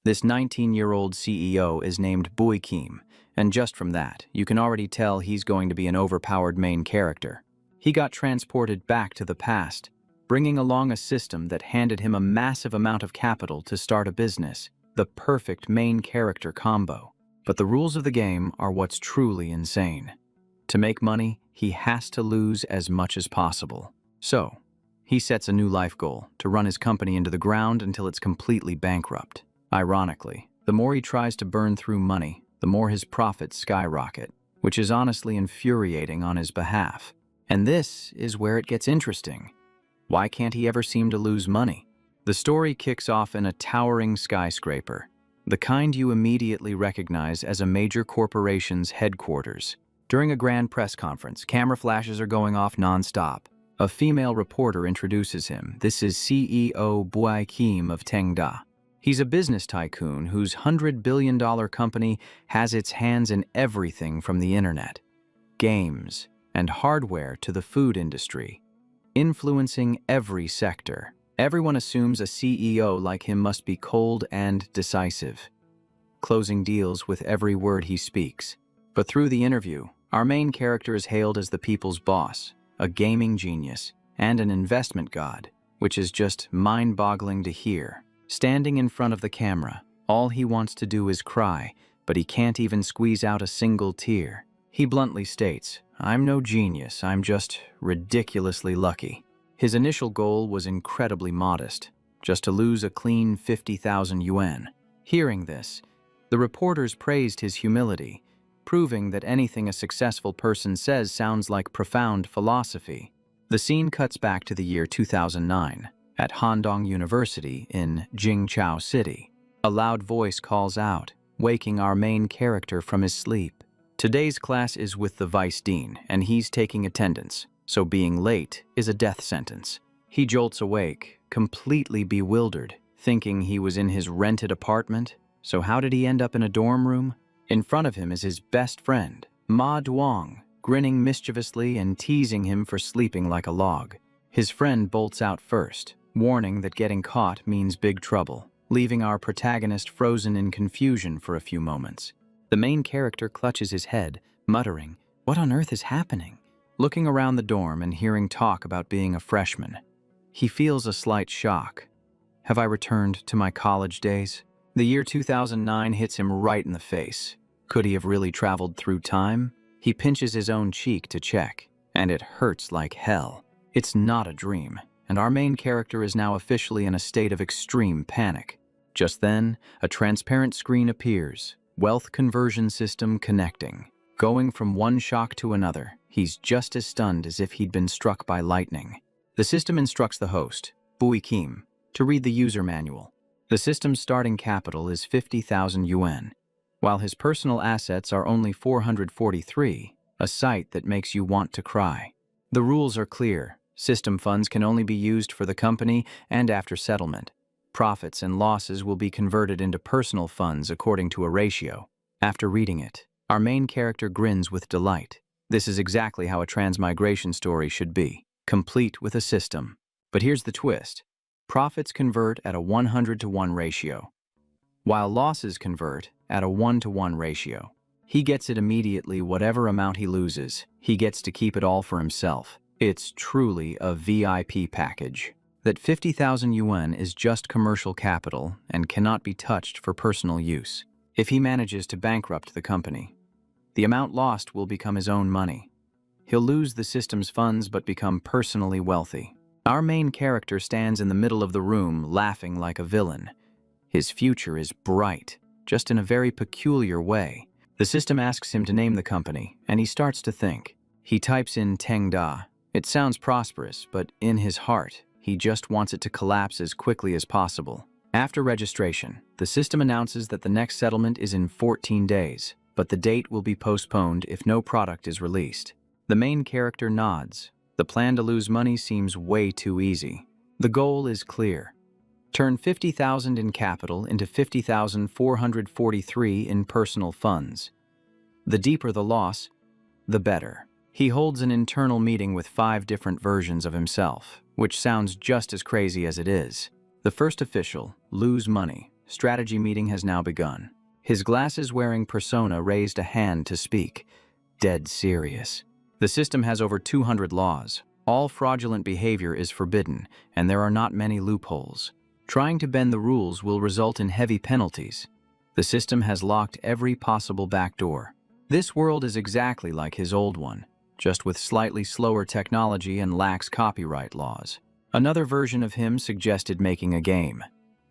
This 19-year-old CEO is named Kim, and just from that, you can already tell he's going to be an overpowered main character. He got transported back to the past, bringing along a system that handed him a massive amount of capital to start a business, the perfect main character combo. But the rules of the game are what's truly insane. To make money, he has to lose as much as possible. So, he sets a new life goal, to run his company into the ground until it's completely bankrupt. Ironically, the more he tries to burn through money, the more his profits skyrocket, which is honestly infuriating on his behalf. And this is where it gets interesting. Why can't he ever seem to lose money? The story kicks off in a towering skyscraper, the kind you immediately recognize as a major corporation's headquarters. During a grand press conference, camera flashes are going off non-stop. A female reporter introduces him. This is CEO Kim of Tengda. He's a business tycoon whose $100 billion company has its hands in everything from the internet, games, and hardware to the food industry, influencing every sector. Everyone assumes a CEO like him must be cold and decisive, closing deals with every word he speaks. But through the interview, our main character is hailed as the people's boss, a gaming genius, and an investment god, which is just mind-boggling to hear. Standing in front of the camera, all he wants to do is cry, but he can't even squeeze out a single tear. He bluntly states, "I'm no genius, I'm just ridiculously lucky." His initial goal was incredibly modest, just to lose a clean 50,000 yuan. Hearing this, the reporters praised his humility, proving that anything a successful person says sounds like profound philosophy. The scene cuts back to the year 2009. At Handong University in Jingchao City. A loud voice calls out, waking our main character from his sleep. Today's class is with the vice dean, and he's taking attendance, so being late is a death sentence. He jolts awake, completely bewildered, thinking he was in his rented apartment. So how did he end up in a dorm room? In front of him is his best friend, Ma Duong, grinning mischievously and teasing him for sleeping like a log. His friend bolts out first, warning that getting caught means big trouble, leaving our protagonist frozen in confusion for a few moments. The main character clutches his head, muttering, "What on earth is happening?" Looking around the dorm and hearing talk about being a freshman, he feels a slight shock. Have I returned to my college days? The year 2009 hits him right in the face. Could he have really traveled through time? He pinches his own cheek to check, and it hurts like hell. It's not a dream. And our main character is now officially in a state of extreme panic. Just then, a transparent screen appears, wealth conversion system connecting. Going from one shock to another, he's just as stunned as if he'd been struck by lightning. The system instructs the host, Kim, to read the user manual. The system's starting capital is 50,000 yuan, while his personal assets are only 443, a sight that makes you want to cry. The rules are clear. System funds can only be used for the company and after settlement. Profits and losses will be converted into personal funds according to a ratio. After reading it, our main character grins with delight. This is exactly how a transmigration story should be, complete with a system. But here's the twist. Profits convert at a 100-to-1 ratio, while losses convert at a 1-to-1 ratio. He gets it immediately. Whatever amount he loses, he gets to keep it all for himself. It's truly a VIP package. That 50,000 yuan is just commercial capital and cannot be touched for personal use. If he manages to bankrupt the company, the amount lost will become his own money. He'll lose the system's funds but become personally wealthy. Our main character stands in the middle of the room laughing like a villain. His future is bright, just in a very peculiar way. The system asks him to name the company, and he starts to think. He types in Tengda. It sounds prosperous, but in his heart, he just wants it to collapse as quickly as possible. After registration, the system announces that the next settlement is in 14 days, but the date will be postponed if no product is released. The main character nods. The plan to lose money seems way too easy. The goal is clear. Turn 50,000 in capital into 50,443 in personal funds. The deeper the loss, the better. He holds an internal meeting with 5 different versions of himself, which sounds just as crazy as it is. The first official, lose money, strategy meeting has now begun. His glasses-wearing persona raised a hand to speak. Dead serious. The system has over 200 laws. All fraudulent behavior is forbidden, and there are not many loopholes. Trying to bend the rules will result in heavy penalties. The system has locked every possible backdoor. This world is exactly like his old one, just with slightly slower technology and lax copyright laws. Another version of him suggested making a game,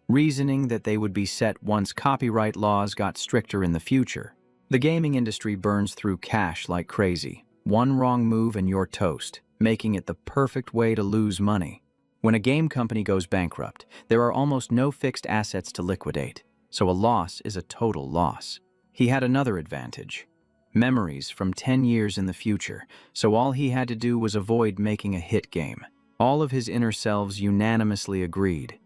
reasoning that they would be set once copyright laws got stricter in the future. The gaming industry burns through cash like crazy. One wrong move and you're toast, making it the perfect way to lose money. When a game company goes bankrupt, there are almost no fixed assets to liquidate, so a loss is a total loss. He had another advantage: memories from 10 years in the future, so all he had to do was avoid making a hit game. All of his inner selves unanimously agreed.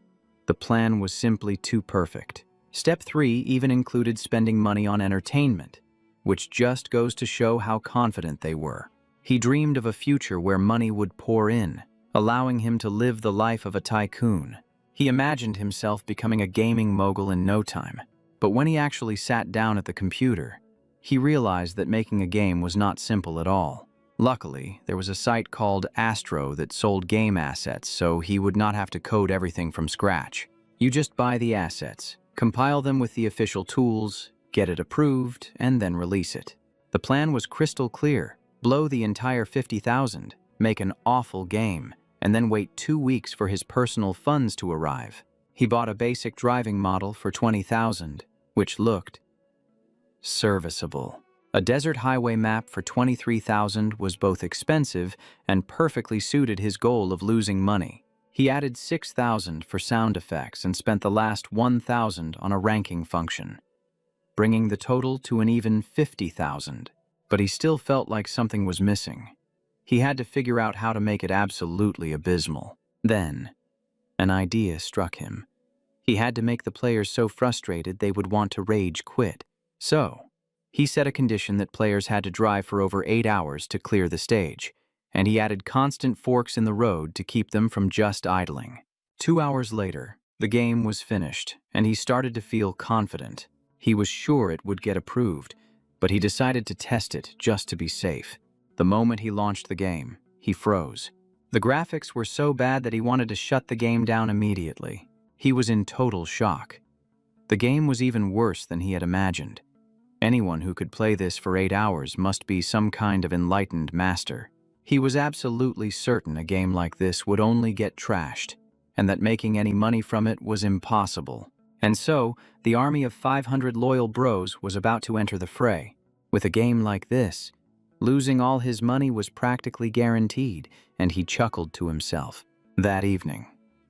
The plan was simply too perfect. Step 3 even included spending money on entertainment, which just goes to show how confident they were. He dreamed of a future where money would pour in, allowing him to live the life of a tycoon. He imagined himself becoming a gaming mogul in no time, but when he actually sat down at the computer, he realized that making a game was not simple at all. Luckily, there was a site called Asura that sold game assets, so he would not have to code everything from scratch. You just buy the assets, compile them with the official tools, get it approved, and then release it. The plan was crystal clear: blow the entire 50,000, make an awful game, and then wait 2 weeks for his personal funds to arrive. He bought a basic driving model for 20,000, which looked serviceable. A desert highway map for 23,000 was both expensive and perfectly suited his goal of losing money. He added 6,000 for sound effects and spent the last 1,000 on a ranking function, bringing the total to an even 50,000. But he still felt like something was missing. He had to figure out how to make it absolutely abysmal. Then, an idea struck him. He had to make the players so frustrated they would want to rage quit. So, he set a condition that players had to drive for over 8 hours to clear the stage, and he added constant forks in the road to keep them from just idling. 2 hours later, the game was finished, and he started to feel confident. He was sure it would get approved, but he decided to test it just to be safe. The moment he launched the game, he froze. The graphics were so bad that he wanted to shut the game down immediately. He was in total shock. The game was even worse than he had imagined. Anyone who could play this for 8 hours must be some kind of enlightened master. He was absolutely certain a game like this would only get trashed, and that making any money from it was impossible. And so, the army of 500 loyal bros was about to enter the fray. With a game like this, losing all his money was practically guaranteed, and he chuckled to himself. That evening,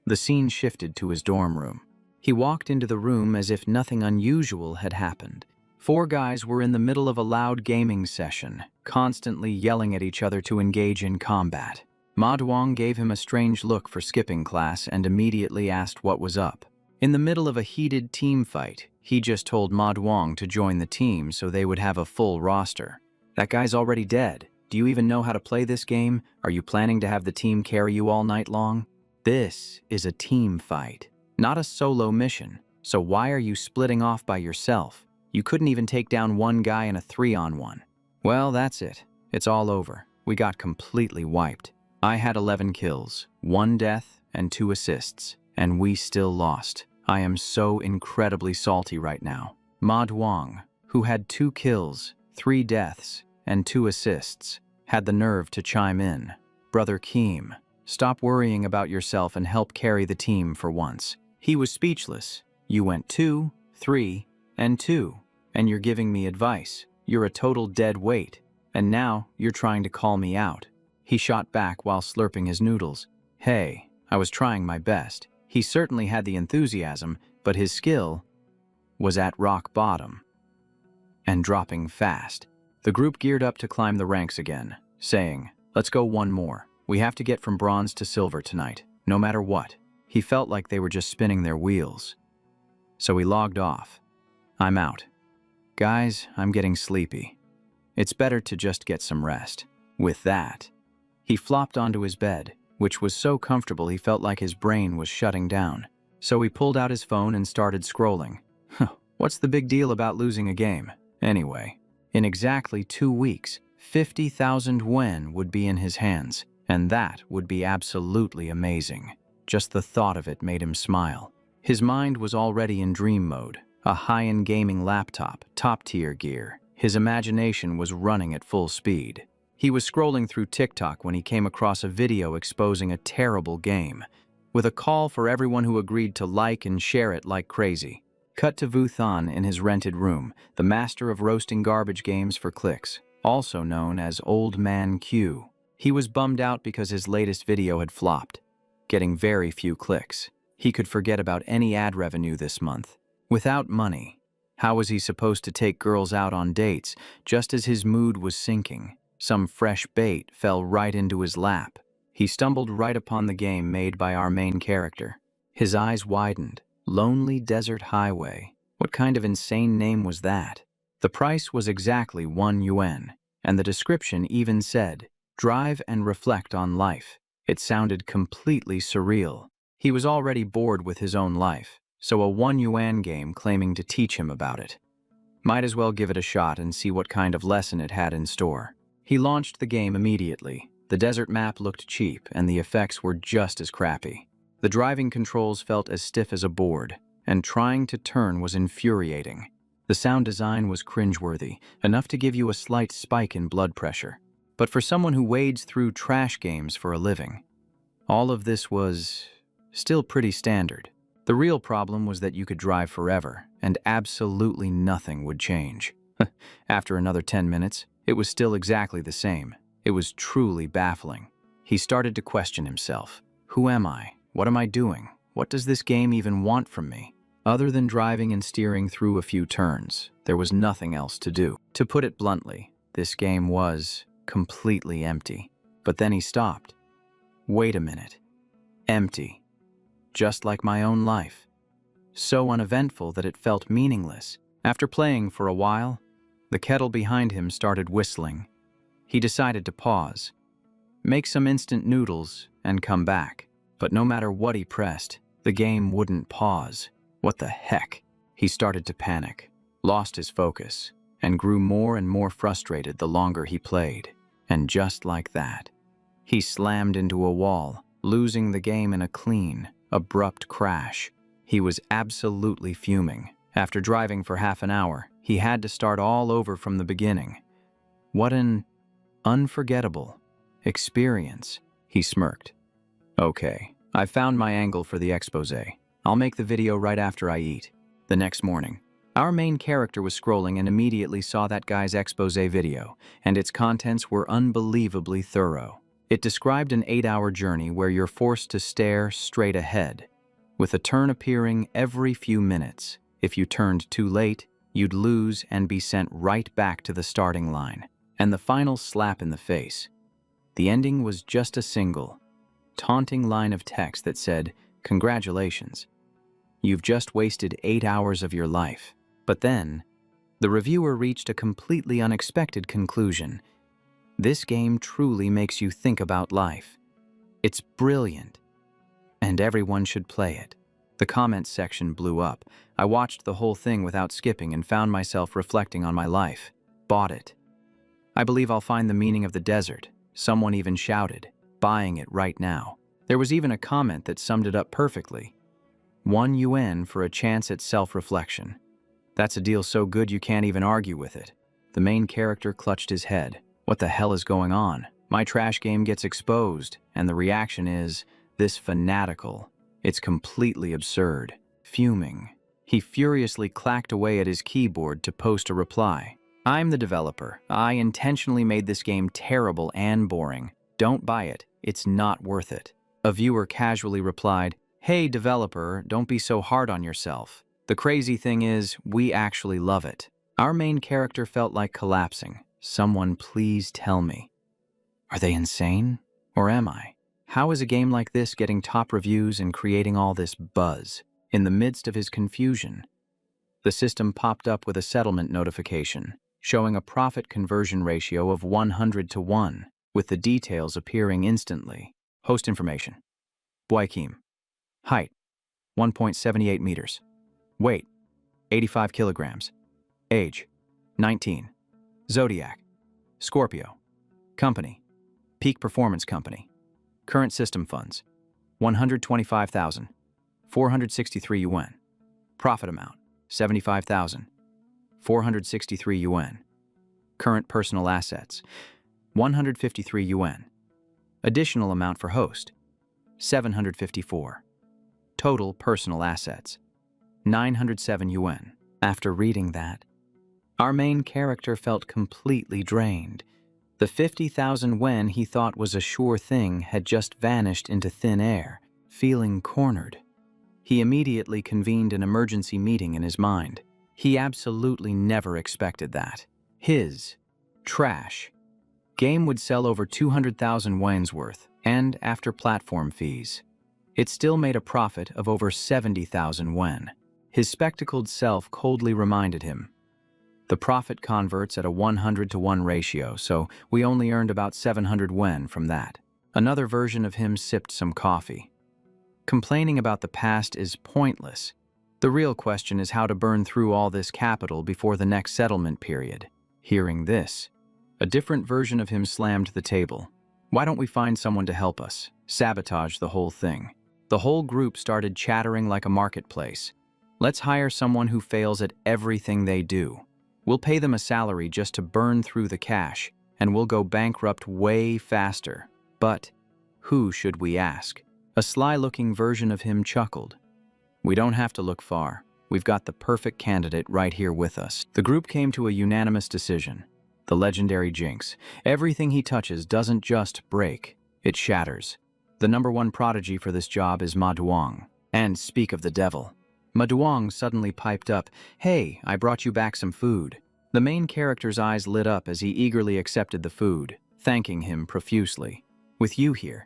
the scene shifted to his dorm room. He walked into the room as if nothing unusual had happened. 4 guys were in the middle of a loud gaming session, constantly yelling at each other to engage in combat. Manhwa gave him a strange look for skipping class and immediately asked what was up. In the middle of a heated team fight, he just told Manhwa to join the team so they would have a full roster. That guy's already dead. Do you even know how to play this game? Are you planning to have the team carry you all night long? This is a team fight, not a solo mission. So why are you splitting off by yourself? You couldn't even take down one guy in a 3-on-1. Well, that's it. It's all over. We got completely wiped. I had 11 kills, 1 death, and 2 assists, and we still lost. I am so incredibly salty right now. Manhwa, who had 2 kills, 3 deaths, and 2 assists, had the nerve to chime in. Brother Keem, stop worrying about yourself and help carry the team for once. He was speechless. You went 2, 3, and 2, and you're giving me advice. You're a total dead weight, and now you're trying to call me out. He shot back while slurping his noodles. Hey, I was trying my best. He certainly had the enthusiasm, but his skill was at rock bottom and dropping fast. The group geared up to climb the ranks again, saying, "Let's go one more. We have to get from bronze to silver tonight, no matter what." He felt like they were just spinning their wheels. So he logged off. I'm out. Guys, I'm getting sleepy. It's better to just get some rest. With that, he flopped onto his bed, which was so comfortable he felt like his brain was shutting down. So he pulled out his phone and started scrolling. What's the big deal about losing a game? Anyway, in exactly 2 weeks, 50,000 yen would be in his hands, and that would be absolutely amazing. Just the thought of it made him smile. His mind was already in dream mode, a high-end gaming laptop, top-tier gear. His imagination was running at full speed. He was scrolling through TikTok when he came across a video exposing a terrible game, with a call for everyone who agreed to like and share it like crazy. Cut to Vuthan in his rented room, the master of roasting garbage games for clicks, also known as Old Man Q. He was bummed out because his latest video had flopped, getting very few clicks. He could forget about any ad revenue this month. Without money, how was he supposed to take girls out on dates? Just as his mood was sinking, some fresh bait fell right into his lap. He stumbled right upon the game made by our main character. His eyes widened. Lonely Desert Highway. What kind of insane name was that? The price was exactly 1 yuan, and the description even said, "Drive and reflect on life." It sounded completely surreal. He was already bored with his own life, so a 1 yuan game claiming to teach him about it. Might as well give it a shot and see what kind of lesson it had in store. He launched the game immediately. The desert map looked cheap, and the effects were just as crappy. The driving controls felt as stiff as a board, and trying to turn was infuriating. The sound design was cringeworthy, enough to give you a slight spike in blood pressure. But for someone who wades through trash games for a living, all of this was still pretty standard. The real problem was that you could drive forever, and absolutely nothing would change. After another 10 minutes, it was still exactly the same. It was truly baffling. He started to question himself. Who am I? What am I doing? What does this game even want from me? Other than driving and steering through a few turns, there was nothing else to do. To put it bluntly, this game was completely empty. But then he stopped. Wait a minute. Empty. Just like my own life. So uneventful that it felt meaningless. After playing for a while, the kettle behind him started whistling. He decided to pause, make some instant noodles, and come back. But no matter what he pressed, the game wouldn't pause. What the heck? He started to panic, lost his focus, and grew more and more frustrated the longer he played. And just like that, he slammed into a wall, losing the game in a clean, abrupt crash. He was absolutely fuming. After driving for half an hour, he had to start all over from the beginning. What an unforgettable experience, he smirked. Okay, I found my angle for the exposé. I'll make the video right after I eat. The next morning, our main character was scrolling and immediately saw that guy's exposé video, and its contents were unbelievably thorough. It described an 8-hour journey where you're forced to stare straight ahead, with a turn appearing every few minutes. If you turned too late, you'd lose and be sent right back to the starting line. And the final slap in the face. The ending was just a single, taunting line of text that said, "Congratulations. You've just wasted 8 hours of your life." But then, the reviewer reached a completely unexpected conclusion. This game truly makes you think about life. It's brilliant, and everyone should play it. The comments section blew up. I watched the whole thing without skipping and found myself reflecting on my life. Bought it. I believe I'll find the meaning of the desert. Someone even shouted, "Buying it right now." There was even a comment that summed it up perfectly. 1 yuan for a chance at self-reflection. That's a deal so good you can't even argue with it. The main character clutched his head. What the hell is going on? My trash game gets exposed, and the reaction is this fanatical. It's completely absurd. Fuming, he furiously clacked away at his keyboard to post a reply. "I'm the developer. I intentionally made this game terrible and boring. Don't buy it. It's not worth it." A viewer casually replied, "Hey developer, don't be so hard on yourself. The crazy thing is, we actually love it." Our main character felt like collapsing. Someone please tell me. Are they insane? Or am I? How is a game like this getting top reviews and creating all this buzz? In the midst of his confusion, the system popped up with a settlement notification, showing a profit conversion ratio of 100 to 1, with the details appearing instantly. Host information. Boykim. Height, 1.78 meters. Weight, 85 kilograms. Age, 19. Zodiac, Scorpio. Company, Peak Performance Company. Current system funds, 125,463 yuan. Profit amount, 75,463 yuan. Current personal assets, 153 yuan. Additional amount for host, 754. Total personal assets, 907 yuan. After reading that, our main character felt completely drained. The 50,000 yuan he thought was a sure thing had just vanished into thin air, feeling cornered. He immediately convened an emergency meeting in his mind. He absolutely never expected that. His trash game would sell over 200,000 yuan's worth, and after platform fees, it still made a profit of over 70,000 yuan. His spectacled self coldly reminded him, the profit converts at a 100-to-1 ratio, so we only earned about 700 yuan from that. Another version of him sipped some coffee. Complaining about the past is pointless. The real question is how to burn through all this capital before the next settlement period. Hearing this, a different version of him slammed the table. Why don't we find someone to help us? Sabotage the whole thing. The whole group started chattering like a marketplace. Let's hire someone who fails at everything they do. We'll pay them a salary just to burn through the cash, and we'll go bankrupt way faster. But who should we ask? A sly-looking version of him chuckled. We don't have to look far. We've got the perfect candidate right here with us. The group came to a unanimous decision. The legendary Jinx. Everything he touches doesn't just break, it shatters. The #1 prodigy for this job is Manhwa. And speak of the devil. Manhwa suddenly piped up, "Hey, I brought you back some food." The main character's eyes lit up as he eagerly accepted the food, thanking him profusely. With you here,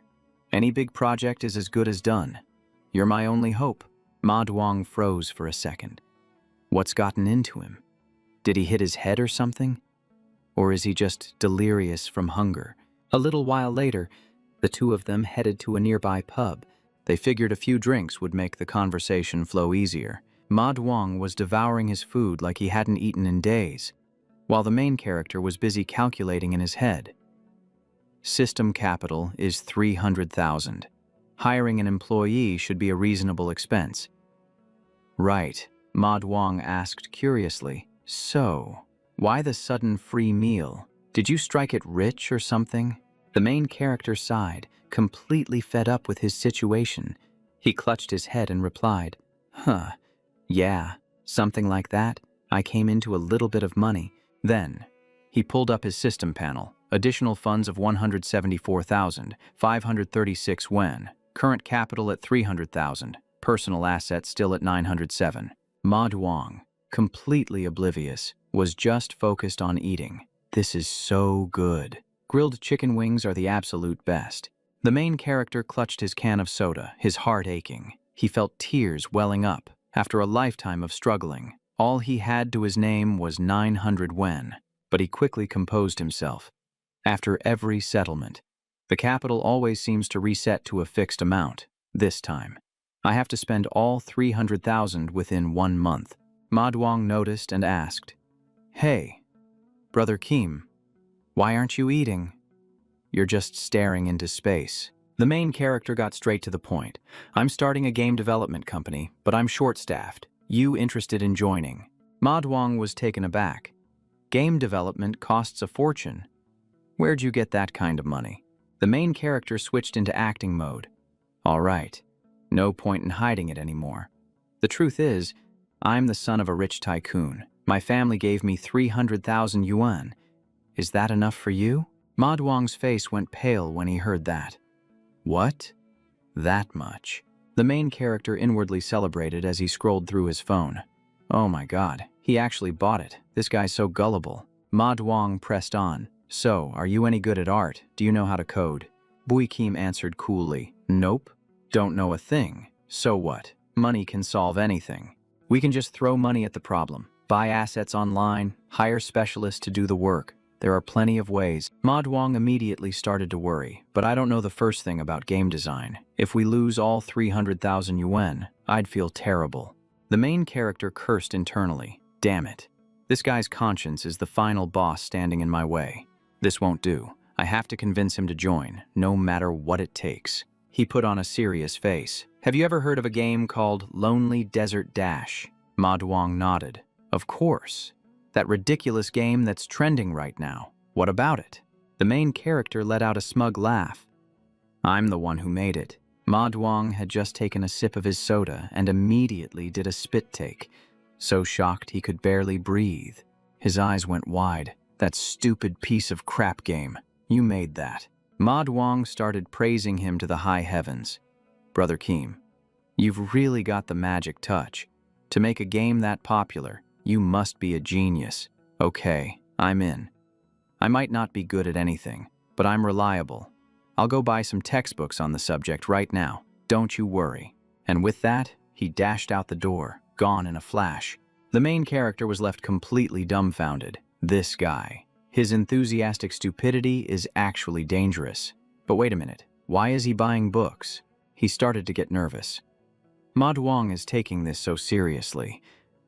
any big project is as good as done. You're my only hope. Manhwa froze for a second. What's gotten into him? Did he hit his head or something? Or is he just delirious from hunger? A little while later, the two of them headed to a nearby pub. They figured a few drinks would make the conversation flow easier. Manhwa was devouring his food like he hadn't eaten in days, while the main character was busy calculating in his head. System capital is 300,000. Hiring an employee should be a reasonable expense. Right, Manhwa asked curiously. So, why the sudden free meal? Did you strike it rich or something? The main character sighed, completely fed up with his situation. He clutched his head and replied, yeah, something like that. I came into a little bit of money. Then, he pulled up his system panel. Additional funds of 174,536 yuan. Current capital at 300,000. Personal assets still at 907. Manhwa, completely oblivious, was just focused on eating. This is so good. Grilled chicken wings are the absolute best. The main character clutched his can of soda, his heart aching. He felt tears welling up. After a lifetime of struggling, all he had to his name was 900 yuan, but he quickly composed himself. After every settlement, the capital always seems to reset to a fixed amount. This time, I have to spend all 300,000 within 1 month. Manhwa noticed and asked, "Hey, Brother Kim, why aren't you eating? You're just staring into space." The main character got straight to the point. "I'm starting a game development company, but I'm short-staffed. You interested in joining?" Manhwa was taken aback. Game development costs a fortune. Where'd you get that kind of money? The main character switched into acting mode. All right, no point in hiding it anymore. The truth is, I'm the son of a rich tycoon. My family gave me 300,000 yuan. Is that enough for you? Manhwa's face went pale when he heard that. What? That much? The main character inwardly celebrated as he scrolled through his phone. Oh my god, he actually bought it. This guy's so gullible. Manhwa pressed on. So, are you any good at art? Do you know how to code? Kim answered coolly. Nope. Don't know a thing. So what? Money can solve anything. We can just throw money at the problem. Buy assets online, hire specialists to do the work. There are plenty of ways. Manhwa immediately started to worry, but I don't know the first thing about game design. If we lose all 300,000 yuan, I'd feel terrible. The main character cursed internally. Damn it. This guy's conscience is the final boss standing in my way. This won't do. I have to convince him to join, no matter what it takes. He put on a serious face. Have you ever heard of a game called Lonely Desert Dash? Manhwa nodded. Of course. That ridiculous game that's trending right now. What about it? The main character let out a smug laugh. I'm the one who made it. Manhwa had just taken a sip of his soda and immediately did a spit take. So shocked he could barely breathe. His eyes went wide. That stupid piece of crap game. You made that. Manhwa started praising him to the high heavens. Brother Keem, you've really got the magic touch. To make a game that popular, you must be a genius. Okay, I'm in. I might not be good at anything, but I'm reliable. I'll go buy some textbooks on the subject right now. Don't you worry. And with that, he dashed out the door, gone in a flash. The main character was left completely dumbfounded. This guy. His enthusiastic stupidity is actually dangerous. But wait a minute, why is he buying books? He started to get nervous. Manhwa is taking this so seriously.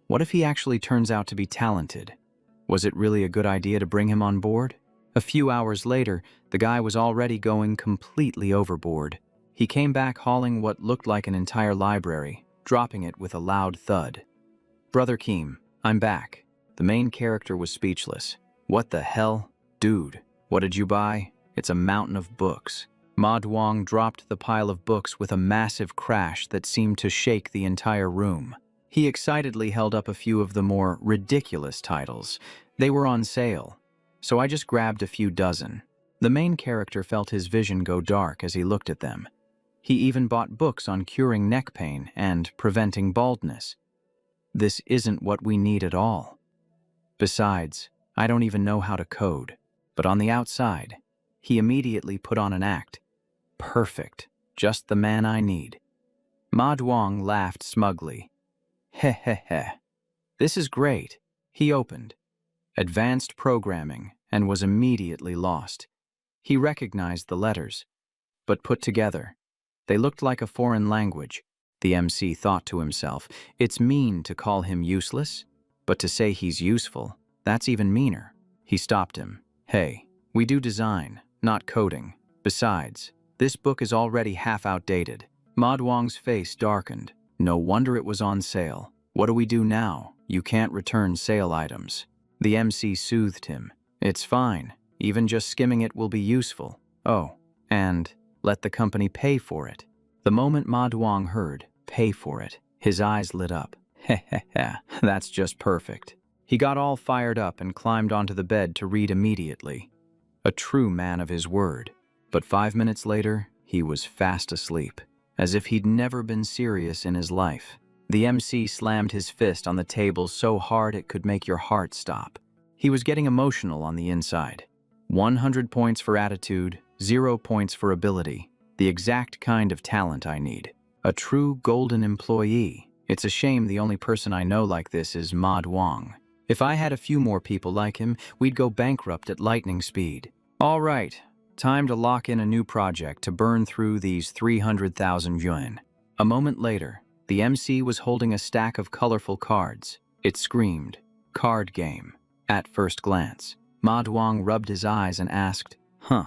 What if he actually turns out to be talented? Was it really a good idea to bring him on board? A few hours later, the guy was already going completely overboard. He came back hauling what looked like an entire library, dropping it with a loud thud. Brother Keem, I'm back. The main character was speechless. What the hell? Dude, what did you buy? It's a mountain of books. Manhwa dropped the pile of books with a massive crash that seemed to shake the entire room. He excitedly held up a few of the more ridiculous titles. They were on sale, so I just grabbed a few dozen. The main character felt his vision go dark as he looked at them. He even bought books on curing neck pain and preventing baldness. This isn't what we need at all. Besides, I don't even know how to code. But on the outside, he immediately put on an act. Perfect. Just the man I need. Manhwa laughed smugly. Heh heh heh. This is great. He opened. Advanced programming, and was immediately lost. He recognized the letters, but put together. They looked like a foreign language. The MC thought to himself, it's mean to call him useless, but to say he's useful, that's even meaner. He stopped him. Hey, we do design, not coding. Besides, this book is already half outdated. Manhwa's face darkened. No wonder it was on sale. What do we do now? You can't return sale items. The MC soothed him. It's fine. Even just skimming it will be useful. Oh, and let the company pay for it. The moment Manhwa heard, pay for it, his eyes lit up. Heh heh heh, that's just perfect. He got all fired up and climbed onto the bed to read immediately. A true man of his word. But 5 minutes later, he was fast asleep, as if he'd never been serious in his life. The MC slammed his fist on the table so hard it could make your heart stop. He was getting emotional on the inside. 100 points for attitude, 0 points for ability. The exact kind of talent I need. A true golden employee. It's a shame the only person I know like this is Manhwa. If I had a few more people like him, we'd go bankrupt at lightning speed. All right, time to lock in a new project to burn through these 300,000 yuan. A moment later, the MC was holding a stack of colorful cards. It screamed, "Card game." At first glance, Manhwa rubbed his eyes and asked, "Huh,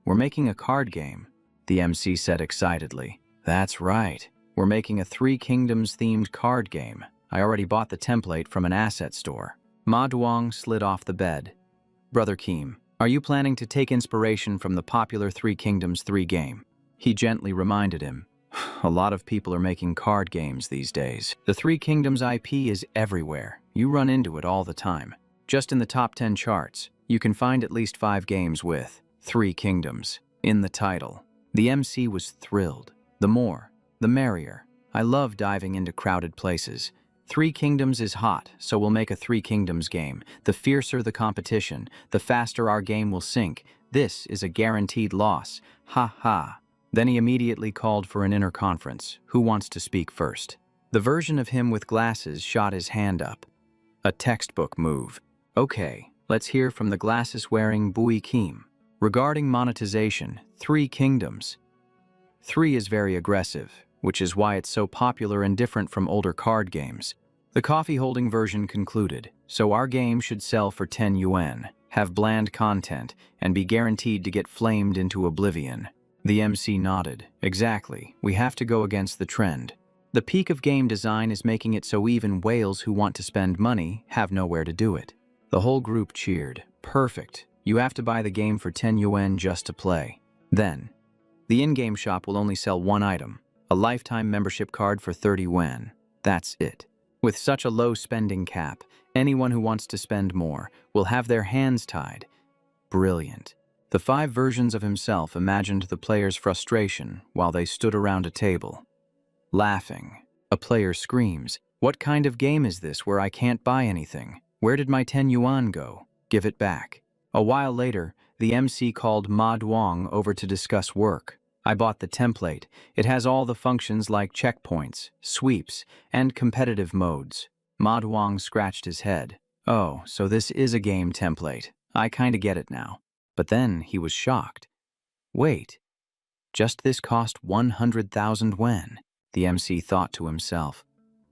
we're making a card game?" The MC said excitedly, "That's right. We're making a Three Kingdoms themed card game. I already bought the template from an asset store." Manhwa slid off the bed. Brother Keem, are you planning to take inspiration from the popular Three Kingdoms 3 game? He gently reminded him. A lot of people are making card games these days. The Three Kingdoms IP is everywhere. You run into it all the time. Just in the top 10 charts, you can find at least 5 games with Three Kingdoms in the title. The MC was thrilled. The more, the merrier. I love diving into crowded places. Three Kingdoms is hot, so we'll make a Three Kingdoms game. The fiercer the competition, the faster our game will sink. This is a guaranteed loss. Ha ha. Then he immediately called for an inner conference. Who wants to speak first? The version of him with glasses shot his hand up. A textbook move. Okay, let's hear from the glasses-wearing Bui Kim. Regarding monetization, 3 kingdoms. 3 is very aggressive, which is why it's so popular and different from older card games. The coffee-holding version concluded, so our game should sell for 10 yuan, have bland content, and be guaranteed to get flamed into oblivion. The MC nodded. Exactly, we have to go against the trend. The peak of game design is making it so even whales who want to spend money have nowhere to do it. The whole group cheered. Perfect. You have to buy the game for 10 yuan just to play. Then, the in-game shop will only sell 1 item, a lifetime membership card for 30 yuan. That's it. With such a low spending cap, anyone who wants to spend more will have their hands tied. Brilliant. The 5 versions of himself imagined the player's frustration while they stood around a table. Laughing. A player screams, "What kind of game is this where I can't buy anything? Where did my 10 yuan go? Give it back." A while later, the MC called Ma Duong over to discuss work. I bought the template. It has all the functions like checkpoints, sweeps, and competitive modes. Ma Duong scratched his head. Oh, so this is a game template. I kinda get it now. But then he was shocked. Wait, just this cost 100,000 yuan, the MC thought to himself.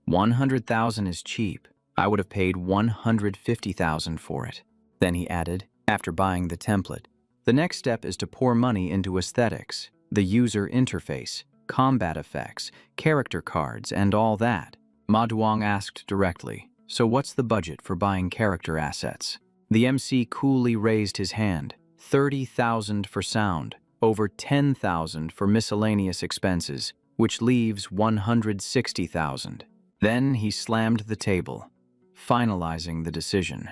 100,000 is cheap. I would have paid 150,000 for it. Then he added, after buying the template, the next step is to pour money into aesthetics, the user interface, combat effects, character cards, and all that. Ma Duong asked directly, so what's the budget for buying character assets? The MC coolly raised his hand. 30,000 for sound, over 10,000 for miscellaneous expenses, which leaves 160,000. Then he slammed the table, finalizing the decision.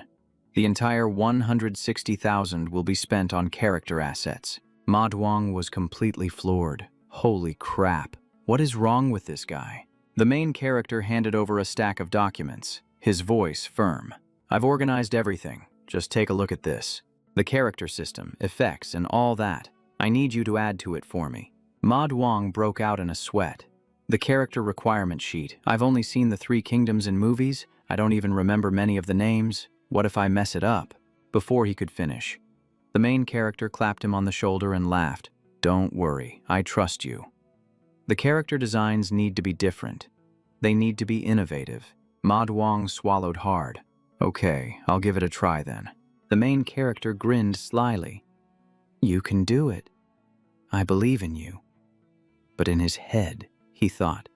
The entire 160,000 will be spent on character assets. Ma Duong was completely floored. Holy crap, what is wrong with this guy? The main character handed over a stack of documents, his voice firm. I've organized everything, just take a look at this. The character system, effects, and all that. I need you to add to it for me. Ma Duong broke out in a sweat. The character requirement sheet. I've only seen the 3 kingdoms in movies. I don't even remember many of the names. What if I mess it up? Before he could finish, the main character clapped him on the shoulder and laughed. Don't worry, I trust you. The character designs need to be different. They need to be innovative. Ma Duong swallowed hard. Okay, I'll give it a try then. The main character grinned slyly. You can do it. I believe in you. But in his head, he thought,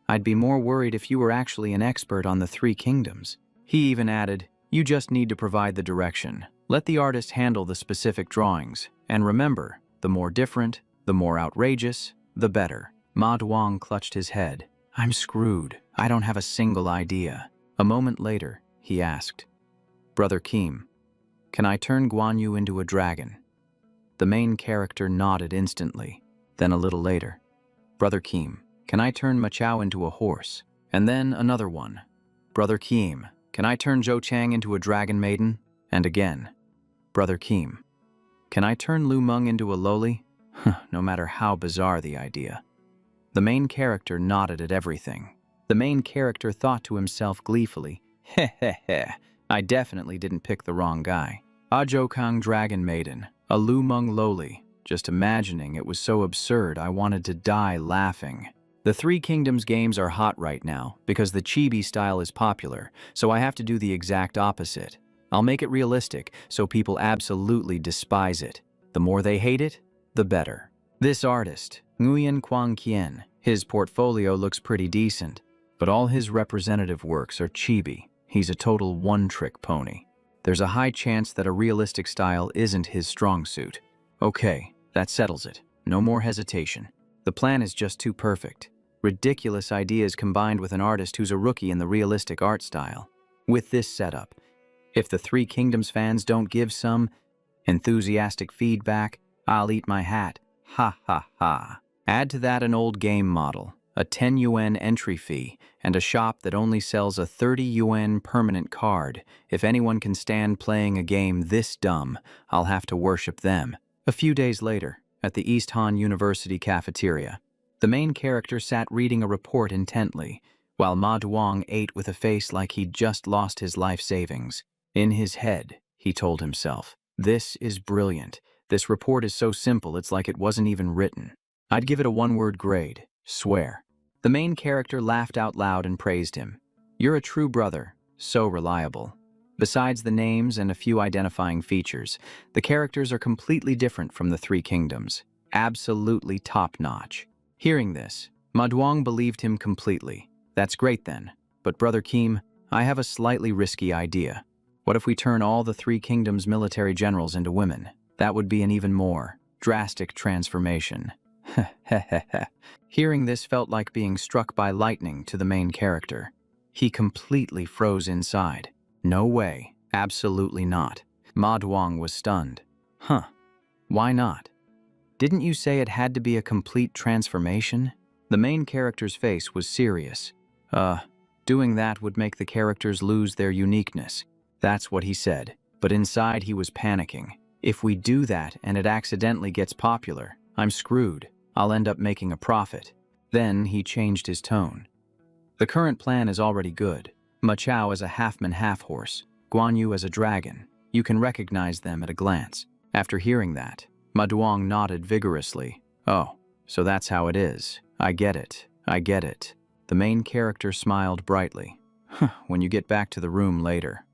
I'd be more worried if you were actually an expert on the 3 kingdoms. He even added, you just need to provide the direction. Let the artist handle the specific drawings. And remember, the more different, the more outrageous, the better. Ma Duong clutched his head. I'm screwed. I don't have a single idea. A moment later, he asked, Brother Kim, can I turn Guan Yu into a dragon? The main character nodded instantly. Then a little later, Brother Kim, can I turn Ma Chao into a horse? And then another one. Brother Kim, can I turn Zhou Chang into a dragon maiden? And again, Brother Kim, can I turn Lu Meng into a loli? No matter how bizarre the idea. The main character nodded at everything. The main character thought to himself gleefully, heh, I definitely didn't pick the wrong guy. A Zhou Kang Dragon Maiden, a Lu Meng Loli. Just imagining it was so absurd I wanted to die laughing. The 3 Kingdoms games are hot right now because the chibi style is popular, so I have to do the exact opposite. I'll make it realistic so people absolutely despise it. The more they hate it, the better. This artist, Nguyen Quang Kien, his portfolio looks pretty decent, but all his representative works are chibi. He's a total one-trick pony. There's a high chance that a realistic style isn't his strong suit. Okay, that settles it. No more hesitation. The plan is just too perfect. Ridiculous ideas combined with an artist who's a rookie in the realistic art style. With this setup, if the 3 Kingdoms fans don't give some enthusiastic feedback, I'll eat my hat. Ha ha ha. Add to that an old game model, a 10 yuan entry fee, and a shop that only sells a 30 yuan permanent card. If anyone can stand playing a game this dumb, I'll have to worship them. A few days later, at the East Han University cafeteria, the main character sat reading a report intently, while Ma Duong ate with a face like he'd just lost his life savings. In his head, he told himself. This is brilliant. This report is so simple it's like it wasn't even written. I'd give it a one-word grade. Swear. The main character laughed out loud and praised him. You're a true brother. So reliable. Besides the names and a few identifying features, the characters are completely different from the Three Kingdoms. Absolutely top-notch. Hearing this, Madwang believed him completely. That's great then. But Brother Keem, I have a slightly risky idea. What if we turn all the Three Kingdoms' military generals into women? That would be an even more drastic transformation. Hearing this felt like being struck by lightning to the main character. He completely froze inside. No way. Absolutely not. Ma Duong was stunned. Huh. Why not? Didn't you say it had to be a complete transformation? The main character's face was serious. Doing that would make the characters lose their uniqueness. That's what he said. But inside he was panicking. If we do that and it accidentally gets popular, I'm screwed. I'll end up making a profit. Then he changed his tone. The current plan is already good. Ma Chao as a half-man half-horse, Guan Yu as a dragon. You can recognize them at a glance. After hearing that, Ma Duong nodded vigorously. Oh, so that's how it is. I get it. I get it. The main character smiled brightly. When you get back to the room later.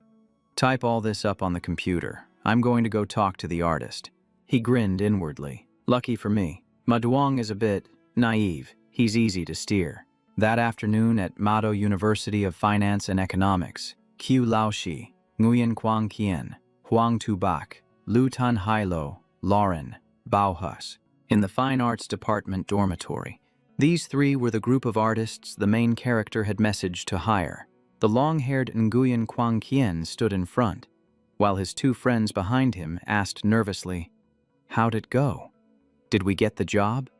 Type all this up on the computer. I'm going to go talk to the artist. He grinned inwardly. Lucky for me. Ma Duong is a bit naive. He's easy to steer. That afternoon at Mado University of Finance and Economics, Qiu Laoshi, Nguyen Quang Qian, Huang Tu Bak, Lu Tan Hailo, Lauren, Bao Hus, in the Fine Arts Department dormitory. These three were the group of artists the main character had messaged to hire. The long-haired Nguyen Quang Qian stood in front, while his two friends behind him asked nervously, "How'd it go? Did we get the job?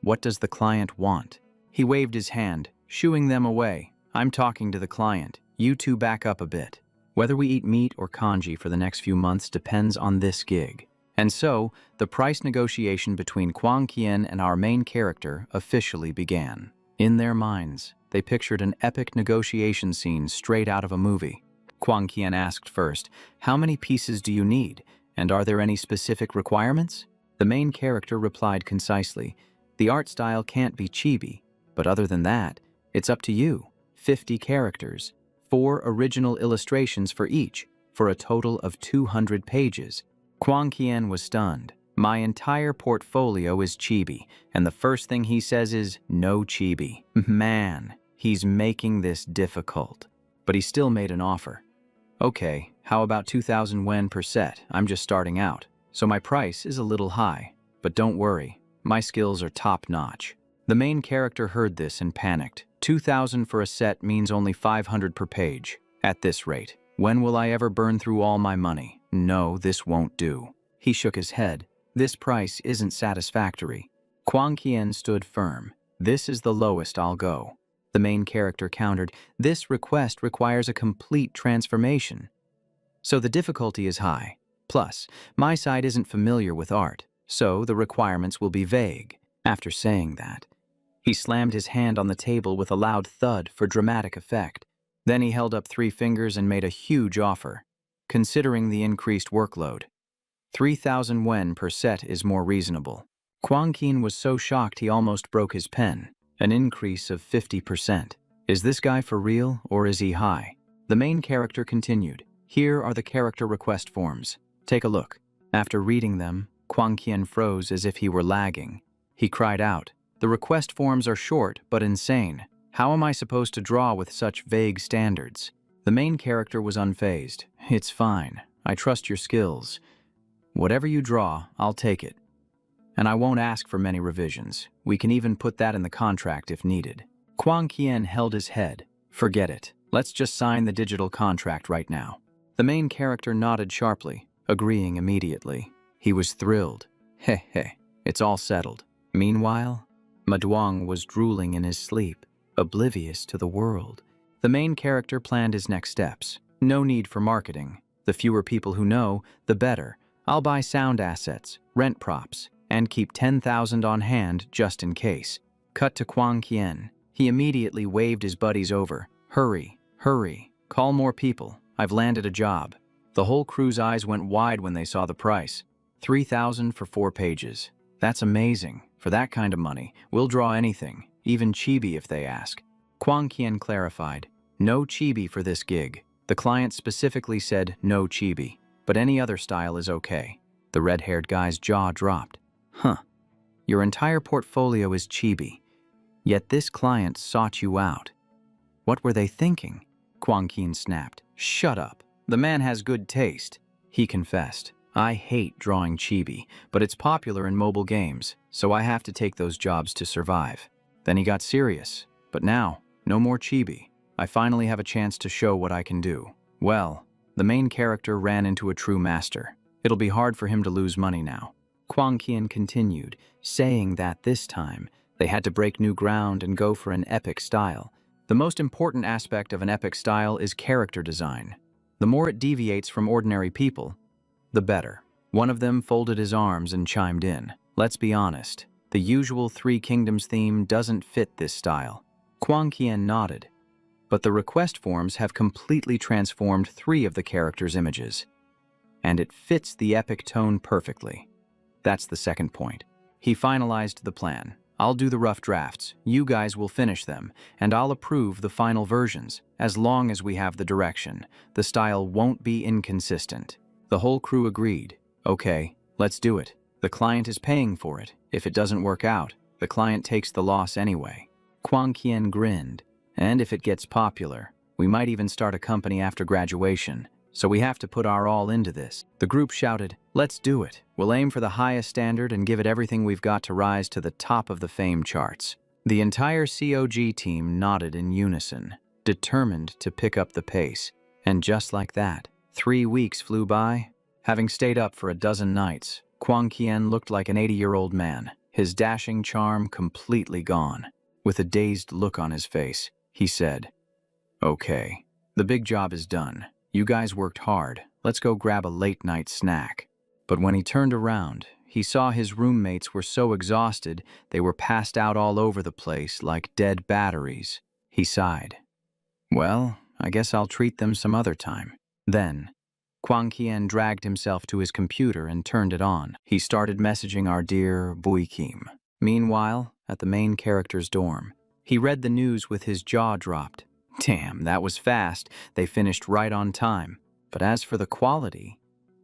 What does the client want?" He waved his hand, shooing them away. I'm talking to the client. You two back up a bit. Whether we eat meat or kanji for the next few months depends on this gig. And so, the price negotiation between Quang Qian and our main character officially began. In their minds, they pictured an epic negotiation scene straight out of a movie. Quang Qian asked first, "How many pieces do you need? And are there any specific requirements?" The main character replied concisely, "The art style can't be chibi. But other than that, it's up to you. 50 characters, 4 original illustrations for each, for a total of 200 pages. Quang Qian was stunned. My entire portfolio is chibi, and the first thing he says is, no chibi. Man, he's making this difficult. But he still made an offer. Okay, how about 2,000 yen per set? I'm just starting out, so my price is a little high. But don't worry, my skills are top-notch. The main character heard this and panicked. 2,000 for a set means only 500 per page. At this rate, when will I ever burn through all my money? No, this won't do. He shook his head. This price isn't satisfactory. Quang Qian stood firm. This is the lowest I'll go. The main character countered, this request requires a complete transformation. So the difficulty is high. Plus, my side isn't familiar with art, so the requirements will be vague. After saying that, he slammed his hand on the table with a loud thud for dramatic effect. Then he held up 3 fingers and made a huge offer. Considering the increased workload, 3,000 yen per set is more reasonable. Quang Qian was so shocked he almost broke his pen. An increase of 50%. Is this guy for real, or is he high? The main character continued. Here are the character request forms. Take a look. After reading them, Quang Qian froze as if he were lagging. He cried out, "The request forms are short but insane. How am I supposed to draw with such vague standards?" The main character was unfazed. It's fine. I trust your skills. Whatever you draw, I'll take it. And I won't ask for many revisions. We can even put that in the contract if needed. Quang Qian held his head. Forget it. Let's just sign the digital contract right now. The main character nodded sharply, agreeing immediately. He was thrilled. Heh, it's all settled. Meanwhile, Ma Duong was drooling in his sleep, oblivious to the world. The main character planned his next steps. No need for marketing. The fewer people who know, the better. I'll buy sound assets, rent props, and keep 10,000 on hand just in case. Cut to Quang Qian. He immediately waved his buddies over. Hurry, call more people. I've landed a job. The whole crew's eyes went wide when they saw the price. 3,000 for 4 pages. That's amazing. For that kind of money, we'll draw anything, even chibi if they ask. Kwang Kien clarified, no chibi for this gig. The client specifically said no chibi, but any other style is okay. The red-haired guy's jaw dropped. Huh. Your entire portfolio is chibi, yet this client sought you out. What were they thinking? Kwang Kien snapped. Shut up. The man has good taste. He confessed. I hate drawing chibi, but it's popular in mobile games, so I have to take those jobs to survive. Then he got serious. But now, no more chibi. I finally have a chance to show what I can do. Well, the main character ran into a true master. It'll be hard for him to lose money now. Kwang Kien continued, saying that this time, they had to break new ground and go for an epic style. The most important aspect of an epic style is character design. The more it deviates from ordinary people, the better. One of them folded his arms and chimed in. Let's be honest, the usual Three Kingdoms theme doesn't fit this style. Kwang Kien nodded. But the request forms have completely transformed 3 of the characters' images. And it fits the epic tone perfectly. That's the second point. He finalized the plan. I'll do the rough drafts, you guys will finish them, and I'll approve the final versions, as long as we have the direction. The style won't be inconsistent. The whole crew agreed. Okay, let's do it. The client is paying for it. If it doesn't work out, the client takes the loss anyway. Kwang Kien grinned. And if it gets popular, we might even start a company after graduation. So we have to put our all into this. The group shouted, let's do it. We'll aim for the highest standard and give it everything we've got to rise to the top of the fame charts. The entire COG team nodded in unison, determined to pick up the pace. And just like that, 3 weeks flew by. Having stayed up for a dozen nights, Kwang Kien looked like an 80-year-old man, his dashing charm completely gone. With a dazed look on his face, he said, okay, the big job is done. You guys worked hard. Let's go grab a late-night snack. But when he turned around, he saw his roommates were so exhausted they were passed out all over the place like dead batteries. He sighed. Well, I guess I'll treat them some other time. Then, Kwang Kien dragged himself to his computer and turned it on. He started messaging our dear Bui Kim. Meanwhile, at the main character's dorm, he read the news with his jaw dropped. Damn, that was fast. They finished right on time. But as for the quality,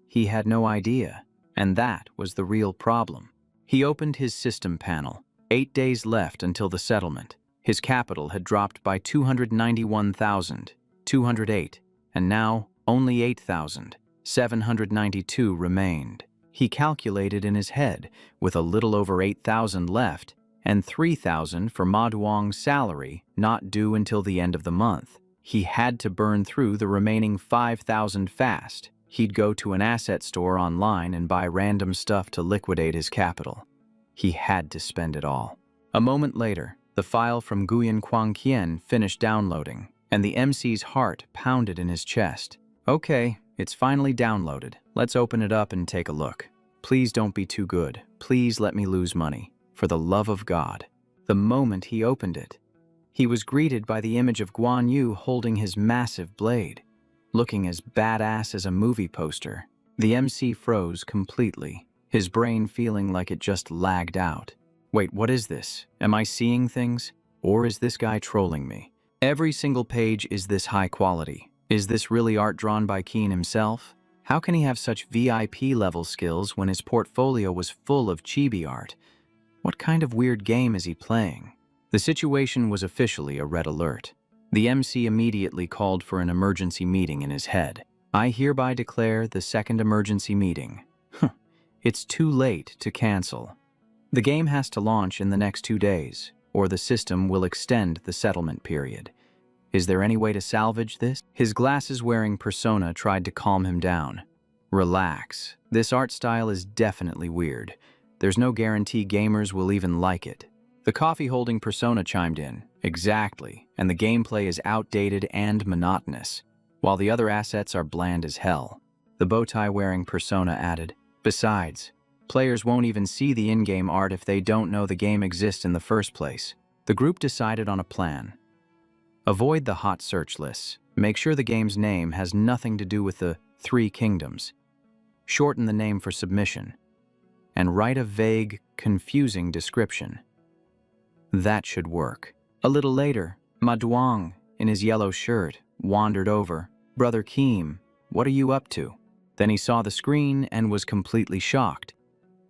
he had no idea, and that was the real problem. He opened his system panel. 8 days left until the settlement. His capital had dropped by 291,208, and now only 8,792 remained. He calculated in his head, with a little over 8,000 left, and 3,000 for Ma Duong's salary not due until the end of the month. He had to burn through the remaining 5,000 fast. He'd go to an asset store online and buy random stuff to liquidate his capital. He had to spend it all. A moment later, the file from Guyan Kwang Kien finished downloading, and the MC's heart pounded in his chest. Okay, it's finally downloaded. Let's open it up and take a look. Please don't be too good. Please let me lose money. For the love of God. The moment he opened it, he was greeted by the image of Guan Yu holding his massive blade, looking as badass as a movie poster. The MC froze completely, his brain feeling like it just lagged out. Wait, what is this? Am I seeing things? Or is this guy trolling me? Every single page is this high quality. Is this really art drawn by Keen himself? How can he have such VIP level skills when his portfolio was full of chibi art? What kind of weird game is he playing? The situation was officially a red alert. The MC immediately called for an emergency meeting in his head. I hereby declare the second emergency meeting. It's too late to cancel. The game has to launch in the next 2 days, or the system will extend the settlement period. Is there any way to salvage this? His glasses-wearing persona tried to calm him down. Relax. This art style is definitely weird. There's no guarantee gamers will even like it. The coffee-holding persona chimed in. Exactly, and the gameplay is outdated and monotonous, while the other assets are bland as hell. The bow-tie-wearing persona added. Besides, players won't even see the in-game art if they don't know the game exists in the first place. The group decided on a plan. Avoid the hot search lists. Make sure the game's name has nothing to do with the 3 kingdoms. Shorten the name for submission. And write a vague, confusing description. That should work. A little later, Ma Duong, in his yellow shirt, wandered over. "Brother Keem, what are you up to?" Then he saw the screen and was completely shocked.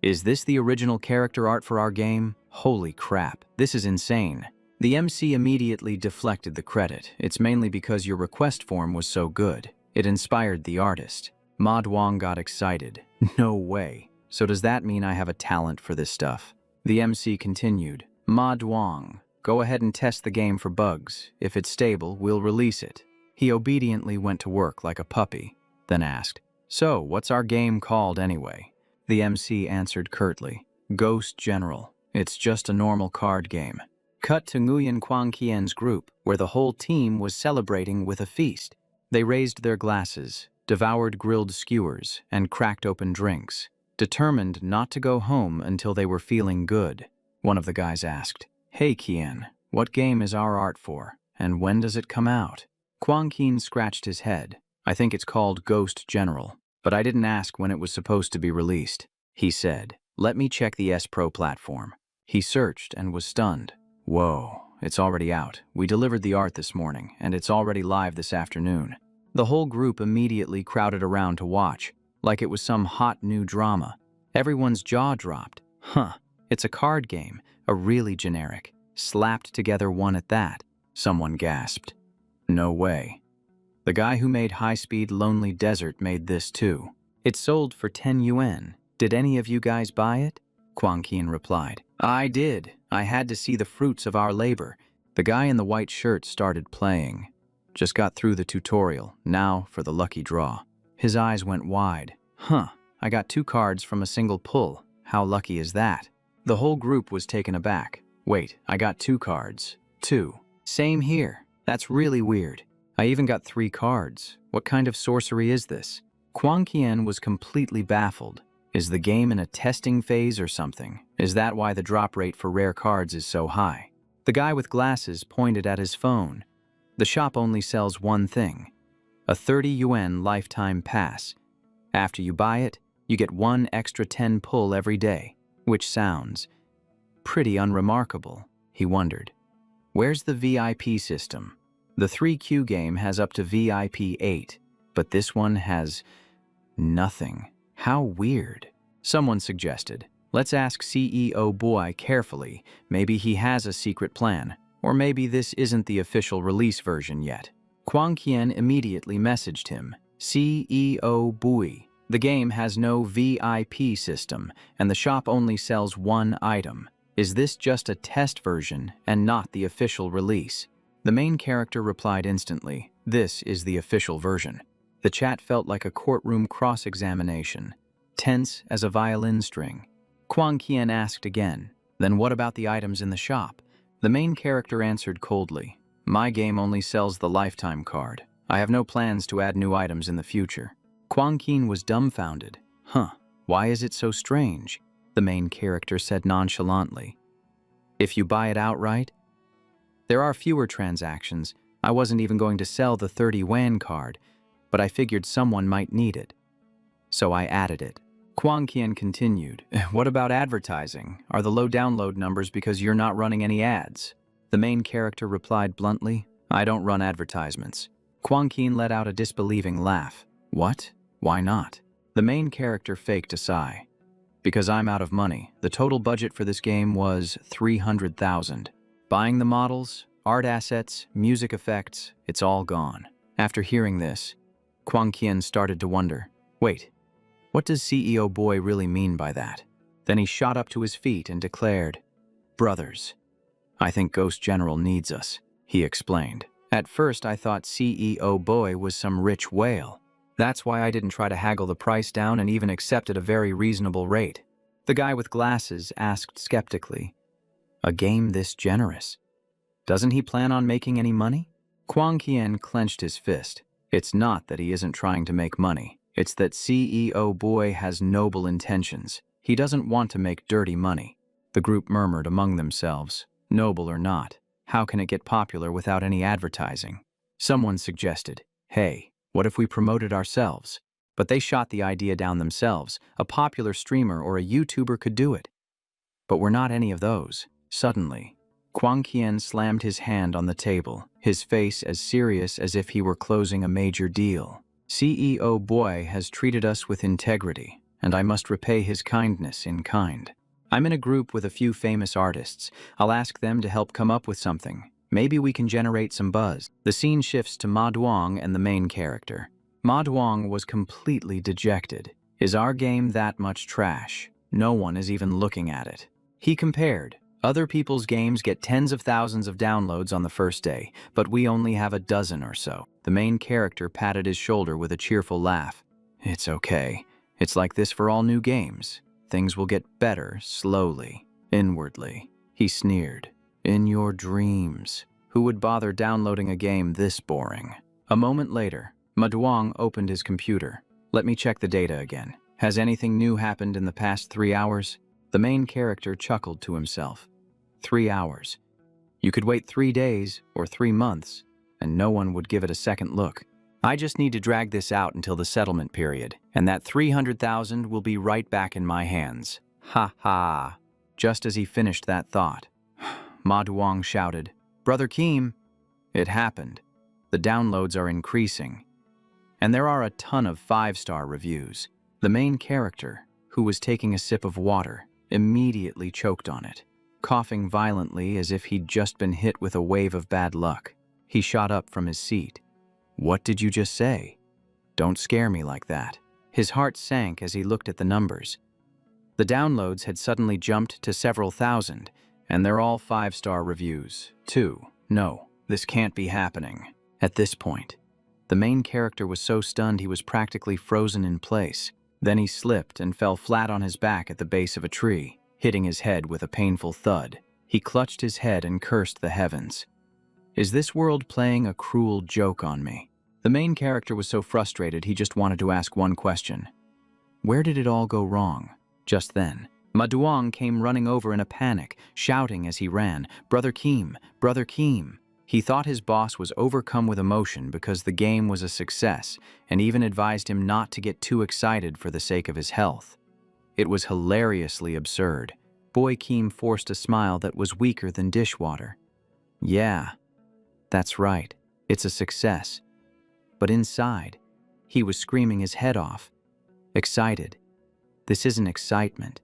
"Is this the original character art for our game? Holy crap, this is insane." The MC immediately deflected the credit. "It's mainly because your request form was so good. It inspired the artist." Ma Duong got excited. "No way. So does that mean I have a talent for this stuff?" The MC continued. "Ma Duong, go ahead and test the game for bugs. If it's stable, we'll release it." He obediently went to work like a puppy, then asked, "So, what's our game called anyway?" The MC answered curtly, "Ghost General. It's just a normal card game." Cut to Nguyen Quang Qian's group, where the whole team was celebrating with a feast. They raised their glasses, devoured grilled skewers, and cracked open drinks, determined not to go home until they were feeling good. One of the guys asked, "Hey Qian, what game is our art for, and when does it come out?" Quang Qian scratched his head. "I think it's called Ghost General, but I didn't ask when it was supposed to be released." He said, "Let me check the S-Pro platform." He searched and was stunned. "Whoa, it's already out. We delivered the art this morning, and it's already live this afternoon." The whole group immediately crowded around to watch, like it was some hot new drama. Everyone's jaw dropped. "Huh, it's a card game, a really generic, slapped together one at that." Someone gasped. "No way. The guy who made High-Speed Lonely Desert made this too. It sold for 10 yuan. Did any of you guys buy it?" Quang Qian replied. "I did. I had to see the fruits of our labor." The guy in the white shirt started playing. "Just got through the tutorial. Now for the lucky draw." His eyes went wide. "Huh, I got 2 cards from a single pull. How lucky is that?" The whole group was taken aback. "Wait, I got 2 cards. 2. Same here. That's really weird. I even got 3 cards. What kind of sorcery is this?" Quang Qian was completely baffled. Is the game in a testing phase or something? Is that why the drop rate for rare cards is so high? The guy with glasses pointed at his phone. "The shop only sells one thing. A 30 yuan lifetime pass. After you buy it, you get 1 extra 10 pull every day," which sounds pretty unremarkable, he wondered. Where's the VIP system? The 3Q game has up to VIP 8, but this one has nothing. How weird. Someone suggested, "Let's ask CEO Boy carefully. Maybe he has a secret plan, or maybe this isn't the official release version yet." Quang Qian immediately messaged him, "CEO Bui, the game has no VIP system, and the shop only sells 1 item. Is this just a test version and not the official release?" The main character replied instantly, "This is the official version." The chat felt like a courtroom cross-examination, tense as a violin string. Quang Qian asked again, "Then what about the items in the shop?" The main character answered coldly, "My game only sells the lifetime card. I have no plans to add new items in the future." Quang Qian was dumbfounded. "Huh, why is it so strange?" The main character said nonchalantly, "If you buy it outright, there are fewer transactions. I wasn't even going to sell the 30 yuan card, but I figured someone might need it, so I added it." Quang Qian continued, "What about advertising? Are the low download numbers because you're not running any ads?" The main character replied bluntly, "I don't run advertisements." Quang Qian let out a disbelieving laugh. "What? Why not?" The main character faked a sigh. "Because I'm out of money. The total budget for this game was 300,000. Buying the models, art assets, music effects, it's all gone." After hearing this, Quang Qian started to wonder, wait, what does CEO Boy really mean by that? Then he shot up to his feet and declared, "Brothers, I think Ghost General needs us," he explained. "At first I thought CEO Boy was some rich whale. That's why I didn't try to haggle the price down and even accepted a very reasonable rate." The guy with glasses asked skeptically, "A game this generous? Doesn't he plan on making any money?" Quang Qian clenched his fist. "It's not that he isn't trying to make money. It's that CEO Boy has noble intentions. He doesn't want to make dirty money." The group murmured among themselves, "Noble or not, how can it get popular without any advertising?" Someone suggested, "Hey, what if we promoted ourselves?" But they shot the idea down themselves. A popular streamer or a YouTuber could do it. But we're not any of those. Suddenly, Kwang Kien slammed his hand on the table, his face as serious as if he were closing a major deal. CEO Boy has treated us with integrity, and I must repay his kindness in kind. I'm in a group with a few famous artists. I'll ask them to help come up with something. Maybe we can generate some buzz. The scene shifts to Ma Duong and the main character. Ma Duong was completely dejected. Is our game that much trash? No one is even looking at it. He compared. Other people's games get tens of thousands of downloads on the first day, but we only have a dozen or so. The main character patted his shoulder with a cheerful laugh. It's okay. It's like this for all new games. Things will get better slowly, inwardly. He sneered. In your dreams. Who would bother downloading a game this boring? A moment later, Ma Duong opened his computer. Let me check the data again. Has anything new happened in the past 3 hours? The main character chuckled to himself. 3 hours. You could wait 3 days or 3 months, and no one would give it a second look. I just need to drag this out until the settlement period, and that 300,000 will be right back in my hands. Ha ha. Just as he finished that thought, Ma Duong shouted, Brother Keem! It happened. The downloads are increasing. And there are a ton of 5-star reviews. The main character, who was taking a sip of water, immediately choked on it, coughing violently as if he'd just been hit with a wave of bad luck. He shot up from his seat. What did you just say? Don't scare me like that. His heart sank as he looked at the numbers. The downloads had suddenly jumped to several thousand, and they're all 5-star reviews, too. No, this can't be happening. At this point, the main character was so stunned he was practically frozen in place. Then he slipped and fell flat on his back at the base of a tree, hitting his head with a painful thud. He clutched his head and cursed the heavens. Is this world playing a cruel joke on me? The main character was so frustrated he just wanted to ask one question. Where did it all go wrong? Just then, Ma Duong came running over in a panic, shouting as he ran, Brother Keem! Brother Keem! He thought his boss was overcome with emotion because the game was a success, and even advised him not to get too excited for the sake of his health. It was hilariously absurd. Boy Keem forced a smile that was weaker than dishwater. Yeah, that's right. It's a success. But inside, he was screaming his head off. Excited. This isn't excitement.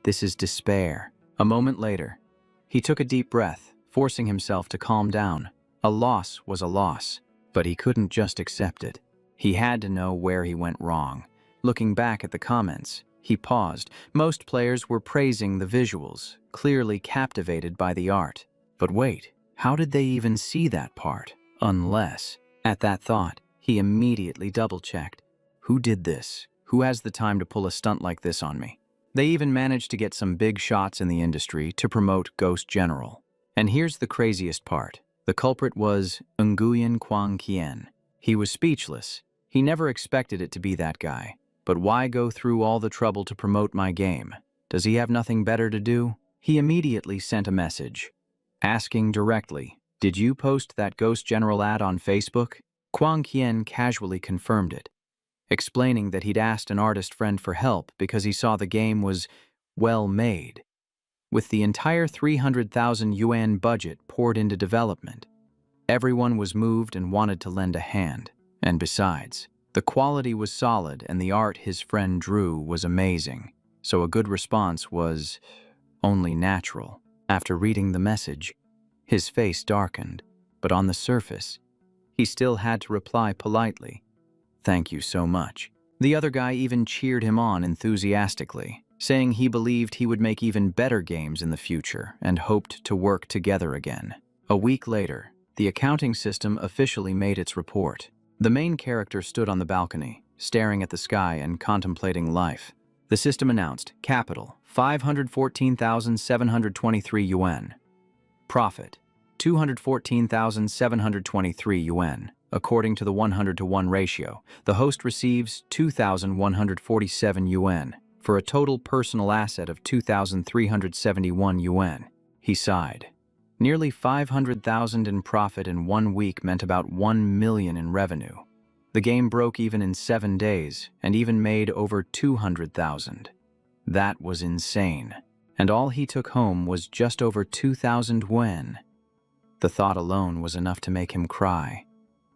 This is despair. A moment later, he took a deep breath, forcing himself to calm down. A loss was a loss, but he couldn't just accept it. He had to know where he went wrong. Looking back at the comments, he paused. Most players were praising the visuals, clearly captivated by the art. But wait, how did they even see that part? Unless... At that thought, he immediately double-checked. Who did this? Who has the time to pull a stunt like this on me? They even managed to get some big shots in the industry to promote Ghost General. And here's the craziest part. The culprit was Nguyen Kwang Kien. He was speechless. He never expected it to be that guy. But why go through all the trouble to promote my game? Does he have nothing better to do? He immediately sent a message, asking directly, Did you post that Ghost General ad on Facebook? Kwang Kien casually confirmed it, explaining that he'd asked an artist friend for help because he saw the game was well made. With the entire 300,000 yuan budget poured into development, everyone was moved and wanted to lend a hand. And besides, the quality was solid and the art his friend drew was amazing, so a good response was only natural. After reading the message, his face darkened, but on the surface, he still had to reply politely, Thank you so much. The other guy even cheered him on enthusiastically, saying he believed he would make even better games in the future and hoped to work together again. A week later, the accounting system officially made its report. The main character stood on the balcony, staring at the sky and contemplating life. The system announced, Capital, 514,723 yuan. Profit, 214,723 yuan. According to the 100-to-1 ratio, the host receives 2,147 yuan, for a total personal asset of 2,371 yuan. He sighed. Nearly 500,000 in profit in 1 week meant about 1 million in revenue. The game broke even in 7 days and even made over 200,000. That was insane. And all he took home was just over 2,000 yen. The thought alone was enough to make him cry.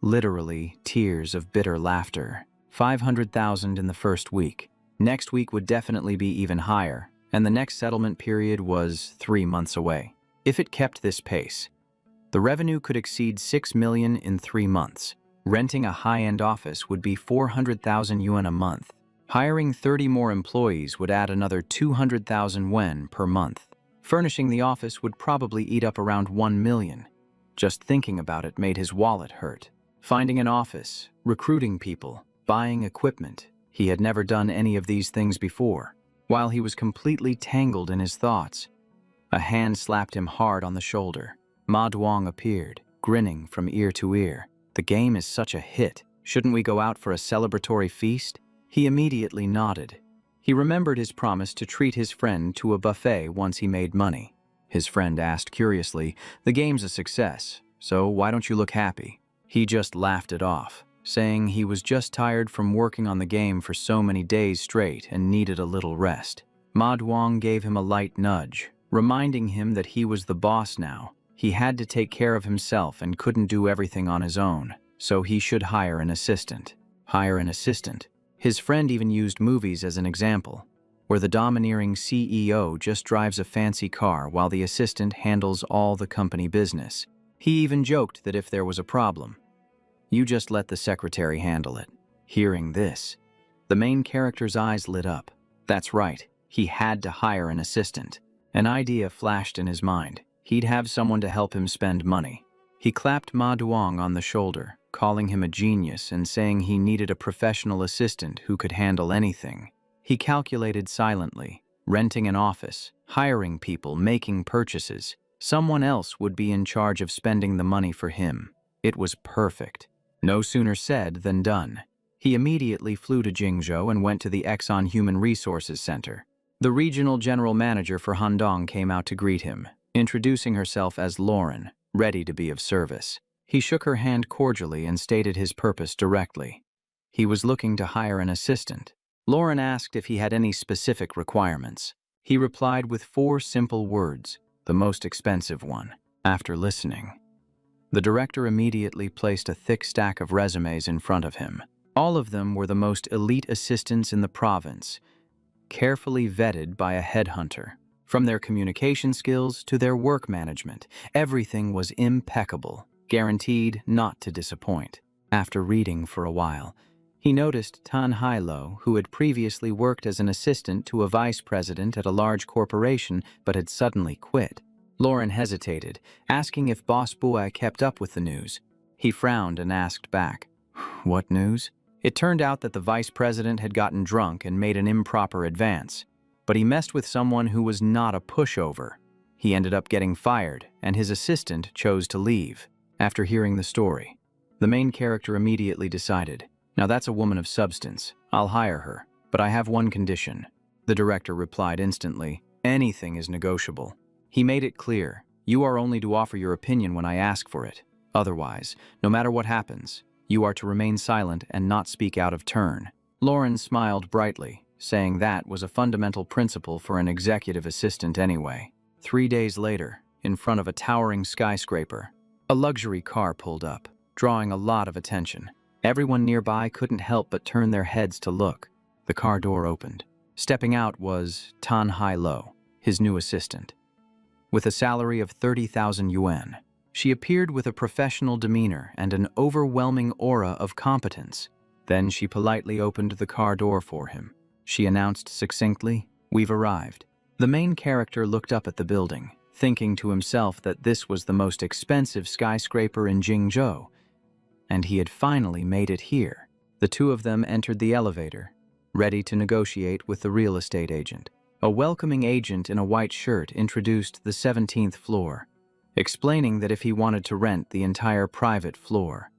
Literally, tears of bitter laughter. 500,000 in the first week. Next week would definitely be even higher, and the next settlement period was 3 months away. If it kept this pace, the revenue could exceed 6 million in 3 months. Renting a high-end office would be 400,000 yuan a month. Hiring 30 more employees would add another 200,000 yen per month. Furnishing the office would probably eat up around 1 million. Just thinking about it made his wallet hurt. Finding an office, recruiting people, buying equipment. He had never done any of these things before. While he was completely tangled in his thoughts, a hand slapped him hard on the shoulder. Ma Duong appeared, grinning from ear to ear. "The game is such a hit. Shouldn't we go out for a celebratory feast?" He immediately nodded. He remembered his promise to treat his friend to a buffet once he made money. His friend asked curiously, "The game's a success, so why don't you look happy?" He just laughed it off, saying he was just tired from working on the game for so many days straight and needed a little rest. Ma Duong gave him a light nudge, reminding him that he was the boss now. He had to take care of himself and couldn't do everything on his own, so he should hire an assistant. Hire an assistant. His friend even used movies as an example, where the domineering CEO just drives a fancy car while the assistant handles all the company business. He even joked that if there was a problem, you just let the secretary handle it. Hearing this, the main character's eyes lit up. That's right, he had to hire an assistant. An idea flashed in his mind. He'd have someone to help him spend money. He clapped Ma Duong on the shoulder, calling him a genius and saying he needed a professional assistant who could handle anything. He calculated silently, renting an office, hiring people, making purchases. Someone else would be in charge of spending the money for him. It was perfect. No sooner said than done. He immediately flew to Jingzhou and went to the Exxon Human Resources Center. The regional general manager for Handong came out to greet him, introducing herself as Lauren, ready to be of service. He shook her hand cordially and stated his purpose directly. He was looking to hire an assistant. Lauren asked if he had any specific requirements. He replied with 4 simple words, the most expensive one. After listening, the director immediately placed a thick stack of resumes in front of him. All of them were the most elite assistants in the province, carefully vetted by a headhunter. From their communication skills to their work management, everything was impeccable, guaranteed not to disappoint. After reading for a while, he noticed Tan Hailo, who had previously worked as an assistant to a vice president at a large corporation but had suddenly quit. Lauren hesitated, asking if Boss Bua kept up with the news. He frowned and asked back, "What news?" It turned out that the vice president had gotten drunk and made an improper advance, but he messed with someone who was not a pushover. He ended up getting fired, and his assistant chose to leave. After hearing the story, the main character immediately decided, "Now that's a woman of substance. I'll hire her, but I have one condition." The director replied instantly, "Anything is negotiable." He made it clear, "You are only to offer your opinion when I ask for it. Otherwise, no matter what happens, you are to remain silent and not speak out of turn." Lauren smiled brightly, saying that was a fundamental principle for an executive assistant anyway. 3 days later, in front of a towering skyscraper, a luxury car pulled up, drawing a lot of attention. Everyone nearby couldn't help but turn their heads to look. The car door opened. Stepping out was Tan Hailo, his new assistant. With a salary of 30,000 yuan, she appeared with a professional demeanor and an overwhelming aura of competence. Then she politely opened the car door for him. She announced succinctly, "We've arrived." The main character looked up at the building, thinking to himself that this was the most expensive skyscraper in Jingzhou, and he had finally made it here. The two of them entered the elevator, ready to negotiate with the real estate agent. A welcoming agent in a white shirt introduced the 17th floor, explaining that if he wanted to rent the entire private floor.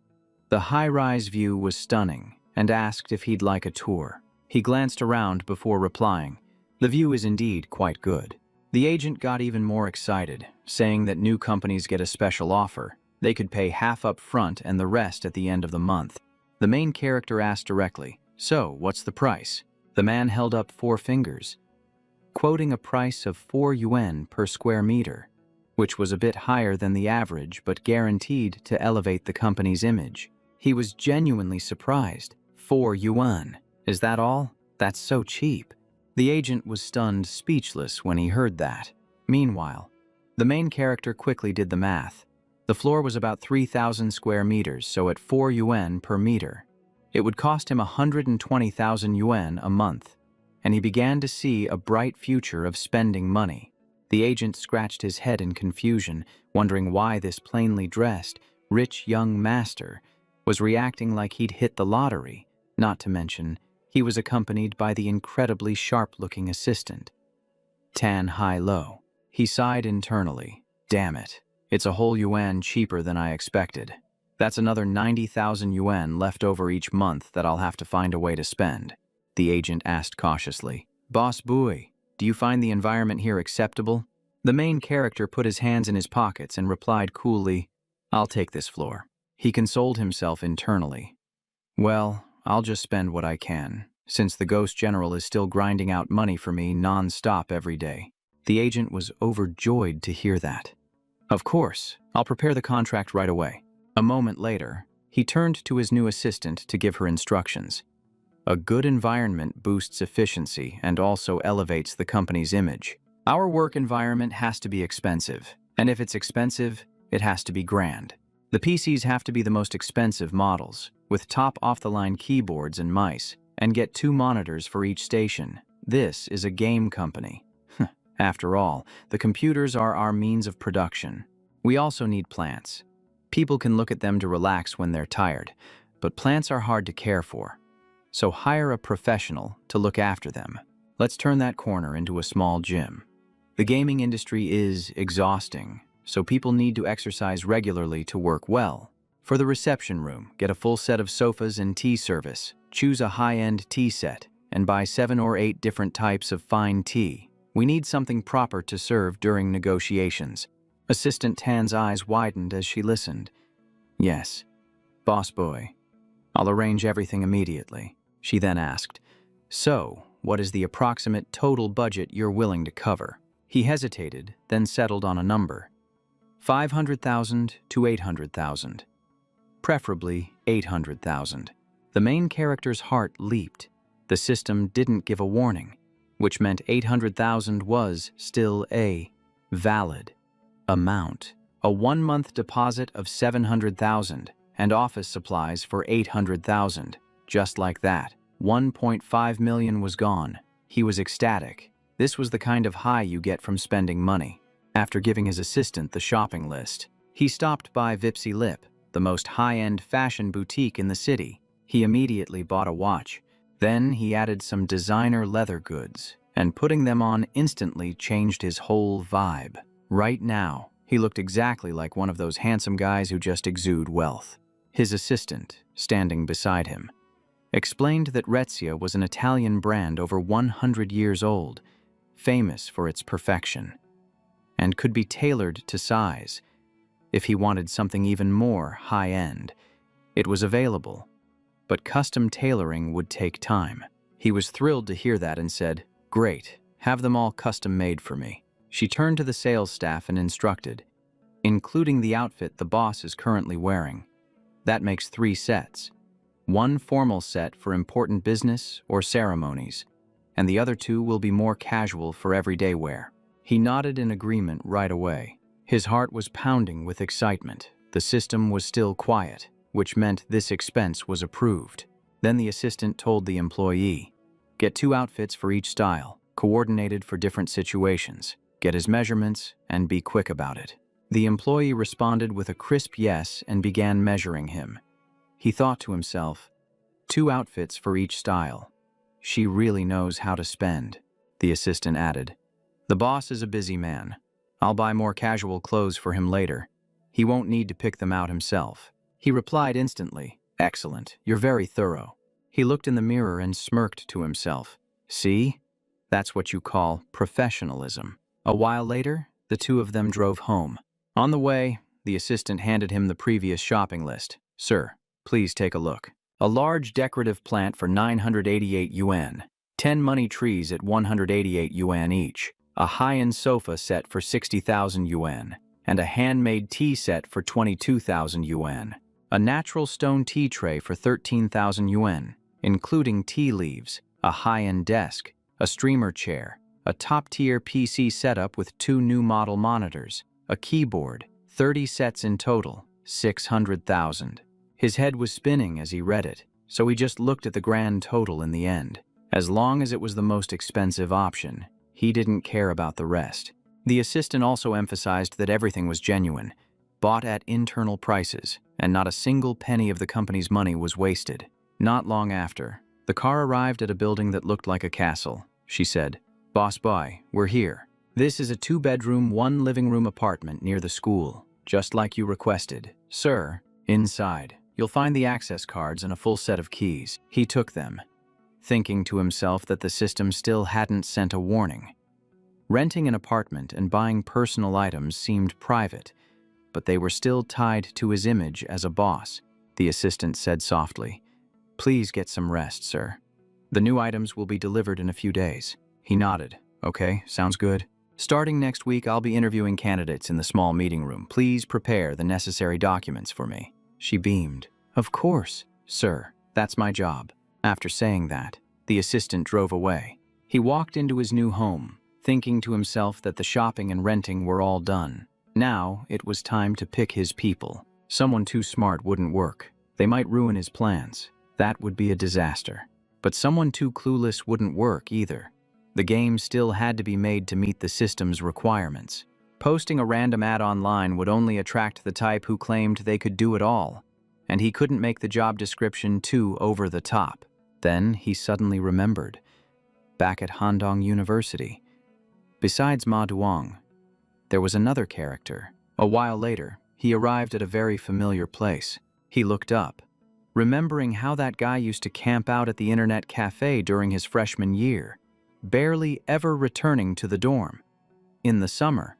The high-rise view was stunning, and asked if he'd like a tour. He glanced around before replying, "The view is indeed quite good." The agent got even more excited, saying that new companies get a special offer. They could pay half up front and the rest at the end of the month. The main character asked directly, "So, what's the price?" The man held up 4 fingers, quoting a price of 4 yuan per square meter, which was a bit higher than the average but guaranteed to elevate the company's image. He was genuinely surprised. 4 yuan. Is that all? That's so cheap. The agent was stunned speechless when he heard that. Meanwhile, the main character quickly did the math. The floor was about 3,000 square meters, so at 4 yuan per meter, it would cost him 120,000 yuan a month, and he began to see a bright future of spending money. The agent scratched his head in confusion, wondering why this plainly dressed, rich young master was reacting like he'd hit the lottery, not to mention he was accompanied by the incredibly sharp-looking assistant. Tan high-low. He sighed internally. Damn it. It's a whole yuan cheaper than I expected. That's another 90,000 yuan left over each month that I'll have to find a way to spend. The agent asked cautiously. Boss Bui, do you find the environment here acceptable? The main character put his hands in his pockets and replied coolly, I'll take this floor. He consoled himself internally. Well, I'll just spend what I can, since the Ghost General is still grinding out money for me non-stop every day. The agent was overjoyed to hear that. Of course, I'll prepare the contract right away. A moment later, he turned to his new assistant to give her instructions. A good environment boosts efficiency and also elevates the company's image. Our work environment has to be expensive, and if it's expensive, it has to be grand. The PCs have to be the most expensive models, with top off-the-line keyboards and mice, and get 2 monitors for each station. This is a game company. After all, the computers are our means of production. We also need plants. People can look at them to relax when they're tired, but plants are hard to care for. So hire a professional to look after them. Let's turn that corner into a small gym. The gaming industry is exhausting, so people need to exercise regularly to work well. For the reception room, get a full set of sofas and tea service. Choose a high-end tea set and buy 7 or 8 different types of fine tea. We need something proper to serve during negotiations. Assistant Tan's eyes widened as she listened. Yes, boss boy. I'll arrange everything immediately. She then asked, So, what is the approximate total budget you're willing to cover? He hesitated, then settled on a number. 500,000 to 800,000. Preferably 800,000. The main character's heart leaped. The system didn't give a warning, which meant 800,000 was still a valid amount. A 1-month deposit of 700,000 and office supplies for 800,000. Just like that, 1.5 million was gone. He was ecstatic. This was the kind of high you get from spending money. After giving his assistant the shopping list, he stopped by Vipsy Lip, the most high-end fashion boutique in the city. He immediately bought a watch. Then he added some designer leather goods, and putting them on instantly changed his whole vibe. Right now, he looked exactly like one of those handsome guys who just exude wealth. His assistant, standing beside him, explained that Rezia was an Italian brand over 100 years old, famous for its perfection, and could be tailored to size. If he wanted something even more high-end, it was available, but custom tailoring would take time. He was thrilled to hear that and said, Great, have them all custom-made for me. She turned to the sales staff and instructed, including the outfit the boss is currently wearing. That makes 3 sets. 1 formal set for important business or ceremonies, and the other 2 will be more casual for everyday wear. He nodded in agreement right away. His heart was pounding with excitement. The system was still quiet, which meant this expense was approved. Then the assistant told the employee, Get 2 outfits for each style, coordinated for different situations. Get his measurements and be quick about it. The employee responded with a crisp yes and began measuring him. He thought to himself, 2 outfits for each style. She really knows how to spend. The assistant added, The boss is a busy man. I'll buy more casual clothes for him later. He won't need to pick them out himself. He replied instantly, Excellent, you're very thorough. He looked in the mirror and smirked to himself. See? That's what you call professionalism. A while later, the 2 of them drove home. On the way, the assistant handed him the previous shopping list. Sir, please take a look. A large decorative plant for 988 yuan, 10 money trees at 188 yuan each, a high-end sofa set for 60,000 yuan, and a handmade tea set for 22,000 yuan. A natural stone tea tray for 13,000 yuan, including tea leaves, a high-end desk, a streamer chair, a top-tier PC setup with 2 new model monitors, a keyboard, 30 sets in total, 600,000. His head was spinning as he read it, so he just looked at the grand total in the end. As long as it was the most expensive option, he didn't care about the rest. The assistant also emphasized that everything was genuine, bought at internal prices, and not a single penny of the company's money was wasted. Not long after, the car arrived at a building that looked like a castle. She said, "Boss boy, we're here. This is a 2-bedroom, 1-living-room apartment near the school, just like you requested. Sir, inside, you'll find the access cards and a full set of keys." He took them, thinking to himself that the system still hadn't sent a warning. Renting an apartment and buying personal items seemed private, but they were still tied to his image as a boss. The assistant said softly, "Please get some rest, sir. The new items will be delivered in a few days." He nodded. "Okay, sounds good. Starting next week, I'll be interviewing candidates in the small meeting room. Please prepare the necessary documents for me." She beamed. "Of course, sir. That's my job." After saying that, the assistant drove away. He walked into his new home, thinking to himself that the shopping and renting were all done. Now, it was time to pick his people. Someone too smart wouldn't work. They might ruin his plans. That would be a disaster. But someone too clueless wouldn't work either. The game still had to be made to meet the system's requirements. Posting a random ad online would only attract the type who claimed they could do it all, and he couldn't make the job description too over the top. Then he suddenly remembered. Back at Handong University, besides Ma Duong, there was another character. A while later, he arrived at a very familiar place. He looked up, remembering how that guy used to camp out at the internet cafe during his freshman year, barely ever returning to the dorm. In the summer,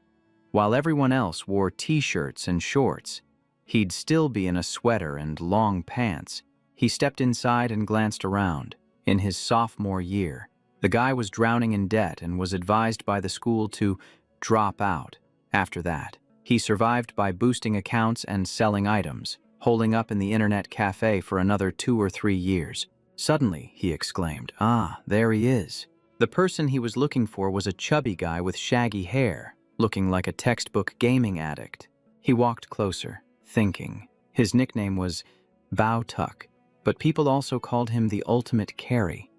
while everyone else wore t-shirts and shorts, he'd still be in a sweater and long pants. He stepped inside and glanced around. In his sophomore year, the guy was drowning in debt and was advised by the school to drop out. After that, he survived by boosting accounts and selling items, holding up in the internet cafe for another 2 or 3 years. Suddenly, he exclaimed, "Ah, there he is." The person he was looking for was a chubby guy with shaggy hair, looking like a textbook gaming addict. He walked closer, thinking. His nickname was Bao Tuck, but people also called him the ultimate carry.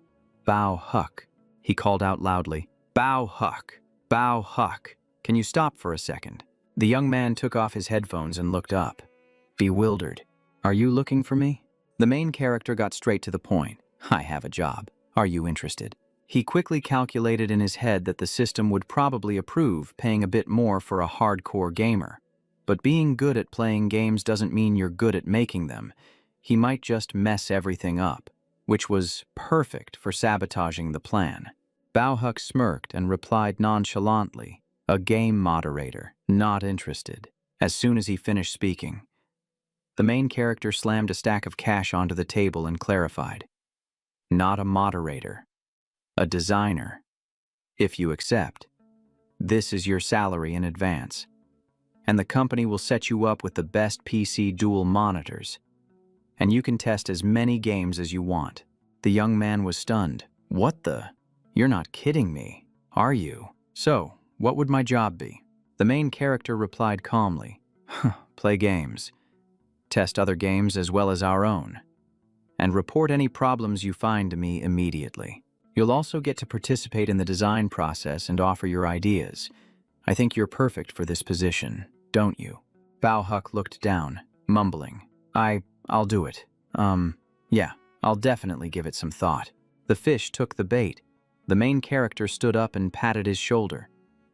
"Bao Huck," he called out loudly. "Bao Huck, Bao Huck, can you stop for a second?" The young man took off his headphones and looked up, bewildered. "Are you looking for me?" The main character got straight to the point. "I have a job. Are you interested?" He quickly calculated in his head that the system would probably approve paying a bit more for a hardcore gamer. But being good at playing games doesn't mean you're good at making them. He might just mess everything up, which was perfect for sabotaging the plan. Bao Huck smirked and replied nonchalantly, "A game moderator, not interested." As soon as he finished speaking, the main character slammed a stack of cash onto the table and clarified, "Not a moderator. A designer. If you accept, this is your salary in advance, and the company will set you up with the best PC dual monitors, and you can test as many games as you want." The young man was stunned. "What the? You're not kidding me, are you? So, what would my job be?" The main character replied calmly, "Play games, test other games as well as our own, and report any problems you find to me immediately. You'll also get to participate in the design process and offer your ideas. I think you're perfect for this position, don't you?" Bao Huck looked down, mumbling, I'll do it. Yeah, I'll definitely give it some thought." The fish took the bait. The main character stood up and patted his shoulder.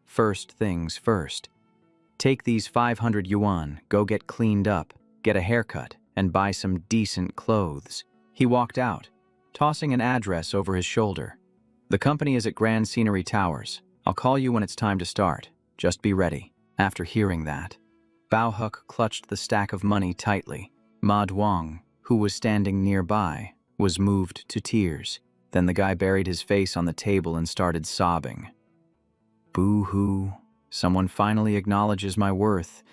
"First things first. Take these 500 yuan, go get cleaned up, get a haircut, and buy some decent clothes." He walked out, tossing an address over his shoulder. "The company is at Grand Scenery Towers. I'll call you when it's time to start. Just be ready." After hearing that, Bao Huck clutched the stack of money tightly. Ma Duong, who who was standing nearby, was moved to tears. Then the guy buried his face on the table and started sobbing. Boo-hoo. Someone finally acknowledges my worth.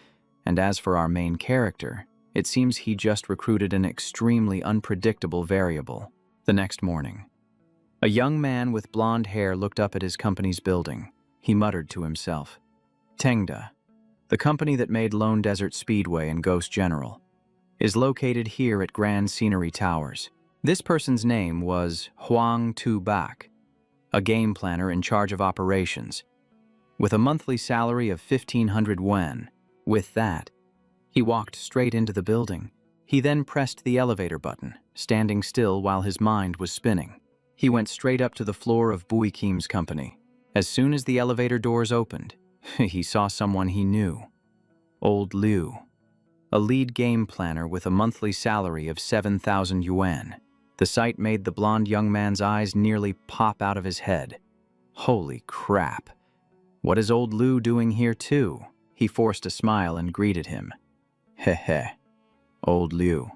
And as for our main character, it seems he just recruited an extremely unpredictable variable. The next morning, a young man with blonde hair looked up at his company's building. He muttered to himself, Tengda, the company that made Lone Desert Speedway and Ghost General, is located here at Grand Scenery Towers. This person's name was Hwang Tu-bak, a game planner in charge of operations, with a monthly salary of 1,500 wen. With that, he walked straight into the building. He then pressed the elevator button, standing still while his mind was spinning. He went straight up to the floor of Bui Kim's company. As soon as the elevator doors opened, he saw someone he knew. Old Liu, a lead game planner with a monthly salary of 7,000 yuan. The sight made the blonde young man's eyes nearly pop out of his head. Holy crap. What is old Liu doing here too? He forced a smile and greeted him. Heh. Old Liu.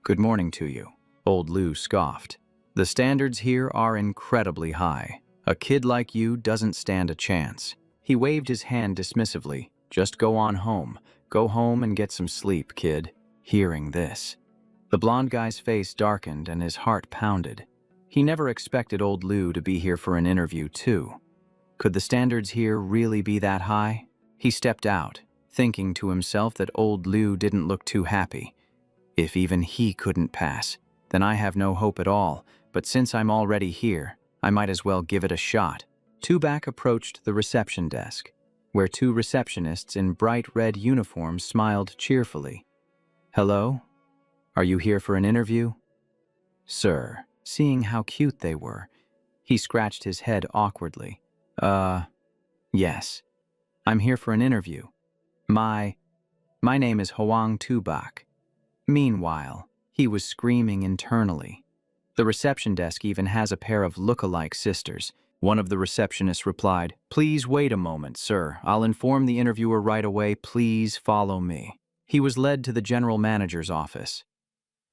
Good morning to you. Old Liu scoffed. The standards here are incredibly high. A kid like you doesn't stand a chance. He waved his hand dismissively. Just go on home. Go home and get some sleep, kid. Hearing this, the blonde guy's face darkened and his heart pounded. He never expected old Liu to be here for an interview too. Could the standards here really be that high? He stepped out, thinking to himself that old Liu didn't look too happy. If even he couldn't pass, then I have no hope at all, but since I'm already here, I might as well give it a shot. Tu-bak approached the reception desk, where two receptionists in bright red uniforms smiled cheerfully. Hello? Are you here for an interview? Sir, seeing how cute they were, he scratched his head awkwardly. Yes. I'm here for an interview. My name is Hwang Tu-bak. Meanwhile, he was screaming internally. The reception desk even has a pair of look-alike sisters. One of the receptionists replied, Please wait a moment, sir. I'll inform the interviewer right away. Please follow me. He was led to the general manager's office.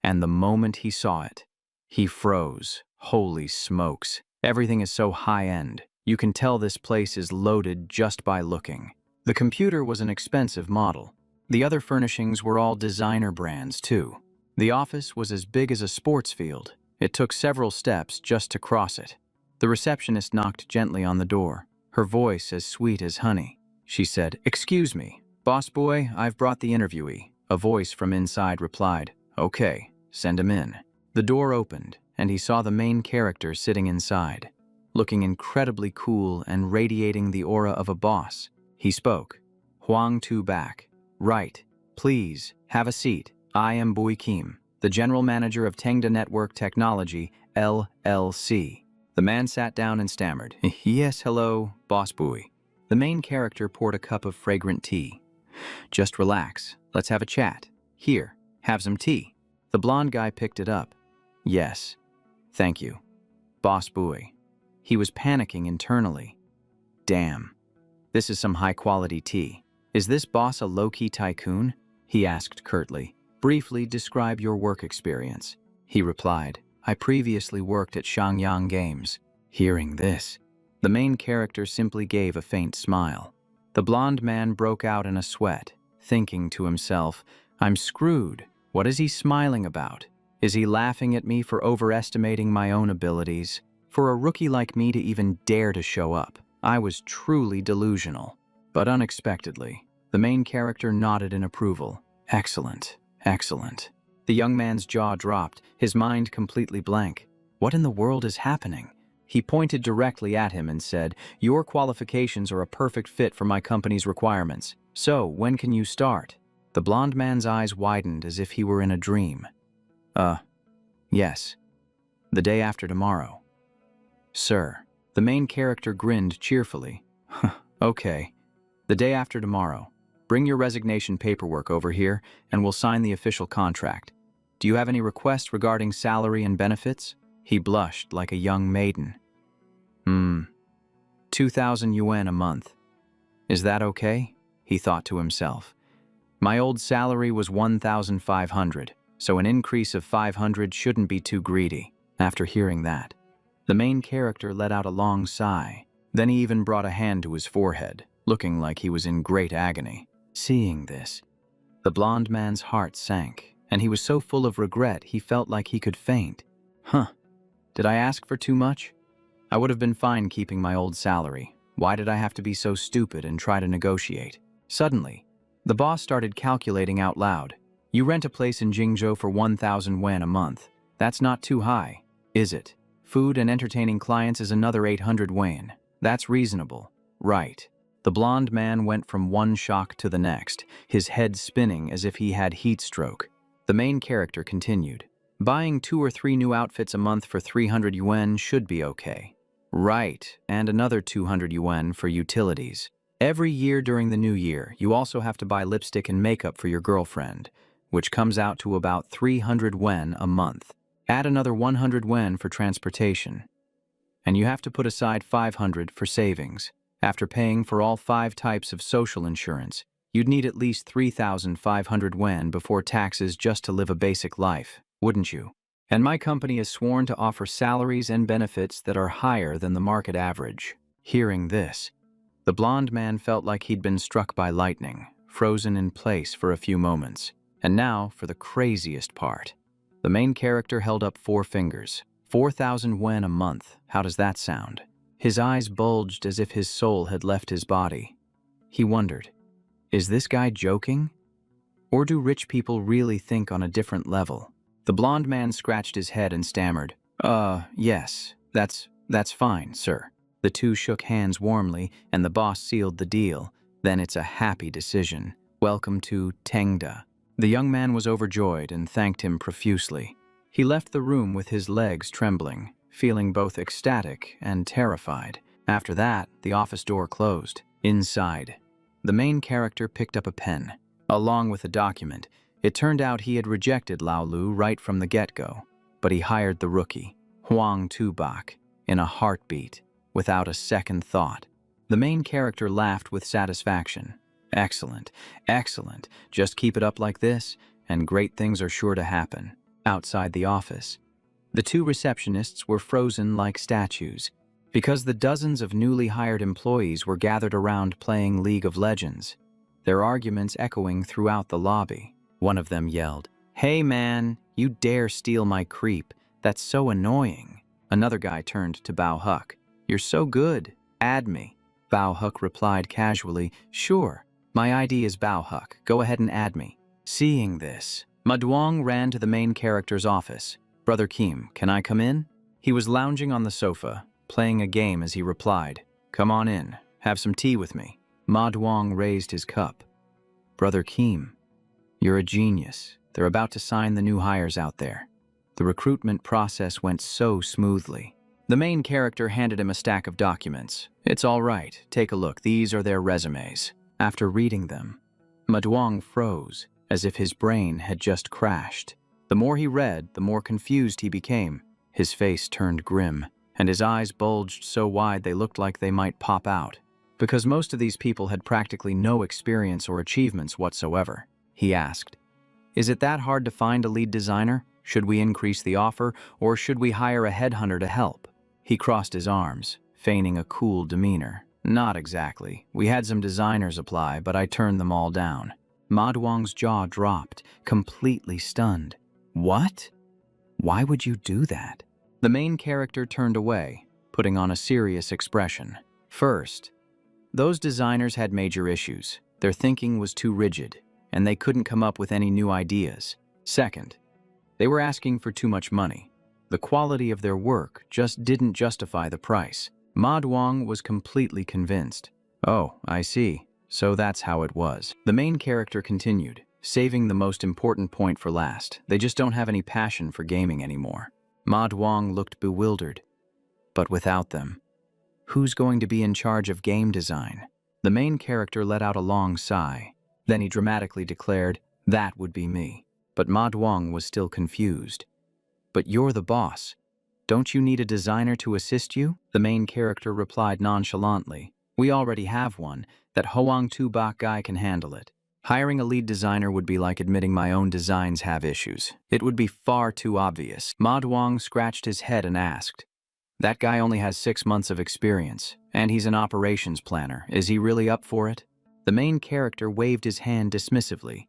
And the moment he saw it, he froze. Holy smokes. Everything is so high-end. You can tell this place is loaded just by looking. The computer was an expensive model. The other furnishings were all designer brands, too. The office was as big as a sports field. It took several steps just to cross it. The receptionist knocked gently on the door, her voice as sweet as honey. She said, Excuse me, boss boy, I've brought the interviewee. A voice from inside replied, Okay, send him in. The door opened, and he saw the main character sitting inside, looking incredibly cool and radiating the aura of a boss. He spoke. Hwang Tu-bak. Right. Please, have a seat. I am Bui Kim, the general manager of Tengda Network Technology, LLC. The man sat down and stammered. Yes, hello, boss Bui. The main character poured a cup of fragrant tea. Just relax. Let's have a chat. Here, have some tea. The blonde guy picked it up. Yes. Thank you. Boss Bui. He was panicking internally. Damn. This is some high-quality tea. Is this boss a low-key tycoon? He asked curtly. Briefly describe your work experience. He replied. I previously worked at Shangyang Games. Hearing this, the main character simply gave a faint smile. The blonde man broke out in a sweat, thinking to himself, I'm screwed. What is he smiling about? Is he laughing at me for overestimating my own abilities? For a rookie like me to even dare to show up, I was truly delusional. But unexpectedly, the main character nodded in approval. Excellent, excellent. The young man's jaw dropped, his mind completely blank. What in the world is happening? He pointed directly at him and said, Your qualifications are a perfect fit for my company's requirements. So, when can you start? The blonde man's eyes widened as if he were in a dream. Yes. The day after tomorrow. Sir. The main character grinned cheerfully. Okay. The day after tomorrow. Bring your resignation paperwork over here, and we'll sign the official contract. Do you have any requests regarding salary and benefits? He blushed like a young maiden. 2,000 yuan a month. Is that okay? He thought to himself. My old salary was 1,500. so an increase of 500 shouldn't be too greedy. After hearing that, the main character let out a long sigh. Then he even brought a hand to his forehead, looking like he was in great agony. Seeing this, the blonde man's heart sank, and he was so full of regret he felt like he could faint. Huh. Did I ask for too much? I would have been fine keeping my old salary. Why did I have to be so stupid and try to negotiate? Suddenly, the boss started calculating out loud. You rent a place in Jingzhou for 1,000 yuan a month. That's not too high, is it? Food and entertaining clients is another 800 yuan. That's reasonable. Right. The blonde man went from one shock to the next, his head spinning as if he had heat stroke. The main character continued. Buying 2 or 3 new outfits a month for 300 yuan should be okay. Right, and another 200 yuan for utilities. Every year during the new year, you also have to buy lipstick and makeup for your girlfriend, which comes out to about 300 yuan a month. Add another 100 yuan for transportation. And you have to put aside 500 for savings. After paying for all 5 types of social insurance, you'd need at least 3,500 yuan before taxes just to live a basic life, wouldn't you? And my company is sworn to offer salaries and benefits that are higher than the market average. Hearing this, the blonde man felt like he'd been struck by lightning, frozen in place for a few moments. And now for the craziest part. The main character held up 4 fingers. 4,000 yuan a month. How does that sound? His eyes bulged as if his soul had left his body. He wondered, is this guy joking? Or do rich people really think on a different level? The blonde man scratched his head and stammered, yes, that's fine, sir. The two shook hands warmly, and the boss sealed the deal. Then it's a happy decision. Welcome to Tengda. The young man was overjoyed and thanked him profusely. He left the room with his legs trembling, feeling both ecstatic and terrified. After that, the office door closed. Inside, the main character picked up a pen, along with a document. It turned out he had rejected Lao Lu right from the get-go, but he hired the rookie, Huang Tubak, in a heartbeat, without a second thought. The main character laughed with satisfaction. Excellent, excellent. Just keep it up like this, and great things are sure to happen. Outside the office, the 2 receptionists were frozen like statues, because the dozens of newly hired employees were gathered around playing League of Legends, their arguments echoing throughout the lobby. One of them yelled, "Hey man, you dare steal my creep. That's so annoying." Another guy turned to Bao Huck. "You're so good. Add me." Bao Huck replied casually, "Sure. My ID is Bao Huck. Go ahead and add me." Seeing this, Maduong ran to the main character's office. "Brother Kim, can I come in?" He was lounging on the sofa, playing a game as he replied, "Come on in. Have some tea with me." Maduong raised his cup. "Brother Kim, you're a genius. They're about to sign the new hires out there." The recruitment process went so smoothly. The main character handed him a stack of documents. "It's all right. Take a look. These are their resumes." After reading them, Maduong froze, as if his brain had just crashed. The more he read, the more confused he became. His face turned grim, and his eyes bulged so wide they looked like they might pop out. Because most of these people had practically no experience or achievements whatsoever. He asked, "Is it that hard to find a lead designer? Should we increase the offer, or should we hire a headhunter to help?" He crossed his arms, feigning a cool demeanor. "Not exactly. We had some designers apply, but I turned them all down." Maduong's jaw dropped, completely stunned. "What? Why would you do that?" The main character turned away, putting on a serious expression. First, those designers had major issues. Their thinking was too rigid, and they couldn't come up with any new ideas. Second, they were asking for too much money. The quality of their work just didn't justify the price. Maduong was completely convinced. "Oh, I see. So that's how it was." The main character continued, saving the most important point for last. "They just don't have any passion for gaming anymore." Maduong looked bewildered. But without them, who's going to be in charge of game design? The main character let out a long sigh. Then he dramatically declared, "That would be me." But Maduong was still confused. "But you're the boss. Don't you need a designer to assist you?" The main character replied nonchalantly, "We already have one. That Hoang Tubak guy can handle it." Hiring a lead designer would be like admitting my own designs have issues. It would be far too obvious. Ma Duong scratched his head and asked, "That guy only has 6 months of experience, and he's an operations planner. Is he really up for it?" The main character waved his hand dismissively.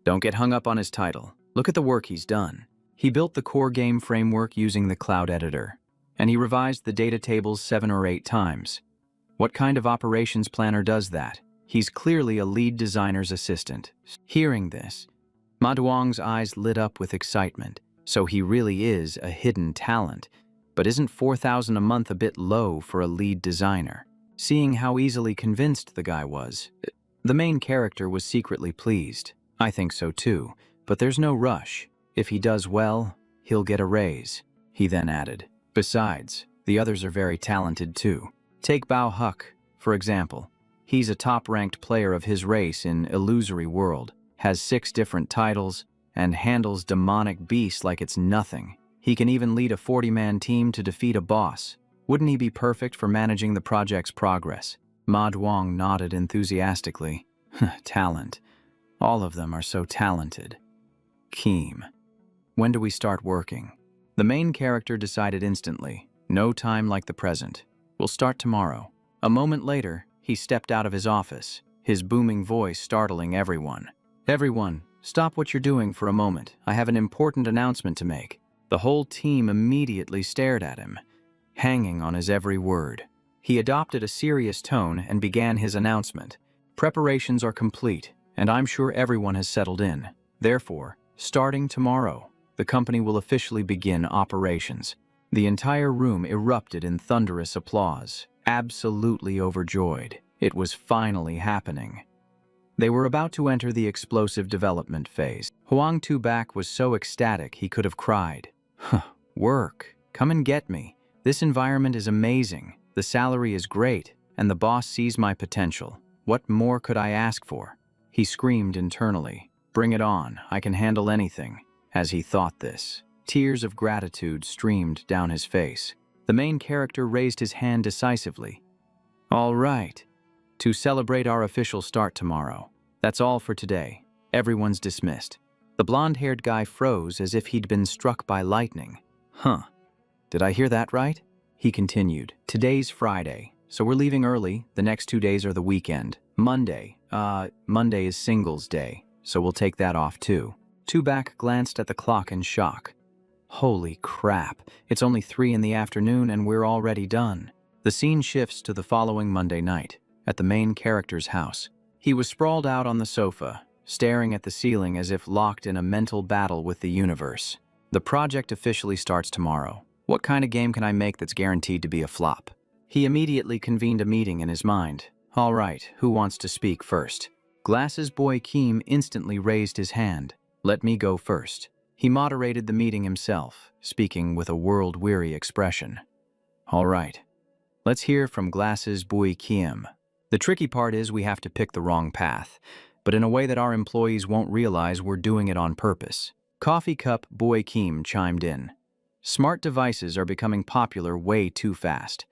"Don't get hung up on his title. Look at the work he's done. He built the core game framework using the cloud editor, and he revised the data tables 7 or 8 times. What kind of operations planner does that? He's clearly a lead designer's assistant." Hearing this, Ma Duong's eyes lit up with excitement. So he really is a hidden talent. But isn't 4,000 a month a bit low for a lead designer? Seeing how easily convinced the guy was, the main character was secretly pleased. I think so too, but there's no rush. If he does well, he'll get a raise. He then added, "Besides, the others are very talented too. Take Bao Huck, for example. He's a top-ranked player of his race in Illusory World, has 6 different titles, and handles demonic beasts like it's nothing. He can even lead a 40-man team to defeat a boss. Wouldn't he be perfect for managing the project's progress?" Ma Duong nodded enthusiastically. Talent. All of them are so talented. Keem. When do we start working? The main character decided instantly. No time like the present. We'll start tomorrow. A moment later, he stepped out of his office, his booming voice startling everyone. "Everyone, stop what you're doing for a moment. I have an important announcement to make." The whole team immediately stared at him, hanging on his every word. He adopted a serious tone and began his announcement. "Preparations are complete, and I'm sure everyone has settled in. Therefore, starting tomorrow, the company will officially begin operations." The entire room erupted in thunderous applause, absolutely overjoyed. It was finally happening. They were about to enter the explosive development phase. Huang Tu-Bak was so ecstatic he could have cried. Work. Come and get me. This environment is amazing. The salary is great, and the boss sees my potential. What more could I ask for? He screamed internally. Bring it on. I can handle anything. As he thought this, tears of gratitude streamed down his face. The main character raised his hand decisively. "All right. To celebrate our official start tomorrow. That's all for today. Everyone's dismissed." The blonde-haired guy froze as if he'd been struck by lightning. Did I hear that right? He continued. "Today's Friday, so we're leaving early. The next 2 days are the weekend. Monday is Singles Day, so we'll take that off too." Tu-Bak glanced at the clock in shock. Holy crap, it's only 3 in the afternoon and we're already done. The scene shifts to the following Monday night, at the main character's house. He was sprawled out on the sofa, staring at the ceiling as if locked in a mental battle with the universe. The project officially starts tomorrow. What kind of game can I make that's guaranteed to be a flop? He immediately convened a meeting in his mind. All right, who wants to speak first? Glasses Boy Keem instantly raised his hand. "Let me go first." He moderated the meeting himself, speaking with a world-weary expression. "All right. Let's hear from Glasses Boy Keem. The tricky part is we have to pick the wrong path, but in a way that our employees won't realize we're doing it on purpose." Coffee Cup Boy Keem chimed in. "Smart devices are becoming popular way too fast,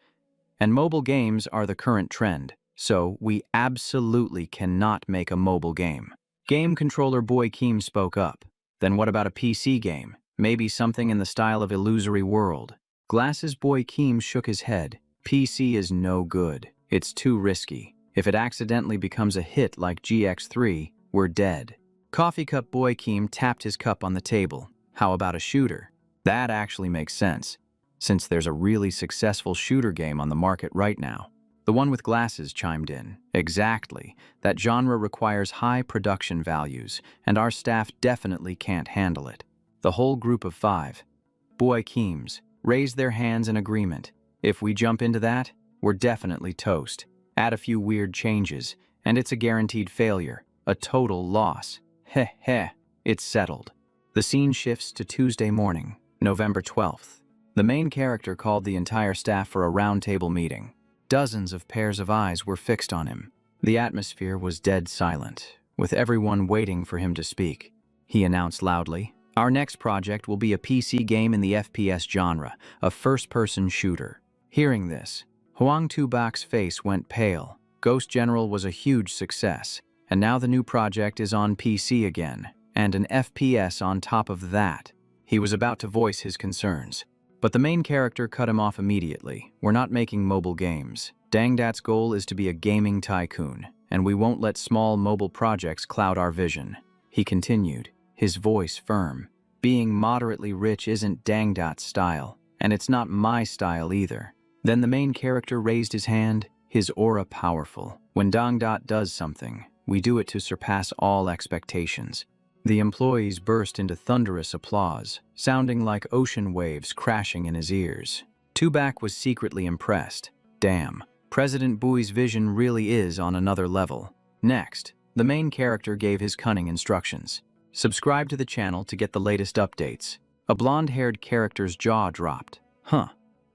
and mobile games are the current trend, so we absolutely cannot make a mobile game." Game controller Boy Keem spoke up. "Then what about a PC game? Maybe something in the style of Illusory World." Glasses Boy Keem shook his head. "PC is no good. It's too risky. If it accidentally becomes a hit like GX3, we're dead." Coffee Cup Boy Keem tapped his cup on the table. "How about a shooter? That actually makes sense, since there's a really successful shooter game on the market right now." The one with glasses chimed in. "Exactly. That genre requires high production values, and our staff definitely can't handle it." The whole group of 5, Boy Keems, raised their hands in agreement. "If we jump into that, we're definitely toast. Add a few weird changes, and it's a guaranteed failure, a total loss. Heh, it's settled." The scene shifts to Tuesday morning, November 12th. The main character called the entire staff for a roundtable meeting. Dozens of pairs of eyes were fixed on him. The atmosphere was dead silent, with everyone waiting for him to speak. He announced loudly, "Our next project will be a PC game in the FPS genre, a first-person shooter." Hearing this, Huang Tu-Bak's face went pale. Ghost General was a huge success, And now the new project is on PC again, and an FPS on top of that. He was about to voice his concerns, but the main character cut him off immediately. We're not making mobile games. Dangdat's goal is to be a gaming tycoon, and we won't let small mobile projects cloud our vision. He continued, his voice firm. Being moderately rich isn't Dangdat's style, and it's not my style either. Then the main character raised his hand, his aura powerful. When Dangdat does something, we do it to surpass all expectations. The employees burst into thunderous applause, sounding like ocean waves crashing in his ears. Tubak was secretly impressed. Damn, President Bui's vision really is on another level. Next, the main character gave his cunning instructions. Subscribe to the channel to get the latest updates. A blonde-haired character's jaw dropped. Huh.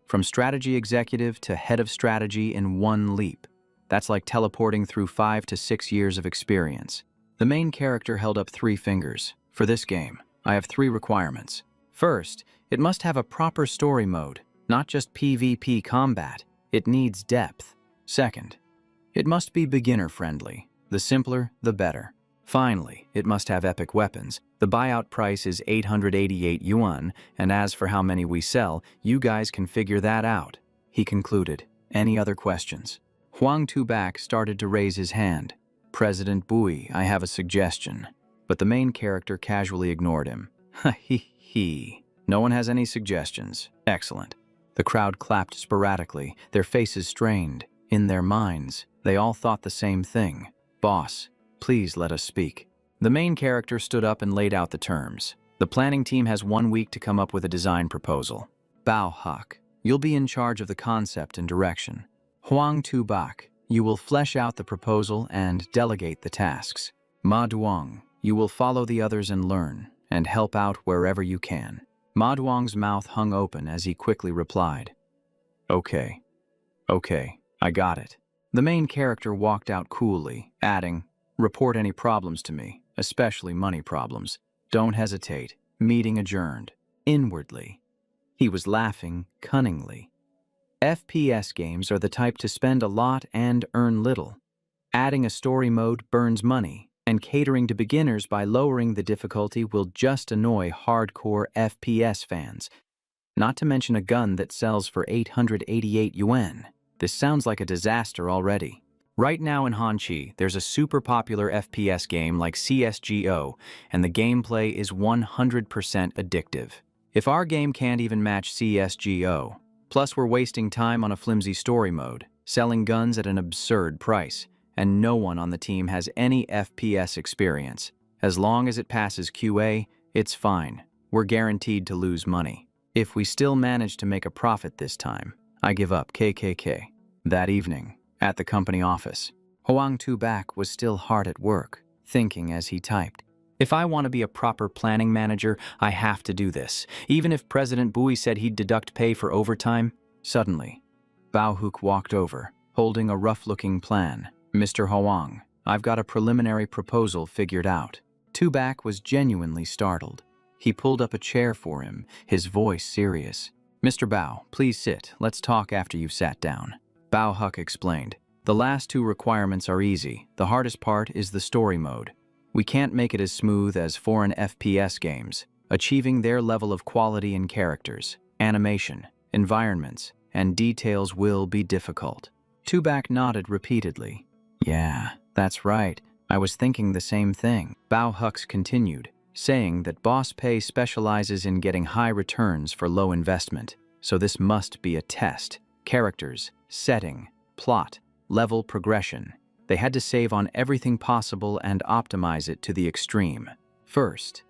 From strategy executive to head of strategy in one leap. That's like teleporting through 5 to 6 years of experience. The main character held up 3 fingers. For this game, I have 3 requirements. First, it must have a proper story mode, not just PvP combat. It needs depth. Second, it must be beginner-friendly. The simpler, the better. Finally, it must have epic weapons. The buyout price is 888 yuan, and as for how many we sell, you guys can figure that out. He concluded. Any other questions? Huang Tubak started to raise his hand. President Bui, I have a suggestion. But the main character casually ignored him. Ha he he. No one has any suggestions. Excellent. The crowd clapped sporadically, their faces strained. In their minds, they all thought the same thing. Boss, please let us speak. The main character stood up and laid out the terms. The planning team has 1 week to come up with a design proposal. Bao Huck, you'll be in charge of the concept and direction. Huang Tubak, you will flesh out the proposal and delegate the tasks. Ma Duong, you will follow the others and learn, and help out wherever you can. Ma Duong's mouth hung open as he quickly replied. Okay, I got it. The main character walked out coolly, adding, report any problems to me, especially money problems. Don't hesitate. Meeting adjourned. Inwardly, he was laughing cunningly. FPS games are the type to spend a lot and earn little. Adding a story mode burns money, and catering to beginners by lowering the difficulty will just annoy hardcore FPS fans. Not to mention a gun that sells for 888 yuan. This sounds like a disaster already. Right now in Hanchi, there's a super popular FPS game like CSGO, and the gameplay is 100% addictive. If our game can't even match CSGO, plus we're wasting time on a flimsy story mode, selling guns at an absurd price, and no one on the team has any FPS experience. As long as it passes QA, it's fine. We're guaranteed to lose money. If we still manage to make a profit this time, I give up KKK. That evening, at the company office, Huang Tubak was still hard at work, thinking as he typed. If I want to be a proper planning manager, I have to do this, even if President Bui said he'd deduct pay for overtime. Suddenly, Bao Huk walked over, holding a rough-looking plan. Mr. Huang, I've got a preliminary proposal figured out. Tubak was genuinely startled. He pulled up a chair for him, his voice serious. Mr. Bao, please sit. Let's talk after you've sat down. Bao Huk explained. The last 2 requirements are easy. The hardest part is the story mode. We can't make it as smooth as foreign FPS games. Achieving their level of quality in characters, animation, environments, and details will be difficult. Tubak nodded repeatedly. Yeah, that's right. I was thinking the same thing. Bao Hux continued, saying that Boss Pay specializes in getting high returns for low investment, so this must be a test. Characters, setting, plot, level progression. They had to save on everything possible and optimize it to the extreme. First,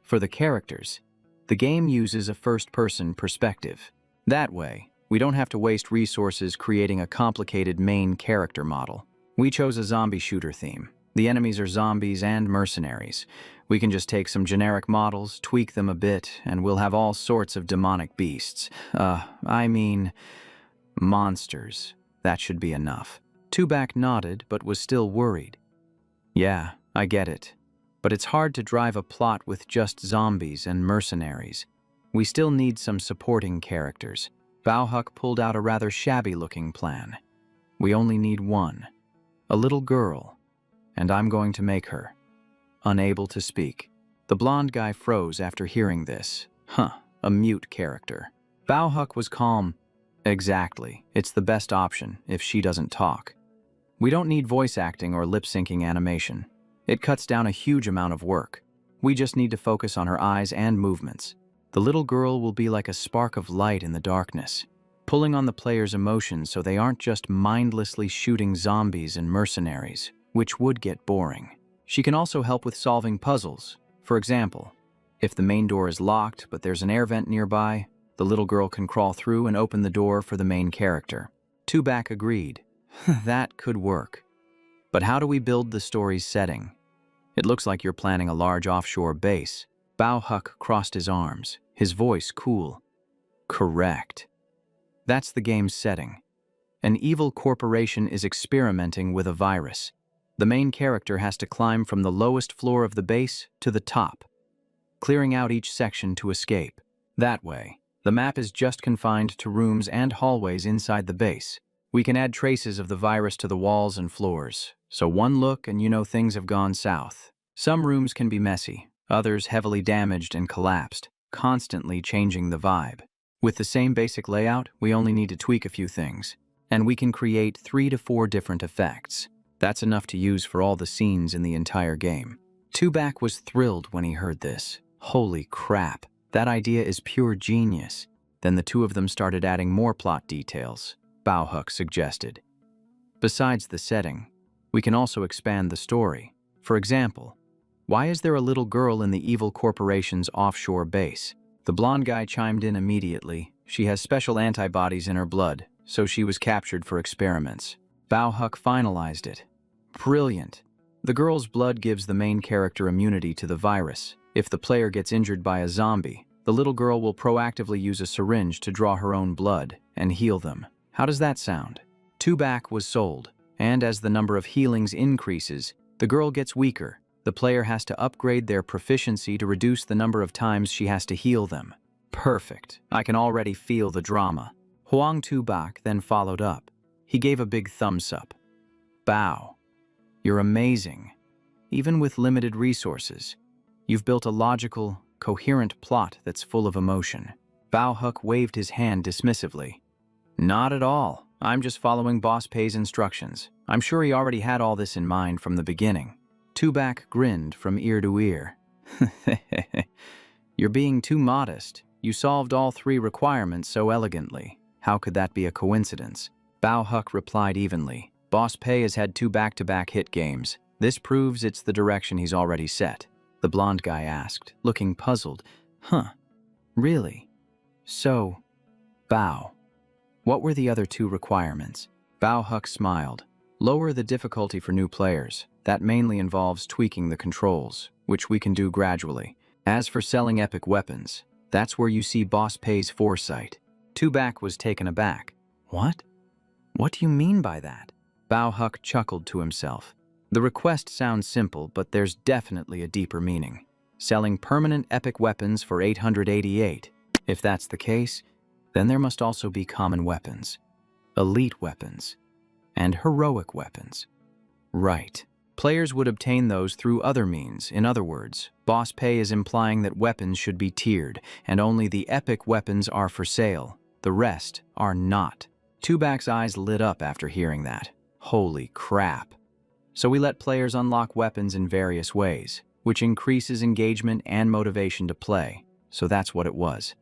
for the characters, the game uses a first-person perspective. That way, we don't have to waste resources creating a complicated main character model. We chose a zombie shooter theme. The enemies are zombies and mercenaries. We can just take some generic models, tweak them a bit, and we'll have all sorts of demonic beasts. Monsters. That should be enough. Tubak nodded, but was still worried. Yeah, I get it. But it's hard to drive a plot with just zombies and mercenaries. We still need some supporting characters. Bauhuck pulled out a rather shabby-looking plan. We only need one. A little girl. and I'm going to make her. Unable to speak. The blonde guy froze after hearing this. A mute character. Bao was calm. Exactly. It's the best option if she doesn't talk. We don't need voice acting or lip-syncing animation. It cuts down a huge amount of work. We just need to focus on her eyes and movements. The little girl will be like a spark of light in the darkness, pulling on the player's emotions so they aren't just mindlessly shooting zombies and mercenaries, which would get boring. She can also help with solving puzzles. For example, if the main door is locked but there's an air vent nearby, the little girl can crawl through and open the door for the main character. Tubak agreed. That could work. But how do we build the story's setting? It looks like you're planning a large offshore base. Bao crossed his arms, his voice cool. Correct. That's the game's setting. An evil corporation is experimenting with a virus. The main character has to climb from the lowest floor of the base to the top, clearing out each section to escape. That way, the map is just confined to rooms and hallways inside the base. We can add traces of the virus to the walls and floors, so one look and you know things have gone south. Some rooms can be messy, others heavily damaged and collapsed, constantly changing the vibe. With the same basic layout, we only need to tweak a few things, and we can create 3 to 4 different effects. That's enough to use for all the scenes in the entire game. Tubak was thrilled when he heard this. Holy crap, that idea is pure genius. Then the two of them started adding more plot details, Bao suggested. Besides the setting, we can also expand the story. For example, why is there a little girl in the evil corporation's offshore base? The blonde guy chimed in immediately. She has special antibodies in her blood, so she was captured for experiments. Bao finalized it. Brilliant. The girl's blood gives the main character immunity to the virus. If the player gets injured by a zombie, the little girl will proactively use a syringe to draw her own blood and heal them. How does that sound? Tubak was sold, and as the number of healings increases, the girl gets weaker. The player has to upgrade their proficiency to reduce the number of times she has to heal them. Perfect. I can already feel the drama. Huang Tubak then followed up. He gave a big thumbs up. Bao, you're amazing. Even with limited resources, you've built a logical, coherent plot that's full of emotion. Bao waved his hand dismissively. Not at all. I'm just following Boss Pei's instructions. I'm sure he already had all this in mind from the beginning. Tubak grinned from ear to ear. You're being too modest. You solved all 3 requirements so elegantly. How could that be a coincidence? Bao replied evenly. Boss Pei has had 2 back-to-back hit games. This proves it's the direction he's already set. The blonde guy asked, looking puzzled. Really? So, Bao, what were the other 2 requirements? Bao smiled. Lower the difficulty for new players. That mainly involves tweaking the controls, which we can do gradually. As for selling epic weapons, that's where you see Boss Pei's foresight. Tubak was taken aback. What? What do you mean by that? Bao chuckled to himself. The request sounds simple, but there's definitely a deeper meaning. Selling permanent epic weapons for 888. If that's the case, then there must also be common weapons, elite weapons, and heroic weapons. Right. Players would obtain those through other means. In other words, Boss Pei is implying that weapons should be tiered, and only the epic weapons are for sale. The rest are not. Tubak's eyes lit up after hearing that. Holy crap. So we let players unlock weapons in various ways, which increases engagement and motivation to play. So that's what it was.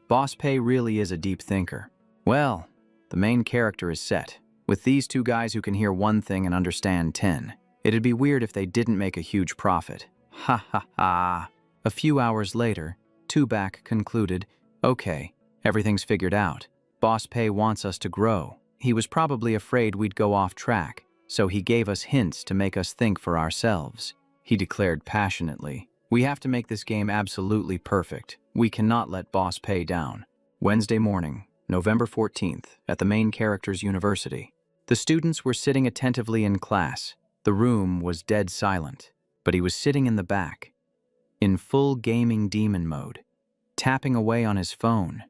Boss Pei really is a deep thinker. Well, the main character is set. With these 2 guys who can hear one thing and understand 10, it'd be weird if they didn't make a huge profit. Ha ha ha. A few hours later, Tubak concluded, okay, everything's figured out. Boss Pei wants us to grow. He was probably afraid we'd go off track, so he gave us hints to make us think for ourselves. He declared passionately, we have to make this game absolutely perfect. We cannot let Boss Pei down. Wednesday morning, November 14th, at the main character's university. The students were sitting attentively in class. The room was dead silent, but he was sitting in the back, in full gaming demon mode, tapping away on his phone,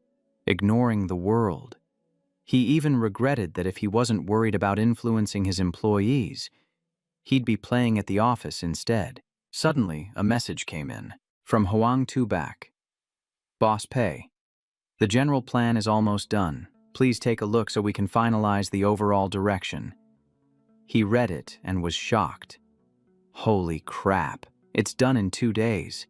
ignoring the world. He even regretted that if he wasn't worried about influencing his employees, He'd be playing at the office instead. Suddenly, a message came in from Hwang Tu-bak. Boss pay. The general plan is almost done. Please take a look so we can finalize the overall direction. He read it and was shocked. Holy crap, it's done in 2 days.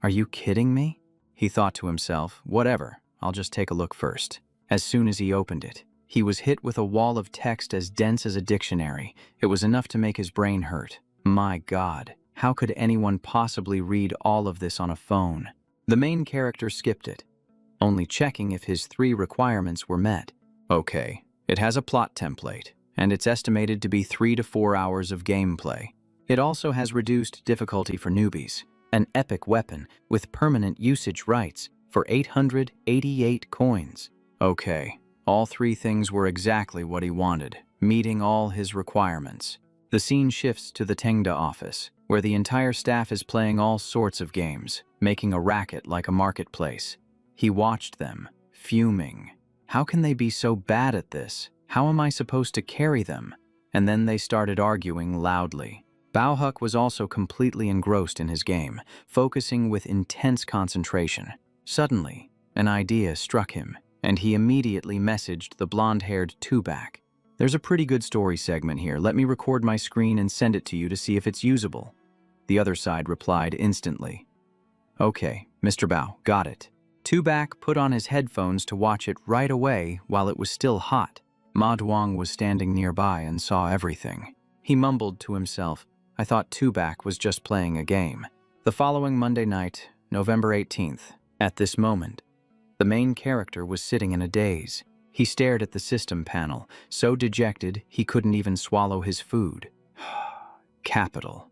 Are you kidding me? He thought to himself, whatever, I'll just take a look first. As soon as he opened it, he was hit with a wall of text as dense as a dictionary. It was enough to make his brain hurt. My God, how could anyone possibly read all of this on a phone? The main character skipped it, only checking if his 3 requirements were met. Okay, it has a plot template, and it's estimated to be 3 to 4 hours of gameplay. It also has reduced difficulty for newbies, an epic weapon with permanent usage rights for 888 coins. Okay, all 3 things were exactly what he wanted, meeting all his requirements. The scene shifts to the Tengda office, where the entire staff is playing all sorts of games, making a racket like a marketplace. He watched them, fuming. How can they be so bad at this? How am I supposed to carry them? And then they started arguing loudly. Bao-huk was also completely engrossed in his game, focusing with intense concentration. Suddenly, an idea struck him, and he immediately messaged the blonde-haired Tu-bak. There's a pretty good story segment here. Let me record my screen and send it to you to see if it's usable. The other side replied instantly. Okay, Mr. Bao, got it. Tu-bak put on his headphones to watch it right away while it was still hot. Ma Duong was standing nearby and saw everything. He mumbled to himself, I thought Tu-bak was just playing a game. The following Monday night, November 18th, at this moment, the main character was sitting in a daze. He stared at the system panel, so dejected he couldn't even swallow his food. Capital.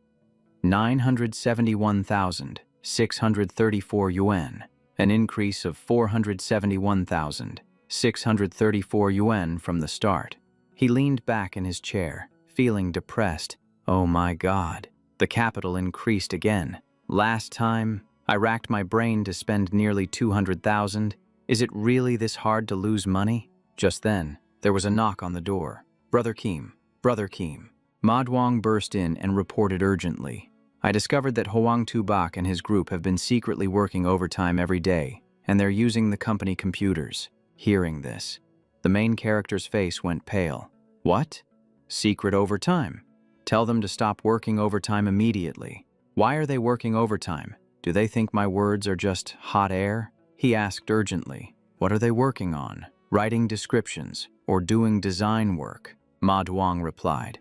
971,634 yuan, an increase of 471,634 yuan from the start. He leaned back in his chair, feeling depressed. Oh my God, the capital increased again. Last time, I racked my brain to spend nearly 200,000. Is it really this hard to lose money? Just then, there was a knock on the door. Brother Keem. Ma Duong burst in and reported urgently. I discovered that Hwang Tu-bak and his group have been secretly working overtime every day, and they're using the company computers. Hearing this, the main character's face went pale. What? Secret overtime? Tell them to stop working overtime immediately. Why are they working overtime? Do they think my words are just hot air? He asked urgently. What are they working on? Writing descriptions or doing design work? Ma Duong replied.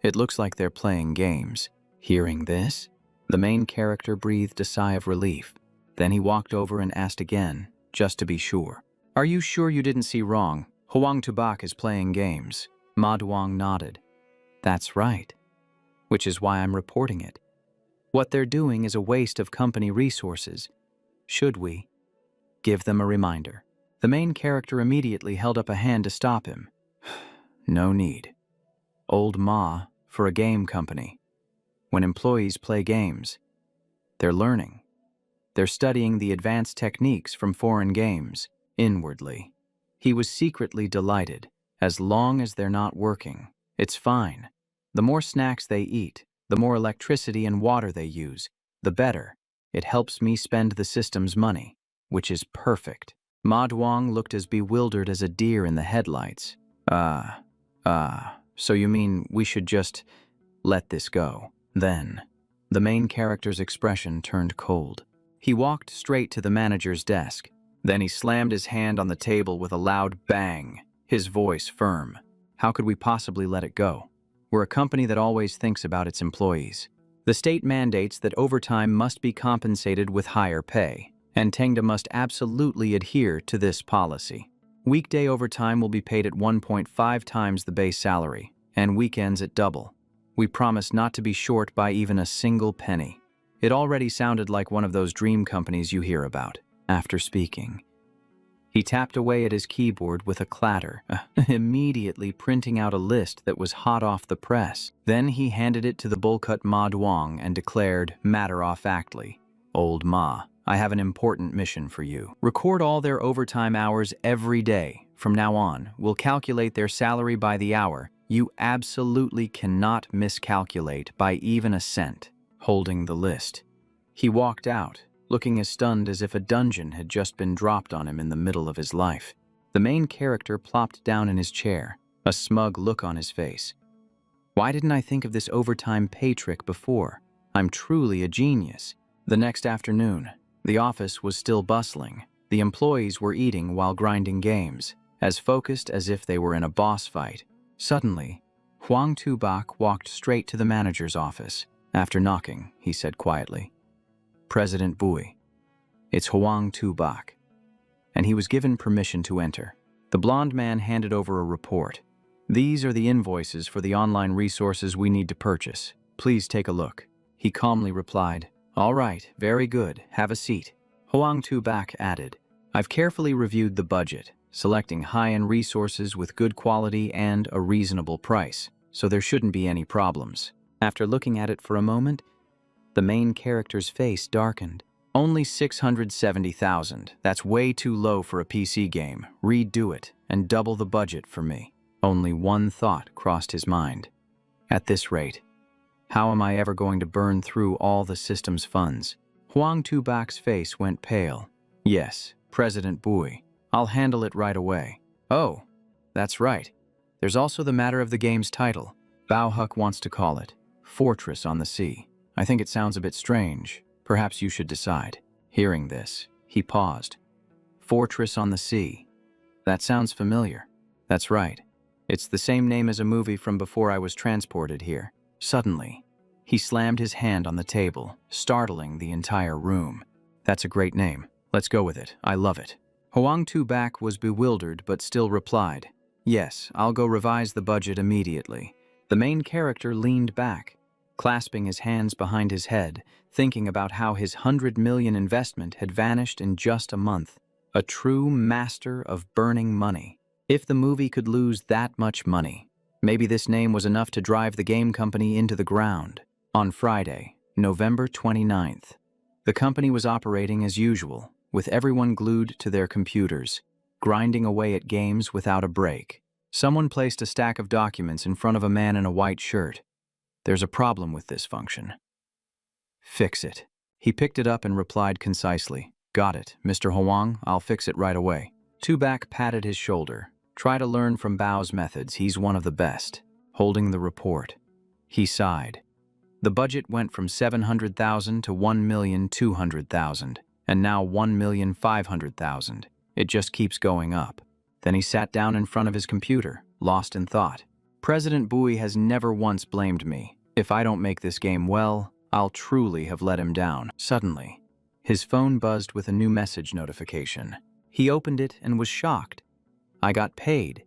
It looks like they're playing games. Hearing this, the main character breathed a sigh of relief. Then he walked over and asked again, just to be sure. Are you sure you didn't see wrong? Hwang Tu-bak is playing games. Ma Duong nodded. That's right. Which is why I'm reporting it. What they're doing is a waste of company resources. Should we give them a reminder? The main character immediately held up a hand to stop him. No need. Old Ma for a game company. When employees play games, they're learning. They're studying the advanced techniques from foreign games. Inwardly, he was secretly delighted. As long as they're not working, it's fine. The more snacks they eat, the more electricity and water they use, the better. It helps me spend the system's money, which is perfect. Ma Duong looked as bewildered as a deer in the headlights. So you mean we should just let this go? Then, the main character's expression turned cold. He walked straight to the manager's desk. Then he slammed his hand on the table with a loud bang, his voice firm. How could we possibly let it go? We're a company that always thinks about its employees. The state mandates that overtime must be compensated with higher pay, and Tengda must absolutely adhere to this policy. Weekday overtime will be paid at 1.5 times the base salary, and weekends at double. We promise not to be short by even a single penny. It already sounded like one of those dream companies you hear about. After speaking, he tapped away at his keyboard with a clatter, immediately printing out a list that was hot off the press. Then he handed it to the bullcut Ma Duong and declared matter-of-factly, Old Ma, I have an important mission for you. Record all their overtime hours every day. From now on, we'll calculate their salary by the hour. You absolutely cannot miscalculate by even a cent, holding the list. He walked out, looking as stunned as if a dungeon had just been dropped on him in the middle of his life. The main character plopped down in his chair, a smug look on his face. Why didn't I think of this overtime pay trick before? I'm truly a genius. The next afternoon, the office was still bustling. The employees were eating while grinding games, as focused as if they were in a boss fight. Suddenly, Huang Tubak walked straight to the manager's office. After knocking, he said quietly, "President Bui, it's Huang Tubak." And he was given permission to enter. The blond man handed over a report. "These are the invoices for the online resources we need to purchase. Please take a look." He calmly replied, "All right, very good, have a seat." Huang Tubak added, "I've carefully reviewed the budget, selecting high-end resources with good quality and a reasonable price, so there shouldn't be any problems." After looking at it for a moment, the main character's face darkened. "Only 670,000. That's way too low for a PC game. Redo it and double the budget for me." Only one thought crossed his mind. At this rate, how am I ever going to burn through all the system's funds? Huang Tubak's face went pale. "Yes, President Bui. I'll handle it right away." "Oh, that's right. There's also the matter of the game's title. Bao Huck wants to call it Fortress on the Sea. I think it sounds a bit strange. Perhaps you should decide." Hearing this, he paused. "Fortress on the Sea. That sounds familiar." "That's right. It's the same name as a movie from before I was transported here." Suddenly, he slammed his hand on the table, startling the entire room. "That's a great name. Let's go with it. I love it." Huang Tubak was bewildered but still replied, "Yes, I'll go revise the budget immediately." The main character leaned back, clasping his hands behind his head, thinking about how his 100 million investment had vanished in just a month. A true master of burning money. If the movie could lose that much money, maybe this name was enough to drive the game company into the ground. On Friday, November 29th, the company was operating as usual, with everyone glued to their computers, grinding away at games without a break. Someone placed a stack of documents in front of a man in a white shirt. "There's a problem with this function. Fix it." He picked it up and replied concisely, "Got it, Mr. Huang, I'll fix it right away." Tubak patted his shoulder. "Try to learn from Bao's methods, he's one of the best." Holding the report, he sighed. The budget went from 700,000 to 1,200,000, and now 1,500,000. It just keeps going up. Then he sat down in front of his computer, lost in thought. "President Bui has never once blamed me. If I don't make this game well, I'll truly have let him down." Suddenly, his phone buzzed with a new message notification. He opened it and was shocked. "I got paid.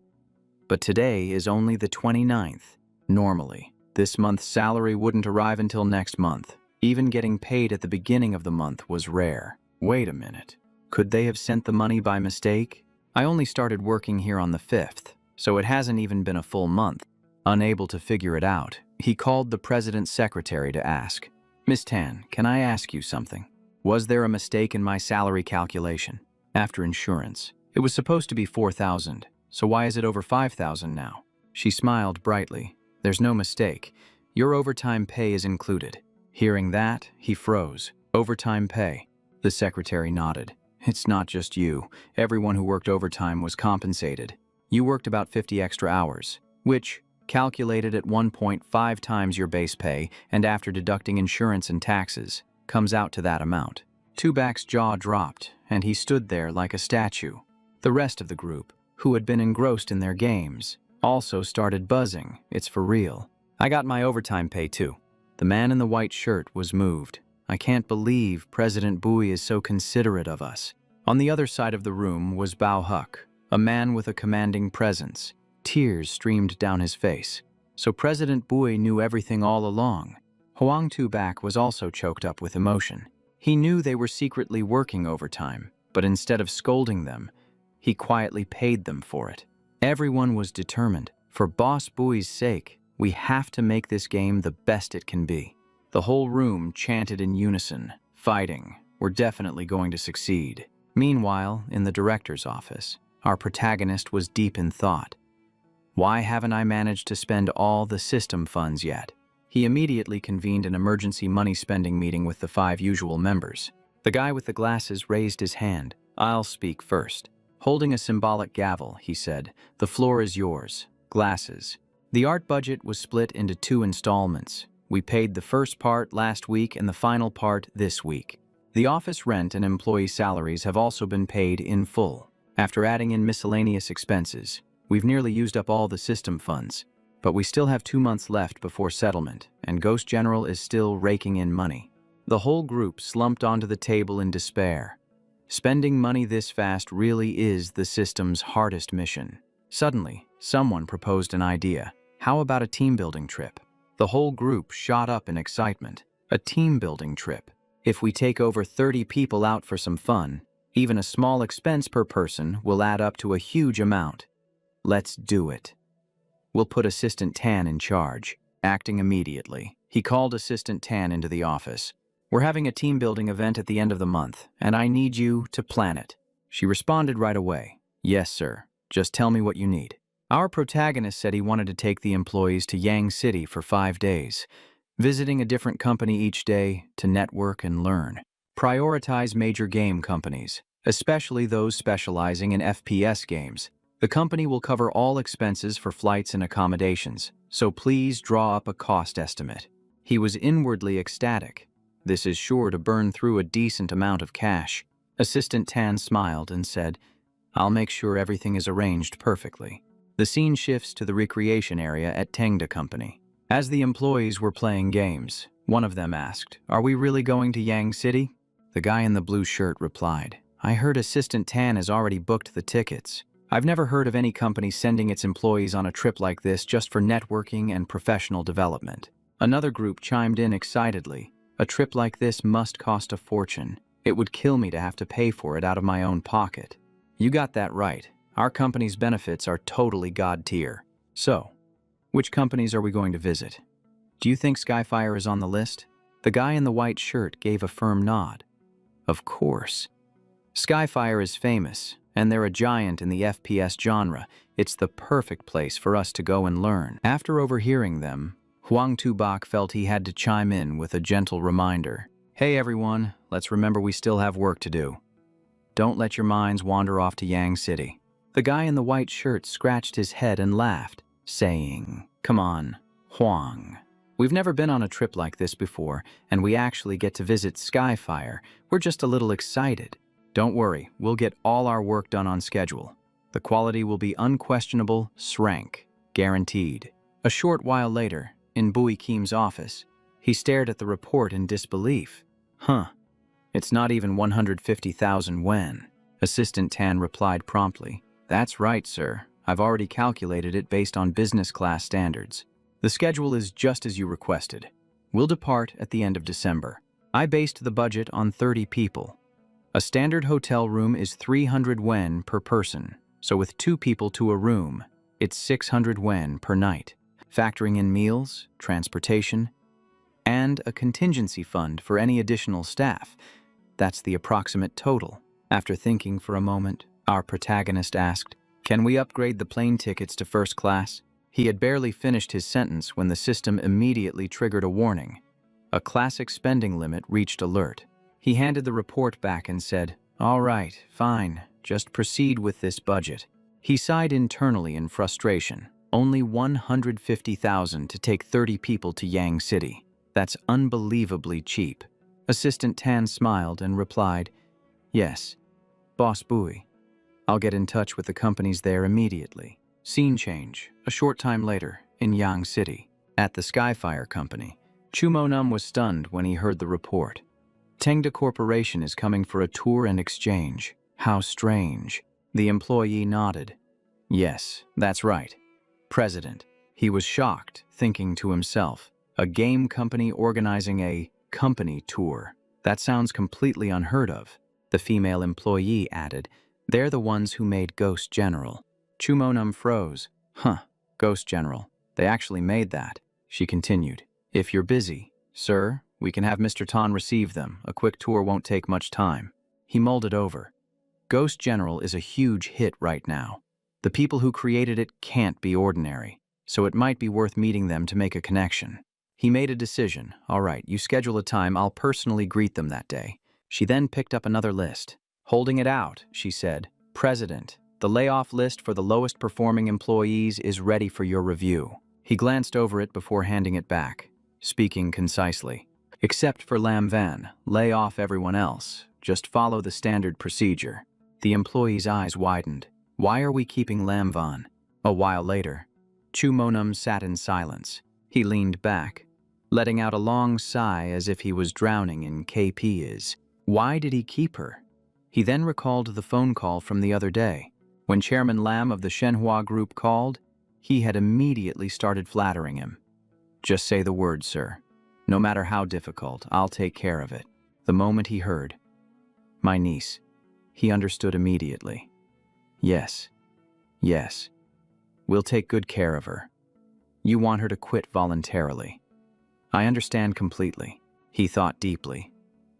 But today is only the 29th. Normally, this month's salary wouldn't arrive until next month. Even getting paid at the beginning of the month was rare." Wait a minute. Could they have sent the money by mistake? I only started working here on the 5th, so it hasn't even been a full month. Unable to figure it out, he called the president's secretary to ask, "Miss Tan, can I ask you something? Was there a mistake in my salary calculation? After insurance, it was supposed to be 4,000, so why is it over 5,000 now?" She smiled brightly. "There's no mistake. Your overtime pay is included." Hearing that, he froze. "Overtime pay?" The secretary nodded. "It's not just you. Everyone who worked overtime was compensated. You worked about 50 extra hours, which, calculated at 1.5 times your base pay and after deducting insurance and taxes, comes out to that amount." Tubak's jaw dropped, and he stood there like a statue. The rest of the group, who had been engrossed in their games, also started buzzing. "It's for real. I got my overtime pay too." The man in the white shirt was moved. "I can't believe President Bui is so considerate of us." On the other side of the room was Bao Huck, a man with a commanding presence. Tears streamed down his face. So President Bui knew everything all along. Huang Tubak was also choked up with emotion. He knew they were secretly working overtime, but instead of scolding them, he quietly paid them for it. Everyone was determined. For Boss Bui's sake, we have to make this game the best it can be. The whole room chanted in unison, "Fighting. We're definitely going to succeed." Meanwhile, in the director's office, our protagonist was deep in thought. Why haven't I managed to spend all the system funds yet? He immediately convened an emergency money-spending meeting with the 5 usual members. The guy with the glasses raised his hand. I'll speak first. Holding a symbolic gavel, he said, "The floor is yours. Glasses." The art budget was split into 2 installments. We paid the first part last week and the final part this week. The office rent and employee salaries have also been paid in full. After adding in miscellaneous expenses, we've nearly used up all the system funds. But we still have 2 months left before settlement, and Ghost General is still raking in money. The whole group slumped onto the table in despair. Spending money this fast really is the system's hardest mission. Suddenly, someone proposed an idea. How about a team-building trip? The whole group shot up in excitement. A team-building trip. If we take over 30 people out for some fun, even a small expense per person will add up to a huge amount. Let's do it. We'll put Assistant Tan in charge. Acting immediately, he called Assistant Tan into the office. We're having a team-building event at the end of the month, and I need you to plan it. She responded right away. Yes, sir. Just tell me what you need. Our protagonist said he wanted to take the employees to Yang City for 5 days, visiting a different company each day to network and learn. Prioritize major game companies, especially those specializing in FPS games. The company will cover all expenses for flights and accommodations, so please draw up a cost estimate. He was inwardly ecstatic. This is sure to burn through a decent amount of cash. Assistant Tan smiled and said, I'll make sure everything is arranged perfectly. The scene shifts to the recreation area at Tengda Company. As the employees were playing games, one of them asked, Are we really going to Yang City? The guy in the blue shirt replied, I heard Assistant Tan has already booked the tickets. I've never heard of any company sending its employees on a trip like this just for networking and professional development. Another group chimed in excitedly. A trip like this must cost a fortune. It would kill me to have to pay for it out of my own pocket. You got that right. Our company's benefits are totally god tier. So, which companies are we going to visit? Do you think Skyfire is on the list? The guy in the white shirt gave a firm nod. Of course. Skyfire is famous, and they're a giant in the FPS genre. It's the perfect place for us to go and learn. After overhearing them, Huang Tubak felt he had to chime in with a gentle reminder. Hey everyone, let's remember we still have work to do. Don't let your minds wander off to Yang City. The guy in the white shirt scratched his head and laughed, saying, Come on, Huang. We've never been on a trip like this before, and we actually get to visit Skyfire. We're just a little excited. Don't worry, we'll get all our work done on schedule. The quality will be unquestionable, srank, guaranteed. A short while later, in Bui Kim's office, he stared at the report in disbelief. It's not even 150,000 wen. Assistant Tan replied promptly. That's right, sir. I've already calculated it based on business class standards. The schedule is just as you requested. We'll depart at the end of December. I based the budget on 30 people. A standard hotel room is 300 wen per person, so with 2 people to a room, it's 600 wen per night, factoring in meals, transportation, and a contingency fund for any additional staff. That's the approximate total. After thinking for a moment, our protagonist asked, Can we upgrade the plane tickets to first class? He had barely finished his sentence when the system immediately triggered a warning. A classic spending limit reached alert. He handed the report back and said, All right, fine, just proceed with this budget. He sighed internally in frustration. Only 150,000 to take 30 people to Yang City. That's unbelievably cheap. Assistant Tan smiled and replied, Yes, Boss Bui. I'll get in touch with the companies there immediately. Scene change. A short time later, in Yang City, at the Skyfire Company, Chumonum was stunned when he heard the report. Tengda Corporation is coming for a tour and exchange. How strange. The employee nodded. Yes, that's right. President. He was shocked, thinking to himself, a game company organizing a company tour. That sounds completely unheard of. The female employee added, They're the ones who made Ghost General. Chumonum froze. Ghost General. They actually made that. She continued, If you're busy, sir, we can have Mr. Tan receive them. A quick tour won't take much time. He mulled it over. Ghost General is a huge hit right now. The people who created it can't be ordinary, so it might be worth meeting them to make a connection. He made a decision. All right, you schedule a time, I'll personally greet them that day. She then picked up another list. Holding it out, she said, President, the layoff list for the lowest performing employees is ready for your review. He glanced over it before handing it back, speaking concisely. Except for Lam Van, lay off everyone else. Just follow the standard procedure. The employee's eyes widened. Why are we keeping Lam Van? A while later, Chu Monum sat in silence. He leaned back, letting out a long sigh as if he was drowning in KPs. Why did he keep her? He then recalled the phone call from the other day. When Chairman Lam of the Shenhua Group called, he had immediately started flattering him. Just say the word, sir. No matter how difficult, I'll take care of it. The moment he heard, my niece, he understood immediately. Yes, yes, we'll take good care of her. You want her to quit voluntarily. I understand completely. He thought deeply.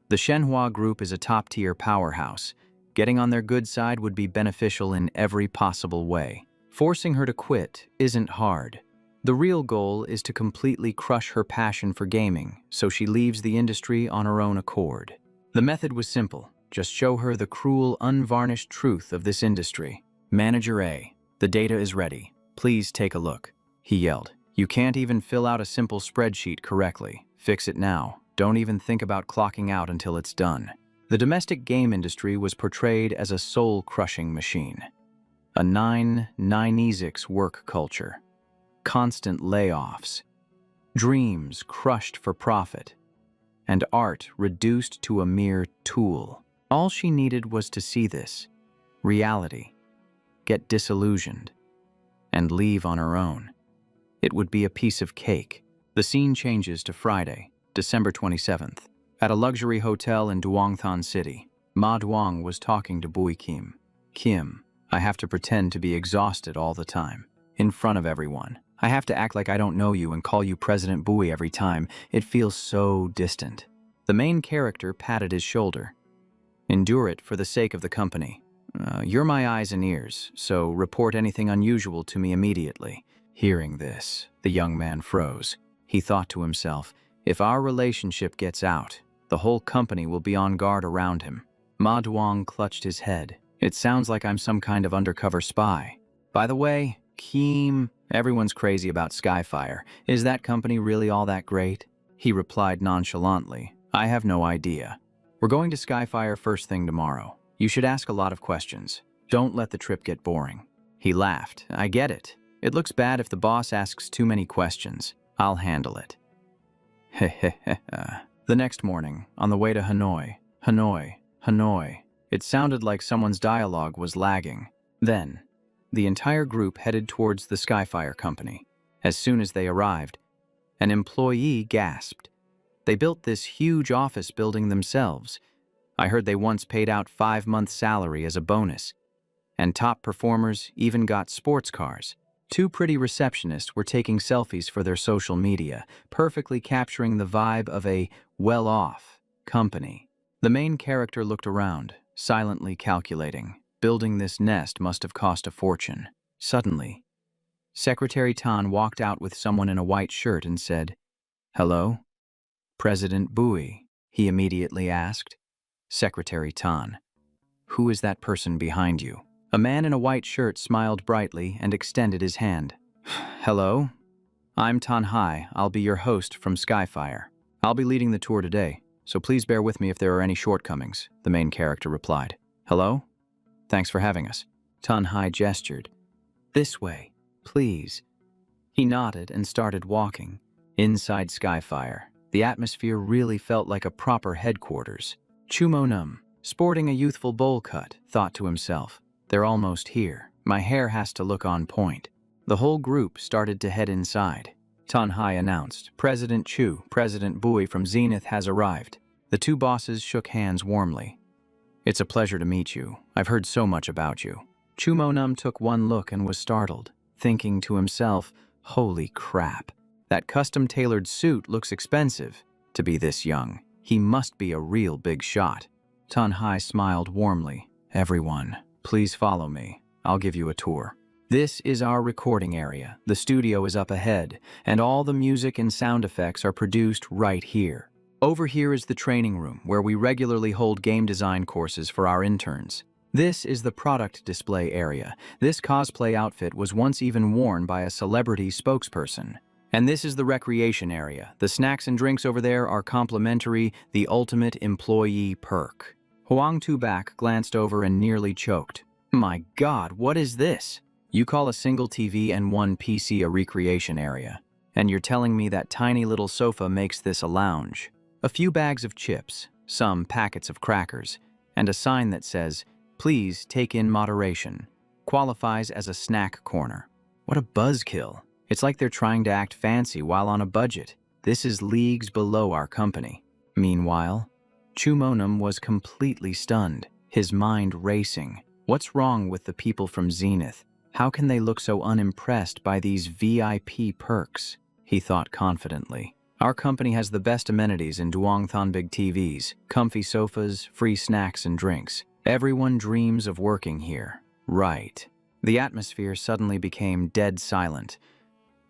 The Shenhua Group is a top-tier powerhouse. Getting on their good side would be beneficial in every possible way. Forcing her to quit isn't hard. The real goal is to completely crush her passion for gaming, so she leaves the industry on her own accord. The method was simple. Just show her the cruel, unvarnished truth of this industry. Manager A, the data is ready. Please take a look. He yelled. You can't even fill out a simple spreadsheet correctly. Fix it now. Don't even think about clocking out until it's done. The domestic game industry was portrayed as a soul-crushing machine. A 996 work culture. Constant layoffs. Dreams crushed for profit. And art reduced to a mere tool. All she needed was to see this. Reality. Get disillusioned. And leave on her own. It would be a piece of cake. The scene changes to Friday, December 27th. At a luxury hotel in Duongthon City, Ma Duong was talking to Bui Kim. Kim, I have to pretend to be exhausted all the time. In front of everyone. I have to act like I don't know you and call you President Bui every time. It feels so distant. The main character patted his shoulder. Endure it for the sake of the company. You're my eyes and ears, so report anything unusual to me immediately. Hearing this, the young man froze. He thought to himself, if our relationship gets out, the whole company will be on guard around him. Ma Duong clutched his head. It sounds like I'm some kind of undercover spy. By the way, Kim, everyone's crazy about Skyfire. Is that company really all that great? He replied nonchalantly, I have no idea. We're going to Skyfire first thing tomorrow. You should ask a lot of questions. Don't let the trip get boring. He laughed. I get it. It looks bad if the boss asks too many questions. I'll handle it. The next morning, on the way to Hanoi, it sounded like someone's dialogue was lagging. Then, the entire group headed towards the Skyfire company. As soon as they arrived, an employee gasped. They built this huge office building themselves. I heard they once paid out 5 months' salary as a bonus. And top performers even got sports cars. 2 pretty receptionists were taking selfies for their social media, perfectly capturing the vibe of a well-off company. The main character looked around, silently calculating. Building this nest must have cost a fortune. Suddenly, Secretary Tan walked out with someone in a white shirt and said, Hello? President Bui, he immediately asked. Secretary Tan. Who is that person behind you? A man in a white shirt smiled brightly and extended his hand. Hello? I'm Tan Hai. I'll be your host from Skyfire. I'll be leading the tour today, so please bear with me if there are any shortcomings, the main character replied. Hello? Thanks for having us. Tan Hai gestured. This way, please. He nodded and started walking. Inside Skyfire, the atmosphere really felt like a proper headquarters. Chumonum, sporting a youthful bowl cut, thought to himself. They're almost here. My hair has to look on point. The whole group started to head inside. Tan Hai announced, President Chu, President Bui from Zenith has arrived. The 2 bosses shook hands warmly. It's a pleasure to meet you. I've heard so much about you. Chumonum took one look and was startled, thinking to himself, holy crap. That custom-tailored suit looks expensive. To be this young, he must be a real big shot. Tan Hai smiled warmly. Everyone, please follow me. I'll give you a tour. This is our recording area. The studio is up ahead, and all the music and sound effects are produced right here. Over here is the training room, where we regularly hold game design courses for our interns. This is the product display area. This cosplay outfit was once even worn by a celebrity spokesperson. And this is the recreation area. The snacks and drinks over there are complimentary, the ultimate employee perk. Huang Tubak glanced over and nearly choked. My God, what is this? You call a single TV and one PC a recreation area, and you're telling me that tiny little sofa makes this a lounge. A few bags of chips, some packets of crackers, and a sign that says, "Please take in moderation," qualifies as a snack corner. What a buzzkill. It's like they're trying to act fancy while on a budget. This is leagues below our company. Meanwhile, Chumonam was completely stunned, his mind racing. What's wrong with the people from Zenith? How can they look so unimpressed by these VIP perks? He thought confidently. Our company has the best amenities in Duongthonbig TVs, comfy sofas, free snacks and drinks. Everyone dreams of working here. Right. The atmosphere suddenly became dead silent,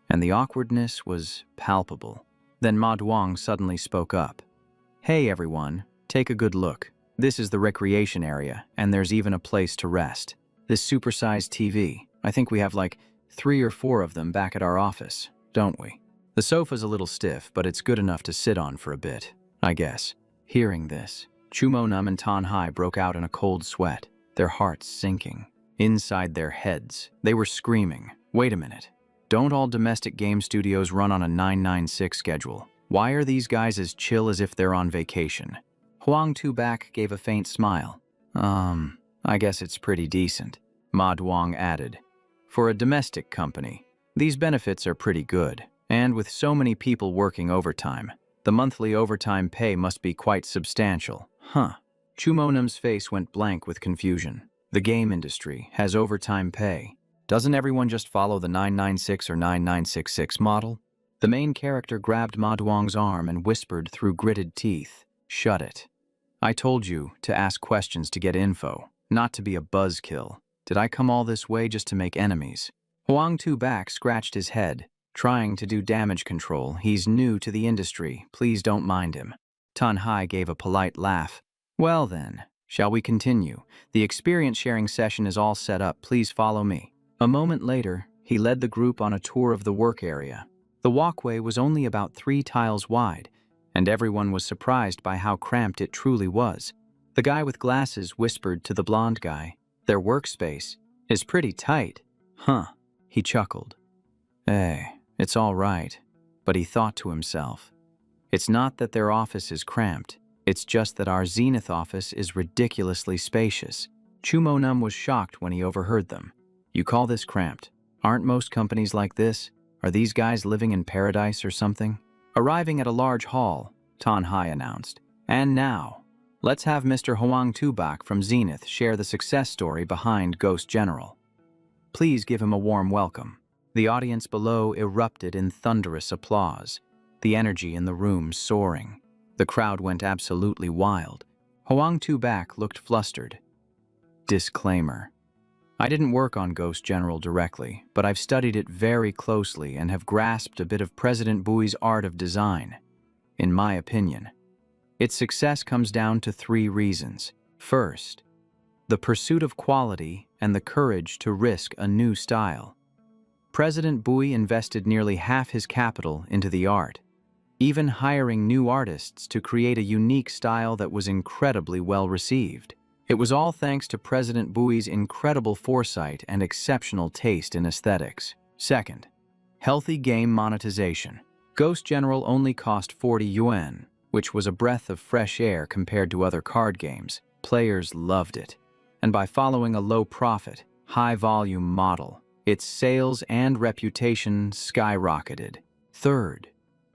and the awkwardness was palpable. Then Ma Duong suddenly spoke up. Hey everyone, take a good look. This is the recreation area, and there's even a place to rest. This supersized TV, I think we have like 3 or 4 of them back at our office, don't we? The sofa's a little stiff, but it's good enough to sit on for a bit, I guess. Hearing this, Chumonam and Tanhai broke out in a cold sweat, their hearts sinking. Inside their heads, they were screaming, wait a minute. Don't all domestic game studios run on a 996 schedule? Why are these guys as chill as if they're on vacation? Huang Tubak gave a faint smile. I guess it's pretty decent, Ma Duong added. For a domestic company, these benefits are pretty good, and with so many people working overtime, the monthly overtime pay must be quite substantial. Huh. Chumonam's face went blank with confusion. The game industry has overtime pay. Doesn't everyone just follow the 996 or 9966 model? The main character grabbed Ma Duong's arm and whispered through gritted teeth, "Shut it. I told you to ask questions to get info, not to be a buzzkill. Did I come all this way just to make enemies?" Huang Tubak scratched his head, trying to do damage control. He's new to the industry. Please don't mind him. Tanhai gave a polite laugh. Well then, shall we continue? The experience sharing session is all set up. Please follow me. A moment later, he led the group on a tour of the work area. The walkway was only about 3 tiles wide, and everyone was surprised by how cramped it truly was. The guy with glasses whispered to the blonde guy, "Their workspace is pretty tight." Huh, he chuckled. Hey, it's all right. But he thought to himself, it's not that their office is cramped, it's just that our Zenith office is ridiculously spacious. Chumonam was shocked when he overheard them. You call this cramped? Aren't most companies like this? Are these guys living in paradise or something? Arriving at a large hall, Tanhai announced. And now, let's have Mr. Huang Tubak from Zenith share the success story behind Ghost General. Please give him a warm welcome. The audience below erupted in thunderous applause, the energy in the room soaring. The crowd went absolutely wild. Huang Tubak looked flustered. Disclaimer. I didn't work on Ghost General directly, but I've studied it very closely and have grasped a bit of President Bui's art of design. In my opinion, its success comes down to 3 reasons. First, the pursuit of quality and the courage to risk a new style. President Bui invested nearly half his capital into the art, even hiring new artists to create a unique style that was incredibly well received. It was all thanks to President Bui's incredible foresight and exceptional taste in aesthetics. Second, healthy game monetization. Ghost General only cost 40 yuan, which was a breath of fresh air compared to other card games. Players loved it. And by following a low-profit, high-volume model, its sales and reputation skyrocketed. Third,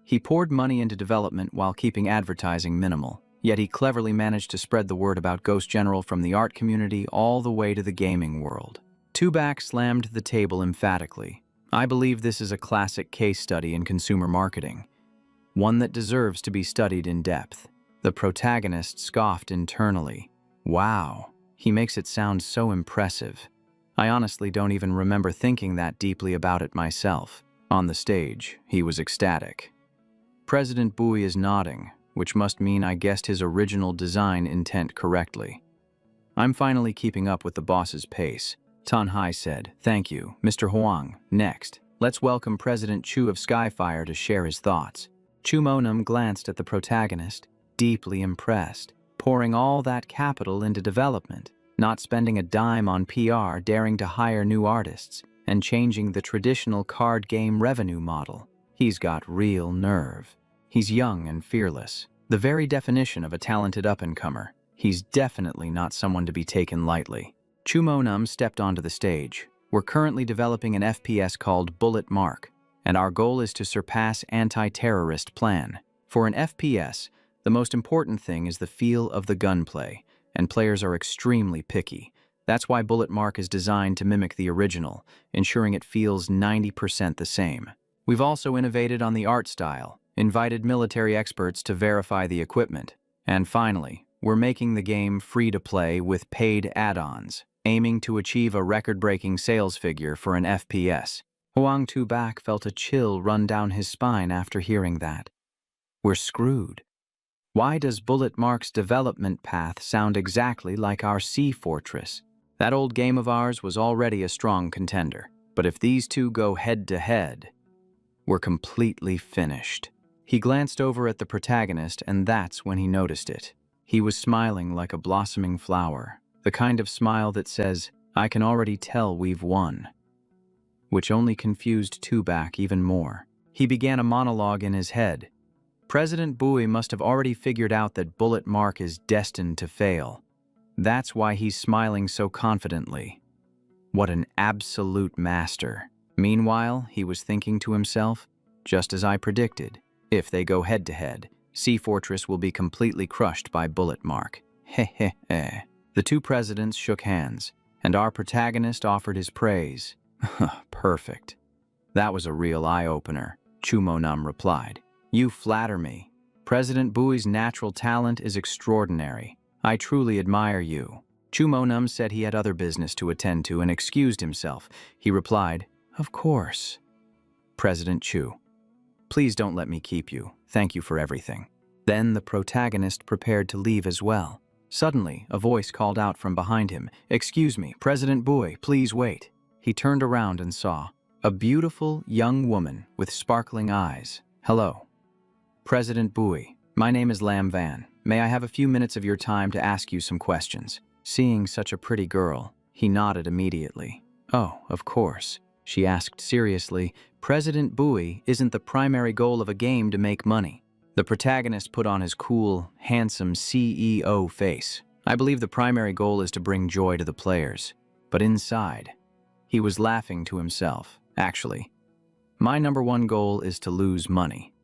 he poured money into development while keeping advertising minimal. Yet he cleverly managed to spread the word about Ghost General from the art community all the way to the gaming world. Tubak slammed the table emphatically. I believe this is a classic case study in consumer marketing, one that deserves to be studied in depth. The protagonist scoffed internally. Wow, he makes it sound so impressive. I honestly don't even remember thinking that deeply about it myself. On the stage, he was ecstatic. President Bui is nodding, which must mean I guessed his original design intent correctly. I'm finally keeping up with the boss's pace. Tan Hai said, "Thank you, Mr. Huang. Next, let's welcome President Chu of Skyfire to share his thoughts." Chu Monam glanced at the protagonist, deeply impressed, pouring all that capital into development, not spending a dime on PR, daring to hire new artists, and changing the traditional card game revenue model. He's got real nerve. He's young and fearless, the very definition of a talented up-and-comer. He's definitely not someone to be taken lightly. Chu Monam stepped onto the stage. We're currently developing an FPS called Bullet Mark, and our goal is to surpass anti-terrorist plan. For an FPS, the most important thing is the feel of the gunplay, and players are extremely picky. That's why Bullet Mark is designed to mimic the original, ensuring it feels 90% the same. We've also innovated on the art style, invited military experts to verify the equipment, and finally, we're making the game free to play with paid add-ons, aiming to achieve a record-breaking sales figure for an FPS. Huang Tu-Bak felt a chill run down his spine after hearing that. We're screwed. Why does Bullet Mark's development path sound exactly like our Sea Fortress? That old game of ours was already a strong contender, but if these two go head-to-head, we're completely finished. He glanced over at the protagonist, and that's when he noticed it. He was smiling like a blossoming flower, the kind of smile that says, "I can already tell we've won," which only confused Tu-Bak even more. He began a monologue in his head. President Bui must have already figured out that Bullet Mark is destined to fail. That's why he's smiling so confidently. What an absolute master. Meanwhile, he was thinking to himself, just as I predicted, if they go head-to-head, Sea Fortress will be completely crushed by Bullet Mark. Heh heh heh. The two presidents shook hands, and our protagonist offered his praise. Perfect. That was a real eye-opener, Chu Monam replied. You flatter me. President Bui's natural talent is extraordinary. I truly admire you. Chu Monam said he had other business to attend to and excused himself. He replied, "Of course." President Chu, please don't let me keep you. Thank you for everything. Then the protagonist prepared to leave as well. Suddenly, a voice called out from behind him, "Excuse me, President Bui, please wait." He turned around and saw a beautiful young woman with sparkling eyes. "Hello. President Bui, my name is Lam Van. May I have a few minutes of your time to ask you some questions?" Seeing such a pretty girl, he nodded immediately. "Oh, of course." She asked seriously, "President Bui, isn't the primary goal of a game to make money?" The protagonist put on his cool, handsome CEO face. "I believe the primary goal is to bring joy to the players." But inside, he was laughing to himself. "Actually, my #1 goal is to lose money."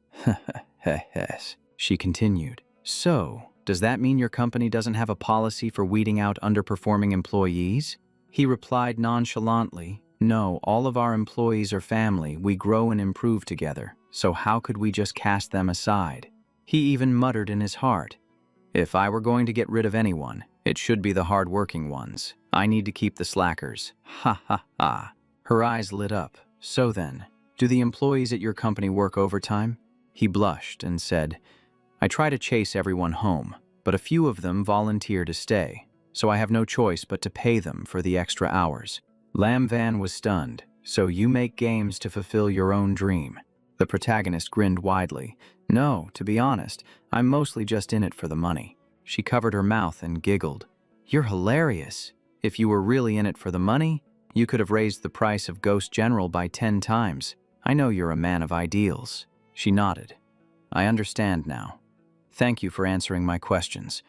She continued. "So, does that mean your company doesn't have a policy for weeding out underperforming employees?" He replied nonchalantly, "No, all of our employees are family. We grow and improve together. So how could we just cast them aside?" He even muttered in his heart, "If I were going to get rid of anyone, it should be the hard-working ones. I need to keep the slackers." Ha ha ha. Her eyes lit up. "So then, do the employees at your company work overtime?" He blushed and said, "I try to chase everyone home, but a few of them volunteer to stay, so I have no choice but to pay them for the extra hours." Lam Van was stunned. "So you make games to fulfill your own dream?" The protagonist grinned widely. "No, to be honest, I'm mostly just in it for the money." She covered her mouth and giggled. "You're hilarious. If you were really in it for the money, you could have raised the price of Ghost General by 10 times. I know you're a man of ideals." She nodded. "I understand now. Thank you for answering my questions."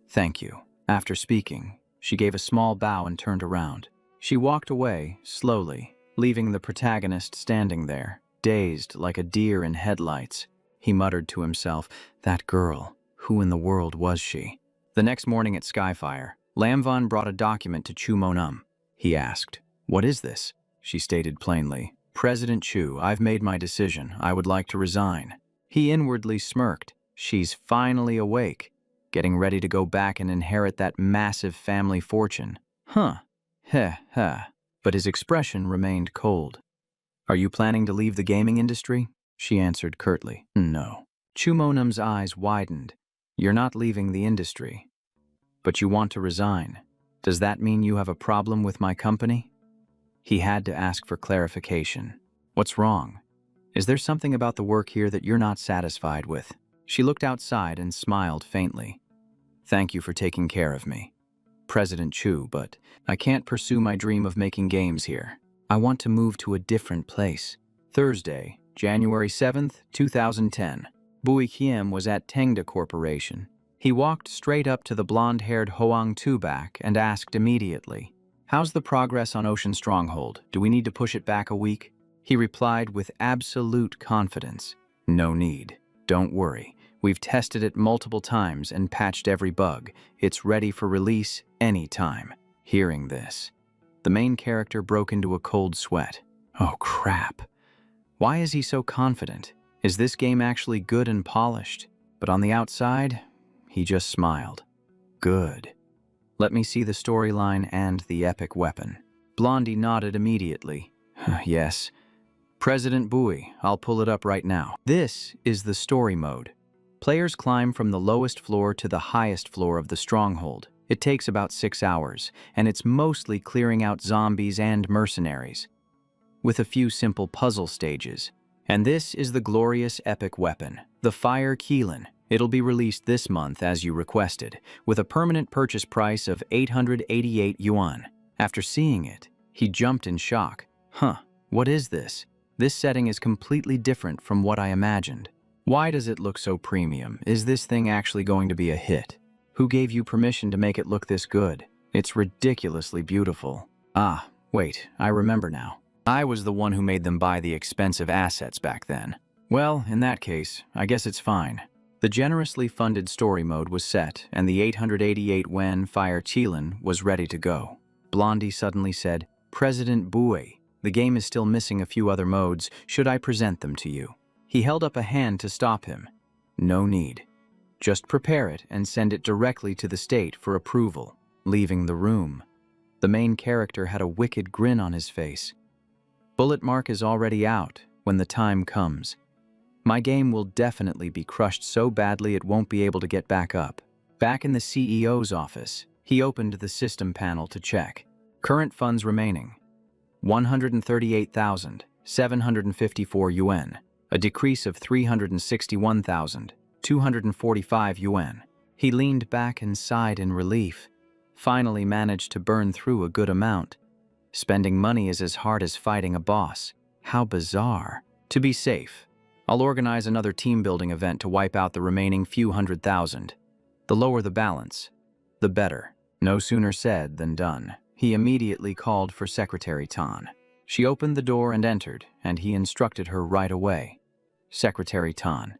"Thank you." After speaking, she gave a small bow and turned around. She walked away, slowly, leaving the protagonist standing there, dazed like a deer in headlights. He muttered to himself, "That girl, who in the world was she?" The next morning at Skyfire, Lam Van brought a document to Chu Monam. He asked, "What is this?" She stated plainly, "President Chu, I've made my decision. I would like to resign." He inwardly smirked. She's finally awake, getting ready to go back and inherit that massive family fortune. Huh. Heh heh. but his expression remained cold. "Are you planning to leave the gaming industry?" She answered curtly, "No." Chumonum's eyes widened. "You're not leaving the industry, but you want to resign. Does that mean you have a problem with my company?" He had to ask for clarification. "What's wrong? Is there something about the work here that you're not satisfied with?" She looked outside and smiled faintly. "Thank you for taking care of me, President Chu, but I can't pursue my dream of making games here. I want to move to a different place." Thursday, January 7th, 2010. Bui Kiem was at Tengda Corporation. He walked straight up to the blonde-haired Hoang Tubak and asked immediately, "How's the progress on Ocean Stronghold? Do we need to push it back a week?" He replied with absolute confidence, "No need. Don't worry. We've tested it multiple times and patched every bug. It's ready for release anytime." Hearing this, the main character broke into a cold sweat. Oh crap. Why is he so confident? Is this game actually good and polished? But on the outside, he just smiled. Good. Let me see the storyline and the epic weapon. Blondie nodded immediately. Yes. President Bui, I'll pull it up right now. This is the story mode. Players climb from the lowest floor to the highest floor of the stronghold. It takes about 6 hours, and it's mostly clearing out zombies and mercenaries, with a few simple puzzle stages. And this is the glorious epic weapon, the Fire Keelan. It'll be released this month as you requested, with a permanent purchase price of 888 yuan. After seeing it, he jumped in shock. What is this? This setting is completely different from what I imagined. Why does it look so premium? Is this thing actually going to be a hit? Who gave you permission to make it look this good? It's ridiculously beautiful. Ah, wait, I remember now. I was the one who made them buy the expensive assets back then. Well, in that case, I guess it's fine. The generously funded story mode was set, and the 888 Wen Fire Keelan was ready to go. Blondie suddenly said, "President Bui, the game is still missing a few other modes. Should I present them to you?" He held up a hand to stop him. "No need. Just prepare it and send it directly to the state for approval." Leaving the room, the main character had a wicked grin on his face. Bullet mark is already out when the time comes. My game will definitely be crushed so badly it won't be able to get back up. Back in the CEO's office, he opened the system panel to check. Current funds remaining, 138,754 yuan, a decrease of 361,245 yuan. He leaned back and sighed in relief. Finally managed to burn through a good amount. Spending money is as hard as fighting a boss. How bizarre. To be safe, I'll organize another team-building event to wipe out the remaining few 100,000. The lower the balance, the better. No sooner said than done. He immediately called for Secretary Tan. She opened the door and entered, and he instructed her right away. "Secretary Tan,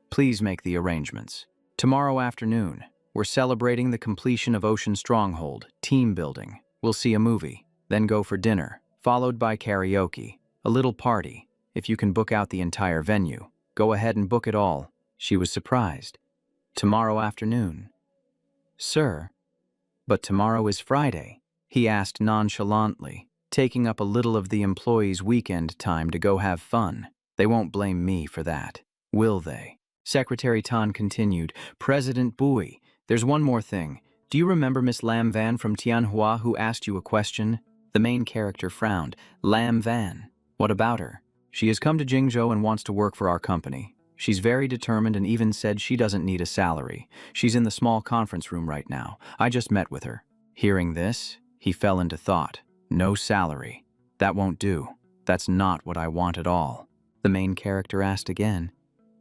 please make the arrangements. Tomorrow afternoon, we're celebrating the completion of Ocean Stronghold, team building. We'll see a movie, then go for dinner, followed by karaoke, a little party. If you can book out the entire venue, go ahead and book it all." She was surprised. "Tomorrow afternoon?" "Sir, but tomorrow is Friday," he asked nonchalantly, taking up a little of the employees' weekend time to go have fun. "They won't blame me for that, will they?" Secretary Tan continued, "President Bui, there's one more thing. Do you remember Miss Lam Van from Tianhua who asked you a question?" The main character frowned. "Lam Van? What about her?" "She has come to Jingzhou and wants to work for our company. She's very determined and even said she doesn't need a salary. She's in the small conference room right now. I just met with her." Hearing this, he fell into thought. No salary. That won't do. That's not what I want at all. The main character asked again.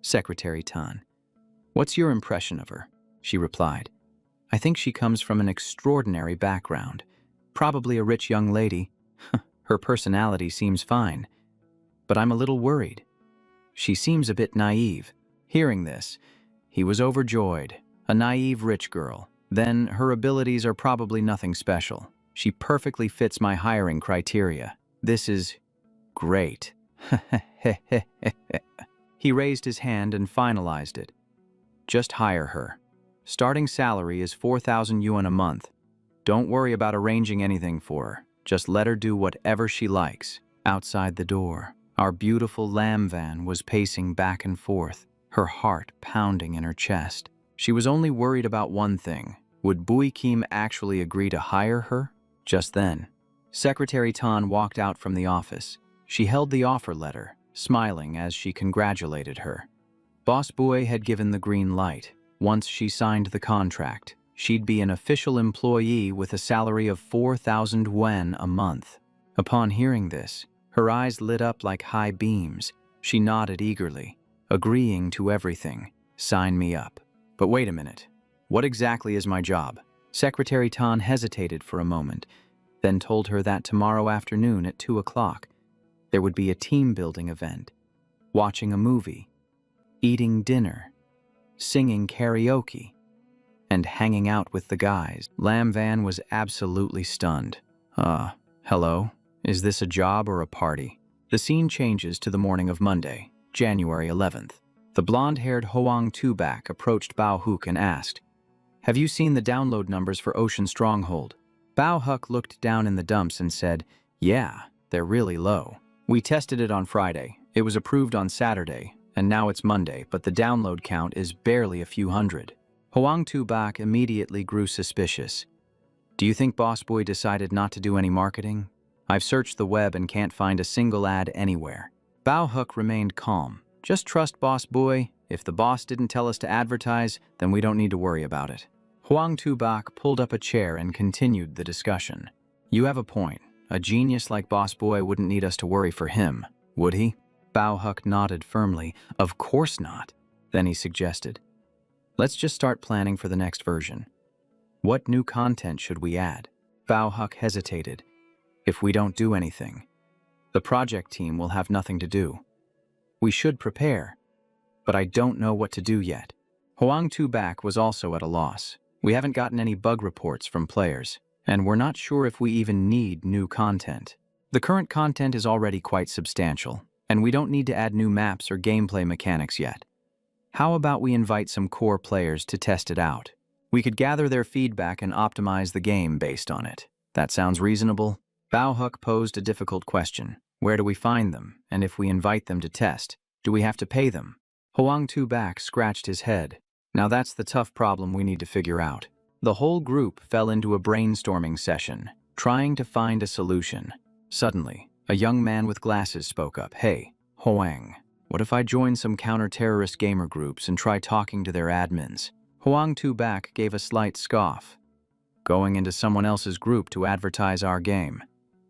Secretary Tan, "What's your impression of her?" She replied, "I think she comes from an extraordinary background. Probably a rich young lady. Her personality seems fine. But I'm a little worried. She seems a bit naive." Hearing this, he was overjoyed. A naive rich girl. Then her abilities are probably nothing special. She perfectly fits my hiring criteria. This is great. He raised his hand and finalized it. "Just hire her. Starting salary is 4,000 yuan a month. Don't worry about arranging anything for her. Just let her do whatever she likes. Outside the door, our beautiful lamb van was pacing back and forth, her heart pounding in her chest. She was only worried about one thing. Would Bui Kim actually agree to hire her? Just then, Secretary Tan walked out from the office. She held the offer letter, smiling as she congratulated her. Boss Bui had given the green light. Once she signed the contract, she'd be an official employee with a salary of 4,000 wen a month. Upon hearing this, her eyes lit up like high beams. She nodded eagerly, agreeing to everything. Sign me up. But wait a minute. What exactly is my job? Secretary Tan hesitated for a moment, then told her that tomorrow afternoon at 2 o'clock, there would be a team-building event, watching a movie, eating dinner, singing karaoke, and hanging out with the guys. Lam Van was absolutely stunned. Hello? Is this a job or a party? The scene changes to the morning of Monday, January 11th. The blonde-haired Hoang Tubak approached Bao Huk and asked, "Have you seen the download numbers for Ocean Stronghold?" Bao Huk looked down in the dumps and said, "Yeah, they're really low. We tested it on Friday. It was approved on Saturday, and now it's Monday, but the download count is barely a few hundred." Hoang Tubak immediately grew suspicious. "Do you think Boss Boy decided not to do any marketing? I've searched the web and can't find a single ad anywhere." Bao Huk remained calm. "Just trust Boss Boy. If the boss didn't tell us to advertise, then we don't need to worry about it." Hoang Tubak pulled up a chair and continued the discussion. "You have a point. A genius like Boss Boy wouldn't need us to worry for him, would he?" Bao Huk nodded firmly. "Of course not." Then he suggested, "Let's just start planning for the next version. What new content should we add?" Bao Huk hesitated. "If we don't do anything, the project team will have nothing to do. We should prepare, but I don't know what to do yet." Hoang Tubak was also at a loss. "We haven't gotten any bug reports from players, and we're not sure if we even need new content. The current content is already quite substantial, and we don't need to add new maps or gameplay mechanics yet. How about we invite some core players to test it out? We could gather their feedback and optimize the game based on it. That sounds reasonable?" Bao Huk posed a difficult question. "Where do we find them? And if we invite them to test, do we have to pay them?" Hoang Tubak scratched his head. "Now that's the tough problem we need to figure out." The whole group fell into a brainstorming session, trying to find a solution. Suddenly, a young man with glasses spoke up. "Hey, Hoang, what if I join some counter-terrorist gamer groups and try talking to their admins?" Hoang Tubak gave a slight scoff. "Going into someone else's group to advertise our game?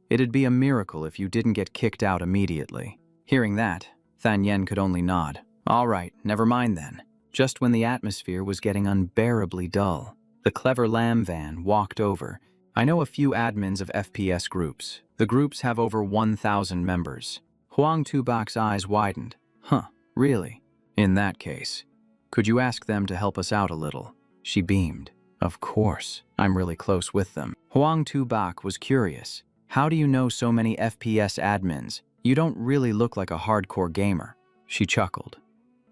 It'd be a miracle if you didn't get kicked out immediately." Hearing that, Than Yen could only nod. "All right, never mind then." Just when the atmosphere was getting unbearably dull, the clever Lam Van walked over. "I know a few admins of FPS groups. The groups have over 1,000 members." Hoang Tubak's eyes widened. "Huh, really? In that case, could you ask them to help us out a little?" She beamed. "Of course, I'm really close with them." Hoang Tubak was curious. "How do you know so many FPS admins? You don't really look like a hardcore gamer." She chuckled.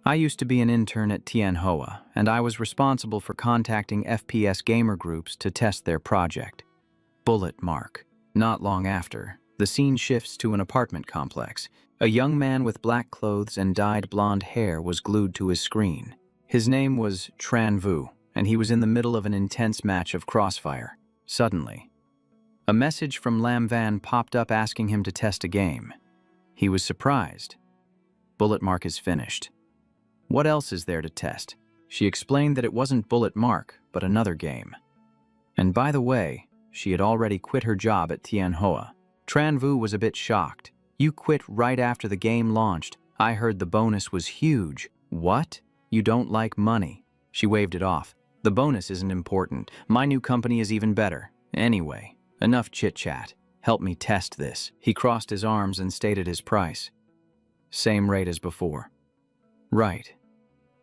"I used to be an intern at Tianhua, and I was responsible for contacting FPS gamer groups to test their project." Bullet mark. Not long after, the scene shifts to an apartment complex. A young man with black clothes and dyed blonde hair was glued to his screen. His name was Tran Vu, and he was in the middle of an intense match of Crossfire. Suddenly, a message from Lam Van popped up asking him to test a game. He was surprised. "Bullet mark is finished. What else is there to test?" She explained that it wasn't Bullet Mark, but another game. And by the way, she had already quit her job at Tianhua. Tran Vu was a bit shocked. "You quit right after the game launched. I heard the bonus was huge." "What? You don't like money?" She waved it off. "The bonus isn't important. My new company is even better. Anyway, enough chit-chat. Help me test this." He crossed his arms and stated his price. "Same rate as before." "Right.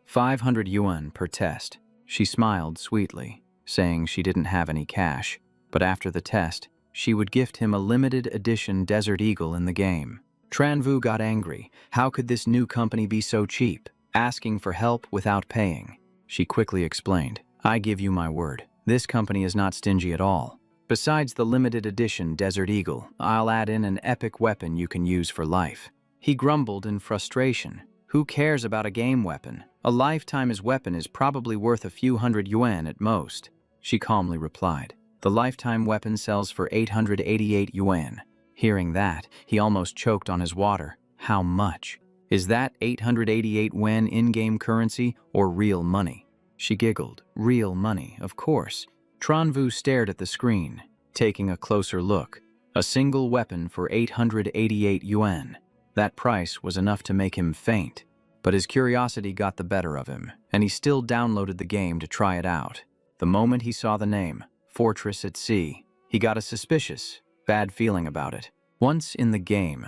500 yuan per test." She smiled sweetly, saying she didn't have any cash, but after the test, she would gift him a limited edition Desert Eagle in the game. Tran Vu got angry. How could this new company be so cheap, asking for help without paying? She quickly explained, "I give you my word, this company is not stingy at all. Besides the limited edition Desert Eagle, I'll add in an epic weapon you can use for life." He grumbled in frustration. Who cares about a game weapon? A lifetime's weapon is probably worth a few hundred yuan at most. She calmly replied. The lifetime weapon sells for 888 yuan. Hearing that, he almost choked on his water. How much? Is that 888 yuan in-game currency or real money? She giggled. Real money, of course. Tronvu stared at the screen, taking a closer look. A single weapon for 888 yuan. That price was enough to make him faint. But his curiosity got the better of him, and he still downloaded the game to try it out. The moment he saw the name, Fortress at Sea, he got a suspicious, bad feeling about it. Once in the game,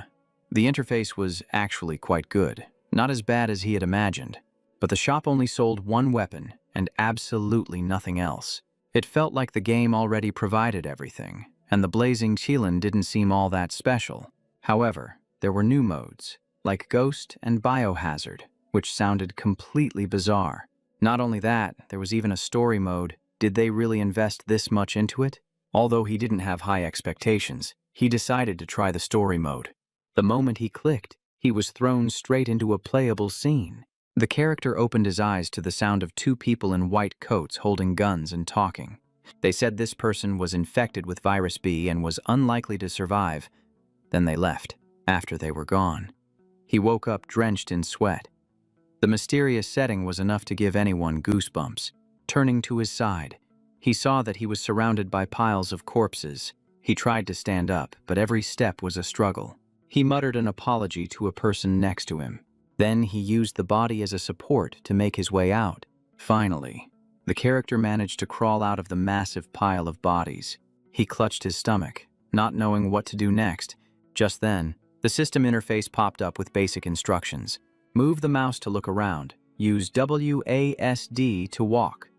the interface was actually quite good. Not as bad as he had imagined. But the shop only sold one weapon and absolutely nothing else. It felt like the game already provided everything, and the blazing Qilin didn't seem all that special. However, there were new modes, like Ghost and Biohazard, which sounded completely bizarre. Not only that, there was even a story mode. Did they really invest this much into it? Although he didn't have high expectations, he decided to try the story mode. The moment he clicked, he was thrown straight into a playable scene. The character opened his eyes to the sound of two people in white coats holding guns and talking. They said this person was infected with virus B and was unlikely to survive. Then they left. After they were gone, he woke up drenched in sweat. The mysterious setting was enough to give anyone goosebumps. Turning to his side, he saw that he was surrounded by piles of corpses. He tried to stand up, but every step was a struggle. He muttered an apology to a person next to him. Then he used the body as a support to make his way out. Finally, the character managed to crawl out of the massive pile of bodies. He clutched his stomach, not knowing what to do next. Just then, the system interface popped up with basic instructions. Move the mouse to look around. Use WASD to walk.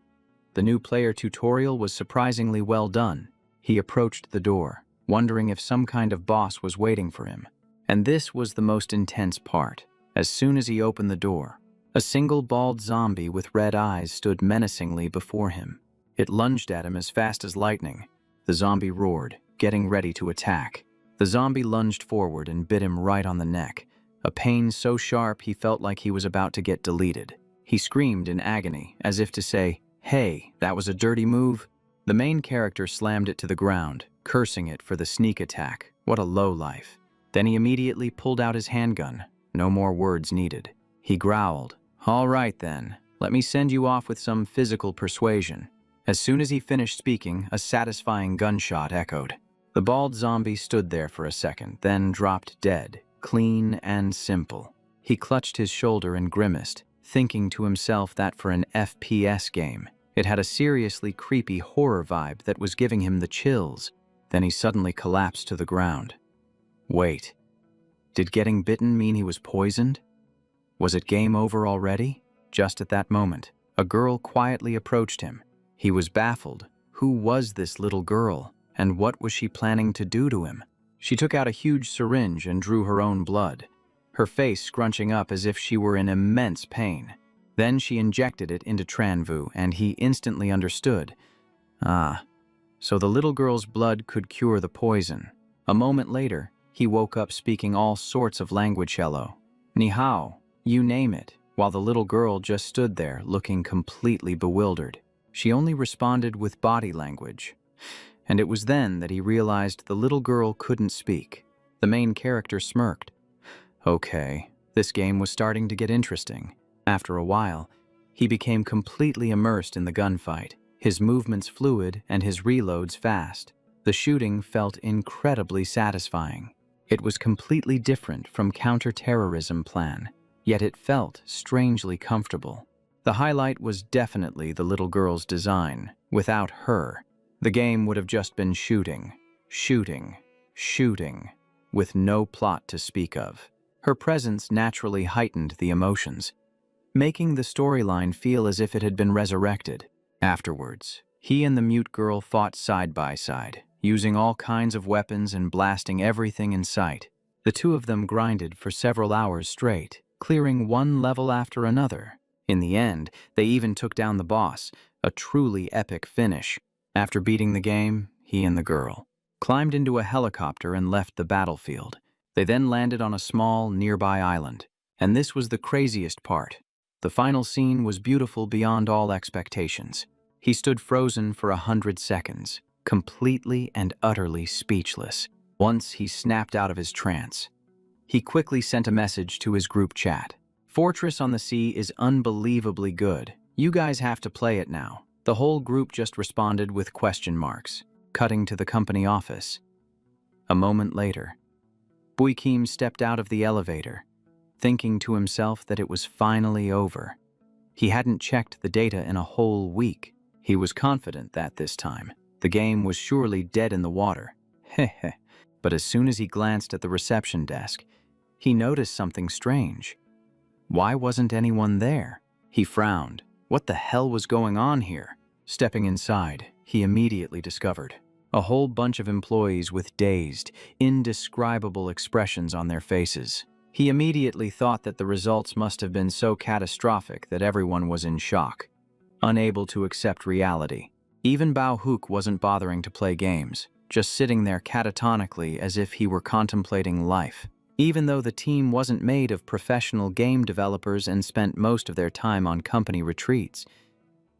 The new player tutorial was surprisingly well done. He approached the door, wondering if some kind of boss was waiting for him. And this was the most intense part. As soon as he opened the door, a single bald zombie with red eyes stood menacingly before him. It lunged at him as fast as lightning. The zombie roared, getting ready to attack. The zombie lunged forward and bit him right on the neck, a pain so sharp he felt like he was about to get deleted. He screamed in agony, as if to say, "Hey, that was a dirty move." The main character slammed it to the ground, cursing it for the sneak attack. What a lowlife. Then he immediately pulled out his handgun. No more words needed. He growled, "All right then, let me send you off with some physical persuasion." As soon as he finished speaking, a satisfying gunshot echoed. The bald zombie stood there for a second, then dropped dead, clean and simple. He clutched his shoulder and grimaced, thinking to himself that for an FPS game, it had a seriously creepy horror vibe that was giving him the chills. Then he suddenly collapsed to the ground. Wait. Did getting bitten mean he was poisoned? Was it game over already? Just at that moment, a girl quietly approached him. He was baffled. Who was this little girl, and what was she planning to do to him? She took out a huge syringe and drew her own blood, her face scrunching up as if she were in immense pain. Then she injected it into Tronvu, and he instantly understood. Ah, so the little girl's blood could cure the poison. A moment later, he woke up speaking all sorts of language. Hello, ni hao, you name it, while the little girl just stood there looking completely bewildered. She only responded with body language. And it was then that he realized the little girl couldn't speak. The main character smirked. Okay, this game was starting to get interesting. After a while, he became completely immersed in the gunfight, his movements fluid and his reloads fast. The shooting felt incredibly satisfying. It was completely different from counter-terrorism plan, yet it felt strangely comfortable. The highlight was definitely the little girl's design. Without her, the game would have just been shooting, shooting, shooting, with no plot to speak of. Her presence naturally heightened the emotions, making the storyline feel as if it had been resurrected. Afterwards, he and the mute girl fought side by side, using all kinds of weapons and blasting everything in sight. The two of them grinded for several hours straight, clearing one level after another. In the end, they even took down the boss, a truly epic finish. After beating the game, he and the girl, climbed into a helicopter and left the battlefield. They then landed on a small, nearby island. And this was the craziest part. The final scene was beautiful beyond all expectations. He stood frozen for 100 seconds, completely and utterly speechless. Once he snapped out of his trance. He quickly sent a message to his group chat. "Fortress on the Sea is unbelievably good. You guys have to play it now." The whole group just responded with question marks, cutting to the company office. A moment later, Buikim stepped out of the elevator, thinking to himself that it was finally over. He hadn't checked the data in a whole week. He was confident that this time, the game was surely dead in the water. Heh. But as soon as he glanced at the reception desk, he noticed something strange. Why wasn't anyone there? He frowned. What the hell was going on here? Stepping inside, he immediately discovered a whole bunch of employees with dazed, indescribable expressions on their faces. He immediately thought that the results must have been so catastrophic that everyone was in shock, unable to accept reality. Even Bao Hook wasn't bothering to play games, just sitting there catatonically as if he were contemplating life. Even though the team wasn't made of professional game developers and spent most of their time on company retreats,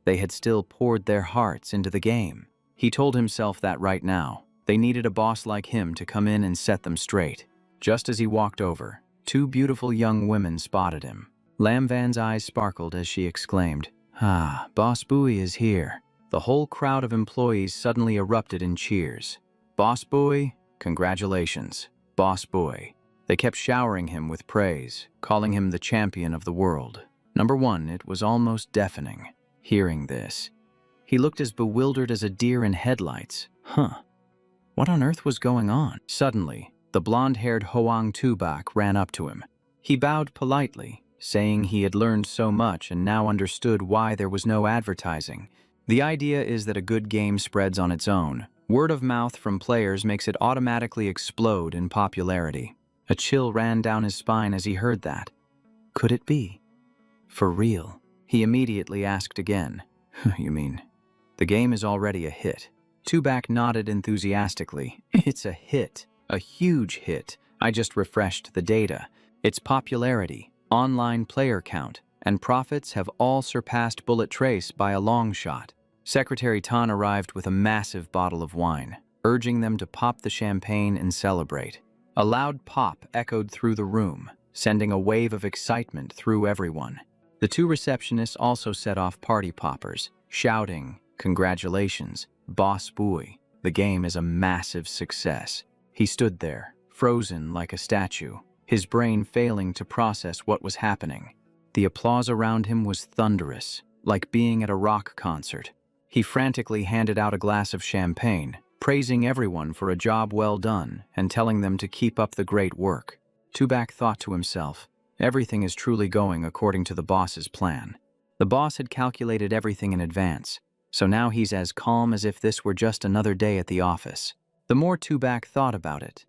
they had still poured their hearts into the game. He told himself that right now, they needed a boss like him to come in and set them straight. Just as he walked over, two beautiful young women spotted him. Lam Van's eyes sparkled as she exclaimed, "Ah, Boss Bui is here." The whole crowd of employees suddenly erupted in cheers. "Boss Bui, congratulations. Boss Bui." They kept showering him with praise, calling him the champion of the world. Number one, it was almost deafening. Hearing this, he looked as bewildered as a deer in headlights. What on earth was going on? Suddenly, the blonde-haired Hoang Tubak ran up to him. He bowed politely, saying he had learned so much and now understood why there was no advertising. The idea is that a good game spreads on its own. Word of mouth from players makes it automatically explode in popularity. A chill ran down his spine as he heard that. Could it be? For real? He immediately asked again. You mean, the game is already a hit? Tubak nodded enthusiastically. It's a hit. A huge hit. I just refreshed the data. Its popularity, online player count, and profits have all surpassed Bullet Trace by a long shot. Secretary Tan arrived with a massive bottle of wine, urging them to pop the champagne and celebrate. A loud pop echoed through the room, sending a wave of excitement through everyone. The two receptionists also set off party poppers, shouting, "Congratulations, Boss Bui. The game is a massive success." He stood there, frozen like a statue, his brain failing to process what was happening. The applause around him was thunderous, like being at a rock concert. He frantically handed out a glass of champagne, praising everyone for a job well done and telling them to keep up the great work. Tubak thought to himself, everything is truly going according to the boss's plan. The boss had calculated everything in advance, so now he's as calm as if this were just another day at the office. The more Tubak thought about it,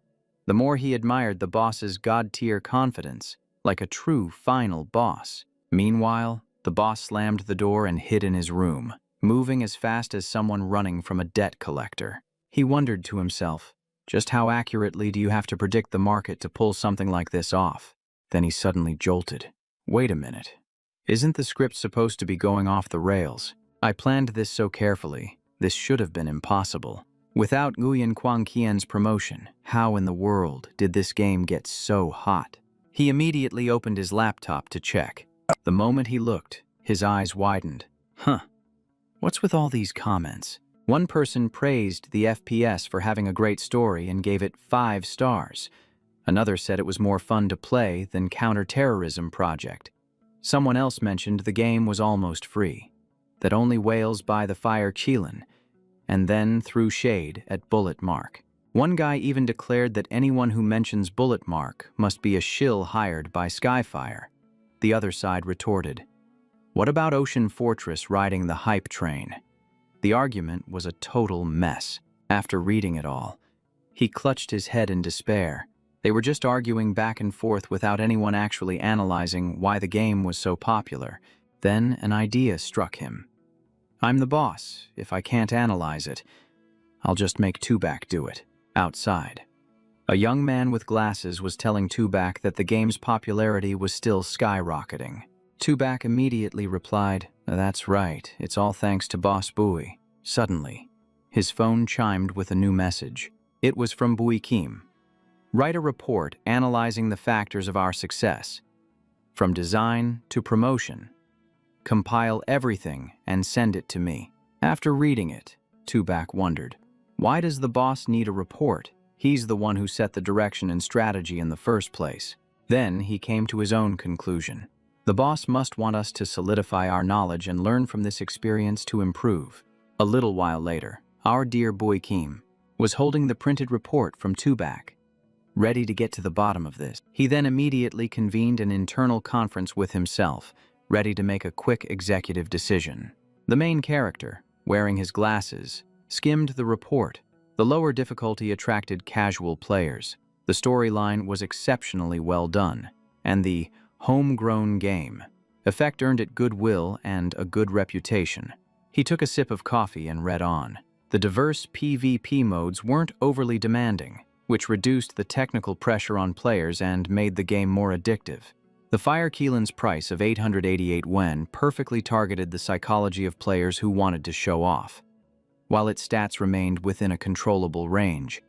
the more he admired the boss's god-tier confidence, like a true final boss. Meanwhile, the boss slammed the door and hid in his room, moving as fast as someone running from a debt collector. He wondered to himself, just how accurately do you have to predict the market to pull something like this off? Then he suddenly jolted. Wait a minute. Isn't the script supposed to be going off the rails? I planned this so carefully. This should have been impossible. Without Nguyen Quang Qian's promotion, how in the world did this game get so hot? He immediately opened his laptop to check. The moment he looked, his eyes widened. What's with all these comments? One person praised the FPS for having a great story and gave it 5 stars. Another said it was more fun to play than counter-terrorism project. Someone else mentioned the game was almost free, that only whales buy the Fire Qilin, and then threw shade at Bullet Mark. One guy even declared that anyone who mentions Bullet Mark must be a shill hired by Skyfire. The other side retorted, what about Ocean Fortress riding the hype train? The argument was a total mess. After reading it all, he clutched his head in despair. They were just arguing back and forth without anyone actually analyzing why the game was so popular. Then an idea struck him. I'm the boss. If I can't analyze it, I'll just make Tubak do it. Outside. A young man with glasses was telling Tubak that the game's popularity was still skyrocketing. Tubak immediately replied, "That's right, it's all thanks to Boss Bui." Suddenly, his phone chimed with a new message. It was from Bui Kim. "Write a report analyzing the factors of our success, from design to promotion. Compile everything and send it to me." After reading it, Tubak wondered, why does the boss need a report? He's the one who set the direction and strategy in the first place. Then he came to his own conclusion. The boss must want us to solidify our knowledge and learn from this experience to improve. A little while later, our dear Bui Kim was holding the printed report from Tubak, ready to get to the bottom of this. He then immediately convened an internal conference with himself, ready to make a quick executive decision. The main character, wearing his glasses, skimmed the report. The lower difficulty attracted casual players. The storyline was exceptionally well done, and the homegrown game effect earned it goodwill and a good reputation. He took a sip of coffee and read on. The diverse PvP modes weren't overly demanding, which reduced the technical pressure on players and made the game more addictive. The Fire Keelan's price of 888 wen perfectly targeted the psychology of players who wanted to show off, while its stats remained within a controllable range.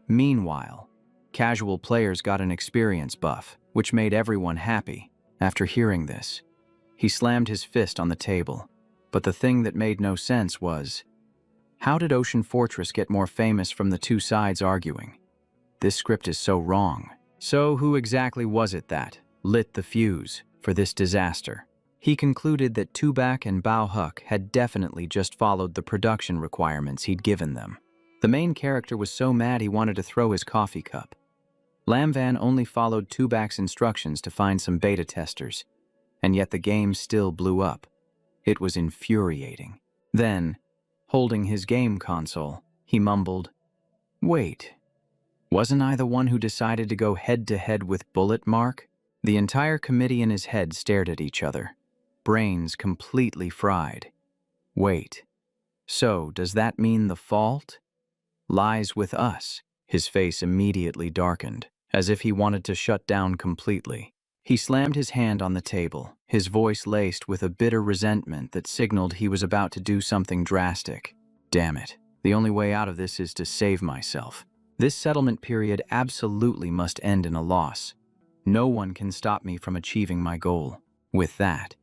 Meanwhile, casual players got an experience buff, which made everyone happy. After hearing this, he slammed his fist on the table. But the thing that made no sense was, how did Ocean Fortress get more famous from the two sides arguing? This script is so wrong. So who exactly was it that lit the fuse for this disaster? He concluded that Tubak and Bao Huck had definitely just followed the production requirements he'd given them. The main character was so mad he wanted to throw his coffee cup. Lamvan only followed Tubak's instructions to find some beta testers, and yet the game still blew up. It was infuriating. Then, holding his game console, he mumbled, "Wait, wasn't I the one who decided to go head-to-head with Bullet Mark?" The entire committee in his head stared at each other, brains completely fried. Wait, so does that mean the fault lies with us? His face immediately darkened, as if he wanted to shut down completely. He slammed his hand on the table, his voice laced with a bitter resentment that signaled he was about to do something drastic. Damn it, the only way out of this is to save myself. This settlement period absolutely must end in a loss. No one can stop me from achieving my goal. With that,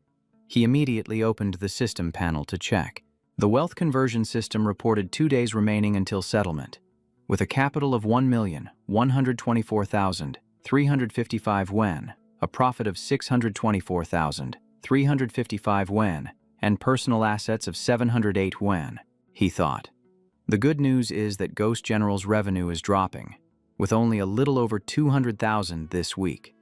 he immediately opened the system panel to check. The wealth conversion system reported 2 days remaining until settlement. With a capital of 1,124,355 wen, a profit of 624,355 wen, and personal assets of 708 wen, he thought. The good news is that Ghost General's revenue is dropping, with only a little over 200,000 this week.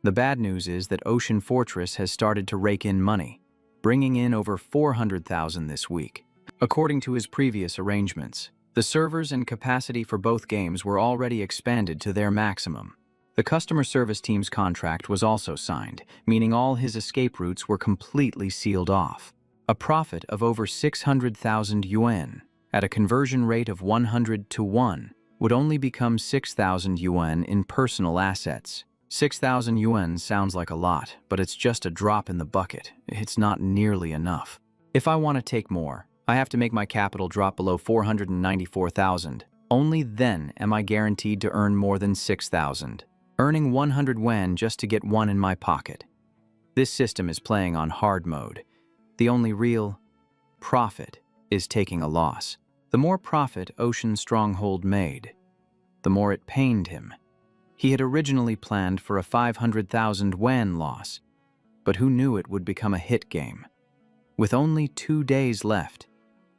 The bad news is that Ocean Fortress has started to rake in money, bringing in over 400,000 this week. According to his previous arrangements, the servers and capacity for both games were already expanded to their maximum. The customer service team's contract was also signed, meaning all his escape routes were completely sealed off. A profit of over 600,000 yuan, at a conversion rate of 100 to 1, would only become 6,000 yuan in personal assets. 6,000 yuan sounds like a lot, but it's just a drop in the bucket. It's not nearly enough. If I want to take more, I have to make my capital drop below 494,000. Only then am I guaranteed to earn more than 6,000. Earning 100 yuan just to get one in my pocket. This system is playing on hard mode. The only real profit is taking a loss. The more profit Ocean Stronghold made, the more it pained him. He had originally planned for a 500,000 yuan loss, but who knew it would become a hit game? With only 2 days left,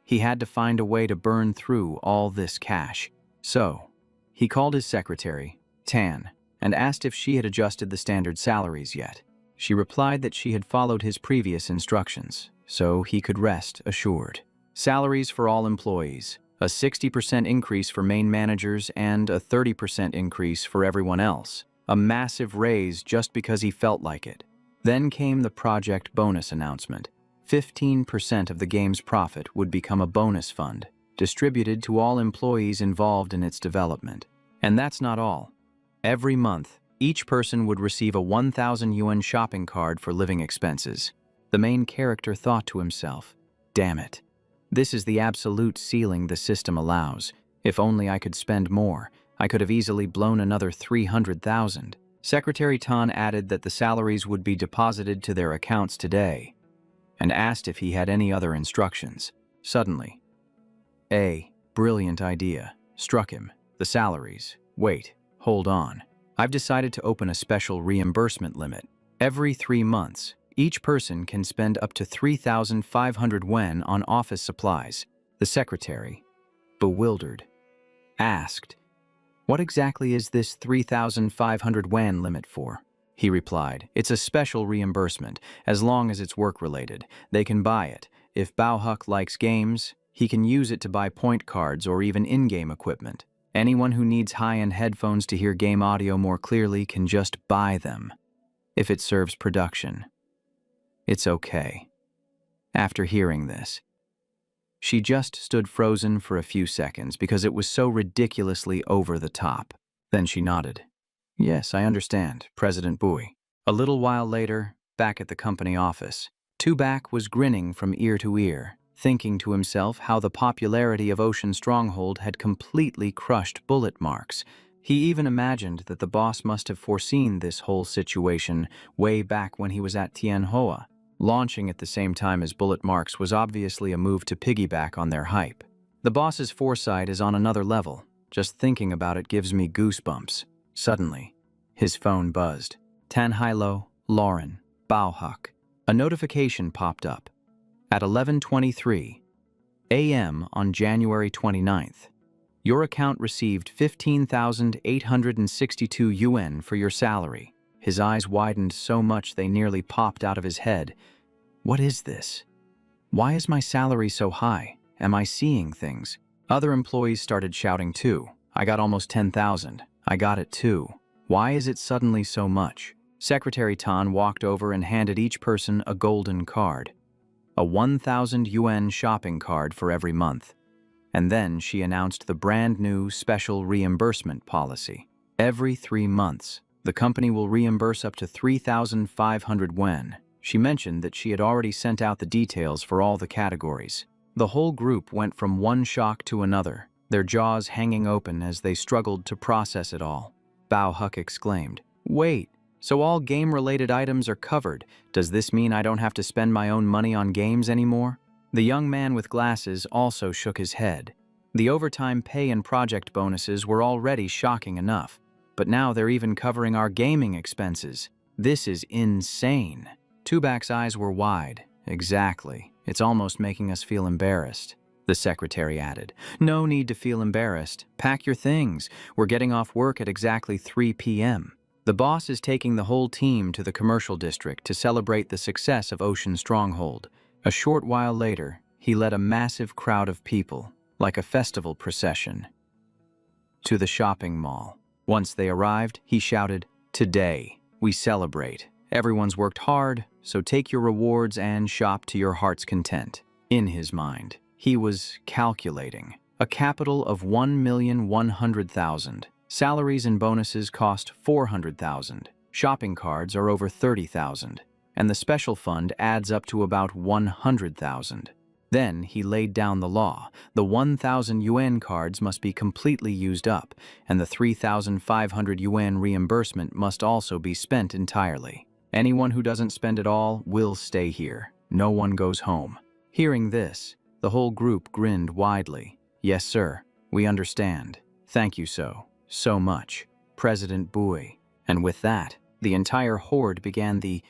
he had to find a way to burn through all this cash. So, he called his secretary, Tan, and asked if she had adjusted the standard salaries yet. She replied that she had followed his previous instructions, so he could rest assured. Salaries for all employees, a 60% increase for main managers and a 30% increase for everyone else. A massive raise just because he felt like it. Then came the project bonus announcement. 15% of the game's profit would become a bonus fund. distributed to all employees involved in its development. And that's not all. Every month, each person would receive a 1,000 yuan shopping card for living expenses. The main character thought to himself, "Damn it. This is the absolute ceiling the system allows. If only I could spend more, I could have easily blown another 300,000. Secretary Tan added that the salaries would be deposited to their accounts today, and asked if he had any other instructions. Suddenly, a brilliant idea struck him. The salaries. Wait, hold on. I've decided to open a special reimbursement limit. Every 3 months, each person can spend up to 3,500 wen on office supplies. The secretary, bewildered, asked, "What exactly is this 3,500 wen limit for?" He replied, "It's a special reimbursement. As long as it's work-related, they can buy it. If Bao likes games, he can use it to buy point cards or even in-game equipment. Anyone who needs high-end headphones to hear game audio more clearly can just buy them. If it serves production, it's okay." After hearing this, she just stood frozen for a few seconds because it was so ridiculously over the top. Then she nodded. "Yes, I understand, President Bui." A little while later, back at the company office, Tubak was grinning from ear to ear, thinking to himself how the popularity of Ocean Stronghold had completely crushed bullet marks. He even imagined that the boss must have foreseen this whole situation way back when he was at Tianhua. Launching at the same time as bullet marks was obviously a move to piggyback on their hype. The boss's foresight is on another level. Just thinking about it gives me goosebumps. Suddenly, his phone buzzed. Tanhailo, Lauren, Bao. A notification popped up. At 11:23 a.m. on January 29th, your account received 15,862 yuan for your salary. His eyes widened so much they nearly popped out of his head. What is this? Why is my salary so high? Am I seeing things? Other employees started shouting too. I got almost 10,000. I got it too. Why is it suddenly so much? Secretary Tan walked over and handed each person a golden card. A 1,000 yuan shopping card for every month. And then she announced the brand new special reimbursement policy. Every 3 months, the company will reimburse up to 3,500 wen. She mentioned that she had already sent out the details for all the categories. The whole group went from one shock to another, their jaws hanging open as they struggled to process it all. Bao exclaimed, "Wait, so all game-related items are covered. Does this mean I don't have to spend my own money on games anymore?" The young man with glasses also shook his head. The overtime pay and project bonuses were already shocking enough, but now they're even covering our gaming expenses. This is insane. Tubak's eyes were wide. Exactly. It's almost making us feel embarrassed. The secretary added, "No need to feel embarrassed. Pack your things. We're getting off work at exactly 3 p.m. The boss is taking the whole team to the commercial district to celebrate the success of Ocean Stronghold." A short while later, he led a massive crowd of people, like a festival procession, to the shopping mall. Once they arrived, he shouted, "Today, we celebrate. Everyone's worked hard, so take your rewards and shop to your heart's content." In his mind, he was calculating. A capital of 1,100,000. Salaries and bonuses cost 400,000. Shopping cards are over 30,000. And the special fund adds up to about 100,000. Then he laid down the law. The 1,000 yuan cards must be completely used up, and the 3,500 yuan reimbursement must also be spent entirely. Anyone who doesn't spend it all will stay here. No one goes home. Hearing this, the whole group grinned widely. "Yes, sir, we understand. Thank you so much, President Bui." And with that, the entire horde began the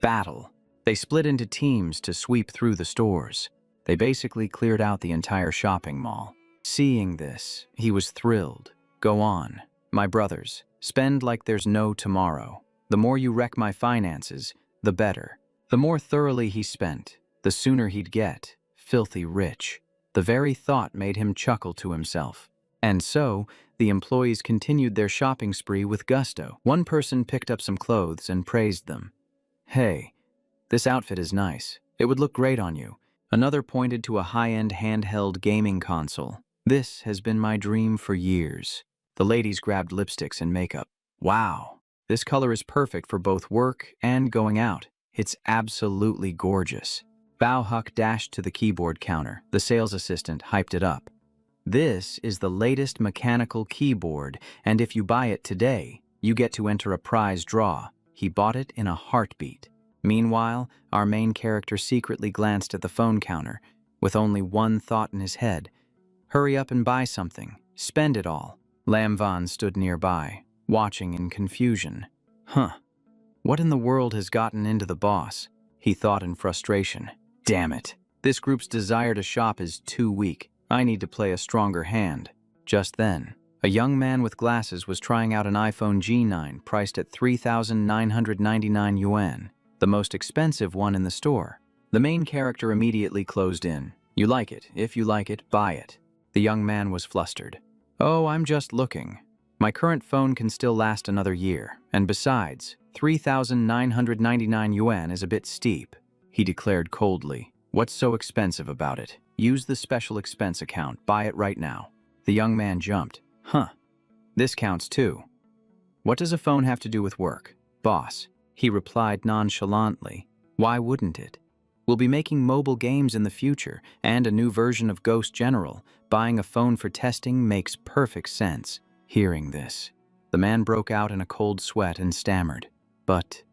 battle. They split into teams to sweep through the stores. They basically cleared out the entire shopping mall. Seeing this, he was thrilled. "Go on, my brothers. Spend like there's no tomorrow. The more you wreck my finances, the better." The more thoroughly he spent, the sooner he'd get filthy rich. The very thought made him chuckle to himself. And so, the employees continued their shopping spree with gusto. One person picked up some clothes and praised them. "Hey, this outfit is nice. It would look great on you." Another pointed to a high-end handheld gaming console. This has been my dream for years. The ladies grabbed lipsticks and makeup. Wow, this color is perfect for both work and going out. It's absolutely gorgeous. Bao Huck dashed to the keyboard counter. The sales assistant hyped it up. This is the latest mechanical keyboard, and if you buy it today, you get to enter a prize draw. He bought it in a heartbeat. Meanwhile, our main character secretly glanced at the phone counter, with only one thought in his head. Hurry up and buy something. Spend it all. Lam Van stood nearby, watching in confusion. What in the world has gotten into the boss? He thought in frustration. Damn it. This group's desire to shop is too weak. I need to play a stronger hand. Just then, a young man with glasses was trying out an iPhone G9 priced at 3,999 yuan, the most expensive one in the store. The main character immediately closed in. You like it. If you like it, buy it. The young man was flustered. Oh, I'm just looking. My current phone can still last another year, and besides, 3,999 yuan is a bit steep, he declared coldly. What's so expensive about it? Use the special expense account. Buy it right now. The young man jumped. This counts too. What does a phone have to do with work? Boss, he replied nonchalantly. Why wouldn't it? We'll be making mobile games in the future, and a new version of Ghost General. Buying a phone for testing makes perfect sense. Hearing this, the man broke out in a cold sweat and stammered. But,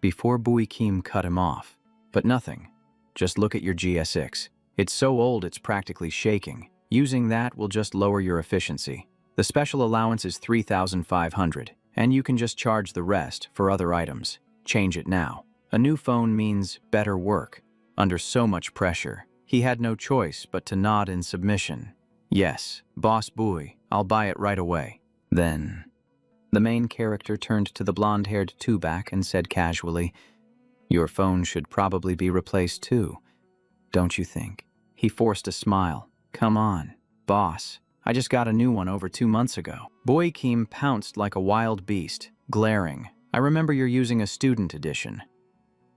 before Bui Kim cut him off. But nothing. Just look at your GSX. It's so old it's practically shaking. Using that will just lower your efficiency. The special allowance is 3,500, and you can just charge the rest for other items. Change it now. A new phone means better work. Under so much pressure, he had no choice but to nod in submission. Yes, Boss Bui, I'll buy it right away. Then, the main character turned to the blonde-haired two-back and said casually, Your phone should probably be replaced too, don't you think? He forced a smile. Come on, boss. I just got a new one over 2 months ago. Bui Kim pounced like a wild beast, glaring. I remember you're using a student edition.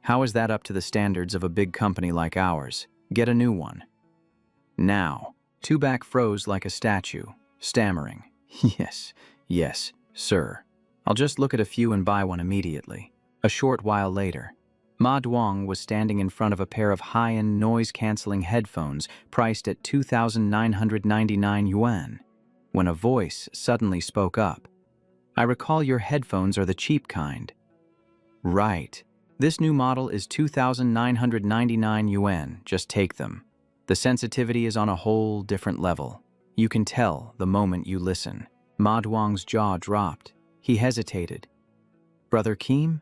How is that up to the standards of a big company like ours? Get a new one. Now, Two-back froze like a statue, stammering. Yes, sir. I'll just look at a few and buy one immediately. A short while later, Ma Duong was standing in front of a pair of high-end noise-canceling headphones priced at 2,999 yuan, when a voice suddenly spoke up. I recall your headphones are the cheap kind. Right. This new model is 2,999 yuan. Just take them. The sensitivity is on a whole different level. You can tell the moment you listen. Ma Duong's jaw dropped. He hesitated. Brother Kim?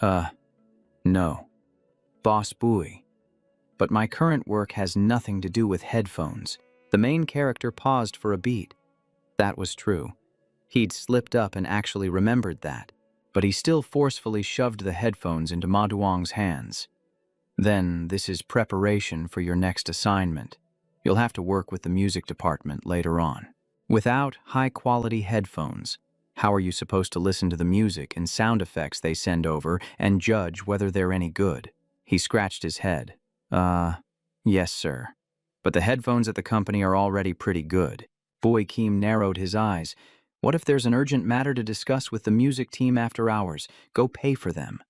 No. Boss Bui. But my current work has nothing to do with headphones. The main character paused for a beat. That was true. He'd slipped up and actually remembered that, but he still forcefully shoved the headphones into Ma Duong's hands. Then this is preparation for your next assignment. You'll have to work with the music department later on. Without high-quality headphones, how are you supposed to listen to the music and sound effects they send over and judge whether they're any good? He scratched his head. Yes, sir. But the headphones at the company are already pretty good. Bui Kim narrowed his eyes. What if there's an urgent matter to discuss with the music team after hours? Go pay for them.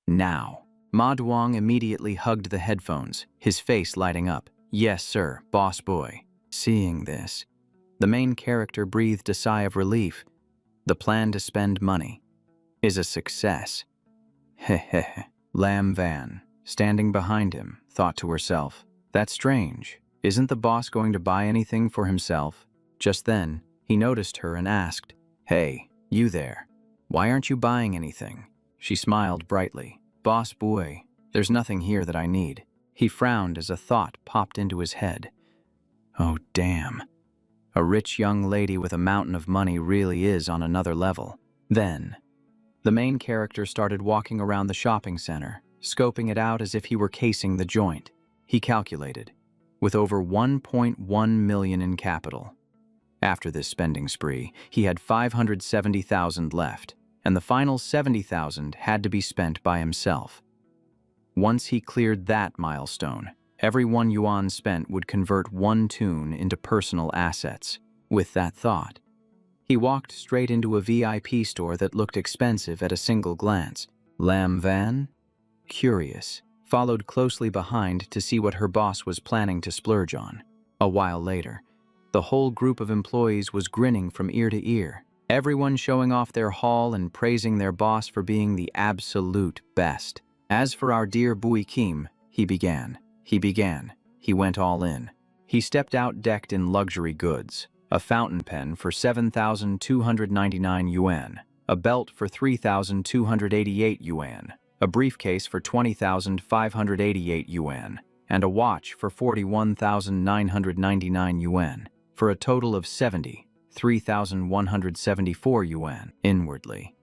Now. Ma Duong immediately hugged the headphones, his face lighting up. Yes, sir, Boss Bui. Seeing this, the main character breathed a sigh of relief. The plan to spend money is a success. Heh. Lam Van, standing behind him, thought to herself, that's strange. Isn't the boss going to buy anything for himself? Just then, he noticed her and asked, Hey, you there. Why aren't you buying anything? She smiled brightly. Boss Bui, there's nothing here that I need. He frowned as a thought popped into his head. Oh, damn. A rich young lady with a mountain of money really is on another level. Then, the main character started walking around the shopping center, scoping it out as if he were casing the joint. He calculated, with over 1.1 million in capital. After this spending spree, he had 570,000 left, and the final 70,000 had to be spent by himself. Once he cleared that milestone, every 1 yuan spent would convert 1 toon into personal assets. With that thought, he walked straight into a VIP store that looked expensive at a single glance. Lam Van? Curious, followed closely behind to see what her boss was planning to splurge on. A while later, the whole group of employees was grinning from ear to ear, everyone showing off their haul and praising their boss for being the absolute best. As for our dear Bui Kim, he went all in. He stepped out decked in luxury goods, a fountain pen for 7,299 yuan, a belt for 3,288 yuan, a briefcase for 20,588 yuan, and a watch for 41,999 yuan, for a total of 3,174 yuan. Inwardly,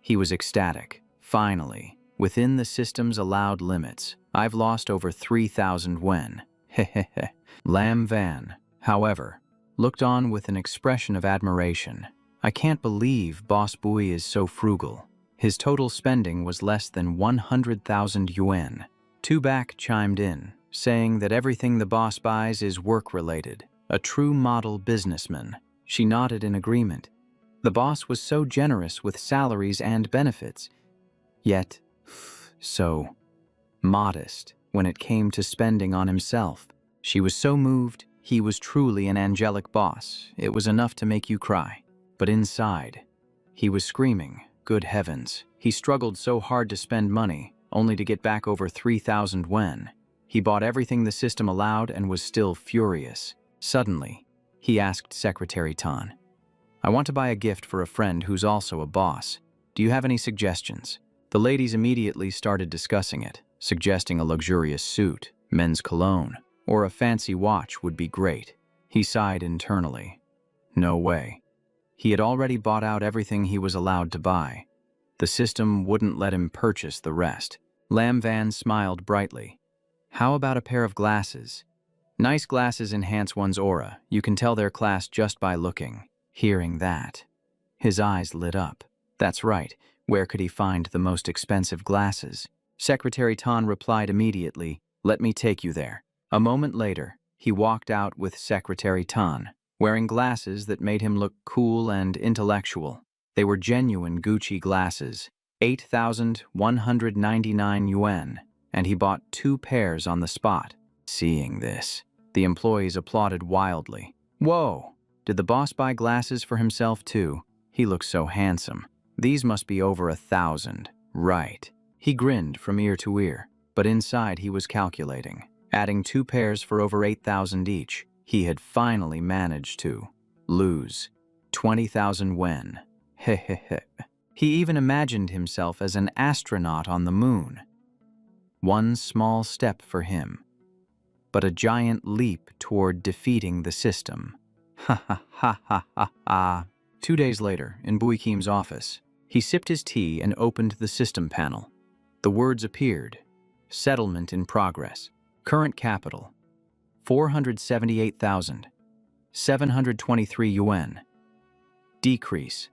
he was ecstatic. Finally, within the system's allowed limits, I've lost over 3,000 yuan. Hehehe. Lam Van, however, looked on with an expression of admiration. I can't believe Boss Bui is so frugal. His total spending was less than 100,000 yuan. Tubak chimed in, saying that everything the boss buys is work-related, a true model businessman. She nodded in agreement. The boss was so generous with salaries and benefits, yet so modest when it came to spending on himself. She was so moved. He was truly an angelic boss. It was enough to make you cry. But inside, he was screaming, good heavens. He struggled so hard to spend money, only to get back over 3,000 yuan. He bought everything the system allowed and was still furious. Suddenly, he asked Secretary Tan, I want to buy a gift for a friend who's also a boss. Do you have any suggestions? The ladies immediately started discussing it, suggesting a luxurious suit, men's cologne, or a fancy watch would be great. He sighed internally. No way. He had already bought out everything he was allowed to buy. The system wouldn't let him purchase the rest. Lam Van smiled brightly. How about a pair of glasses? Nice glasses enhance one's aura. You can tell their class just by looking. Hearing that, his eyes lit up. That's right. Where could he find the most expensive glasses? Secretary Tan replied immediately, let me take you there. A moment later, he walked out with Secretary Tan, wearing glasses that made him look cool and intellectual. They were genuine Gucci glasses, 8,199 yuan, and he bought 2 pairs on the spot. Seeing this, the employees applauded wildly. Whoa! Did the boss buy glasses for himself too? He looks so handsome. These must be over 1,000. Right. He grinned from ear to ear, but inside he was calculating. Adding 2 pairs for over 8,000 each, he had finally managed to lose 20,000 yuan. Hehehe. He even imagined himself as an astronaut on the moon. One small step for him, but a giant leap toward defeating the system. Ha ha ha ha ha ha. 2 days later, in Bui Kim's office, he sipped his tea and opened the system panel. The words appeared. Settlement in progress. Current capital, 478,723 yuan. Decrease,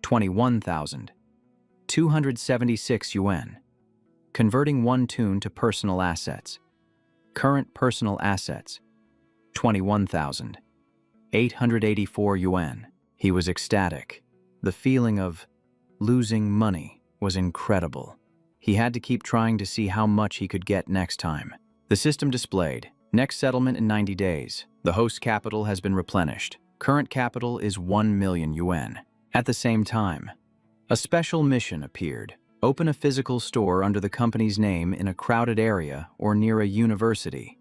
21,276 yuan. Converting 1 toon to personal assets. Current personal assets, 21,884 yuan. He was ecstatic. The feeling of losing money was incredible. He had to keep trying to see how much he could get next time. The system displayed, next settlement in 90 days. The host capital has been replenished. Current capital is 1 million yuan. At the same time, a special mission appeared. Open a physical store under the company's name in a crowded area or near a university.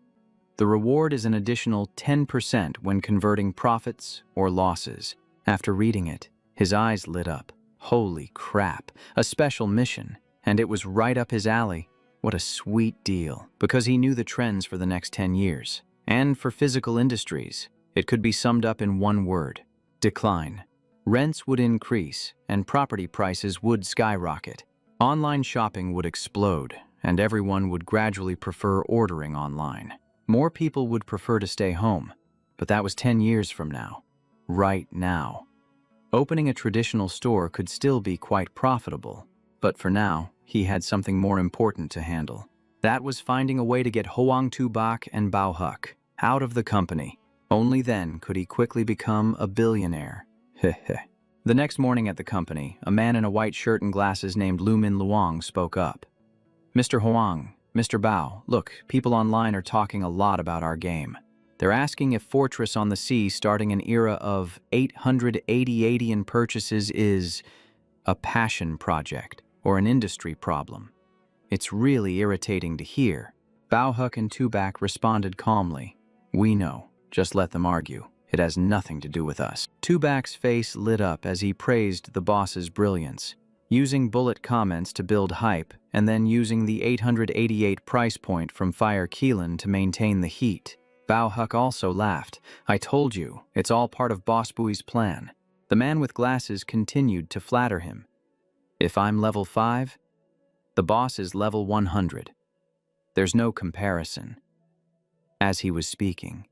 The reward is an additional 10% when converting profits or losses. After reading it, his eyes lit up. Holy crap, a special mission, and it was right up his alley. What a sweet deal, because he knew the trends for the next 10 years. And for physical industries, it could be summed up in one word: decline. Rents would increase, and property prices would skyrocket. Online shopping would explode, and everyone would gradually prefer ordering online. More people would prefer to stay home, but that was 10 years from now. Right now. Opening a traditional store could still be quite profitable, but for now, he had something more important to handle. That was finding a way to get Hoang Tu Bak and Bao Huck out of the company. Only then could he quickly become a billionaire. The next morning at the company, a man in a white shirt and glasses named Lu Min Luong spoke up. Mr. Hoang, Mr. Bao, look, people online are talking a lot about our game. They're asking if Fortress on the Sea starting an era of 880 purchases is a passion project or an industry problem. It's really irritating to hear. Bao Huck and Tubak responded calmly. We know. Just let them argue. It has nothing to do with us. Tubak's face lit up as he praised the boss's brilliance, using bullet comments to build hype and then using the 888 price point from Fire Keelan to maintain the heat. Bao Huck also laughed. I told you, it's all part of Boss Bui's plan. The man with glasses continued to flatter him. If I'm level 5, the boss is level 100. There's no comparison. As he was speaking,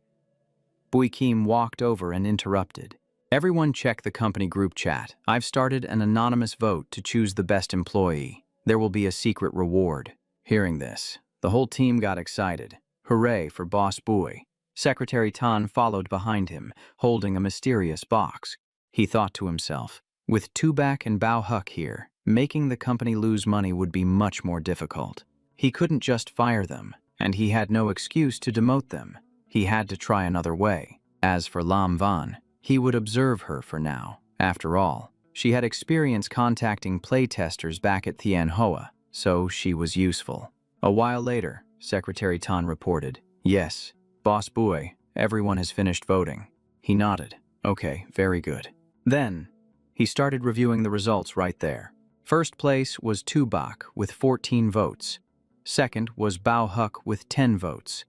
Bui Kim walked over and interrupted. Everyone check the company group chat. I've started an anonymous vote to choose the best employee. There will be a secret reward. Hearing this, the whole team got excited. Hooray for Boss Bui. Secretary Tan followed behind him, holding a mysterious box. He thought to himself, with Tubak and Bao Huck here, making the company lose money would be much more difficult. He couldn't just fire them, and he had no excuse to demote them. He had to try another way. As for Lam Van, he would observe her for now. After all, she had experience contacting playtesters back at Tianhua, so she was useful. A while later, Secretary Tan reported, Yes, Boss Bui, everyone has finished voting. He nodded. Okay, very good. Then, he started reviewing the results right there. First place was Tubak with 14 votes. Second was Bao Huck with 10 votes.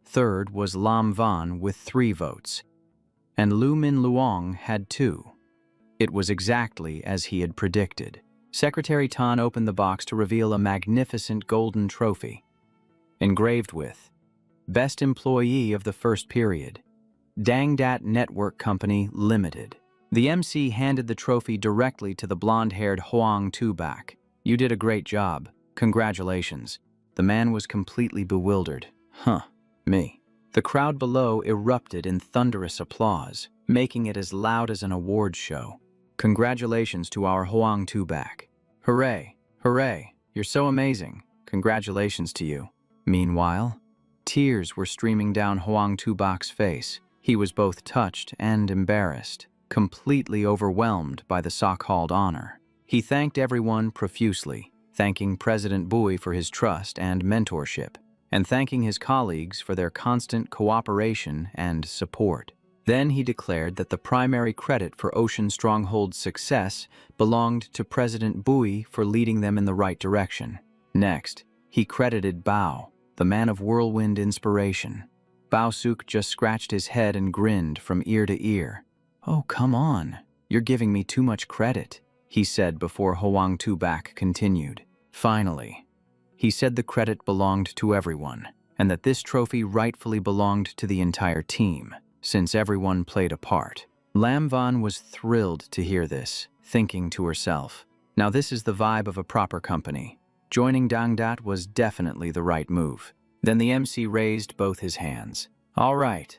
Third was Lam Van with 3 votes. And Lu Min Luong had 2. It was exactly as he had predicted. Secretary Tan opened the box to reveal a magnificent golden trophy, engraved with Best Employee of the First Period, Dangdat Network Company Limited. The MC handed the trophy directly to the blonde-haired Hoang Tubak. You did a great job. Congratulations. The man was completely bewildered. Me. The crowd below erupted in thunderous applause, making it as loud as an awards show. Congratulations to our Hoang Tubak. Hooray, hooray, you're so amazing. Congratulations to you. Meanwhile, tears were streaming down Hoang Tubak's face. He was both touched and embarrassed, completely overwhelmed by the so-called honor. He thanked everyone profusely, thanking President Bui for his trust and mentorship, and thanking his colleagues for their constant cooperation and support. Then he declared that the primary credit for Ocean Stronghold's success belonged to President Bui for leading them in the right direction. Next, he credited Bao, the man of whirlwind inspiration. Bao Suk just scratched his head and grinned from ear to ear. Oh, come on. You're giving me too much credit, he said before Hoang Tubak continued. Finally, he said the credit belonged to everyone, and that this trophy rightfully belonged to the entire team, since everyone played a part. Lam Van was thrilled to hear this, thinking to herself, now this is the vibe of a proper company. Joining Dangdat was definitely the right move. Then the MC raised both his hands. All right,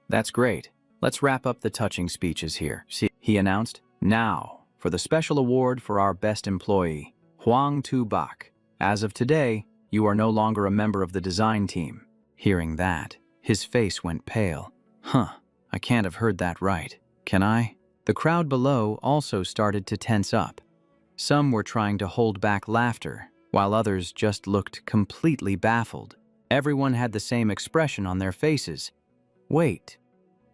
that's great. Let's wrap up the touching speeches here, he announced. Now, for the special award for our best employee, Hoang Tubak. As of today, you are no longer a member of the design team. Hearing that, his face went pale. I can't have heard that right. Can I? The crowd below also started to tense up. Some were trying to hold back laughter, while others just looked completely baffled. Everyone had the same expression on their faces. Wait,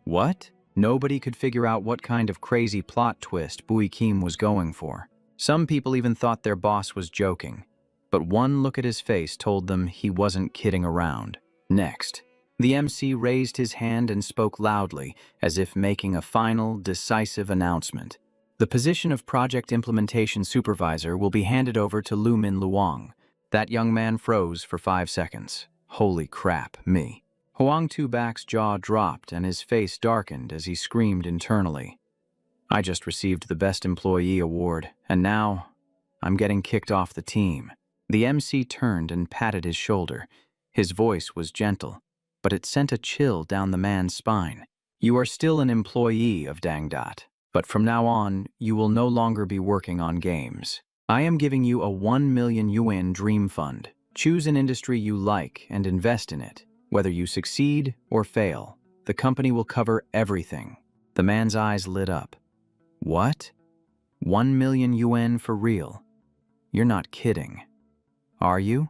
what? Nobody could figure out what kind of crazy plot twist Bui Kim was going for. Some people even thought their boss was joking, but one look at his face told them he wasn't kidding around. Next, the MC raised his hand and spoke loudly, as if making a final, decisive announcement. The position of Project Implementation Supervisor will be handed over to Lu Min Luong. That young man froze for 5 seconds. Holy crap, me. Hoang Tubak's jaw dropped and his face darkened as he screamed internally. I just received the Best Employee Award, and now I'm getting kicked off the team. The MC turned and patted his shoulder. His voice was gentle, but it sent a chill down the man's spine. You are still an employee of Dangdot, but from now on, you will no longer be working on games. I am giving you a 1 million yuan dream fund. Choose an industry you like and invest in it. Whether you succeed or fail, the company will cover everything. The man's eyes lit up. What? 1 million yuan for real? You're not kidding. Are you?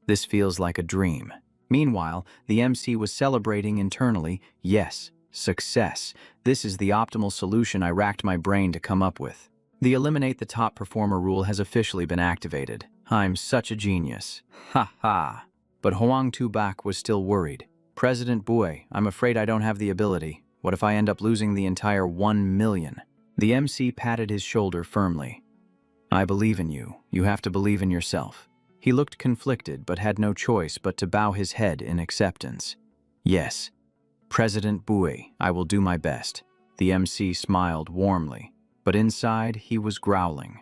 This feels like a dream. Meanwhile, the MC was celebrating internally. Yes, success. This is the optimal solution I racked my brain to come up with. The eliminate the top performer rule has officially been activated. I'm such a genius. Ha ha. But Hoang Tu-bak was still worried. President Bui, I'm afraid I don't have the ability. What if I end up losing the entire 1 million? The MC patted his shoulder firmly. I believe in you. You have to believe in yourself. He looked conflicted but had no choice but to bow his head in acceptance. Yes, President Bui, I will do my best. The MC smiled warmly, but inside he was growling.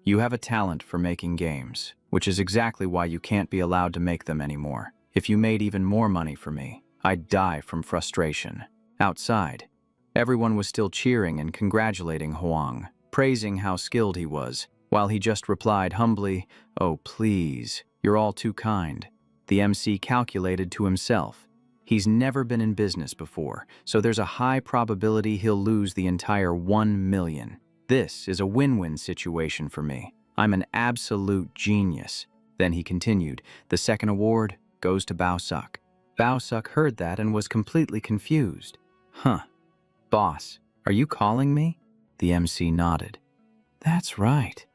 You have a talent for making games, which is exactly why you can't be allowed to make them anymore. If you made even more money for me, I'd die from frustration. Outside, everyone was still cheering and congratulating Hoang, praising how skilled he was, while he just replied humbly, "Oh, please, you're all too kind." The MC calculated to himself. He's never been in business before, so there's a high probability he'll lose the entire 1 million. This is a win-win situation for me. I'm an absolute genius. Then he continued, the second award goes to Bao-suk. Bao-suk heard that and was completely confused. Huh. Boss, are you calling me? The MC nodded. That's right.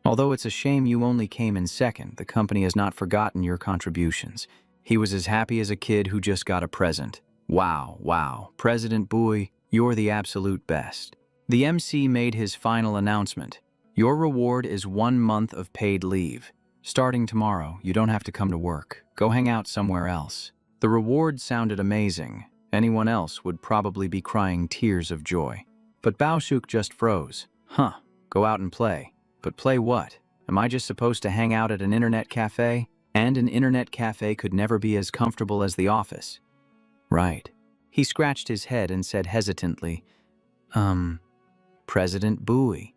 Although it's a shame you only came in second, the company has not forgotten your contributions. He was as happy as a kid who just got a present. Wow, President Bui, you're the absolute best. The MC made his final announcement. Your reward is 1 month of paid leave. Starting tomorrow, you don't have to come to work. Go hang out somewhere else. The reward sounded amazing. Anyone else would probably be crying tears of joy. But Bao-suk just froze. Huh, go out and play. But play what? Am I just supposed to hang out at an internet cafe? And an internet cafe could never be as comfortable as the office. Right. He scratched his head and said hesitantly, President Bui,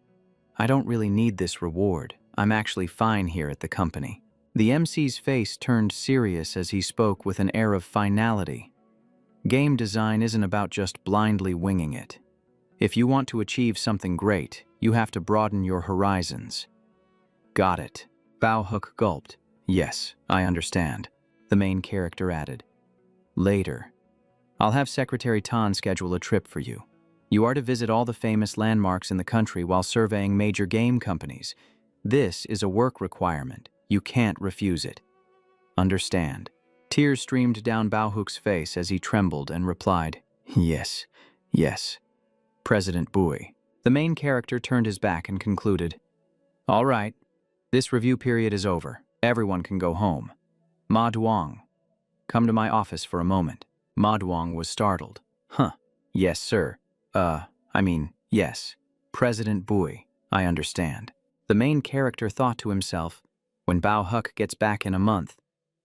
I don't really need this reward. I'm actually fine here at the company. The MC's face turned serious as he spoke with an air of finality. Game design isn't about just blindly winging it. If you want to achieve something great, you have to broaden your horizons. Got it. Bao-suk gulped. Yes, I understand. The main character added. Later, I'll have Secretary Tan schedule a trip for you. You are to visit all the famous landmarks in the country while surveying major game companies. This is a work requirement. You can't refuse it. Understand. Tears streamed down Bao-suk's face as he trembled and replied, Yes. President Bui. The main character turned his back and concluded, All right, this review period is over. Everyone can go home. Ma Duong, come to my office for a moment. Ma Duong was startled. Huh, yes, sir. Yes. President Bui, I understand. The main character thought to himself, when Bao-suk gets back in a month,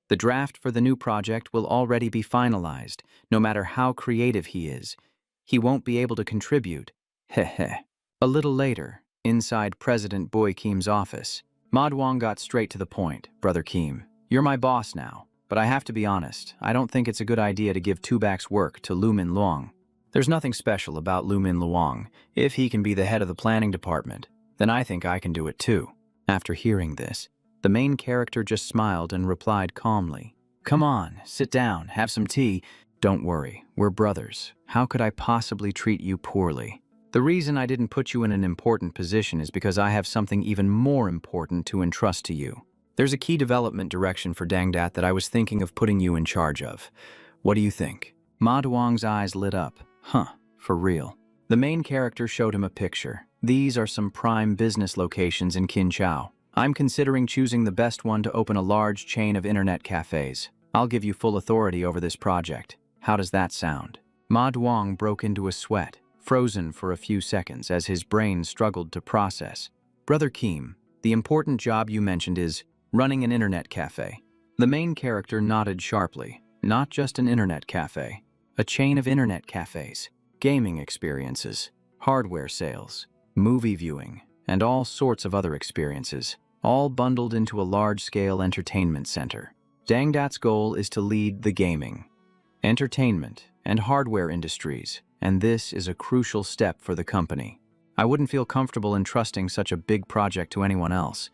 the draft for the new project will already be finalized, no matter how creative he is. He won't be able to contribute. Heh. A little later, inside President Bui Kim's office, Ma Duong got straight to the point. Brother Kim, you're my boss now, but I have to be honest, I don't think it's a good idea to give Tu-bak's work to Lu Min Luong. There's nothing special about Lu Min Luong. If he can be the head of the planning department, then I think I can do it too. After hearing this, the main character just smiled and replied calmly, Come on, sit down, have some tea. Don't worry, we're brothers. How could I possibly treat you poorly? The reason I didn't put you in an important position is because I have something even more important to entrust to you. There's a key development direction for Dangdat that I was thinking of putting you in charge of. What do you think? Ma Duong's eyes lit up. Huh, for real. The main character showed him a picture. These are some prime business locations in Kinchao. I'm considering choosing the best one to open a large chain of internet cafes. I'll give you full authority over this project. How does that sound? Ma Duong broke into a sweat, frozen for a few seconds as his brain struggled to process. Brother Kim, the important job you mentioned is running an internet cafe. The main character nodded sharply. Not just an internet cafe. A chain of internet cafes, gaming experiences, hardware sales, movie viewing, and all sorts of other experiences, all bundled into a large-scale entertainment center. Dangdat's goal is to lead the gaming, entertainment, and hardware industries, and this is a crucial step for the company. I wouldn't feel comfortable entrusting such a big project to anyone else.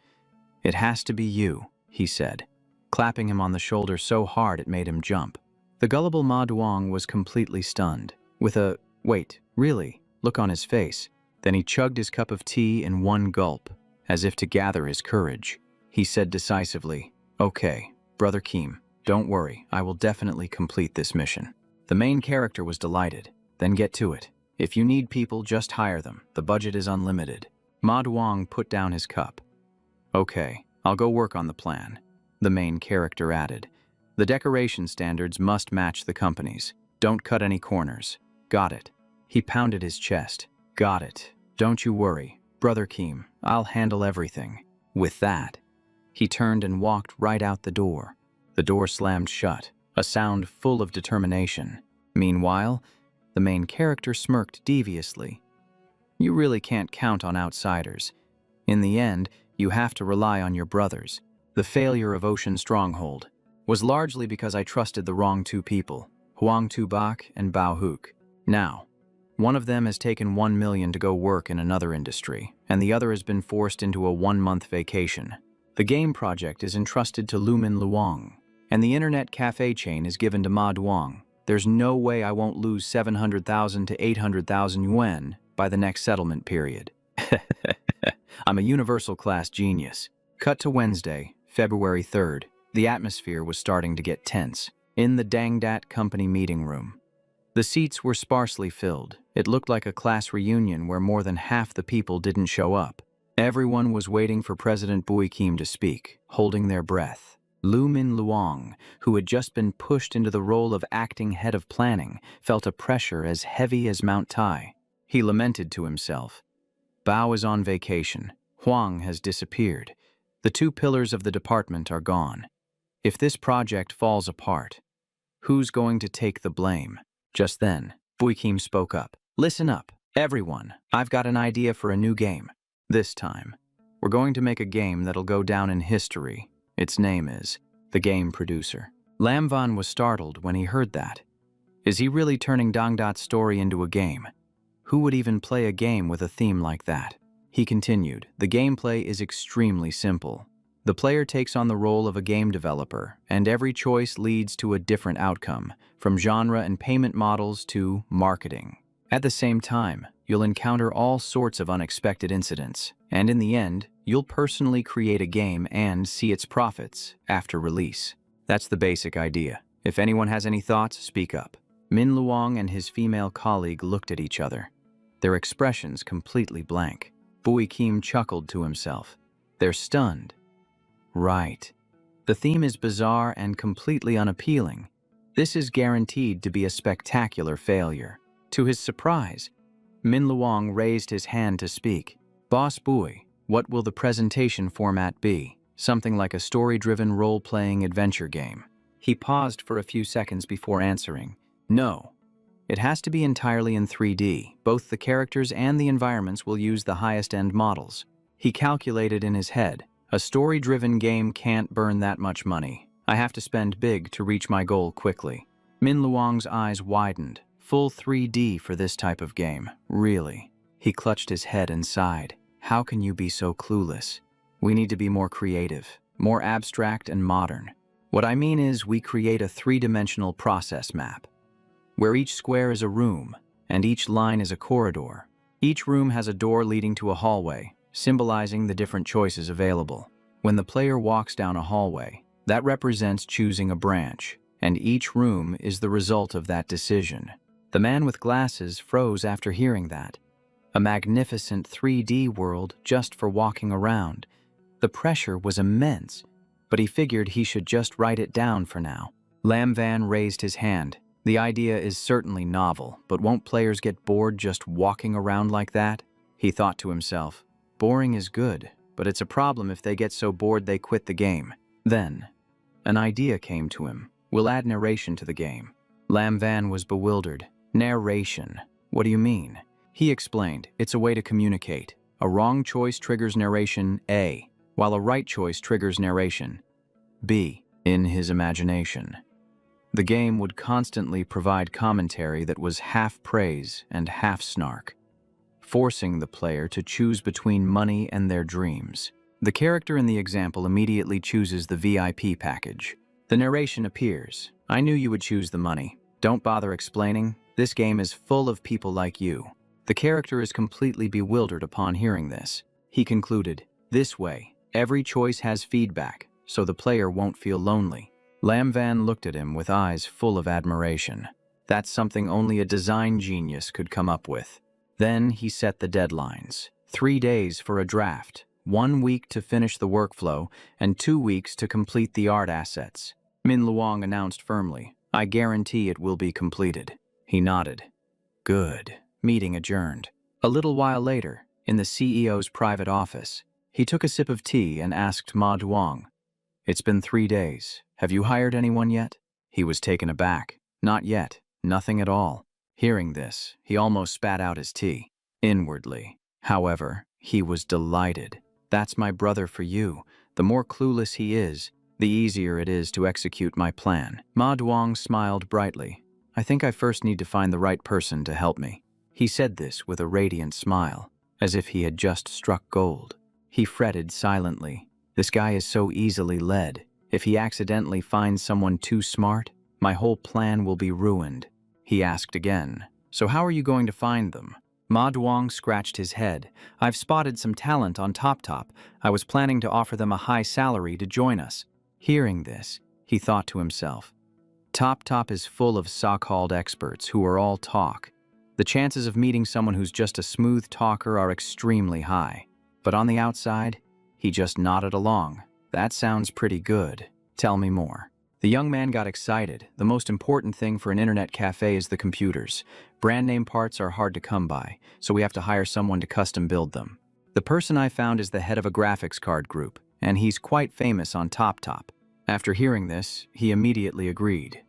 It has to be you, he said, clapping him on the shoulder so hard it made him jump. The gullible Ma Duong was completely stunned, with a, "Wait, really?" look on his face. Then he chugged his cup of tea in one gulp, as if to gather his courage. He said decisively, "Okay, Brother Keem, don't worry, I will definitely complete this mission." The main character was delighted. "Then get to it. If you need people, just hire them. The budget is unlimited." Ma Duong put down his cup. "Okay, I'll go work on the plan," the main character added. "The decoration standards must match the company's. Don't cut any corners." "Got it." He pounded his chest. "Got it. Don't you worry, Brother Keem, I'll handle everything." With that, he turned and walked right out the door. The door slammed shut, a sound full of determination. Meanwhile, the main character smirked deviously. You really can't count on outsiders. In the end, you have to rely on your brothers. The failure of Ocean Stronghold was largely because I trusted the wrong two people, Huang Tu-bak and Bao Hook. Now, one of them has taken 1 million to go work in another industry, and the other has been forced into a 1-month vacation. The game project is entrusted to Lumin Luong, and the internet cafe chain is given to Ma Duong. There's no way I won't lose 700,000 to 800,000 yuan by the next settlement period. I'm a universal class genius. Cut to Wednesday, February 3rd. The atmosphere was starting to get tense. In the Dangdat company meeting room, the seats were sparsely filled. It looked like a class reunion where more than half the people didn't show up. Everyone was waiting for President Bui Kim to speak, holding their breath. Lu Min Luong, who had just been pushed into the role of acting head of planning, felt a pressure as heavy as Mount Tai. He lamented to himself. Bao is on vacation. Huang has disappeared. The two pillars of the department are gone. If this project falls apart, who's going to take the blame? Just then, Bui Kim spoke up. "Listen up, everyone. I've got an idea for a new game. This time, we're going to make a game that'll go down in history. Its name is The Game Producer." Lam Van was startled when he heard that. Is he really turning Dangdat's story into a game? Who would even play a game with a theme like that? He continued, "The gameplay is extremely simple. The player takes on the role of a game developer, and every choice leads to a different outcome, from genre and payment models to marketing. At the same time, you'll encounter all sorts of unexpected incidents, and in the end, you'll personally create a game and see its profits after release. That's the basic idea. If anyone has any thoughts, speak up." Min Luong and his female colleague looked at each other, their expressions completely blank. Bui Kim chuckled to himself. They're stunned. Right. The theme is bizarre and completely unappealing. This is guaranteed to be a spectacular failure. To his surprise, Min Luong raised his hand to speak. "Boss Bui, what will the presentation format be? Something like a story-driven role-playing adventure game?" He paused for a few seconds before answering. "No. It has to be entirely in 3D. Both the characters and the environments will use the highest-end models." He calculated in his head. A story-driven game can't burn that much money. I have to spend big to reach my goal quickly. Min Luong's eyes widened. Full 3D for this type of game. Really? He clutched his head and sighed. How can you be so clueless? We need to be more creative, more abstract and modern. What I mean is we create a 3-dimensional process map, where each square is a room, and each line is a corridor. Each room has a door leading to a hallway, symbolizing the different choices available. When the player walks down a hallway, that represents choosing a branch, and each room is the result of that decision. The man with glasses froze after hearing that. A magnificent 3D world just for walking around. The pressure was immense, but he figured he should just write it down for now. Lam Van raised his hand. The idea is certainly novel, but won't players get bored just walking around like that? He thought to himself. Boring is good, but it's a problem if they get so bored they quit the game. Then, an idea came to him. We'll add narration to the game. Lam Van was bewildered. Narration? What do you mean? He explained, it's a way to communicate. A wrong choice triggers narration A, while a right choice triggers narration B, in his imagination. The game would constantly provide commentary that was half praise and half snark, forcing the player to choose between money and their dreams. The character in the example immediately chooses the VIP package. The narration appears. I knew you would choose the money. Don't bother explaining. This game is full of people like you. The character is completely bewildered upon hearing this. He concluded, this way, every choice has feedback, so the player won't feel lonely. Lam Van looked at him with eyes full of admiration. That's something only a design genius could come up with. Then he set the deadlines. 3 days for a draft, 1 week to finish the workflow, and 2 weeks to complete the art assets. Min Luong announced firmly, I guarantee it will be completed. He nodded. Good. Meeting adjourned. A little while later, in the CEO's private office, he took a sip of tea and asked Ma Duong, it's been 3 days. Have you hired anyone yet? He was taken aback. Not yet. Nothing at all. Hearing this, he almost spat out his tea. Inwardly, however, he was delighted. That's my brother for you. The more clueless he is, the easier it is to execute my plan. Ma Duong smiled brightly. I think I first need to find the right person to help me. He said this with a radiant smile, as if he had just struck gold. He fretted silently. This guy is so easily led. If he accidentally finds someone too smart, my whole plan will be ruined. He asked again, so how are you going to find them? Ma Duong scratched his head. I've spotted some talent on TopTop. I was planning to offer them a high salary to join us. Hearing this, he thought to himself, TopTop is full of so-called experts who are all talk. The chances of meeting someone who's just a smooth talker are extremely high. But on the outside, he just nodded along. That sounds pretty good. Tell me more. The young man got excited. The most important thing for an internet cafe is the computers. Brand name parts are hard to come by, so we have to hire someone to custom build them. The person I found is the head of a graphics card group, and he's quite famous on TopTop. After hearing this, he immediately agreed.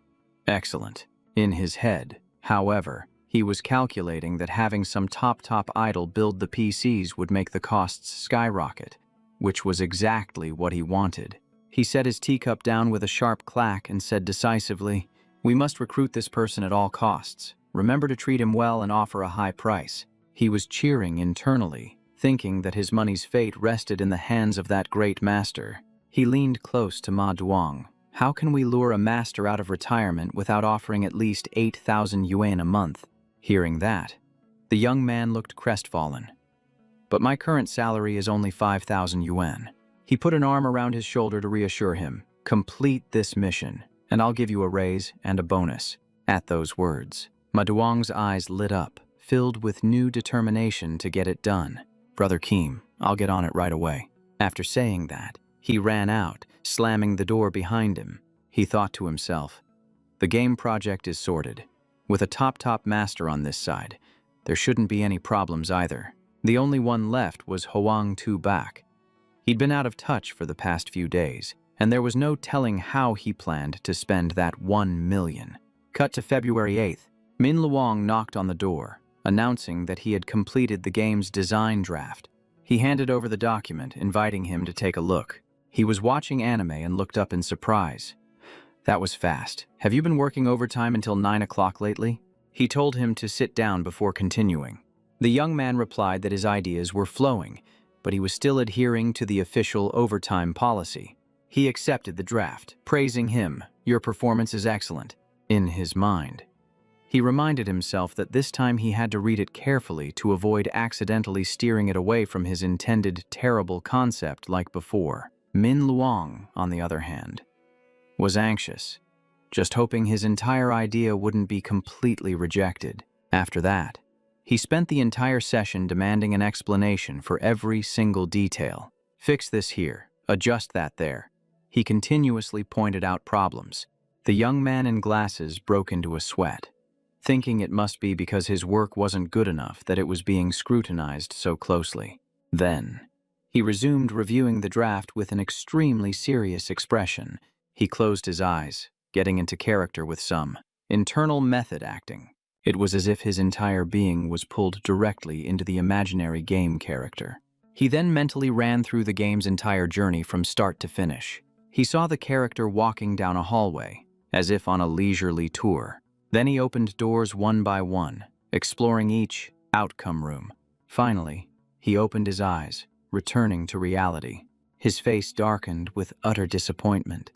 Excellent. In his head, however, he was calculating that having some TopTop idol build the PCs would make the costs skyrocket, which was exactly what he wanted. He set his teacup down with a sharp clack and said decisively, we must recruit this person at all costs. Remember to treat him well and offer a high price. He was cheering internally, thinking that his money's fate rested in the hands of that great master. He leaned close to Ma Duong. How can we lure a master out of retirement without offering at least 8,000 yuan a month? Hearing that, the young man looked crestfallen. But my current salary is only 5,000 yuan. He put an arm around his shoulder to reassure him. Complete this mission, and I'll give you a raise and a bonus. At those words, Ma Duong's eyes lit up, filled with new determination to get it done. Brother Keem, I'll get on it right away. After saying that, he ran out, slamming the door behind him. He thought to himself, the game project is sorted. With a TopTop master on this side, there shouldn't be any problems either. The only one left was Hoang Tu Bak. He'd been out of touch for the past few days, and there was no telling how he planned to spend that 1 million. Cut to February 8th, Min Luong knocked on the door, announcing that he had completed the game's design draft. He handed over the document, inviting him to take a look. He was watching anime and looked up in surprise. That was fast. Have you been working overtime until 9 o'clock lately? He told him to sit down before continuing. The young man replied that his ideas were flowing, but he was still adhering to the official overtime policy. He accepted the draft, praising him, your performance is excellent, in his mind. He reminded himself that this time he had to read it carefully to avoid accidentally steering it away from his intended terrible concept like before. Min Luong, on the other hand, was anxious, just hoping his entire idea wouldn't be completely rejected. After that, he spent the entire session demanding an explanation for every single detail. Fix this here, adjust that there. He continuously pointed out problems. The young man in glasses broke into a sweat, thinking it must be because his work wasn't good enough that it was being scrutinized so closely. Then, He resumed reviewing the draft with an extremely serious expression. He closed his eyes, getting into character with some internal method acting. It was as if his entire being was pulled directly into the imaginary game character. He then mentally ran through the game's entire journey from start to finish. He saw the character walking down a hallway, as if on a leisurely tour. Then he opened doors one by one, exploring each outcome room. Finally, he opened his eyes, returning to reality. His face darkened with utter disappointment.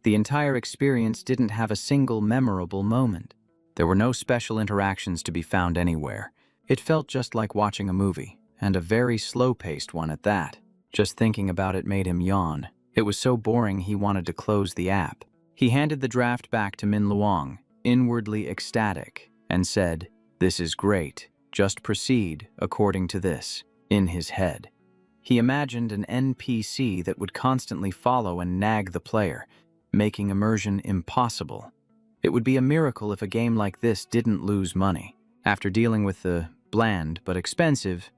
The entire experience didn't have a single memorable moment. There were no special interactions to be found anywhere. It felt just like watching a movie, and a very slow-paced one at that. Just thinking about it made him yawn. It was so boring he wanted to close the app. He handed the draft back to Min Luong, inwardly ecstatic, and said, "This is great. Just proceed according to this." In his head, he imagined an NPC that would constantly follow and nag the player, making immersion impossible. It would be a miracle if a game like this didn't lose money. After dealing with the bland but expensive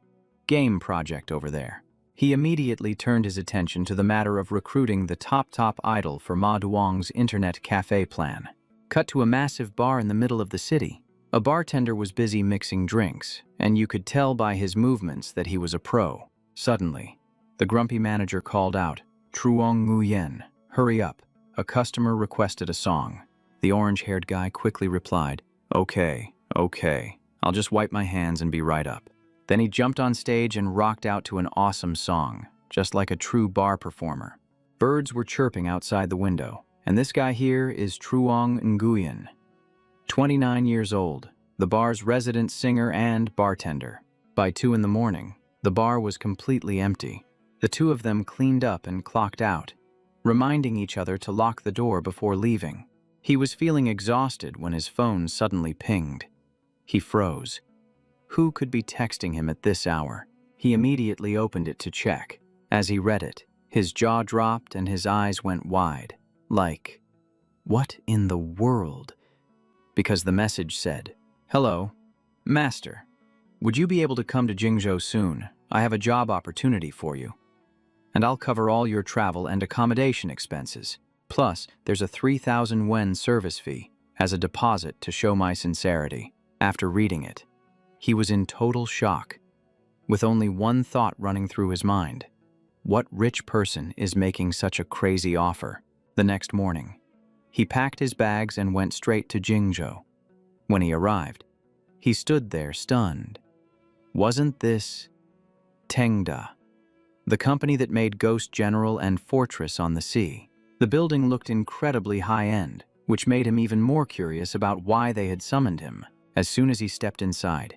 game project over there, he immediately turned his attention to the matter of recruiting the top idol for Ma Duong's internet cafe plan. Cut to a massive bar in the middle of the city. A bartender was busy mixing drinks, and you could tell by his movements that he was a pro. Suddenly, the grumpy manager called out, "Truong Nguyen, hurry up. A customer requested a song." The orange-haired guy quickly replied, Okay, I'll just wipe my hands and be right up." Then he jumped on stage and rocked out to an awesome song, just like a true bar performer. Birds were chirping outside the window, and this guy here is Truong Nguyen, 29 years old, the bar's resident singer and bartender. By 2 in the morning, the bar was completely empty. The two of them cleaned up and clocked out, reminding each other to lock the door before leaving. He was feeling exhausted when his phone suddenly pinged. He froze. Who could be texting him at this hour? He immediately opened it to check. As he read it, his jaw dropped and his eyes went wide. Like, what in the world? Because the message said, "Hello, Master. Would you be able to come to Jingzhou soon? I have a job opportunity for you. And I'll cover all your travel and accommodation expenses. Plus, there's a 3,000 wen service fee as a deposit to show my sincerity." After reading it, he was in total shock, with only one thought running through his mind. What rich person is making such a crazy offer? The next morning, he packed his bags and went straight to Jingzhou. When he arrived, he stood there stunned. Wasn't this Tengda, the company that made Ghost General and Fortress on the Sea? The building looked incredibly high-end, which made him even more curious about why they had summoned him. As soon as he stepped inside,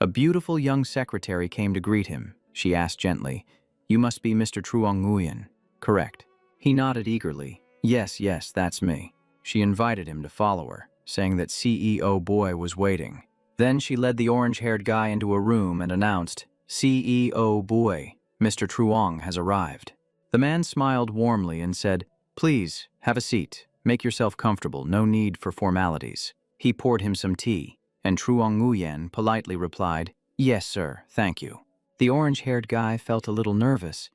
a beautiful young secretary came to greet him. She asked gently, "You must be Mr. Truong Nguyen, correct?" He nodded eagerly. Yes, that's me." She invited him to follow her, saying that CEO Boy was waiting. Then she led the orange-haired guy into a room and announced, "CEO Boy, Mr. Truong has arrived." The man smiled warmly and said, "Please, have a seat. Make yourself comfortable. No need for formalities." He poured him some tea, and Truong Nguyen politely replied, "Yes, sir, thank you." The orange-haired guy felt a little nervous.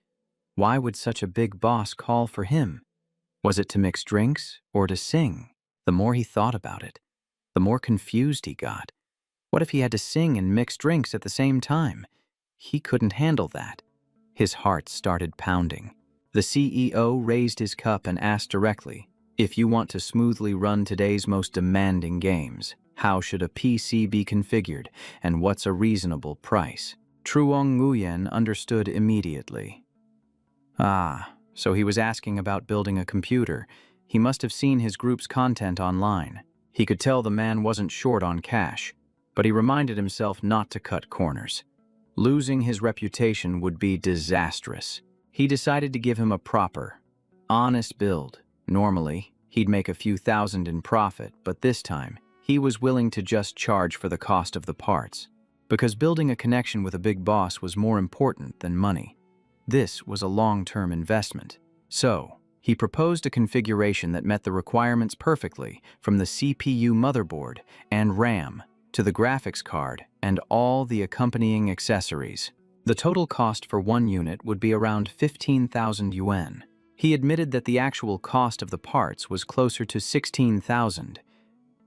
Why would such a big boss call for him? Was it to mix drinks or to sing? The more he thought about it, the more confused he got. What if he had to sing and mix drinks at the same time? He couldn't handle that. His heart started pounding. The CEO raised his cup and asked directly, "If you want to smoothly run today's most demanding games, how should a PC be configured, and what's a reasonable price?" Truong Nguyen understood immediately. So he was asking about building a computer. He must have seen his group's content online. He could tell the man wasn't short on cash, but he reminded himself not to cut corners. Losing his reputation would be disastrous. He decided to give him a proper, honest build. Normally, he'd make a few thousand in profit, but this time, he was willing to just charge for the cost of the parts, because building a connection with a big boss was more important than money. This was a long-term investment. So, he proposed a configuration that met the requirements perfectly, from the CPU motherboard and RAM to the graphics card and all the accompanying accessories. The total cost for one unit would be around 15,000 yuan. He admitted that the actual cost of the parts was closer to 16,000,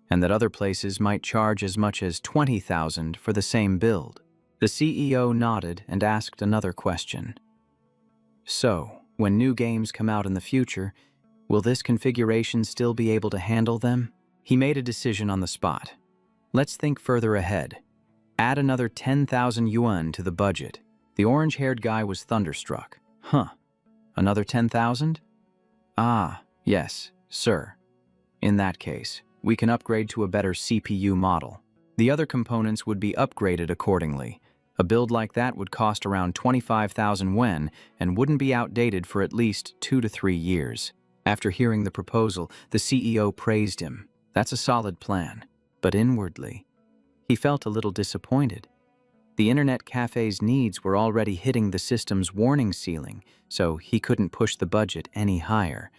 and that other places might charge as much as 20,000 for the same build. The CEO nodded and asked another question. So, when new games come out in the future, will this configuration still be able to handle them? He made a decision on the spot. Let's think further ahead. Add another 10,000 yuan to the budget. The orange-haired guy was thunderstruck. Huh. Another 10,000? Ah, yes, sir. In that case, we can upgrade to a better CPU model. The other components would be upgraded accordingly. A build like that would cost around 25,000 yuan and wouldn't be outdated for at least 2 to 3 years. After hearing the proposal, the CEO praised him. That's a solid plan. But inwardly, he felt a little disappointed. The internet cafe's needs were already hitting the system's warning ceiling, so he couldn't push the budget any higher.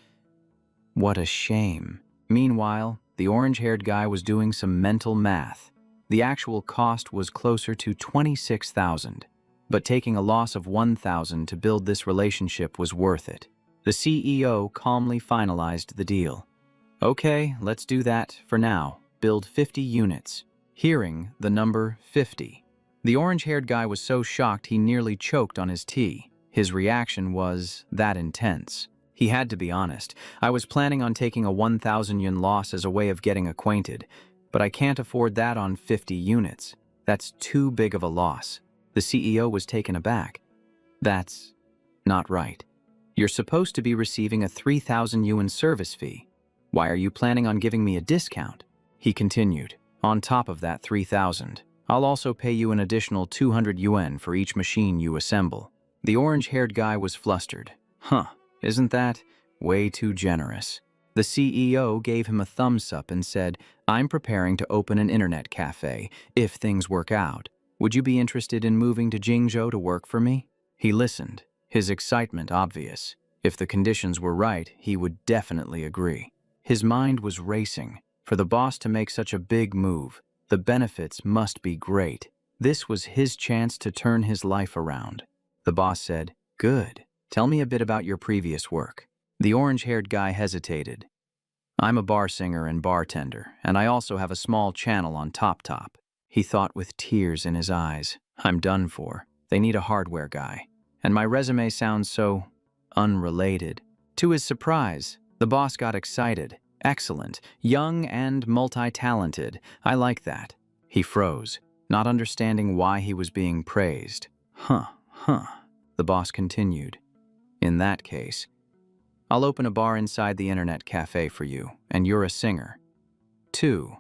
What a shame. Meanwhile, the orange-haired guy was doing some mental math. The actual cost was closer to 26,000, but taking a loss of 1,000 to build this relationship was worth it. The CEO calmly finalized the deal. Okay, let's do that for now. Build 50 units. Hearing the number 50, the orange-haired guy was so shocked he nearly choked on his tea. His reaction was that intense. He had to be honest. I was planning on taking a 1,000 yuan loss as a way of getting acquainted, but I can't afford that on 50 units. That's too big of a loss. The CEO was taken aback. That's not right. You're supposed to be receiving a 3,000 yuan service fee. Why are you planning on giving me a discount? He continued. On top of that 3,000, I'll also pay you an additional 200 yuan for each machine you assemble. The orange-haired guy was flustered. Huh, isn't that way too generous? The CEO gave him a thumbs up and said, I'm preparing to open an internet cafe, if things work out. Would you be interested in moving to Jingzhou to work for me? He listened, his excitement obvious. If the conditions were right, he would definitely agree. His mind was racing. For the boss to make such a big move, the benefits must be great. This was his chance to turn his life around. The boss said, Good. Tell me a bit about your previous work. The orange-haired guy hesitated. I'm a bar singer and bartender, and I also have a small channel on TopTop. He thought with tears in his eyes. I'm done for. They need a hardware guy. And my resume sounds so unrelated. To his surprise, the boss got excited. Excellent. Young and multi-talented. I like that. He froze, not understanding why he was being praised. The boss continued. In that case, I'll open a bar inside the internet cafe for you, and you're a singer. 2.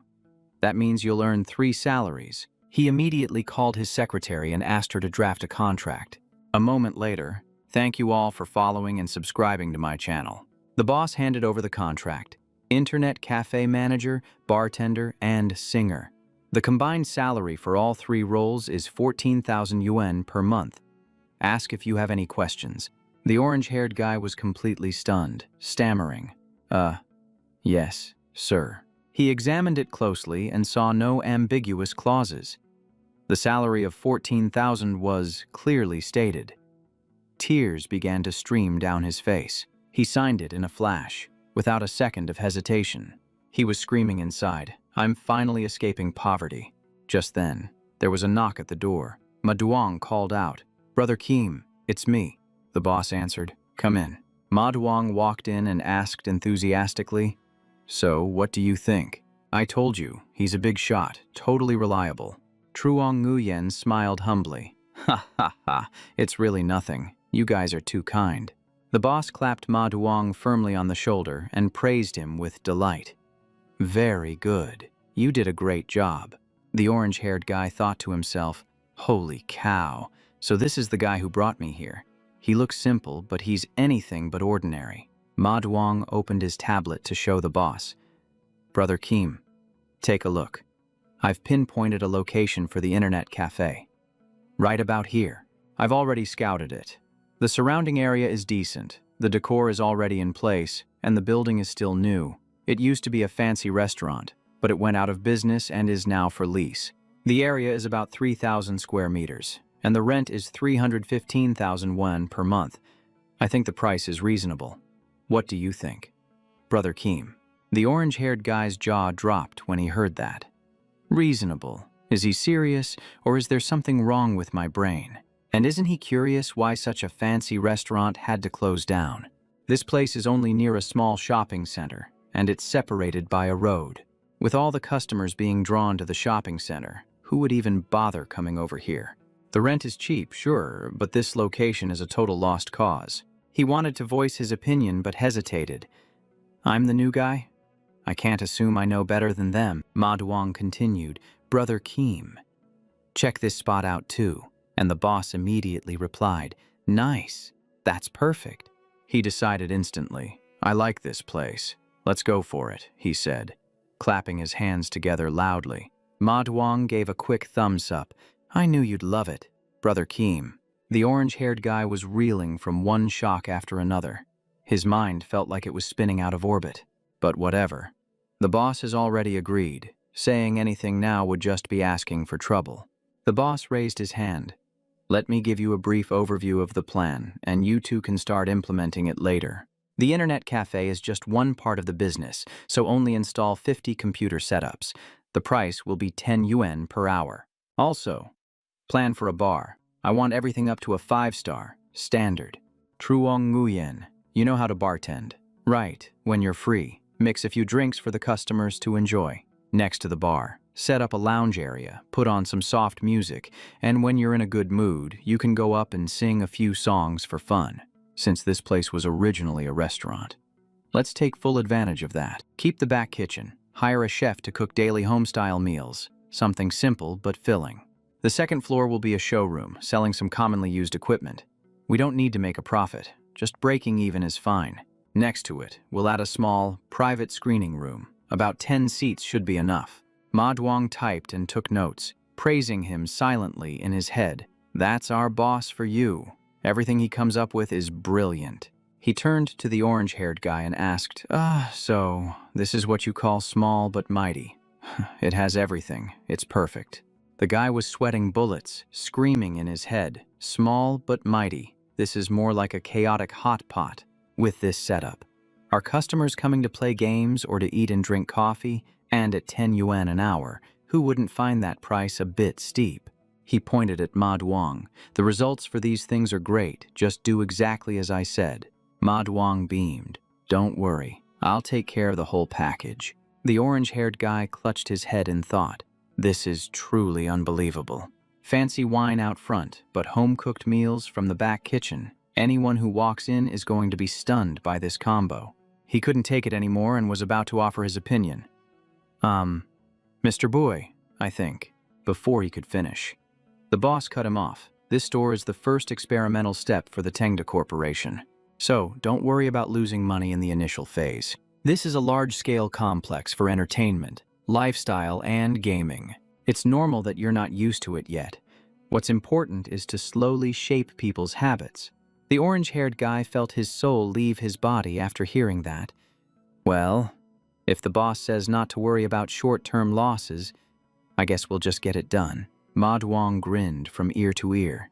That means you'll earn 3 salaries. He immediately called his secretary and asked her to draft a contract. A moment later, thank you all for following and subscribing to my channel. The boss handed over the contract. Internet cafe manager, bartender, and singer. The combined salary for all 3 roles is 14,000 yuan per month. Ask if you have any questions. The orange-haired guy was completely stunned, stammering. Yes, sir. He examined it closely and saw no ambiguous clauses. The salary of 14,000 was clearly stated. Tears began to stream down his face. He signed it in a flash, without a second of hesitation. He was screaming inside, I'm finally escaping poverty. Just then, there was a knock at the door. Ma Duong called out, Brother Kim, it's me. The boss answered, Come in. Ma Duong walked in and asked enthusiastically, So, what do you think? I told you, he's a big shot, totally reliable. Truong Nguyen smiled humbly. Ha ha ha, it's really nothing. You guys are too kind. The boss clapped Ma Duong firmly on the shoulder and praised him with delight. Very good. You did a great job. The orange-haired guy thought to himself, Holy cow, so this is the guy who brought me here. He looks simple, but he's anything but ordinary. Ma Duong opened his tablet to show the boss. Brother Kim, take a look. I've pinpointed a location for the internet cafe. Right about here. I've already scouted it. The surrounding area is decent, the decor is already in place, and the building is still new. It used to be a fancy restaurant, but it went out of business and is now for lease. The area is about 3,000 square meters, and the rent is 315,000 won per month. I think the price is reasonable. What do you think? Brother Keem. The orange-haired guy's jaw dropped when he heard that. Reasonable. Is he serious, or is there something wrong with my brain? And isn't he curious why such a fancy restaurant had to close down? This place is only near a small shopping center, and it's separated by a road. With all the customers being drawn to the shopping center, who would even bother coming over here? The rent is cheap, sure, but this location is a total lost cause. He wanted to voice his opinion but hesitated. I'm the new guy? I can't assume I know better than them. Ma Duong continued, Brother Keem. Check this spot out too. And the boss immediately replied, Nice, that's perfect. He decided instantly, I like this place. Let's go for it, he said, clapping his hands together loudly. Ma Duong gave a quick thumbs up. I knew you'd love it, Brother Keem. The orange-haired guy was reeling from one shock after another. His mind felt like it was spinning out of orbit. But whatever. The boss has already agreed. Saying anything now would just be asking for trouble. The boss raised his hand. Let me give you a brief overview of the plan, and you two can start implementing it later. The internet cafe is just one part of the business, so only install 50 computer setups. The price will be 10 yuan per hour. Also, plan for a bar. I want everything up to a 5-star, standard. Truong Nguyen, you know how to bartend. Right, when you're free, mix a few drinks for the customers to enjoy. Next to the bar, set up a lounge area, put on some soft music, and when you're in a good mood, you can go up and sing a few songs for fun, since this place was originally a restaurant. Let's take full advantage of that. Keep the back kitchen. Hire a chef to cook daily home-style meals, something simple but filling. The second floor will be a showroom, selling some commonly used equipment. We don't need to make a profit, just breaking even is fine. Next to it, we'll add a small, private screening room. About 10 seats should be enough. Ma Duong typed and took notes, praising him silently in his head. That's our boss for you. Everything he comes up with is brilliant. He turned to the orange-haired guy and asked, so this is what you call small but mighty. It has everything. It's perfect. The guy was sweating bullets, screaming in his head. Small but mighty. This is more like a chaotic hot pot. With this setup, are customers coming to play games or to eat and drink coffee? And at 10 yuan an hour, who wouldn't find that price a bit steep? He pointed at Ma Duong. The results for these things are great. Just do exactly as I said. Ma Duong beamed. Don't worry. I'll take care of the whole package. The orange-haired guy clutched his head in thought. This is truly unbelievable. Fancy wine out front, but home-cooked meals from the back kitchen. Anyone who walks in is going to be stunned by this combo. He couldn't take it anymore and was about to offer his opinion. Mr. Boy, I think, before he could finish. The boss cut him off. This store is the first experimental step for the Tengda Corporation. So, don't worry about losing money in the initial phase. This is a large-scale complex for entertainment, lifestyle, and gaming. It's normal that you're not used to it yet. What's important is to slowly shape people's habits. The orange-haired guy felt his soul leave his body after hearing that. Well, if the boss says not to worry about short-term losses, I guess we'll just get it done. Ma Duong grinned from ear to ear.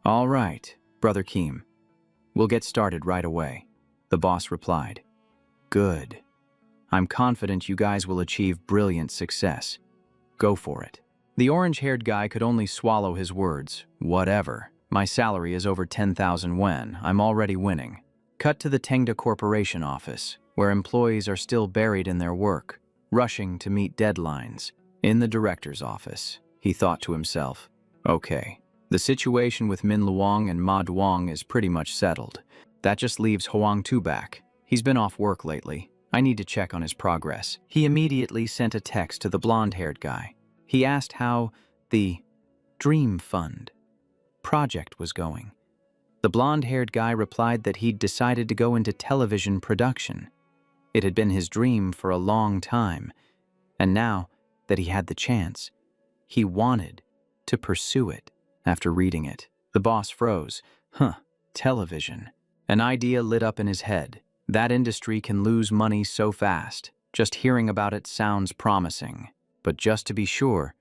All right, Brother Keem. We'll get started right away, the boss replied. Good. I'm confident you guys will achieve brilliant success. Go for it. The orange-haired guy could only swallow his words. Whatever. My salary is over 10,000 yuan. I'm already winning. Cut to the Tengda Corporation office, where employees are still buried in their work, rushing to meet deadlines. In the director's office, he thought to himself, okay, the situation with Min Luong and Ma Duong is pretty much settled. That just leaves Huang Tu back. He's been off work lately. I need to check on his progress. He immediately sent a text to the blonde-haired guy. He asked how the Dream Fund project was going. The blonde-haired guy replied that he'd decided to go into television production. It had been his dream for a long time, and now that he had the chance, he wanted to pursue it. After reading it, the boss froze. Television. An idea lit up in his head. That industry can lose money so fast. Just hearing about it sounds promising. But just to be sure,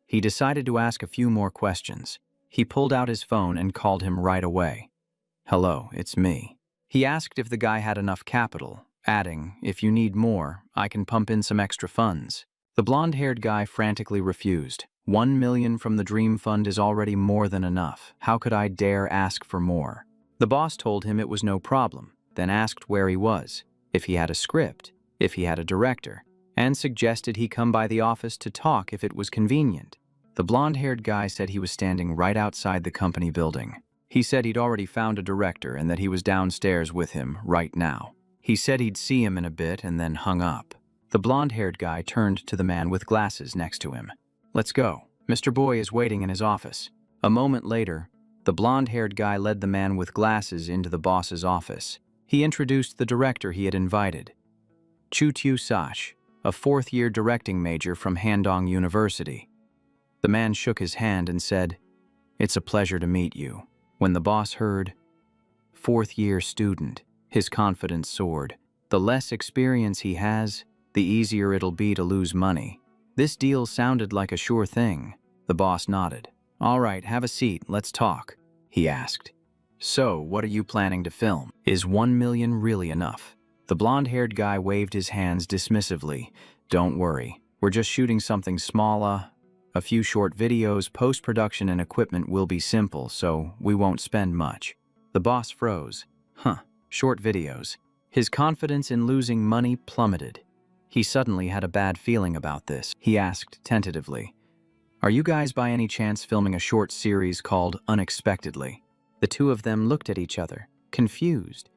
he decided to ask a few more questions. He pulled out his phone and called him right away. "Hello, it's me." He asked if the guy had enough capital, adding, "If you need more, I can pump in some extra funds." The blonde-haired guy frantically refused. "1 million from the Dream Fund is already more than enough. How could I dare ask for more?" The boss told him it was no problem, then asked where he was, if he had a script, if he had a director, and suggested he come by the office to talk if it was convenient. The blonde-haired guy said he was standing right outside the company building. He said he'd already found a director and that he was downstairs with him right now. He said he'd see him in a bit and then hung up. The blonde-haired guy turned to the man with glasses next to him. "Let's go. Mr. Boy is waiting in his office." A moment later, the blonde-haired guy led the man with glasses into the boss's office. He introduced the director he had invited, Chu Sash, a fourth-year directing major from Handong University. The man shook his hand and said, "It's a pleasure to meet you." When the boss heard, "fourth-year student," his confidence soared. The less experience he has, the easier it'll be to lose money. This deal sounded like a sure thing. The boss nodded. "All right, have a seat, let's talk," he asked. "So, what are you planning to film? Is 1 million really enough?" The blonde-haired guy waved his hands dismissively. "Don't worry, we're just shooting something small, a few short videos, post-production and equipment will be simple, so we won't spend much." The boss froze. Short videos. His confidence in losing money plummeted. He suddenly had a bad feeling about this. He asked tentatively, "Are you guys by any chance filming a short series called Unexpectedly?" The two of them looked at each other, confused.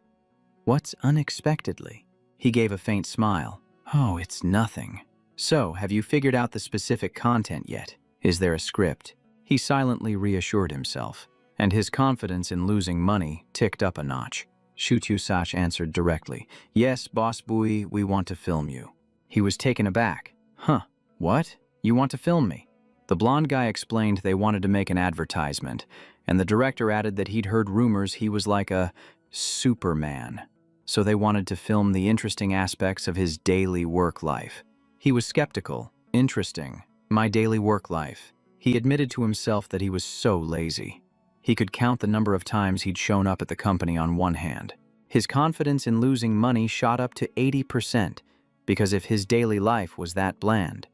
"What's Unexpectedly?" He gave a faint smile. "Oh, it's nothing." "So, have you figured out the specific content yet? Is there a script?" He silently reassured himself, and his confidence in losing money ticked up a notch. Chu Sash answered directly, "Yes, Boss Bui, we want to film you." He was taken aback. What? You want to film me?" The blonde guy explained they wanted to make an advertisement, and the director added that he'd heard rumors he was like a Superman, so they wanted to film the interesting aspects of his daily work life. He was skeptical. Interesting. My daily work life. He admitted to himself that he was so lazy. He could count the number of times he'd shown up at the company on one hand. His confidence in losing money shot up to 80%, because if his daily life was that bland,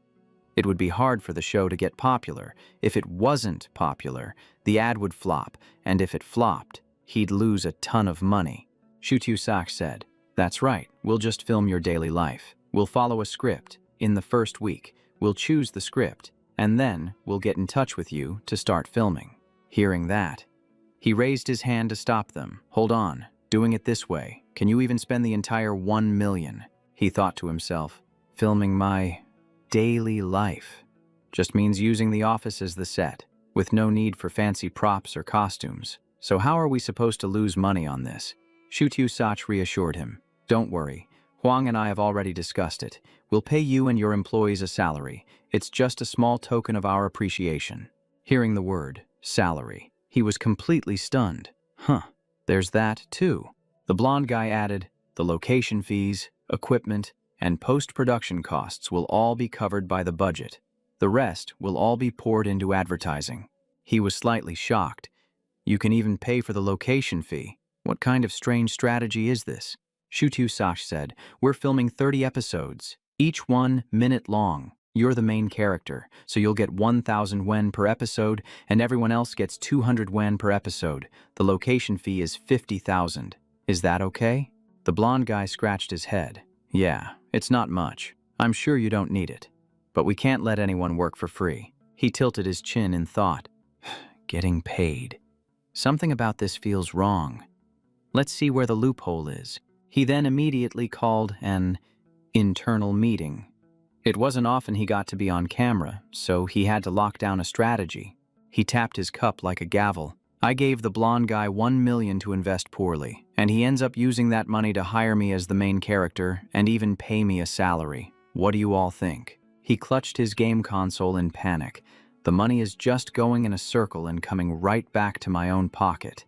it would be hard for the show to get popular. If it wasn't popular, the ad would flop, and if it flopped, he'd lose a ton of money. Chu Sash said, "That's right, we'll just film your daily life. We'll follow a script. In the first week, we'll choose the script, and then we'll get in touch with you to start filming." Hearing that, he raised his hand to stop them. "Hold on, doing it this way, can you even spend the entire 1 million? He thought to himself, "Filming my daily life just means using the office as the set, with no need for fancy props or costumes. So how are we supposed to lose money on this?" Chu Sash reassured him, "Don't worry, Huang and I have already discussed it. We'll pay you and your employees a salary. It's just a small token of our appreciation." Hearing the word salary, he was completely stunned. There's that too. The blonde guy added, "The location fees, equipment, and post-production costs will all be covered by the budget. The rest will all be poured into advertising." He was slightly shocked. "You can even pay for the location fee. What kind of strange strategy is this?" Chu Sash said, "We're filming 30 episodes, each 1 minute long. You're the main character, so you'll get 1,000 yen per episode, and everyone else gets 200 yen per episode. The location fee is 50,000. Is that okay?" The blonde guy scratched his head. "Yeah, it's not much. I'm sure you don't need it. But we can't let anyone work for free." He tilted his chin in thought. Getting paid. Something about this feels wrong. Let's see where the loophole is. He then immediately called an internal meeting. It wasn't often he got to be on camera, so he had to lock down a strategy. He tapped his cup like a gavel. "I gave the blonde guy 1 million to invest poorly, and he ends up using that money to hire me as the main character and even pay me a salary. What do you all think?" He clutched his game console in panic. "The money is just going in a circle and coming right back to my own pocket.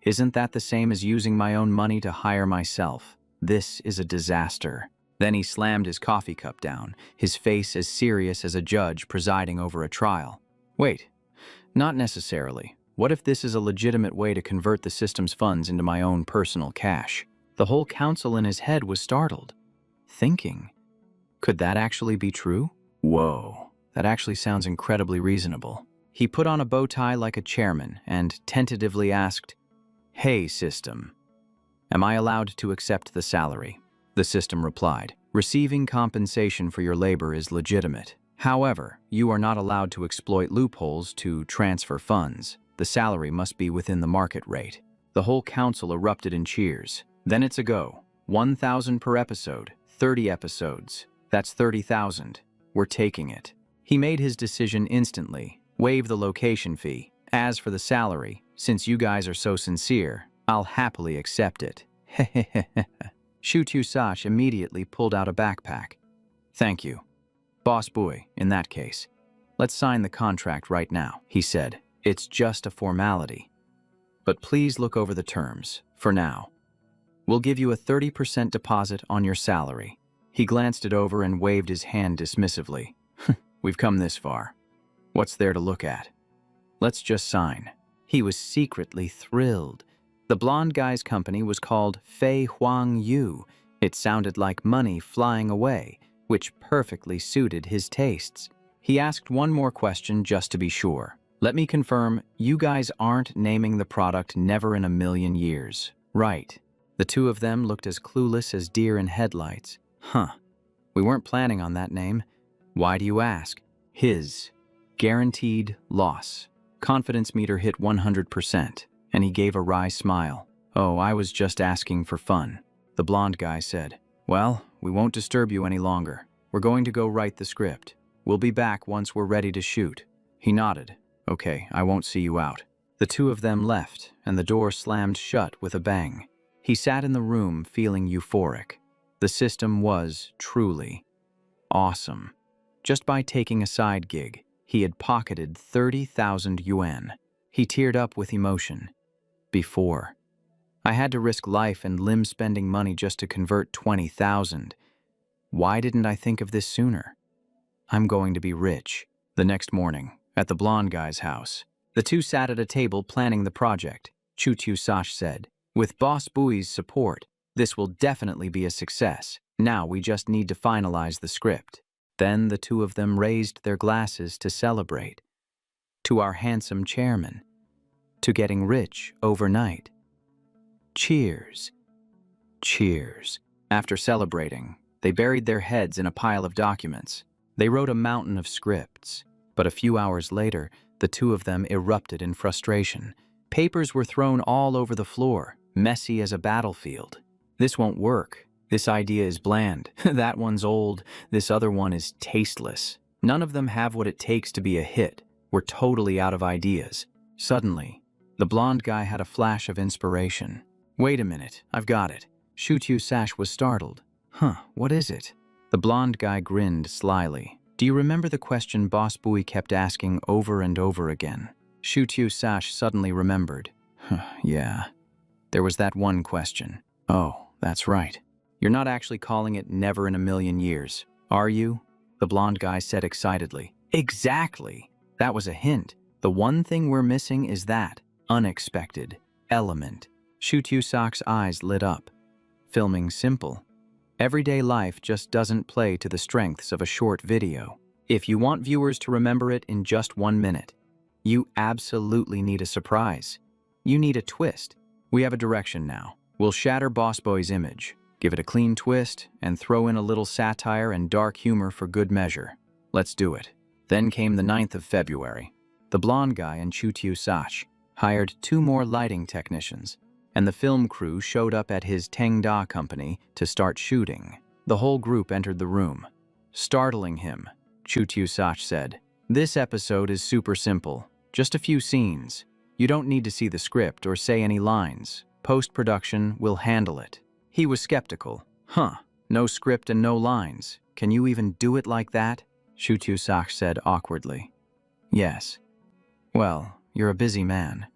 Isn't that the same as using my own money to hire myself? This is a disaster." Then he slammed his coffee cup down, his face as serious as a judge presiding over a trial. "Wait, not necessarily. What if this is a legitimate way to convert the system's funds into my own personal cash? The whole council in his head was startled, thinking, could that actually be true? Whoa, that actually sounds incredibly reasonable. He put on a bow tie like a chairman and tentatively asked, "Hey, system, am I allowed to accept the salary?" The system replied, "Receiving compensation for your labor is legitimate. However, you are not allowed to exploit loopholes to transfer funds. The salary must be within the market rate." The whole council erupted in cheers. Then it's a go. 1,000 per episode, 30 episodes. That's 30,000. We're taking it. He made his decision instantly. Waive the location fee. As for the salary, since you guys are so sincere, I'll happily accept it. Hehehehe. Shu Sash immediately pulled out a backpack. "Thank you. Boss boy, in that case, let's sign the contract right now," he said. "It's just a formality. But please look over the terms, for now. We'll give you a 30% deposit on your salary." He glanced it over and waved his hand dismissively. "We've come this far. What's there to look at? Let's just sign." He was secretly thrilled. The blonde guy's company was called Fei Huang Yu. It sounded like money flying away, which perfectly suited his tastes. He asked one more question just to be sure. "Let me confirm, you guys aren't naming the product Never in a Million Years, right?" The two of them looked as clueless as deer in headlights. "Huh. We weren't planning on that name. Why do you ask?" His guaranteed loss. Confidence meter hit 100%, and he gave a wry smile. "Oh, I was just asking for fun," the blonde guy said. "Well, we won't disturb you any longer. We're going to go write the script. We'll be back once we're ready to shoot." He nodded. "Okay, I won't see you out." The two of them left, and the door slammed shut with a bang. He sat in the room feeling euphoric. The system was truly awesome. Just by taking a side gig, he had pocketed 30,000 yuan. He teared up with emotion. Before, I had to risk life and limb spending money just to convert 20,000. Why didn't I think of this sooner? I'm going to be rich. The next morning, at the blonde guy's house, the two sat at a table planning the project. Chu Sash said, "With Boss Bui's support, this will definitely be a success. Now we just need to finalize the script." Then the two of them raised their glasses to celebrate. "To our handsome chairman. To getting rich overnight. Cheers." Cheers. After celebrating, they buried their heads in a pile of documents. They wrote a mountain of scripts, but a few hours later, the two of them erupted in frustration. Papers were thrown all over the floor, messy as a battlefield. "This won't work. This idea is bland. That one's old. This other one is tasteless. None of them have what it takes to be a hit. We're totally out of ideas." Suddenly, the blonde guy had a flash of inspiration. "Wait a minute, I've got it." Shu Sash was startled. "Huh, what is it?" The blonde guy grinned slyly. "Do you remember the question Boss Bui kept asking over and over again?" Shu Sash suddenly remembered. "Yeah, there was that one question. Oh, that's right. You're not actually calling it Never in a Million Years, are you?" the blonde guy said excitedly. "Exactly. That was a hint. The one thing we're missing is that unexpected element." Shu Sak's eyes lit up. Filming simple. Everyday life just doesn't play to the strengths of a short video. If you want viewers to remember it in just 1 minute, you absolutely need a surprise. You need a twist. We have a direction now. We'll shatter Boss Boy's image, give it a clean twist, and throw in a little satire and dark humor for good measure. Let's do it. Then came the 9th of February. The blonde guy and Chu Sash hired 2 more lighting technicians, and the film crew showed up at his Tengda company to start shooting. The whole group entered the room. Startling him, Chu Sash said, "This episode is super simple. Just a few scenes. You don't need to see the script or say any lines. Post-production will handle it." He was skeptical. "Huh, no script and no lines. Can you even do it like that?" Shu Sash said awkwardly. "Yes." "Well, you're a busy man.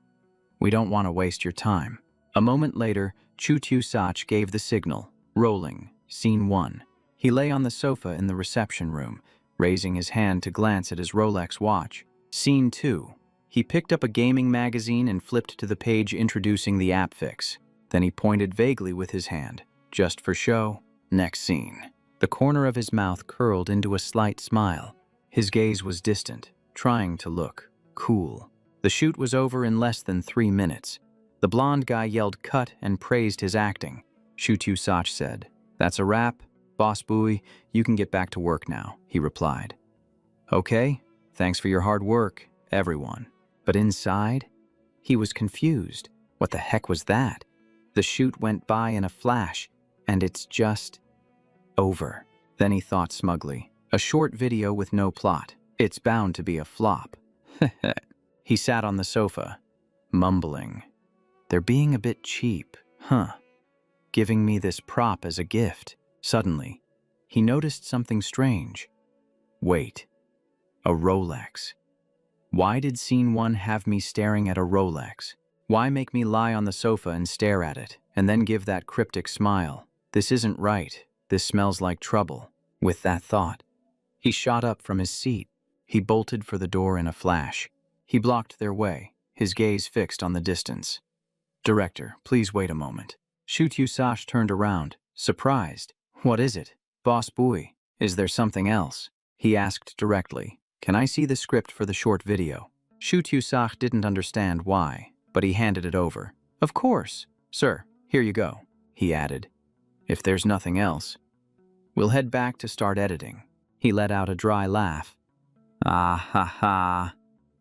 We don't want to waste your time." A moment later, Chu Sash gave the signal. Rolling. Scene 1. He lay on the sofa in the reception room, raising his hand to glance at his Rolex watch. Scene 2. He picked up a gaming magazine and flipped to the page introducing the app fix. Then he pointed vaguely with his hand. Just for show. Next scene. The corner of his mouth curled into a slight smile. His gaze was distant, trying to look cool. The shoot was over in less than 3 minutes. The blonde guy yelled cut and praised his acting. Shutu Sach said, "That's a wrap. Boss Bui, you can get back to work now," he replied. "Okay, thanks for your hard work, everyone." But inside, he was confused. What the heck was that? The shoot went by in a flash, and it's just over. Then he thought smugly, a short video with no plot. It's bound to be a flop. He sat on the sofa, mumbling. They're being a bit cheap, huh? Giving me this prop as a gift. Suddenly, he noticed something strange. Wait, a Rolex. Why did Scene 1 have me staring at a Rolex? Why make me lie on the sofa and stare at it, and then give that cryptic smile? This isn't right. This smells like trouble. With that thought, he shot up from his seat. He bolted for the door in a flash. He blocked their way, his gaze fixed on the distance. "Director, please wait a moment." Shutu Sach turned around, surprised. "What is it? Boss Bui, is there something else?" He asked directly. "Can I see the script for the short video?" Shutu Sach didn't understand why, but he handed it over. "Of course, sir, here you go," he added. "If there's nothing else, we'll head back to start editing." He let out a dry laugh. "Ah ha ha.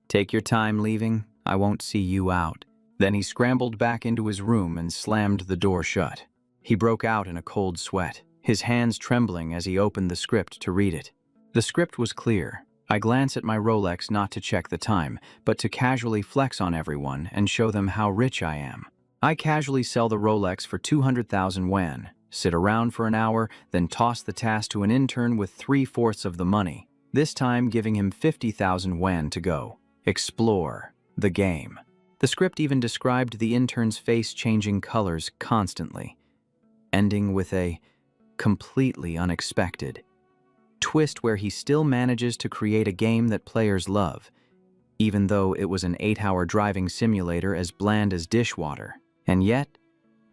Take your time leaving, I won't see you out." Then he scrambled back into his room and slammed the door shut. He broke out in a cold sweat, his hands trembling as he opened the script to read it. The script was clear. I glance at my Rolex not to check the time, but to casually flex on everyone and show them how rich I am. I casually sell the Rolex for 200,000 yuan, sit around for an hour, then toss the task to an intern with 3/4 of the money, this time giving him 50,000 yuan to go. Explore the game. The script even described the intern's face changing colors constantly, ending with a completely unexpected twist where he still manages to create a game that players love, even though it was an 8-hour driving simulator as bland as dishwater. And yet,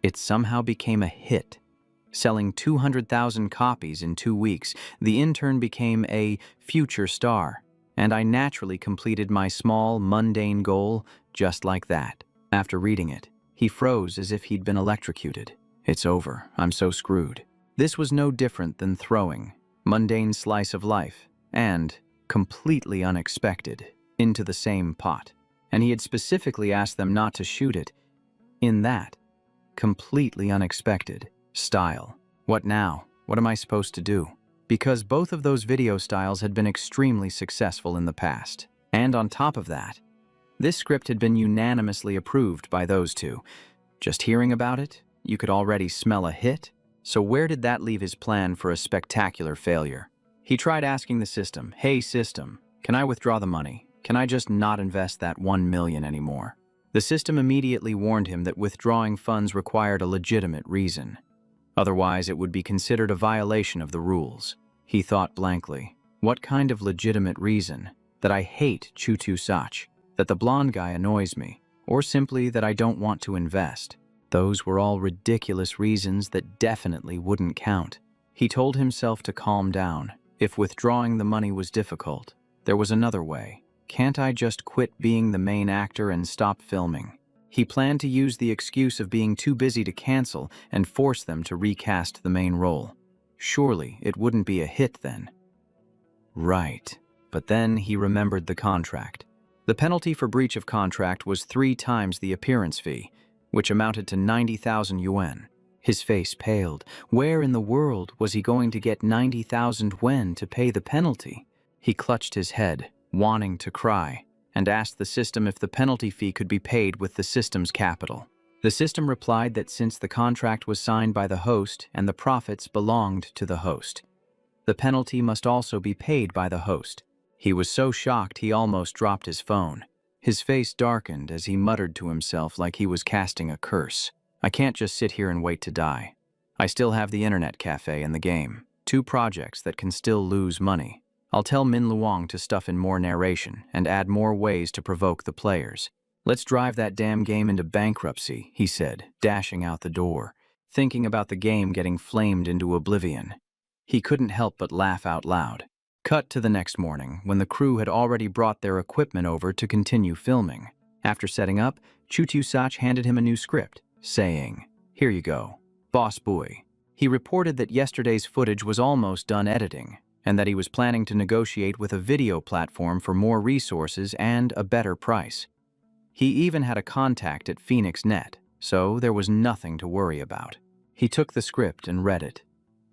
it somehow became a hit. Selling 200,000 copies in 2 weeks, the intern became a future star, and I naturally completed my small, mundane goal just like that. After reading it, he froze as if he'd been electrocuted. It's over. I'm so screwed. This was no different than throwing mundane slice of life and completely unexpected into the same pot. And he had specifically asked them not to shoot it in that completely unexpected style. What now? What am I supposed to do? Because both of those video styles had been extremely successful in the past. And on top of that, this script had been unanimously approved by those two. Just hearing about it, you could already smell a hit. So where did that leave his plan for a spectacular failure? He tried asking the system, "Hey system, can I withdraw the money? Can I just not invest that 1 million anymore?" The system immediately warned him that withdrawing funds required a legitimate reason. Otherwise, it would be considered a violation of the rules. He thought blankly, what kind of legitimate reason? That I hate Shutu Sach, that the blonde guy annoys me, or simply that I don't want to invest. Those were all ridiculous reasons that definitely wouldn't count. He told himself to calm down. If withdrawing the money was difficult, there was another way. Can't I just quit being the main actor and stop filming? He planned to use the excuse of being too busy to cancel and force them to recast the main role. Surely it wouldn't be a hit then. Right. But then he remembered the contract. The penalty for breach of contract was 3 times the appearance fee, which amounted to 90,000 yuan. His face paled. Where in the world was he going to get 90,000 yuan to pay the penalty? He clutched his head, wanting to cry, and asked the system if the penalty fee could be paid with the system's capital. The system replied that since the contract was signed by the host and the profits belonged to the host, the penalty must also be paid by the host. He was so shocked he almost dropped his phone. His face darkened as he muttered to himself like he was casting a curse. I can't just sit here and wait to die. I still have the internet cafe and the game, 2 projects that can still lose money. I'll tell Min Luong to stuff in more narration and add more ways to provoke the players. Let's drive that damn game into bankruptcy, he said, dashing out the door, thinking about the game getting flamed into oblivion. He couldn't help but laugh out loud. Cut to the next morning, when the crew had already brought their equipment over to continue filming. After setting up, Chu-Tu-Sach handed him a new script, saying, "Here you go, Boss Boy." He reported that yesterday's footage was almost done editing, and that he was planning to negotiate with a video platform for more resources and a better price. He even had a contact at Phoenix Net, so there was nothing to worry about. He took the script and read it,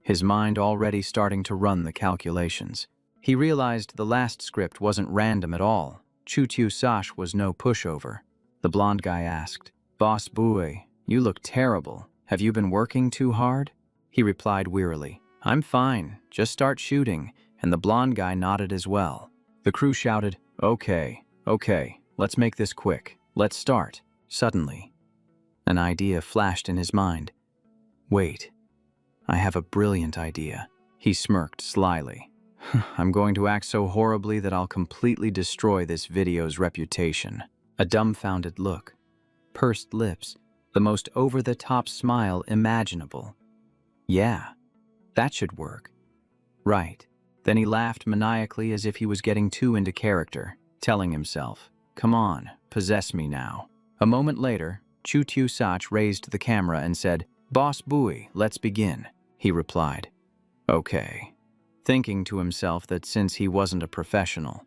his mind already starting to run the calculations. He realized the last script wasn't random at all. Chu-Tu-Sach was no pushover. The blonde guy asked, "Boss Boy, you look terrible. Have you been working too hard?" He replied wearily, "I'm fine, just start shooting," and the blonde guy nodded as well. The crew shouted, Okay, let's make this quick. Let's start." Suddenly, an idea flashed in his mind. "Wait, I have a brilliant idea." He smirked slyly. "I'm going to act so horribly that I'll completely destroy this video's reputation." A dumbfounded look, pursed lips, the most over-the-top smile imaginable. Yeah, that should work. Right. Then he laughed maniacally as if he was getting too into character, telling himself, "Come on, possess me now." A moment later, Chu-Tu-Sach raised the camera and said, "Boss Boy, let's begin." He replied, "Okay," thinking to himself that since he wasn't a professional,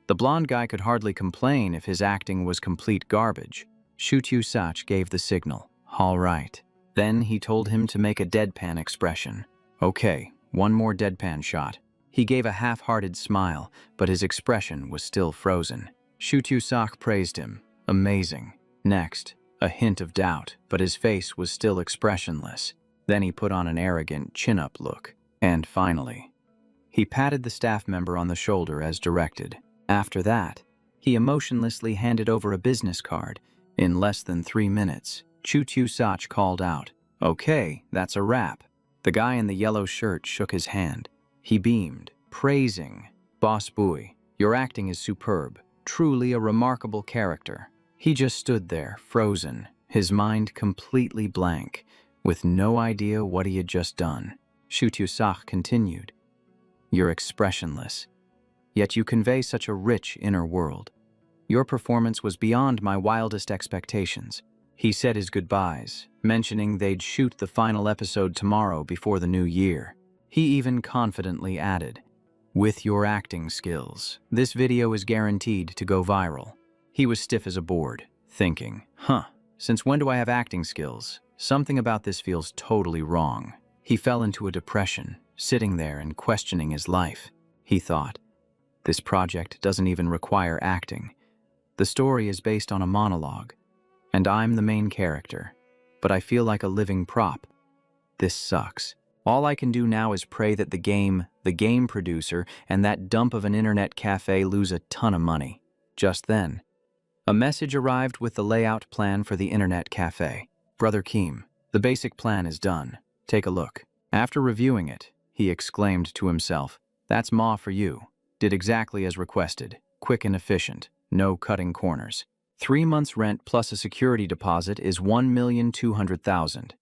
the blonde guy could hardly complain if his acting was complete garbage. Chu-Tu-Sach gave the signal, "All right." Then he told him to make a deadpan expression. "Okay, one more deadpan shot." He gave a half-hearted smile, but his expression was still frozen. Chu-Tu-Sach praised him. Amazing. Next, a hint of doubt, but his face was still expressionless. Then he put on an arrogant chin-up look. And finally, he patted the staff member on the shoulder as directed. After that, he emotionlessly handed over a business card. In less than 3 minutes, Chu-Tu-Sach called out, "Okay, that's a wrap." The guy in the yellow shirt shook his hand. He beamed, praising, "Boss Boy, your acting is superb, truly a remarkable character." He just stood there, frozen, his mind completely blank, with no idea what he had just done. Chu-Tu-Sach continued, "You're expressionless, yet you convey such a rich inner world. Your performance was beyond my wildest expectations." He said his goodbyes, mentioning they'd shoot the final episode tomorrow before the new year. He even confidently added, "With your acting skills, this video is guaranteed to go viral." He was stiff as a board, thinking, since when do I have acting skills? Something about this feels totally wrong. He fell into a depression, sitting there and questioning his life. He thought, this project doesn't even require acting. The story is based on a monologue, and I'm the main character, but I feel like a living prop. This sucks. All I can do now is pray that the game producer, and that dump of an internet cafe lose a ton of money. Just then, a message arrived with the layout plan for the internet cafe. "Brother Keem, the basic plan is done. Take a look." After reviewing it, he exclaimed to himself, "That's Ma for you. Did exactly as requested. Quick and efficient. No cutting corners. 3 months rent plus a security deposit is 1,200,000.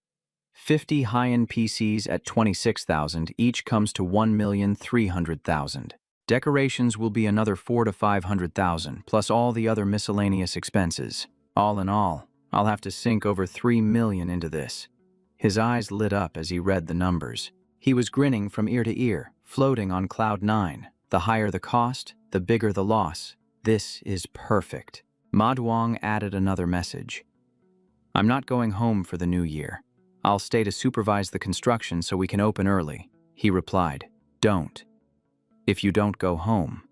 50 high-end PCs at 26,000 each comes to 1,300,000. Decorations will be another 400 to 500,000 plus all the other miscellaneous expenses. All in all, I'll have to sink over 3 million into this." His eyes lit up as he read the numbers. He was grinning from ear to ear, floating on cloud 9. The higher the cost, the bigger the loss. This is perfect. Ma Duong added another message. "I'm not going home for the new year. I'll stay to supervise the construction so we can open early." He replied, "Don't. If you don't go home,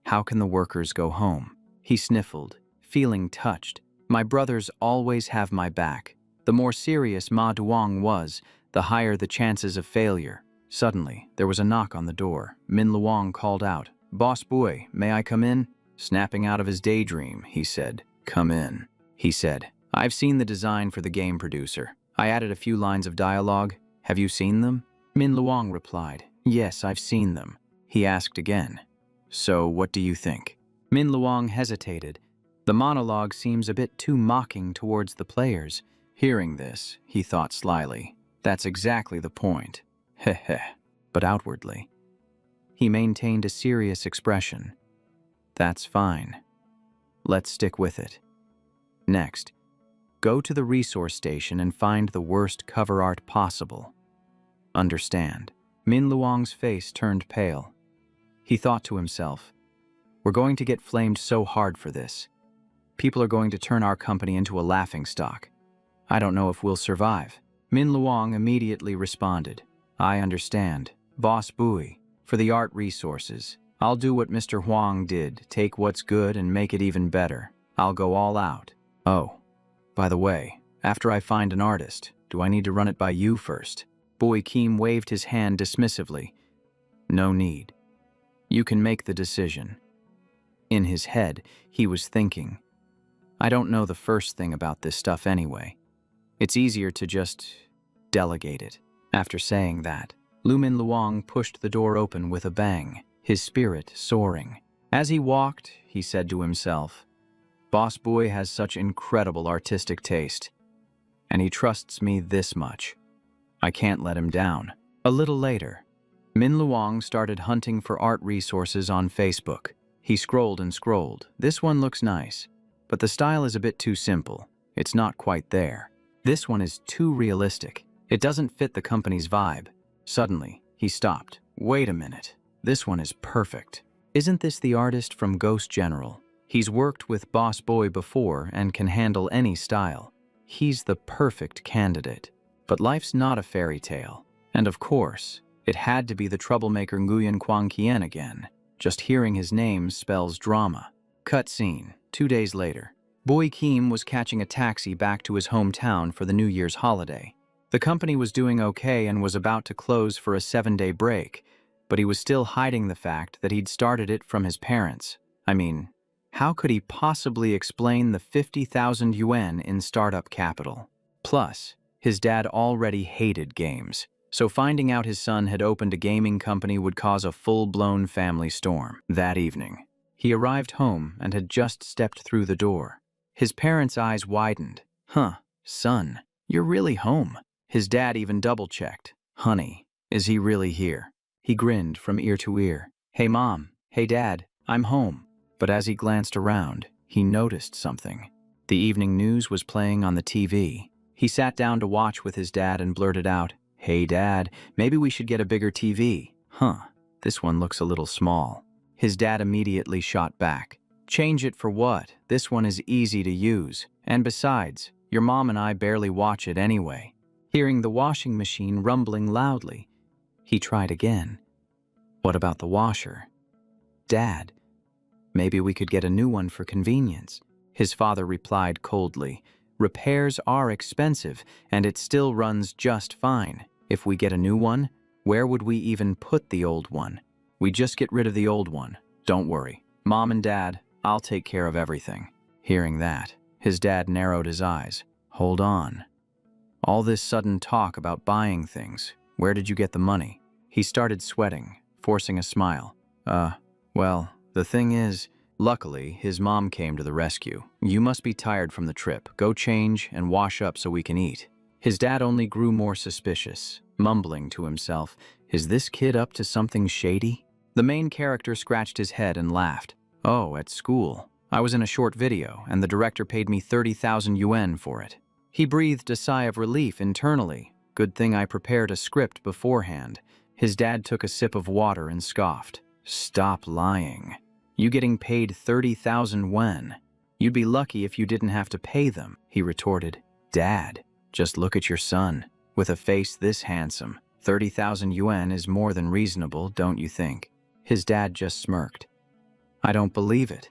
how can the workers go home?" He sniffled, feeling touched. My brothers always have my back. The more serious Ma Duong was, the higher the chances of failure. Suddenly, there was a knock on the door. Min Luong called out, "Boss Boy, may I come in?" Snapping out of his daydream, he said, "Come in." He said, "I've seen the design for the game producer. I added a few lines of dialogue. Have you seen them?" Min Luong replied, "Yes, I've seen them." He asked again. So what do you think? Min Luong hesitated. The monologue seems a bit too mocking towards the players. Hearing this, he thought slyly. That's exactly the point. Heh heh. But outwardly, he maintained a serious expression. That's fine. Let's stick with it. Next, go to the resource station and find the worst cover art possible. Understand? Min Luong's face turned pale. He thought to himself, we're going to get flamed so hard for this. People are going to turn our company into a laughingstock. I don't know if we'll survive. Min Luong immediately responded. I understand. Boss Bui, for the art resources, I'll do what Mr. Huang did, take what's good and make it even better. I'll go all out. Oh, by the way, after I find an artist, do I need to run it by you first? Bui Kim waved his hand dismissively. No need. You can make the decision. In his head, he was thinking, I don't know the first thing about this stuff anyway. It's easier to just delegate it. After saying that, Lu Min Luong pushed the door open with a bang, his spirit soaring. As he walked, he said to himself, Boss Bui has such incredible artistic taste, and he trusts me this much. I can't let him down. A little later, Min Luong started hunting for art resources on Facebook. He scrolled and scrolled. This one looks nice, but the style is a bit too simple. It's not quite there. This one is too realistic. It doesn't fit the company's vibe. Suddenly, he stopped. Wait a minute. This one is perfect. Isn't this the artist from Ghost General? He's worked with Boss Boy before and can handle any style. He's the perfect candidate. But life's not a fairy tale. And of course, it had to be the troublemaker Nguyen Quang Kien again. Just hearing his name spells drama. Cutscene. 2 days later. Bui Kim was catching a taxi back to his hometown for the New Year's holiday. The company was doing okay and was about to close for a 7-day break, but he was still hiding the fact that he'd started it from his parents. I mean, how could he possibly explain the 50,000 yuan in startup capital? Plus, his dad already hated games, so finding out his son had opened a gaming company would cause a full-blown family storm. That evening, he arrived home and had just stepped through the door. His parents' eyes widened. Huh, son, you're really home. His dad even double-checked. Honey, is he really here? He grinned from ear to ear. Hey mom, hey dad, I'm home. But as he glanced around, he noticed something. The evening news was playing on the TV. He sat down to watch with his dad and blurted out, Hey dad, maybe we should get a bigger TV. Huh, this one looks a little small. His dad immediately shot back. Change it for what? This one is easy to use. And besides, your mom and I barely watch it anyway. Hearing the washing machine rumbling loudly, he tried again. What about the washer? Dad, maybe we could get a new one for convenience. His father replied coldly. Repairs are expensive, and it still runs just fine. If we get a new one, where would we even put the old one? We just get rid of the old one. Don't worry. Mom and Dad, I'll take care of everything. Hearing that, his dad narrowed his eyes. Hold on. All this sudden talk about buying things, where did you get the money? He started sweating, forcing a smile. Well, the thing is, luckily, his mom came to the rescue. You must be tired from the trip. Go change and wash up so we can eat. His dad only grew more suspicious, mumbling to himself, is this kid up to something shady? The main character scratched his head and laughed. Oh, at school. I was in a short video, and the director paid me 30,000 yuan for it. He breathed a sigh of relief internally. Good thing I prepared a script beforehand. His dad took a sip of water and scoffed. Stop lying. You getting paid 30,000 yuan? You'd be lucky if you didn't have to pay them, he retorted. Dad, just look at your son. With a face this handsome, 30,000 yuan is more than reasonable, don't you think? His dad just smirked. I don't believe it.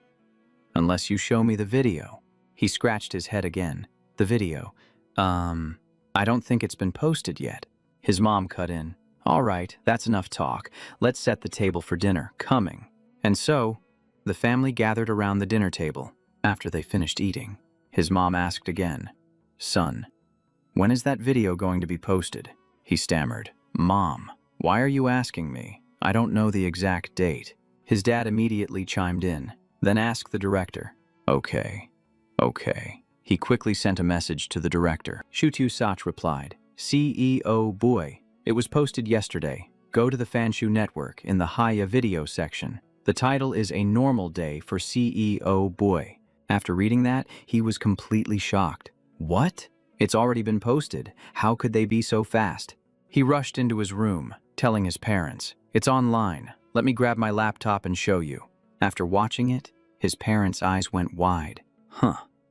Unless you show me the video. He scratched his head again. The video. I don't think it's been posted yet. His mom cut in. All right, that's enough talk. Let's set the table for dinner. Coming. And so, the family gathered around the dinner table. After they finished eating, his mom asked again, Son, when is that video going to be posted? He stammered. Mom, why are you asking me? I don't know the exact date. His dad immediately chimed in, then asked the director. Okay. He quickly sent a message to the director. Shutyu Sach replied, CEO boy. It was posted yesterday. Go to the Fanshu network in the Haya video section. The title is A Normal Day for CEO boy. After reading that, he was completely shocked. What? It's already been posted. How could they be so fast? He rushed into his room, telling his parents, it's online. Let me grab my laptop and show you. After watching it, his parents' eyes went wide.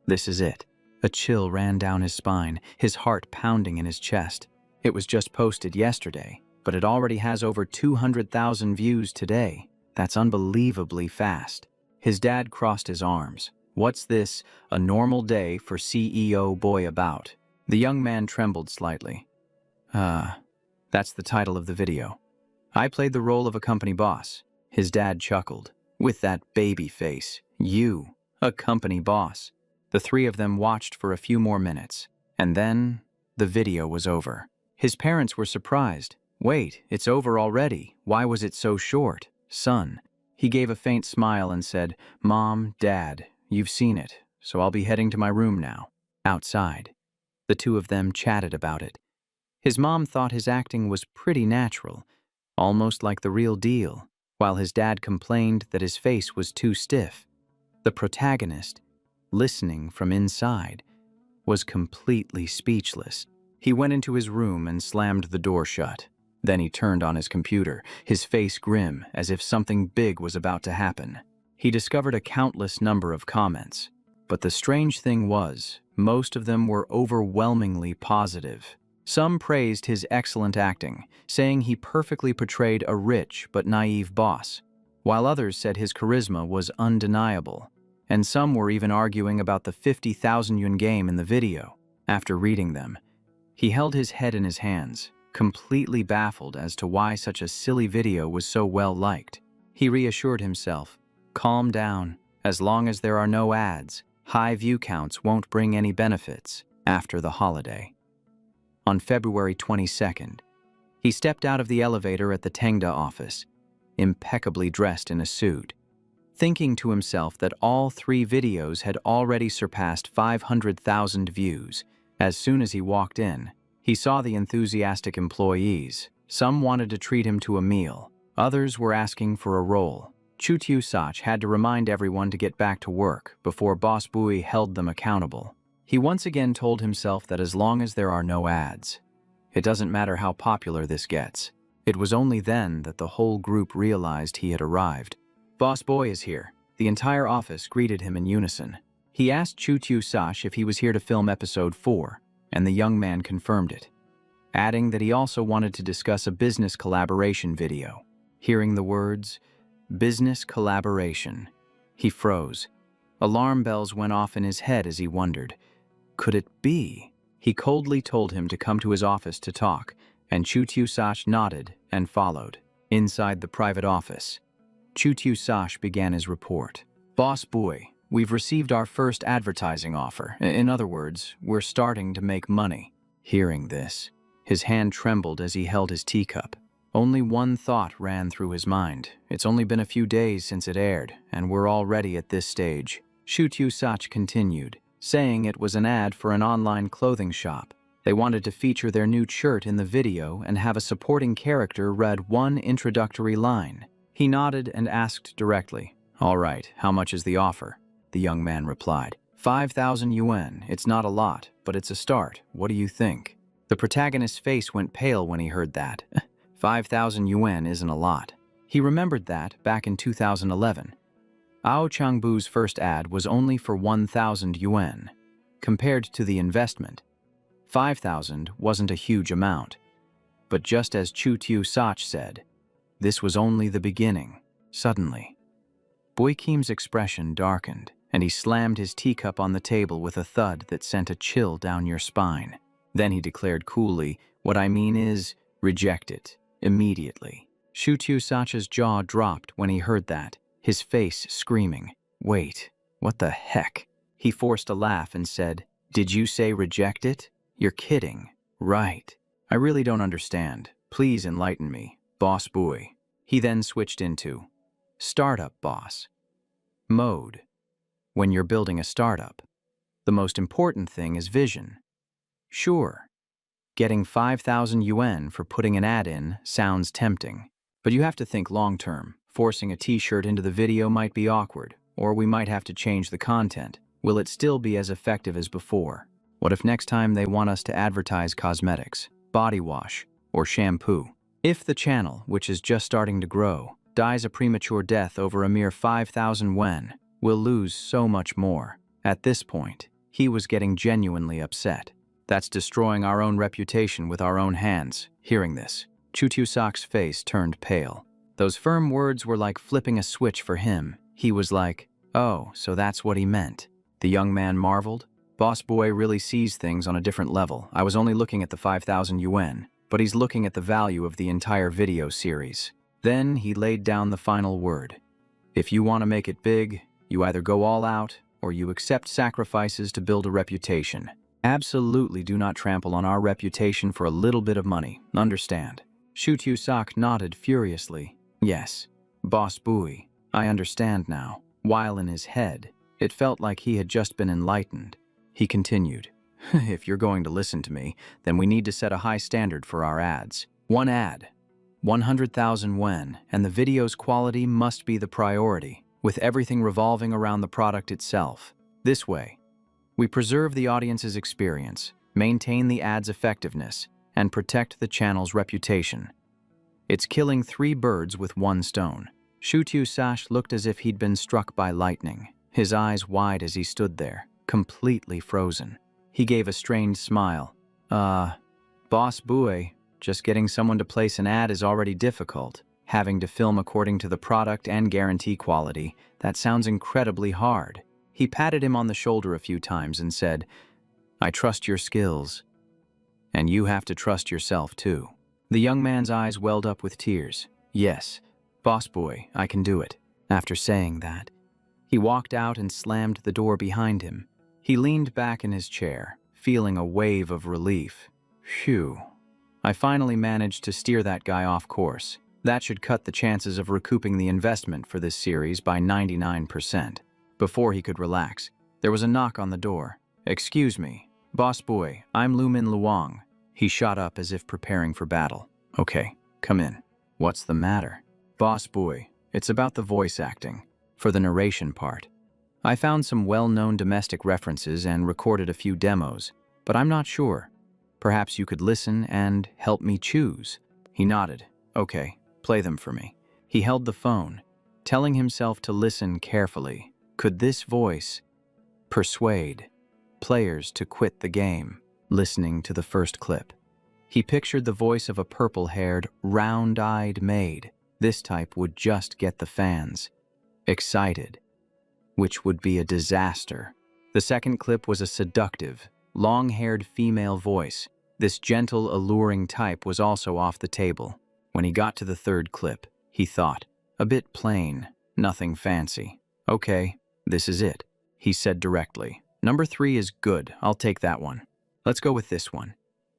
This is it. A chill ran down his spine, his heart pounding in his chest. It was just posted yesterday, but it already has over 200,000 views today. That's unbelievably fast. His dad crossed his arms. What's this, a normal day for CEO boy about? The young man trembled slightly. That's the title of the video. I played the role of a company boss. His dad chuckled. With that baby face. You, a company boss. The three of them watched for a few more minutes, and then the video was over. His parents were surprised. Wait, it's over already. Why was it so short? Son. He gave a faint smile and said, Mom, Dad, you've seen it, so I'll be heading to my room now. Outside. The two of them chatted about it. His mom thought his acting was pretty natural, almost like the real deal, while his dad complained that his face was too stiff. The protagonist, listening from inside, was completely speechless. He went into his room and slammed the door shut. Then he turned on his computer, his face grim, as if something big was about to happen. He discovered a countless number of comments, but the strange thing was, most of them were overwhelmingly positive. Some praised his excellent acting, saying he perfectly portrayed a rich but naive boss, while others said his charisma was undeniable, and some were even arguing about the 50,000 yuan game in the video. After reading them, he held his head in his hands, completely baffled as to why such a silly video was so well liked. He reassured himself, calm down, as long as there are no ads, high view counts won't bring any benefits after the holiday. On February 22nd, he stepped out of the elevator at the Tengda office, impeccably dressed in a suit, thinking to himself that all three videos had already surpassed 500,000 views. As soon as he walked in, he saw the enthusiastic employees. Some wanted to treat him to a meal. Others were asking for a role. Shutyu Sach had to remind everyone to get back to work before Boss Bui held them accountable. He once again told himself that as long as there are no ads, it doesn't matter how popular this gets. It was only then that the whole group realized he had arrived. Boss Boy is here. The entire office greeted him in unison. He asked Shutyu Sach if he was here to film episode 4, and the young man confirmed it, adding that he also wanted to discuss a business collaboration video. Hearing the words, business collaboration, he froze. Alarm bells went off in his head as he wondered, could it be? He coldly told him to come to his office to talk, and Shutyu Sach nodded and followed. Inside the private office, Shutyu Sach began his report. Boss Boy, we've received our first advertising offer. In other words, we're starting to make money. Hearing this, his hand trembled as he held his teacup. Only one thought ran through his mind. It's only been a few days since it aired, and we're already at this stage. Shutyu Sach continued, saying it was an ad for an online clothing shop. They wanted to feature their new shirt in the video and have a supporting character read one introductory line. He nodded and asked directly, all right, how much is the offer? The young man replied, 5,000 yuan. It's not a lot, but it's a start. What do you think? The protagonist's face went pale when he heard that. 5,000 yuan isn't a lot. He remembered that back in 2011. Ao Changbu's first ad was only for 1,000 yuan. Compared to the investment, 5,000 wasn't a huge amount. But just as Shutyu Sach said, this was only the beginning. Suddenly, Boy Kim's expression darkened, and he slammed his teacup on the table with a thud that sent a chill down your spine. Then he declared coolly, what I mean is, reject it, immediately. Shutyu Sach's jaw dropped when he heard that, his face screaming, wait, what the heck? He forced a laugh and said, did you say reject it? You're kidding. Right. I really don't understand. Please enlighten me. Boss Boy. He then switched into Startup Boss mode. When you're building a startup, the most important thing is vision. Sure, getting 5,000 yuan for putting an ad in sounds tempting, but you have to think long-term. Forcing a t-shirt into the video might be awkward, or we might have to change the content. Will it still be as effective as before? What if next time they want us to advertise cosmetics, body wash, or shampoo? If the channel, which is just starting to grow, dies a premature death over a mere 5,000 yuan, we'll lose so much more. At this point, he was getting genuinely upset. That's destroying our own reputation with our own hands. Hearing this, Chutusak's face turned pale. Those firm words were like flipping a switch for him. He was like, oh, so that's what he meant. The young man marveled. Boss Boy really sees things on a different level. I was only looking at the 5,000 yuan, but he's looking at the value of the entire video series. Then he laid down the final word. If you want to make it big, you either go all out or you accept sacrifices to build a reputation. Absolutely do not trample on our reputation for a little bit of money. Understand? Chutusak nodded furiously. Yes, Boss Boy, I understand now. While in his head, it felt like he had just been enlightened. He continued, if you're going to listen to me, then we need to set a high standard for our ads. One ad, 100,000 yuan, and the video's quality must be the priority, with everything revolving around the product itself. This way, we preserve the audience's experience, maintain the ad's effectiveness, and protect the channel's reputation. It's killing 3 birds with 1 stone. Chutusak looked as if he'd been struck by lightning, his eyes wide as he stood there, completely frozen. He gave a strained smile. Boss Boy, just getting someone to place an ad is already difficult. Having to film according to the product and guarantee quality, that sounds incredibly hard. He patted him on the shoulder a few times and said, I trust your skills. And you have to trust yourself too. The young man's eyes welled up with tears. Yes, Boss Boy, I can do it. After saying that, he walked out and slammed the door behind him. He leaned back in his chair, feeling a wave of relief. Phew. I finally managed to steer that guy off course. That should cut the chances of recouping the investment for this series by 99%. Before he could relax, there was a knock on the door. Excuse me, Boss Boy, I'm Lumin Luang. He shot up as if preparing for battle. Okay, come in. What's the matter? Boss Boy, it's about the voice acting, for the narration part. I found some well-known domestic references and recorded a few demos, but I'm not sure. Perhaps you could listen and help me choose. He nodded. Okay, play them for me. He held the phone, telling himself to listen carefully. Could this voice persuade players to quit the game? Listening to the first clip, he pictured the voice of a purple-haired, round-eyed maid. This type would just get the fans excited, which would be a disaster. The second clip was a seductive, long-haired female voice. This gentle, alluring type was also off the table. When he got to the third clip, he thought, a bit plain, nothing fancy. Okay, this is it, he said directly. Number 3 is good, I'll take that one. Let's go with this one.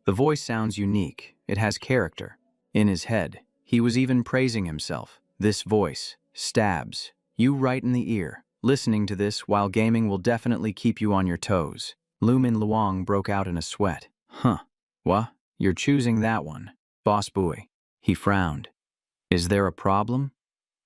The voice sounds unique, it has character. In his head, he was even praising himself. This voice stabs you right in the ear. Listening to this while gaming will definitely keep you on your toes. Lumin Luang broke out in a sweat. Huh. What? You're choosing that one. Boss Boy. He frowned. Is there a problem?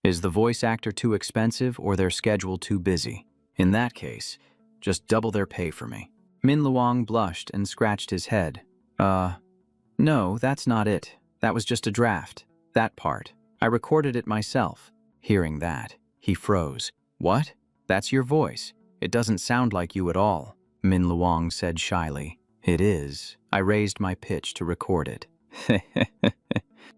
Is the voice actor too expensive or their schedule too busy? In that case, just double their pay for me. Min Luang blushed and scratched his head. No, that's not it. That was just a draft. That part. I recorded it myself. Hearing that, he froze. What? That's your voice. It doesn't sound like you at all, Min Luang said shyly. It is. I raised my pitch to record it.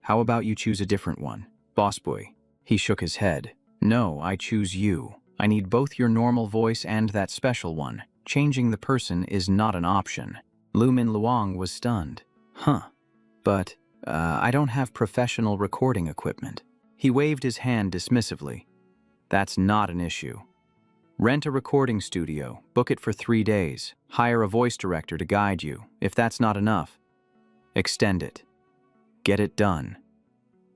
How about you choose a different one? Boss Boy. He shook his head. No, I choose you. I need both your normal voice and that special one. Changing the person is not an option. Lumin Luang was stunned. Huh. But, I don't have professional recording equipment. He waved his hand dismissively. That's not an issue. Rent a recording studio, book it for 3 days, hire a voice director to guide you. If that's not enough, extend it. Get it done.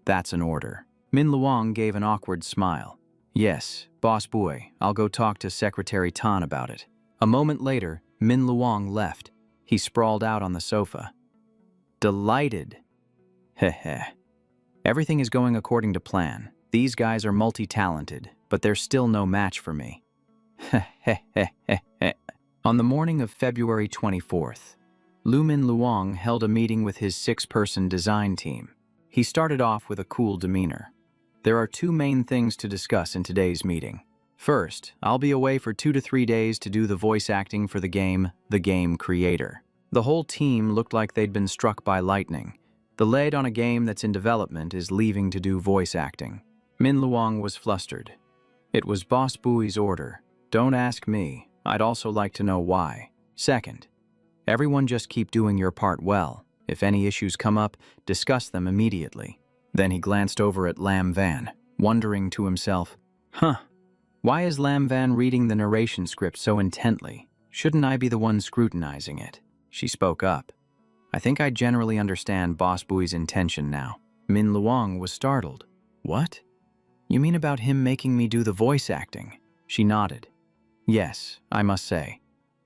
That's an order. Min Luang gave an awkward smile. Yes, boss boy, I'll go talk to Secretary Tan about it. A moment later, Min Luang left. He sprawled out on the sofa. Delighted. Heh. Everything is going according to plan. These guys are multi-talented, but they're still no match for me. On the morning of February 24th, Lu Min Luang held a meeting with his 6-person design team. He started off with a cool demeanor. There are 2 main things to discuss in today's meeting. First, I'll be away for 2 to 3 days to do the voice acting for the game creator. The whole team looked like they'd been struck by lightning. The lead on a game that's in development is leaving to do voice acting. Min Luang was flustered. It was Boss Bui's order. Don't ask me. I'd also like to know why. Second, everyone just keep doing your part well. If any issues come up, discuss them immediately. Then he glanced over at Lam Van, wondering to himself, why is Lam Van reading the narration script so intently? Shouldn't I be the one scrutinizing it? She spoke up. I think I generally understand Boss Bui's intention now. Min Luang was startled. What? You mean about him making me do the voice acting? She nodded. Yes, I must say.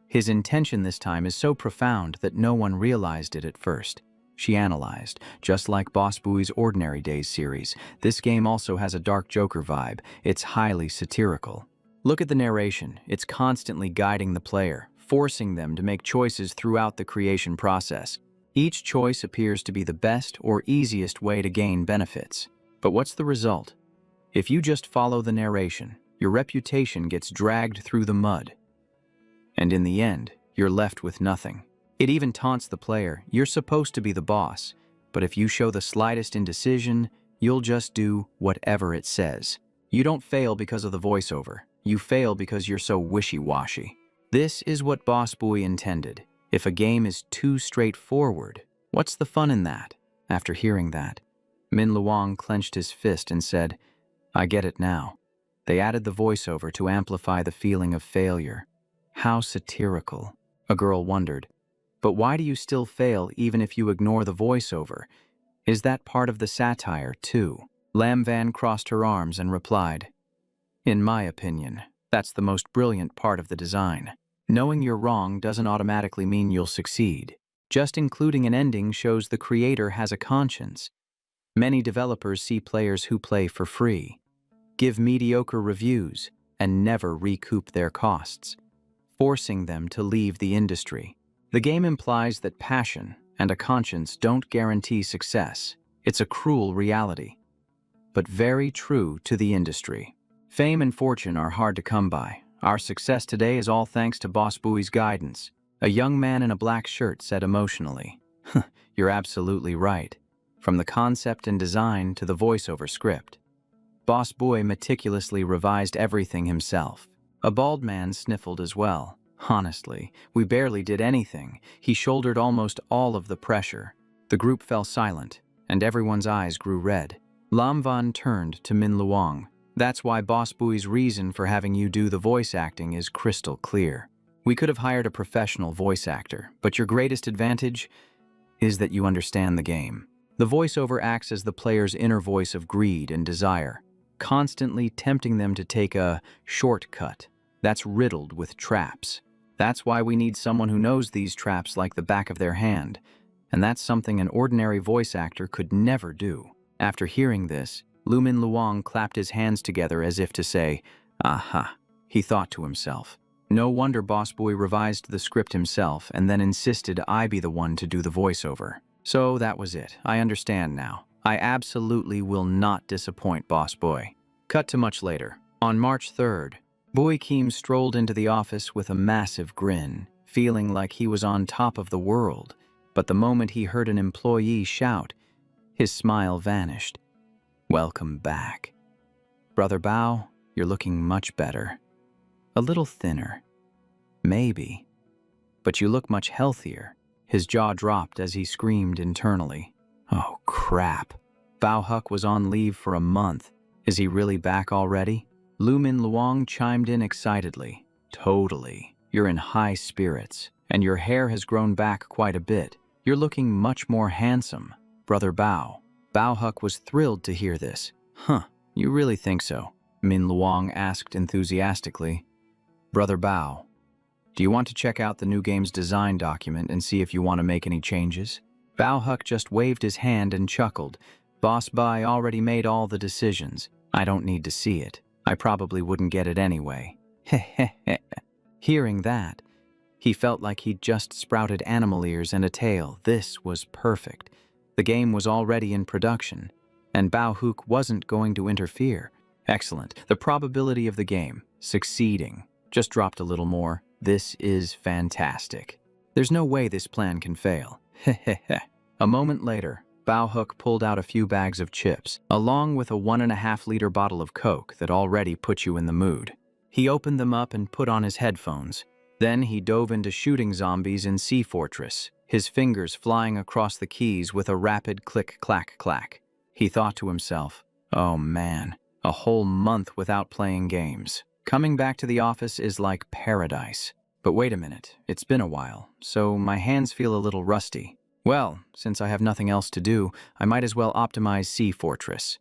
His intention this time is so profound that no one realized it at first. She analyzed. Just like Boss Bui's Ordinary Days series, this game also has a dark Joker vibe. It's highly satirical. Look at the narration. It's constantly guiding the player, forcing them to make choices throughout the creation process. Each choice appears to be the best or easiest way to gain benefits. But what's the result? If you just follow the narration, your reputation gets dragged through the mud. And in the end, you're left with nothing. It even taunts the player. You're supposed to be the boss, but if you show the slightest indecision, you'll just do whatever it says. You don't fail because of the voiceover. You fail because you're so wishy-washy. This is what Boss Bui intended. If a game is too straightforward, what's the fun in that? After hearing that, Min Luang clenched his fist and said, I get it now. They added the voiceover to amplify the feeling of failure. How satirical, a girl wondered. But why do you still fail even if you ignore the voiceover? Is that part of the satire, too? Lam Van crossed her arms and replied, In my opinion, that's the most brilliant part of the design. Knowing you're wrong doesn't automatically mean you'll succeed. Just including an ending shows the creator has a conscience. Many developers see players who play for free, give mediocre reviews, and never recoup their costs, forcing them to leave the industry. The game implies that passion and a conscience don't guarantee success. It's a cruel reality, but very true to the industry. Fame and fortune are hard to come by. Our success today is all thanks to Boss Bui's guidance. A young man in a black shirt said emotionally, You're absolutely right. From the concept and design to the voiceover script. Boss Bui meticulously revised everything himself. A bald man sniffled as well. Honestly, we barely did anything. He shouldered almost all of the pressure. The group fell silent, and everyone's eyes grew red. Lam Van turned to Min Luang. That's why Boss Bui's reason for having you do the voice acting is crystal clear. We could have hired a professional voice actor, but your greatest advantage is that you understand the game. The voiceover acts as the player's inner voice of greed and desire, constantly tempting them to take a shortcut that's riddled with traps. That's why we need someone who knows these traps like the back of their hand, and that's something an ordinary voice actor could never do. After hearing this, Lu Min Luang clapped his hands together as if to say, Aha, he thought to himself. No wonder Boss Bui revised the script himself and then insisted I be the one to do the voiceover. So that was it. I understand now. I absolutely will not disappoint Boss Bui. Cut to much later. On March 3rd, Bui Kim strolled into the office with a massive grin, feeling like he was on top of the world. But the moment he heard an employee shout, his smile vanished. Welcome back. Brother Bao, you're looking much better. A little thinner. Maybe. But you look much healthier. His jaw dropped as he screamed internally. Oh, crap. Bao Huck was on leave for a month. Is he really back already? Lu Min Luang chimed in excitedly. Totally. You're in high spirits, and your hair has grown back quite a bit. You're looking much more handsome. Brother Bao. Bao Huck was thrilled to hear this. Huh, you really think so? Min Luong asked enthusiastically. Brother Bao, do you want to check out the new game's design document and see if you want to make any changes? Bao Huck just waved his hand and chuckled. Boss Bai already made all the decisions. I don't need to see it. I probably wouldn't get it anyway. Heh. Hearing that, he felt like he'd just sprouted animal ears and a tail. This was perfect. The game was already in production, and Bao Hook wasn't going to interfere. Excellent. The probability of the game succeeding just dropped a little more. This is fantastic. There's no way this plan can fail. Heh. A moment later, Bao Hook pulled out a few bags of chips, along with a 1.5-liter bottle of Coke that already put you in the mood. He opened them up and put on his headphones. Then he dove into shooting zombies in Sea Fortress, his fingers flying across the keys with a rapid click-clack-clack. He thought to himself, oh man, a whole month without playing games. Coming back to the office is like paradise. But wait a minute, it's been a while, so my hands feel a little rusty. Well, since I have nothing else to do, I might as well optimize Sea Fortress.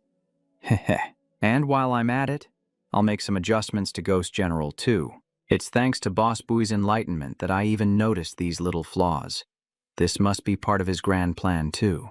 Heh. And while I'm at it, I'll make some adjustments to Ghost General too. It's thanks to Boss Bui's enlightenment that I even noticed these little flaws. This must be part of his grand plan too.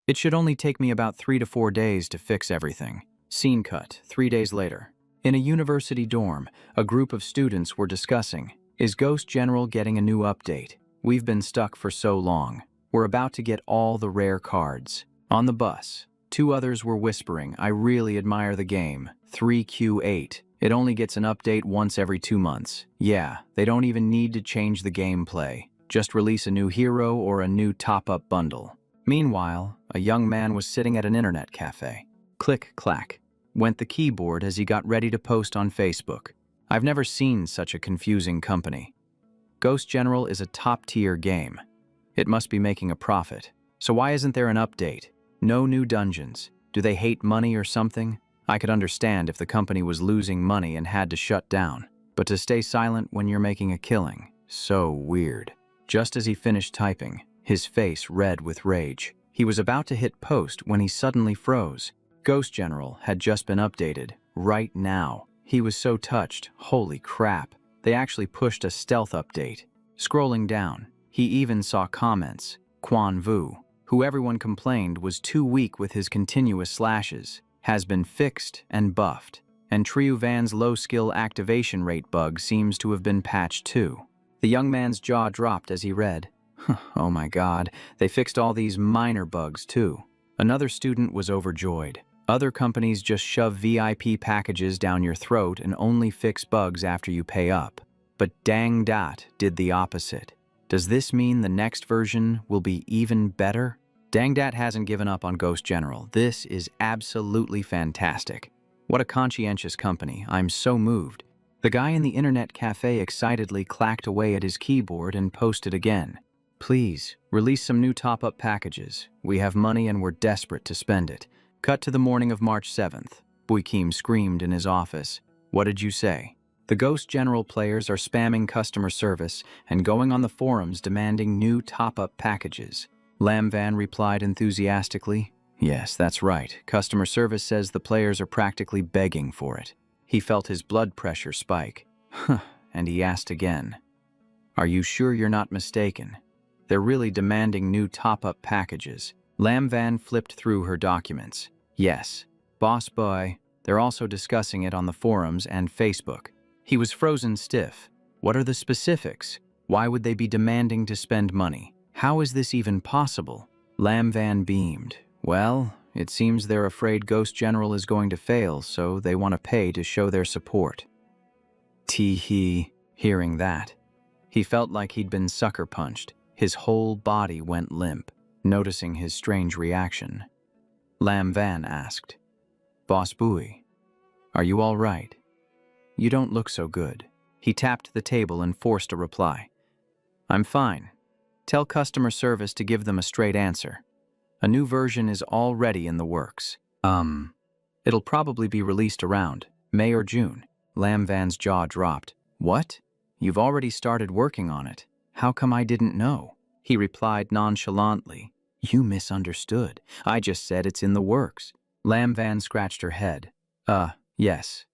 It should only take me about 3 to 4 days to fix everything. Scene cut, 3 days later. In a university dorm, a group of students were discussing, is Ghost General getting a new update? We've been stuck for so long. We're about to get all the rare cards. On the bus, 2 others were whispering, I really admire the game. 3Q8. It only gets an update once every 2 months. Yeah, they don't even need to change the gameplay. Just release a new hero or a new top-up bundle. Meanwhile, a young man was sitting at an internet cafe. Click-clack went the keyboard as he got ready to post on Facebook. I've never seen such a confusing company. Ghost General is a top-tier game. It must be making a profit. So why isn't there an update? No new dungeons. Do they hate money or something? I could understand if the company was losing money and had to shut down. But to stay silent when you're making a killing, so weird. Just as he finished typing, his face red with rage. He was about to hit post when he suddenly froze. Ghost General had just been updated, right now. He was so touched, holy crap. They actually pushed a stealth update. Scrolling down, he even saw comments. Quan Vu, who everyone complained was too weak with his continuous slashes, has been fixed and buffed. And Triu Van's low-skill activation rate bug seems to have been patched too. The young man's jaw dropped as he read. Oh my god, they fixed all these minor bugs too. Another student was overjoyed. Other companies just shove VIP packages down your throat and only fix bugs after you pay up. But Dang Dat did the opposite. Does this mean the next version will be even better? Dang Dat hasn't given up on Ghost General. This is absolutely fantastic. What a conscientious company. I'm so moved. The guy in the internet cafe excitedly clacked away at his keyboard and posted again. Please, release some new top-up packages. We have money and we're desperate to spend it. Cut to the morning of March 7th. Bui Kim screamed in his office. What did you say? The Ghost General players are spamming customer service and going on the forums demanding new top-up packages. Lam Van replied enthusiastically. Yes, that's right. Customer service says the players are practically begging for it. He felt his blood pressure spike. And he asked again. Are you sure you're not mistaken? They're really demanding new top-up packages. Lam Van flipped through her documents. Yes, Boss Boy, they're also discussing it on the forums and Facebook. He was frozen stiff. What are the specifics? Why would they be demanding to spend money? How is this even possible? Lam Van beamed. Well, it seems they're afraid Ghost General is going to fail, so they want to pay to show their support. Tee-hee, hearing that. He felt like he'd been sucker punched. His whole body went limp. Noticing his strange reaction, Lam Van asked, Boss Bui, are you all right? You don't look so good. He tapped the table and forced a reply. I'm fine. Tell customer service to give them a straight answer. A new version is already in the works. It'll probably be released around May or June. Lam Van's jaw dropped. What? You've already started working on it. How come I didn't know? He replied nonchalantly. You misunderstood. I just said it's in the works. Lam Van scratched her head. Yes.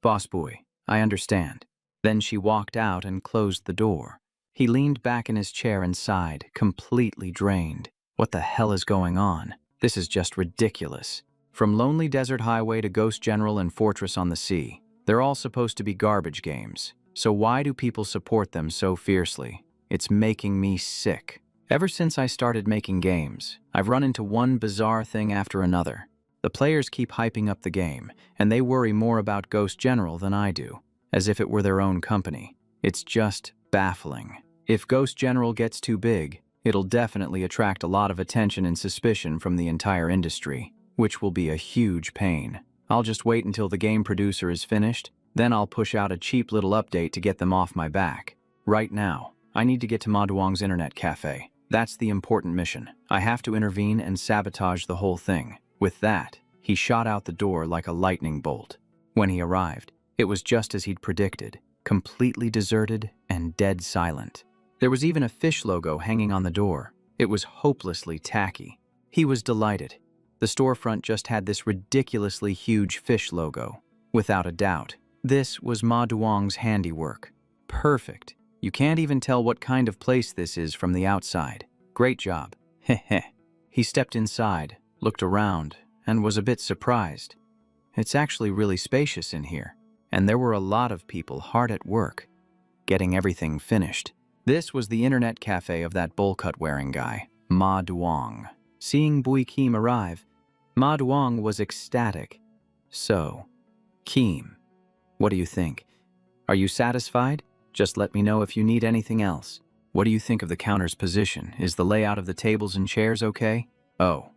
Boss boy, I understand. Then she walked out and closed the door. He leaned back in his chair and sighed, completely drained. What the hell is going on? This is just ridiculous. From Lonely Desert Highway to Ghost General and Fortress on the Sea, they're all supposed to be garbage games. So why do people support them so fiercely? It's making me sick. Ever since I started making games, I've run into one bizarre thing after another. The players keep hyping up the game, and they worry more about Ghost General than I do, as if it were their own company. It's just baffling. If Ghost General gets too big, it'll definitely attract a lot of attention and suspicion from the entire industry, which will be a huge pain. I'll just wait until the game producer is finished, then I'll push out a cheap little update to get them off my back. Right now, I need to get to Ma Duong's internet cafe. That's the important mission. I have to intervene and sabotage the whole thing. With that, he shot out the door like a lightning bolt. When he arrived, it was just as he'd predicted, completely deserted and dead silent. There was even a fish logo hanging on the door. It was hopelessly tacky. He was delighted. The storefront just had this ridiculously huge fish logo. Without a doubt, this was Ma Duong's handiwork. Perfect. You can't even tell what kind of place this is from the outside. Great job. Heh. He stepped inside, looked around, and was a bit surprised. It's actually really spacious in here, and there were a lot of people hard at work, getting everything finished. This was the internet cafe of that bowl-cut-wearing guy, Ma Duong. Seeing Bui Kim arrive, Ma Duong was ecstatic. So, Kim, what do you think? Are you satisfied? Just let me know if you need anything else. What do you think of the counter's position? Is the layout of the tables and chairs okay? Oh,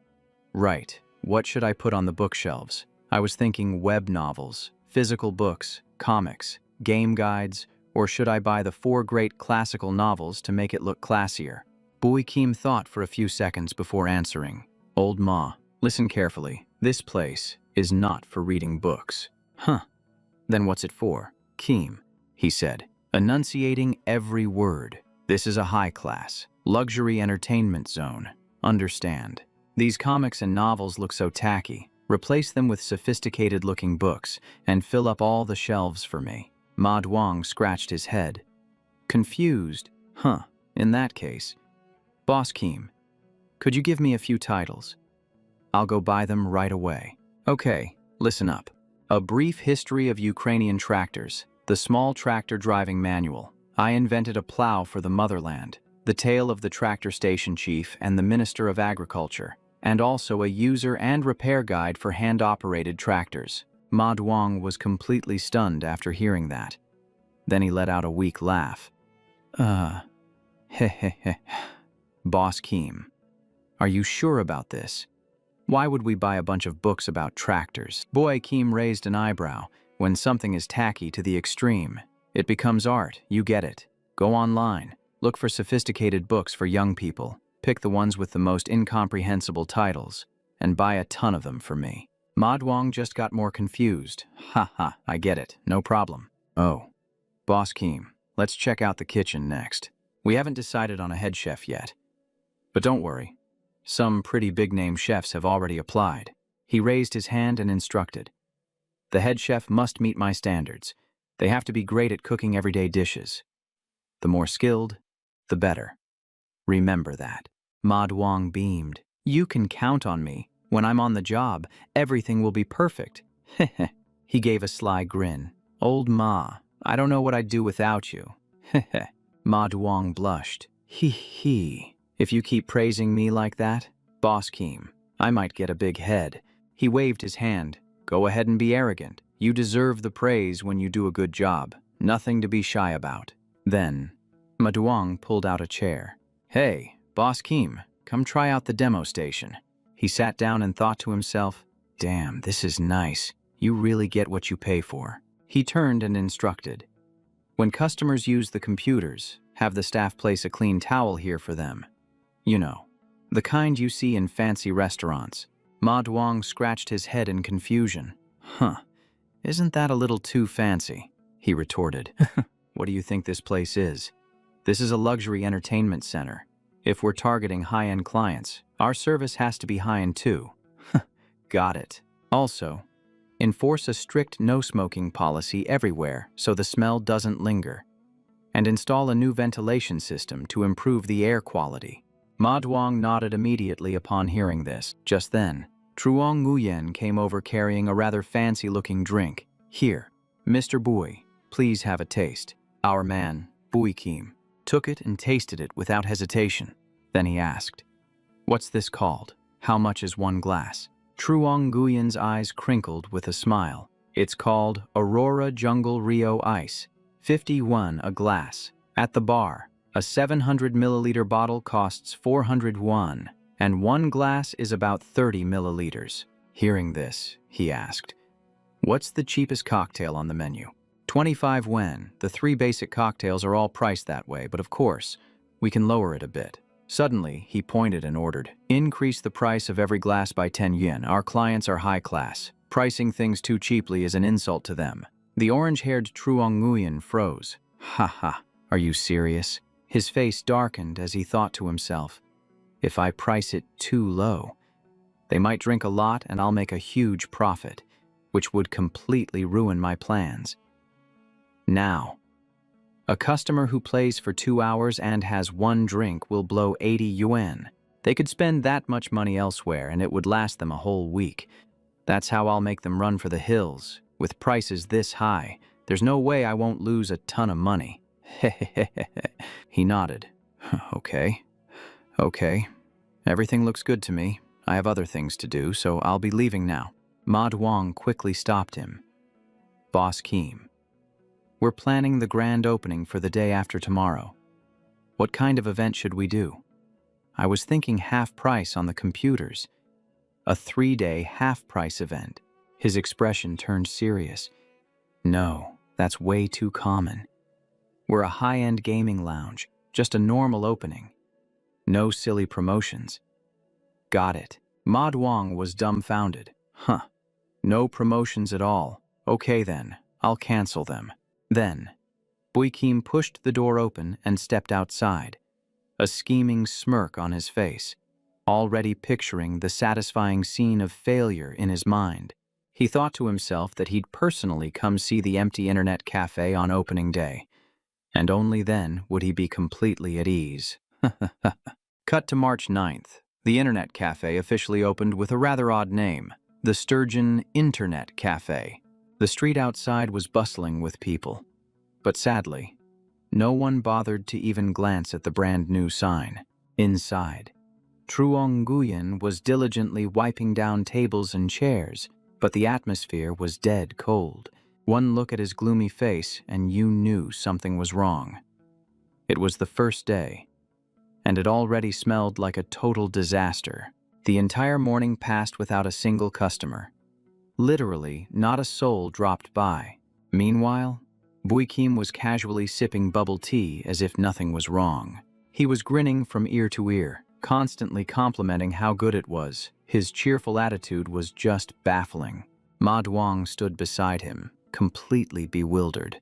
right. What should I put on the bookshelves? I was thinking web novels, physical books, comics, game guides, or should I buy the 4 great classical novels to make it look classier? Bui Kim thought for a few seconds before answering. Old Ma, listen carefully. This place is not for reading books. Huh. Then what's it for? Kim, he said, enunciating every word. This is a high-class, luxury entertainment zone. Understand. These comics and novels look so tacky. Replace them with sophisticated-looking books and fill up all the shelves for me. Ma Duong scratched his head. Confused. Huh. In that case. Boss Kim, could you give me a few titles? I'll go buy them right away. Okay, listen up. A Brief History of Ukrainian Tractors. The Small Tractor Driving Manual. I Invented a Plow for the Motherland. The Tale of the Tractor Station Chief and the Minister of Agriculture. And also a user and repair guide for hand-operated tractors. Ma Duong was completely stunned after hearing that. Then he let out a weak laugh. Heh. Boss Kim, are you sure about this? Why would we buy a bunch of books about tractors? Boy Kim raised an eyebrow. When something is tacky to the extreme, it becomes art, you get it. Go online, look for sophisticated books for young people, pick the ones with the most incomprehensible titles, and buy a ton of them for me. Ma Duong just got more confused. Ha, I get it, no problem. Oh, Boss Kim, let's check out the kitchen next. We haven't decided on a head chef yet. But don't worry, some pretty big-name chefs have already applied. He raised his hand and instructed. The head chef must meet my standards. They have to be great at cooking everyday dishes. The more skilled, the better. Remember that. Ma Duong beamed. You can count on me. When I'm on the job, everything will be perfect. Heh. He gave a sly grin. Old Ma, I don't know what I'd do without you. Heh. Ma Duong blushed. Hee. If you keep praising me like that, Boss Kim, I might get a big head. He waved his hand. Go ahead and be arrogant. You deserve the praise when you do a good job. Nothing to be shy about. Then, Ma Duong pulled out a chair. Hey, Boss Kim, come try out the demo station. He sat down and thought to himself, damn, this is nice. You really get what you pay for. He turned and instructed. When customers use the computers, have the staff place a clean towel here for them. You know, the kind you see in fancy restaurants. Ma Duong scratched his head in confusion. Huh, isn't that a little too fancy? He retorted. What do you think this place is? This is a luxury entertainment center. If we're targeting high-end clients, our service has to be high-end too. Got it. Also, enforce a strict no-smoking policy everywhere so the smell doesn't linger. And install a new ventilation system to improve the air quality. Ma Duong nodded immediately upon hearing this. Just then, Truong Nguyen came over carrying a rather fancy-looking drink. Here, Mr. Bui, please have a taste. Our man, Bui Kim, took it and tasted it without hesitation. Then he asked, "What's this called? How much is one glass?" Truong Nguyen's eyes crinkled with a smile. "It's called Aurora Jungle Rio Ice. 51 a glass. At the bar, a 700 milliliter bottle costs 400 won, and one glass is about 30 milliliters. Hearing this, he asked, "What's the cheapest cocktail on the menu?" 25 wen. The 3 basic cocktails are all priced that way, but of course, we can lower it a bit. Suddenly, he pointed and ordered, "Increase the price of every glass by 10 yen. Our clients are high class. Pricing things too cheaply is an insult to them." The orange-haired Truong Nguyen froze. "Ha ha, are you serious?" His face darkened as he thought to himself, "If I price it too low, they might drink a lot and I'll make a huge profit, which would completely ruin my plans." Now, a customer who plays for 2 hours and has 1 drink will blow 80 yuan. They could spend that much money elsewhere and it would last them a whole week. That's how I'll make them run for the hills. With prices this high, there's no way I won't lose a ton of money. He nodded. Okay. Everything looks good to me. I have other things to do, so I'll be leaving now. Ma Duong quickly stopped him. "Boss Kim, we're planning the grand opening for the day after tomorrow. What kind of event should we do? I was thinking half price on the computers. A 3-day half-price event." His expression turned serious. "No, that's way too common. We're a high-end gaming lounge, just a normal opening. No silly promotions." "Got it." Ma Duong was dumbfounded. "Huh. No promotions at all. Okay then, I'll cancel them." Then, Bui Kim pushed the door open and stepped outside, a scheming smirk on his face, already picturing the satisfying scene of failure in his mind. He thought to himself that he'd personally come see the empty internet cafe on opening day, and only then would he be completely at ease. Cut to March 9th. The internet cafe officially opened with a rather odd name, the Sturgeon Internet Cafe. The street outside was bustling with people, but sadly, no one bothered to even glance at the brand new sign. Inside, Truong Nguyen was diligently wiping down tables and chairs, but the atmosphere was dead cold. One look at his gloomy face and you knew something was wrong. It was the first day, and it already smelled like a total disaster. The entire morning passed without a single customer. Literally, not a soul dropped by. Meanwhile, Bui Kim was casually sipping bubble tea as if nothing was wrong. He was grinning from ear to ear, constantly complimenting how good it was. His cheerful attitude was just baffling. Ma Duong stood beside him, completely bewildered,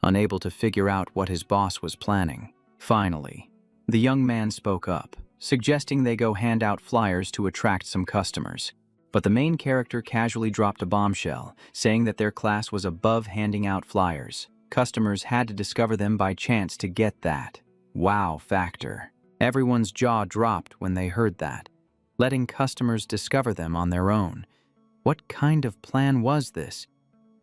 unable to figure out what his boss was planning. Finally, the young man spoke up, suggesting they go hand out flyers to attract some customers. But the main character casually dropped a bombshell, saying that their class was above handing out flyers. Customers had to discover them by chance to get that wow factor. Everyone's jaw dropped when they heard that, letting customers discover them on their own. What kind of plan was this?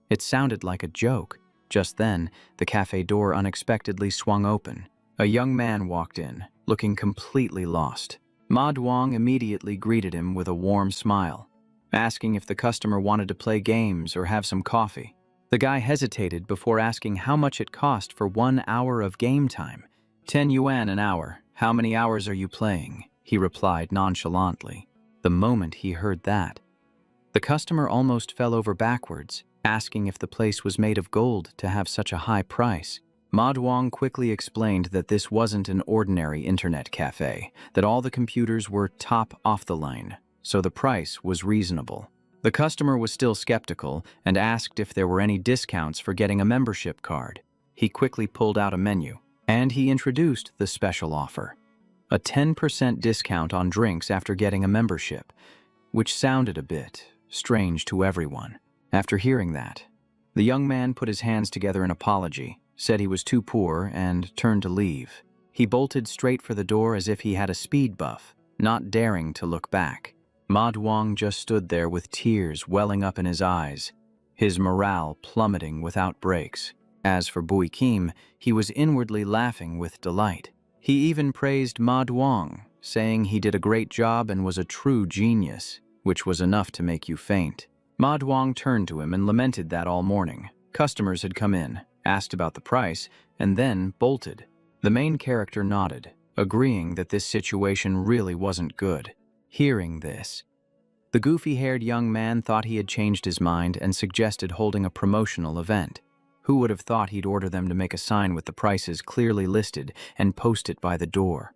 It sounded like a joke. Just then, the cafe door unexpectedly swung open. A young man walked in, looking completely lost. Ma Duong immediately greeted him with a warm smile, asking if the customer wanted to play games or have some coffee. The guy hesitated before asking how much it cost for 1 hour of game time. 10 yuan an hour. How many hours are you playing? He replied nonchalantly. The moment he heard that, the customer almost fell over backwards, asking if the place was made of gold to have such a high price. Ma Duong quickly explained that this wasn't an ordinary internet cafe, that all the computers were top off the line, so the price was reasonable. The customer was still skeptical and asked if there were any discounts for getting a membership card. He quickly pulled out a menu, and he introduced the special offer. a 10% discount on drinks after getting a membership, which sounded a bit strange to everyone. After hearing that, the young man put his hands together in apology, said he was too poor, and turned to leave. He bolted straight for the door as if he had a speed buff, not daring to look back. Ma Duong just stood there with tears welling up in his eyes, his morale plummeting without breaks. As for Bui Kim, he was inwardly laughing with delight. He even praised Ma Duong, saying he did a great job and was a true genius, which was enough to make you faint. Ma Duong turned to him and lamented that all morning. Customers had come in, asked about the price, and then bolted. The main character nodded, agreeing that this situation really wasn't good. Hearing this, the goofy-haired young man thought he had changed his mind and suggested holding a promotional event. Who would have thought he'd order them to make a sign with the prices clearly listed and post it by the door,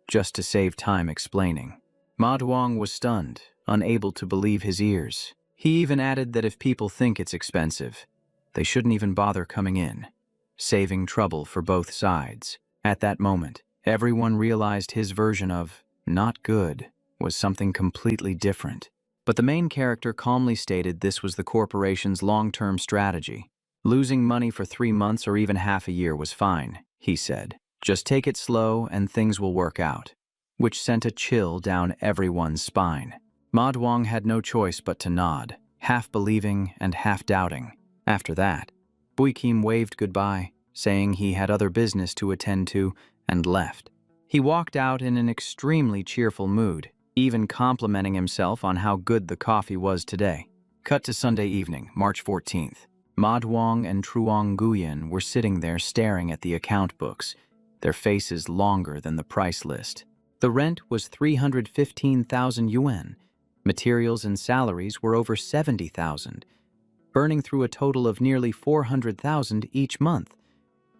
just to save time explaining. Ma Duong was stunned, unable to believe his ears. He even added that if people think it's expensive, they shouldn't even bother coming in, saving trouble for both sides. At that moment, everyone realized his version of not good was something completely different. But the main character calmly stated this was the corporation's long-term strategy. Losing money for 3 months or even half a year was fine, he said. Just take it slow and things will work out, which sent a chill down everyone's spine. Ma Duong had no choice but to nod, half believing and half doubting. After that, Bui Kim waved goodbye, saying he had other business to attend to, and left. He walked out in an extremely cheerful mood, even complimenting himself on how good the coffee was today. Cut to Sunday evening, March 14th. Ma Duong and Truong Nguyen were sitting there staring at the account books, their faces longer than the price list. The rent was 315,000 yuan. Materials and salaries were over 70,000, burning through a total of nearly 400,000 each month,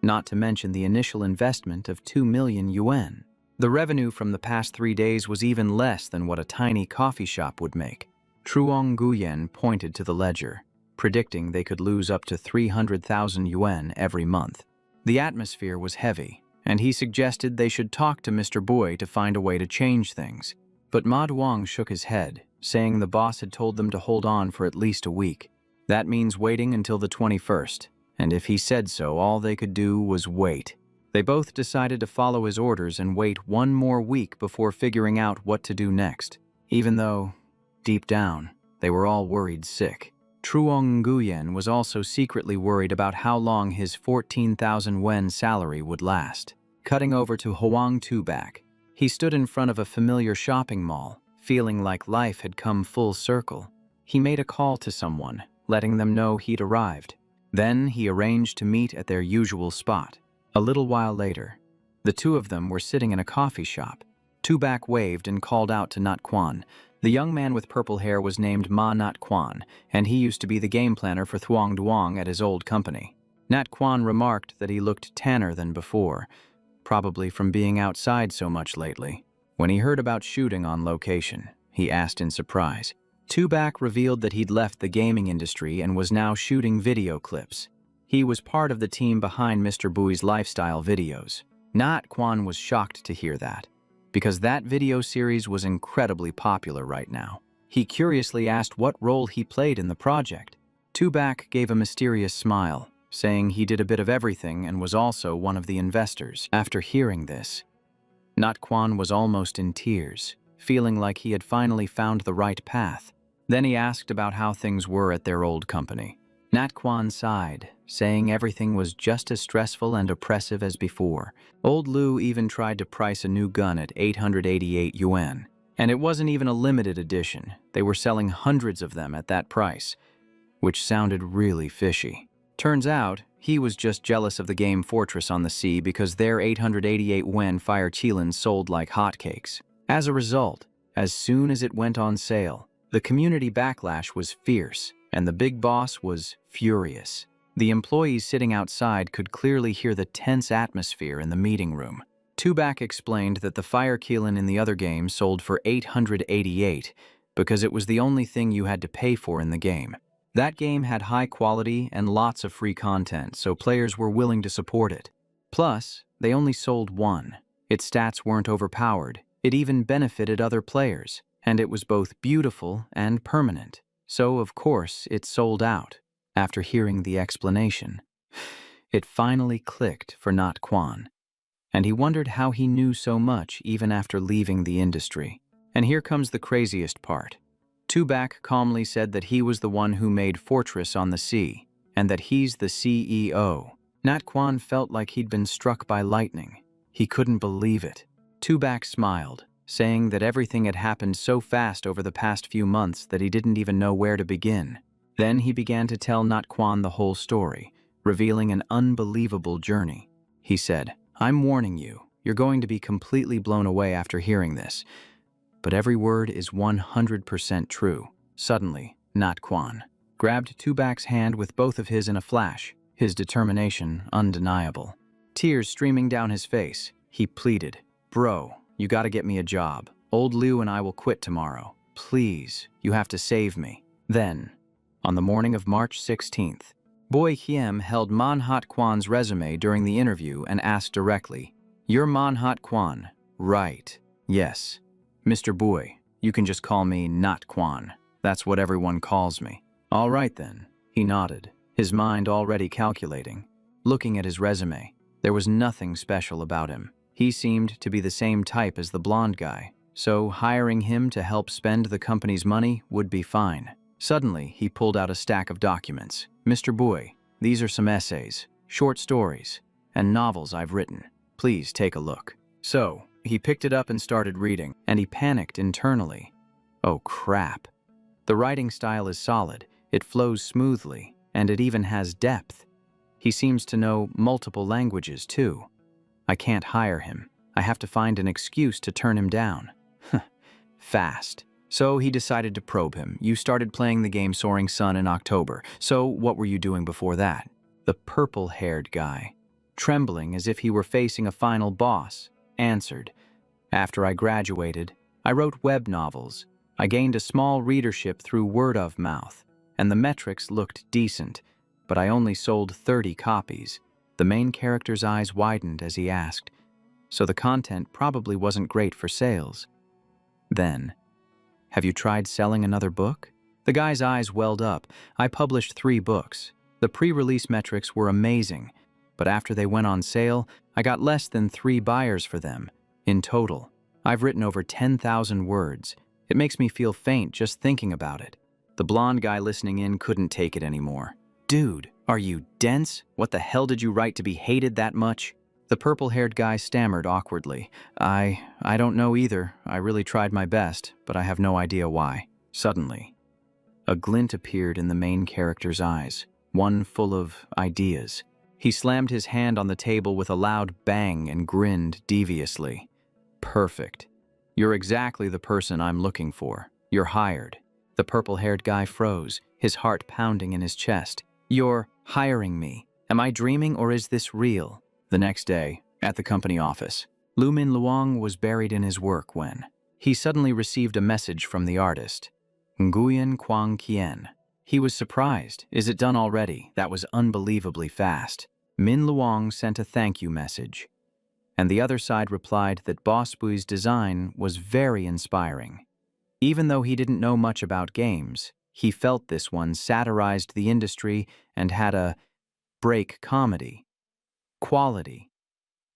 not to mention the initial investment of 2 million yuan. The revenue from the past 3 days was even less than what a tiny coffee shop would make. Truong Nguyen pointed to the ledger, predicting they could lose up to 300,000 yuan every month. The atmosphere was heavy, and he suggested they should talk to Mr. Bui to find a way to change things. But Ma Duong shook his head, saying the boss had told them to hold on for at least a week. That means waiting until the 21st, and if he said so, all they could do was wait. They both decided to follow his orders and wait 1 more week before figuring out what to do next, even though, deep down, they were all worried sick. Truong Nguyen was also secretly worried about how long his 14,000 yuan salary would last. Cutting over to Hoang Tu-bac, he stood in front of a familiar shopping mall, feeling like life had come full circle. He made a call to someone, letting them know he'd arrived. Then he arranged to meet at their usual spot. A little while later, the two of them were sitting in a coffee shop. Tu-bac waved and called out to Nat Quan. The young man with purple hair was named Ma Nat Quan, and he used to be the game planner for Thuong Duong at his old company. Nat Quan remarked that he looked tanner than before, probably from being outside so much lately. When he heard about shooting on location, he asked in surprise. Tu-bac revealed that he'd left the gaming industry and was now shooting video clips. He was part of the team behind Mr. Bui's lifestyle videos. Nat Quan was shocked to hear that, because that video series was incredibly popular right now. He curiously asked what role he played in the project. Tu-bac gave a mysterious smile, saying he did a bit of everything and was also one of the investors. After hearing this, Nat Quan was almost in tears, feeling like he had finally found the right path. Then he asked about how things were at their old company. Nat Quan sighed, saying everything was just as stressful and oppressive as before. Old Lu even tried to price a new gun at 888 yuan, and it wasn't even a limited edition. They were selling hundreds of them at that price, which sounded really fishy. Turns out, he was just jealous of the game Fortress on the Sea because their 888 yuan Fire Qilin sold like hotcakes. As a result, as soon as it went on sale, the community backlash was fierce, and the big boss was furious. The employees sitting outside could clearly hear the tense atmosphere in the meeting room. Tu-bac explained that the Fire Qilin in the other game sold for 888 because it was the only thing you had to pay for in the game. That game had high quality and lots of free content, so players were willing to support it. Plus, they only sold one, Its stats weren't overpowered. It even benefited other players, and it was both beautiful and permanent. So, of course, it sold out. After hearing the explanation, it finally clicked for Not Quan, and he wondered how he knew so much even after leaving the industry. And here comes the craziest part. Tubac calmly said that he was the one who made Fortress on the Sea, and that he's the CEO. Nat Quan felt like he'd been struck by lightning. He couldn't believe it. Tubac smiled, saying that everything had happened so fast over the past few months that he didn't even know where to begin. Then he began to tell Nat Quan the whole story, revealing an unbelievable journey. He said, "I'm warning you, you're going to be completely blown away after hearing this. But every word is 100% true." Suddenly, Nat Quan grabbed Tubac's hand with both of his in a flash, his determination undeniable. Tears streaming down his face, he pleaded, "Bro, you gotta get me a job. Old Liu and I will quit tomorrow. Please, you have to save me." Then, on the morning of March 16th, Boy Hiem held Manhwa Quan's resume during the interview and asked directly, "You're Manhwa Quan, right?" "Yes." "Mr. Boy, you can just call me Not Quan. That's what everyone calls me." "All right then." He nodded, his mind already calculating. Looking at his resume, there was nothing special about him. He seemed to be the same type as the blonde guy, so hiring him to help spend the company's money would be fine. Suddenly, he pulled out a stack of documents. "Mr. Boy, these are some essays, short stories, and novels I've written. Please take a look." So, he picked it up and started reading, and he panicked internally. Oh crap. The writing style is solid, it flows smoothly, and it even has depth. He seems to know multiple languages too. I can't hire him. I have to find an excuse to turn him down. Fast. So he decided to probe him. "You started playing the game Soaring Sun in October, so what were you doing before that?" The purple-haired guy, trembling as if he were facing a final boss, answered, "After I graduated, I wrote web novels. I gained a small readership through word of mouth, and the metrics looked decent, but I only sold 30 copies." The main character's eyes widened as he asked, "So the content probably wasn't great for sales." Then, "Have you tried selling another book?" The guy's eyes welled up. "I published 3 books. The pre-release metrics were amazing, but after they went on sale, I got less than 3 buyers for them. In total, I've written over 10,000 words. It makes me feel faint just thinking about it." The blonde guy listening in couldn't take it anymore. "Dude, are you dense? What the hell did you write to be hated that much?" The purple-haired guy stammered awkwardly. I don't know either. I really tried my best, but I have no idea why." Suddenly, a glint appeared in the main character's eyes, one full of ideas. He slammed his hand on the table with a loud bang and grinned deviously. "Perfect. You're exactly the person I'm looking for. You're hired." The purple-haired guy froze, his heart pounding in his chest. "You're hiring me. Am I dreaming or is this real?" The next day, at the company office, Lu Min Luong was buried in his work when he suddenly received a message from the artist, Nguyen Quang Kien. He was surprised. "Is it done already?" That was unbelievably fast. Min Luong sent a thank you message, and the other side replied that Boss Bui's design was very inspiring. Even though he didn't know much about games, he felt this one satirized the industry and had a break comedy quality.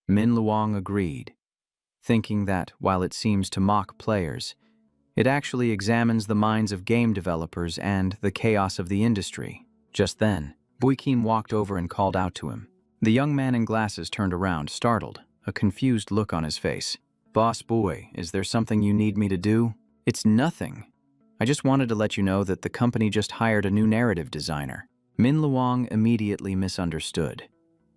Min Luong agreed, thinking that, while it seems to mock players, it actually examines the minds of game developers and the chaos of the industry. Just then, Bui Kim walked over and called out to him. The young man in glasses turned around, startled, a confused look on his face. "Boss Bui, is there something you need me to do?" "It's nothing. I just wanted to let you know that the company just hired a new narrative designer." Min Luong immediately misunderstood.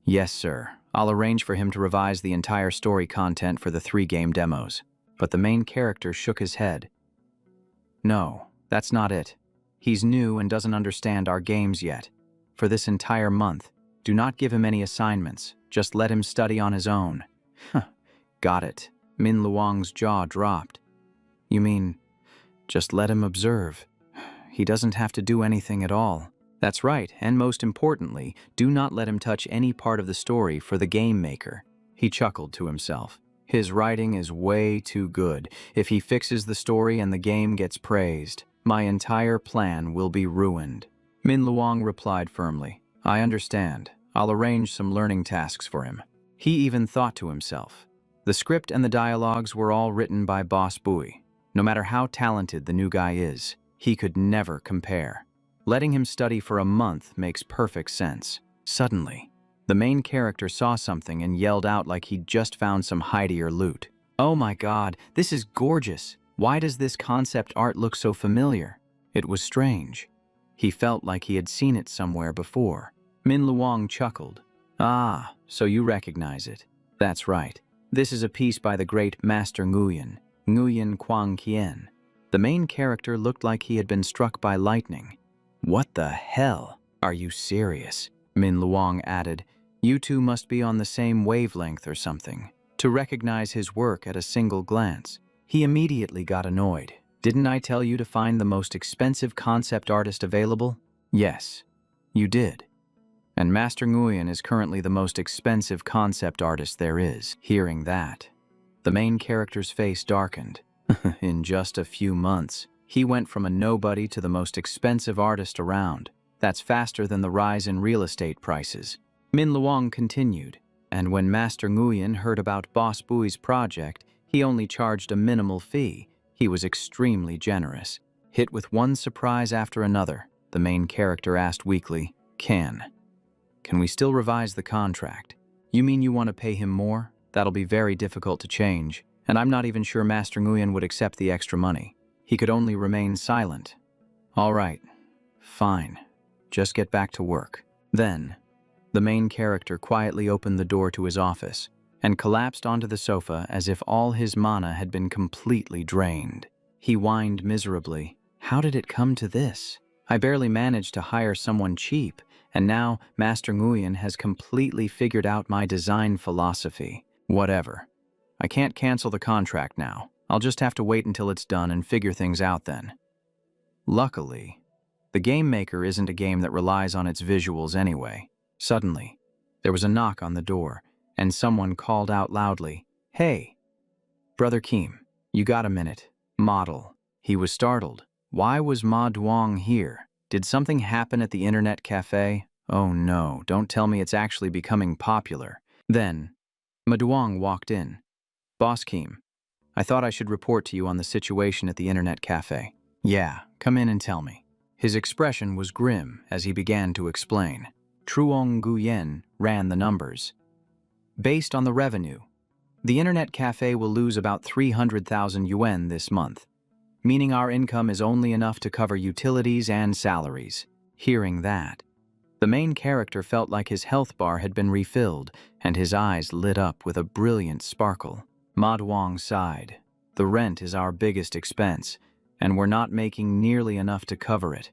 "Yes, sir. I'll arrange for him to revise the entire story content for the 3 game demos." But the main character shook his head. "No, that's not it. He's new and doesn't understand our games yet. For this entire month, do not give him any assignments. Just let him study on his own." Got it. Min Luong's jaw dropped. "You mean, just let him observe? He doesn't have to do anything at all." "That's right, and most importantly, do not let him touch any part of the story for the game maker." He chuckled to himself. His writing is way too good. If he fixes the story and the game gets praised, my entire plan will be ruined. Min Luang replied firmly, I understand. I'll arrange some learning tasks for him. He even thought to himself. The script and the dialogues were all written by Boss Bui. No matter how talented the new guy is, he could never compare. Letting him study for a month makes perfect sense. Suddenly, the main character saw something and yelled out like he'd just found some hideous loot. Oh my god, this is gorgeous! Why does this concept art look so familiar? It was strange. He felt like he had seen it somewhere before. Min Luang chuckled. Ah, so you recognize it. That's right. This is a piece by the great Master Nguyen, Nguyen Quang Kien. The main character looked like he had been struck by lightning. What the hell? Are you serious? Min Luang added. You two must be on the same wavelength or something. To recognize his work at a single glance. He immediately got annoyed. Didn't I tell you to find the most expensive concept artist available? Yes, you did. And Master Nguyen is currently the most expensive concept artist there is. Hearing that, the main character's face darkened. In just a few months, he went from a nobody to the most expensive artist around. That's faster than the rise in real estate prices. Min Luang continued, and when Master Nguyen heard about Boss Bui's project, he only charged a minimal fee. He was extremely generous. Hit with one surprise after another, the main character asked weakly, Can we still revise the contract? You mean you want to pay him more? That'll be very difficult to change, and I'm not even sure Master Nguyen would accept the extra money. He could only remain silent. All right, fine. Just get back to work. Then, the main character quietly opened the door to his office and collapsed onto the sofa as if all his mana had been completely drained. He whined miserably. How did it come to this? I barely managed to hire someone cheap, and now Master Nguyen has completely figured out my design philosophy. Whatever. I can't cancel the contract now. I'll just have to wait until it's done and figure things out then. Luckily, the Game Maker isn't a game that relies on its visuals anyway. Suddenly, there was a knock on the door, and someone called out loudly, Hey, Brother Keem, you got a minute? Model. He was startled. Why was Ma Duong here? Did something happen at the internet cafe? Oh no, don't tell me it's actually becoming popular. Then, Ma Duong walked in. Boss Keem, I thought I should report to you on the situation at the internet cafe. Yeah, come in and tell me. His expression was grim as he began to explain. Truong Guyen ran the numbers. Based on the revenue, the internet cafe will lose about 300,000 yuan this month, meaning our income is only enough to cover utilities and salaries. Hearing that, the main character felt like his health bar had been refilled, and his eyes lit up with a brilliant sparkle. Ma Duong sighed. The rent is our biggest expense, and we're not making nearly enough to cover it.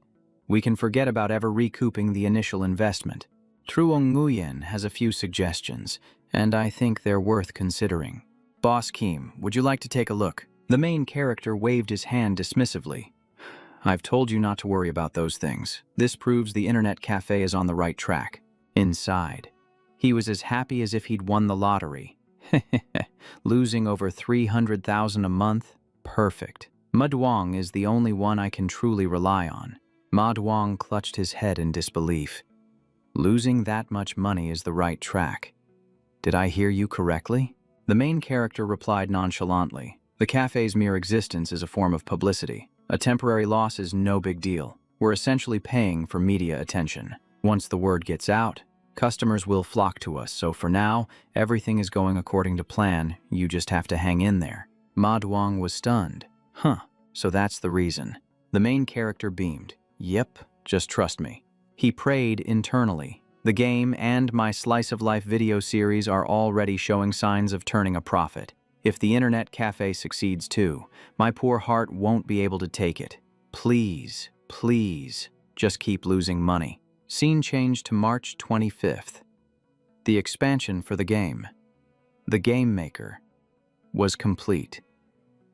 We can forget about ever recouping the initial investment. Truong Nguyen has a few suggestions, and I think they're worth considering. Boss Keem, would you like to take a look? The main character waved his hand dismissively. I've told you not to worry about those things. This proves the internet cafe is on the right track. Inside, he was as happy as if he'd won the lottery. Losing over 300,000 a month? Perfect. Ma Duong is the only one I can truly rely on. Ma Duong clutched his head in disbelief. Losing that much money is the right track. Did I hear you correctly? The main character replied nonchalantly. The cafe's mere existence is a form of publicity. A temporary loss is no big deal. We're essentially paying for media attention. Once the word gets out, customers will flock to us, so for now, everything is going according to plan. You just have to hang in there. Ma Duong was stunned. Huh, so that's the reason. The main character beamed. Yep, just trust me. He prayed internally. The game and my slice of life video series are already showing signs of turning a profit. If the internet cafe succeeds too, my poor heart won't be able to take it. Please, please, just keep losing money. Scene changed to March 25th. The expansion for the game, the Game Maker, was complete,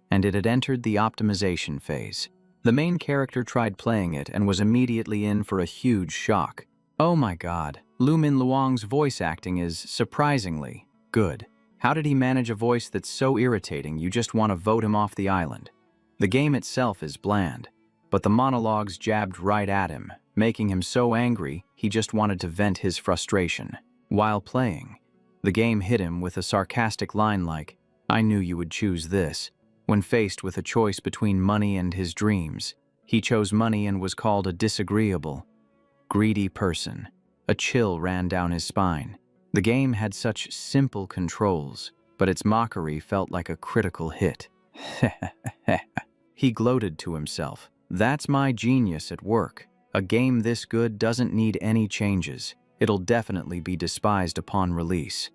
and it had entered the optimization phase. The main character tried playing it and was immediately in for a huge shock. Oh my god, Lu Min Luang's voice acting is surprisingly good. How did he manage a voice that's so irritating you just want to vote him off the island? The game itself is bland, but the monologues jabbed right at him, making him so angry he just wanted to vent his frustration. While playing, the game hit him with a sarcastic line like, "I knew you would choose this." When faced with a choice between money and his dreams, he chose money and was called a disagreeable, greedy person. A chill ran down his spine. The game had such simple controls, but its mockery felt like a critical hit. He gloated to himself. That's my genius at work. A game this good doesn't need any changes. It'll definitely be despised upon release.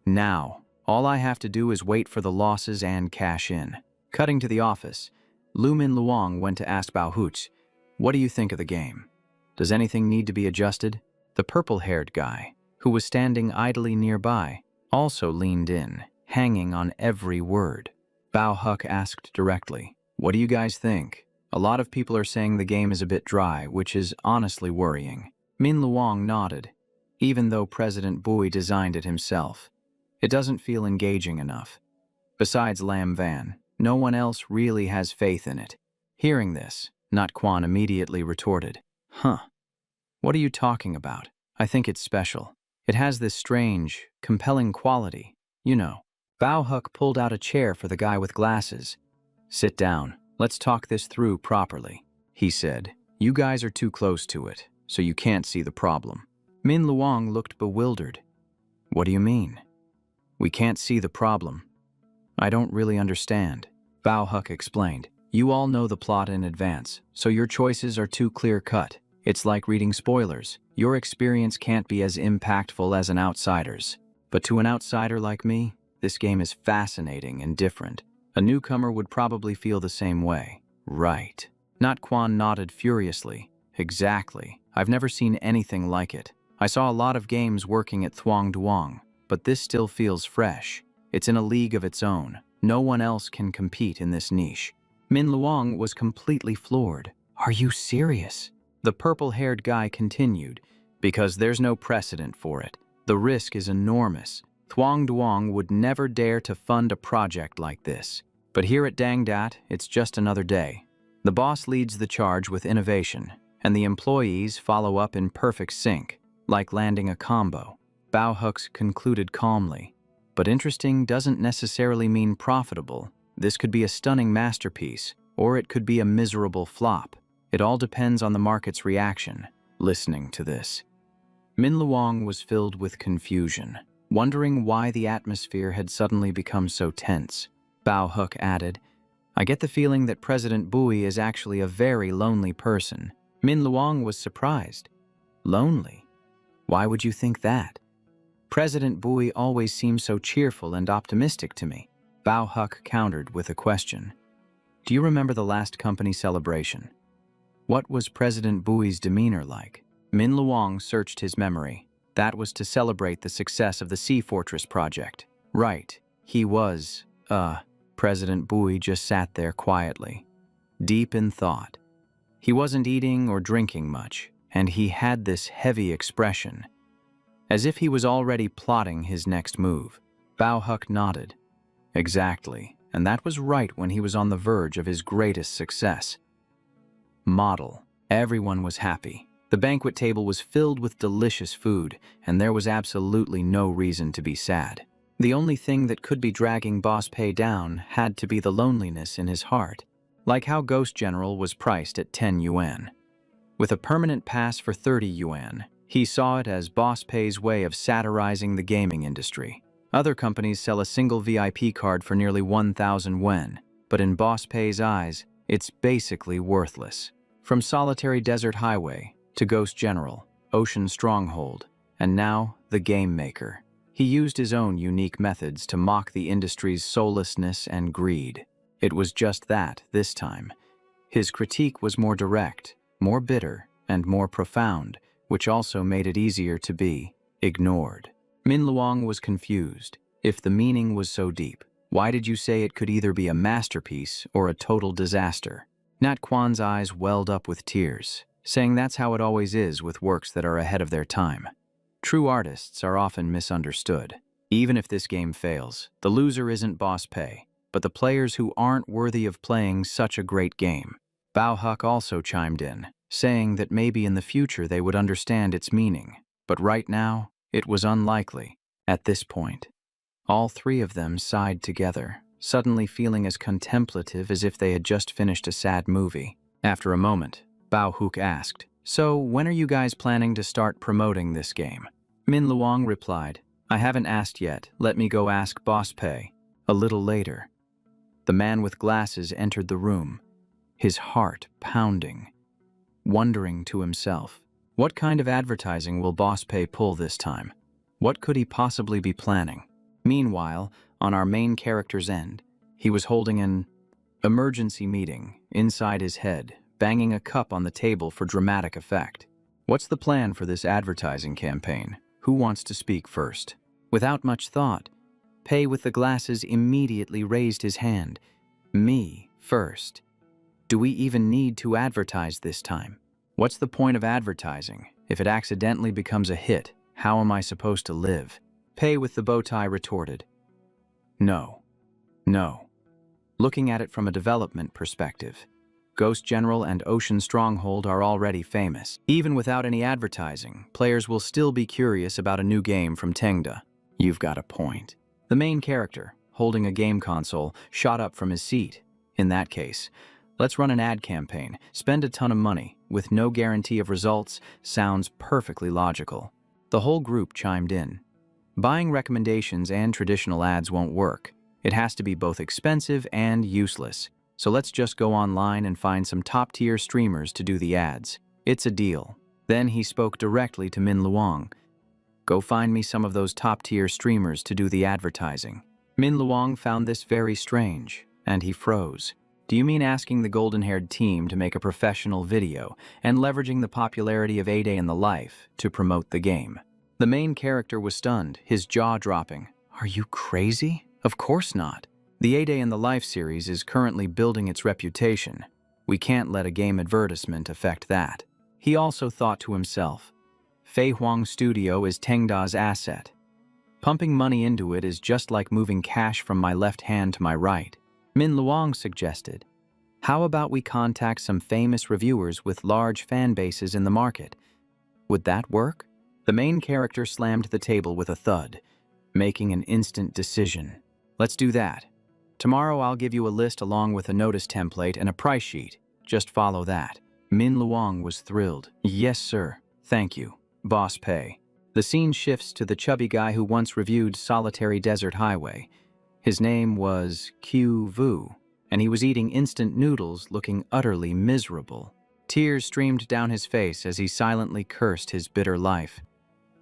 Now, all I have to do is wait for the losses and cash in. Cutting to the office, Lu Min Luong went to ask Bao Hoots, "What do you think of the game? Does anything need to be adjusted?" The purple-haired guy, who was standing idly nearby, also leaned in, hanging on every word. Bao Huck asked directly, "What do you guys think? A lot of people are saying the game is a bit dry, which is honestly worrying." Min Luong nodded, even though President Bui designed it himself. It doesn't feel engaging enough. Besides Lam Van, no one else really has faith in it. Hearing this, Not Quan immediately retorted, "Huh. What are you talking about? I think it's special. It has this strange, compelling quality, you know." Bao Huck pulled out a chair for the guy with glasses. "Sit down. Let's talk this through properly," he said. "You guys are too close to it, so you can't see the problem." Min Luong looked bewildered. "What do you mean?" "We can't see the problem." "I don't really understand," Bao Huck explained. "You all know the plot in advance, so your choices are too clear-cut. It's like reading spoilers. Your experience can't be as impactful as an outsider's. But to an outsider like me, this game is fascinating and different. A newcomer would probably feel the same way." "Right." Not Quan nodded furiously. "Exactly. I've never seen anything like it. I saw a lot of games working at Thuong Duong, but this still feels fresh. It's in a league of its own. No one else can compete in this niche." Min Luong was completely floored. "Are you serious?" The purple-haired guy continued, "Because there's no precedent for it. The risk is enormous. Thuong Duong would never dare to fund a project like this. But here at Dang Dat, it's just another day. The boss leads the charge with innovation, and the employees follow up in perfect sync, like landing a combo." Bao Huck concluded calmly, "But interesting doesn't necessarily mean profitable. This could be a stunning masterpiece, or it could be a miserable flop. It all depends on the market's reaction." Listening to this, Min Luong was filled with confusion, wondering why the atmosphere had suddenly become so tense. Bao Huck added, "I get the feeling that President Bui is actually a very lonely person." Min Luong was surprised. "Lonely? Why would you think that? President Bui always seems so cheerful and optimistic to me." Bao Huck countered with a question. "Do you remember the last company celebration? What was President Bui's demeanor like?" Min Luong searched his memory. "That was to celebrate the success of the Sea Fortress project." "Right. He was, President Bui just sat there quietly, deep in thought. He wasn't eating or drinking much, and he had this heavy expression, as if he was already plotting his next move." Bao Huck nodded. "Exactly, and that was right when he was on the verge of his greatest success." Model. Everyone was happy. The banquet table was filled with delicious food, and there was absolutely no reason to be sad. The only thing that could be dragging Boss Pei down had to be the loneliness in his heart, like how Ghost General was priced at 10 yuan. With a permanent pass for 30 yuan, he saw it as Boss Pei's way of satirizing the gaming industry. Other companies sell a single VIP card for nearly 1,000 yuan, but in Boss Pei's eyes, it's basically worthless. From Solitary Desert Highway to Ghost General, Ocean Stronghold, and now the Game Maker. He used his own unique methods to mock the industry's soullessness and greed. It was just that, this time. His critique was more direct, more bitter, and more profound, which also made it easier to be ignored. Min Luong was confused. If the meaning was so deep, why did you say it could either be a masterpiece or a total disaster? Nat Quan's eyes welled up with tears, saying that's how it always is with works that are ahead of their time. True artists are often misunderstood. Even if this game fails, the loser isn't boss pay, but the players who aren't worthy of playing such a great game. Bao Huck also chimed in, saying that maybe in the future they would understand its meaning, but right now, it was unlikely. At this point, all three of them sighed together, suddenly feeling as contemplative as if they had just finished a sad movie. After a moment, Bao Huck asked, "So, when are you guys planning to start promoting this game?" Min Luang replied, "I haven't asked yet. Let me go ask Boss Pei." A little later, the man with glasses entered the room, his heart pounding, wondering to himself, what kind of advertising will Boss Pei pull this time? What could he possibly be planning? Meanwhile, on our main character's end, he was holding an emergency meeting inside his head, banging a cup on the table for dramatic effect. What's the plan for this advertising campaign? Who wants to speak first? Without much thought, Pei with the glasses immediately raised his hand. Me first. Do we even need to advertise this time? What's the point of advertising? If it accidentally becomes a hit, how am I supposed to live? Pei with the bow tie retorted. No. Looking at it from a development perspective, Ghost General and Ocean Stronghold are already famous. Even without any advertising, players will still be curious about a new game from Tengda. You've got a point. The main character, holding a game console, shot up from his seat. In that case, let's run an ad campaign, spend a ton of money, with no guarantee of results, sounds perfectly logical. The whole group chimed in. Buying recommendations and traditional ads won't work. It has to be both expensive and useless. So let's just go online and find some top-tier streamers to do the ads. It's a deal. Then he spoke directly to Min Luang. Go find me some of those top-tier streamers to do the advertising. Min Luang found this very strange, and he froze. Do you mean asking the golden-haired team to make a professional video and leveraging the popularity of A Day in the Life to promote the game? The main character was stunned, his jaw dropping. Are you crazy? Of course not. The A Day in the Life series is currently building its reputation. We can't let a game advertisement affect that. He also thought to himself, Fei Huang Studio is Tengda's asset. Pumping money into it is just like moving cash from my left hand to my right. Min Luang suggested, how about we contact some famous reviewers with large fan bases in the market? Would that work? The main character slammed the table with a thud, making an instant decision. Let's do that. Tomorrow I'll give you a list along with a notice template and a price sheet. Just follow that. Min Luang was thrilled. Yes, sir. Thank you, Boss Pei. The scene shifts to the chubby guy who once reviewed Solitary Desert Highway. His name was Q Vu, and he was eating instant noodles looking utterly miserable. Tears streamed down his face as he silently cursed his bitter life.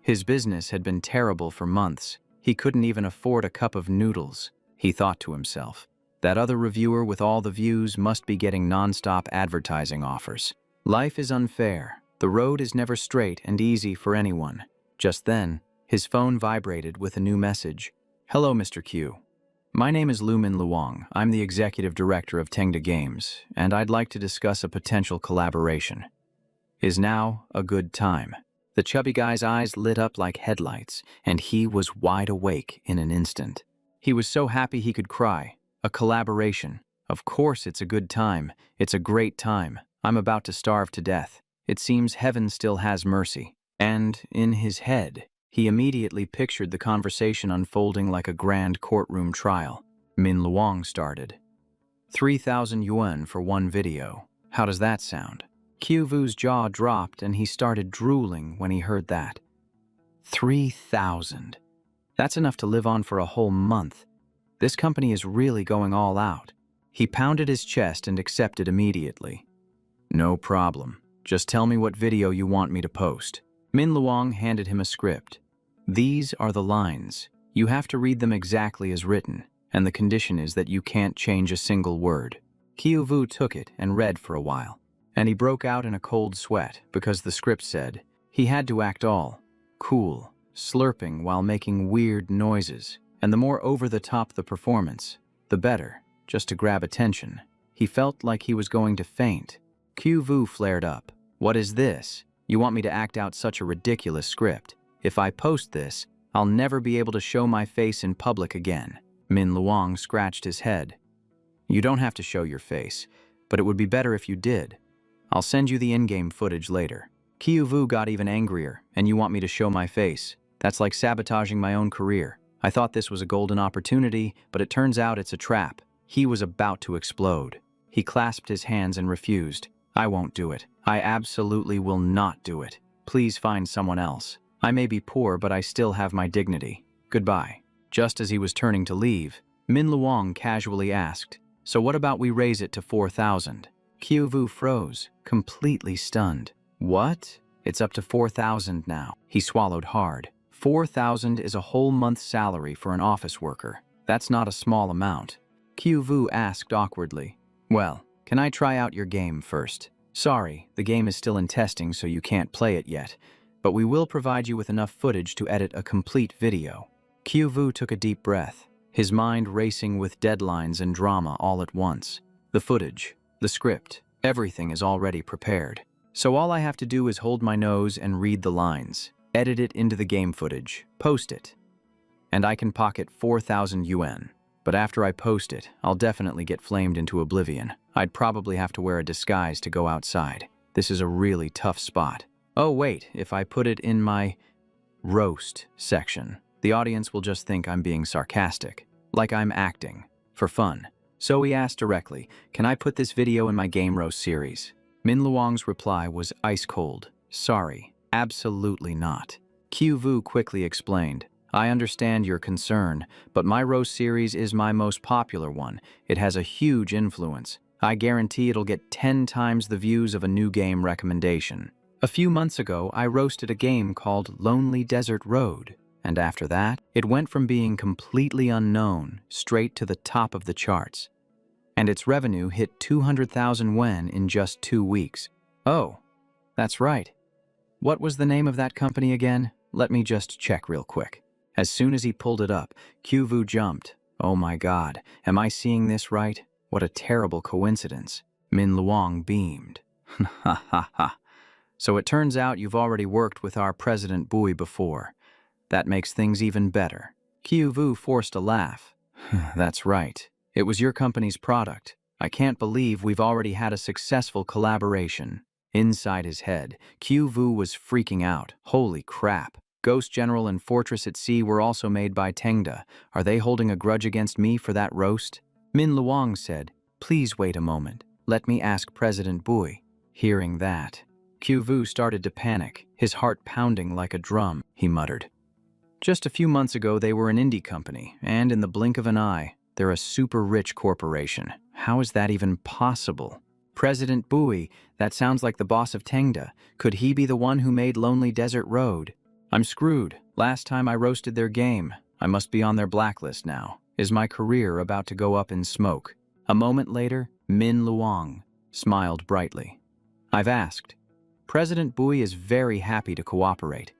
His business had been terrible for months. He couldn't even afford a cup of noodles. He thought to himself, that other reviewer with all the views must be getting non-stop advertising offers. Life is unfair. The road is never straight and easy for anyone. Just then, his phone vibrated with a new message. Hello, Mr. Q. My name is Min Luang. I'm the executive director of Tengda Games, and I'd like to discuss a potential collaboration. Is now a good time? The chubby guy's eyes lit up like headlights, and he was wide awake in an instant. He was so happy he could cry. A collaboration. Of course it's a good time. It's a great time. I'm about to starve to death. It seems heaven still has mercy. And, in his head, he immediately pictured the conversation unfolding like a grand courtroom trial. Min Luang started. 3,000 yuan for one video. How does that sound? Q Vu's jaw dropped and he started drooling when he heard that. 3,000. That's enough to live on for a whole month. This company is really going all out. He pounded his chest and accepted immediately. No problem. Just tell me what video you want me to post. Min Luang handed him a script. These are the lines. You have to read them exactly as written, and the condition is that you can't change a single word. Q Vu took it and read for a while, and he broke out in a cold sweat because the script said he had to act all cool, slurping while making weird noises, and the more over-the-top the performance, the better, just to grab attention. He felt like he was going to faint. Q Vu flared up. What is this? You want me to act out such a ridiculous script? If I post this, I'll never be able to show my face in public again. Min Luang scratched his head. You don't have to show your face, but it would be better if you did. I'll send you the in-game footage later. Kyuvu got even angrier, and you want me to show my face? That's like sabotaging my own career. I thought this was a golden opportunity, but it turns out it's a trap. He was about to explode. He clasped his hands and refused. I won't do it. I absolutely will not do it. Please find someone else. I may be poor, but I still have my dignity. Goodbye. Just as he was turning to leave, Min Luang casually asked, so what about we raise it to 4,000? Kyuvu froze, completely stunned. What? It's up to 4,000 now. He swallowed hard. 4,000 is a whole month's salary for an office worker. That's not a small amount. Kyuvu asked awkwardly. Well, can I try out your game first? Sorry, the game is still in testing, so you can't play it yet, but we will provide you with enough footage to edit a complete video. Kyuvu took a deep breath, his mind racing with deadlines and drama all at once. The footage, the script, everything is already prepared. So all I have to do is hold my nose and read the lines, edit it into the game footage, post it. And I can pocket 4,000 yuan. But after I post it, I'll definitely get flamed into oblivion. I'd probably have to wear a disguise to go outside. This is a really tough spot. Oh wait, if I put it in my roast section, the audience will just think I'm being sarcastic, like I'm acting, for fun. So he asked directly, can I put this video in my game roast series? Min Luang's reply was ice cold. Sorry, absolutely not. Kyuvu quickly explained, I understand your concern, but my roast series is my most popular one. It has a huge influence. I guarantee it'll get 10 times the views of a new game recommendation. A few months ago, I roasted a game called Lonely Desert Road, and after that, it went from being completely unknown straight to the top of the charts. And its revenue hit 200,000 yuan in just 2 weeks. Oh, that's right. What was the name of that company again? Let me just check real quick. As soon as he pulled it up, Kyuvu jumped. Oh my god, am I seeing this right? What a terrible coincidence. Min Luang beamed. Ha ha ha. So it turns out you've already worked with our President Bui before. That makes things even better. Kyuvu forced a laugh. That's right. It was your company's product. I can't believe we've already had a successful collaboration. Inside his head, Kyuvu was freaking out. Holy crap. Ghost General and Fortress at Sea were also made by Tengda. Are they holding a grudge against me for that roast? Min Luang said, please wait a moment. Let me ask President Bui. Hearing that, Kyuvu started to panic, his heart pounding like a drum. He muttered. Just a few months ago, they were an indie company, and in the blink of an eye, they're a super rich corporation. How is that even possible? President Bui, that sounds like the boss of Tengda. Could he be the one who made Lonely Desert Road? I'm screwed. Last time I roasted their game. I must be on their blacklist now. Is my career about to go up in smoke? A moment later, Min Luang smiled brightly. I've asked. President Bui is very happy to cooperate,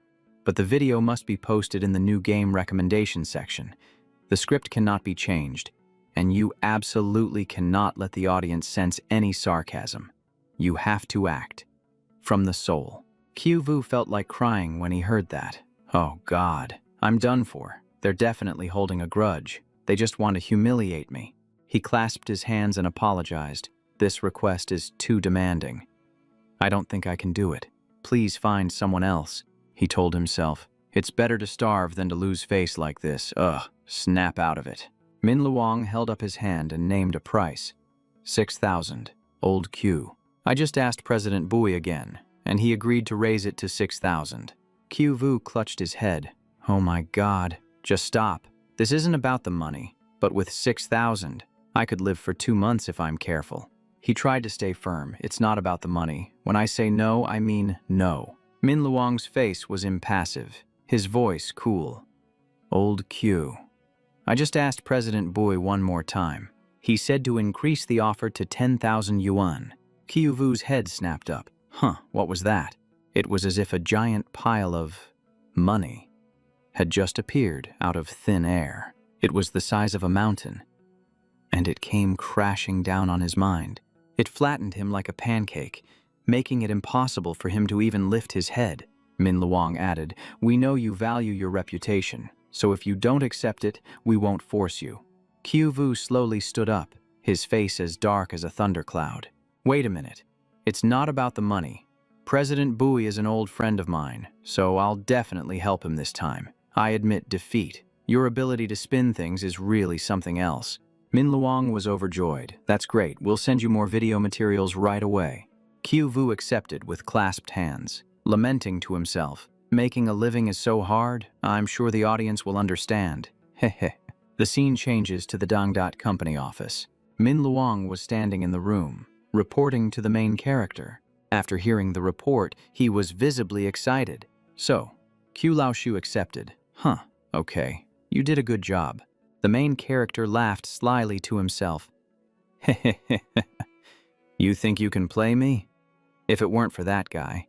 but the video must be posted in the new game recommendation section. The script cannot be changed, and you absolutely cannot let the audience sense any sarcasm. You have to act from the soul. Kyuvu felt like crying when he heard that. Oh God, I'm done for. They're definitely holding a grudge. They just want to humiliate me. He clasped his hands and apologized. This request is too demanding. I don't think I can do it. Please find someone else, he told himself. It's better to starve than to lose face like this. Snap out of it. Min Luang held up his hand and named a price. 6,000. Old Q. I just asked President Bui again, and he agreed to raise it to 6,000. Kyuvu clutched his head. Oh my God, just stop. This isn't about the money, but with 6,000, I could live for 2 months if I'm careful. He tried to stay firm. It's not about the money. When I say no, I mean no. Min Luang's face was impassive, his voice cool. Old Q. I just asked President Bui one more time. He said to increase the offer to 10,000 yuan. Kyuvu's head snapped up. What was that? It was as if a giant pile of money had just appeared out of thin air. It was the size of a mountain, and it came crashing down on his mind. It flattened him like a pancake, making it impossible for him to even lift his head. Min Luang added. We know you value your reputation, so if you don't accept it, we won't force you. Q Vu slowly stood up, his face as dark as a thundercloud. Wait a minute. It's not about the money. President Bui is an old friend of mine, so I'll definitely help him this time. I admit defeat. Your ability to spin things is really something else. Min Luang was overjoyed. That's great. We'll send you more video materials right away. Q Vu accepted with clasped hands, lamenting to himself. Making a living is so hard, I'm sure the audience will understand. Heh. The scene changes to the Dangdat company office. Min Luang was standing in the room, reporting to the main character. After hearing the report, he was visibly excited. So, Q Laoshu accepted. Huh, okay. You did a good job. The main character laughed slyly to himself. Hehehe. You think you can play me? If it weren't for that guy,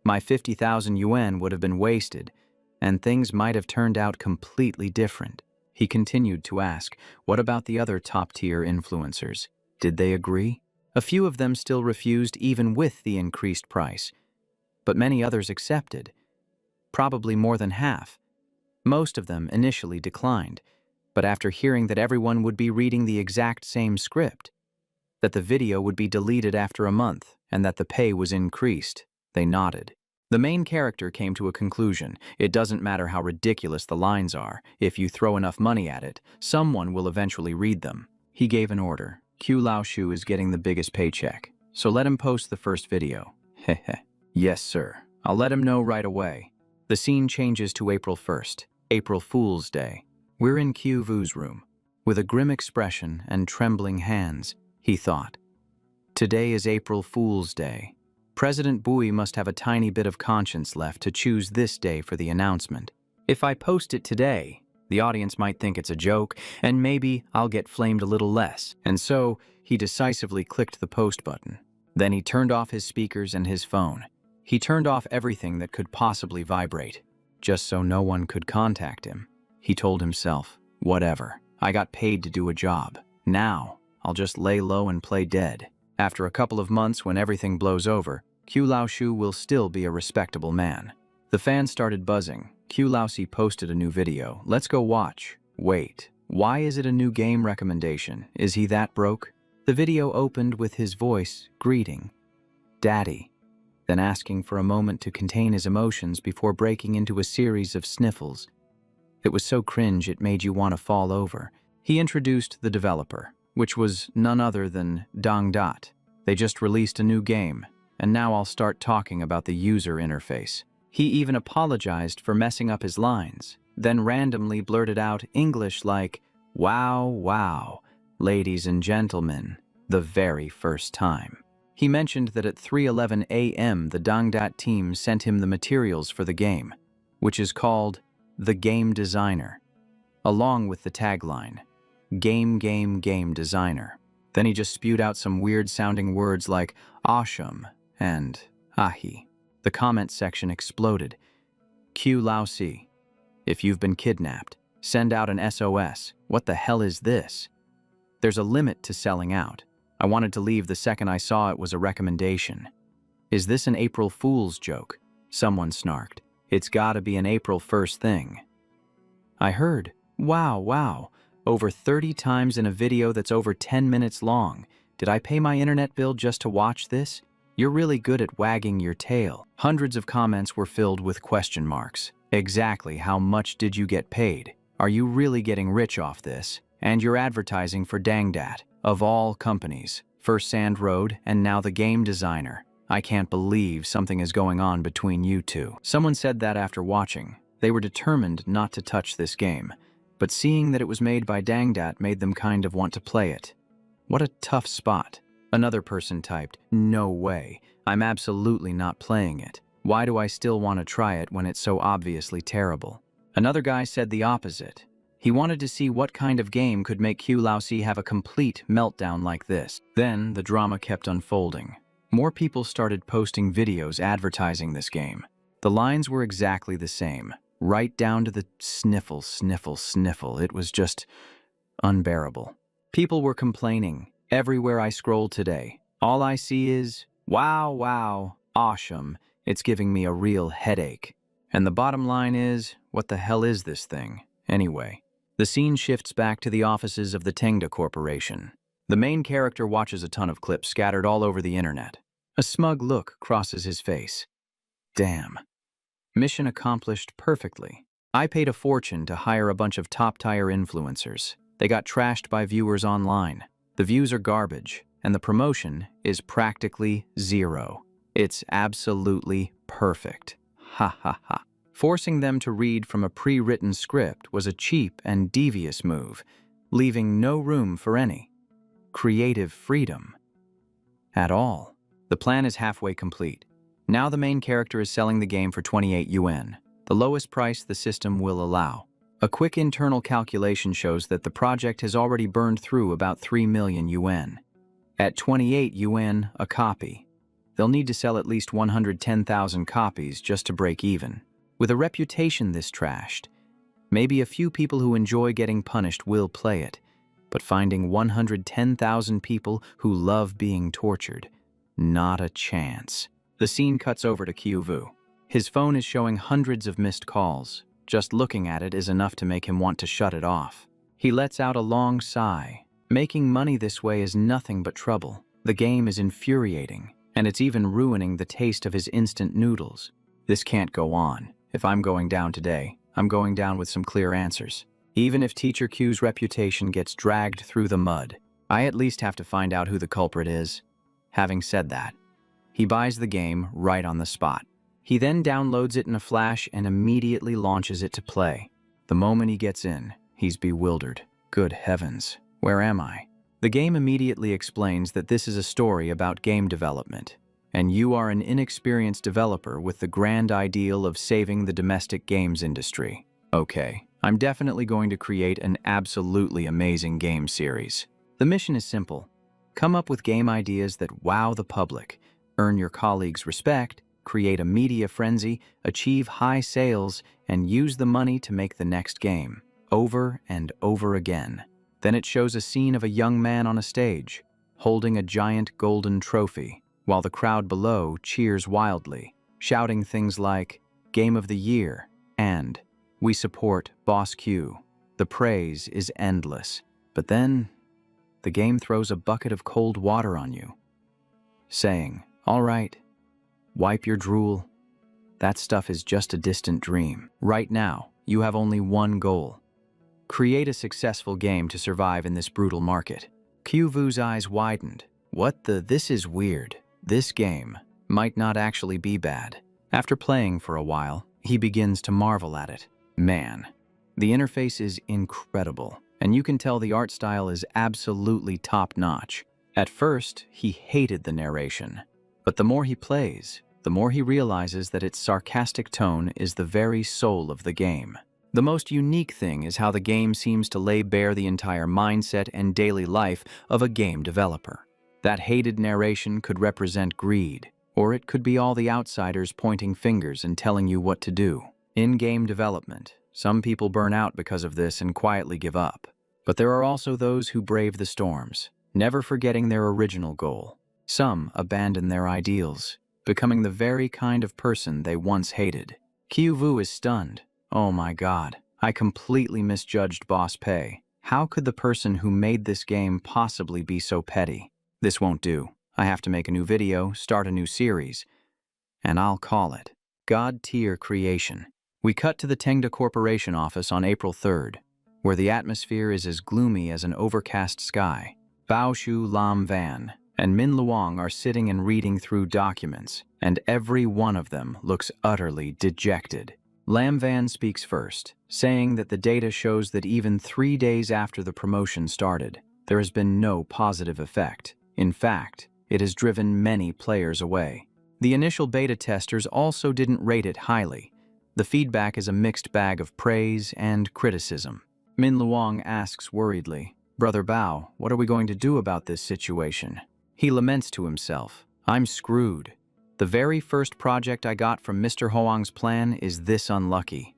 my 50,000 yuan would have been wasted, and things might have turned out completely different. He continued to ask, what about the other top-tier influencers? Did they agree? A few of them still refused even with the increased price, but many others accepted, probably more than half. Most of them initially declined, but after hearing that everyone would be reading the exact same script, that the video would be deleted after a month, and that the pay was increased, they nodded. The main character came to a conclusion. It doesn't matter how ridiculous the lines are. If you throw enough money at it, someone will eventually read them. He gave an order. Q Laoshu is getting the biggest paycheck, so let him post the first video. Heh. Yes, sir. I'll let him know right away. The scene changes to April 1st, April Fool's Day. We're in Q Vu's room. With a grim expression and trembling hands, he thought, today is April Fool's Day. President Bui must have a tiny bit of conscience left to choose this day for the announcement. If I post it today, the audience might think it's a joke, and maybe I'll get flamed a little less. And so, he decisively clicked the post button. Then he turned off his speakers and his phone. He turned off everything that could possibly vibrate, just so no one could contact him. He told himself, whatever, I got paid to do a job. Now, I'll just lay low and play dead. After a couple of months when everything blows over, Q Laoshu will still be a respectable man. The fans started buzzing. Q Laosi posted a new video. Let's go watch. Wait, why is it a new game recommendation? Is he that broke? The video opened with his voice greeting, Daddy, then asking for a moment to contain his emotions before breaking into a series of sniffles. It was so cringe it made you want to fall over. He introduced the developer, which was none other than Dangdat. They just released a new game, and now I'll start talking about the user interface. He even apologized for messing up his lines, then randomly blurted out English like, wow, ladies and gentlemen, the very first time. He mentioned that at 3:11 a.m. the Dangdat team sent him the materials for the game, which is called The Game Designer, along with the tagline, Game Designer. Then he just spewed out some weird-sounding words like awesome and ahi. The comment section exploded. Q Laosi, if you've been kidnapped, send out an SOS. What the hell is this? There's a limit to selling out. I wanted to leave the second I saw it was a recommendation. Is this an April Fool's joke? Someone snarked. It's gotta be an April 1st thing. I heard, wow, over 30 times in a video that's over 10 minutes long. Did I pay my internet bill just to watch this? You're really good at wagging your tail. Hundreds of comments were filled with question marks. Exactly how much did you get paid? Are you really getting rich off this? And you're advertising for Dangdat, of all companies. First Sand Road and now the Game Designer. I can't believe something is going on between you two. Someone said that after watching. They were determined not to touch this game, but seeing that it was made by Dangdat made them kind of want to play it. What a tough spot. Another person typed, no way, I'm absolutely not playing it. Why do I still want to try it when it's so obviously terrible? Another guy said the opposite. He wanted to see what kind of game could make Q Laosi have a complete meltdown like this. Then the drama kept unfolding. More people started posting videos advertising this game. The lines were exactly the same, right down to the sniffle. It was just unbearable. People were complaining. Everywhere I scroll today, all I see is, wow, awesome, It's giving me a real headache. And the bottom line is, what the hell is this thing, anyway? The scene shifts back to the offices of the Tengda Corporation. The main character watches a ton of clips scattered all over the internet. A smug look crosses his face. Damn. Mission accomplished perfectly. I paid a fortune to hire a bunch of top-tier influencers. They got trashed by viewers online. The views are garbage, and the promotion is practically zero. It's absolutely perfect. Ha ha ha. Forcing them to read from a pre-written script was a cheap and devious move, leaving no room for any creative freedom at all. The plan is halfway complete. Now the main character is selling the game for 28 yuan, the lowest price the system will allow. A quick internal calculation shows that the project has already burned through about 3 million yuan. At 28 yuan a copy, they'll need to sell at least 110,000 copies just to break even. With a reputation this trashed, maybe a few people who enjoy getting punished will play it, but finding 110,000 people who love being tortured, not a chance. The scene cuts over to Kyuvu. His phone is showing hundreds of missed calls. Just looking at it is enough to make him want to shut it off. He lets out a long sigh. Making money this way is nothing but trouble. The game is infuriating, and it's even ruining the taste of his instant noodles. This can't go on. If I'm going down today, I'm going down with some clear answers. Even if Teacher Q's reputation gets dragged through the mud, I at least have to find out who the culprit is. Having said that, he buys the game right on the spot. He then downloads it in a flash and immediately launches it to play. The moment he gets in, he's bewildered. Good heavens, where am I? The game immediately explains that this is a story about game development, and you are an inexperienced developer with the grand ideal of saving the domestic games industry. Okay, I'm definitely going to create an absolutely amazing game series. The mission is simple. Come up with game ideas that wow the public, earn your colleagues' respect, create a media frenzy, achieve high sales, and use the money to make the next game, over and over again. Then it shows a scene of a young man on a stage, holding a giant golden trophy, while the crowd below cheers wildly, shouting things like, Game of the Year, and We support Boss Q. The praise is endless. But then, the game throws a bucket of cold water on you, saying, all right, wipe your drool. That stuff is just a distant dream. Right now, you have only one goal. Create a successful game to survive in this brutal market. Kyuvu's eyes widened. This is weird. This game might not actually be bad. After playing for a while, he begins to marvel at it. Man, the interface is incredible, and you can tell the art style is absolutely top-notch. At first, he hated the narration, but the more he plays, the more he realizes that its sarcastic tone is the very soul of the game. The most unique thing is how the game seems to lay bare the entire mindset and daily life of a game developer. That hated narration could represent greed, or it could be all the outsiders pointing fingers and telling you what to do. In game development, some people burn out because of this and quietly give up. But there are also those who brave the storms, never forgetting their original goal. Some abandon their ideals, becoming the very kind of person they once hated. Kyuvu is stunned. Oh my god, I completely misjudged Boss Pei. How could the person who made this game possibly be so petty? This won't do. I have to make a new video, start a new series, and I'll call it God-Tier Creation. We cut to the Tengda Corporation office on April 3rd, where the atmosphere is as gloomy as an overcast sky. Bao Shu, Lam Van, and Min Luong are sitting and reading through documents, and every one of them looks utterly dejected. Lam Van speaks first, saying that the data shows that even 3 days after the promotion started, there has been no positive effect. In fact, it has driven many players away. The initial beta testers also didn't rate it highly. The feedback is a mixed bag of praise and criticism. Min Luong asks worriedly, Brother Bao, what are we going to do about this situation? He laments to himself, I'm screwed. The very first project I got from Mr. Hoang's plan is this unlucky.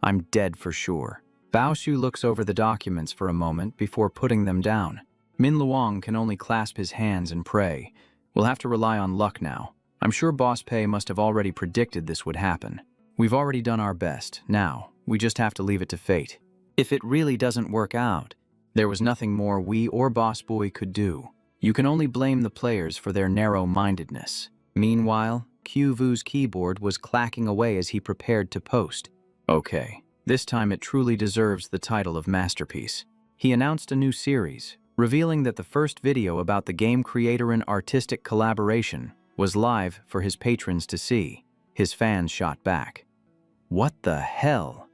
I'm dead for sure. Bao Shu looks over the documents for a moment before putting them down. Min Luong can only clasp his hands and pray. We'll have to rely on luck now. I'm sure Boss Pei must have already predicted this would happen. We've already done our best. Now, we just have to leave it to fate. If it really doesn't work out, there was nothing more we or Boss Boy could do. You can only blame the players for their narrow-mindedness. Meanwhile, Q-Vu's keyboard was clacking away as he prepared to post. Okay, this time it truly deserves the title of masterpiece. He announced a new series, revealing that the first video about the game creator and artistic collaboration was live for his patrons to see. His fans shot back. What the hell?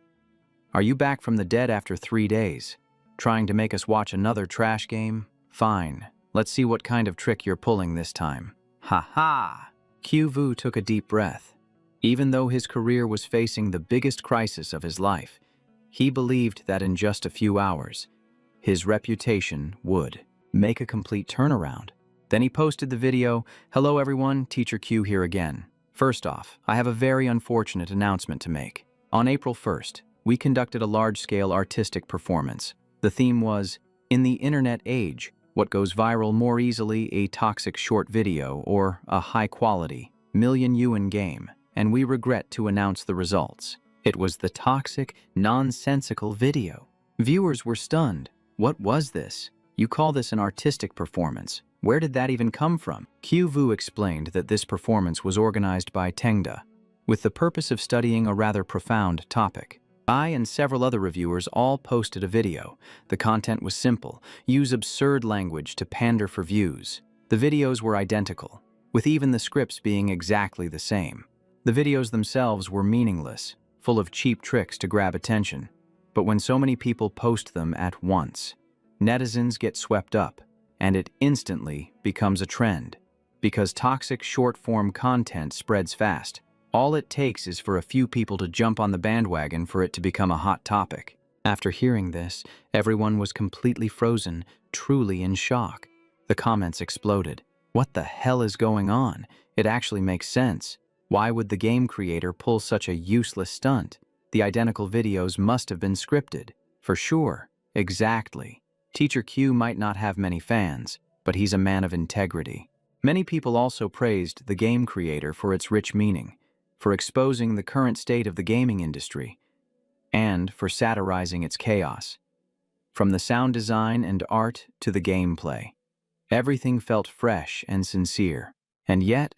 Are you back from the dead after 3 days? Trying to make us watch another trash game? Fine, let's see what kind of trick you're pulling this time. Ha ha! Q-Vu took a deep breath. Even though his career was facing the biggest crisis of his life, he believed that in just a few hours, his reputation would make a complete turnaround. Then he posted the video, "Hello everyone, Teacher Q here again. First off, I have a very unfortunate announcement to make. On April 1st, we conducted a large-scale artistic performance. The theme was, In the Internet Age, what goes viral more easily, a toxic short video or a high-quality, million-yuan game, and we regret to announce the results. It was the toxic, nonsensical video. Viewers were stunned. What was this? You call this an artistic performance? Where did that even come from?" Q-Vu explained that this performance was organized by Tengda, with the purpose of studying a rather profound topic. I and several other reviewers all posted a video. The content was simple: use absurd language to pander for views. The videos were identical, with even the scripts being exactly the same. The videos themselves were meaningless, full of cheap tricks to grab attention. But when so many people post them at once, netizens get swept up, and it instantly becomes a trend. Because toxic short-form content spreads fast, all it takes is for a few people to jump on the bandwagon for it to become a hot topic. After hearing this, everyone was completely frozen, truly in shock. The comments exploded. What the hell is going on? It actually makes sense. Why would the game creator pull such a useless stunt? The identical videos must have been scripted. For sure. Exactly. Teacher Q might not have many fans, but he's a man of integrity. Many people also praised the game creator for its rich meaning, for exposing the current state of the gaming industry, and for satirizing its chaos. From the sound design and art to the gameplay, everything felt fresh and sincere. And yet,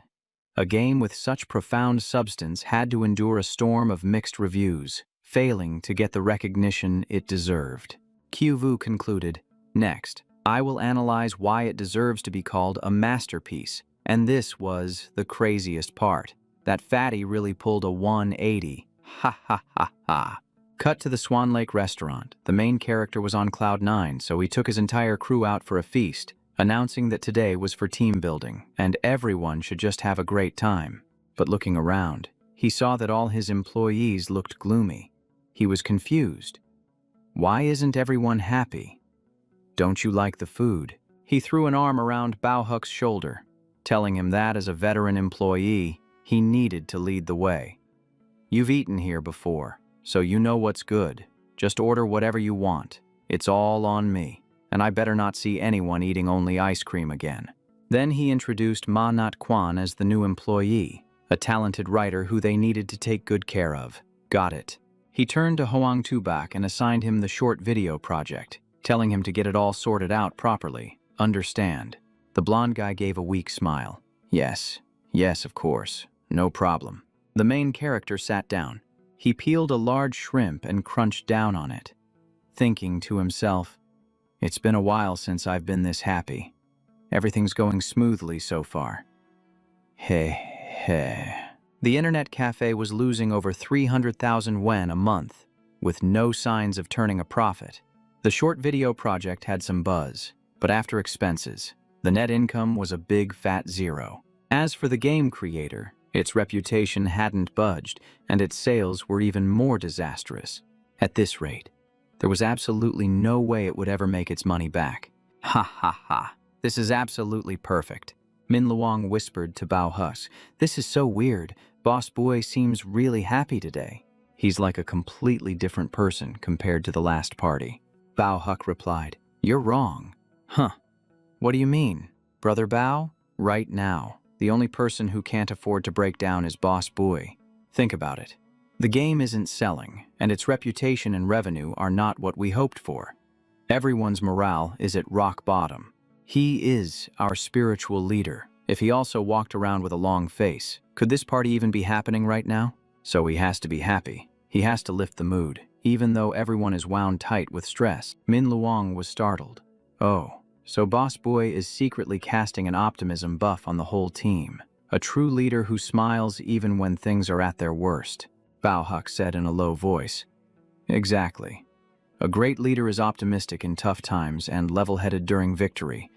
a game with such profound substance had to endure a storm of mixed reviews, failing to get the recognition it deserved. Q-Vu concluded, "Next, I will analyze why it deserves to be called a masterpiece." And this was the craziest part. That fatty really pulled a 180. Ha ha ha ha. Cut to the Swan Lake restaurant. The main character was on cloud 9, so he took his entire crew out for a feast, announcing that today was for team building, and everyone should just have a great time. But looking around, he saw that all his employees looked gloomy. He was confused. Why isn't everyone happy? Don't you like the food? He threw an arm around Bao-Huk's shoulder, telling him that as a veteran employee, he needed to lead the way. You've eaten here before, so you know what's good. Just order whatever you want. It's all on me, and I better not see anyone eating only ice cream again. Then he introduced Ma Nat Quan as the new employee, a talented writer who they needed to take good care of. Got it. He turned to Hoang Tubak and assigned him the short video project, telling him to get it all sorted out properly. Understand. The blonde guy gave a weak smile. Yes, of course. No problem. The main character sat down. He peeled a large shrimp and crunched down on it, thinking to himself, "It's been a while since I've been this happy. Everything's going smoothly so far." Heh. The internet cafe was losing over 300,000 yen a month, with no signs of turning a profit. The short video project had some buzz, but after expenses, the net income was a big fat zero. As for the game creator, its reputation hadn't budged, and its sales were even more disastrous. At this rate, there was absolutely no way it would ever make its money back. Ha ha ha. This is absolutely perfect. Min Luang whispered to Bao Hus. This is so weird. Boss Boy seems really happy today. He's like a completely different person compared to the last party. Bao Huk replied, You're wrong. Huh. What do you mean? Brother Bao? Right now, The only person who can't afford to break down is Boss Boy. Think about it. The game isn't selling, and its reputation and revenue are not what we hoped for. Everyone's morale is at rock bottom. He is our spiritual leader. If he also walked around with a long face, could this party even be happening right now? So he has to be happy. He has to lift the mood, even though everyone is wound tight with stress. Min Luong was startled. Oh, so Boss Boy is secretly casting an optimism buff on the whole team. A true leader who smiles even when things are at their worst. Bao Huck said in a low voice. Exactly. A great leader is optimistic in tough times and level-headed during victory,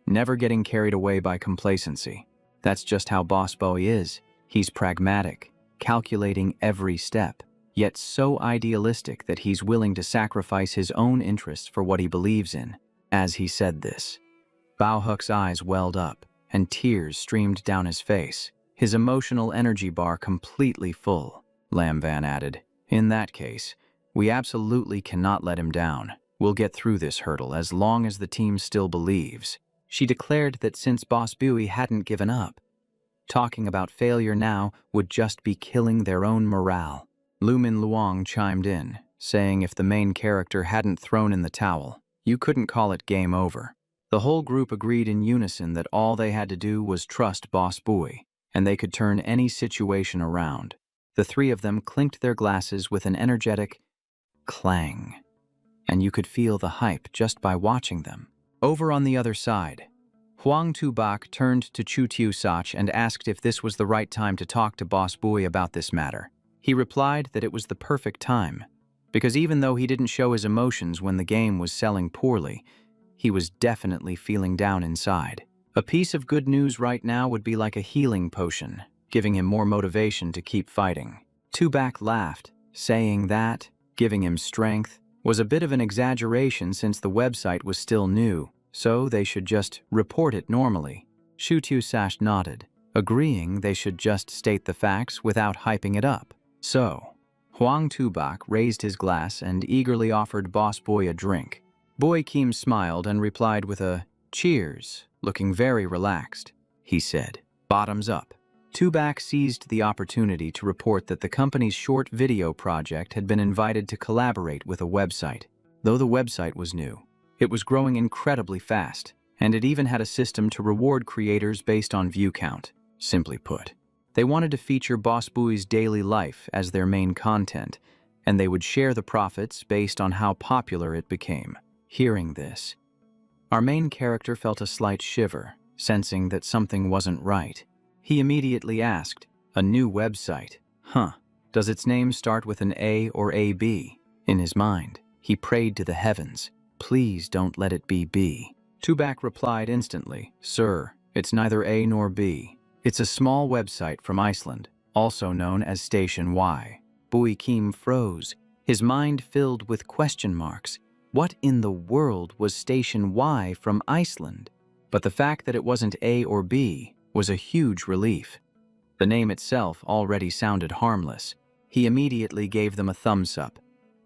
never getting carried away by complacency. That's just how Boss Boy is. He's pragmatic, calculating every step, yet so idealistic that he's willing to sacrifice his own interests for what he believes in. As he said this, Bao Huck's eyes welled up, and tears streamed down his face, his emotional energy bar completely full. Lam Van added, in that case, we absolutely cannot let him down. We'll get through this hurdle as long as the team still believes. She declared that since Boss Boy hadn't given up, talking about failure now would just be killing their own morale. Lu Min Luong chimed in, saying if the main character hadn't thrown in the towel, you couldn't call it game over. The whole group agreed in unison that all they had to do was trust Boss Boy, and they could turn any situation around. The three of them clinked their glasses with an energetic clang, and you could feel the hype just by watching them. Over on the other side, Huang Tu-bak turned to Chu Tiu-sach and asked if this was the right time to talk to Boss Boy about this matter. He replied that it was the perfect time, because even though he didn't show his emotions when the game was selling poorly, he was definitely feeling down inside. A piece of good news right now would be like a healing potion, giving him more motivation to keep fighting. Tu-bak laughed, saying that, giving him strength, was a bit of an exaggeration since the website was still new, so they should just report it normally. Shu Tiu-sach nodded, agreeing they should just state the facts without hyping it up. So, Huang Tu-bak raised his glass and eagerly offered Boss Boy a drink. Boy Kim smiled and replied with a cheers, looking very relaxed. He said, bottoms up. Tu-bak seized the opportunity to report that the company's short video project had been invited to collaborate with a website. Though the website was new, it was growing incredibly fast, and it even had a system to reward creators based on view count. Simply put, they wanted to feature Boss Boy's daily life as their main content, and they would share the profits based on how popular it became. Hearing this, our main character felt a slight shiver, sensing that something wasn't right. He immediately asked, a new website? Huh, does its name start with an A or AB? In his mind, he prayed to the heavens, please don't let it be B. Tu-bak replied instantly, sir, it's neither A nor B. It's a small website from Iceland, also known as Station Y. Boy Kim froze, his mind filled with question marks. What in the world was Station Y from Iceland? But the fact that it wasn't A or B was a huge relief. The name itself already sounded harmless. He immediately gave them a thumbs up,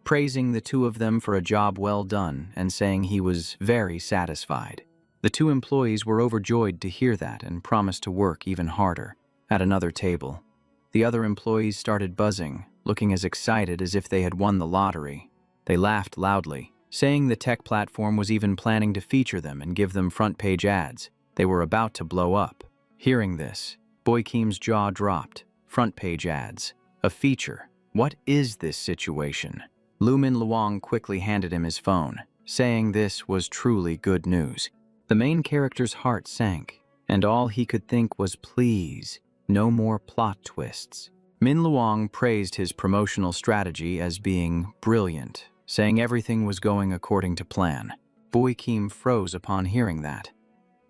praising the two of them for a job well done and saying he was very satisfied. The two employees were overjoyed to hear that and promised to work even harder. At another table, the other employees started buzzing, looking as excited as if they had won the lottery. They laughed loudly, saying the tech platform was even planning to feature them and give them front-page ads. They were about to blow up. Hearing this, Boy Kim's jaw dropped. Front-page ads. A feature. What is this situation? Lu Min Luong quickly handed him his phone, saying this was truly good news. The main character's heart sank, and all he could think was please, no more plot twists. Min Luong praised his promotional strategy as being brilliant, saying everything was going according to plan. Boy Kim froze upon hearing that.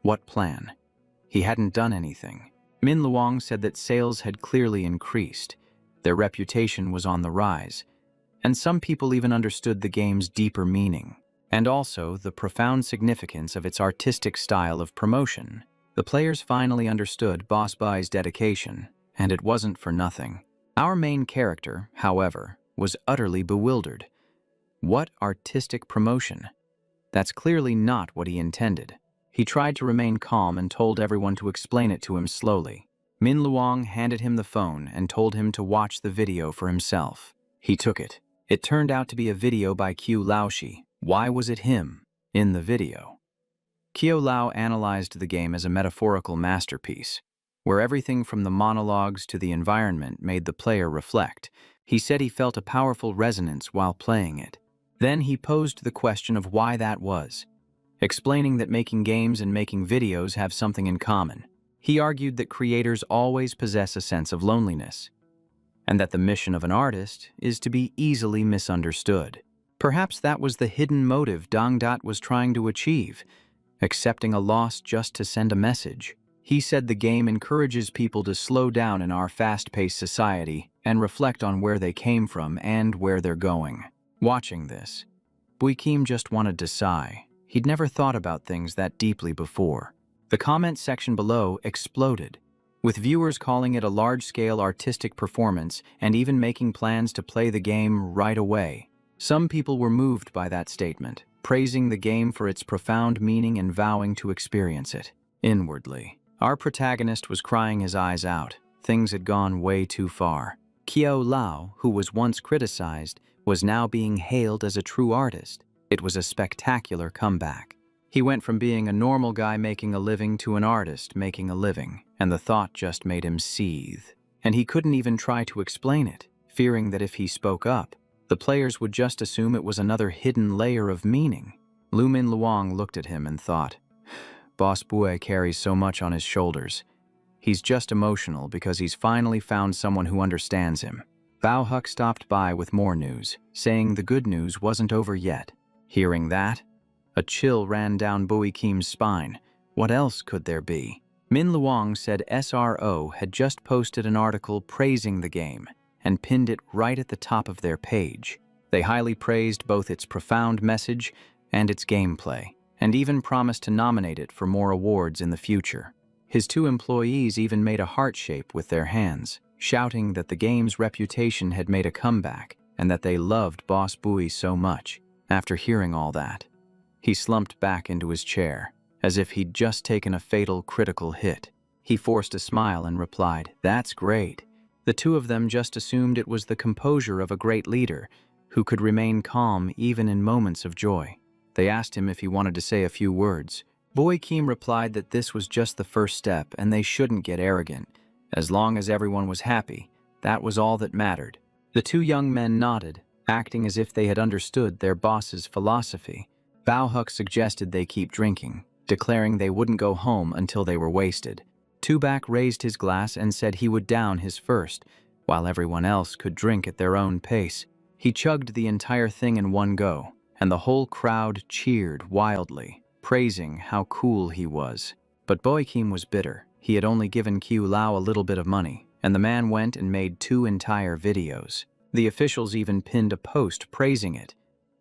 What plan? He hadn't done anything. Min Luong said that sales had clearly increased, their reputation was on the rise, and some people even understood the game's deeper meaning, and also the profound significance of its artistic style of promotion. The players finally understood Boss Boy's dedication, and it wasn't for nothing. Our main character, however, was utterly bewildered. What artistic promotion? That's clearly not what he intended. He tried to remain calm and told everyone to explain it to him slowly. Min Luong handed him the phone and told him to watch the video for himself. He took it. It turned out to be a video by Qiu Laoshi. Why was it him in the video? Qiu Lao analyzed the game as a metaphorical masterpiece, where everything from the monologues to the environment made the player reflect. He said he felt a powerful resonance while playing it. Then he posed the question of why that was, explaining that making games and making videos have something in common. He argued that creators always possess a sense of loneliness, and that the mission of an artist is to be easily misunderstood. Perhaps that was the hidden motive Dong Dat was trying to achieve, accepting a loss just to send a message. He said the game encourages people to slow down in our fast-paced society and reflect on where they came from and where they're going. Watching this, Bui Kim just wanted to sigh. He'd never thought about things that deeply before. The comment section below exploded, with viewers calling it a large-scale artistic performance and even making plans to play the game right away. Some people were moved by that statement, praising the game for its profound meaning and vowing to experience it. Inwardly, our protagonist was crying his eyes out. Things had gone way too far. Qiu Lao, who was once criticized, was now being hailed as a true artist. It was a spectacular comeback. He went from being a normal guy making a living to an artist making a living, and the thought just made him seethe. And he couldn't even try to explain it, fearing that if he spoke up, the players would just assume it was another hidden layer of meaning. Lu Min Luong looked at him and thought, Boss Bue carries so much on his shoulders. He's just emotional because he's finally found someone who understands him. Bao Huck stopped by with more news, saying the good news wasn't over yet. Hearing that, a chill ran down Bui Kim's spine. What else could there be? Min Luong said SRO had just posted an article praising the game and pinned it right at the top of their page. They highly praised both its profound message and its gameplay, and even promised to nominate it for more awards in the future. His two employees even made a heart shape with their hands, shouting that the game's reputation had made a comeback and that they loved Boss Bui so much. After hearing all that, he slumped back into his chair, as if he'd just taken a fatal critical hit. He forced a smile and replied, "That's great." The two of them just assumed it was the composure of a great leader who could remain calm even in moments of joy. They asked him if he wanted to say a few words. Bui Kim replied that this was just the first step and they shouldn't get arrogant. As long as everyone was happy, that was all that mattered. The two young men nodded, acting as if they had understood their boss's philosophy. Bao Huck suggested they keep drinking, declaring they wouldn't go home until they were wasted. Tubak raised his glass and said he would down his first, while everyone else could drink at their own pace. He chugged the entire thing in one go, and the whole crowd cheered wildly, praising how cool he was. But Bui Kim was bitter. He had only given Qiu Lao a little bit of money, and the man went and made 2 entire videos. The officials even pinned a post praising it.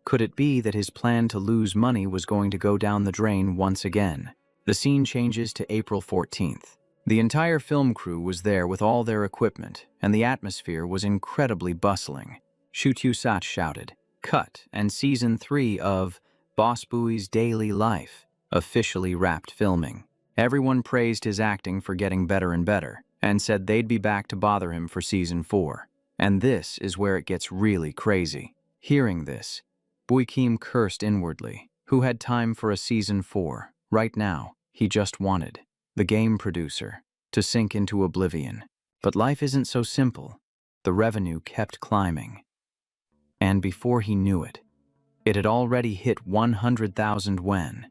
Could it be that his plan to lose money was going to go down the drain once again? The scene changes to April 14th. The entire film crew was there with all their equipment, and the atmosphere was incredibly bustling. Shu Sat shouted, "Cut," and Season 3 of Boss Bui's Daily Life officially wrapped filming. Everyone praised his acting for getting better and better, and said they'd be back to bother him for Season 4. And this is where it gets really crazy. Hearing this, Bui Kim cursed inwardly. Who had time for a Season 4? Right now, he just wanted the game producer to sink into oblivion. But life isn't so simple. The revenue kept climbing. And before he knew it, it had already hit 100,000 wen,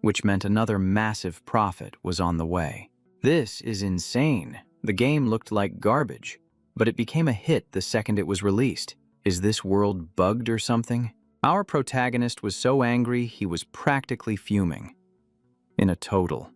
which meant another massive profit was on the way. This is insane. The game looked like garbage, but it became a hit the second it was released. Is this world bugged or something? Our protagonist was so angry he was practically fuming. In a total,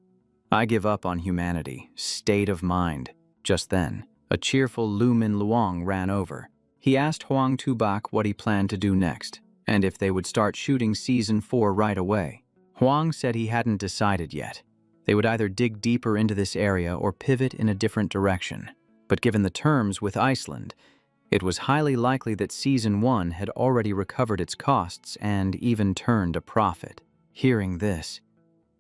I give up on humanity, state of mind. Just then, a cheerful Lu Min Luong ran over. He asked Huang Tubak what he planned to do next, and if they would start shooting Season 4 right away. Huang said he hadn't decided yet. They would either dig deeper into this area or pivot in a different direction. But given the terms with Iceland, it was highly likely that Season 1 had already recovered its costs and even turned a profit. Hearing this,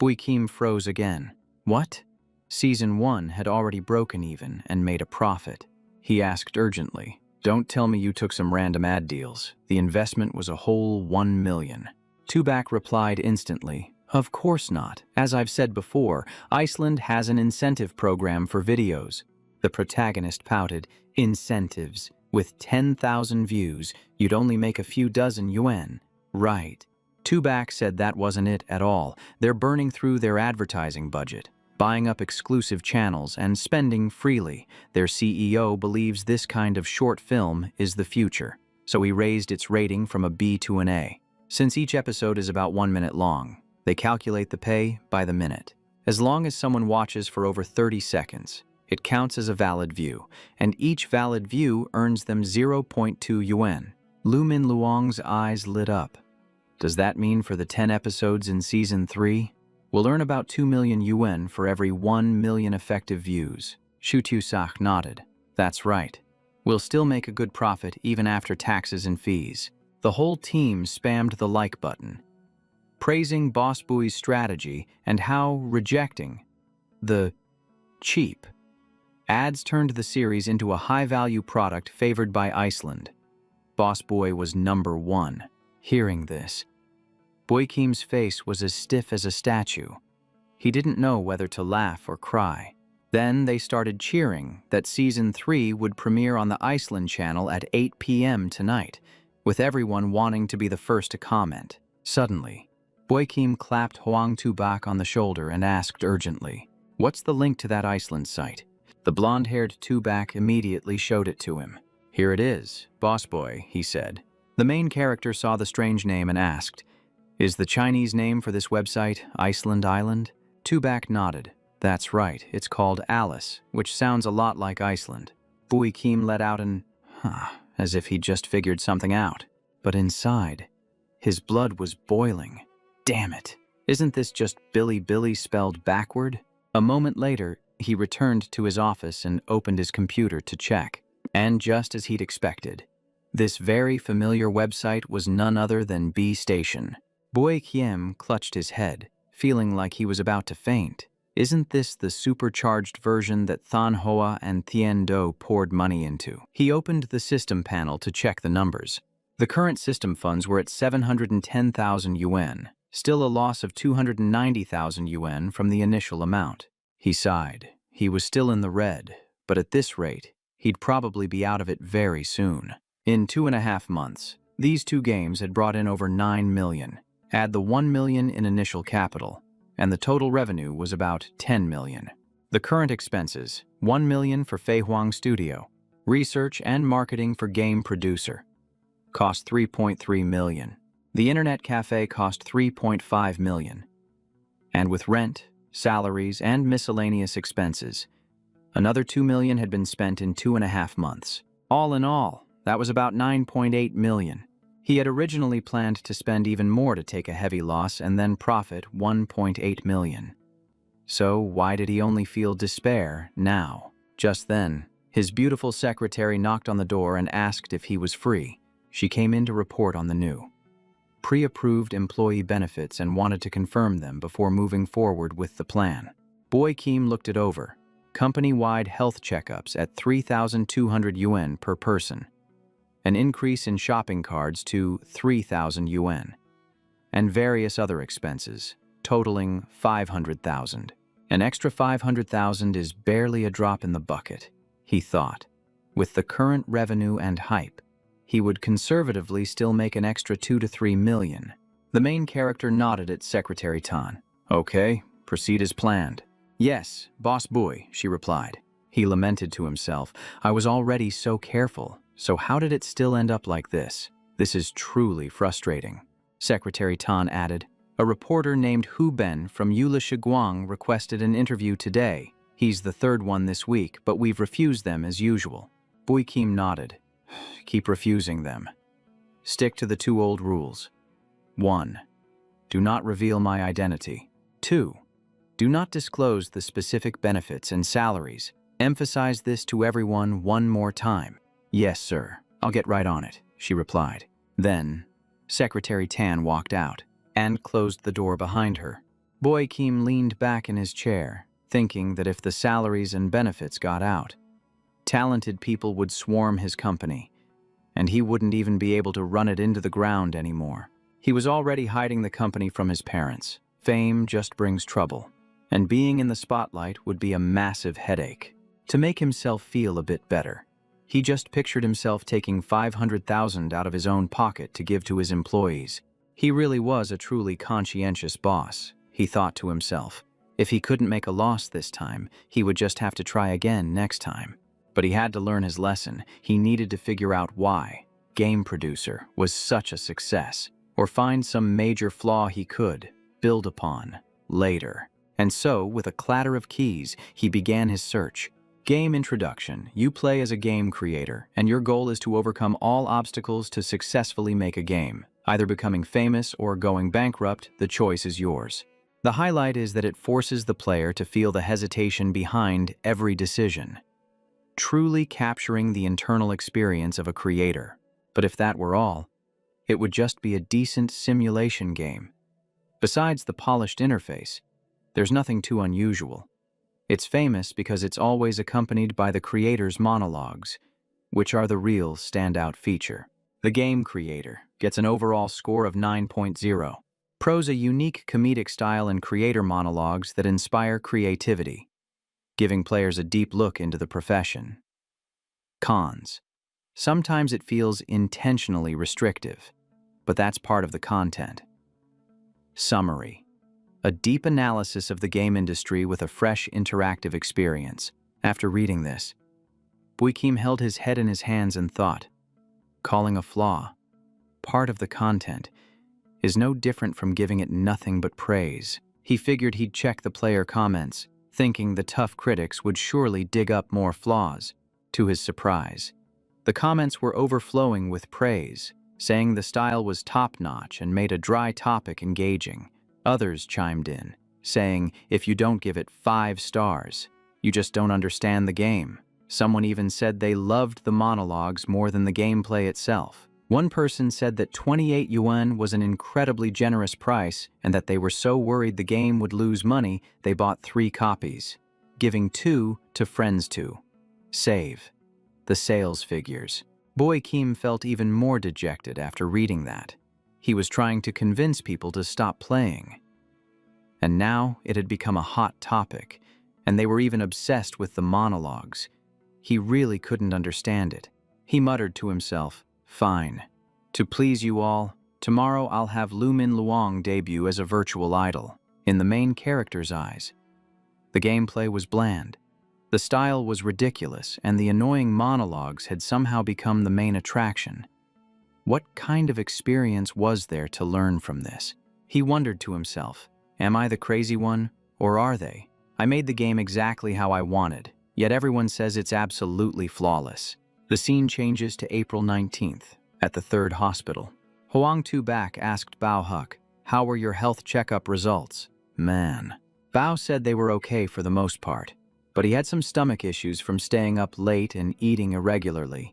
Bui Kim froze again. What? Season 1 had already broken even and made a profit. He asked urgently, "Don't tell me you took some random ad deals. The investment was a whole 1 million. Tubak replied instantly, "Of course not. As I've said before, Iceland has an incentive program for videos." The protagonist pouted, "Incentives. With 10,000 views, you'd only make a few dozen yuan." Right. Tubak said that wasn't it at all. They're burning through their advertising budget, buying up exclusive channels and spending freely. Their CEO believes this kind of short film is the future, so he raised its rating from a B to an A. Since each episode is about 1 minute long, they calculate the pay by the minute. As long as someone watches for over 30 seconds, it counts as a valid view, and each valid view earns them 0.2 yuan. Lu Min Luong's eyes lit up. Does that mean for the 10 episodes in Season 3, we'll earn about 2 million yuan for every 1 million effective views? Shu Tu-sak nodded. That's right. We'll still make a good profit even after taxes and fees. The whole team spammed the like button, praising Boss Bui's strategy and how rejecting the cheap ads turned the series into a high-value product favored by Iceland. Boss Bui was #1. Hearing this, Bui Kim's face was as stiff as a statue. He didn't know whether to laugh or cry. Then they started cheering that Season 3 would premiere on the Iceland channel at 8 p.m. tonight, with everyone wanting to be the first to comment. Suddenly, Bui Kim clapped Hoang Tubak on the shoulder and asked urgently, "What's the link to that Iceland site?" The blonde-haired Tubak immediately showed it to him. "Here it is, Boss Boy," he said. The main character saw the strange name and asked, "Is the Chinese name for this website Iceland Island?" Tubak nodded. "That's right, it's called Alice, which sounds a lot like Iceland." Bui Kim let out an as if he'd just figured something out. But inside, his blood was boiling. Damn it, isn't this just Billy spelled backward? A moment later, he returned to his office and opened his computer to check. And just as he'd expected, this very familiar website was none other than B Station. Bui Kim clutched his head, feeling like he was about to faint. Isn't this the supercharged version that Than Hoa and Thien Do poured money into? He opened the system panel to check the numbers. The current system funds were at 710,000 yuan, still a loss of 290,000 yuan from the initial amount. He sighed. He was still in the red, but at this rate, he'd probably be out of it very soon. In 2.5 months, these two games had brought in over 9 million. Add the 1 million in initial capital, and the total revenue was about 10 million. The current expenses, 1 million for Fei Huang Studio, research and marketing for game producer, cost 3.3 million. The internet cafe cost 3.5 million. And with rent, salaries, and miscellaneous expenses, another 2 million had been spent in 2.5 months. All in all, that was about 9.8 million. He had originally planned to spend even more to take a heavy loss and then profit 1.8 million. So why did he only feel despair now? Just then, his beautiful secretary knocked on the door and asked if he was free. She came in to report on the new pre-approved employee benefits and wanted to confirm them before moving forward with the plan. Bui Kim looked it over. Company-wide health checkups at 3,200 yuan per person. An increase in shopping cards to 3,000 yuan. And various other expenses, totaling 500,000. An extra 500,000 is barely a drop in the bucket, he thought. With the current revenue and hype, he would conservatively still make an extra 2 to 3 million. The main character nodded at Secretary Tan. "Okay, proceed as planned." "Yes, Boss Bui," she replied. He lamented to himself, "I was already so careful, so how did it still end up like this? This is truly frustrating." Secretary Tan added, "A reporter named Hu Ben from Yula Shiguang requested an interview today. He's the third one this week, but we've refused them as usual." Bui Kim nodded. "Keep refusing them. Stick to the 2 old rules. 1. Do not reveal my identity. 2. Do not disclose the specific benefits and salaries. Emphasize this to everyone one more time." "Yes, sir. I'll get right on it," she replied. Then, Secretary Tan walked out and closed the door behind her. Boy Kim leaned back in his chair, thinking that if the salaries and benefits got out, talented people would swarm his company, and he wouldn't even be able to run it into the ground anymore. He was already hiding the company from his parents. Fame just brings trouble, and being in the spotlight would be a massive headache. To make himself feel a bit better, he just pictured himself taking $500,000 out of his own pocket to give to his employees. He really was a truly conscientious boss, he thought to himself. If he couldn't make a loss this time, he would just have to try again next time. But he had to learn his lesson. He needed to figure out why Game Producer was such a success, or find some major flaw he could build upon later. And so, with a clatter of keys, he began his search. Game introduction. You play as a game creator, and your goal is to overcome all obstacles to successfully make a game. Either becoming famous or going bankrupt, the choice is yours. The highlight is that it forces the player to feel the hesitation behind every decision, truly capturing the internal experience of a creator. But if that were all, it would just be a decent simulation game. Besides the polished interface, there's nothing too unusual. It's famous because it's always accompanied by the creator's monologues, which are the real standout feature. The game creator gets an overall score of 9.0. Pros: a unique comedic style and creator monologues that inspire creativity, giving players a deep look into the profession. Cons: sometimes it feels intentionally restrictive, but that's part of the content. Summary: a deep analysis of the game industry with a fresh interactive experience. After reading this, Boy Kim held his head in his hands and thought, calling a flaw part of the content is no different from giving it nothing but praise. He figured he'd check the player comments, thinking the tough critics would surely dig up more flaws. To his surprise, the comments were overflowing with praise, saying the style was top-notch and made a dry topic engaging. Others chimed in, saying, if you don't give it 5 stars, you just don't understand the game. Someone even said they loved the monologues more than the gameplay itself. One person said that 28 yuan was an incredibly generous price and that they were so worried the game would lose money they bought 3 copies, giving 2 to friends to save the sales figures. Boy Kim felt even more dejected after reading that. He was trying to convince people to stop playing. And now it had become a hot topic, and they were even obsessed with the monologues. He really couldn't understand it. He muttered to himself, fine. To please you all, tomorrow I'll have Lu Min Luong debut as a virtual idol. In the main character's eyes, the gameplay was bland. The style was ridiculous, and the annoying monologues had somehow become the main attraction. What kind of experience was there to learn from this? He wondered to himself, am I the crazy one, or are they? I made the game exactly how I wanted, yet everyone says it's absolutely flawless. The scene changes to April 19th, at the 3rd hospital. Hoang Tu Bak asked Bao Huck, how were your health checkup results? Man. Bao said they were okay for the most part, but he had some stomach issues from staying up late and eating irregularly.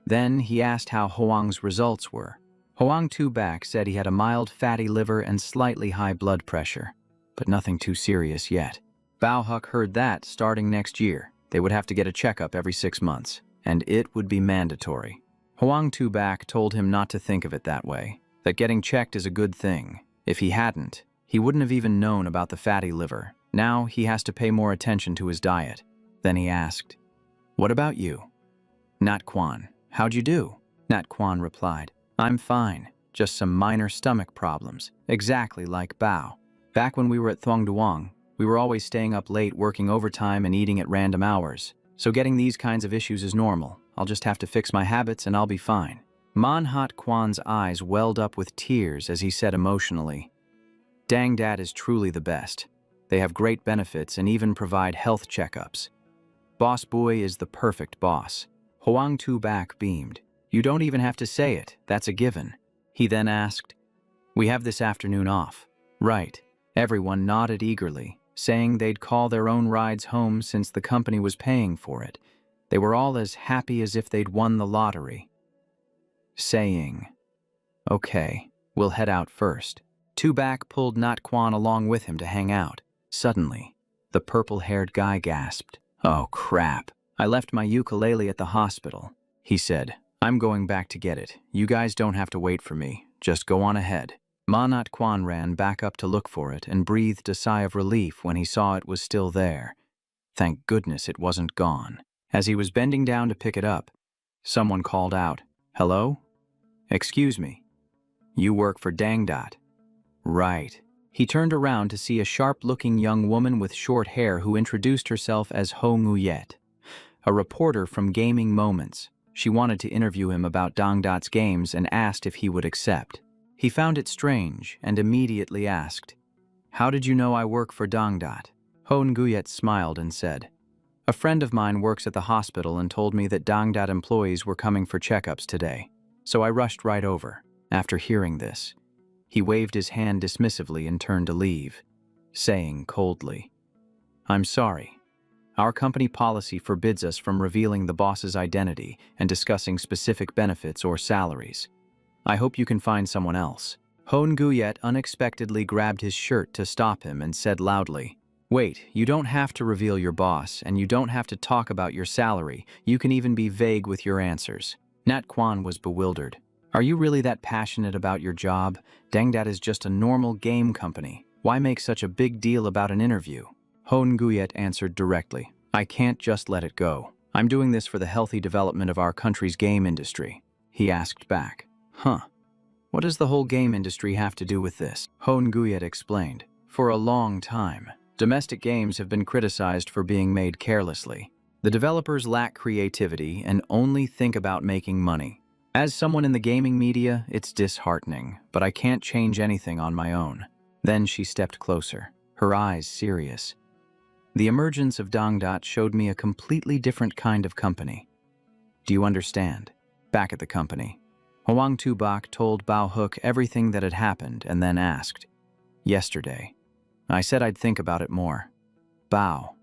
Then he asked how Hoang's results were. Hoang Tu Bak said he had a mild fatty liver and slightly high blood pressure, but nothing too serious yet. Bao Huck heard that starting next year, they would have to get a checkup every 6 months, and it would be mandatory. Hoang Tu Bak told him not to think of it that way, that getting checked is a good thing. If he hadn't, he wouldn't have even known about the fatty liver. Now he has to pay more attention to his diet. Then he asked, what about you? Nat Quan, how'd you do? Nat Quan replied, I'm fine, just some minor stomach problems, exactly like Bao. Back when we were at Thuongduong, we were always staying up late working overtime and eating at random hours. So getting these kinds of issues is normal. I'll just have to fix my habits and I'll be fine. Manhwa Quan's eyes welled up with tears as he said emotionally, Dang Dad is truly the best. They have great benefits and even provide health checkups. Boss Boy is the perfect boss. Hoang Tu Bak beamed. You don't even have to say it, that's a given. He then asked, we have this afternoon off. Right. Everyone nodded eagerly, saying they'd call their own rides home since the company was paying for it. They were all as happy as if they'd won the lottery. Saying, okay, we'll head out first. Tubak pulled Nat Quan along with him to hang out. Suddenly, the purple-haired guy gasped. "Oh, crap. I left my ukulele at the hospital," he said. "I'm going back to get it. You guys don't have to wait for me. Just go on ahead." Nat Quan ran back up to look for it and breathed a sigh of relief when he saw it was still there. Thank goodness it wasn't gone. As he was bending down to pick it up, someone called out, "Hello? Excuse me. You work for Dangdot?" "Right." He turned around to see a sharp-looking young woman with short hair who introduced herself as Ho Nguyet, a reporter from Gaming Moments. She wanted to interview him about Dangdot's games and asked if he would accept. He found it strange and immediately asked, "How did you know I work for Dangdot?" Ho Nguyet smiled and said, "A friend of mine works at the hospital and told me that Dangdot employees were coming for checkups today, so I rushed right over." After hearing this, he waved his hand dismissively and turned to leave, saying coldly, "I'm sorry. Our company policy forbids us from revealing the boss's identity and discussing specific benefits or salaries. I hope you can find someone else." Ho Nguyet unexpectedly grabbed his shirt to stop him and said loudly, "Wait, you don't have to reveal your boss, and you don't have to talk about your salary. You can even be vague with your answers." Nat Quan was bewildered. "Are you really that passionate about your job? Dangdot is just a normal game company. Why make such a big deal about an interview?" Ho Nguyet answered directly, "I can't just let it go. I'm doing this for the healthy development of our country's game industry." He asked back, "Huh. What does the whole game industry have to do with this?" Ho Nguyet explained, "For a long time, domestic games have been criticized for being made carelessly. The developers lack creativity and only think about making money. As someone in the gaming media, it's disheartening, but I can't change anything on my own." Then she stepped closer, her eyes serious. "The emergence of Dangdot showed me a completely different kind of company. Do you understand?" Back at the company, Hoang Tubak told Bao Hook everything that had happened and then asked, "Yesterday, I said I'd think about it more. Bao,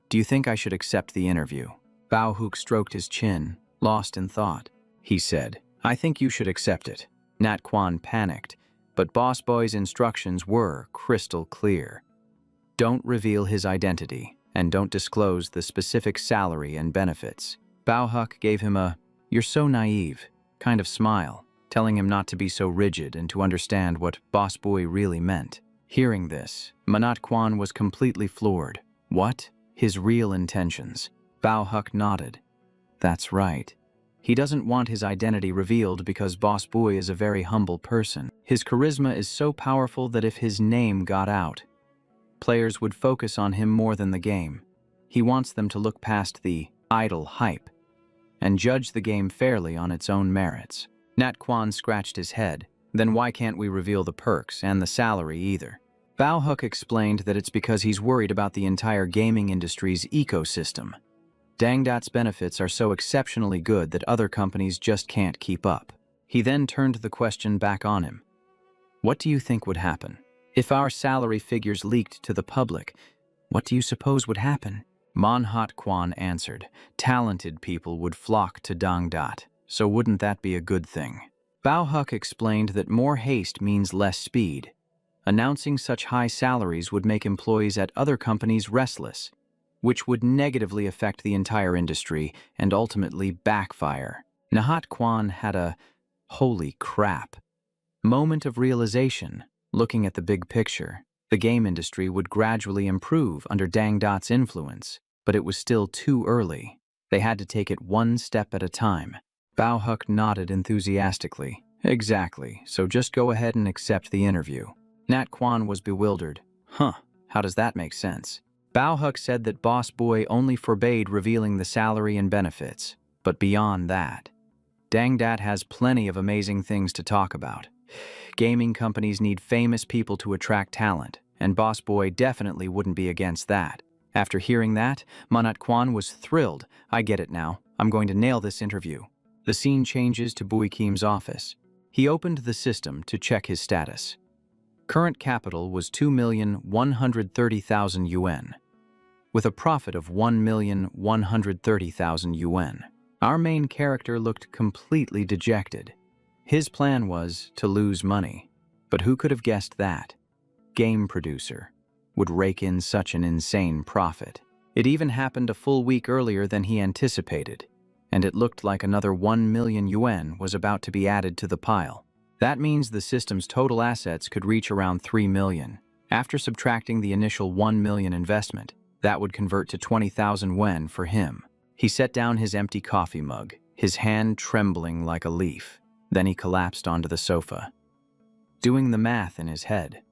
do you think I should accept the interview?" Bao Hook stroked his chin, lost in thought. He said, "I think you should accept it." Nat Quan panicked, but Boss Boy's instructions were crystal clear. Don't reveal his identity, and don't disclose the specific salary and benefits. Bao Hook gave him a "you're so naive" kind of smile, telling him not to be so rigid and to understand what Boss Boy really meant. Hearing this, Nat Quan was completely floored. What? His real intentions? Bao Hook nodded. That's right. He doesn't want his identity revealed because Boss Boy is a very humble person. His charisma is so powerful that if his name got out, players would focus on him more than the game. He wants them to look past the idle hype and judge the game fairly on its own merits. Nat Quan scratched his head. Then why can't we reveal the perks and the salary either? Bao Hook explained that it's because he's worried about the entire gaming industry's ecosystem. Dangdot's benefits are so exceptionally good that other companies just can't keep up. He then turned the question back on him. What do you think would happen? If our salary figures leaked to the public, what do you suppose would happen? Manhwa Quan answered, talented people would flock to Dangdot, so wouldn't that be a good thing? Bao Hook explained that more haste means less speed. Announcing such high salaries would make employees at other companies restless, which would negatively affect the entire industry and ultimately backfire. Nahat Quan had a holy crap moment of realization. Looking at the big picture, the game industry would gradually improve under Dangdot's influence, but it was still too early. They had to take it one step at a time. Bao Hook nodded enthusiastically. Exactly, so just go ahead and accept the interview. Nat Quan was bewildered. Huh, how does that make sense? Bao Hook said that Boss Boy only forbade revealing the salary and benefits, but beyond that, Dangdot has plenty of amazing things to talk about. Gaming companies need famous people to attract talent, and Boss Boy definitely wouldn't be against that. After hearing that, Manhwa Quan was thrilled. I get it now. I'm going to nail this interview. The scene changes to Bui Kim's office. He opened the system to check his status. Current capital was 2,130,000 yuan, with a profit of 1,130,000 yuan. Our main character looked completely dejected. His plan was to lose money. But who could have guessed that? Game producer would rake in such an insane profit. It even happened a full week earlier than he anticipated, and it looked like another 1 million yuan was about to be added to the pile. That means the system's total assets could reach around 3 million. After subtracting the initial 1 million investment, that would convert to 20,000 yuan for him. He set down his empty coffee mug, his hand trembling like a leaf. Then he collapsed onto the sofa, doing the math in his head.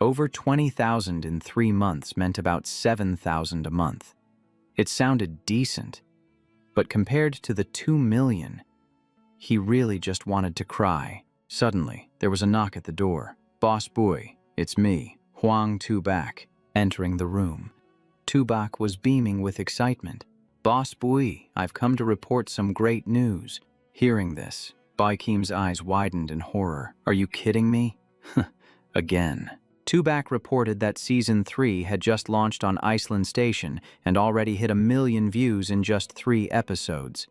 Over 20,000 in 3 months meant about 7,000 a month. It sounded decent, but compared to the 2 million, he really just wanted to cry. Suddenly, there was a knock at the door. "Boss Bui, it's me, Huang Tubak," entering the room. Tubak was beaming with excitement. "Boss Bui, I've come to report some great news." Hearing this, Bai Kim's eyes widened in horror. "Are you kidding me?" Again. Tubak reported that Season 3 had just launched on Iceland Station and already hit 1 million views in just 3 episodes.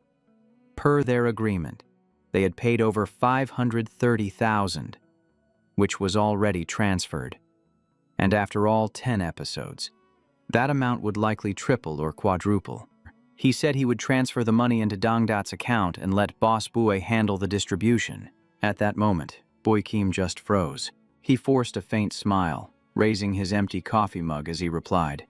Per their agreement, they had paid over 530,000, which was already transferred. And after all 10 episodes, that amount would likely triple or quadruple. He said he would transfer the money into Dongdat's account and let Boss Bui handle the distribution. At that moment, Bui Kim just froze. He forced a faint smile, raising his empty coffee mug as he replied,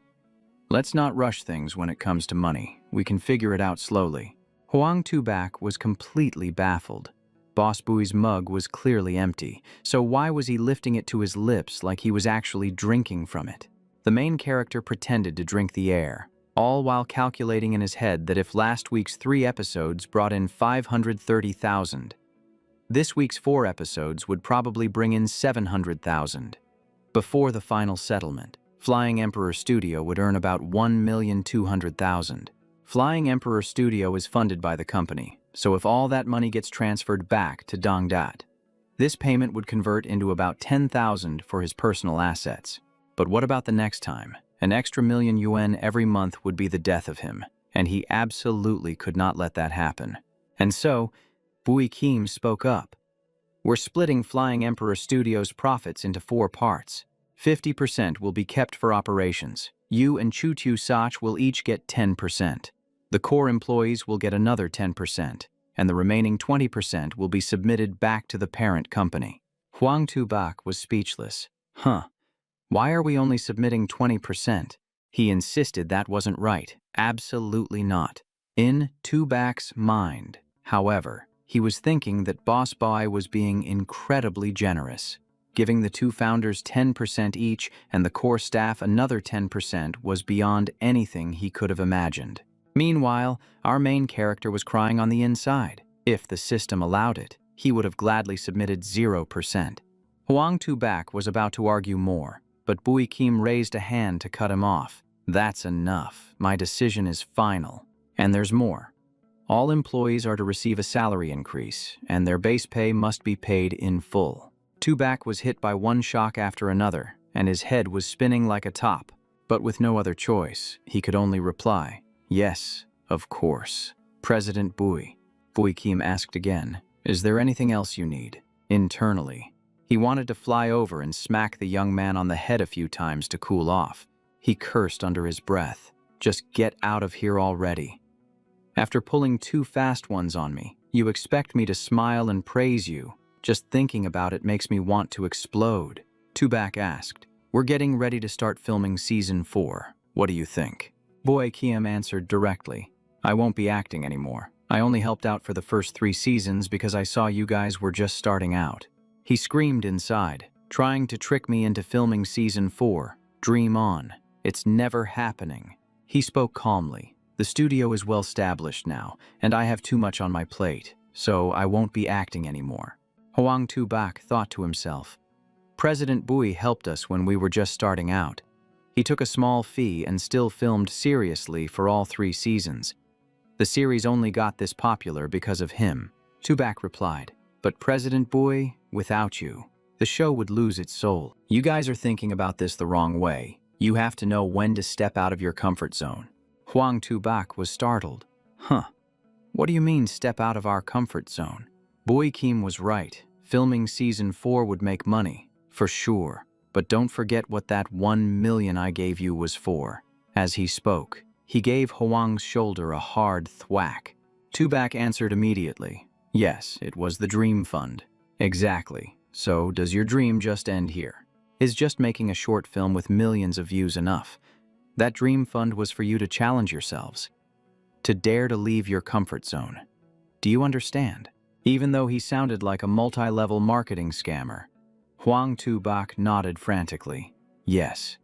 "Let's not rush things when it comes to money. We can figure it out slowly." Huang Tubak was completely baffled. Boss Bui's mug was clearly empty, so why was he lifting it to his lips like he was actually drinking from it? The main character pretended to drink the air, all while calculating in his head that if last week's 3 episodes brought in 530,000, this week's 4 episodes would probably bring in 700,000. Before the final settlement, Flying Emperor Studio would earn about 1,200,000. Flying Emperor Studio is funded by the company, so if all that money gets transferred back to Dongdat, this payment would convert into about 10,000 for his personal assets. But what about the next time? An extra 1 million yuan every month would be the death of him, and he absolutely could not let that happen. And so, Bui Kim spoke up. "We're splitting Flying Emperor Studios' profits into 4 parts. 50% will be kept for operations. You and Chu Tu Sach will each get 10%. The core employees will get another 10%, and the remaining 20% will be submitted back to the parent company." Huang Tubak was speechless. Why are we only submitting 20%? He insisted that wasn't right. Absolutely not. In Tubak's mind, however, he was thinking that Boss Bai was being incredibly generous. Giving the 2 founders 10% each and the core staff another 10% was beyond anything he could have imagined. Meanwhile, our main character was crying on the inside. If the system allowed it, he would have gladly submitted 0%. Huang Tubak was about to argue more, but Bui Kim raised a hand to cut him off. "That's enough. My decision is final. And there's more. All employees are to receive a salary increase, and their base pay must be paid in full." Tubak was hit by one shock after another, and his head was spinning like a top. But with no other choice, he could only reply, "Yes, of course." "President Bui," Bui Kim asked again, "is there anything else you need?" Internally, he wanted to fly over and smack the young man on the head a few times to cool off. He cursed under his breath. "Just get out of here already. After pulling 2 fast ones on me, you expect me to smile and praise you. Just thinking about it makes me want to explode." Tubak asked, "We're getting ready to start filming Season 4. What do you think?" Bui Kim answered directly, "I won't be acting anymore. I only helped out for the first 3 seasons because I saw you guys were just starting out." He screamed inside, "Trying to trick me into filming Season 4. Dream on. It's never happening." He spoke calmly. "The studio is well established now, and I have too much on my plate, so I won't be acting anymore." Huang Tubak thought to himself, "President Bui helped us when we were just starting out. He took a small fee and still filmed seriously for all 3 seasons. The series only got this popular because of him." Tubak replied, "But President Bui, without you, the show would lose its soul. You guys are thinking about this the wrong way. You have to know when to step out of your comfort zone." Huang Tubak was startled. What do you mean step out of our comfort zone?" Bui Kim was right. Filming season 4 would make money, for sure, but don't forget what that 1 million I gave you was for. As he spoke, he gave Huang's shoulder a hard thwack. Tubak answered immediately. Yes, it was the dream fund. Exactly. So, does your dream just end here? Is just making a short film with millions of views enough? That dream fund was for you to challenge yourselves, to dare to leave your comfort zone. Do you understand? Even though he sounded like a multi-level marketing scammer, Huang Tubak nodded frantically. Yes,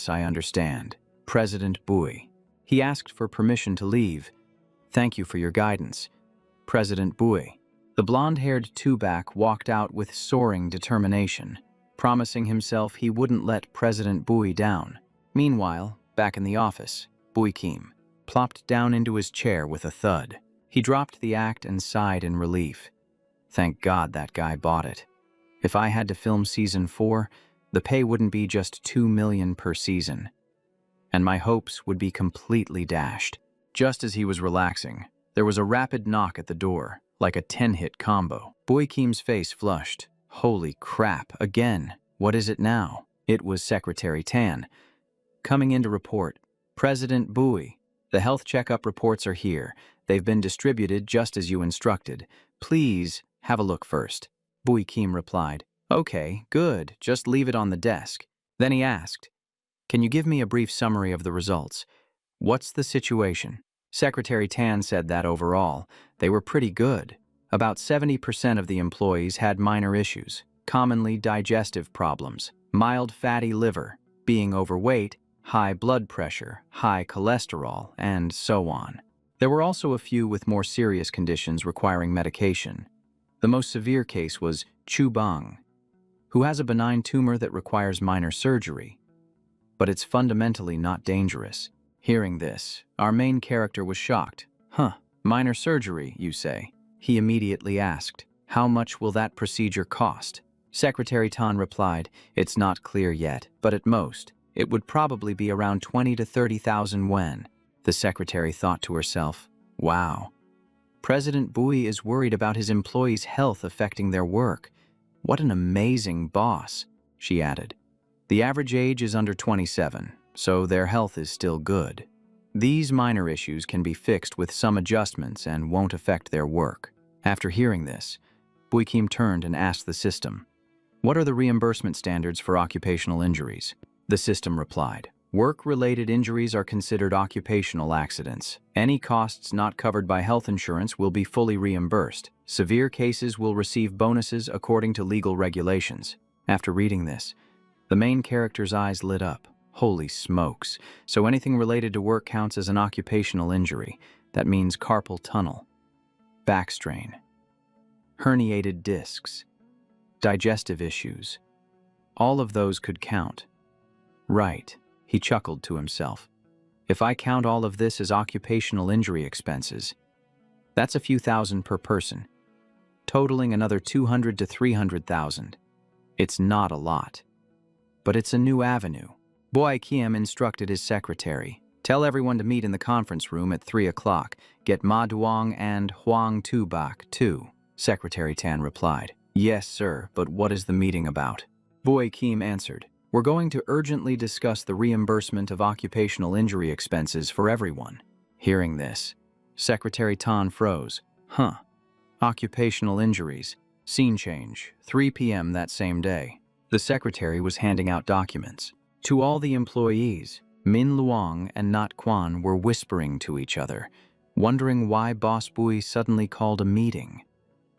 I understand. President Bui. He asked for permission to leave. Thank you for your guidance, President Bui. The blonde-haired Tubak walked out with soaring determination, promising himself he wouldn't let President Bui down. Meanwhile, back in the office, Bui Kim plopped down into his chair with a thud. He dropped the act and sighed in relief. Thank God that guy bought it. If I had to film season 4, the pay wouldn't be just 2 million per season, and my hopes would be completely dashed. Just as he was relaxing, there was a rapid knock at the door, like a 10-hit combo. Bui Kim's face flushed. Holy crap, again. What is it now? It was Secretary Tan. Coming in to report. President Bui, the health checkup reports are here. They've been distributed just as you instructed. Please have a look first. Bui Kim replied. Okay, good. Just leave it on the desk. Then he asked, can you give me a brief summary of the results? What's the situation? Secretary Tan said that overall, they were pretty good. About 70% of the employees had minor issues, commonly digestive problems, mild fatty liver, being overweight, high blood pressure, high cholesterol, and so on. There were also a few with more serious conditions requiring medication. The most severe case was Chu Bang, who has a benign tumor that requires minor surgery, but it's fundamentally not dangerous. Hearing this, our main character was shocked. Minor surgery, you say? He immediately asked, how much will that procedure cost? Secretary Tan replied, it's not clear yet, but at most, it would probably be around 20 to 30,000 yuan. The secretary thought to herself, wow. President Bui is worried about his employees' health affecting their work. What an amazing boss, she added. The average age is under 27, so their health is still good. These minor issues can be fixed with some adjustments and won't affect their work. After hearing this, Bui Kim turned and asked the system, what are the reimbursement standards for occupational injuries? The system replied, work-related injuries are considered occupational accidents. Any costs not covered by health insurance will be fully reimbursed. Severe cases will receive bonuses according to legal regulations. After reading this, the main character's eyes lit up. Holy smokes. So anything related to work counts as an occupational injury. That means carpal tunnel, back strain, herniated discs, digestive issues. All of those could count. Right, he chuckled to himself. If I count all of this as occupational injury expenses, that's a few thousand per person, totaling another 200 to 300,000. It's not a lot, but it's a new avenue. Bui Kim instructed his secretary, tell everyone to meet in the conference room at 3 o'clock. Get Ma Duong and Huang Tubak too. Secretary Tan replied, yes, sir, but what is the meeting about? Bui Kim answered, we're going to urgently discuss the reimbursement of occupational injury expenses for everyone. Hearing this, Secretary Tan froze. Occupational injuries. Scene change, 3 p.m. that same day. The secretary was handing out documents. To all the employees, Min Luong and Nat Quan were whispering to each other, wondering why Boss Bui suddenly called a meeting.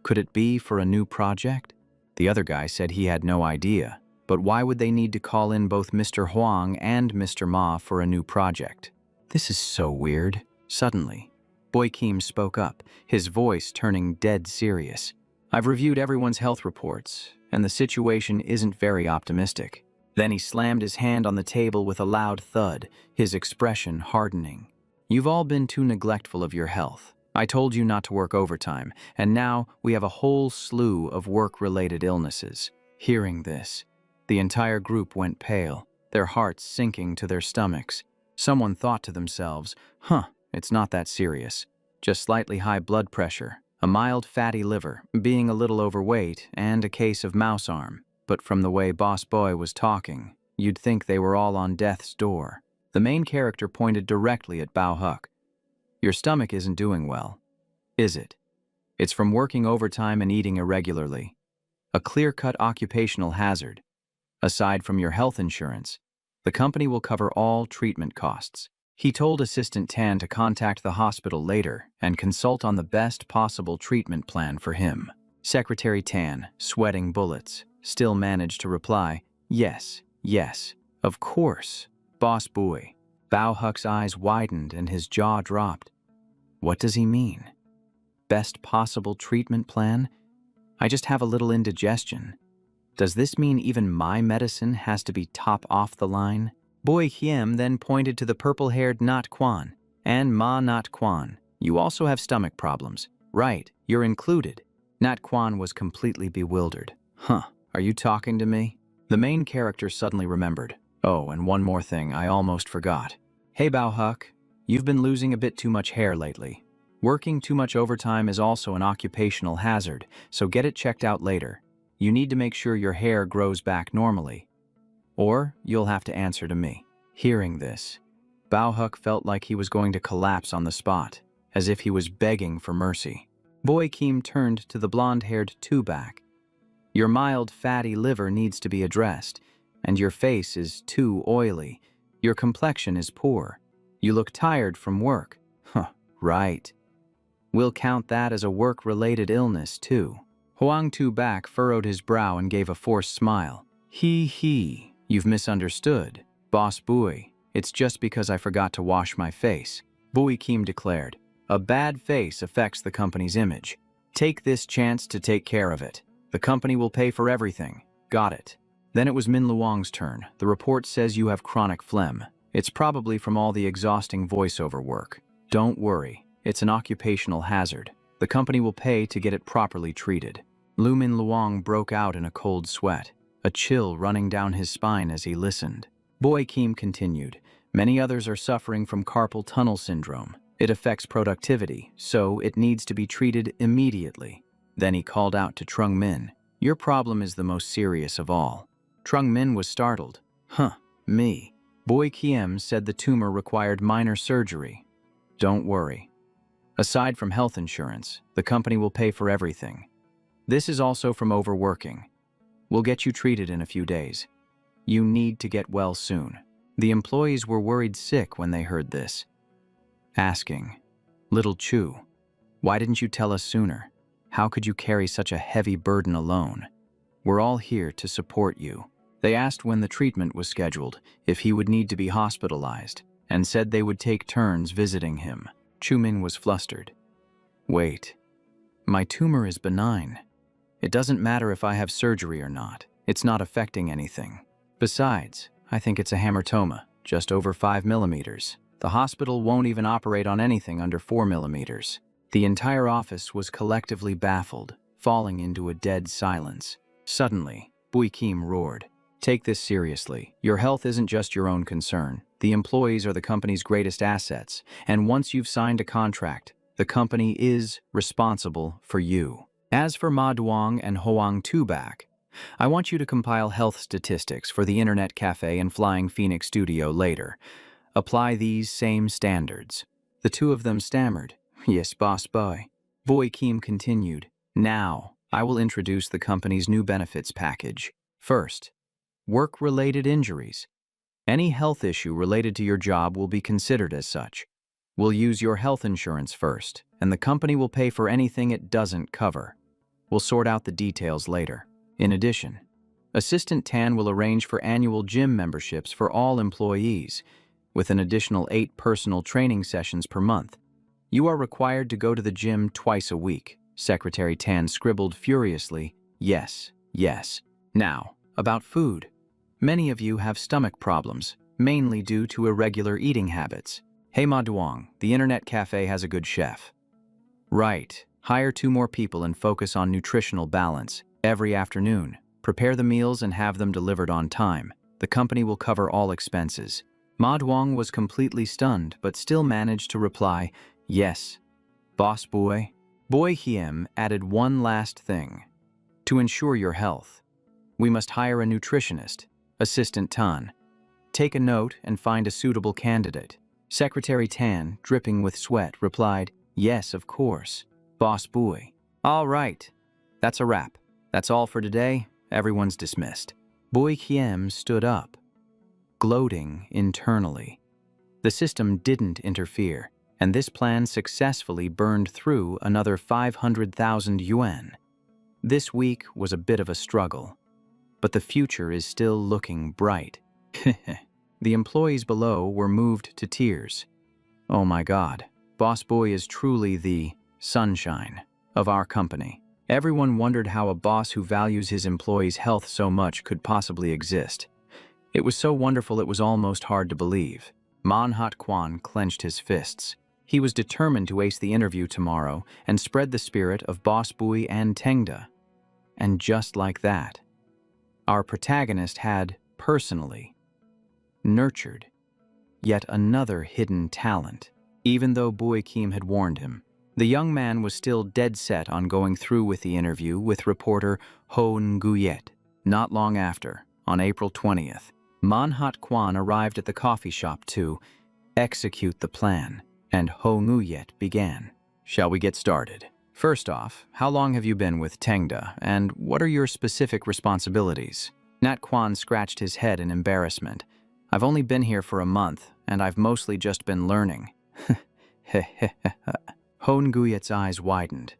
Could it be for a new project? The other guy said he had no idea, but why would they need to call in both Mr. Huang and Mr. Ma for a new project? This is so weird. Suddenly, Bui Kim spoke up, his voice turning dead serious. I've reviewed everyone's health reports, and the situation isn't very optimistic. Then he slammed his hand on the table with a loud thud, his expression hardening. You've all been too neglectful of your health. I told you not to work overtime, and now we have a whole slew of work-related illnesses. Hearing this, the entire group went pale, their hearts sinking to their stomachs. Someone thought to themselves, it's not that serious. Just slightly high blood pressure. A mild fatty liver, being a little overweight, and a case of mouse arm. But from the way Boss Boy was talking, you'd think they were all on death's door. The main character pointed directly at Bao Huck. Your stomach isn't doing well, is it? It's from working overtime and eating irregularly. A clear-cut occupational hazard. Aside from your health insurance, the company will cover all treatment costs. He told Assistant Tan to contact the hospital later and consult on the best possible treatment plan for him. Secretary Tan, sweating bullets, still managed to reply, "Yes, yes, of course, Boss Boy." Bao Huck's eyes widened and his jaw dropped. What does he mean? Best possible treatment plan? I just have a little indigestion. Does this mean even my medicine has to be top off the line? Boy Hiem then pointed to the purple-haired Nat Quan. And Ma Nat Quan, you also have stomach problems. Right, you're included. Nat Quan was completely bewildered. Huh, are you talking to me? The main character suddenly remembered. Oh, and one more thing I almost forgot. Hey Bao Huck, you've been losing a bit too much hair lately. Working too much overtime is also an occupational hazard, so get it checked out later. You need to make sure your hair grows back normally. Or you'll have to answer to me. Hearing this, Bao Huck felt like he was going to collapse on the spot, as if he was begging for mercy. Boy Keem turned to the blonde-haired Tubak. Your mild fatty liver needs to be addressed, and your face is too oily. Your complexion is poor. You look tired from work. Huh, right. We'll count that as a work-related illness, too. Huang Tubak furrowed his brow and gave a forced smile. He. You've misunderstood. Boss Bui, it's just because I forgot to wash my face. Bui Keem declared. A bad face affects the company's image. Take this chance to take care of it. The company will pay for everything. Got it. Then it was Min Luong's turn. The report says you have chronic phlegm. It's probably from all the exhausting voiceover work. Don't worry. It's an occupational hazard. The company will pay to get it properly treated. Lu Min Luong broke out in a cold sweat, a chill running down his spine as he listened. Boy Keem continued. Many others are suffering from carpal tunnel syndrome. It affects productivity, so it needs to be treated immediately. Then he called out to Trung Min. Your problem is the most serious of all. Trung Min was startled. Huh, me. Boy Kiem said the tumor required minor surgery. Don't worry. Aside from health insurance, the company will pay for everything. This is also from overworking. We'll get you treated in a few days. You need to get well soon. The employees were worried sick when they heard this. Asking, Little Chu, why didn't you tell us sooner? How could you carry such a heavy burden alone? We're all here to support you. They asked when the treatment was scheduled, if he would need to be hospitalized, and said they would take turns visiting him. Chu Min was flustered. Wait, my tumor is benign. It doesn't matter if I have surgery or not. It's not affecting anything. Besides, I think it's a hamartoma, just over 5 millimeters. The hospital won't even operate on anything under 4 millimeters. The entire office was collectively baffled, falling into a dead silence. Suddenly, Bui Kim roared. Take this seriously. Your health isn't just your own concern. The employees are the company's greatest assets, and once you've signed a contract, the company is responsible for you. As for Ma Duong and Hoang Tubak, I want you to compile health statistics for the Internet Cafe and Flying Phoenix Studio later. Apply these same standards. The two of them stammered. Yes, boss boy. Boy Kim continued. Now, I will introduce the company's new benefits package. First, work-related injuries. Any health issue related to your job will be considered as such. We'll use your health insurance first, and the company will pay for anything it doesn't cover. We'll sort out the details later. In addition, Assistant Tan will arrange for annual gym memberships for all employees, with an additional 8 personal training sessions per month. You are required to go to the gym twice a week. Secretary Tan scribbled furiously, yes, yes. Now, about food. Many of you have stomach problems, mainly due to irregular eating habits. Hey Ma Duong, the Internet Cafe has a good chef. Right, hire 2 more people and focus on nutritional balance. Every afternoon, prepare the meals and have them delivered on time. The company will cover all expenses. Ma Duong was completely stunned, but still managed to reply, yes, boss boy. Boy Hiem added one last thing. To ensure your health, we must hire a nutritionist, Assistant Tan. Take a note and find a suitable candidate. Secretary Tan, dripping with sweat, replied, "Yes, of course. Boss Boy." "All right. That's a wrap. That's all for today. Everyone's dismissed." Boy Hiem stood up, gloating internally. The system didn't interfere, and this plan successfully burned through another 500,000 yuan. This week was a bit of a struggle, but the future is still looking bright. The employees below were moved to tears. Oh my God, Boss Boy is truly the sunshine of our company. Everyone wondered how a boss who values his employees' health so much could possibly exist. It was so wonderful it was almost hard to believe. ManhwaCapped clenched his fists. He was determined to ace the interview tomorrow and spread the spirit of Boss Boy and Tengda. And just like that, our protagonist had, personally, nurtured yet another hidden talent. Even though Boy Kim had warned him, the young man was still dead set on going through with the interview with reporter Ho Nguyet. Not long after, on April 20th, ManhwaCapped arrived at the coffee shop to execute the plan, and Ho Nguyet began. "Shall we get started? First off, how long have you been with Tengda, and what are your specific responsibilities?" Nat Quan scratched his head in embarrassment. "I've only been here for a month, and I've mostly just been learning." Ho Nguyet's eyes widened.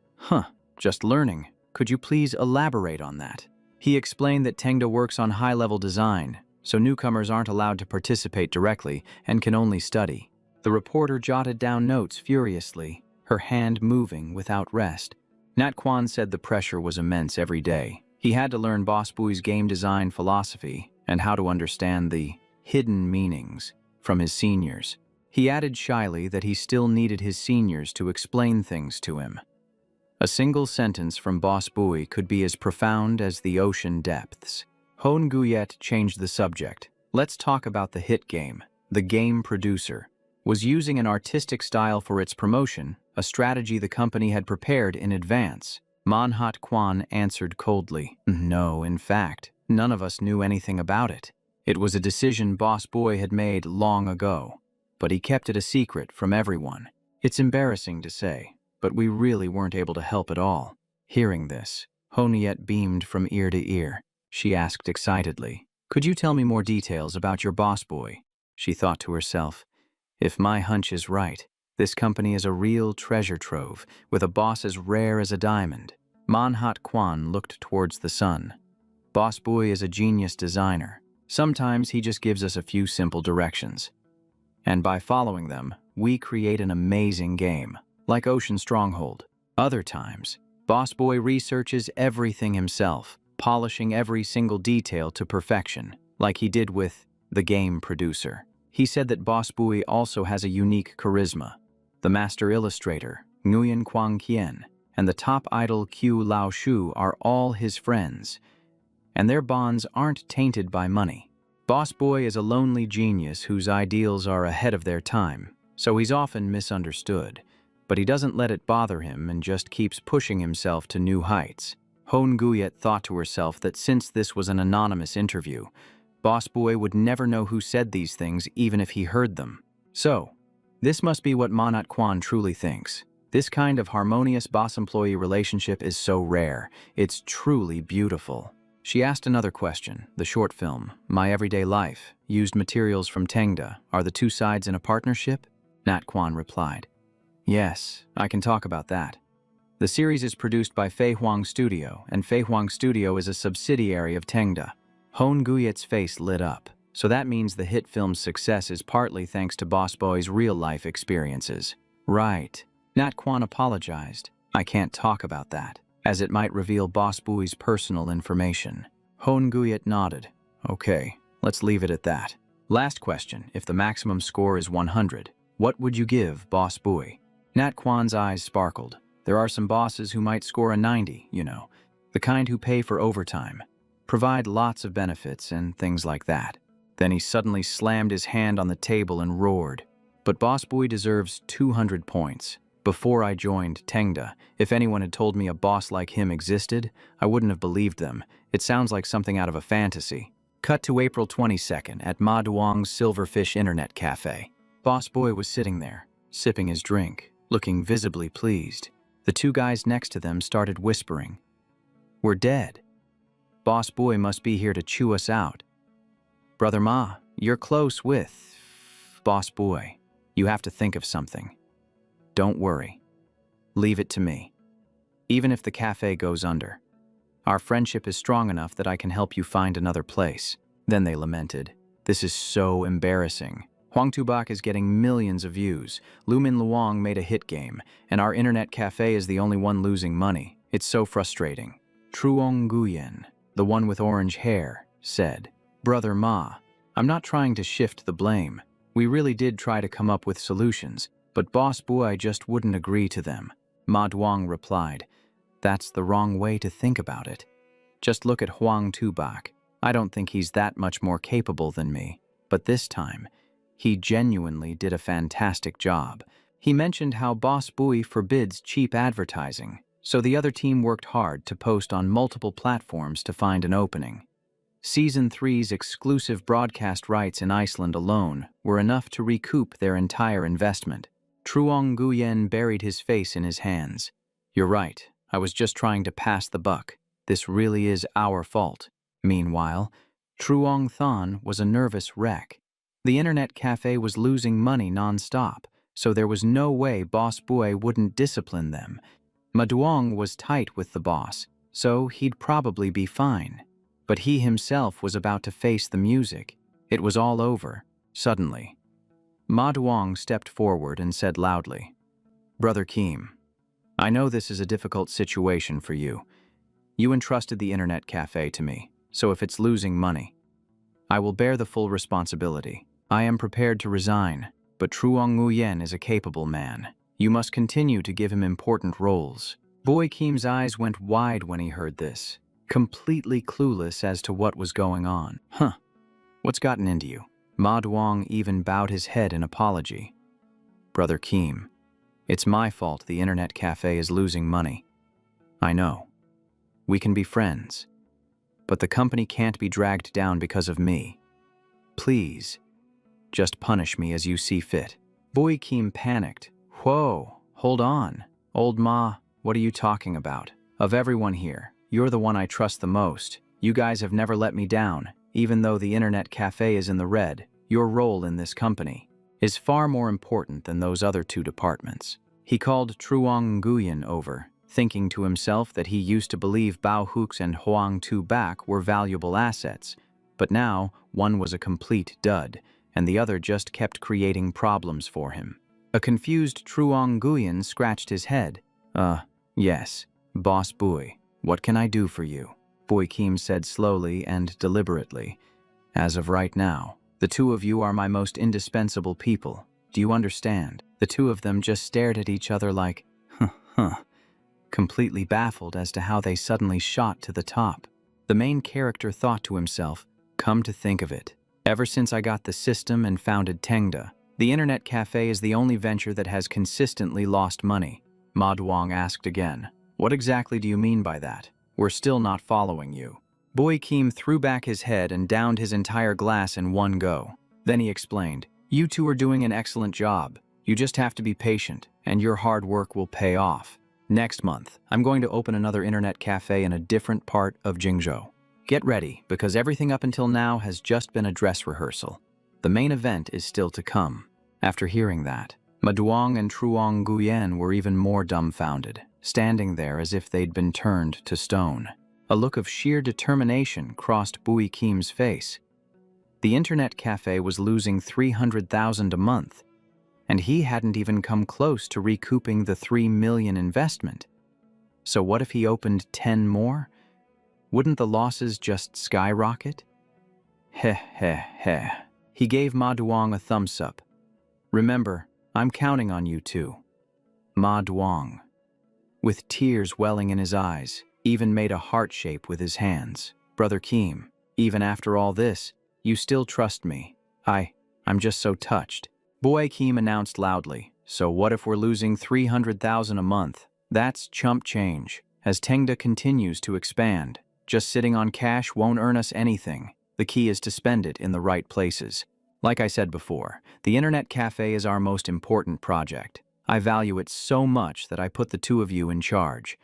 Just learning. Could you please elaborate on that?" He explained that Tengda works on high-level design, so newcomers aren't allowed to participate directly and can only study. The reporter jotted down notes furiously, her hand moving without rest. Nat Quan said the pressure was immense every day. He had to learn Boss Boy's game design philosophy and how to understand the hidden meanings from his seniors. He added shyly that he still needed his seniors to explain things to him. A single sentence from Boss Boy could be as profound as the ocean depths. Ho Nguyet changed the subject. "Let's talk about the hit game." The game producer was using an artistic style for its promotion, a strategy the company had prepared in advance. ManhwaCapped answered coldly, "No, in fact, none of us knew anything about it. It was a decision Boss Boy had made long ago, but he kept it a secret from everyone. It's embarrassing to say, but we really weren't able to help at all." Hearing this, Ho Nguyet beamed from ear to ear. She asked excitedly, "Could you tell me more details about your Boss Boy?" She thought to herself, "If my hunch is right, this company is a real treasure trove, with a boss as rare as a diamond." ManhwaCapped looked towards the sun. "Boss Boy is a genius designer. Sometimes he just gives us a few simple directions. And by following them, we create an amazing game, like Ocean Stronghold. Other times, Boss Boy researches everything himself, polishing every single detail to perfection, like he did with the game producer." He said that Boss Boy also has a unique charisma. The master illustrator, Nguyen Quang Kien, and the top idol Q Lao Shu are all his friends, and their bonds aren't tainted by money. Boss Boy is a lonely genius whose ideals are ahead of their time, so he's often misunderstood, but he doesn't let it bother him and just keeps pushing himself to new heights. Ho Nguyet thought to herself that since this was an anonymous interview, Boss Boy would never know who said these things even if he heard them. So, this must be what ManhwaCapped truly thinks. This kind of harmonious boss-employee relationship is so rare. It's truly beautiful. She asked another question. The short film, My Everyday Life, used materials from Tengda. Are the two sides in a partnership? Nat Quan replied, "Yes, I can talk about that. The series is produced by Fei Huang Studio, and Fei Huang Studio is a subsidiary of Tengda." Ho Nguyet's face lit up. So that means the hit film's success is partly thanks to Boss Boy's real-life experiences. Right. Nat Quan apologized. "I can't talk about that, as it might reveal Boss Boy's personal information." Ho Nguyet nodded. "Okay, let's leave it at that. Last question. If the maximum score is 100, what would you give Boss Boy?" Nat Quan's eyes sparkled. "There are some bosses who might score a 90, you know, the kind who pay for overtime, provide lots of benefits and things like that." Then he suddenly slammed his hand on the table and roared, "But Boss Boy deserves 200 points. Before I joined Tengda, if anyone had told me a boss like him existed, I wouldn't have believed them. It sounds like something out of a fantasy. Cut to April 22nd at Ma Duong's Silverfish Internet Cafe. Boss Boy was sitting there, sipping his drink, looking visibly pleased. The two guys next to them started whispering. "We're dead. Boss Boy must be here to chew us out." "Brother Ma, you're close with Boss Boy. You have to think of something. Don't worry. Leave it to me. Even if the cafe goes under, our friendship is strong enough that I can help you find another place." Then they lamented. "This is so embarrassing. Huang Tubak is getting millions of views. Lumin Luong made a hit game, and our internet cafe is the only one losing money. It's so frustrating." Truong Guyen, the one with orange hair, said, "Brother Ma, I'm not trying to shift the blame. We really did try to come up with solutions, but Boss Boy just wouldn't agree to them." Ma Duong replied, "That's the wrong way to think about it. Just look at Huang Tubak. I don't think he's that much more capable than me, but this time, he genuinely did a fantastic job." He mentioned how Boss Boy forbids cheap advertising, so the other team worked hard to post on multiple platforms to find an opening. Season 3's exclusive broadcast rights in Iceland alone were enough to recoup their entire investment. Truong Guyen buried his face in his hands. "You're right. I was just trying to pass the buck. This really is our fault." Meanwhile, Truong Than was a nervous wreck. The internet cafe was losing money non-stop, so there was no way Boss Boy wouldn't discipline them. Ma Duong was tight with the boss, so he'd probably be fine. But he himself was about to face the music. It was all over, suddenly. Ma Duong stepped forward and said loudly, "Brother Keem, I know this is a difficult situation for you. You entrusted the internet cafe to me, so if it's losing money, I will bear the full responsibility. I am prepared to resign, but Truong Nguyen is a capable man. You must continue to give him important roles." Boy Keem's eyes went wide when he heard this, completely clueless as to what was going on. What's gotten into you?" Ma Duong even bowed his head in apology. "Brother Keem, it's my fault the internet cafe is losing money. I know. We can be friends, but the company can't be dragged down because of me. Please, just punish me as you see fit." Boy Keem panicked. "Whoa, hold on. Old Ma, what are you talking about? Of everyone here, you're the one I trust the most. You guys have never let me down. Even though the internet cafe is in the red, your role in this company is far more important than those other two departments." He called Truong Nguyen over, thinking to himself that he used to believe Bao Hooks and Huang Tu Bak were valuable assets, but now one was a complete dud, and the other just kept creating problems for him. A confused Truong Nguyen scratched his head. Yes, Boss Boy, what can I do for you?" Boy Keem said slowly and deliberately. "As of right now, the two of you are my most indispensable people. Do you understand?" The two of them just stared at each other like, completely baffled as to how they suddenly shot to the top. The main character thought to himself, "Come to think of it, ever since I got the system and founded Tengda, the internet cafe is the only venture that has consistently lost money." Ma Duong asked again, "What exactly do you mean by that? We're still not following you." Boy Keem threw back his head and downed his entire glass in one go. Then he explained, "You two are doing an excellent job. You just have to be patient, and your hard work will pay off. Next month, I'm going to open another internet cafe in a different part of Jingzhou. Get ready, because everything up until now has just been a dress rehearsal. The main event is still to come." After hearing that, Ma Duong and Truong Nguyen were even more dumbfounded, standing there as if they'd been turned to stone. A look of sheer determination crossed Boy Keem's face. The internet cafe was losing 300,000 a month, and he hadn't even come close to recouping the 3 million investment. So what if he opened 10 more? Wouldn't the losses just skyrocket? Heh. He gave Ma Duong a thumbs up. "Remember, I'm counting on you too." Ma Duong, with tears welling in his eyes, even made a heart shape with his hands. "Brother Keem, even after all this, you still trust me. I'm just so touched." Boy Keem announced loudly, So what if we're losing 300,000 a month? That's chump change. As Tengda continues to expand, just sitting on cash won't earn us anything. The key is to spend it in the right places. Like I said before, the internet cafe is our most important project. I value it so much that I put the two of you in charge.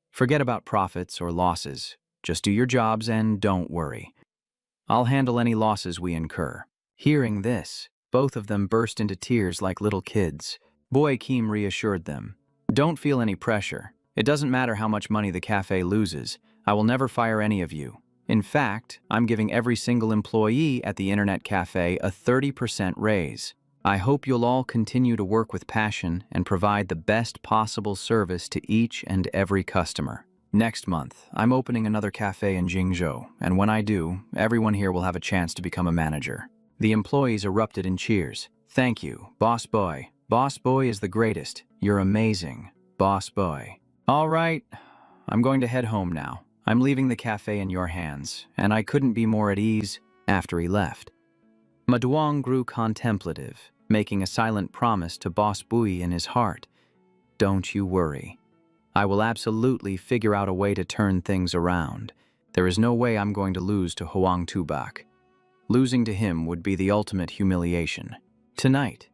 Forget about profits or losses. Just do your jobs and don't worry. I'll handle any losses we incur. Hearing this, both of them burst into tears like little kids. Boy Kim reassured them. Don't feel any pressure. It doesn't matter how much money the cafe loses. I will never fire any of you. In fact, I'm giving every single employee at the internet cafe a 30% raise. I hope you'll all continue to work with passion and provide the best possible service to each and every customer. Next month, I'm opening another cafe in Jingzhou, and when I do, everyone here will have a chance to become a manager. The employees erupted in cheers. Thank you, Boss Boy. Boss Boy is the greatest. You're amazing, Boss Boy. All right, I'm going to head home now. I'm leaving the cafe in your hands, and I couldn't be more at ease after he left. Maduong grew contemplative, making a silent promise to Boss Bui in his heart. Don't you worry. I will absolutely figure out a way to turn things around. There is no way I'm going to lose to Hoang Tubak. Losing to him would be the ultimate humiliation. Tonight,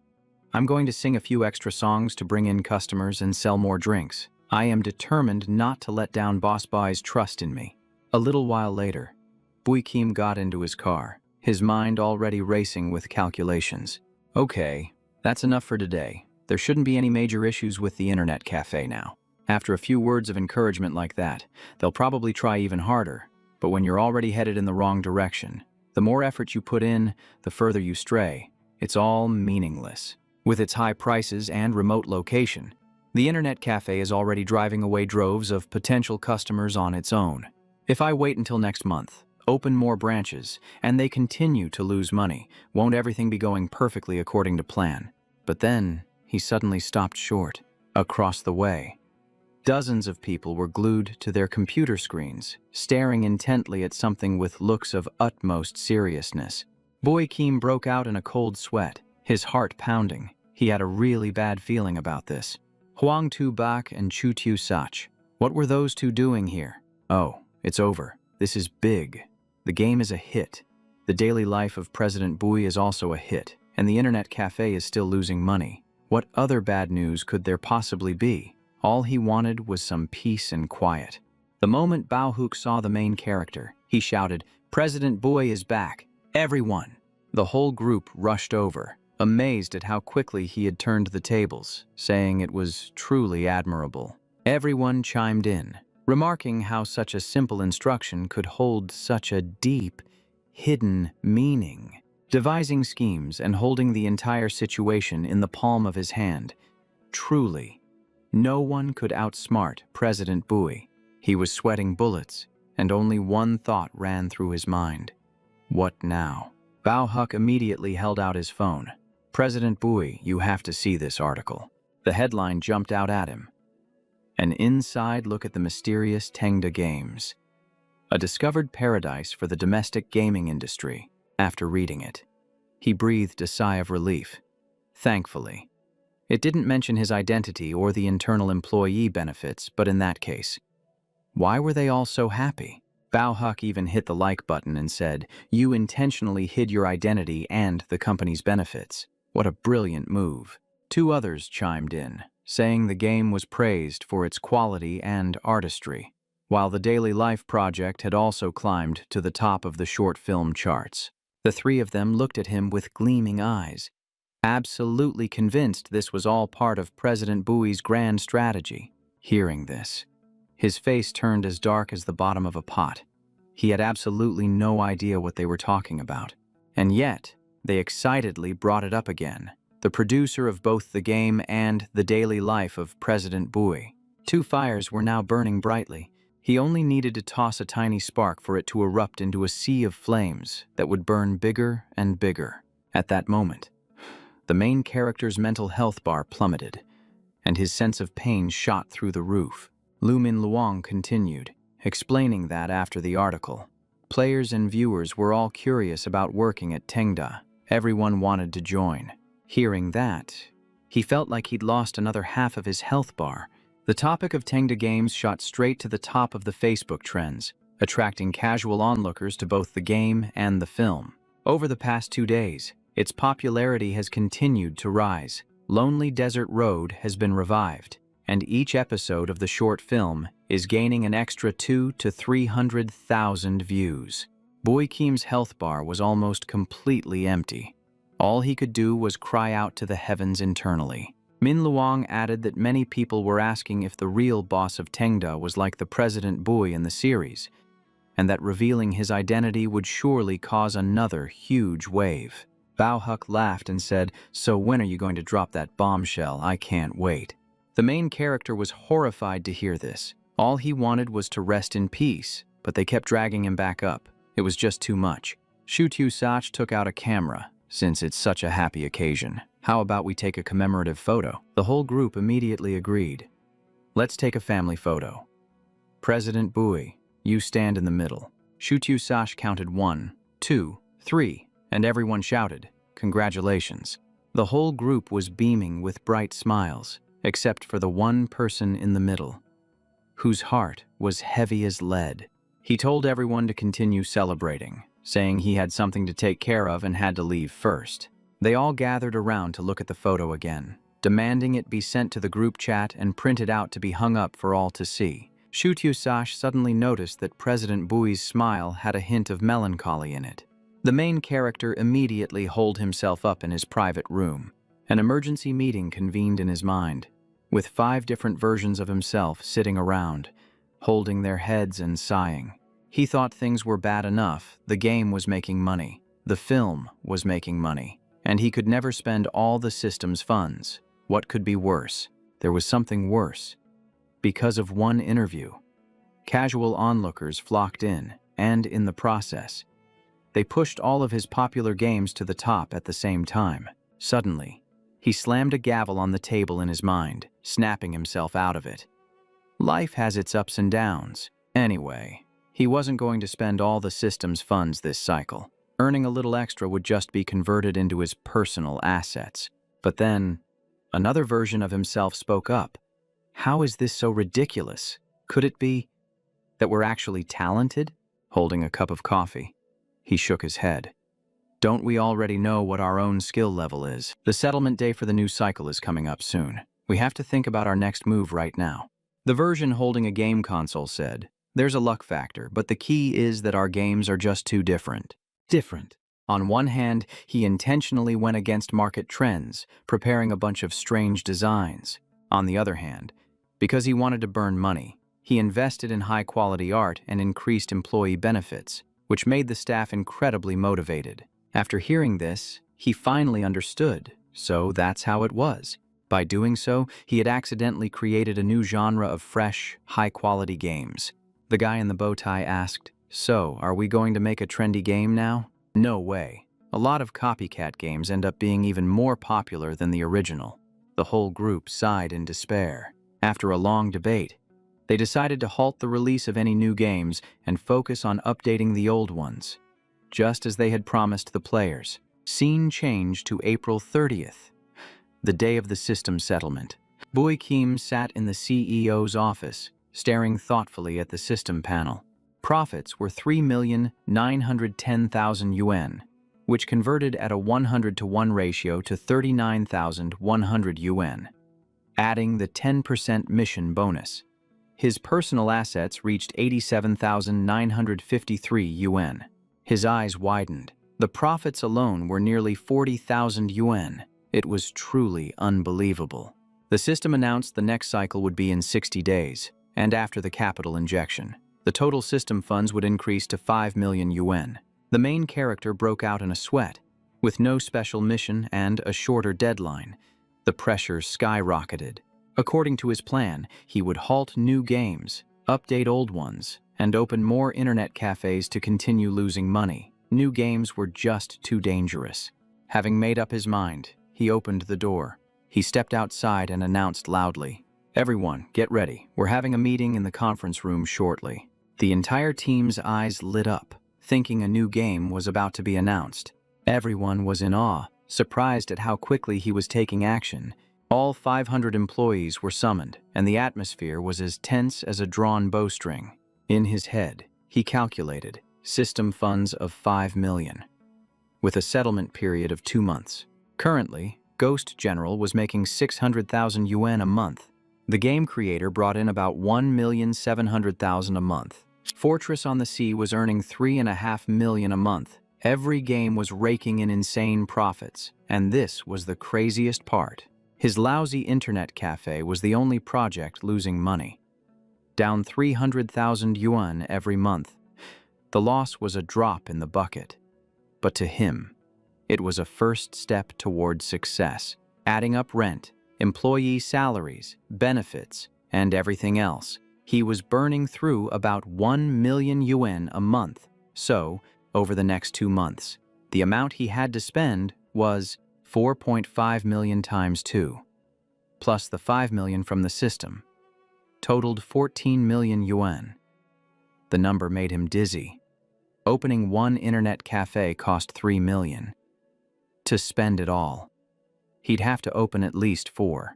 I'm going to sing a few extra songs to bring in customers and sell more drinks. I am determined not to let down Boss Bai's trust in me. A little while later, Bui Kim got into his car, his mind already racing with calculations. Okay, that's enough for today. There shouldn't be any major issues with the internet cafe now. After a few words of encouragement like that, they'll probably try even harder. But when you're already headed in the wrong direction, the more effort you put in, the further you stray. It's all meaningless. With its high prices and remote location, the internet cafe is already driving away droves of potential customers on its own. If I wait until next month, open more branches, and they continue to lose money, won't everything be going perfectly according to plan? But then, he suddenly stopped short. Across the way, dozens of people were glued to their computer screens, staring intently at something with looks of utmost seriousness. Boy Kim broke out in a cold sweat, his heart pounding. He had a really bad feeling about this. Hoang Tu Bak and Chu Tu Sach. What were those two doing here? Oh, it's over. This is big. The game is a hit. The daily life of President Bui is also a hit, and the internet cafe is still losing money. What other bad news could there possibly be? All he wanted was some peace and quiet. The moment Bao Hook saw the main character, he shouted, "President Bui is back! Everyone!" The whole group rushed over, amazed at how quickly he had turned the tables, saying it was truly admirable. Everyone chimed in, remarking how such a simple instruction could hold such a deep, hidden meaning. Devising schemes and holding the entire situation in the palm of his hand. Truly, no one could outsmart President Bui. He was sweating bullets, and only one thought ran through his mind. What now? Bao Huck immediately held out his phone. "President Bui, you have to see this article." The headline jumped out at him. An inside look at the mysterious Tengda Games. A discovered paradise for the domestic gaming industry. After reading it, he breathed a sigh of relief. Thankfully, it didn't mention his identity or the internal employee benefits, but in that case, why were they all so happy? Bao Huck even hit the like button and said, "You intentionally hid your identity and the company's benefits." What a brilliant move. Two others chimed in, saying the game was praised for its quality and artistry, while the Daily Life project had also climbed to the top of the short film charts. The three of them looked at him with gleaming eyes, absolutely convinced this was all part of President Bui's grand strategy. Hearing this, his face turned as dark as the bottom of a pot. He had absolutely no idea what they were talking about. And yet, they excitedly brought it up again. The producer of both the game and the daily life of President Bui. Two fires were now burning brightly. He only needed to toss a tiny spark for it to erupt into a sea of flames that would burn bigger and bigger. At that moment, the main character's mental health bar plummeted, and his sense of pain shot through the roof. Lu Min Luong continued, explaining that after the article, players and viewers were all curious about working at Tengda. Everyone wanted to join. Hearing that, He felt like he'd lost another half of his health bar. The topic of Tengda games shot straight to the top of the Facebook trends, attracting casual onlookers to both the game and the film. Over the past 2 days, its popularity has continued to rise. Lonely Desert Road has been revived, and each episode of the short film is gaining an extra 200,000 to 300,000 views. Boy Kim's health bar was almost completely empty. All he could do was cry out to the heavens internally. Min Luong added that many people were asking if the real boss of Tengda was like the President Bui in the series, and that revealing his identity would surely cause another huge wave. Bao Huck laughed and said, "So when are you going to drop that bombshell? I can't wait." The main character was horrified to hear this. All he wanted was to rest in peace, but they kept dragging him back up. It was just too much. Shu Tiu Sach took out a camera, since it's such a happy occasion. "How about we take a commemorative photo?" The whole group immediately agreed. "Let's take a family photo. President Bui, you stand in the middle." Shu Tiu Sach counted 1, 2, 3, and everyone shouted, "Congratulations." The whole group was beaming with bright smiles, except for the one person in the middle, whose heart was heavy as lead. He told everyone to continue celebrating, saying he had something to take care of and had to leave first. They all gathered around to look at the photo again, demanding it be sent to the group chat and printed out to be hung up for all to see. Shu Tiu Sach suddenly noticed that President Bui's smile had a hint of melancholy in it. The main character immediately holed himself up in his private room. An emergency meeting convened in his mind, with 5 different versions of himself sitting around, holding their heads and sighing. He thought things were bad enough. The game was making money. The film was making money. And he could never spend all the system's funds. What could be worse? There was something worse. Because of one interview, casual onlookers flocked in, and in the process, they pushed all of his popular games to the top at the same time. Suddenly, he slammed a gavel on the table in his mind, snapping himself out of it. Life has its ups and downs. Anyway, he wasn't going to spend all the system's funds this cycle. Earning a little extra would just be converted into his personal assets. But then, another version of himself spoke up. "How is this so ridiculous? Could it be that we're actually talented?" Holding a cup of coffee, he shook his head. "Don't we already know what our own skill level is? The settlement day for the new cycle is coming up soon. We have to think about our next move right now." The version holding a game console said, "There's a luck factor, but the key is that our games are just too different." On one hand, he intentionally went against market trends, preparing a bunch of strange designs. On the other hand, because he wanted to burn money, he invested in high-quality art and increased employee benefits, which made the staff incredibly motivated. After hearing this, he finally understood, so that's how it was. By doing so, he had accidentally created a new genre of fresh, high-quality games. The guy in the bow tie asked, "So, are we going to make a trendy game now?" No way. A lot of copycat games end up being even more popular than the original. The whole group sighed in despair. After a long debate, they decided to halt the release of any new games and focus on updating the old ones, just as they had promised the players. Scene changed to April 30th, the day of the system settlement. Bui Kim sat in the CEO's office, staring thoughtfully at the system panel. Profits were 3,910,000 yuan, which converted at a 100-to-1 ratio to 39,100 yuan, adding the 10% mission bonus. His personal assets reached 87,953 yuan. His eyes widened. The profits alone were nearly 40,000 yuan. It was truly unbelievable. The system announced the next cycle would be in 60 days, and after the capital injection, the total system funds would increase to 5 million yuan. The main character broke out in a sweat. With no special mission and a shorter deadline, the pressure skyrocketed. According to his plan, he would halt new games, update old ones, and open more internet cafes to continue losing money. New games were just too dangerous. Having made up his mind, he opened the door. He stepped outside and announced loudly, "Everyone, get ready. We're having a meeting in the conference room shortly." The entire team's eyes lit up, thinking a new game was about to be announced. Everyone was in awe, surprised at how quickly he was taking action, All 500 employees were summoned, and the atmosphere was as tense as a drawn bowstring. In his head, he calculated system funds of 5 million, with a settlement period of 2 months. Currently, Ghost General was making 600,000 yuan a month. The game creator brought in about 1,700,000 a month. Fortress on the Sea was earning 3.5 million a month. Every game was raking in insane profits, and this was the craziest part. His lousy internet cafe was the only project losing money. Down 300,000 yuan every month. The loss was a drop in the bucket. But to him, it was a first step toward success, adding up rent, employee salaries, benefits, and everything else. He was burning through about 1 million yuan a month. So, over the next 2 months, the amount he had to spend was 4.5 million times 2, plus the 5 million from the system, totaled 14 million yuan. The number made him dizzy. Opening one internet cafe cost 3 million. To spend it all, he'd have to open at least 4.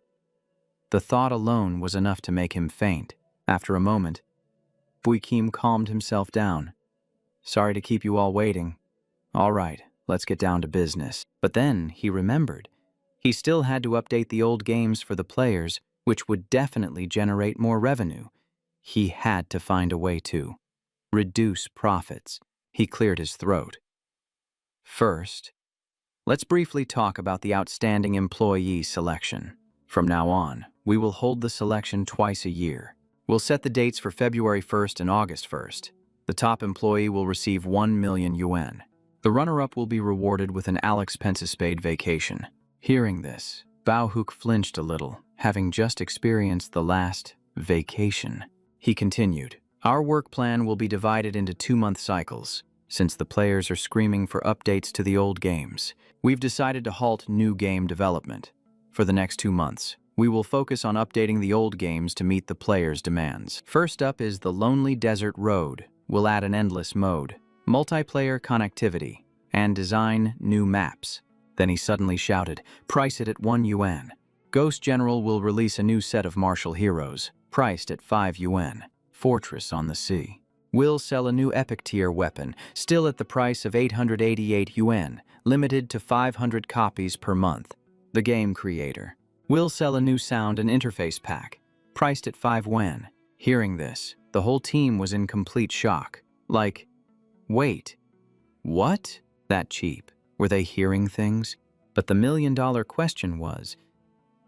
The thought alone was enough to make him faint. After a moment, Buikim calmed himself down. Sorry to keep you all waiting. All right, let's get down to business. But then he remembered. He still had to update the old games for the players, which would definitely generate more revenue. He had to find a way to reduce profits. He cleared his throat. First, let's briefly talk about the outstanding employee selection. From now on, we will hold the selection twice a year. We'll set the dates for February 1st and August 1st. The top employee will receive 1 million yuan. The runner-up will be rewarded with an Alex Pensispade vacation. Hearing this, Bao Hook flinched a little, having just experienced the last vacation. He continued, our work plan will be divided into 2-month cycles. Since the players are screaming for updates to the old games, we've decided to halt new game development. For the next 2 months, we will focus on updating the old games to meet the players' demands. First up is The Lonely Desert Road. We'll add an endless mode, multiplayer connectivity, and design new maps. Then he suddenly shouted, price it at 1 yuan. Ghost General will release a new set of martial heroes, priced at 5 yuan. Fortress on the Sea. We'll sell a new epic tier weapon, still at the price of 888 yuan, limited to 500 copies per month. The game creator. We'll sell a new sound and interface pack, priced at 5 yuan. Hearing this, the whole team was in complete shock. Like, wait, what? That cheap? Were they hearing things? But the million-dollar question was,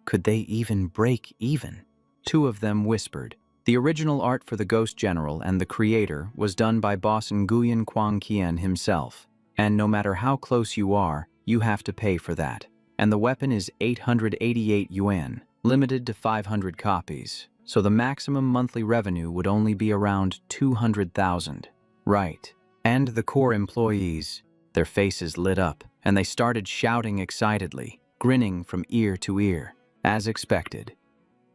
could they even break even? 2 of them whispered. The original art for the Ghost General and the creator was done by boss Nguyen Quang Kien himself. And no matter how close you are, you have to pay for that. And the weapon is 888 yuan, limited to 500 copies. So the maximum monthly revenue would only be around 200,000. Right. And the core employees, their faces lit up, and they started shouting excitedly, grinning from ear to ear. As expected,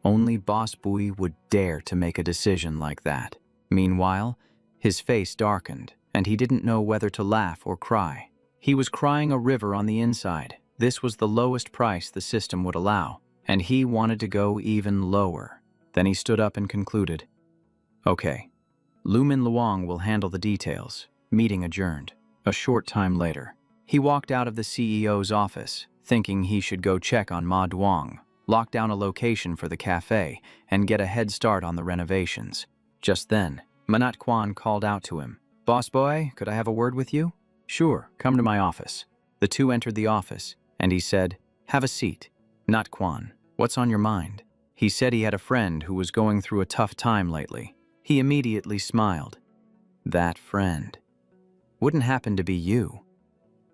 only Boss Bui would dare to make a decision like that. Meanwhile, his face darkened, and he didn't know whether to laugh or cry. He was crying a river on the inside. This was the lowest price the system would allow, and he wanted to go even lower. Then he stood up and concluded, okay, Lumin Luong will handle the details. Meeting adjourned. A short time later, he walked out of the CEO's office, thinking he should go check on Ma Duong, lock down a location for the cafe, and get a head start on the renovations. Just then, Manat Quan called out to him, Boss boy, could I have a word with you? Sure, come to my office. The two entered the office, and he said, have a seat. Nat Quan, what's on your mind? He said he had a friend who was going through a tough time lately. He immediately smiled. That friend. Wouldn't happen to be you,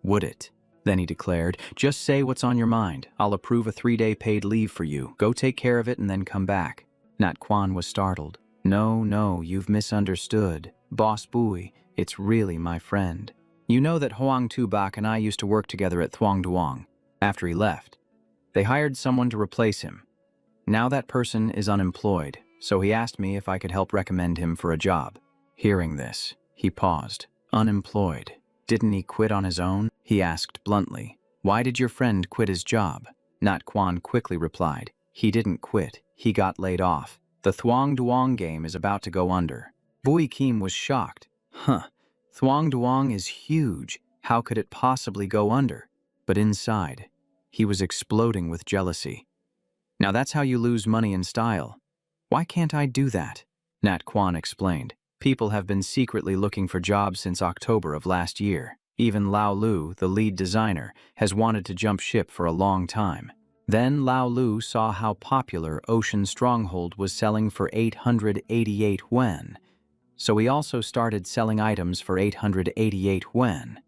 would it? Then he declared, just say what's on your mind. I'll approve a 3-day paid leave for you. Go take care of it and then come back. Nat Quan was startled. No, you've misunderstood. Boss Bui, it's really my friend. You know that Hoang Tu Bak and I used to work together at Thuong Duong. After he left, they hired someone to replace him. Now that person is unemployed, so he asked me if I could help recommend him for a job. Hearing this, he paused. Unemployed. Didn't he quit on his own? He asked bluntly. Why did your friend quit his job? Nat Quan quickly replied. He didn't quit. He got laid off. The Thuong Duong game is about to go under. Bui Kim was shocked. Thuong Duong is huge. How could it possibly go under? But inside, he was exploding with jealousy. Now that's how you lose money in style. Why can't I do that? Nat Quan explained. People have been secretly looking for jobs since October of last year. Even Lao Lu, the lead designer, has wanted to jump ship for a long time. Then Lao Lu saw how popular Ocean Stronghold was selling for 888 yuan. So he also started selling items for 888 yuan.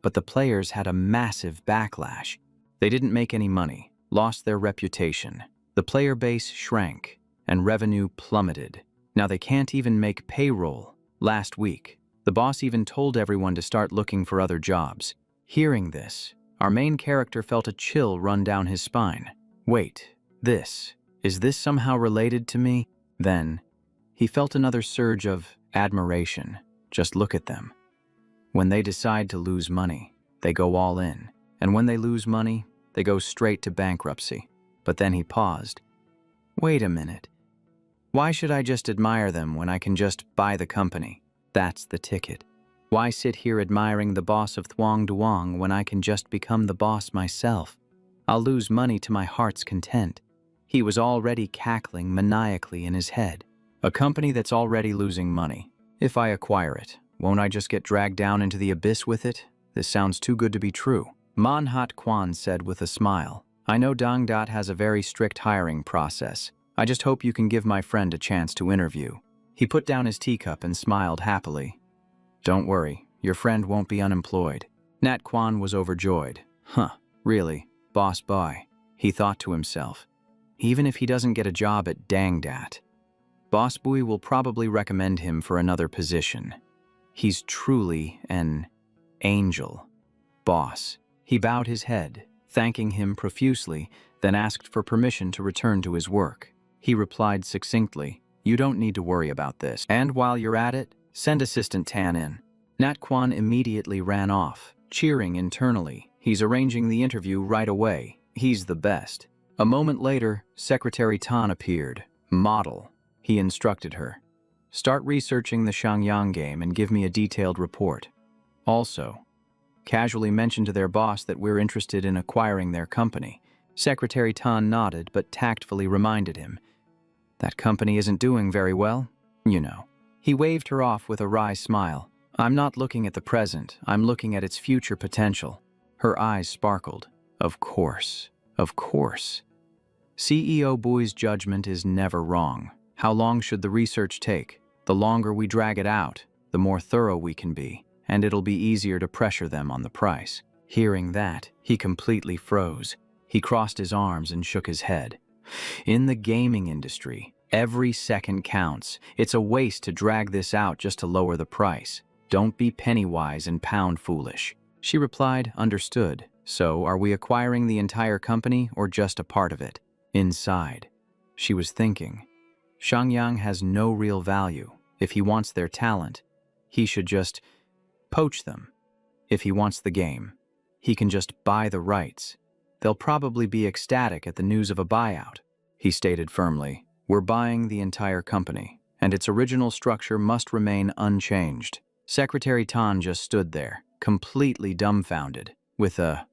But the players had a massive backlash. They didn't make any money, lost their reputation. The player base shrank, and revenue plummeted. Now they can't even make payroll. Last week, the boss even told everyone to start looking for other jobs. Hearing this, our main character felt a chill run down his spine. Wait, is this somehow related to me? Then, he felt another surge of admiration. Just look at them. When they decide to lose money, they go all in. And when they lose money, they go straight to bankruptcy. But then he paused. Wait a minute. Why should I just admire them when I can just buy the company? That's the ticket. Why sit here admiring the boss of Thuong Duong when I can just become the boss myself? I'll lose money to my heart's content. He was already cackling maniacally in his head. A company that's already losing money. If I acquire it, won't I just get dragged down into the abyss with it? This sounds too good to be true. ManhwaCapped said with a smile. I know Dangdat has a very strict hiring process. I just hope you can give my friend a chance to interview. He put down his teacup and smiled happily. Don't worry, your friend won't be unemployed. Nat Quan was overjoyed. Really, boss boy, he thought to himself. Even if he doesn't get a job at Dangdat, Boss Bui will probably recommend him for another position. He's truly an angel. Boss. He bowed his head, thanking him profusely, then asked for permission to return to his work. He replied succinctly, You don't need to worry about this. And while you're at it, send Assistant Tan in. Nat Quan immediately ran off, cheering internally. He's arranging the interview right away. He's the best. A moment later, Secretary Tan appeared. Model. He instructed her. Start researching the Shangyang game and give me a detailed report. Also, casually mention to their boss that we're interested in acquiring their company. Secretary Tan nodded but tactfully reminded him. That company isn't doing very well, you know. He waved her off with a wry smile. I'm not looking at the present, I'm looking at its future potential. Her eyes sparkled. Of course, of course. CEO Bui's judgment is never wrong. How long should the research take? The longer we drag it out, the more thorough we can be, and it'll be easier to pressure them on the price. Hearing that, he completely froze. He crossed his arms and shook his head. In the gaming industry, every second counts. It's a waste to drag this out just to lower the price. Don't be penny-wise and pound-foolish. She replied, understood. So, are we acquiring the entire company or just a part of it? Inside, she was thinking. Shangyang has no real value. If he wants their talent, he should just poach them. If he wants the game, he can just buy the rights. They'll probably be ecstatic at the news of a buyout. He stated firmly, we're buying the entire company, and its original structure must remain unchanged. Secretary Tan just stood there, completely dumbfounded, with a,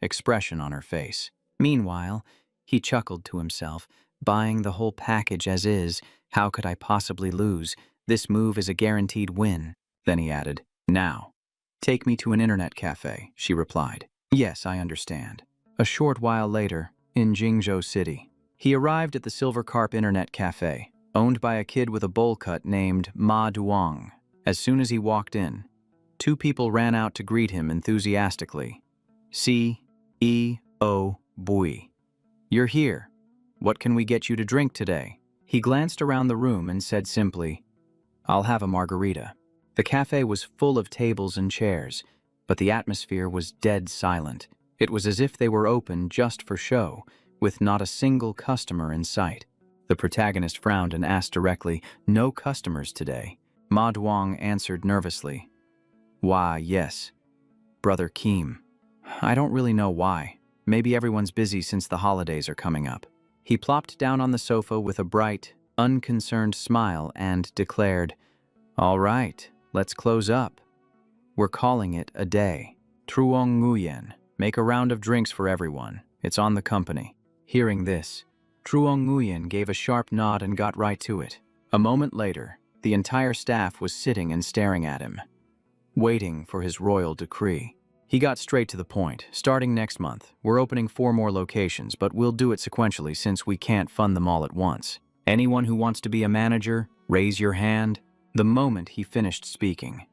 expression on her face. Meanwhile, he chuckled to himself, buying the whole package as is. How could I possibly lose? This move is a guaranteed win. Then he added, now, take me to an internet cafe, she replied. Yes, I understand. A short while later, in Jingzhou City, he arrived at the Silver Carp Internet Cafe, owned by a kid with a bowl cut named Ma Duong. As soon as he walked in, two people ran out to greet him enthusiastically. CEO Bui. You're here. What can we get you to drink today? He glanced around the room and said simply, I'll have a margarita. The cafe was full of tables and chairs, but the atmosphere was dead silent. It was as if they were open just for show, with not a single customer in sight. The protagonist frowned and asked directly, no customers today. Ma Duong answered nervously, Why, yes. Brother Kim. I don't really know why. Maybe everyone's busy since the holidays are coming up. He plopped down on the sofa with a bright, unconcerned smile and declared, "All right, let's close up. We're calling it a day. Truong Nguyen, make a round of drinks for everyone. It's on the company." Hearing this, Truong Nguyen gave a sharp nod and got right to it. A moment later, the entire staff was sitting and staring at him, waiting for his royal decree. He got straight to the point. Starting next month, we're opening 4 more locations, but we'll do it sequentially since we can't fund them all at once. Anyone who wants to be a manager, raise your hand. The moment he finished speaking,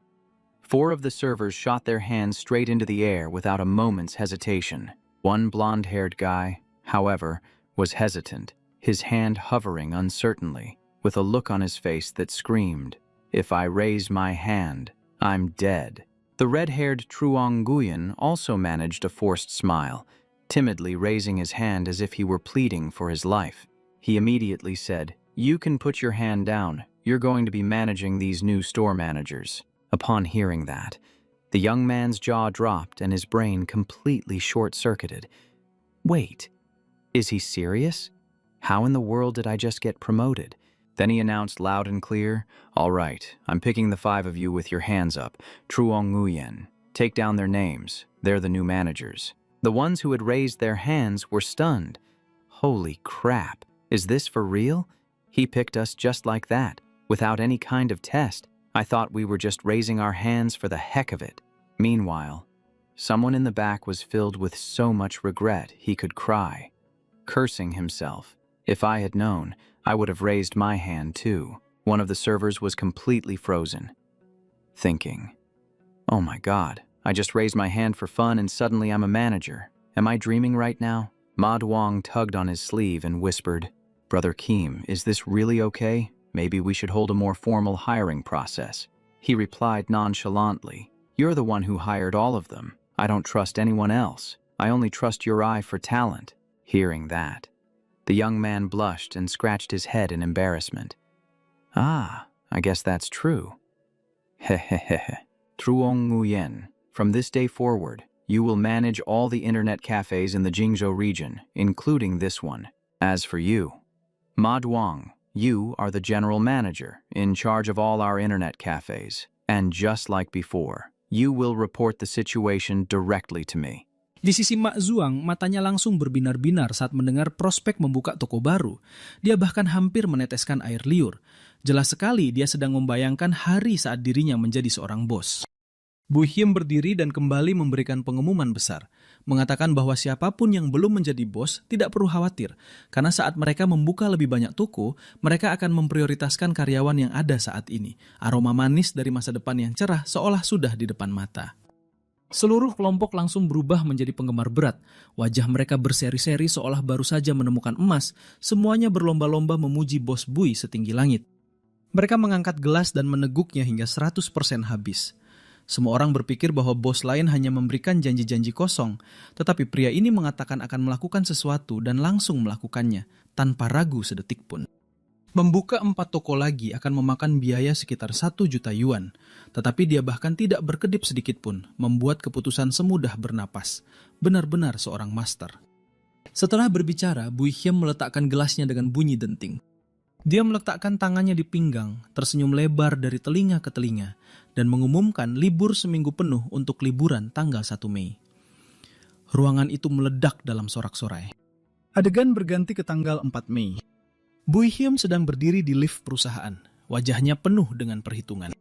4 of the servers shot their hands straight into the air without a moment's hesitation. One blonde-haired guy, however, was hesitant, his hand hovering uncertainly, with a look on his face that screamed, "If I raise my hand, I'm dead." The red-haired Truong Nguyen also managed a forced smile, timidly raising his hand as if he were pleading for his life. He immediately said, "You can put your hand down. You're going to be managing these new store managers." Upon hearing that, the young man's jaw dropped and his brain completely short-circuited. Wait, is he serious? How in the world did I just get promoted? Then he announced loud and clear, "All right, I'm picking the 5 of you with your hands up. Truong Nguyen. Take down their names. They're the new managers." The ones who had raised their hands were stunned. Holy crap, is this for real? He picked us just like that, without any kind of test. I thought we were just raising our hands for the heck of it. Meanwhile, someone in the back was filled with so much regret he could cry, cursing himself. If I had known, I would have raised my hand too. One of the servers was completely frozen, thinking, "Oh my God, I just raised my hand for fun and suddenly I'm a manager. Am I dreaming right now?" Ma Duong tugged on his sleeve and whispered, "Brother Keem, is this really okay? Maybe we should hold a more formal hiring process." He replied nonchalantly, "You're the one who hired all of them. I don't trust anyone else. I only trust your eye for talent." Hearing that, the young man blushed and scratched his head in embarrassment. "Ah, I guess that's true. Hehehe. Truong Nguyen, from this day forward, you will manage all the internet cafes in the Jingzhou region, including this one. As for you, Ma Duong, you are the general manager, in charge of all our internet cafes. And just like before, you will report the situation directly to me." Di sisi Mak Zuang, matanya langsung berbinar-binar saat mendengar prospek membuka toko baru. Dia bahkan hampir meneteskan air liur. Jelas sekali dia sedang membayangkan hari saat dirinya menjadi seorang bos. Bu Hiem berdiri dan kembali memberikan pengumuman besar, mengatakan bahwa siapapun yang belum menjadi bos tidak perlu khawatir, karena saat mereka membuka lebih banyak toko, mereka akan memprioritaskan karyawan yang ada saat ini. Aroma manis dari masa depan yang cerah seolah sudah di depan mata. Seluruh kelompok langsung berubah menjadi penggemar berat. Wajah mereka berseri-seri seolah baru saja menemukan emas. Semuanya berlomba-lomba memuji bos Bui setinggi langit. Mereka mengangkat gelas dan meneguknya hingga 100% habis. Semua orang berpikir bahwa bos lain hanya memberikan janji-janji kosong. Tetapi pria ini mengatakan akan melakukan sesuatu dan langsung melakukannya, tanpa ragu sedetik pun. Membuka 4 toko lagi akan memakan biaya sekitar 1 juta yuan. Tetapi dia bahkan tidak berkedip sedikit pun, membuat keputusan semudah bernapas. Benar-benar seorang master. Setelah berbicara, Bu Hiem meletakkan gelasnya dengan bunyi denting. Dia meletakkan tangannya di pinggang, tersenyum lebar dari telinga ke telinga, dan mengumumkan libur seminggu penuh untuk liburan tanggal 1 Mei. Ruangan itu meledak dalam sorak-sorai. Adegan berganti ke tanggal 4 Mei. Bu Hiem sedang berdiri di lift perusahaan. Wajahnya penuh dengan perhitungan.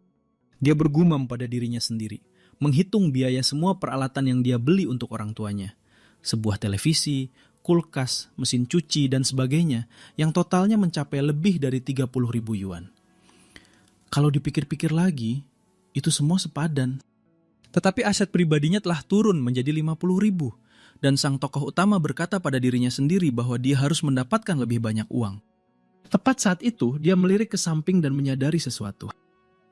Dia bergumam pada dirinya sendiri, menghitung biaya semua peralatan yang dia beli untuk orang tuanya. Sebuah televisi, kulkas, mesin cuci, dan sebagainya yang totalnya mencapai lebih dari 30.000 yuan. Kalau dipikir-pikir lagi, itu semua sepadan. Tetapi aset pribadinya telah turun menjadi 50.000, dan sang tokoh utama berkata pada dirinya sendiri bahwa dia harus mendapatkan lebih banyak uang. Tepat saat itu, dia melirik ke samping dan menyadari sesuatu.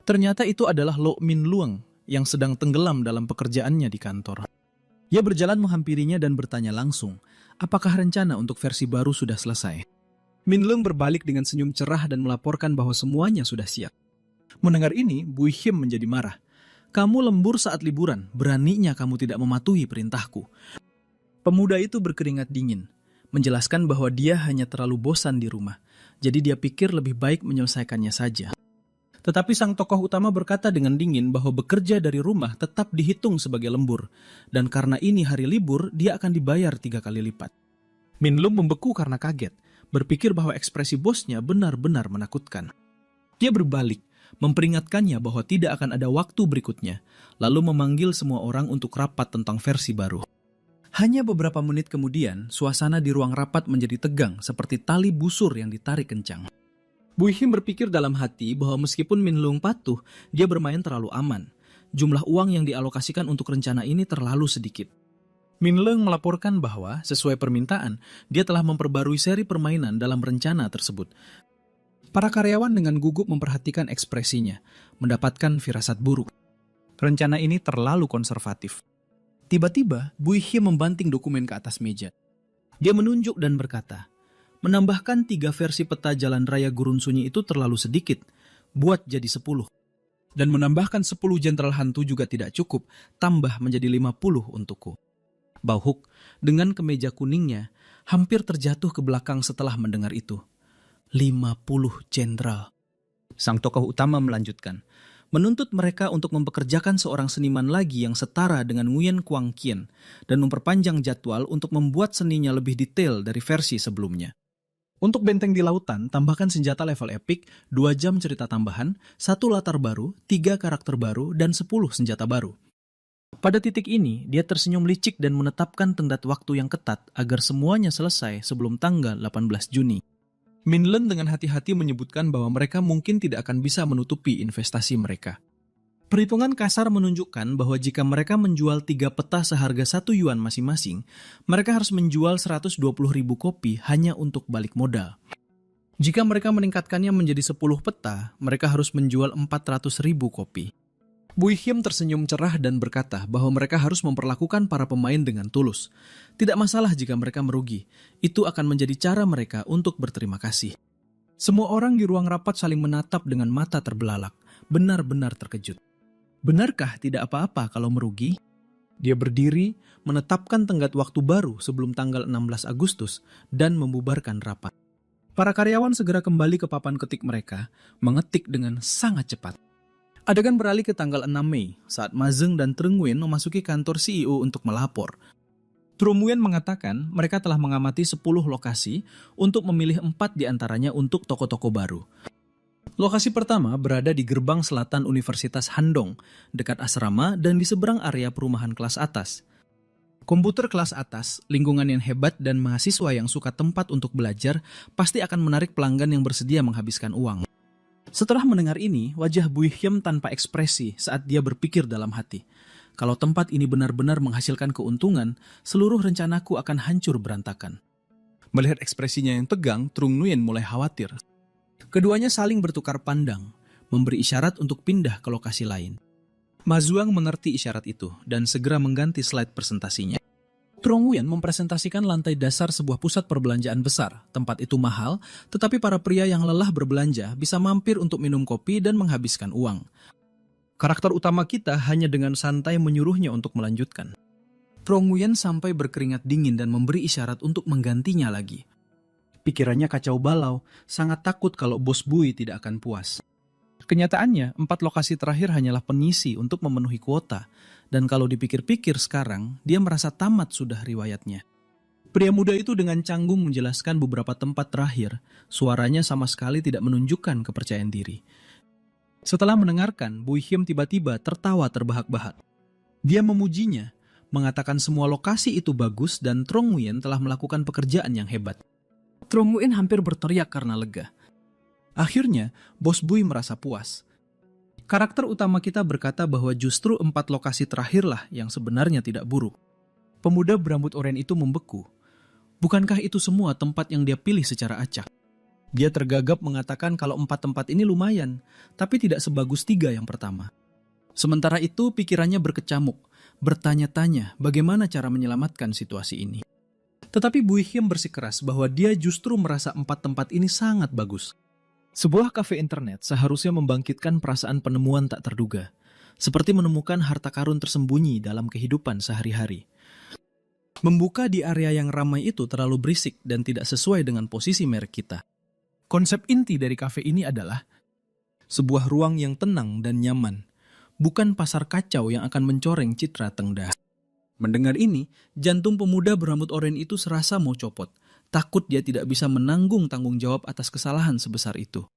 Ternyata itu adalah Lo Min Luang yang sedang tenggelam dalam pekerjaannya di kantor. Ia berjalan menghampirinya dan bertanya langsung, apakah rencana untuk versi baru sudah selesai? Min Luang berbalik dengan senyum cerah dan melaporkan bahwa semuanya sudah siap. Mendengar ini, Bu Hiem menjadi marah. "Kamu lembur saat liburan, beraninya kamu tidak mematuhi perintahku." Pemuda itu berkeringat dingin, menjelaskan bahwa dia hanya terlalu bosan di rumah, jadi dia pikir lebih baik menyelesaikannya saja. Tetapi sang tokoh utama berkata dengan dingin bahwa bekerja dari rumah tetap dihitung sebagai lembur, dan karena ini hari libur, dia akan dibayar 3 kali lipat. Minlung membeku karena kaget, berpikir bahwa ekspresi bosnya benar-benar menakutkan. Dia berbalik, memperingatkannya bahwa tidak akan ada waktu berikutnya, lalu memanggil semua orang untuk rapat tentang versi baru. Hanya beberapa menit kemudian, suasana di ruang rapat menjadi tegang seperti tali busur yang ditarik kencang. Buihim berpikir dalam hati bahwa meskipun Minlung patuh, dia bermain terlalu aman. Jumlah uang yang dialokasikan untuk rencana ini terlalu sedikit. Minlung melaporkan bahwa, sesuai permintaan, dia telah memperbarui seri permainan dalam rencana tersebut. Para karyawan dengan gugup memperhatikan ekspresinya, mendapatkan firasat buruk. Rencana ini terlalu konservatif. Tiba-tiba, Buihim membanting dokumen ke atas meja. Dia menunjuk dan berkata, menambahkan 3 versi peta jalan raya gurun sunyi itu terlalu sedikit, buat jadi 10. Dan menambahkan 10 jenderal hantu juga tidak cukup, tambah menjadi 50 untukku. Bauhuk, dengan kemeja kuningnya, hampir terjatuh ke belakang setelah mendengar itu. 50 jenderal. Sang tokoh utama melanjutkan, menuntut mereka untuk mempekerjakan seorang seniman lagi yang setara dengan Nguyen Quang Kien, dan memperpanjang jadwal untuk membuat seninya lebih detail dari versi sebelumnya. Untuk benteng di lautan, tambahkan senjata level epic, 2 jam cerita tambahan, 1 latar baru, 3 karakter baru, dan 10 senjata baru. Pada titik ini, dia tersenyum licik dan menetapkan tenggat waktu yang ketat agar semuanya selesai sebelum tanggal 18 Juni. Minlun dengan hati-hati menyebutkan bahwa mereka mungkin tidak akan bisa menutupi investasi mereka. Perhitungan kasar menunjukkan bahwa jika mereka menjual 3 peta seharga 1 yuan masing-masing, mereka harus menjual 120.000 kopi hanya untuk balik modal. Jika mereka meningkatkannya menjadi 10 peta, mereka harus menjual 400.000 kopi. Buihim tersenyum cerah dan berkata bahwa mereka harus memperlakukan para pemain dengan tulus. Tidak masalah jika mereka merugi, itu akan menjadi cara mereka untuk berterima kasih. Semua orang di ruang rapat saling menatap dengan mata terbelalak, benar-benar terkejut. Benarkah tidak apa-apa kalau merugi? Dia berdiri, menetapkan tenggat waktu baru sebelum tanggal 16 Agustus dan membubarkan rapat. Para karyawan segera kembali ke papan ketik mereka, mengetik dengan sangat cepat. Adegan beralih ke tanggal 6 Mei saat Ma Zeng dan Trung Nguyen memasuki kantor CEO untuk melapor. Trung Nguyen mengatakan mereka telah mengamati 10 lokasi untuk memilih 4 diantaranya untuk toko-toko baru. Lokasi pertama berada di gerbang selatan Universitas Handong, dekat asrama dan di seberang area perumahan kelas atas. Komputer kelas atas, lingkungan yang hebat dan mahasiswa yang suka tempat untuk belajar pasti akan menarik pelanggan yang bersedia menghabiskan uang. Setelah mendengar ini, wajah Buihim tanpa ekspresi saat dia berpikir dalam hati. Kalau tempat ini benar-benar menghasilkan keuntungan, seluruh rencanaku akan hancur berantakan. Melihat ekspresinya yang tegang, Trung Nguyen mulai khawatir. Keduanya saling bertukar pandang, memberi isyarat untuk pindah ke lokasi lain. Ma Zuang mengerti isyarat itu dan segera mengganti slide presentasinya. Trung Nguyen mempresentasikan lantai dasar sebuah pusat perbelanjaan besar. Tempat itu mahal, tetapi para pria yang lelah berbelanja bisa mampir untuk minum kopi dan menghabiskan uang. Karakter utama kita hanya dengan santai menyuruhnya untuk melanjutkan. Trung Nguyen sampai berkeringat dingin dan memberi isyarat untuk menggantinya lagi. Pikirannya kacau balau, sangat takut kalau bos Bui tidak akan puas. Kenyataannya, 4 lokasi terakhir hanyalah pengisi untuk memenuhi kuota, dan kalau dipikir-pikir sekarang, dia merasa tamat sudah riwayatnya. Pria muda itu dengan canggung menjelaskan beberapa tempat terakhir, suaranya sama sekali tidak menunjukkan kepercayaan diri. Setelah mendengarkan, Buihim tiba-tiba tertawa terbahak-bahak. Dia memujinya, mengatakan semua lokasi itu bagus dan Trung Nguyen telah melakukan pekerjaan yang hebat. Trung Nguyen hampir berteriak karena lega. Akhirnya, Bos Bui merasa puas. Karakter utama kita berkata bahwa justru 4 lokasi terakhirlah yang sebenarnya tidak buruk. Pemuda berambut oranye itu membeku. Bukankah itu semua tempat yang dia pilih secara acak? Dia tergagap mengatakan kalau 4 tempat ini lumayan, tapi tidak sebagus 3 yang pertama. Sementara itu pikirannya berkecamuk, bertanya-tanya bagaimana cara menyelamatkan situasi ini. Tetapi Buihim bersikeras bahwa dia justru merasa 4 tempat ini sangat bagus. Sebuah kafe internet seharusnya membangkitkan perasaan penemuan tak terduga, seperti menemukan harta karun tersembunyi dalam kehidupan sehari-hari. Membuka di area yang ramai itu terlalu berisik dan tidak sesuai dengan posisi merek kita. Konsep inti dari kafe ini adalah sebuah ruang yang tenang dan nyaman, bukan pasar kacau yang akan mencoreng citra Tengda. Mendengar ini, jantung pemuda berambut oranye itu serasa mau copot. Takut dia tidak bisa menanggung tanggung jawab atas kesalahan sebesar itu.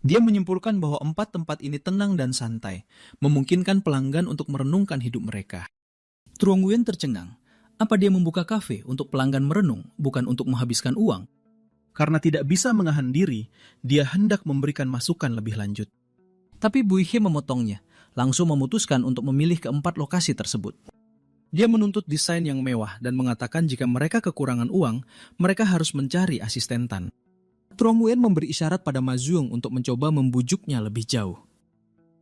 Dia menyimpulkan bahwa 4 tempat ini tenang dan santai, memungkinkan pelanggan untuk merenungkan hidup mereka. Truong Nguyen tercengang. Apa dia membuka kafe untuk pelanggan merenung, bukan untuk menghabiskan uang? Karena tidak bisa menahan diri, dia hendak memberikan masukan lebih lanjut. Tapi Bu Hye memotongnya, langsung memutuskan untuk memilih ke-4 lokasi tersebut. Dia menuntut desain yang mewah dan mengatakan jika mereka kekurangan uang, mereka harus mencari asisten. Truong Nguyen memberi isyarat pada Ma Zuong untuk mencoba membujuknya lebih jauh.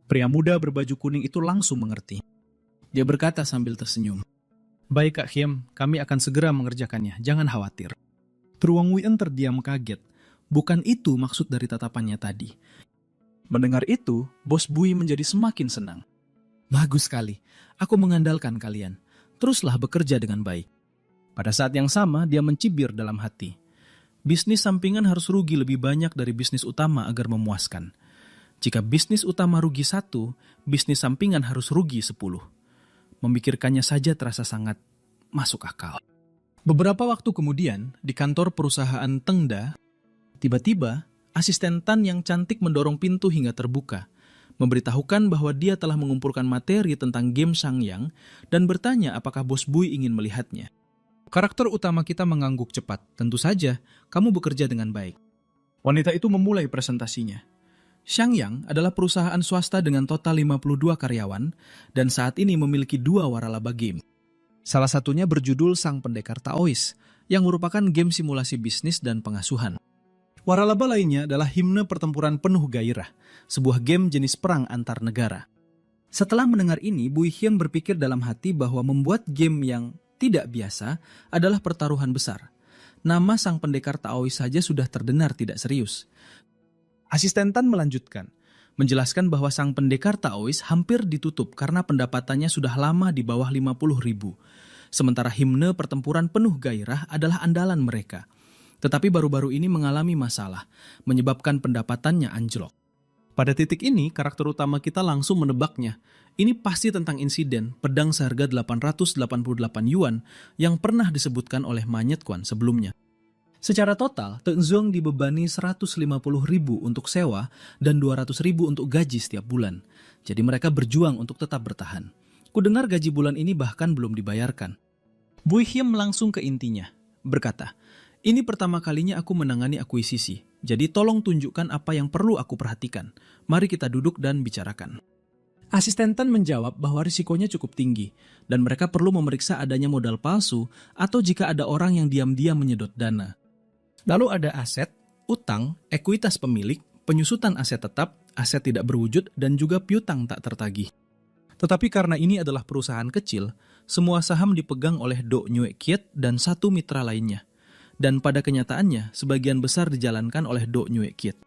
Pria muda berbaju kuning itu langsung mengerti. Dia berkata sambil tersenyum, "Baik Kak Hiem, kami akan segera mengerjakannya, jangan khawatir." Truong Nguyen terdiam kaget. Bukan itu maksud dari tatapannya tadi. Mendengar itu, Bos Bui menjadi semakin senang. "Bagus sekali, aku mengandalkan kalian. Teruslah bekerja dengan baik." Pada saat yang sama, dia mencibir dalam hati. Bisnis sampingan harus rugi lebih banyak dari bisnis utama agar memuaskan. Jika bisnis utama rugi 1, bisnis sampingan harus rugi 10. Memikirkannya saja terasa sangat masuk akal. Beberapa waktu kemudian, di kantor perusahaan Tengda, tiba-tiba asisten Tan yang cantik mendorong pintu hingga terbuka, memberitahukan bahwa dia telah mengumpulkan materi tentang game Sangyang dan bertanya apakah Bos Bui ingin melihatnya. Karakter utama kita mengangguk cepat. Tentu saja, kamu bekerja dengan baik. Wanita itu memulai presentasinya. Sangyang adalah perusahaan swasta dengan total 52 karyawan dan saat ini memiliki 2 waralaba game. Salah satunya berjudul Sang Pendekar Taois, yang merupakan game simulasi bisnis dan pengasuhan. Waralaba lainnya adalah Himne Pertempuran Penuh Gairah, sebuah game jenis perang antar negara. Setelah mendengar ini, Bu Hyen berpikir dalam hati bahwa membuat game yang tidak biasa adalah pertaruhan besar. Nama Sang Pendekar Taois saja sudah terdengar tidak serius. Asisten Tan melanjutkan, menjelaskan bahwa Sang Pendekar Taois hampir ditutup karena pendapatannya sudah lama di bawah 50.000. Sementara Himne Pertempuran Penuh Gairah adalah andalan mereka. Tetapi baru-baru ini mengalami masalah, menyebabkan pendapatannya anjlok. Pada titik ini, karakter utama kita langsung menebaknya. Ini pasti tentang insiden pedang seharga 888 yuan yang pernah disebutkan oleh Manyet Kwan sebelumnya. Secara total, Tenzong dibebani 150.000 untuk sewa dan 200.000 untuk gaji setiap bulan. Jadi mereka berjuang untuk tetap bertahan. Kudengar gaji bulan ini bahkan belum dibayarkan. Bu Hiem langsung ke intinya, berkata, "Ini pertama kalinya aku menangani akuisisi, jadi tolong tunjukkan apa yang perlu aku perhatikan. Mari kita duduk dan bicarakan." Asisten Tan menjawab bahwa risikonya cukup tinggi, dan mereka perlu memeriksa adanya modal palsu atau jika ada orang yang diam-diam menyedot dana. Lalu ada aset, utang, ekuitas pemilik, penyusutan aset tetap, aset tidak berwujud, dan juga piutang tak tertagih. Tetapi karena ini adalah perusahaan kecil, semua saham dipegang oleh Do Nyue Kiet dan 1 mitra lainnya. Dan pada kenyataannya, sebagian besar dijalankan oleh Do Nyue Kiet.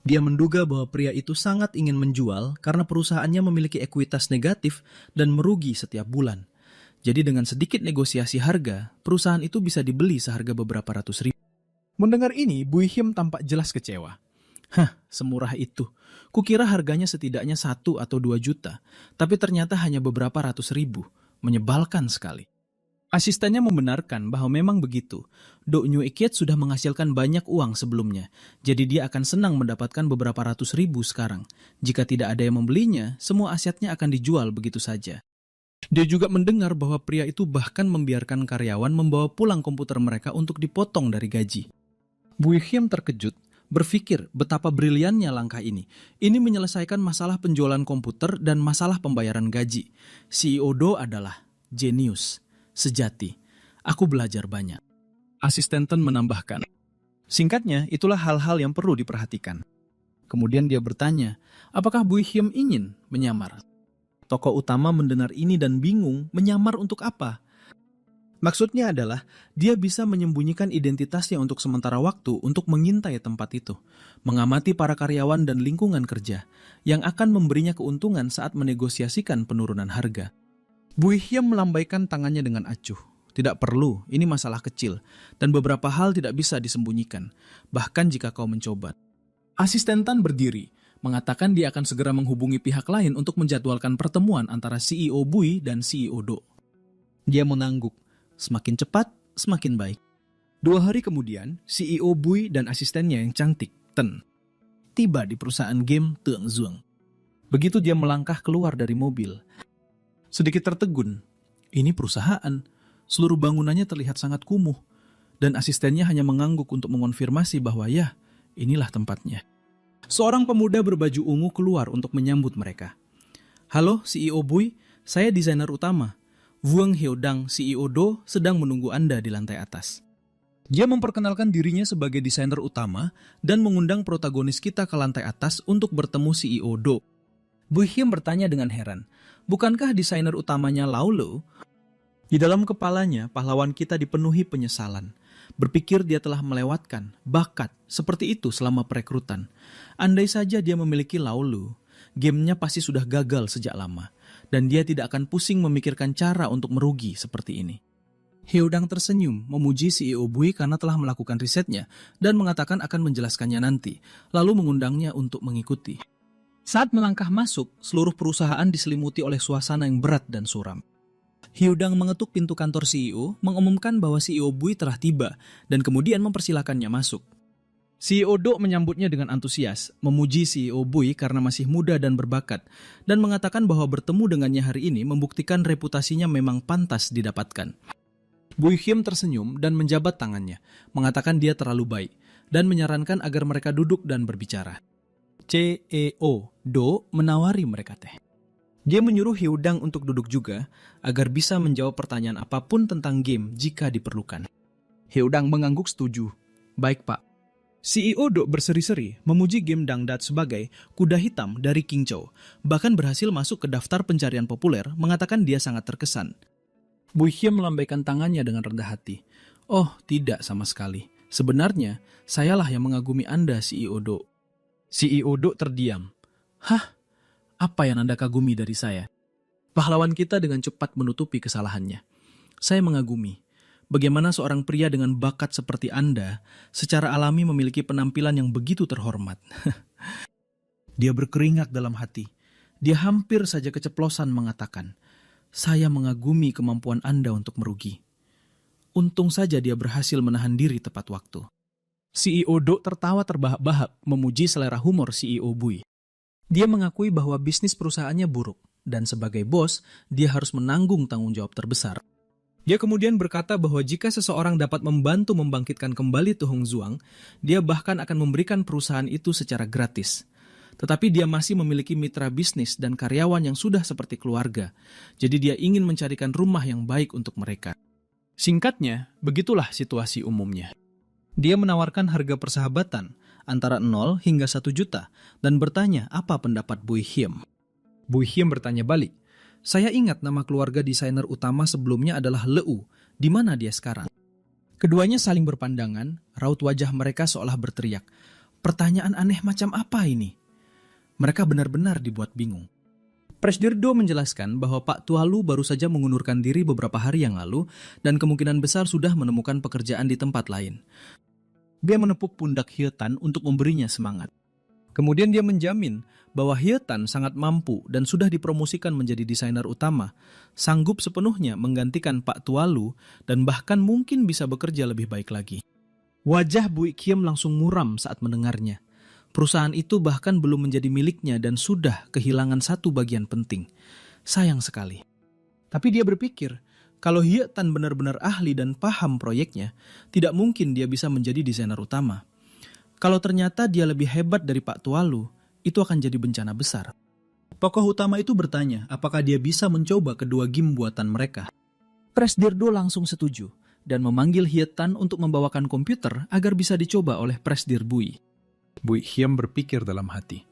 Dia menduga bahwa pria itu sangat ingin menjual karena perusahaannya memiliki ekuitas negatif dan merugi setiap bulan. Jadi dengan sedikit negosiasi harga, perusahaan itu bisa dibeli seharga beberapa ratus ribu. Mendengar ini, Bu Hiem tampak jelas kecewa. "Hah, semurah itu. Kukira harganya setidaknya 1 atau 2 juta, tapi ternyata hanya beberapa ratus ribu. Menyebalkan sekali." Asistennya membenarkan bahwa memang begitu. Do Nyue Kiet sudah menghasilkan banyak uang sebelumnya, jadi dia akan senang mendapatkan beberapa ratus ribu sekarang. Jika tidak ada yang membelinya, semua asetnya akan dijual begitu saja. Dia juga mendengar bahwa pria itu bahkan membiarkan karyawan membawa pulang komputer mereka untuk dipotong dari gaji. Bu Hiem terkejut, berpikir betapa briliannya langkah ini. Ini menyelesaikan masalah penjualan komputer dan masalah pembayaran gaji. CEO Do adalah jenius, sejati. Aku belajar banyak. Asisten Tan menambahkan. Singkatnya, itulah hal-hal yang perlu diperhatikan. Kemudian dia bertanya, apakah Bu Hiem ingin menyamar? Tokoh utama mendengar ini dan bingung, menyamar untuk apa? Maksudnya adalah, dia bisa menyembunyikan identitasnya untuk sementara waktu untuk mengintai tempat itu, mengamati para karyawan dan lingkungan kerja, yang akan memberinya keuntungan saat menegosiasikan penurunan harga. Bu Hiem melambaikan tangannya dengan acuh. Tidak perlu, ini masalah kecil, dan beberapa hal tidak bisa disembunyikan, bahkan jika kau mencoba. Asisten Tan berdiri, mengatakan dia akan segera menghubungi pihak lain untuk menjadwalkan pertemuan antara CEO Bui dan CEO Do. Dia mengangguk, semakin cepat, semakin baik. 2 hari kemudian, CEO Bui dan asistennya yang cantik, Ten, tiba di perusahaan game Dronzer. Begitu dia melangkah keluar dari mobil, sedikit tertegun. Ini perusahaan, seluruh bangunannya terlihat sangat kumuh, dan asistennya hanya mengangguk untuk mengonfirmasi bahwa ya, inilah tempatnya. Seorang pemuda berbaju ungu keluar untuk menyambut mereka. Halo, CEO Bui, saya desainer utama. Vuong Hyodang, CEO Do, sedang menunggu Anda di lantai atas. Dia memperkenalkan dirinya sebagai desainer utama dan mengundang protagonis kita ke lantai atas untuk bertemu CEO Do. Bui Him bertanya dengan heran, bukankah desainer utamanya Lao Lo? Di dalam kepalanya, pahlawan kita dipenuhi penyesalan. Berpikir dia telah melewatkan bakat seperti itu selama perekrutan. Andai saja dia memiliki Lao Lo, gamenya pasti sudah gagal sejak lama, dan dia tidak akan pusing memikirkan cara untuk merugi seperti ini. Hyodang tersenyum, memuji CEO Bui karena telah melakukan risetnya dan mengatakan akan menjelaskannya nanti, lalu mengundangnya untuk mengikuti. Saat melangkah masuk, seluruh perusahaan diselimuti oleh suasana yang berat dan suram. Hyodang mengetuk pintu kantor CEO, mengumumkan bahwa CEO Bui telah tiba dan kemudian mempersilakannya masuk. CEO Do menyambutnya dengan antusias, memuji CEO Bui karena masih muda dan berbakat, dan mengatakan bahwa bertemu dengannya hari ini membuktikan reputasinya memang pantas didapatkan. Bui Him tersenyum dan menjabat tangannya, mengatakan dia terlalu baik, dan menyarankan agar mereka duduk dan berbicara. CEO Do menawari mereka teh. Dia menyuruh Hyodang untuk duduk juga, agar bisa menjawab pertanyaan apapun tentang game jika diperlukan. Hyodang mengangguk setuju. Baik pak. CEO Do berseri-seri memuji game Dangdat sebagai kuda hitam dari King Chow, bahkan berhasil masuk ke daftar pencarian populer, mengatakan dia sangat terkesan. Bui Him melambaikan tangannya dengan rendah hati. Oh, tidak sama sekali. Sebenarnya, sayalah yang mengagumi Anda, CEO Do. CEO Do terdiam. Hah? Apa yang Anda kagumi dari saya? Pahlawan kita dengan cepat menutupi kesalahannya. Saya mengagumi. Bagaimana seorang pria dengan bakat seperti Anda secara alami memiliki penampilan yang begitu terhormat. Dia berkeringat dalam hati. Dia hampir saja keceplosan mengatakan, saya mengagumi kemampuan Anda untuk merugi. Untung saja dia berhasil menahan diri tepat waktu. CEO Do tertawa terbahak-bahak memuji selera humor CEO Bui. Dia mengakui bahwa bisnis perusahaannya buruk, dan sebagai bos, dia harus menanggung tanggung jawab terbesar. Dia kemudian berkata bahwa jika seseorang dapat membantu membangkitkan kembali Tu Hong Zuang, dia bahkan akan memberikan perusahaan itu secara gratis. Tetapi dia masih memiliki mitra bisnis dan karyawan yang sudah seperti keluarga. Jadi dia ingin mencarikan rumah yang baik untuk mereka. Singkatnya, begitulah situasi umumnya. Dia menawarkan harga persahabatan antara 0 hingga 1 juta dan bertanya apa pendapat Bui Him. Bui Him bertanya balik, saya ingat nama keluarga desainer utama sebelumnya adalah Leu, di mana dia sekarang? Keduanya saling berpandangan, raut wajah mereka seolah berteriak, pertanyaan aneh macam apa ini? Mereka benar-benar dibuat bingung. Presdir Do menjelaskan bahwa Pak Tualu baru saja mengundurkan diri beberapa hari yang lalu dan kemungkinan besar sudah menemukan pekerjaan di tempat lain. Dia menepuk pundak Hyetan untuk memberinya semangat. Kemudian dia menjamin bahwa Hyetan sangat mampu dan sudah dipromosikan menjadi desainer utama, sanggup sepenuhnya menggantikan Pak Tualu dan bahkan mungkin bisa bekerja lebih baik lagi. Wajah Bui Kiem langsung muram saat mendengarnya. Perusahaan itu bahkan belum menjadi miliknya dan sudah kehilangan satu bagian penting. Sayang sekali. Tapi dia berpikir, kalau Hyetan benar-benar ahli dan paham proyeknya, tidak mungkin dia bisa menjadi desainer utama. Kalau ternyata dia lebih hebat dari Pak Tualu, itu akan jadi bencana besar. Tokoh utama itu bertanya apakah dia bisa mencoba kedua game buatan mereka. Presdirdo langsung setuju dan memanggil Hyetan untuk membawakan komputer agar bisa dicoba oleh Presdir Bui. Bui Hiem berpikir dalam hati,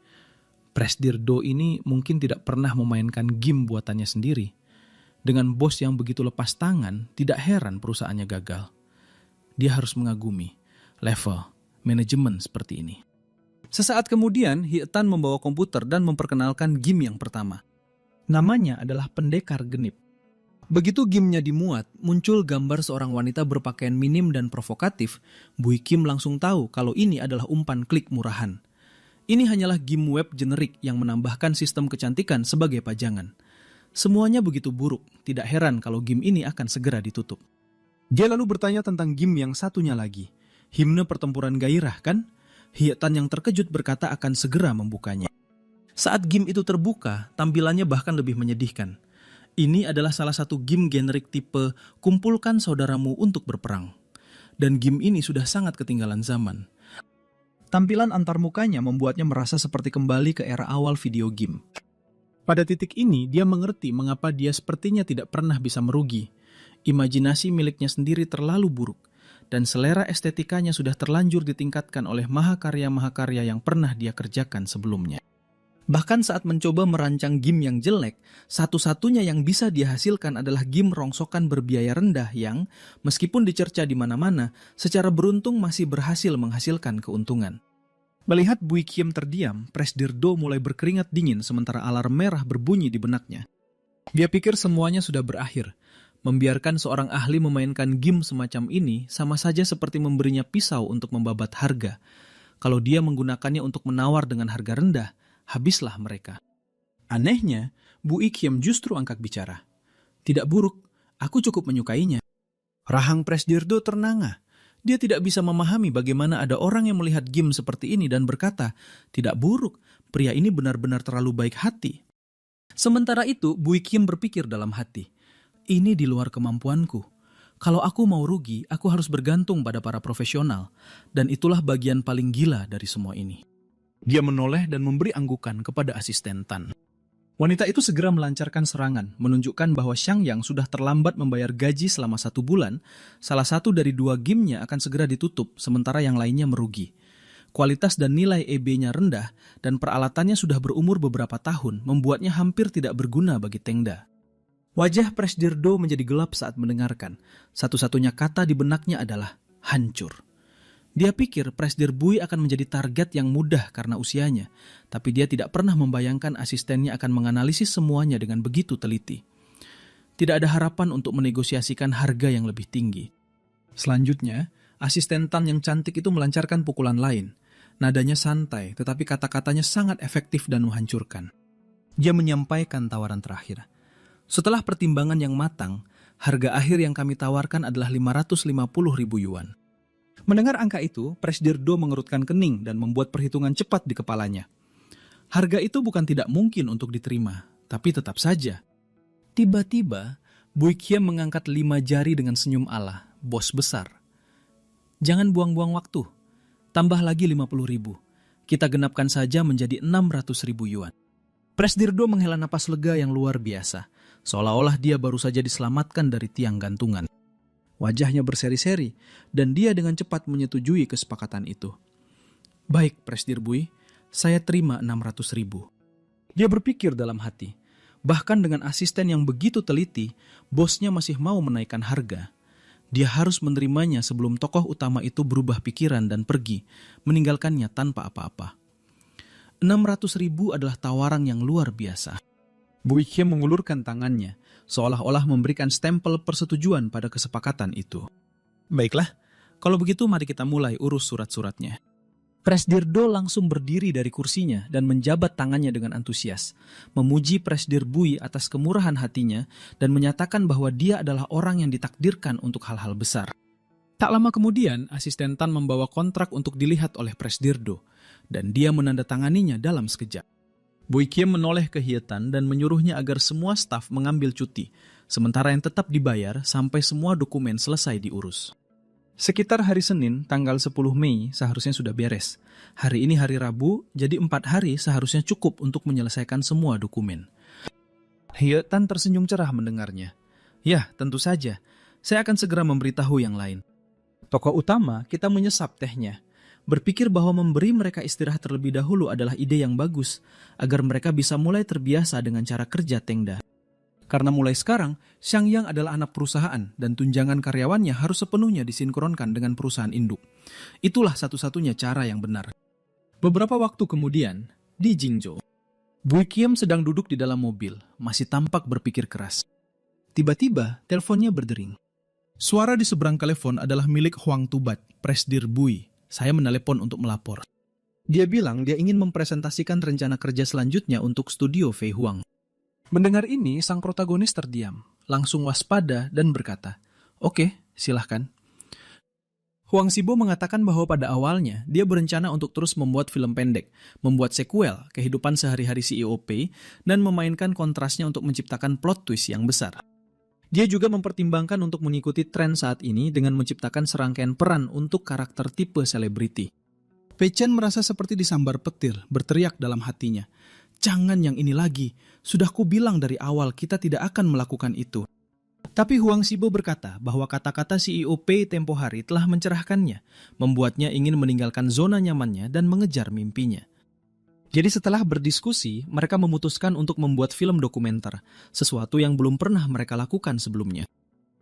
Presdirdo ini mungkin tidak pernah memainkan game buatannya sendiri. Dengan bos yang begitu lepas tangan, tidak heran perusahaannya gagal. Dia harus mengagumi level manajemen seperti ini. Sesaat kemudian, Hyetan membawa komputer dan memperkenalkan game yang pertama. Namanya adalah Pendekar Genip. Begitu gamenya dimuat, muncul gambar seorang wanita berpakaian minim dan provokatif. Bui Kim langsung tahu kalau ini adalah umpan klik murahan. Ini hanyalah game web generik yang menambahkan sistem kecantikan sebagai pajangan. Semuanya begitu buruk, tidak heran kalau game ini akan segera ditutup. Dia lalu bertanya tentang game yang satunya lagi. Himne pertempuran gairah kan? Hyetan yang terkejut berkata akan segera membukanya. Saat game itu terbuka, tampilannya bahkan lebih menyedihkan. Ini adalah salah satu game generik tipe kumpulkan saudaramu untuk berperang. Dan game ini sudah sangat ketinggalan zaman. Tampilan antarmukanya membuatnya merasa seperti kembali ke era awal video game. Pada titik ini, dia mengerti mengapa dia sepertinya tidak pernah bisa merugi. Imajinasi miliknya sendiri terlalu buruk, dan selera estetikanya sudah terlanjur ditingkatkan oleh mahakarya-mahakarya yang pernah dia kerjakan sebelumnya. Bahkan saat mencoba merancang game yang jelek, satu-satunya yang bisa dia hasilkan adalah game rongsokan berbiaya rendah yang, meskipun dicerca di mana-mana, secara beruntung masih berhasil menghasilkan keuntungan. Melihat Bui Kim terdiam, Presdirdo mulai berkeringat dingin sementara alarm merah berbunyi di benaknya. Dia pikir semuanya sudah berakhir. Membiarkan seorang ahli memainkan game semacam ini sama saja seperti memberinya pisau untuk membabat harga. Kalau dia menggunakannya untuk menawar dengan harga rendah, habislah mereka. Anehnya, Bui Kim justru angkat bicara. Tidak buruk, aku cukup menyukainya. Rahang Presdirdo ternangah. Dia tidak bisa memahami bagaimana ada orang yang melihat game seperti ini dan berkata, tidak buruk, pria ini benar-benar terlalu baik hati. Sementara itu, Bui Kim berpikir dalam hati, ini di luar kemampuanku. Kalau aku mau rugi, aku harus bergantung pada para profesional. Dan itulah bagian paling gila dari semua ini. Dia menoleh dan memberi anggukan kepada asisten Tan. Wanita itu segera melancarkan serangan, menunjukkan bahwa Xiang Yang sudah terlambat membayar gaji selama 1 bulan. Salah satu dari 2 gamenya akan segera ditutup, sementara yang lainnya merugi. Kualitas dan nilai EB-nya rendah, dan peralatannya sudah berumur beberapa tahun, membuatnya hampir tidak berguna bagi Tengda. Wajah Presdirdo menjadi gelap saat mendengarkan. Satu-satunya kata di benaknya adalah hancur. Dia pikir Presdir Bui akan menjadi target yang mudah karena usianya, tapi dia tidak pernah membayangkan asistennya akan menganalisis semuanya dengan begitu teliti. Tidak ada harapan untuk menegosiasikan harga yang lebih tinggi. Selanjutnya, asisten Tan yang cantik itu melancarkan pukulan lain. Nadanya santai, tetapi kata-katanya sangat efektif dan menghancurkan. Dia menyampaikan tawaran terakhir. Setelah pertimbangan yang matang, harga akhir yang kami tawarkan adalah 550.000 yuan. Mendengar angka itu, Presdirdo mengerutkan kening dan membuat perhitungan cepat di kepalanya. Harga itu bukan tidak mungkin untuk diterima, tapi tetap saja. Tiba-tiba, Bui Kim mengangkat 5 jari dengan senyum ala, bos besar. Jangan buang-buang waktu. Tambah lagi 50.000. Kita genapkan saja menjadi 600.000 yuan. Presdirdo menghela napas lega yang luar biasa, seolah-olah dia baru saja diselamatkan dari tiang gantungan. Wajahnya berseri-seri, dan dia dengan cepat menyetujui kesepakatan itu. Baik, Presdir Bui, saya terima 600.000. Dia berpikir dalam hati, bahkan dengan asisten yang begitu teliti, bosnya masih mau menaikkan harga. Dia harus menerimanya sebelum tokoh utama itu berubah pikiran dan pergi, meninggalkannya tanpa apa-apa. 600.000 adalah tawaran yang luar biasa. Bui Kim mengulurkan tangannya, seolah-olah memberikan stempel persetujuan pada kesepakatan itu. Baiklah, kalau begitu mari kita mulai urus surat-suratnya. Presdirdo langsung berdiri dari kursinya dan menjabat tangannya dengan antusias, memuji Presdir Bui atas kemurahan hatinya dan menyatakan bahwa dia adalah orang yang ditakdirkan untuk hal-hal besar. Tak lama kemudian, asisten Tan membawa kontrak untuk dilihat oleh Presdirdo, dan dia menandatanganinya dalam sekejap. Bui Kim menoleh ke Hyetan dan menyuruhnya agar semua staf mengambil cuti, sementara yang tetap dibayar sampai semua dokumen selesai diurus. Sekitar hari Senin, tanggal 10 Mei, seharusnya sudah beres. Hari ini hari Rabu, jadi 4 hari seharusnya cukup untuk menyelesaikan semua dokumen. Hyetan tersenyum cerah mendengarnya. Ya, tentu saja. Saya akan segera memberitahu yang lain. Tokoh utama, kita menyesap tehnya. Berpikir bahwa memberi mereka istirahat terlebih dahulu adalah ide yang bagus, agar mereka bisa mulai terbiasa dengan cara kerja Tengda. Karena mulai sekarang, Xiang Yang adalah anak perusahaan dan tunjangan karyawannya harus sepenuhnya disinkronkan dengan perusahaan induk. Itulah satu-satunya cara yang benar. Beberapa waktu kemudian, di Jingzhou, Bui Kim sedang duduk di dalam mobil, masih tampak berpikir keras. Tiba-tiba, teleponnya berdering. Suara di seberang telepon adalah milik Huang Tubat, Presdir Bui. Saya menelepon untuk melapor. Dia bilang dia ingin mempresentasikan rencana kerja selanjutnya untuk studio Fei Huang. Mendengar ini, sang protagonis terdiam, langsung waspada dan berkata, "Oke, silahkan." Huang Xibo mengatakan bahwa pada awalnya dia berencana untuk terus membuat film pendek, membuat sequel kehidupan sehari-hari CEO Pei, dan memainkan kontrasnya untuk menciptakan plot twist yang besar. Dia juga mempertimbangkan untuk mengikuti tren saat ini dengan menciptakan serangkaian peran untuk karakter tipe selebriti. Pei Chen merasa seperti disambar petir, berteriak dalam hatinya, "Jangan yang ini lagi, sudah ku bilang dari awal kita tidak akan melakukan itu." Tapi Huang Xibo berkata bahwa kata-kata CEO Pei tempo hari telah mencerahkannya, membuatnya ingin meninggalkan zona nyamannya dan mengejar mimpinya. Jadi setelah berdiskusi, mereka memutuskan untuk membuat film dokumenter, sesuatu yang belum pernah mereka lakukan sebelumnya.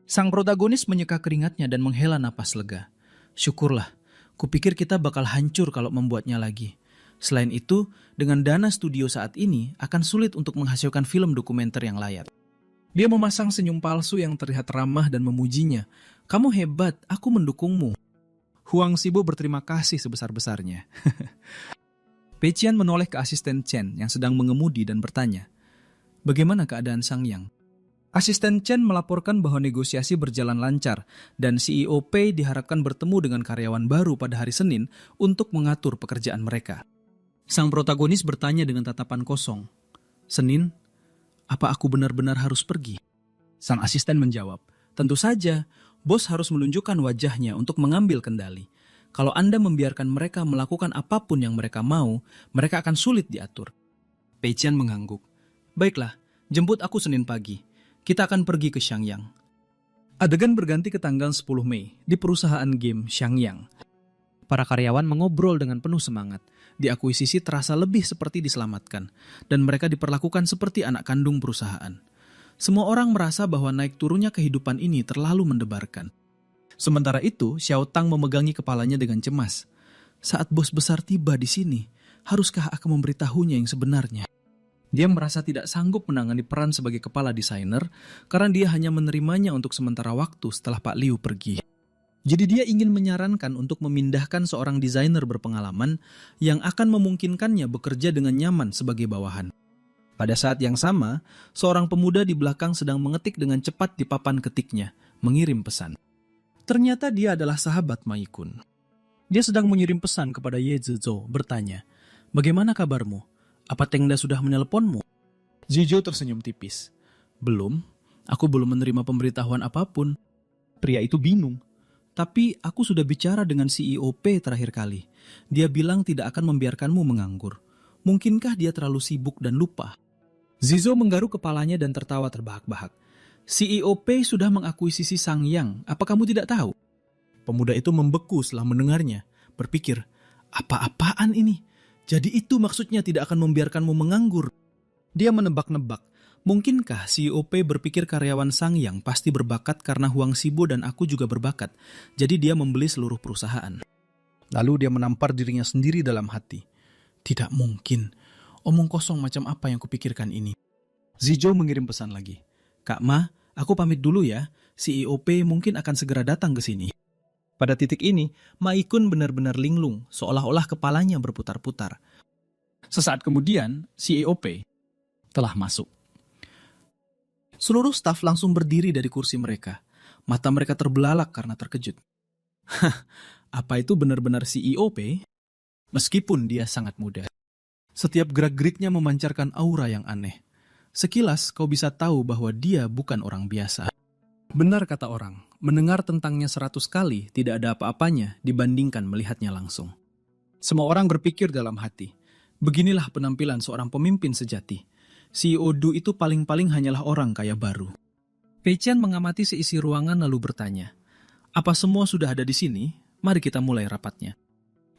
Sang protagonis menyeka keringatnya dan menghela napas lega. "Syukurlah, kupikir kita bakal hancur kalau membuatnya lagi. Selain itu, dengan dana studio saat ini akan sulit untuk menghasilkan film dokumenter yang layak." Dia memasang senyum palsu yang terlihat ramah dan memujinya. "Kamu hebat, aku mendukungmu." Huang Xibo berterima kasih sebesar-besarnya. Pei Chen menoleh ke asisten Chen yang sedang mengemudi dan bertanya, "Bagaimana keadaan Sang Yang?" Asisten Chen melaporkan bahwa negosiasi berjalan lancar dan CEO Pei diharapkan bertemu dengan karyawan baru pada hari Senin untuk mengatur pekerjaan mereka. Sang protagonis bertanya dengan tatapan kosong, "Senin? Apa aku benar-benar harus pergi?" Sang asisten menjawab, "Tentu saja, bos harus menunjukkan wajahnya untuk mengambil kendali. Kalau Anda membiarkan mereka melakukan apapun yang mereka mau, mereka akan sulit diatur." Pei Chen mengangguk. "Baiklah, jemput aku Senin pagi. Kita akan pergi ke Xiangyang." Adegan berganti ke tanggal 10 Mei di perusahaan game Xiangyang. Para karyawan mengobrol dengan penuh semangat. Di akuisisi terasa lebih seperti diselamatkan, dan mereka diperlakukan seperti anak kandung perusahaan. Semua orang merasa bahwa naik turunnya kehidupan ini terlalu mendebarkan. Sementara itu, Xiao Tang memegangi kepalanya dengan cemas. Saat bos besar tiba di sini, haruskah aku memberitahunya yang sebenarnya? Dia merasa tidak sanggup menangani peran sebagai kepala desainer karena dia hanya menerimanya untuk sementara waktu setelah Pak Liu pergi. Jadi dia ingin menyarankan untuk memindahkan seorang desainer berpengalaman yang akan memungkinkannya bekerja dengan nyaman sebagai bawahan. Pada saat yang sama, seorang pemuda di belakang sedang mengetik dengan cepat di papan ketiknya, mengirim pesan. Ternyata dia adalah sahabat Maikun. Dia sedang mengirim pesan kepada Ye Zizhou, bertanya, "Bagaimana kabarmu? Apa Tengda sudah menelponmu?" Zizhou tersenyum tipis. "Belum, aku belum menerima pemberitahuan apapun." Pria itu bingung. "Tapi aku sudah bicara dengan CEO P terakhir kali. Dia bilang tidak akan membiarkanmu menganggur. Mungkinkah dia terlalu sibuk dan lupa?" Zizhou menggaruk kepalanya dan tertawa terbahak-bahak. "CEO P sudah mengakuisisi Sang Yang. Apa kamu tidak tahu?" Pemuda itu membeku setelah mendengarnya. Berpikir, "Apa-apaan ini? Jadi itu maksudnya tidak akan membiarkanmu menganggur." Dia menebak-nebak. Mungkinkah CEO P berpikir karyawan Sang Yang pasti berbakat karena Huang Xibo dan aku juga berbakat, jadi dia membeli seluruh perusahaan. Lalu dia menampar dirinya sendiri dalam hati. Tidak mungkin, omong kosong macam apa yang kupikirkan ini. Zizhou mengirim pesan lagi. "Kak Ma, aku pamit dulu ya, CEO P mungkin akan segera datang ke sini." Pada titik ini, Maikun benar-benar linglung, seolah-olah kepalanya berputar-putar. Sesaat kemudian, CEO P telah masuk. Seluruh staf langsung berdiri dari kursi mereka. Mata mereka terbelalak karena terkejut. Apa itu benar-benar CEO P? Meskipun dia sangat muda. Setiap gerak-geriknya memancarkan aura yang aneh. Sekilas kau bisa tahu bahwa dia bukan orang biasa. Benar kata orang, mendengar tentangnya 100 kali tidak ada apa-apanya dibandingkan melihatnya langsung. Semua orang berpikir dalam hati, beginilah penampilan seorang pemimpin sejati. CEO Du itu paling-paling hanyalah orang kaya baru. Pei Chen mengamati seisi ruangan lalu bertanya, "Apa semua sudah ada di sini? Mari kita mulai rapatnya."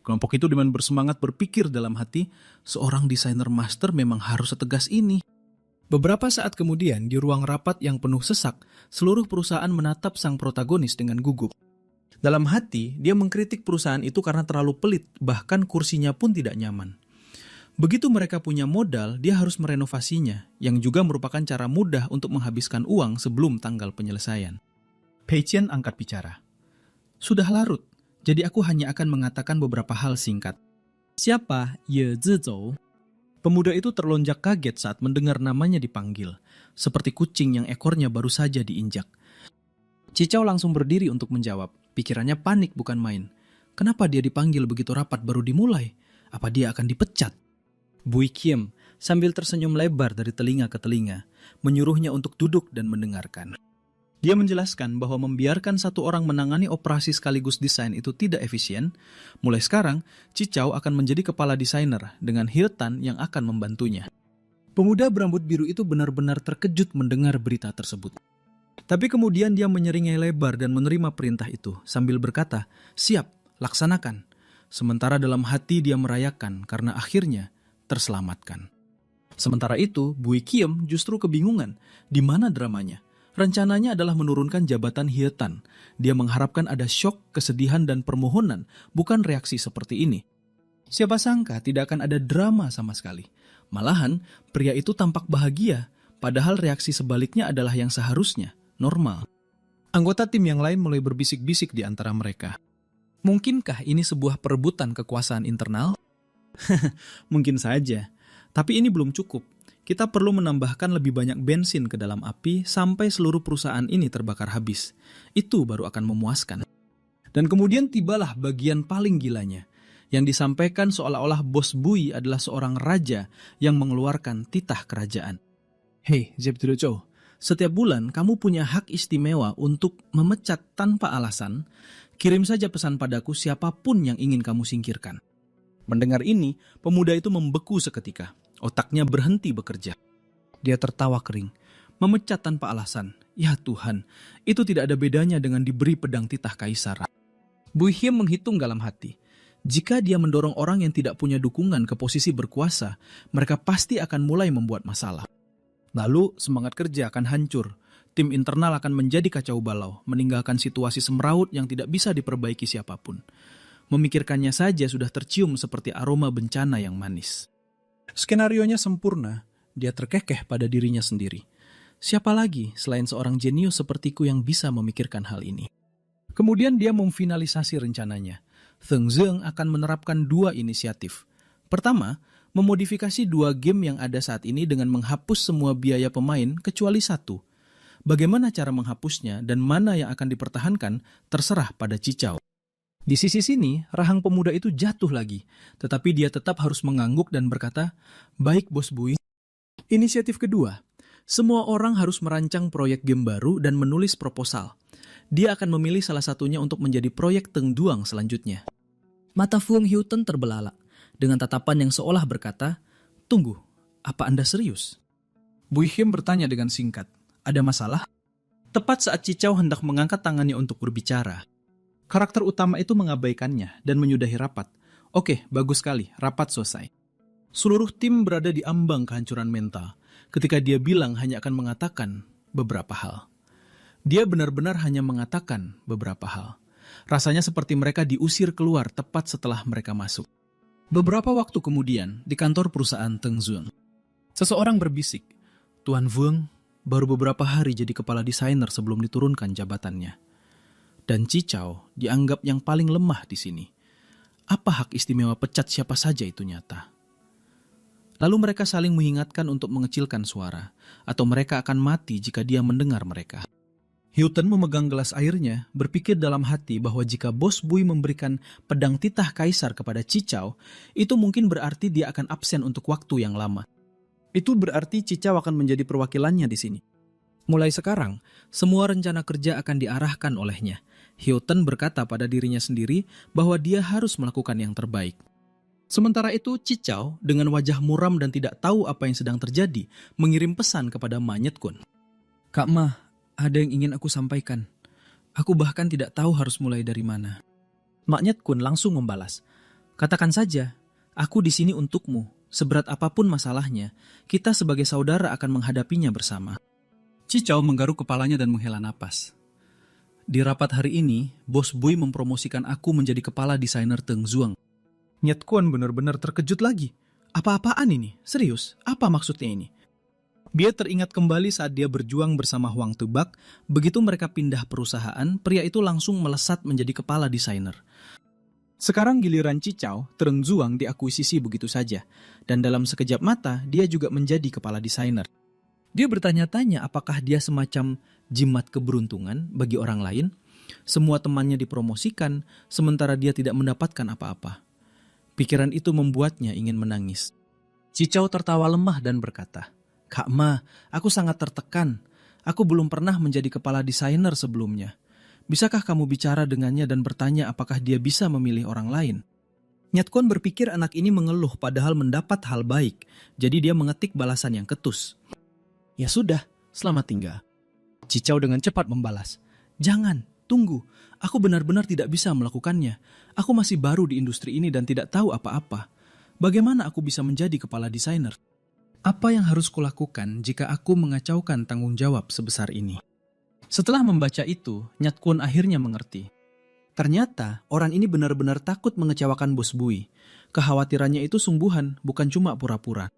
Kelompok itu dengan bersemangat berpikir dalam hati, seorang desainer master memang harus setegas ini. Beberapa saat kemudian, di ruang rapat yang penuh sesak, seluruh perusahaan menatap sang protagonis dengan gugup. Dalam hati, dia mengkritik perusahaan itu karena terlalu pelit, bahkan kursinya pun tidak nyaman. Begitu mereka punya modal, dia harus merenovasinya, yang juga merupakan cara mudah untuk menghabiskan uang sebelum tanggal penyelesaian. Pei Qian angkat bicara. Sudah larut, jadi aku hanya akan mengatakan beberapa hal singkat. Siapa Ye Zizhou? Pemuda itu terlonjak kaget saat mendengar namanya dipanggil, seperti kucing yang ekornya baru saja diinjak. Cicau langsung berdiri untuk menjawab. Pikirannya panik bukan main. Kenapa dia dipanggil begitu rapat baru dimulai? Apa dia akan dipecat? Bui Kiem sambil tersenyum lebar dari telinga ke telinga, menyuruhnya untuk duduk dan mendengarkan. Dia menjelaskan bahwa membiarkan satu orang menangani operasi sekaligus desain itu tidak efisien. Mulai sekarang, Cicau akan menjadi kepala desainer dengan Hilton yang akan membantunya. Pemuda berambut biru itu benar-benar terkejut mendengar berita tersebut. Tapi kemudian dia menyeringai lebar dan menerima perintah itu sambil berkata, "Siap, laksanakan." Sementara dalam hati dia merayakan karena akhirnya terselamatkan. Sementara itu, Bui Kiem justru kebingungan. Di mana dramanya? Rencananya adalah menurunkan jabatan Hietan. Dia mengharapkan ada syok, kesedihan, dan permohonan, bukan reaksi seperti ini. Siapa sangka tidak akan ada drama sama sekali. Malahan, pria itu tampak bahagia, padahal reaksi sebaliknya adalah yang seharusnya, normal. Anggota tim yang lain mulai berbisik-bisik di antara mereka. Mungkinkah ini sebuah perebutan kekuasaan internal? Mungkin saja, tapi ini belum cukup. Kita perlu menambahkan lebih banyak bensin ke dalam api sampai seluruh perusahaan ini terbakar habis. Itu baru akan memuaskan. Dan kemudian tibalah bagian paling gilanya, yang disampaikan seolah-olah bos Bui adalah seorang raja yang mengeluarkan titah kerajaan. Hei, Zebdrojo, setiap bulan kamu punya hak istimewa untuk memecat tanpa alasan. Kirim saja pesan padaku siapapun yang ingin kamu singkirkan. Mendengar ini, pemuda itu membeku seketika. Otaknya berhenti bekerja. Dia tertawa kering. Memecat tanpa alasan. Ya Tuhan, itu tidak ada bedanya dengan diberi pedang titah kaisar. Bui Hiem menghitung dalam hati. Jika dia mendorong orang yang tidak punya dukungan ke posisi berkuasa, mereka pasti akan mulai membuat masalah. Lalu semangat kerja akan hancur. Tim internal akan menjadi kacau balau, meninggalkan situasi semraut yang tidak bisa diperbaiki siapapun. Memikirkannya saja sudah tercium seperti aroma bencana yang manis. Skenarionya sempurna, dia terkekeh pada dirinya sendiri. Siapa lagi selain seorang jenius sepertiku yang bisa memikirkan hal ini? Kemudian dia memfinalisasi rencananya. Theng Zeng akan menerapkan 2 inisiatif. Pertama, memodifikasi 2 game yang ada saat ini dengan menghapus semua biaya pemain kecuali 1. Bagaimana cara menghapusnya dan mana yang akan dipertahankan terserah pada Cicau. Di sisi sini, rahang pemuda itu jatuh lagi, tetapi dia tetap harus mengangguk dan berkata, "Baik, Bos Bui." Inisiatif kedua, semua orang harus merancang proyek game baru dan menulis proposal. Dia akan memilih salah satunya untuk menjadi proyek Teng Duang selanjutnya. Mata Fuang Hilton terbelalak, dengan tatapan yang seolah berkata, "Tunggu, apa Anda serius?" Bui Hiem bertanya dengan singkat, "Ada masalah?" Tepat saat Cicau hendak mengangkat tangannya untuk berbicara, karakter utama itu mengabaikannya dan menyudahi rapat. Oke, bagus sekali, rapat selesai. Seluruh tim berada di ambang kehancuran mental ketika dia bilang hanya akan mengatakan beberapa hal. Dia benar-benar hanya mengatakan beberapa hal. Rasanya seperti mereka diusir keluar tepat setelah mereka masuk. Beberapa waktu kemudian, di kantor perusahaan Teng Zeng, seseorang berbisik, "Tuan Vuong baru beberapa hari jadi kepala desainer sebelum diturunkan jabatannya. Dan Cicau dianggap yang paling lemah di sini. Apa hak istimewa pecat siapa saja itu nyata?" Lalu mereka saling mengingatkan untuk mengecilkan suara, atau mereka akan mati jika dia mendengar mereka. Hilton memegang gelas airnya, berpikir dalam hati bahwa jika Bos Bui memberikan pedang titah kaisar kepada Cicau, itu mungkin berarti dia akan absen untuk waktu yang lama. Itu berarti Cicau akan menjadi perwakilannya di sini. Mulai sekarang, semua rencana kerja akan diarahkan olehnya. Hilton berkata pada dirinya sendiri bahwa dia harus melakukan yang terbaik. Sementara itu, Cicau dengan wajah muram dan tidak tahu apa yang sedang terjadi, mengirim pesan kepada Ma Nyet-kun. "Kak Ma, ada yang ingin aku sampaikan. Aku bahkan tidak tahu harus mulai dari mana." Ma Nyet-kun langsung membalas, "Katakan saja, aku di sini untukmu. Seberat apapun masalahnya, kita sebagai saudara akan menghadapinya bersama." Cicau menggaruk kepalanya dan menghela napas. "Di rapat hari ini, Bos Bui mempromosikan aku menjadi kepala desainer Teng Zuang." Nyet Kun benar-benar terkejut lagi. Apa-apaan ini? Serius? Apa maksudnya ini? Dia teringat kembali saat dia berjuang bersama Huang Tubak. Begitu mereka pindah perusahaan, pria itu langsung melesat menjadi kepala desainer. Sekarang giliran Cicau, Tereng Zuang diakuisisi begitu saja. Dan dalam sekejap mata, dia juga menjadi kepala desainer. Dia bertanya-tanya apakah dia semacam jimat keberuntungan bagi orang lain. Semua temannya dipromosikan, sementara dia tidak mendapatkan apa-apa. Pikiran itu membuatnya ingin menangis. Cicau tertawa lemah dan berkata, "Kak Ma, aku sangat tertekan. Aku belum pernah menjadi kepala desainer sebelumnya. Bisakah kamu bicara dengannya dan bertanya apakah dia bisa memilih orang lain?" Nyatkon berpikir anak ini mengeluh padahal mendapat hal baik, jadi dia mengetik balasan yang ketus. "Ya sudah, selamat tinggal." Cicau dengan cepat membalas, "Jangan, tunggu. Aku benar-benar tidak bisa melakukannya. Aku masih baru di industri ini dan tidak tahu apa-apa. Bagaimana aku bisa menjadi kepala desainer? Apa yang harus kulakukan jika aku mengacaukan tanggung jawab sebesar ini?" Setelah membaca itu, Nyatkun akhirnya mengerti. Ternyata orang ini benar-benar takut mengecewakan Bos Bui. Kekhawatirannya itu sungguhan, bukan cuma pura-pura.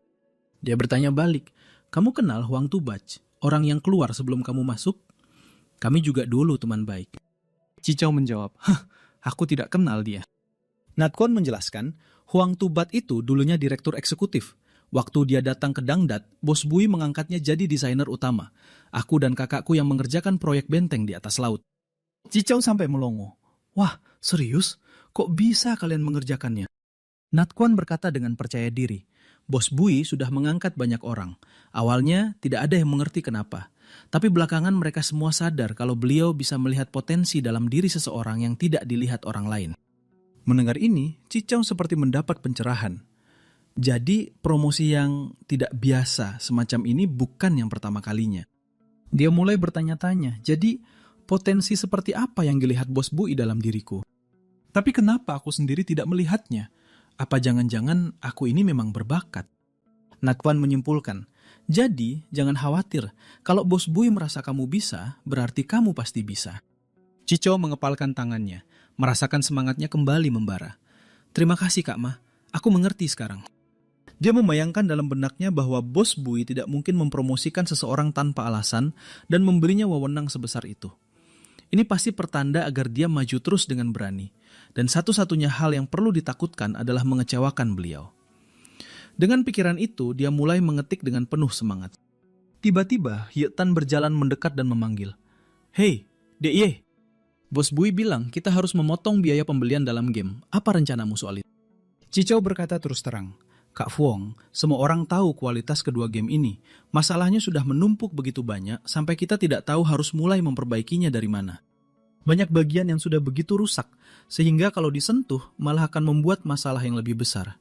Dia bertanya balik, "Kamu kenal Huang Tubach, orang yang keluar sebelum kamu masuk?" "Kami juga dulu teman baik." Cicau menjawab, "Aku tidak kenal dia." Natkon menjelaskan, Huang Tubat itu dulunya direktur eksekutif. Waktu dia datang ke Dangdat, Bos Bui mengangkatnya jadi desainer utama. Aku dan kakakku yang mengerjakan proyek benteng di atas laut. Cicau sampai melongo. "Wah, serius? Kok bisa kalian mengerjakannya?" Natkon berkata dengan percaya diri, "Bos Bui sudah mengangkat banyak orang. Awalnya tidak ada yang mengerti kenapa. Tapi belakangan mereka semua sadar kalau beliau bisa melihat potensi dalam diri seseorang yang tidak dilihat orang lain." Mendengar ini, Cicau seperti mendapat pencerahan. Jadi promosi yang tidak biasa semacam ini bukan yang pertama kalinya. Dia mulai bertanya-tanya, jadi potensi seperti apa yang dilihat Bos Bui dalam diriku? Tapi kenapa aku sendiri tidak melihatnya? Apa jangan-jangan aku ini memang berbakat? Nakwan menyimpulkan, jadi jangan khawatir, kalau Bos Bui merasa kamu bisa, berarti kamu pasti bisa. Cicau mengepalkan tangannya, merasakan semangatnya kembali membara. "Terima kasih Kak Ma, aku mengerti sekarang." Dia membayangkan dalam benaknya bahwa Bos Bui tidak mungkin mempromosikan seseorang tanpa alasan dan memberinya wewenang sebesar itu. Ini pasti pertanda agar dia maju terus dengan berani. Dan satu-satunya hal yang perlu ditakutkan adalah mengecewakan beliau. Dengan pikiran itu, dia mulai mengetik dengan penuh semangat. Tiba-tiba, Hyetan berjalan mendekat dan memanggil, "Hei, Deye." Bos Bui bilang kita harus memotong biaya pembelian dalam game. Apa rencanamu soal itu? Cicau berkata terus terang, "Kak Fuong, semua orang tahu kualitas kedua game ini. Masalahnya sudah menumpuk begitu banyak sampai kita tidak tahu harus mulai memperbaikinya dari mana. Banyak bagian yang sudah begitu rusak, sehingga kalau disentuh malah akan membuat masalah yang lebih besar.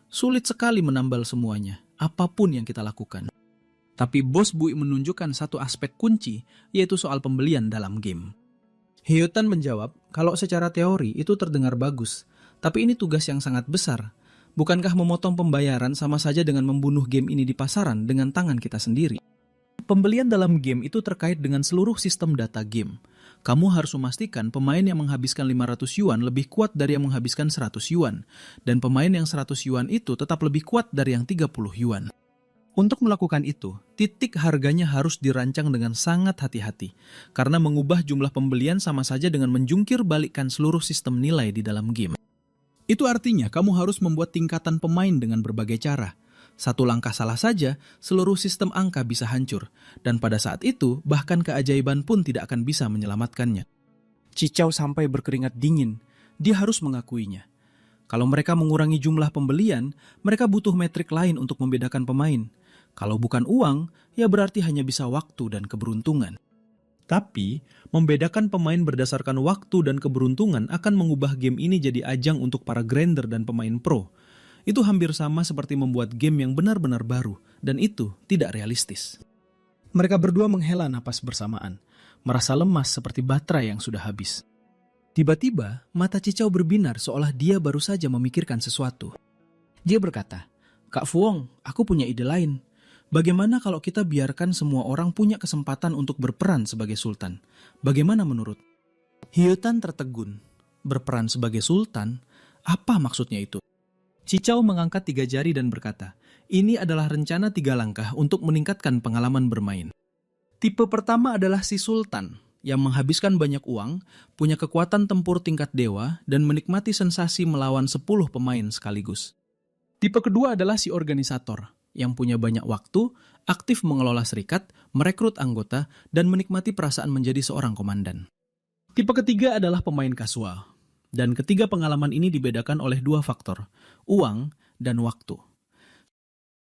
Sulit sekali menambal semuanya, apapun yang kita lakukan." Tapi Bos Bui menunjukkan satu aspek kunci, yaitu soal pembelian dalam game. Hyetan menjawab, "Kalau secara teori itu terdengar bagus, tapi ini tugas yang sangat besar. Bukankah memotong pembayaran sama saja dengan membunuh game ini di pasaran dengan tangan kita sendiri? Pembelian dalam game itu terkait dengan seluruh sistem data game. Kamu harus memastikan pemain yang menghabiskan 500 yuan lebih kuat dari yang menghabiskan 100 yuan. Dan pemain yang 100 yuan itu tetap lebih kuat dari yang 30 yuan. Untuk melakukan itu, titik harganya harus dirancang dengan sangat hati-hati. Karena mengubah jumlah pembelian sama saja dengan menjungkir balikkan seluruh sistem nilai di dalam game. Itu artinya kamu harus membuat tingkatan pemain dengan berbagai cara. Satu langkah salah saja, seluruh sistem angka bisa hancur. Dan pada saat itu, bahkan keajaiban pun tidak akan bisa menyelamatkannya. Cicau sampai berkeringat dingin. Dia harus mengakuinya. Kalau mereka mengurangi jumlah pembelian, mereka butuh metrik lain untuk membedakan pemain. Kalau bukan uang, ya berarti hanya bisa waktu dan keberuntungan. Tapi, membedakan pemain berdasarkan waktu dan keberuntungan akan mengubah game ini jadi ajang untuk para grinder dan pemain pro. Itu hampir sama seperti membuat game yang benar-benar baru, dan itu tidak realistis. Mereka berdua menghela napas bersamaan, merasa lemas seperti baterai yang sudah habis. Tiba-tiba, mata Cicau berbinar seolah dia baru saja memikirkan sesuatu. Dia berkata, "Kak Fuong, aku punya ide lain. Bagaimana kalau kita biarkan semua orang punya kesempatan untuk berperan sebagai sultan? Bagaimana menurut?" Hyetan tertegun. Berperan sebagai sultan? Apa maksudnya itu? Cicau mengangkat 3 jari dan berkata, ini adalah rencana 3 langkah untuk meningkatkan pengalaman bermain. Tipe pertama adalah si Sultan, yang menghabiskan banyak uang, punya kekuatan tempur tingkat dewa, dan menikmati sensasi melawan 10 pemain sekaligus. Tipe kedua adalah si Organisator, yang punya banyak waktu, aktif mengelola serikat, merekrut anggota, dan menikmati perasaan menjadi seorang komandan. Tipe ketiga adalah pemain kasual. Dan ketiga pengalaman ini dibedakan oleh 2 faktor, uang dan waktu.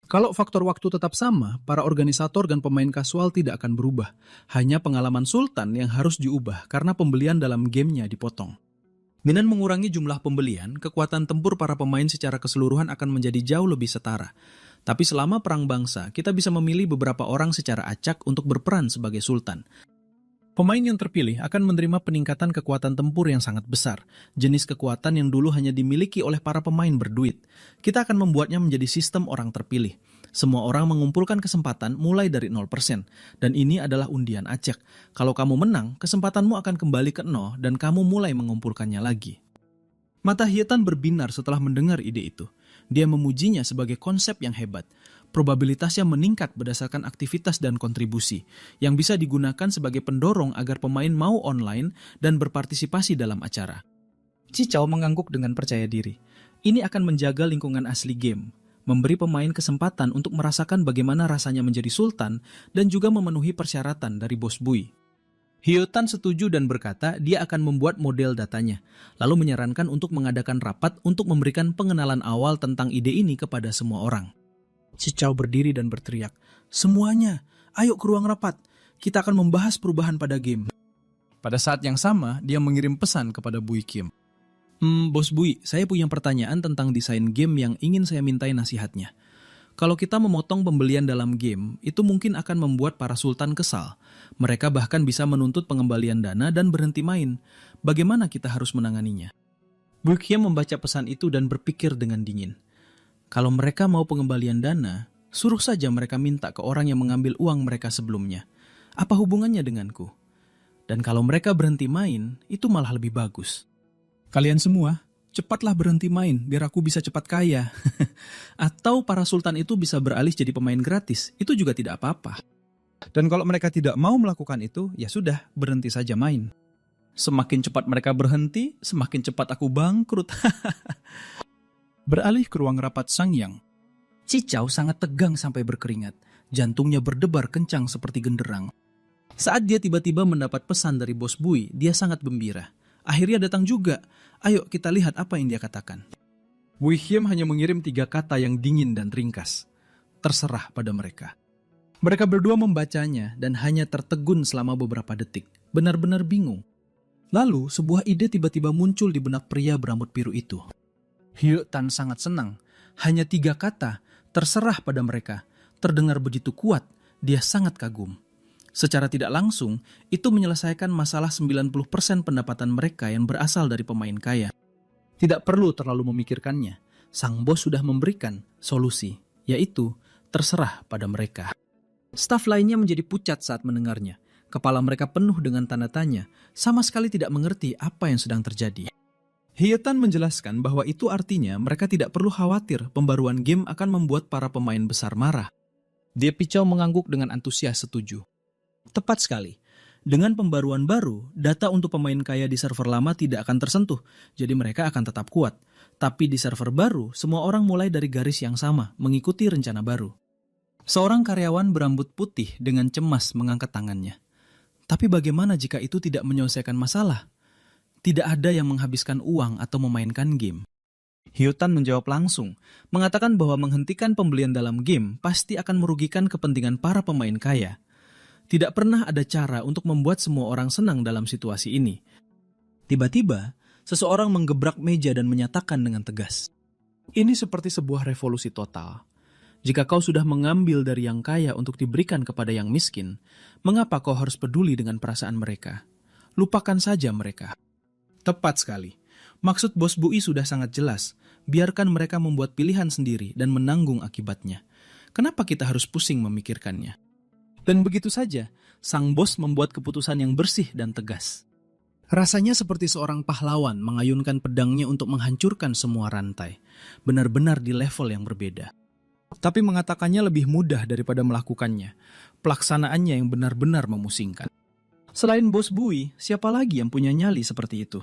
Kalau faktor waktu tetap sama, para organisator dan pemain kasual tidak akan berubah. Hanya pengalaman Sultan yang harus diubah karena pembelian dalam gamenya dipotong. Dengan mengurangi jumlah pembelian, kekuatan tempur para pemain secara keseluruhan akan menjadi jauh lebih setara. Tapi selama perang bangsa, kita bisa memilih beberapa orang secara acak untuk berperan sebagai Sultan. Pemain yang terpilih akan menerima peningkatan kekuatan tempur yang sangat besar, jenis kekuatan yang dulu hanya dimiliki oleh para pemain berduit. Kita akan membuatnya menjadi sistem orang terpilih. Semua orang mengumpulkan kesempatan mulai dari 0%, dan ini adalah undian acak. Kalau kamu menang, kesempatanmu akan kembali ke 0 dan kamu mulai mengumpulkannya lagi. Mata Hietan berbinar setelah mendengar ide itu. Dia memujinya sebagai konsep yang hebat. Probabilitasnya meningkat berdasarkan aktivitas dan kontribusi, yang bisa digunakan sebagai pendorong agar pemain mau online dan berpartisipasi dalam acara. Cicau mengangguk dengan percaya diri. Ini akan menjaga lingkungan asli game, memberi pemain kesempatan untuk merasakan bagaimana rasanya menjadi sultan dan juga memenuhi persyaratan dari bos Bui. Hyotan setuju dan berkata dia akan membuat model datanya, lalu menyarankan untuk mengadakan rapat untuk memberikan pengenalan awal tentang ide ini kepada semua orang. Cicau berdiri dan berteriak, semuanya, ayo ke ruang rapat, kita akan membahas perubahan pada game. Pada saat yang sama, dia mengirim pesan kepada Bui Kim. Bos Bui, saya punya pertanyaan tentang desain game yang ingin saya mintai nasihatnya. Kalau kita memotong pembelian dalam game, itu mungkin akan membuat para sultan kesal. Mereka bahkan bisa menuntut pengembalian dana dan berhenti main. Bagaimana kita harus menanganinya? Bui Kim membaca pesan itu dan berpikir dengan dingin. Kalau mereka mau pengembalian dana, suruh saja mereka minta ke orang yang mengambil uang mereka sebelumnya. Apa hubungannya denganku? Dan kalau mereka berhenti main, itu malah lebih bagus. Kalian semua, cepatlah berhenti main biar aku bisa cepat kaya. Atau para sultan itu bisa beralih jadi pemain gratis, itu juga tidak apa-apa. Dan kalau mereka tidak mau melakukan itu, ya sudah, berhenti saja main. Semakin cepat mereka berhenti, semakin cepat aku bangkrut. Beralih ke ruang rapat Sang Yang. Cicau sangat tegang sampai berkeringat. Jantungnya berdebar kencang seperti genderang. Saat dia tiba-tiba mendapat pesan dari bos Bui, dia sangat gembira. Akhirnya datang juga. Ayo kita lihat apa yang dia katakan. Bui Kim hanya mengirim 3 kata yang dingin dan ringkas. Terserah pada mereka. Mereka berdua membacanya dan hanya tertegun selama beberapa detik. Benar-benar bingung. Lalu sebuah ide tiba-tiba muncul di benak pria berambut biru itu. Hyotan sangat senang. Hanya 3 kata, terserah pada mereka. Terdengar begitu kuat, dia sangat kagum. Secara tidak langsung, itu menyelesaikan masalah 90% pendapatan mereka yang berasal dari pemain kaya. Tidak perlu terlalu memikirkannya. Sang bos sudah memberikan solusi, yaitu terserah pada mereka. Staf lainnya menjadi pucat saat mendengarnya. Kepala mereka penuh dengan tanda tanya, sama sekali tidak mengerti apa yang sedang terjadi. Hyotan menjelaskan bahwa itu artinya mereka tidak perlu khawatir pembaruan game akan membuat para pemain besar marah. Dia Picau mengangguk dengan antusias setuju. Tepat sekali. Dengan pembaruan baru, data untuk pemain kaya di server lama tidak akan tersentuh, jadi mereka akan tetap kuat. Tapi di server baru, semua orang mulai dari garis yang sama, mengikuti rencana baru. Seorang karyawan berambut putih dengan cemas mengangkat tangannya. Tapi bagaimana jika itu tidak menyelesaikan masalah? Tidak ada yang menghabiskan uang atau memainkan game. Hyotan menjawab langsung, mengatakan bahwa menghentikan pembelian dalam game pasti akan merugikan kepentingan para pemain kaya. Tidak pernah ada cara untuk membuat semua orang senang dalam situasi ini. Tiba-tiba, seseorang menggebrak meja dan menyatakan dengan tegas, ini seperti sebuah revolusi total. Jika kau sudah mengambil dari yang kaya untuk diberikan kepada yang miskin, mengapa kau harus peduli dengan perasaan mereka? Lupakan saja mereka. Tepat sekali. Maksud bos Bui sudah sangat jelas. Biarkan mereka membuat pilihan sendiri dan menanggung akibatnya. Kenapa kita harus pusing memikirkannya? Dan begitu saja, sang bos membuat keputusan yang bersih dan tegas. Rasanya seperti seorang pahlawan mengayunkan pedangnya untuk menghancurkan semua rantai. Benar-benar di level yang berbeda. Tapi mengatakannya lebih mudah daripada melakukannya. Pelaksanaannya yang benar-benar memusingkan. Selain bos Bui, siapa lagi yang punya nyali seperti itu?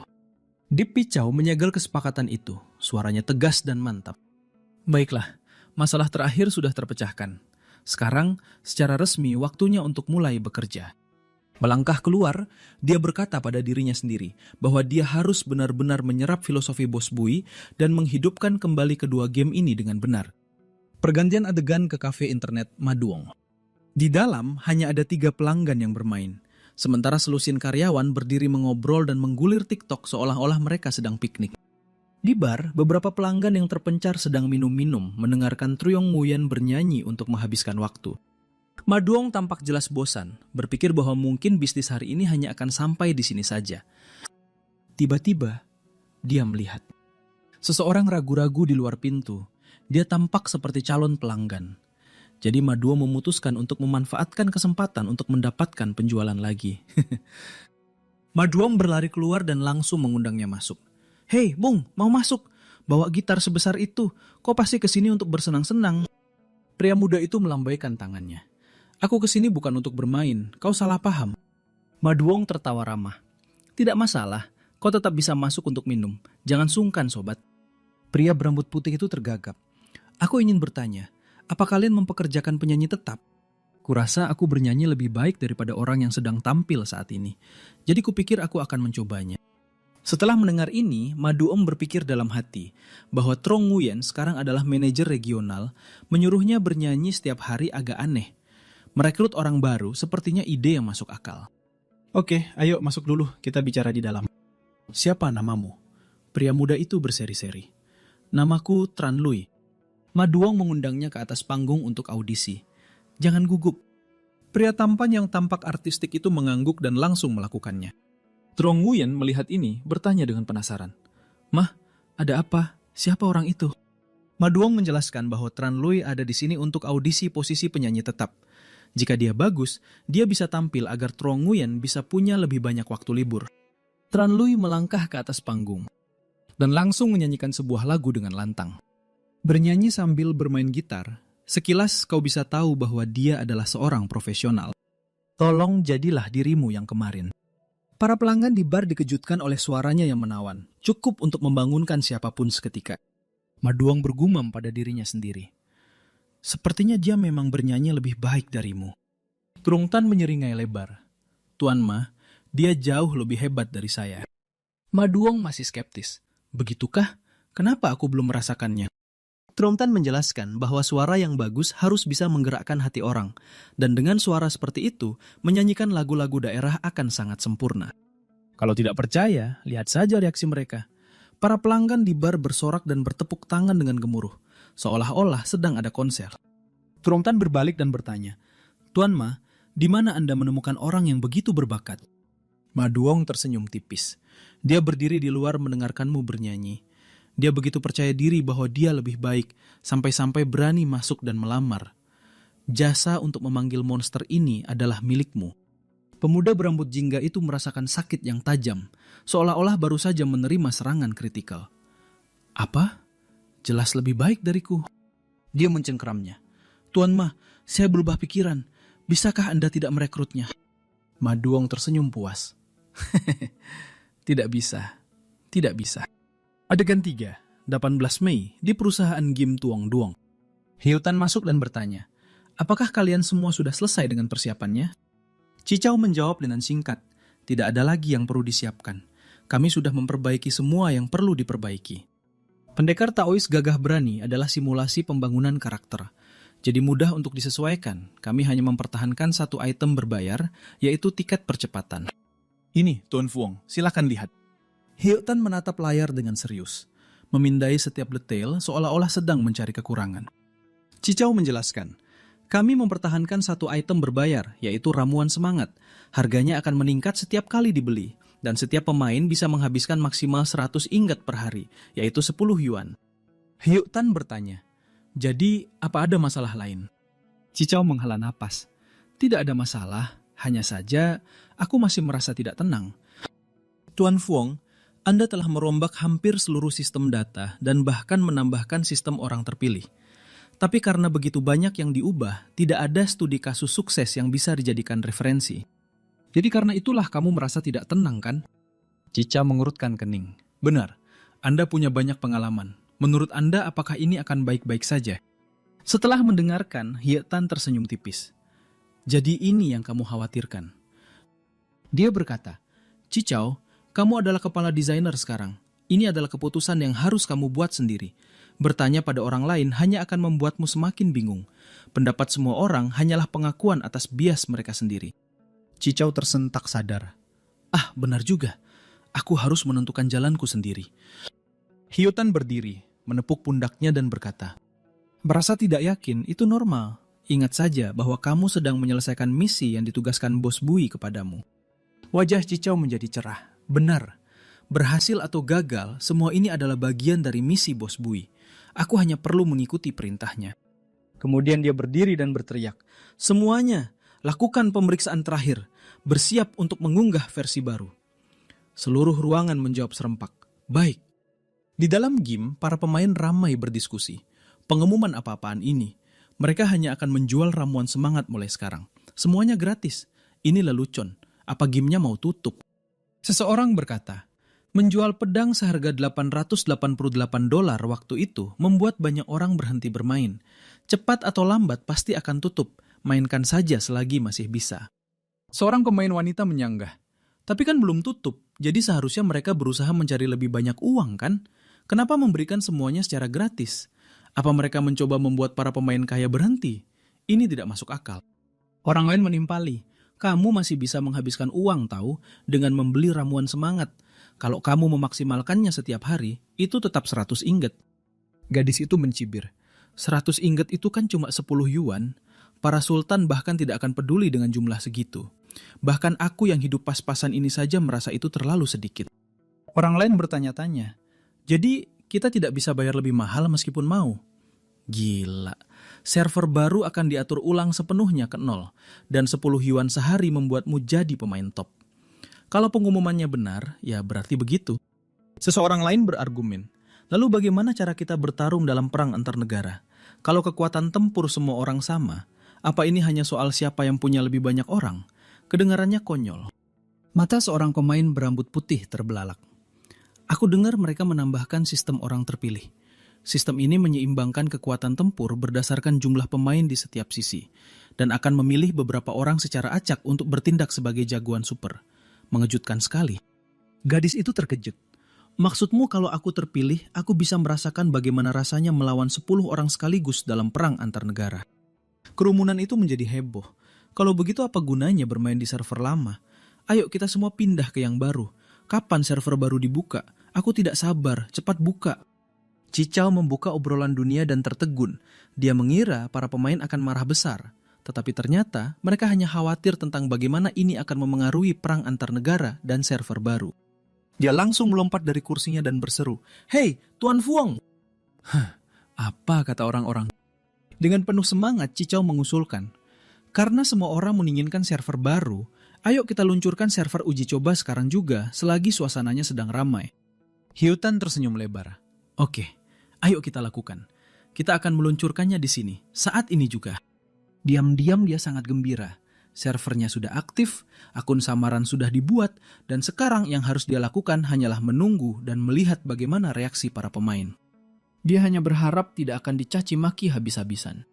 Deep Pichau menyegel kesepakatan itu. Suaranya tegas dan mantap. Baiklah, masalah terakhir sudah terpecahkan. Sekarang, secara resmi waktunya untuk mulai bekerja. Melangkah keluar, dia berkata pada dirinya sendiri bahwa dia harus benar-benar menyerap filosofi bos Bui dan menghidupkan kembali kedua game ini dengan benar. Pergantian adegan ke kafe internet Maduong. Di dalam hanya ada 3 pelanggan yang bermain, sementara selusin karyawan berdiri mengobrol dan menggulir TikTok seolah-olah mereka sedang piknik. Di bar, beberapa pelanggan yang terpencar sedang minum-minum mendengarkan Truong Nguyen bernyanyi untuk menghabiskan waktu. Maduong tampak jelas bosan, berpikir bahwa mungkin bisnis hari ini hanya akan sampai di sini saja. Tiba-tiba, dia melihat seseorang ragu-ragu di luar pintu. Dia tampak seperti calon pelanggan. Jadi Maduong memutuskan untuk memanfaatkan kesempatan untuk mendapatkan penjualan lagi. Maduong berlari keluar dan langsung mengundangnya masuk. "Hei, Bung, mau masuk? Bawa gitar sebesar itu. Kau pasti kesini untuk bersenang-senang." Pria muda itu melambaikan tangannya. "Aku kesini bukan untuk bermain, kau salah paham." Maduong tertawa ramah. "Tidak masalah, kau tetap bisa masuk untuk minum. Jangan sungkan, sobat." Pria berambut putih itu tergagap. "Aku ingin bertanya, apa kalian mempekerjakan penyanyi tetap? Kurasa aku bernyanyi lebih baik daripada orang yang sedang tampil saat ini. Jadi kupikir aku akan mencobanya." Setelah mendengar ini, Maduong berpikir dalam hati bahwa Trong Nguyen sekarang adalah manajer regional, menyuruhnya bernyanyi setiap hari agak aneh. Merekrut orang baru sepertinya ide yang masuk akal. "Oke, ayo masuk dulu, kita bicara di dalam." "Siapa namamu?" Pria muda itu berseri-seri. "Namaku Tran Lui." Maduong mengundangnya ke atas panggung untuk audisi. "Jangan gugup." Pria tampan yang tampak artistik itu mengangguk dan langsung melakukannya. Trong Nguyen melihat ini bertanya dengan penasaran. "Mah, ada apa? Siapa orang itu?" Maduong menjelaskan bahwa Tran Lui ada di sini untuk audisi posisi penyanyi tetap. Jika dia bagus, dia bisa tampil agar Trong Nguyen bisa punya lebih banyak waktu libur. Tran Lui melangkah ke atas panggung dan langsung menyanyikan sebuah lagu dengan lantang. Bernyanyi sambil bermain gitar, sekilas kau bisa tahu bahwa dia adalah seorang profesional. Tolong jadilah dirimu yang kemarin. Para pelanggan di bar dikejutkan oleh suaranya yang menawan, cukup untuk membangunkan siapapun seketika. Maduong bergumam pada dirinya sendiri. "Sepertinya dia memang bernyanyi lebih baik darimu." Trung Tan menyeringai lebar. "Tuan Ma, dia jauh lebih hebat dari saya." Maduong masih skeptis. "Begitukah? Kenapa aku belum merasakannya?" Trung Tan menjelaskan bahwa suara yang bagus harus bisa menggerakkan hati orang, dan dengan suara seperti itu, menyanyikan lagu-lagu daerah akan sangat sempurna. Kalau tidak percaya, lihat saja reaksi mereka. Para pelanggan di bar bersorak dan bertepuk tangan dengan gemuruh, seolah-olah sedang ada konser. Trung Tan berbalik dan bertanya, "Tuan Ma, di mana Anda menemukan orang yang begitu berbakat?" Maduong tersenyum tipis. "Dia berdiri di luar mendengarkanmu bernyanyi. Dia begitu percaya diri bahwa dia lebih baik, sampai-sampai berani masuk dan melamar. Jasa untuk memanggil monster ini adalah milikmu." Pemuda berambut jingga itu merasakan sakit yang tajam, seolah-olah baru saja menerima serangan kritikal. "Apa? Jelas lebih baik dariku." Dia mencengkeramnya. "Tuan Ma, saya berubah pikiran. Bisakah Anda tidak merekrutnya?" Maduong tersenyum puas. "Tidak bisa. Tidak bisa." Adegan 3, 18 Mei, di perusahaan game Tuong Duong. Hiutan masuk dan bertanya, "Apakah kalian semua sudah selesai dengan persiapannya?" Cicau menjawab dengan singkat, "Tidak ada lagi yang perlu disiapkan. Kami sudah memperbaiki semua yang perlu diperbaiki." Pendekar Taois gagah berani adalah simulasi pembangunan karakter. Jadi mudah untuk disesuaikan. Kami hanya mempertahankan satu item berbayar, yaitu tiket percepatan. "Ini, Tuan Fuong, silakan lihat." Hiutan menatap layar dengan serius, memindai setiap detail seolah-olah sedang mencari kekurangan. Cicau menjelaskan, "Kami mempertahankan satu item berbayar, yaitu ramuan semangat. Harganya akan meningkat setiap kali dibeli, dan setiap pemain bisa menghabiskan maksimal 100 ingat per hari, yaitu 10 yuan. Hiutan bertanya, "Jadi, apa ada masalah lain?" Cicau menghela napas. "Tidak ada masalah, hanya saja aku masih merasa tidak tenang." Tuan Fuong, Anda telah merombak hampir seluruh sistem data dan bahkan menambahkan sistem orang terpilih. Tapi karena begitu banyak yang diubah, tidak ada studi kasus sukses yang bisa dijadikan referensi. Jadi karena itulah kamu merasa tidak tenang, kan? Cica mengurutkan kening. Benar, Anda punya banyak pengalaman. Menurut Anda, apakah ini akan baik-baik saja? Setelah mendengarkan, Hietan tersenyum tipis. Jadi ini yang kamu khawatirkan. Dia berkata, Cicau, kamu adalah kepala desainer sekarang. Ini adalah keputusan yang harus kamu buat sendiri. Bertanya pada orang lain hanya akan membuatmu semakin bingung. Pendapat semua orang hanyalah pengakuan atas bias mereka sendiri. Cicau tersentak sadar. Ah, benar juga. Aku harus menentukan jalanku sendiri. Hietan berdiri, menepuk pundaknya dan berkata, Merasa tidak yakin itu normal. Ingat saja bahwa kamu sedang menyelesaikan misi yang ditugaskan Bos Bui kepadamu. Wajah Cicau menjadi cerah. Benar. Berhasil atau gagal, semua ini adalah bagian dari misi Bos Bui. Aku hanya perlu mengikuti perintahnya. Kemudian dia berdiri dan berteriak, Semuanya, lakukan pemeriksaan terakhir. Bersiap untuk mengunggah versi baru. Seluruh ruangan menjawab serempak. Baik. Di dalam game, para pemain ramai berdiskusi. Pengumuman apa-apaan ini? Mereka hanya akan menjual ramuan semangat mulai sekarang. Semuanya gratis. Ini lelucon. Apa gamenya mau tutup? Seseorang berkata, menjual pedang seharga $888 waktu itu membuat banyak orang berhenti bermain. Cepat atau lambat pasti akan tutup. Mainkan saja selagi masih bisa. Seorang pemain wanita menyanggah. Tapi kan belum tutup, jadi seharusnya mereka berusaha mencari lebih banyak uang kan? Kenapa memberikan semuanya secara gratis? Apa mereka mencoba membuat para pemain kaya berhenti? Ini tidak masuk akal. Orang lain menimpali. Kamu masih bisa menghabiskan uang tahu dengan membeli ramuan semangat. Kalau kamu memaksimalkannya setiap hari, itu tetap 100 ingot. Gadis itu mencibir. 100 ingot itu kan cuma 10 yuan. Para sultan bahkan tidak akan peduli dengan jumlah segitu. Bahkan aku yang hidup pas-pasan ini saja merasa itu terlalu sedikit. Orang lain bertanya-tanya. Jadi kita tidak bisa bayar lebih mahal meskipun mau. Gila, server baru akan diatur ulang sepenuhnya ke nol, dan 10 yuan sehari membuatmu jadi pemain top. Kalau pengumumannya benar, ya berarti begitu. Seseorang lain berargumen, lalu bagaimana cara kita bertarung dalam perang antar negara? Kalau kekuatan tempur semua orang sama, apa ini hanya soal siapa yang punya lebih banyak orang? Kedengarannya konyol. Mata seorang pemain berambut putih terbelalak. Aku dengar mereka menambahkan sistem orang terpilih. Sistem ini menyeimbangkan kekuatan tempur berdasarkan jumlah pemain di setiap sisi, dan akan memilih beberapa orang secara acak untuk bertindak sebagai jagoan super. Mengejutkan sekali. Gadis itu terkejut. Maksudmu kalau aku terpilih, aku bisa merasakan bagaimana rasanya melawan 10 orang sekaligus dalam perang antar negara. Kerumunan itu menjadi heboh. Kalau begitu apa gunanya bermain di server lama? Ayo kita semua pindah ke yang baru. Kapan server baru dibuka? Aku tidak sabar, cepat buka. Cicau membuka obrolan dunia dan tertegun. Dia mengira para pemain akan marah besar. Tetapi ternyata mereka hanya khawatir tentang bagaimana ini akan memengaruhi perang antar negara dan server baru. Dia langsung melompat dari kursinya dan berseru, Hei, Tuan Fuong! Apa kata orang-orang? Dengan penuh semangat, Cicau mengusulkan, karena semua orang menginginkan server baru, ayo kita luncurkan server uji coba sekarang juga selagi suasananya sedang ramai. Hietan tersenyum lebar. Oke, ayo kita lakukan. Kita akan meluncurkannya di sini, saat ini juga. Diam-diam dia sangat gembira. Servernya sudah aktif, akun samaran sudah dibuat, dan sekarang yang harus dia lakukan hanyalah menunggu dan melihat bagaimana reaksi para pemain. Dia hanya berharap tidak akan dicaci maki habis-habisan.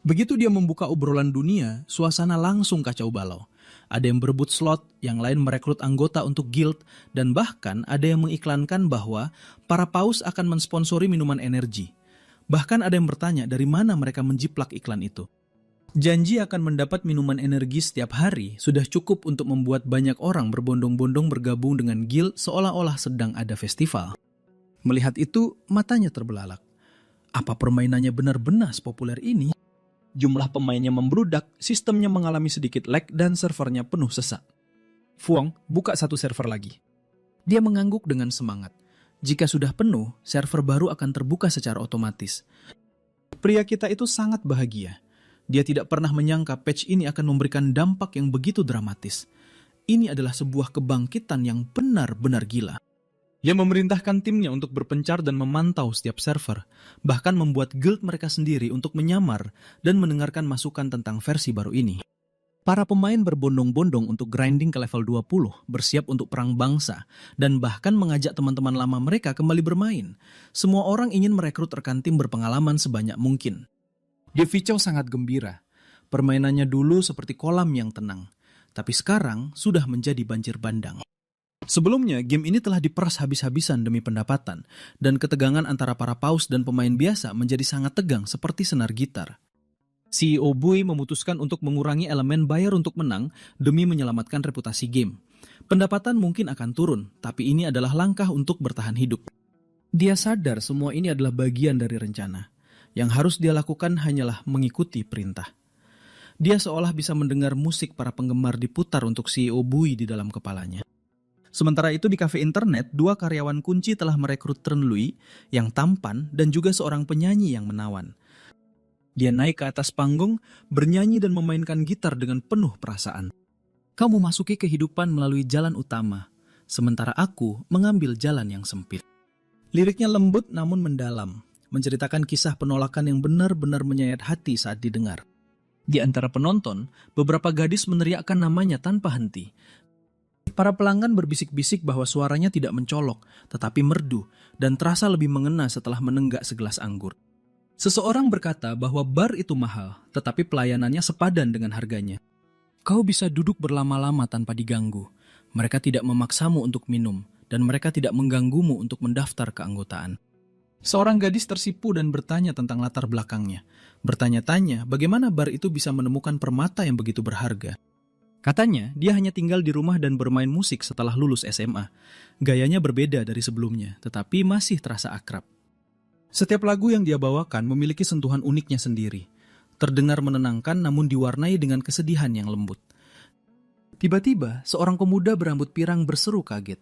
Begitu dia membuka obrolan dunia, suasana langsung kacau balau. Ada yang berebut slot, yang lain merekrut anggota untuk guild, dan bahkan ada yang mengiklankan bahwa para paus akan mensponsori minuman energi. Bahkan ada yang bertanya dari mana mereka menjiplak iklan itu. Janji akan mendapat minuman energi setiap hari sudah cukup untuk membuat banyak orang berbondong-bondong bergabung dengan guild seolah-olah sedang ada festival. Melihat itu, matanya terbelalak. Apa permainannya benar-benar sepopuler ini? Jumlah pemainnya membludak, sistemnya mengalami sedikit lag dan servernya penuh sesak. Fuong, buka satu server lagi. Dia mengangguk dengan semangat. Jika sudah penuh, server baru akan terbuka secara otomatis. Pria kita itu sangat bahagia. Dia tidak pernah menyangka patch ini akan memberikan dampak yang begitu dramatis. Ini adalah sebuah kebangkitan yang benar-benar gila. Dia memerintahkan timnya untuk berpencar dan memantau setiap server, bahkan membuat guild mereka sendiri untuk menyamar dan mendengarkan masukan tentang versi baru ini. Para pemain berbondong-bondong untuk grinding ke level 20, bersiap untuk perang bangsa, dan bahkan mengajak teman-teman lama mereka kembali bermain. Semua orang ingin merekrut rekan tim berpengalaman sebanyak mungkin. Devicho sangat gembira. Permainannya dulu seperti kolam yang tenang, tapi sekarang sudah menjadi banjir bandang. Sebelumnya, game ini telah diperas habis-habisan demi pendapatan, dan ketegangan antara para paus dan pemain biasa menjadi sangat tegang seperti senar gitar. CEO Bui memutuskan untuk mengurangi elemen bayar untuk menang demi menyelamatkan reputasi game. Pendapatan mungkin akan turun, tapi ini adalah langkah untuk bertahan hidup. Dia sadar semua ini adalah bagian dari rencana. Yang harus dia lakukan hanyalah mengikuti perintah. Dia seolah bisa mendengar musik para penggemar diputar untuk CEO Bui di dalam kepalanya. Sementara itu di kafe internet, 2 karyawan kunci telah merekrut Tren Lui yang tampan dan juga seorang penyanyi yang menawan. Dia naik ke atas panggung, bernyanyi dan memainkan gitar dengan penuh perasaan. Kamu masuki kehidupan melalui jalan utama, sementara aku mengambil jalan yang sempit. Liriknya lembut namun mendalam, menceritakan kisah penolakan yang benar-benar menyayat hati saat didengar. Di antara penonton, beberapa gadis meneriakkan namanya tanpa henti. Para pelanggan berbisik-bisik bahwa suaranya tidak mencolok, tetapi merdu, dan terasa lebih mengena setelah menenggak segelas anggur. Seseorang berkata bahwa bar itu mahal, tetapi pelayanannya sepadan dengan harganya. Kau bisa duduk berlama-lama tanpa diganggu. Mereka tidak memaksamu untuk minum, dan mereka tidak mengganggumu untuk mendaftar keanggotaan. Seorang gadis tersipu dan bertanya tentang latar belakangnya. Bertanya-tanya bagaimana bar itu bisa menemukan permata yang begitu berharga. Katanya, dia hanya tinggal di rumah dan bermain musik setelah lulus SMA. Gayanya berbeda dari sebelumnya, tetapi masih terasa akrab. Setiap lagu yang dia bawakan memiliki sentuhan uniknya sendiri. Terdengar menenangkan namun diwarnai dengan kesedihan yang lembut. Tiba-tiba, seorang pemuda berambut pirang berseru kaget.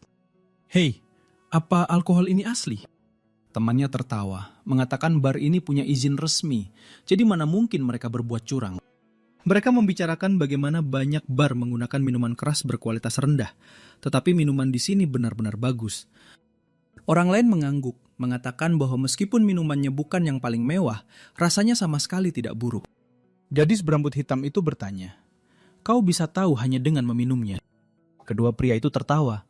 "Hei, apa alkohol ini asli?" Temannya tertawa, mengatakan bar ini punya izin resmi, jadi mana mungkin mereka berbuat curang. Mereka membicarakan bagaimana banyak bar menggunakan minuman keras berkualitas rendah, tetapi minuman di sini benar-benar bagus. Orang lain mengangguk, mengatakan bahwa meskipun minumannya bukan yang paling mewah, rasanya sama sekali tidak buruk. Gadis berambut hitam itu bertanya, "Kau bisa tahu hanya dengan meminumnya?" Kedua pria itu tertawa.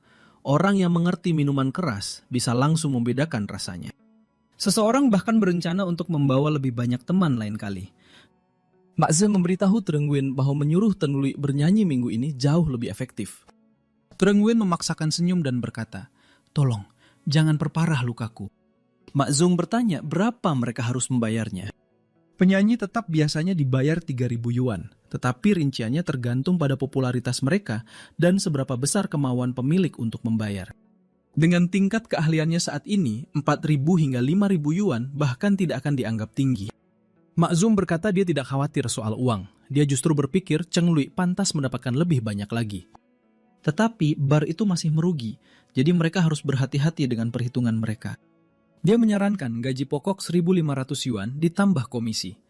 Orang yang mengerti minuman keras bisa langsung membedakan rasanya. Seseorang bahkan berencana untuk membawa lebih banyak teman lain kali. Mak Ze memberitahu Trengwin bahwa menyuruh Tenlui bernyanyi minggu ini jauh lebih efektif. Trengwin memaksakan senyum dan berkata, "Tolong, jangan perparah lukaku." Mak Zung bertanya berapa mereka harus membayarnya. Penyanyi tetap biasanya dibayar 3.000 yuan, tetapi rinciannya tergantung pada popularitas mereka dan seberapa besar kemauan pemilik untuk membayar. Dengan tingkat keahliannya saat ini, 4.000 hingga 5.000 yuan bahkan tidak akan dianggap tinggi. Mak Zung berkata dia tidak khawatir soal uang. Dia justru berpikir Cheng Lui pantas mendapatkan lebih banyak lagi. Tetapi bar itu masih merugi, jadi mereka harus berhati-hati dengan perhitungan mereka. Dia menyarankan gaji pokok 1.500 yuan ditambah komisi.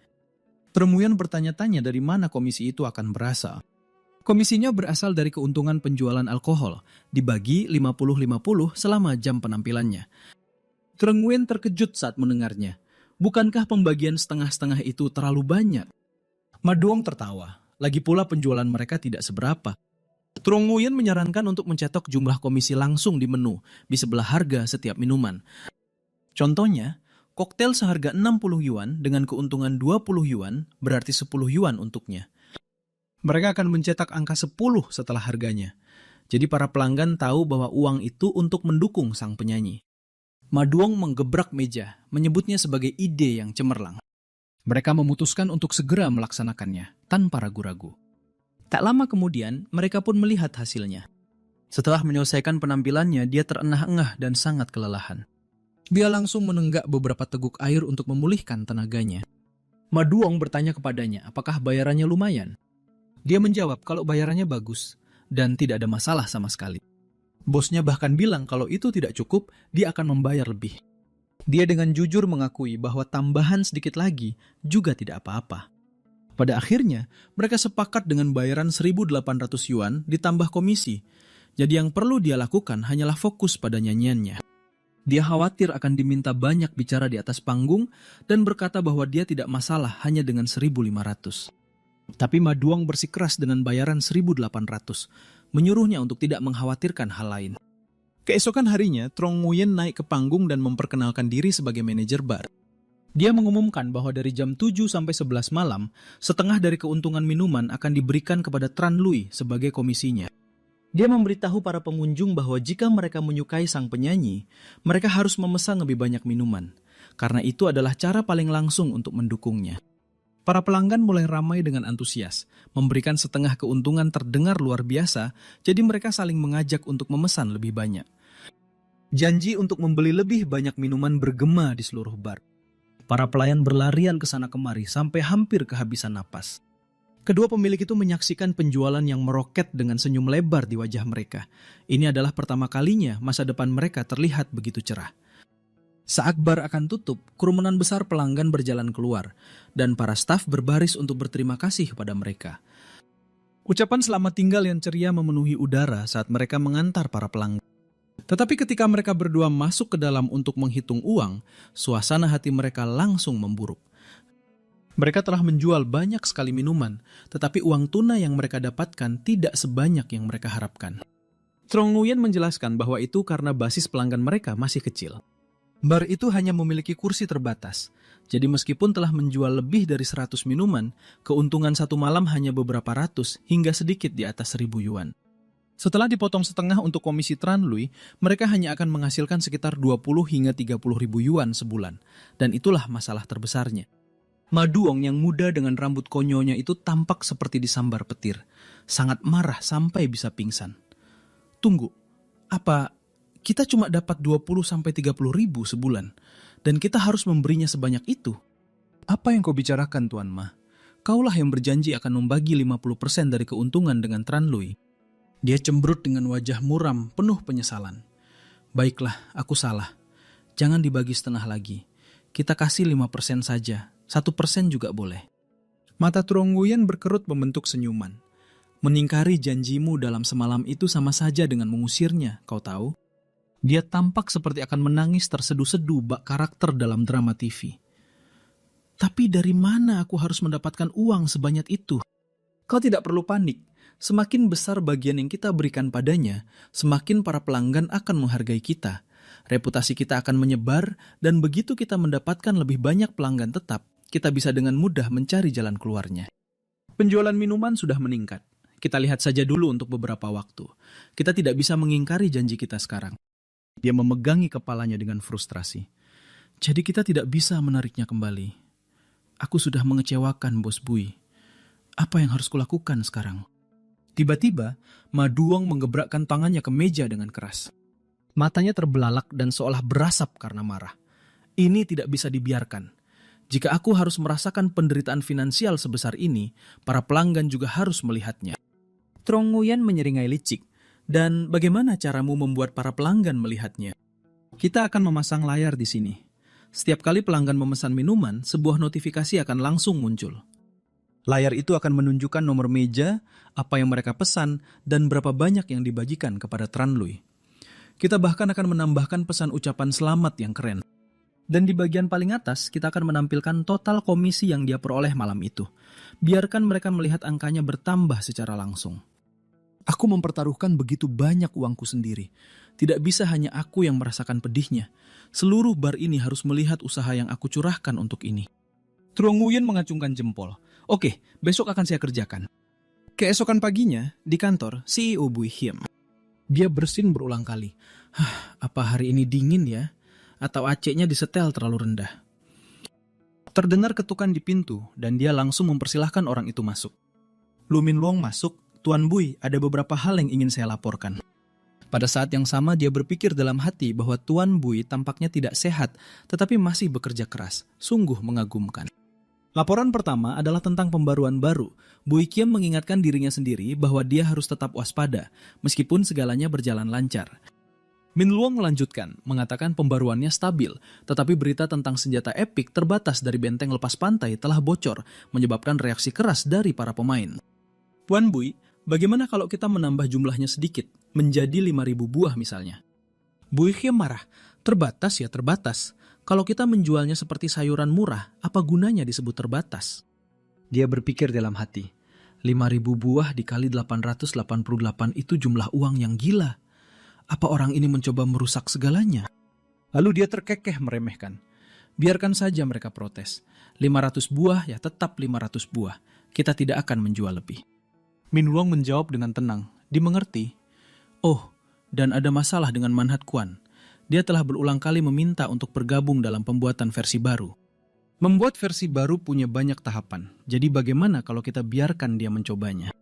Tremuyan bertanya-tanya dari mana komisi itu akan berasal. Komisinya berasal dari keuntungan penjualan alkohol, dibagi 50-50 selama jam penampilannya. Tremuyan terkejut saat mendengarnya. Bukankah pembagian setengah-setengah itu terlalu banyak? Maduong tertawa, lagi pula penjualan mereka tidak seberapa. Trong Nguyen menyarankan untuk mencetak jumlah komisi langsung di menu, di sebelah harga setiap minuman. Contohnya, koktail seharga 60 yuan dengan keuntungan 20 yuan berarti 10 yuan untuknya. Mereka akan mencetak angka 10 setelah harganya. Jadi para pelanggan tahu bahwa uang itu untuk mendukung sang penyanyi. Maduong menggebrak meja, menyebutnya sebagai ide yang cemerlang. Mereka memutuskan untuk segera melaksanakannya, tanpa ragu-ragu. Tak lama kemudian, mereka pun melihat hasilnya. Setelah menyelesaikan penampilannya, dia terengah-engah dan sangat kelelahan. Dia langsung menenggak beberapa teguk air untuk memulihkan tenaganya. Maduong bertanya kepadanya, apakah bayarannya lumayan? Dia menjawab kalau bayarannya bagus, dan tidak ada masalah sama sekali. Bosnya bahkan bilang kalau itu tidak cukup, dia akan membayar lebih. Dia dengan jujur mengakui bahwa tambahan sedikit lagi juga tidak apa-apa. Pada akhirnya, mereka sepakat dengan bayaran 1.800 yuan ditambah komisi. Jadi yang perlu dia lakukan hanyalah fokus pada nyanyiannya. Dia khawatir akan diminta banyak bicara di atas panggung dan berkata bahwa dia tidak masalah hanya dengan 1.500. Tapi Ma Duong bersikeras dengan bayaran 1.800, menyuruhnya untuk tidak mengkhawatirkan hal lain. Keesokan harinya, Trong Nguyen naik ke panggung dan memperkenalkan diri sebagai manajer bar. Dia mengumumkan bahwa dari jam 7 sampai 11 malam, setengah dari keuntungan minuman akan diberikan kepada Tran Lui sebagai komisinya. Dia memberitahu para pengunjung bahwa jika mereka menyukai sang penyanyi, mereka harus memesan lebih banyak minuman, karena itu adalah cara paling langsung untuk mendukungnya. Para pelanggan mulai ramai dengan antusias, memberikan setengah keuntungan terdengar luar biasa, jadi mereka saling mengajak untuk memesan lebih banyak. Janji untuk membeli lebih banyak minuman bergema di seluruh bar. Para pelayan berlarian ke sana kemari sampai hampir kehabisan napas. Kedua pemilik itu menyaksikan penjualan yang meroket dengan senyum lebar di wajah mereka. Ini adalah pertama kalinya masa depan mereka terlihat begitu cerah. Saat bar akan tutup, kerumunan besar pelanggan berjalan keluar, dan para staf berbaris untuk berterima kasih kepada mereka. Ucapan selamat tinggal yang ceria memenuhi udara saat mereka mengantar para pelanggan. Tetapi ketika mereka berdua masuk ke dalam untuk menghitung uang, suasana hati mereka langsung memburuk. Mereka telah menjual banyak sekali minuman, tetapi uang tunai yang mereka dapatkan tidak sebanyak yang mereka harapkan. Trong Nguyen menjelaskan bahwa itu karena basis pelanggan mereka masih kecil. Bar itu hanya memiliki kursi terbatas, jadi meskipun telah menjual lebih dari 100 minuman, keuntungan satu malam hanya beberapa ratus hingga sedikit di atas 1.000 yuan. Setelah dipotong setengah untuk komisi Tran Lui, mereka hanya akan menghasilkan sekitar 20 hingga 30 ribu yuan sebulan. Dan itulah masalah terbesarnya. Ma Duong yang muda dengan rambut konyonya itu tampak seperti disambar petir. Sangat marah sampai bisa pingsan. Tunggu, apa kita cuma dapat 20 sampai 30 ribu sebulan? Dan kita harus memberinya sebanyak itu? Apa yang kau bicarakan, Tuan Ma? Kaulah yang berjanji akan membagi 50% dari keuntungan dengan Tran Lui. Dia cemberut dengan wajah muram penuh penyesalan. Baiklah, aku salah. Jangan dibagi setengah lagi. Kita kasih 5% saja. 1% juga boleh. Mata Trong Nguyen berkerut membentuk senyuman. Mengingkari janjimu dalam semalam itu sama saja dengan mengusirnya, kau tahu? Dia tampak seperti akan menangis terseduh-seduh bak karakter dalam drama TV. Tapi dari mana aku harus mendapatkan uang sebanyak itu? Kau tidak perlu panik. Semakin besar bagian yang kita berikan padanya, semakin para pelanggan akan menghargai kita. Reputasi kita akan menyebar, dan begitu kita mendapatkan lebih banyak pelanggan tetap, kita bisa dengan mudah mencari jalan keluarnya. Penjualan minuman sudah meningkat. Kita lihat saja dulu untuk beberapa waktu. Kita tidak bisa mengingkari janji kita sekarang. Dia memegangi kepalanya dengan frustrasi. Jadi kita tidak bisa menariknya kembali. Aku sudah mengecewakan Bos Bui. Apa yang harus kulakukan sekarang? Tiba-tiba, Ma Duong menggebrakkan tangannya ke meja dengan keras. Matanya terbelalak dan seolah berasap karena marah. Ini tidak bisa dibiarkan. Jika aku harus merasakan penderitaan finansial sebesar ini, para pelanggan juga harus melihatnya. Trong Nguyen menyeringai licik. Dan bagaimana caramu membuat para pelanggan melihatnya? Kita akan memasang layar di sini. Setiap kali pelanggan memesan minuman, sebuah notifikasi akan langsung muncul. Layar itu akan menunjukkan nomor meja, apa yang mereka pesan, dan berapa banyak yang dibagikan kepada Tran Lui. Kita bahkan akan menambahkan pesan ucapan selamat yang keren. Dan di bagian paling atas, kita akan menampilkan total komisi yang dia peroleh malam itu. Biarkan mereka melihat angkanya bertambah secara langsung. Aku mempertaruhkan begitu banyak uangku sendiri. Tidak bisa hanya aku yang merasakan pedihnya. Seluruh bar ini harus melihat usaha yang aku curahkan untuk ini. Trong Nguyen mengacungkan jempol. Oke, besok akan saya kerjakan. Keesokan paginya, di kantor, CEO Bui Hiem. Dia bersin berulang kali. Apa hari ini dingin ya? Atau AC-nya disetel terlalu rendah? Terdengar ketukan di pintu, dan dia langsung mempersilahkan orang itu masuk. Lu Min Luong masuk. Tuan Bui, ada beberapa hal yang ingin saya laporkan. Pada saat yang sama, dia berpikir dalam hati bahwa Tuan Bui tampaknya tidak sehat, tetapi masih bekerja keras. Sungguh mengagumkan. Laporan pertama adalah tentang pembaruan baru. Bui Kiem mengingatkan dirinya sendiri bahwa dia harus tetap waspada, meskipun segalanya berjalan lancar. Min Luang melanjutkan, mengatakan pembaruannya stabil, tetapi berita tentang senjata epik terbatas dari benteng lepas pantai telah bocor, menyebabkan reaksi keras dari para pemain. Puan Bui, bagaimana kalau kita menambah jumlahnya sedikit, menjadi 5.000 buah misalnya? Bui Hiem marah, terbatas ya terbatas. Kalau kita menjualnya seperti sayuran murah, apa gunanya disebut terbatas? Dia berpikir dalam hati, 5.000 buah dikali 888 itu jumlah uang yang gila. Apa orang ini mencoba merusak segalanya? Lalu dia terkekeh meremehkan. Biarkan saja mereka protes. 500 buah ya tetap 500 buah. Kita tidak akan menjual lebih. Min Luang menjawab dengan tenang. Dimengerti. Oh, dan ada masalah dengan ManhwaCapped. Dia telah berulang kali meminta untuk bergabung dalam pembuatan versi baru. Membuat versi baru punya banyak tahapan. Jadi bagaimana kalau kita biarkan dia mencobanya?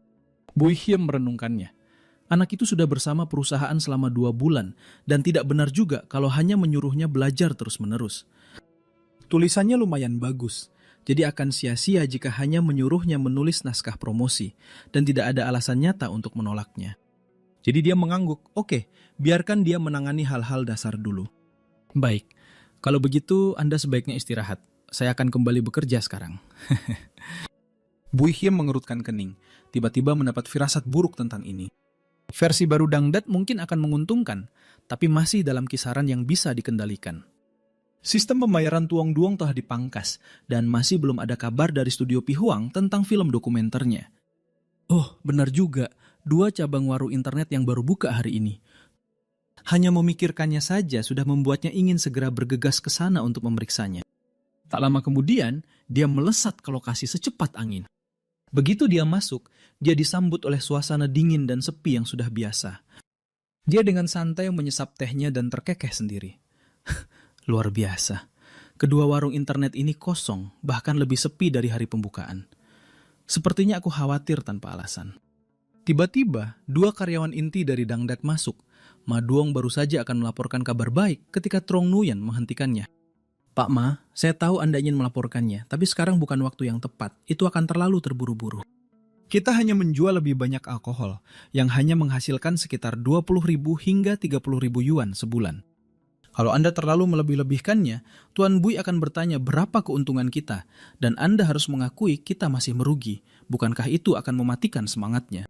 Bui Hiem merenungkannya. Anak itu sudah bersama perusahaan selama 2 bulan dan tidak benar juga kalau hanya menyuruhnya belajar terus-menerus. Tulisannya lumayan bagus, jadi akan sia-sia jika hanya menyuruhnya menulis naskah promosi dan tidak ada alasan nyata untuk menolaknya. Jadi dia mengangguk, oke, biarkan dia menangani hal-hal dasar dulu. Baik, kalau begitu Anda sebaiknya istirahat. Saya akan kembali bekerja sekarang. Bui Hiem mengerutkan kening, tiba-tiba mendapat firasat buruk tentang ini. Versi baru dangdut mungkin akan menguntungkan, tapi masih dalam kisaran yang bisa dikendalikan. Sistem pembayaran tuang-duong telah dipangkas, dan masih belum ada kabar dari studio Pihuang tentang film dokumenternya. Oh, benar juga, 2 cabang warung internet yang baru buka hari ini. Hanya memikirkannya saja sudah membuatnya ingin segera bergegas ke sana untuk memeriksanya. Tak lama kemudian, dia melesat ke lokasi secepat angin. Begitu dia masuk, dia disambut oleh suasana dingin dan sepi yang sudah biasa. Dia dengan santai menyesap tehnya dan terkekeh sendiri. Luar biasa. Kedua warung internet ini kosong, bahkan lebih sepi dari hari pembukaan. Sepertinya aku khawatir tanpa alasan. Tiba-tiba, 2 karyawan inti dari dangdut masuk. Ma Duong baru saja akan melaporkan kabar baik ketika Trong Nguyen menghentikannya. Pak Ma, saya tahu Anda ingin melaporkannya, tapi sekarang bukan waktu yang tepat. Itu akan terlalu terburu-buru. Kita hanya menjual lebih banyak alkohol, yang hanya menghasilkan sekitar 20.000 hingga 30.000 yuan sebulan. Kalau Anda terlalu melebih-lebihkannya, Tuan Bui akan bertanya berapa keuntungan kita, dan Anda harus mengakui kita masih merugi. Bukankah itu akan mematikan semangatnya?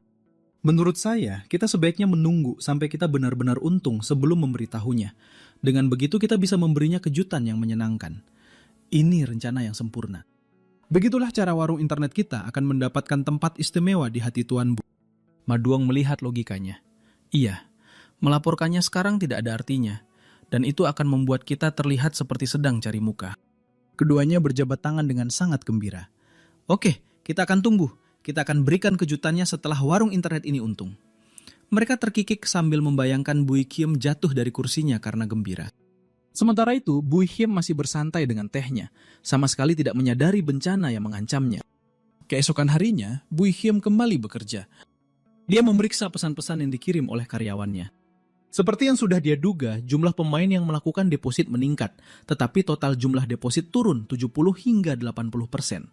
Menurut saya, kita sebaiknya menunggu sampai kita benar-benar untung sebelum memberitahunya. Dengan begitu kita bisa memberinya kejutan yang menyenangkan. Ini rencana yang sempurna. Begitulah cara warung internet kita akan mendapatkan tempat istimewa di hati Tuan Bu. Ma Duong melihat logikanya. Iya, melaporkannya sekarang tidak ada artinya. Dan itu akan membuat kita terlihat seperti sedang cari muka. Keduanya berjabat tangan dengan sangat gembira. Oke, kita akan tunggu. Kita akan berikan kejutannya setelah warung internet ini untung. Mereka terkikik sambil membayangkan Bui Hiem jatuh dari kursinya karena gembira. Sementara itu, Bui Hiem masih bersantai dengan tehnya, sama sekali tidak menyadari bencana yang mengancamnya. Keesokan harinya, Bui Hiem kembali bekerja. Dia memeriksa pesan-pesan yang dikirim oleh karyawannya. Seperti yang sudah dia duga, jumlah pemain yang melakukan deposit meningkat, tetapi total jumlah deposit turun 70 hingga 80%.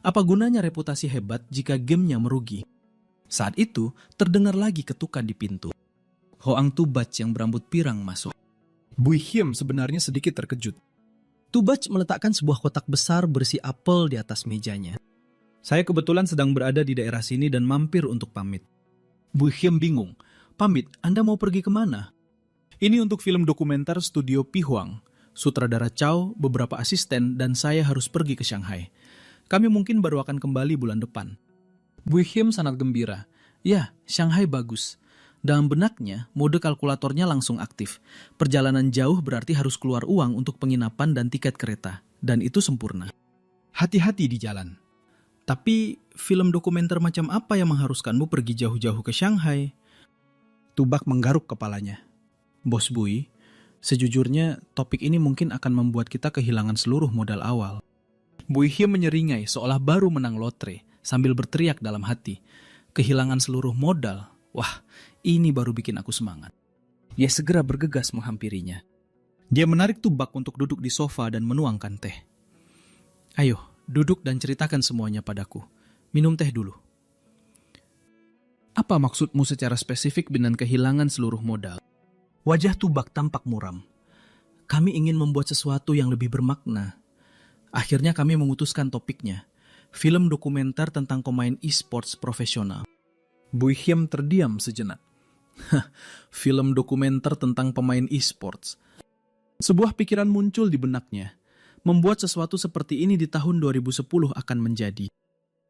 Apa gunanya reputasi hebat jika gamenya merugi? Saat itu, terdengar lagi ketukan di pintu. Hoang Tubac yang berambut pirang masuk. Bui Hiem sebenarnya sedikit terkejut. Tubac meletakkan sebuah kotak besar berisi apel di atas mejanya. Saya kebetulan sedang berada di daerah sini dan mampir untuk pamit. Bui Hiem bingung. Pamit, Anda mau pergi kemana? Ini untuk film dokumenter studio Pihuang. Sutradara Chow, beberapa asisten, dan saya harus pergi ke Shanghai. Kami mungkin baru akan kembali bulan depan. Bui Hiem sangat gembira. Ya, Shanghai bagus. Dalam benaknya, mode kalkulatornya langsung aktif. Perjalanan jauh berarti harus keluar uang untuk penginapan dan tiket kereta. Dan itu sempurna. Hati-hati di jalan. Tapi, film dokumenter macam apa yang mengharuskanmu pergi jauh-jauh ke Shanghai? Tubak menggaruk kepalanya. Bos Bui, sejujurnya topik ini mungkin akan membuat kita kehilangan seluruh modal awal. Bui Hiem menyeringai seolah baru menang lotre sambil berteriak dalam hati. Kehilangan seluruh modal? Wah, ini baru bikin aku semangat. Dia segera bergegas menghampirinya. Dia menarik Tubak untuk duduk di sofa dan menuangkan teh. Ayo, duduk dan ceritakan semuanya padaku. Minum teh dulu. Apa maksudmu secara spesifik dengan kehilangan seluruh modal? Wajah Tubak tampak muram. Kami ingin membuat sesuatu yang lebih bermakna. Akhirnya kami memutuskan topiknya. Film dokumenter tentang pemain e-sports profesional. Bu Hyem terdiam sejenak. Film dokumenter tentang pemain e-sports. Sebuah pikiran muncul di benaknya. Membuat sesuatu seperti ini di tahun 2010 akan menjadi.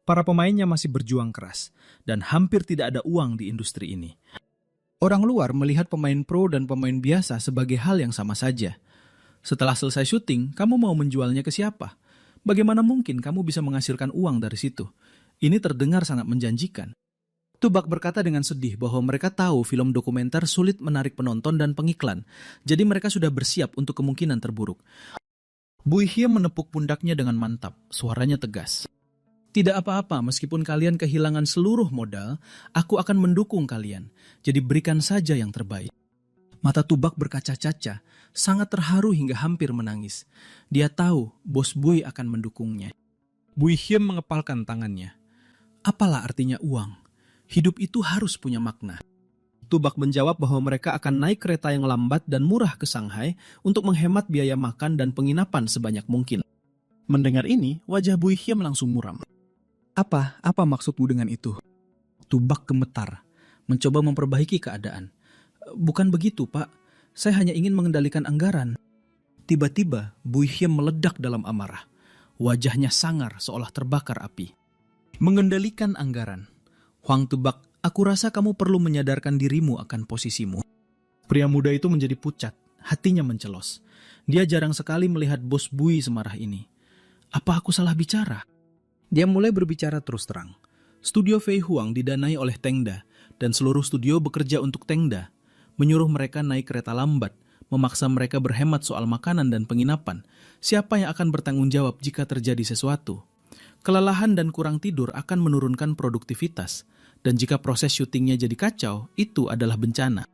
Para pemainnya masih berjuang keras, dan hampir tidak ada uang di industri ini. Orang luar melihat pemain pro dan pemain biasa sebagai hal yang sama saja. Setelah selesai syuting, kamu mau menjualnya ke siapa? Bagaimana mungkin kamu bisa menghasilkan uang dari situ? Ini terdengar sangat menjanjikan. Tubak berkata dengan sedih bahwa mereka tahu film dokumenter sulit menarik penonton dan pengiklan, jadi mereka sudah bersiap untuk kemungkinan terburuk. Bu Hyem menepuk pundaknya dengan mantap, suaranya tegas. Tidak apa-apa, meskipun kalian kehilangan seluruh modal, aku akan mendukung kalian. Jadi berikan saja yang terbaik. Mata Tubak berkaca-kaca, sangat terharu hingga hampir menangis. Dia tahu bos Bui akan mendukungnya. Bu Hyem mengepalkan tangannya. Apalah artinya uang? Hidup itu harus punya makna. Tubak menjawab bahwa mereka akan naik kereta yang lambat dan murah ke Shanghai untuk menghemat biaya makan dan penginapan sebanyak mungkin. Mendengar ini, wajah Bu Hyem langsung muram. Apa maksudmu dengan itu? Tubak gemetar, mencoba memperbaiki keadaan. Bukan begitu, Pak. Saya hanya ingin mengendalikan anggaran. Tiba-tiba, Bu Hyem meledak dalam amarah. Wajahnya sangar seolah terbakar api. Mengendalikan anggaran. Huang Tubak, aku rasa kamu perlu menyadarkan dirimu akan posisimu. Pria muda itu menjadi pucat, hatinya mencelos. Dia jarang sekali melihat bos Bui semarah ini. Apa aku salah bicara? Dia mulai berbicara terus terang. Studio Fei Huang didanai oleh Tengda, dan seluruh studio bekerja untuk Tengda, menyuruh mereka naik kereta lambat, memaksa mereka berhemat soal makanan dan penginapan. Siapa yang akan bertanggung jawab jika terjadi sesuatu? Kelelahan dan kurang tidur akan menurunkan produktivitas, dan jika proses syutingnya jadi kacau, itu adalah bencana.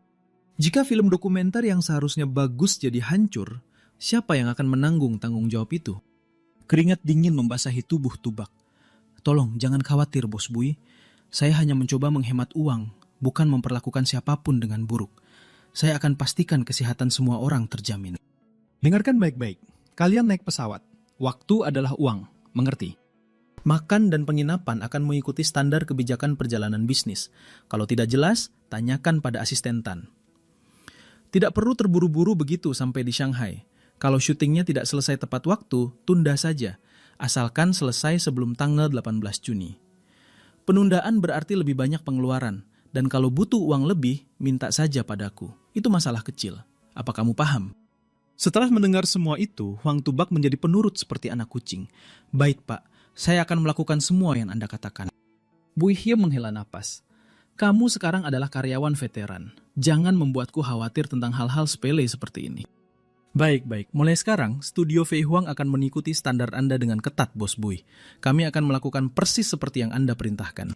Jika film dokumenter yang seharusnya bagus jadi hancur, siapa yang akan menanggung tanggung jawab itu? Keringat dingin membasahi tubuh Tubak. Tolong, jangan khawatir, Bos Bui. Saya hanya mencoba menghemat uang, bukan memperlakukan siapapun dengan buruk. Saya akan pastikan kesehatan semua orang terjamin. Dengarkan baik-baik. Kalian naik pesawat. Waktu adalah uang. Mengerti? Makan dan penginapan akan mengikuti standar kebijakan perjalanan bisnis. Kalau tidak jelas, tanyakan pada asisten Tan. Tidak perlu terburu-buru begitu sampai di Shanghai. Kalau syutingnya tidak selesai tepat waktu, tunda saja. Asalkan selesai sebelum tanggal 18 Juni. Penundaan berarti lebih banyak pengeluaran, dan kalau butuh uang lebih, minta saja padaku. Itu masalah kecil. Apa kamu paham? Setelah mendengar semua itu, Huang Tubak menjadi penurut seperti anak kucing. Baik, Pak, saya akan melakukan semua yang Anda katakan. Bu Hyem menghela napas. Kamu sekarang adalah karyawan veteran. Jangan membuatku khawatir tentang hal-hal sepele seperti ini. Baik. Mulai sekarang, Studio Fei Huang akan mengikuti standar Anda dengan ketat, Bos Bui. Kami akan melakukan persis seperti yang Anda perintahkan.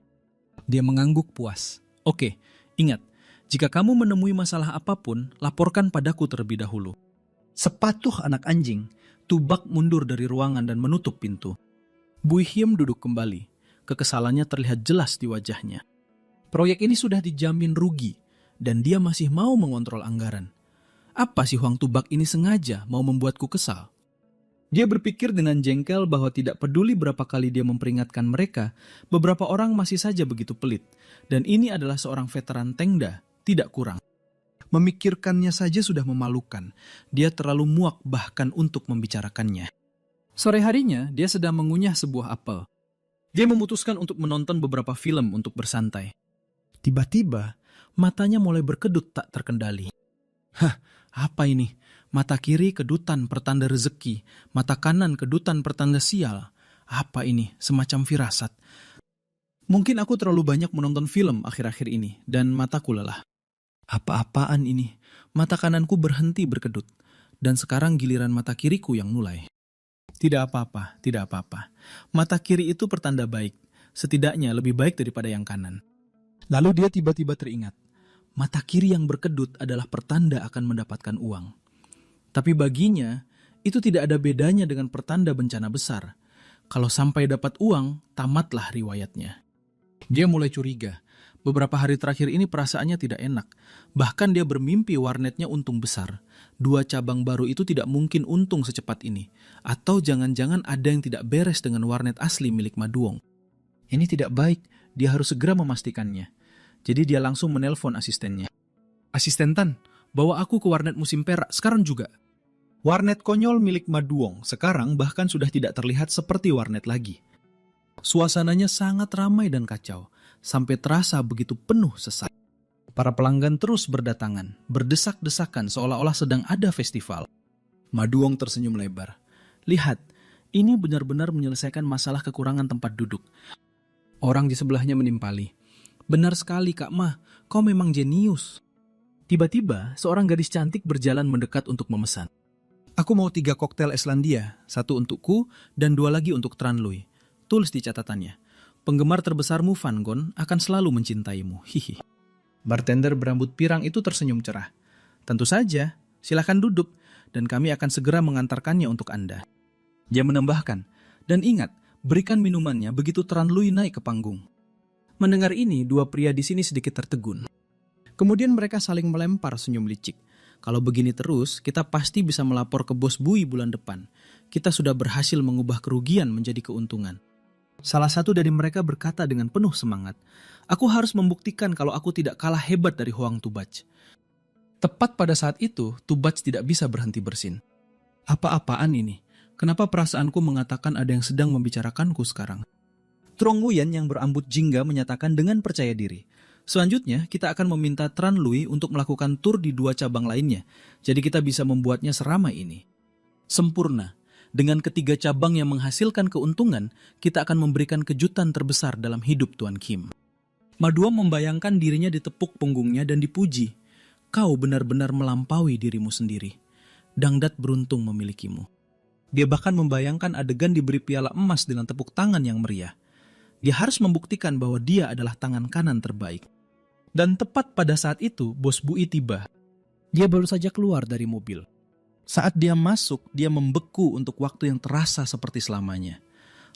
Dia mengangguk puas. Oke, ingat, jika kamu menemui masalah apapun, laporkan padaku terlebih dahulu. Sepatuh anak anjing, Tubak mundur dari ruangan dan menutup pintu. Bu Hyem duduk kembali. Kekesalannya terlihat jelas di wajahnya. Proyek ini sudah dijamin rugi, dan dia masih mau mengontrol anggaran. Apa si Huang Tubak ini sengaja mau membuatku kesal? Dia berpikir dengan jengkel bahwa tidak peduli berapa kali dia memperingatkan mereka, beberapa orang masih saja begitu pelit. Dan ini adalah seorang veteran Tengda, tidak kurang. Memikirkannya saja sudah memalukan. Dia terlalu muak bahkan untuk membicarakannya. Sore harinya, dia sedang mengunyah sebuah apel. Dia memutuskan untuk menonton beberapa film untuk bersantai. Tiba-tiba, matanya mulai berkedut tak terkendali. Apa ini? Mata kiri kedutan pertanda rezeki, mata kanan kedutan pertanda sial. Apa ini? Semacam firasat. Mungkin aku terlalu banyak menonton film akhir-akhir ini, dan mataku lelah. Apa-apaan ini? Mata kananku berhenti berkedut, dan sekarang giliran mata kiriku yang mulai. Tidak apa-apa. Mata kiri itu pertanda baik, setidaknya lebih baik daripada yang kanan. Lalu dia tiba-tiba teringat. Mata kiri yang berkedut adalah pertanda akan mendapatkan uang. Tapi baginya, itu tidak ada bedanya dengan pertanda bencana besar. Kalau sampai dapat uang, tamatlah riwayatnya. Dia mulai curiga. Beberapa hari terakhir ini perasaannya tidak enak. Bahkan dia bermimpi warnetnya untung besar. 2 cabang baru itu tidak mungkin untung secepat ini. Atau jangan-jangan ada yang tidak beres dengan warnet asli milik Maduong. Ini tidak baik, dia harus segera memastikannya. Jadi dia langsung menelpon asistennya. Asisten Tan, bawa aku ke warnet musim perak sekarang juga. Warnet konyol milik Maduong sekarang bahkan sudah tidak terlihat seperti warnet lagi. Suasananya sangat ramai dan kacau, sampai terasa begitu penuh sesak. Para pelanggan terus berdatangan, berdesak-desakan seolah-olah sedang ada festival. Maduong tersenyum lebar. Lihat, ini benar-benar menyelesaikan masalah kekurangan tempat duduk. Orang di sebelahnya menimpali. Benar sekali Kak Mah, kau memang jenius. Tiba-tiba, seorang gadis cantik berjalan mendekat untuk memesan. Aku mau 3 koktail Islandia, 1 untukku dan 2 lagi untuk Tranlui. Tulis di catatannya. Penggemar terbesarmu Van Gon akan selalu mencintaimu. Hihi. Bartender berambut pirang itu tersenyum cerah. Tentu saja, silakan duduk dan kami akan segera mengantarkannya untuk Anda. Dia menambahkan, dan ingat, berikan minumannya begitu Tranlui naik ke panggung. Mendengar ini, 2 pria di sini sedikit tertegun. Kemudian mereka saling melempar senyum licik. Kalau begini terus, kita pasti bisa melapor ke bos Bui bulan depan. Kita sudah berhasil mengubah kerugian menjadi keuntungan. Salah satu dari mereka berkata dengan penuh semangat, aku harus membuktikan kalau aku tidak kalah hebat dari Hoang Tubach. Tepat pada saat itu, Tubach tidak bisa berhenti bersin. Apa-apaan ini? Kenapa perasaanku mengatakan ada yang sedang membicarakanku sekarang? Trong Nguyen yang berambut jingga menyatakan dengan percaya diri. Selanjutnya, kita akan meminta Tran Lui untuk melakukan tur di 2 cabang lainnya, jadi kita bisa membuatnya seramai ini. Sempurna. Dengan ketiga cabang yang menghasilkan keuntungan, kita akan memberikan kejutan terbesar dalam hidup Tuan Kim. Madua membayangkan dirinya ditepuk punggungnya dan dipuji. Kau benar-benar melampaui dirimu sendiri. Dangdat beruntung memilikimu. Dia bahkan membayangkan adegan diberi piala emas dengan tepuk tangan yang meriah. Dia harus membuktikan bahwa dia adalah tangan kanan terbaik. Dan tepat pada saat itu, Bos Bui tiba. Dia baru saja keluar dari mobil. Saat dia masuk, dia membeku untuk waktu yang terasa seperti selamanya.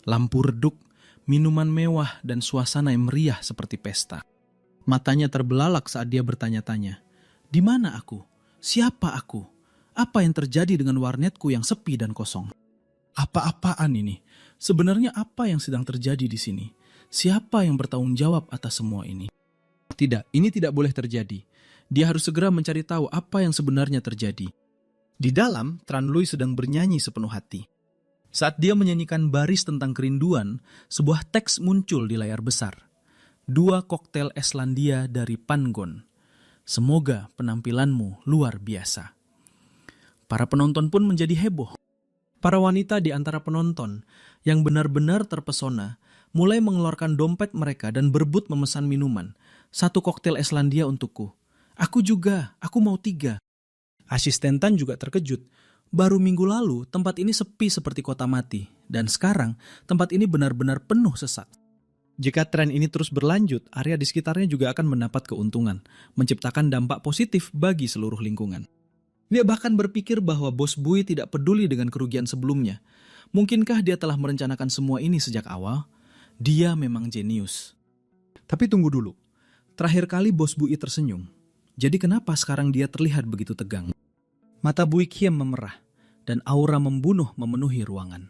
Lampu redup, minuman mewah, dan suasana yang meriah seperti pesta. Matanya terbelalak saat dia bertanya-tanya, di mana aku? Siapa aku? Apa yang terjadi dengan warnetku yang sepi dan kosong? Apa-apaan ini? Sebenarnya apa yang sedang terjadi di sini? Siapa yang bertanggung jawab atas semua ini? Tidak, ini tidak boleh terjadi. Dia harus segera mencari tahu apa yang sebenarnya terjadi. Di dalam, Tran Lui sedang bernyanyi sepenuh hati. Saat dia menyanyikan baris tentang kerinduan, sebuah teks muncul di layar besar. 2 koktail Islandia dari Pangon. Semoga penampilanmu luar biasa. Para penonton pun menjadi heboh. Para wanita di antara penonton yang benar-benar terpesona mulai mengeluarkan dompet mereka dan berebut memesan minuman. 1 koktail Islandia untukku. Aku juga, aku mau 3. Asisten Tan juga terkejut. Baru minggu lalu, tempat ini sepi seperti kota mati. Dan sekarang, tempat ini benar-benar penuh sesak. Jika tren ini terus berlanjut, area di sekitarnya juga akan mendapat keuntungan, menciptakan dampak positif bagi seluruh lingkungan. Dia bahkan berpikir bahwa Bos Bui tidak peduli dengan kerugian sebelumnya. Mungkinkah dia telah merencanakan semua ini sejak awal? Dia memang jenius. Tapi tunggu dulu. Terakhir kali Bos Bui tersenyum. Jadi kenapa sekarang dia terlihat begitu tegang? Mata Bui Kiem memerah, dan aura membunuh memenuhi ruangan.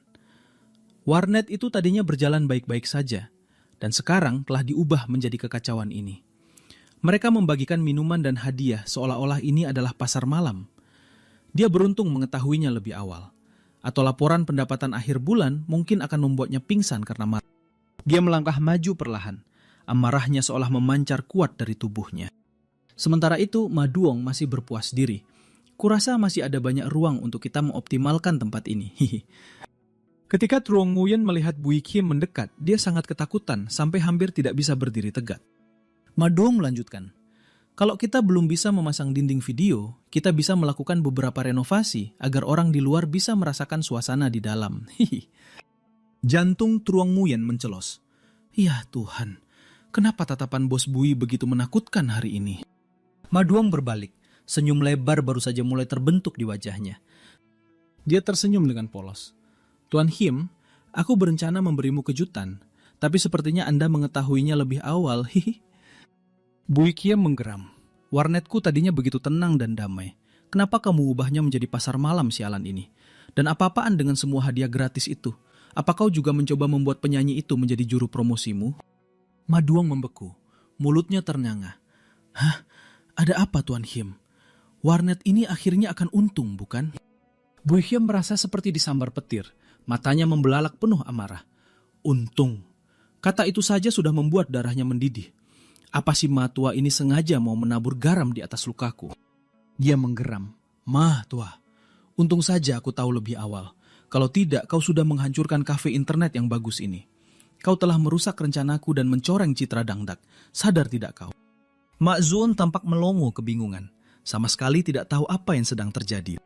Warnet itu tadinya berjalan baik-baik saja, dan sekarang telah diubah menjadi kekacauan ini. Mereka membagikan minuman dan hadiah seolah-olah ini adalah pasar malam. Dia beruntung mengetahuinya lebih awal, atau laporan pendapatan akhir bulan mungkin akan membuatnya pingsan karena marah. Dia melangkah maju perlahan, amarahnya seolah memancar kuat dari tubuhnya. Sementara itu, Maduong masih berpuas diri. Kurasa masih ada banyak ruang untuk kita mengoptimalkan tempat ini. Ketika Trong Nguyen melihat Bui Kim mendekat, dia sangat ketakutan sampai hampir tidak bisa berdiri tegak. Maduong melanjutkan, kalau kita belum bisa memasang dinding video, kita bisa melakukan beberapa renovasi agar orang di luar bisa merasakan suasana di dalam. Jantung Trong Nguyen mencelos. Ya Tuhan, kenapa tatapan Bos Bui begitu menakutkan hari ini? Maduong berbalik, senyum lebar baru saja mulai terbentuk di wajahnya. Dia tersenyum dengan polos. Tuan Him, aku berencana memberimu kejutan, tapi sepertinya Anda mengetahuinya lebih awal. Bui Kiem menggeram. Warnetku tadinya begitu tenang dan damai. Kenapa kamu ubahnya menjadi pasar malam sialan ini? Dan apa-apaan dengan semua hadiah gratis itu? Apa kau juga mencoba membuat penyanyi itu menjadi juru promosimu? Ma Duong membeku. Mulutnya ternganga. Hah? Ada apa Tuan Hiem? Warnet ini akhirnya akan untung, bukan? Bui Hiem merasa seperti disambar petir. Matanya membelalak penuh amarah. Untung. Kata itu saja sudah membuat darahnya mendidih. Apa si Ma tua ini sengaja mau menabur garam di atas lukaku? Dia menggeram. Ma tua, untung saja aku tahu lebih awal. Kalau tidak, kau sudah menghancurkan kafe internet yang bagus ini. Kau telah merusak rencanaku dan mencoreng citra Dangdak. Sadar tidak kau? Mak Zun tampak melongo kebingungan. Sama sekali tidak tahu apa yang sedang terjadi.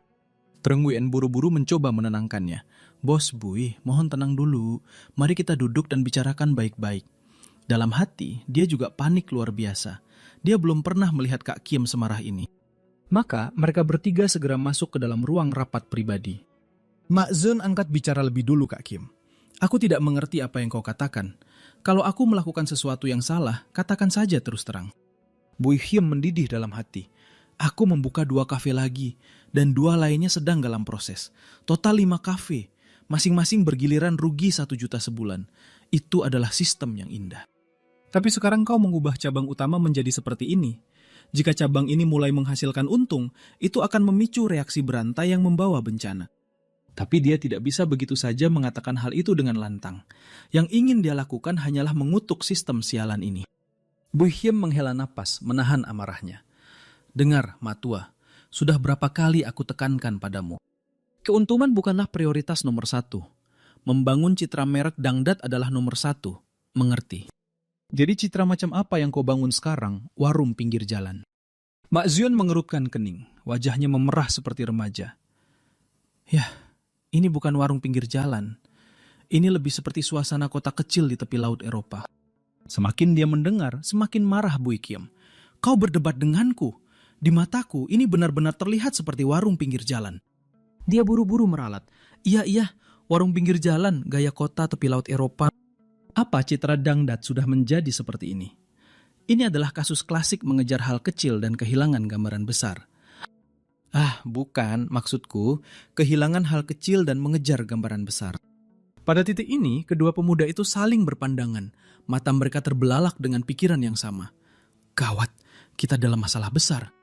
Trong Nguyen buru-buru mencoba menenangkannya. Bos Bui, mohon tenang dulu. Mari kita duduk dan bicarakan baik-baik. Dalam hati, dia juga panik luar biasa. Dia belum pernah melihat Kak Kiem semarah ini. Maka mereka bertiga segera masuk ke dalam ruang rapat pribadi. Mak Zun angkat bicara lebih dulu Kak Kiem. Aku tidak mengerti apa yang kau katakan. Kalau aku melakukan sesuatu yang salah, katakan saja terus terang. Bui Hiem mendidih dalam hati. Aku membuka 2 kafe lagi, dan 2 lainnya sedang dalam proses. Total 5 kafe, masing-masing bergiliran rugi 1 juta sebulan. Itu adalah sistem yang indah. Tapi sekarang kau mengubah cabang utama menjadi seperti ini. Jika cabang ini mulai menghasilkan untung, itu akan memicu reaksi berantai yang membawa bencana. Tapi dia tidak bisa begitu saja mengatakan hal itu dengan lantang. Yang ingin dia lakukan hanyalah mengutuk sistem sialan ini. Bui Hiem menghela napas, menahan amarahnya. Dengar, Matua, sudah berapa kali aku tekankan padamu. Keuntungan bukanlah prioritas nomor 1. Membangun citra merek Dangdat adalah nomor 1. Mengerti? Jadi citra macam apa yang kau bangun sekarang, warung pinggir jalan? Mak Zion mengerutkan kening, wajahnya memerah seperti remaja. Yah, ini bukan warung pinggir jalan. Ini lebih seperti suasana kota kecil di tepi laut Eropa. Semakin dia mendengar, semakin marah Bui Kiem. Kau berdebat denganku. Di mataku, ini benar-benar terlihat seperti warung pinggir jalan. Dia buru-buru meralat. Iya, warung pinggir jalan, gaya kota tepi laut Eropa. Apa citra Dangdat sudah menjadi seperti ini? Ini adalah kasus klasik mengejar hal kecil dan kehilangan gambaran besar. Bukan, maksudku kehilangan hal kecil dan mengejar gambaran besar. Pada titik ini, kedua pemuda itu saling berpandangan. Mata mereka terbelalak dengan pikiran yang sama. Gawat, kita dalam masalah besar.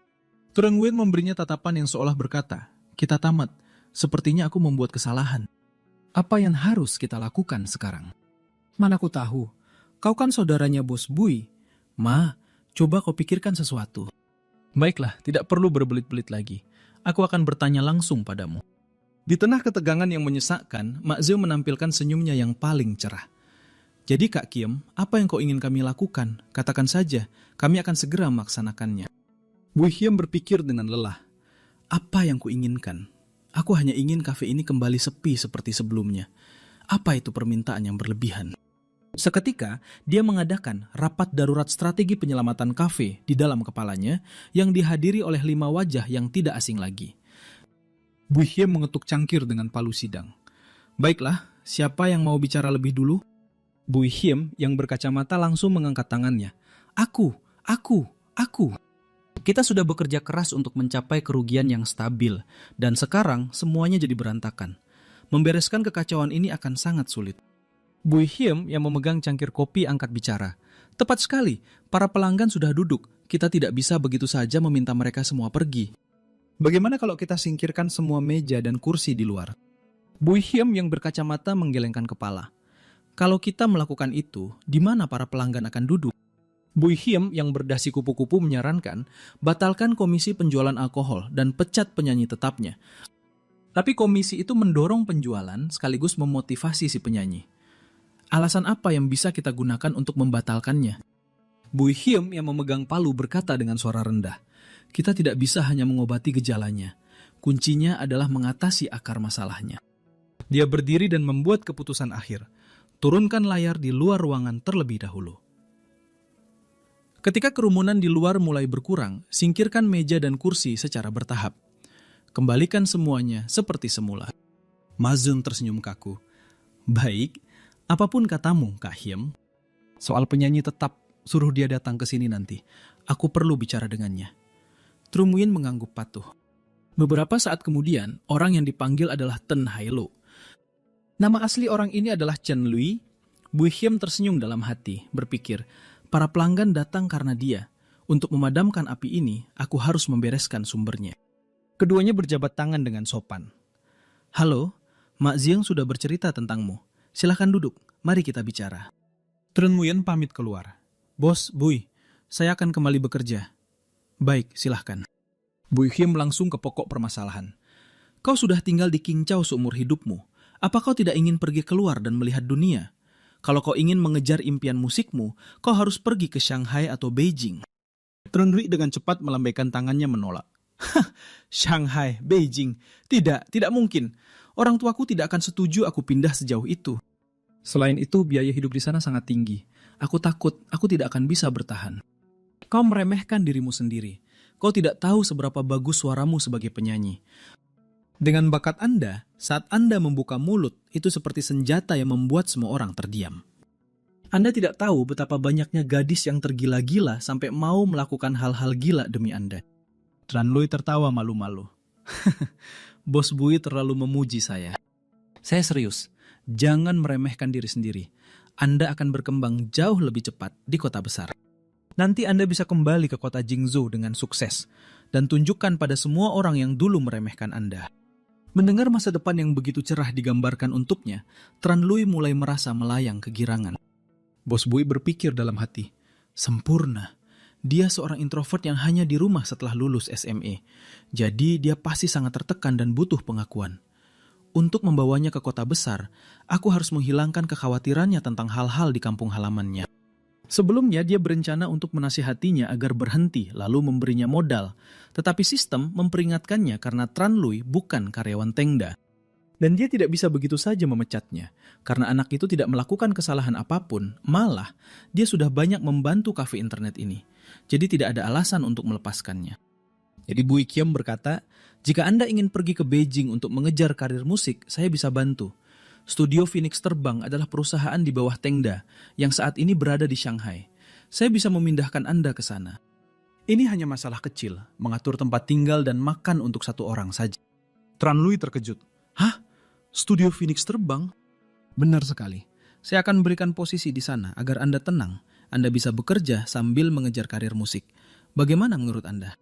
Trong Nguyen memberinya tatapan yang seolah berkata, kita tamat, sepertinya aku membuat kesalahan. Apa yang harus kita lakukan sekarang? Mana aku tahu, kau kan saudaranya Bos Bui. Ma, coba kau pikirkan sesuatu. Baiklah, tidak perlu berbelit-belit lagi. Aku akan bertanya langsung padamu. Di tengah ketegangan yang menyesakkan, Mak Zio menampilkan senyumnya yang paling cerah. Jadi Kak Kiem, apa yang kau ingin kami lakukan? Katakan saja, kami akan segera melaksanakannya. Bui Hiem berpikir dengan lelah. Apa yang kuinginkan? Aku hanya ingin kafe ini kembali sepi seperti sebelumnya. Apa itu permintaan yang berlebihan? Seketika, dia mengadakan rapat darurat strategi penyelamatan kafe di dalam kepalanya yang dihadiri oleh 5 wajah yang tidak asing lagi. Bui Hiem mengetuk cangkir dengan palu sidang. Baiklah, siapa yang mau bicara lebih dulu? Bui Hiem yang berkacamata langsung mengangkat tangannya. Aku. Kita sudah bekerja keras untuk mencapai kerugian yang stabil, dan sekarang semuanya jadi berantakan. Membereskan kekacauan ini akan sangat sulit. Bui Hiem yang memegang cangkir kopi angkat bicara. Tepat sekali, para pelanggan sudah duduk. Kita tidak bisa begitu saja meminta mereka semua pergi. Bagaimana kalau kita singkirkan semua meja dan kursi di luar? Bui Hiem yang berkacamata menggelengkan kepala. Kalau kita melakukan itu, di mana para pelanggan akan duduk? Bui Hiem yang berdasi kupu-kupu menyarankan, batalkan komisi penjualan alkohol dan pecat penyanyi tetapnya. Tapi komisi itu mendorong penjualan sekaligus memotivasi si penyanyi. Alasan apa yang bisa kita gunakan untuk membatalkannya? Bui Hiem yang memegang palu berkata dengan suara rendah, kita tidak bisa hanya mengobati gejalanya. Kuncinya adalah mengatasi akar masalahnya. Dia berdiri dan membuat keputusan akhir. Turunkan layar di luar ruangan terlebih dahulu. Ketika kerumunan di luar mulai berkurang, singkirkan meja dan kursi secara bertahap. Kembalikan semuanya seperti semula. Mazun tersenyum kaku. Baik, apapun katamu, Kak Hiem. Soal penyanyi tetap, suruh dia datang ke sini nanti. Aku perlu bicara dengannya. Trumuyin mengangguk patuh. Beberapa saat kemudian, orang yang dipanggil adalah Ten Yahello. Nama asli orang ini adalah Chen Lui. Bu Hiem tersenyum dalam hati, berpikir, para pelanggan datang karena dia. Untuk memadamkan api ini, aku harus membereskan sumbernya. Keduanya berjabat tangan dengan sopan. Halo, Mak Zieng sudah bercerita tentangmu. Silakan duduk, mari kita bicara. Trumuyin pamit keluar. Bos, Bui, saya akan kembali bekerja. Baik, silahkan. Bu Hiem langsung ke pokok permasalahan. Kau sudah tinggal di Qingzhou seumur hidupmu. Apa kau tidak ingin pergi keluar dan melihat dunia? Kalau kau ingin mengejar impian musikmu, kau harus pergi ke Shanghai atau Beijing. Trunrui dengan cepat melambaikan tangannya menolak. Shanghai, Beijing. Tidak mungkin. Orang tuaku tidak akan setuju aku pindah sejauh itu. Selain itu, biaya hidup di sana sangat tinggi. Aku takut aku tidak akan bisa bertahan. Kau meremehkan dirimu sendiri. Kau tidak tahu seberapa bagus suaramu sebagai penyanyi. Dengan bakat Anda, saat Anda membuka mulut, itu seperti senjata yang membuat semua orang terdiam. Anda tidak tahu betapa banyaknya gadis yang tergila-gila sampai mau melakukan hal-hal gila demi Anda. Trunrui tertawa malu-malu. Bos Bui terlalu memuji saya. Saya serius, jangan meremehkan diri sendiri. Anda akan berkembang jauh lebih cepat di kota besar. Nanti Anda bisa kembali ke kota Jingzhou dengan sukses dan tunjukkan pada semua orang yang dulu meremehkan Anda. Mendengar masa depan yang begitu cerah digambarkan untuknya, Trunrui mulai merasa melayang kegirangan. Bos Bui berpikir dalam hati, sempurna. Dia seorang introvert yang hanya di rumah setelah lulus SMA. Jadi dia pasti sangat tertekan dan butuh pengakuan. Untuk membawanya ke kota besar, aku harus menghilangkan kekhawatirannya tentang hal-hal di kampung halamannya. Sebelumnya dia berencana untuk menasihatinya agar berhenti lalu memberinya modal. Tetapi sistem memperingatkannya karena Trunrui bukan karyawan Tengda. Dan dia tidak bisa begitu saja memecatnya. Karena anak itu tidak melakukan kesalahan apapun, malah dia sudah banyak membantu kafe internet ini. Jadi tidak ada alasan untuk melepaskannya. Jadi Bu Kiem berkata, jika Anda ingin pergi ke Beijing untuk mengejar karir musik, saya bisa bantu. Studio Phoenix Terbang adalah perusahaan di bawah Tengda yang saat ini berada di Shanghai. Saya bisa memindahkan Anda ke sana. Ini hanya masalah kecil, mengatur tempat tinggal dan makan untuk satu orang saja. Trunrui terkejut. Hah? Studio Phoenix Terbang? Benar sekali. Saya akan berikan posisi di sana agar Anda tenang. Anda bisa bekerja sambil mengejar karir musik. Bagaimana menurut Anda?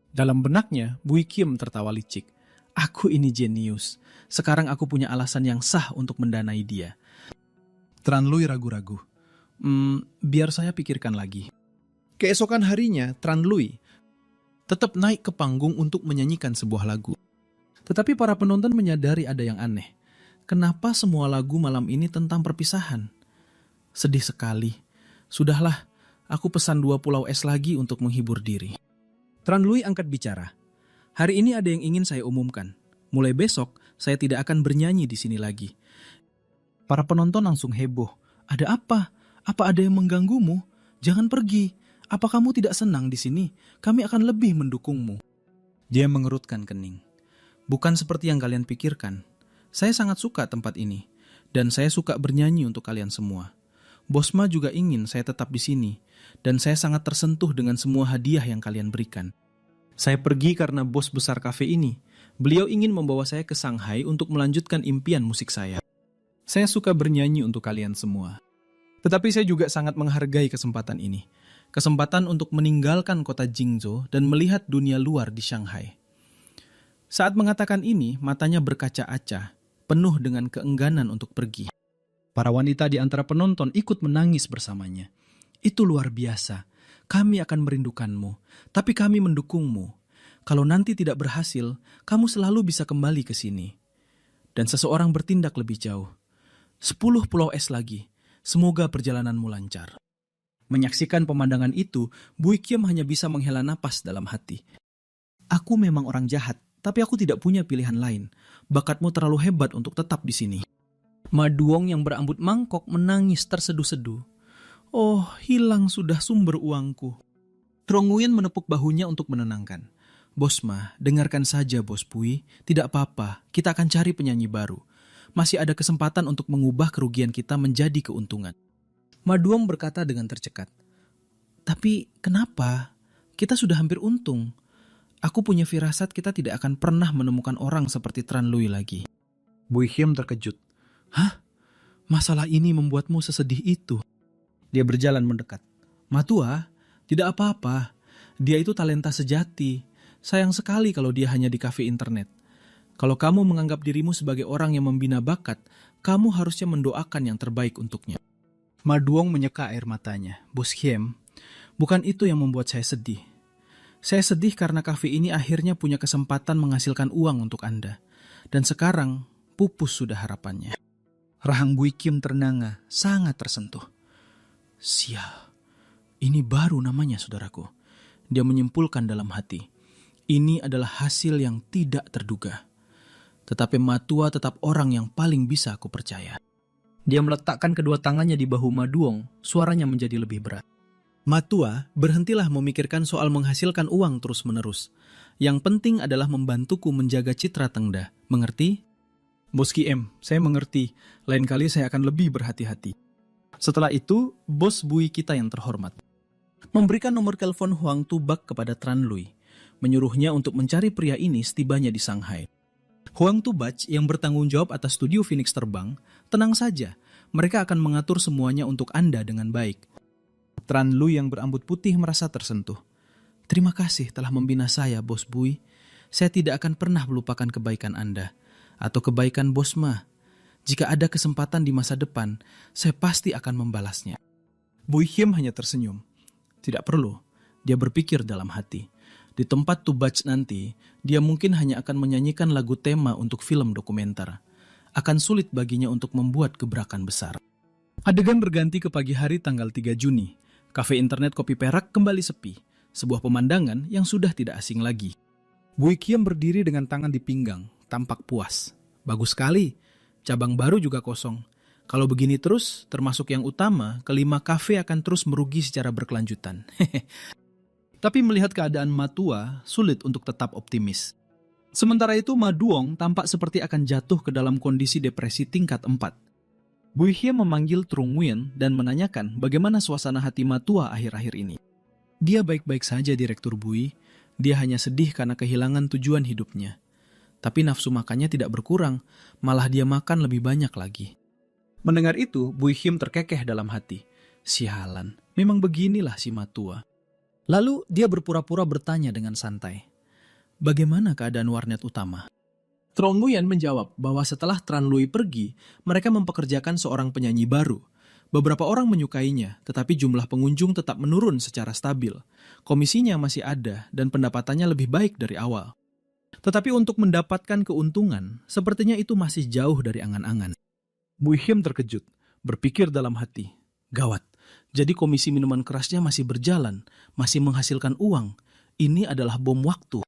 Dalam benaknya, Bu Kiem tertawa licik. Aku ini jenius. Sekarang aku punya alasan yang sah untuk mendanai dia. Trunrui ragu-ragu. Biar saya pikirkan lagi. Keesokan harinya, Trunrui tetap naik ke panggung untuk menyanyikan sebuah lagu. Tetapi para penonton menyadari ada yang aneh. Kenapa semua lagu malam ini tentang perpisahan? Sedih sekali. Sudahlah, aku pesan 2 pulau es lagi untuk menghibur diri. Trunrui angkat bicara. Hari ini ada yang ingin saya umumkan. Mulai besok, saya tidak akan bernyanyi di sini lagi. Para penonton langsung heboh. Ada apa? Apa ada yang mengganggumu? Jangan pergi. Apa kamu tidak senang di sini? Kami akan lebih mendukungmu. Dia mengerutkan kening. Bukan seperti yang kalian pikirkan. Saya sangat suka tempat ini. Dan saya suka bernyanyi untuk kalian semua. Bosma juga ingin saya tetap di sini. Dan saya sangat tersentuh dengan semua hadiah yang kalian berikan. Saya pergi karena bos besar kafe ini. Beliau ingin membawa saya ke Shanghai untuk melanjutkan impian musik saya. Saya suka bernyanyi untuk kalian semua. Tetapi saya juga sangat menghargai kesempatan ini. Kesempatan untuk meninggalkan kota Jingzhou dan melihat dunia luar di Shanghai. Saat mengatakan ini, matanya berkaca-aca, penuh dengan keengganan untuk pergi. Para wanita di antara penonton ikut menangis bersamanya. Itu luar biasa. Kami akan merindukanmu, tapi kami mendukungmu. Kalau nanti tidak berhasil, kamu selalu bisa kembali ke sini. Dan seseorang bertindak lebih jauh. 10 pulau es lagi. Semoga perjalananmu lancar. Menyaksikan pemandangan itu, Bu Kiem hanya bisa menghela napas dalam hati. Aku memang orang jahat, tapi aku tidak punya pilihan lain. Bakatmu terlalu hebat untuk tetap di sini. Ma Duong yang berambut mangkok menangis terseduh-seduh. Oh, hilang sudah sumber uangku. Trunrui menepuk bahunya untuk menenangkan. Bos Ma, dengarkan saja Bos Pui. Tidak apa-apa, kita akan cari penyanyi baru. Masih ada kesempatan untuk mengubah kerugian kita menjadi keuntungan. Ma Duong berkata dengan tercekat. Tapi kenapa? Kita sudah hampir untung. Aku punya firasat kita tidak akan pernah menemukan orang seperti Tran Lui lagi. Bui Hiem terkejut. Hah? Masalah ini membuatmu sesedih itu? Dia berjalan mendekat. Matua, tidak apa-apa. Dia itu talenta sejati. Sayang sekali kalau dia hanya di kafe internet. Kalau kamu menganggap dirimu sebagai orang yang membina bakat, kamu harusnya mendoakan yang terbaik untuknya. Ma Duong menyeka air matanya. Bos Hiem, bukan itu yang membuat saya sedih. Saya sedih karena kafe ini akhirnya punya kesempatan menghasilkan uang untuk Anda. Dan sekarang, pupus sudah harapannya. Rahang Bui Kim ternanga, sangat tersentuh. Sial, ini baru namanya saudaraku. Dia menyimpulkan dalam hati. Ini adalah hasil yang tidak terduga. Tetapi Matua tetap orang yang paling bisa aku percaya. Dia meletakkan kedua tangannya di bahu Ma Duong, suaranya menjadi lebih berat. Matua, berhentilah memikirkan soal menghasilkan uang terus-menerus. Yang penting adalah membantuku menjaga citra Tengda. Mengerti? Bos Kiem, saya mengerti. Lain kali saya akan lebih berhati-hati. Setelah itu, bos Bui kita yang terhormat memberikan nomor telepon Huang Tubak kepada Tran Lui, menyuruhnya untuk mencari pria ini setibanya di Shanghai. Huang Tubak yang bertanggung jawab atas studio Phoenix terbang, tenang saja, mereka akan mengatur semuanya untuk Anda dengan baik. Tran Lui yang berambut putih merasa tersentuh. Terima kasih telah membina saya, Bos Bui. Saya tidak akan pernah melupakan kebaikan Anda. Atau kebaikan Bos Ma. Jika ada kesempatan di masa depan, saya pasti akan membalasnya. Bui Hiem hanya tersenyum. Tidak perlu, dia berpikir dalam hati. Di tempat Tubach nanti, dia mungkin hanya akan menyanyikan lagu tema untuk film dokumenter. Akan sulit baginya untuk membuat gebrakan besar. Adegan berganti ke pagi hari tanggal 3 Juni. Kafe internet Kopi Perak kembali sepi. Sebuah pemandangan yang sudah tidak asing lagi. Bui Kiem berdiri dengan tangan di pinggang, tampak puas. Bagus sekali, cabang baru juga kosong. Kalau begini terus, termasuk yang utama, kelima kafe akan terus merugi secara berkelanjutan. Tapi melihat keadaan Matua, sulit untuk tetap optimis. Sementara itu, Ma Duong tampak seperti akan jatuh ke dalam kondisi depresi tingkat 4. Bui Hiem memanggil Trung Nguyen dan menanyakan bagaimana suasana hati Matua akhir-akhir ini. Dia baik-baik saja, Direktur Bui. Dia hanya sedih karena kehilangan tujuan hidupnya. Tapi nafsu makannya tidak berkurang, malah dia makan lebih banyak lagi. Mendengar itu, Bui Hiem terkekeh dalam hati. Sialan, memang beginilah si Matua. Lalu dia berpura-pura bertanya dengan santai. Bagaimana keadaan warnet utama? Trong Nguyen menjawab bahwa setelah Tran Lui pergi, mereka mempekerjakan seorang penyanyi baru. Beberapa orang menyukainya, tetapi jumlah pengunjung tetap menurun secara stabil. Komisinya masih ada dan pendapatannya lebih baik dari awal. Tetapi untuk mendapatkan keuntungan, sepertinya itu masih jauh dari angan-angan. Bui Hiem terkejut, berpikir dalam hati. Gawat, jadi komisi minuman kerasnya masih berjalan, masih menghasilkan uang. Ini adalah bom waktu.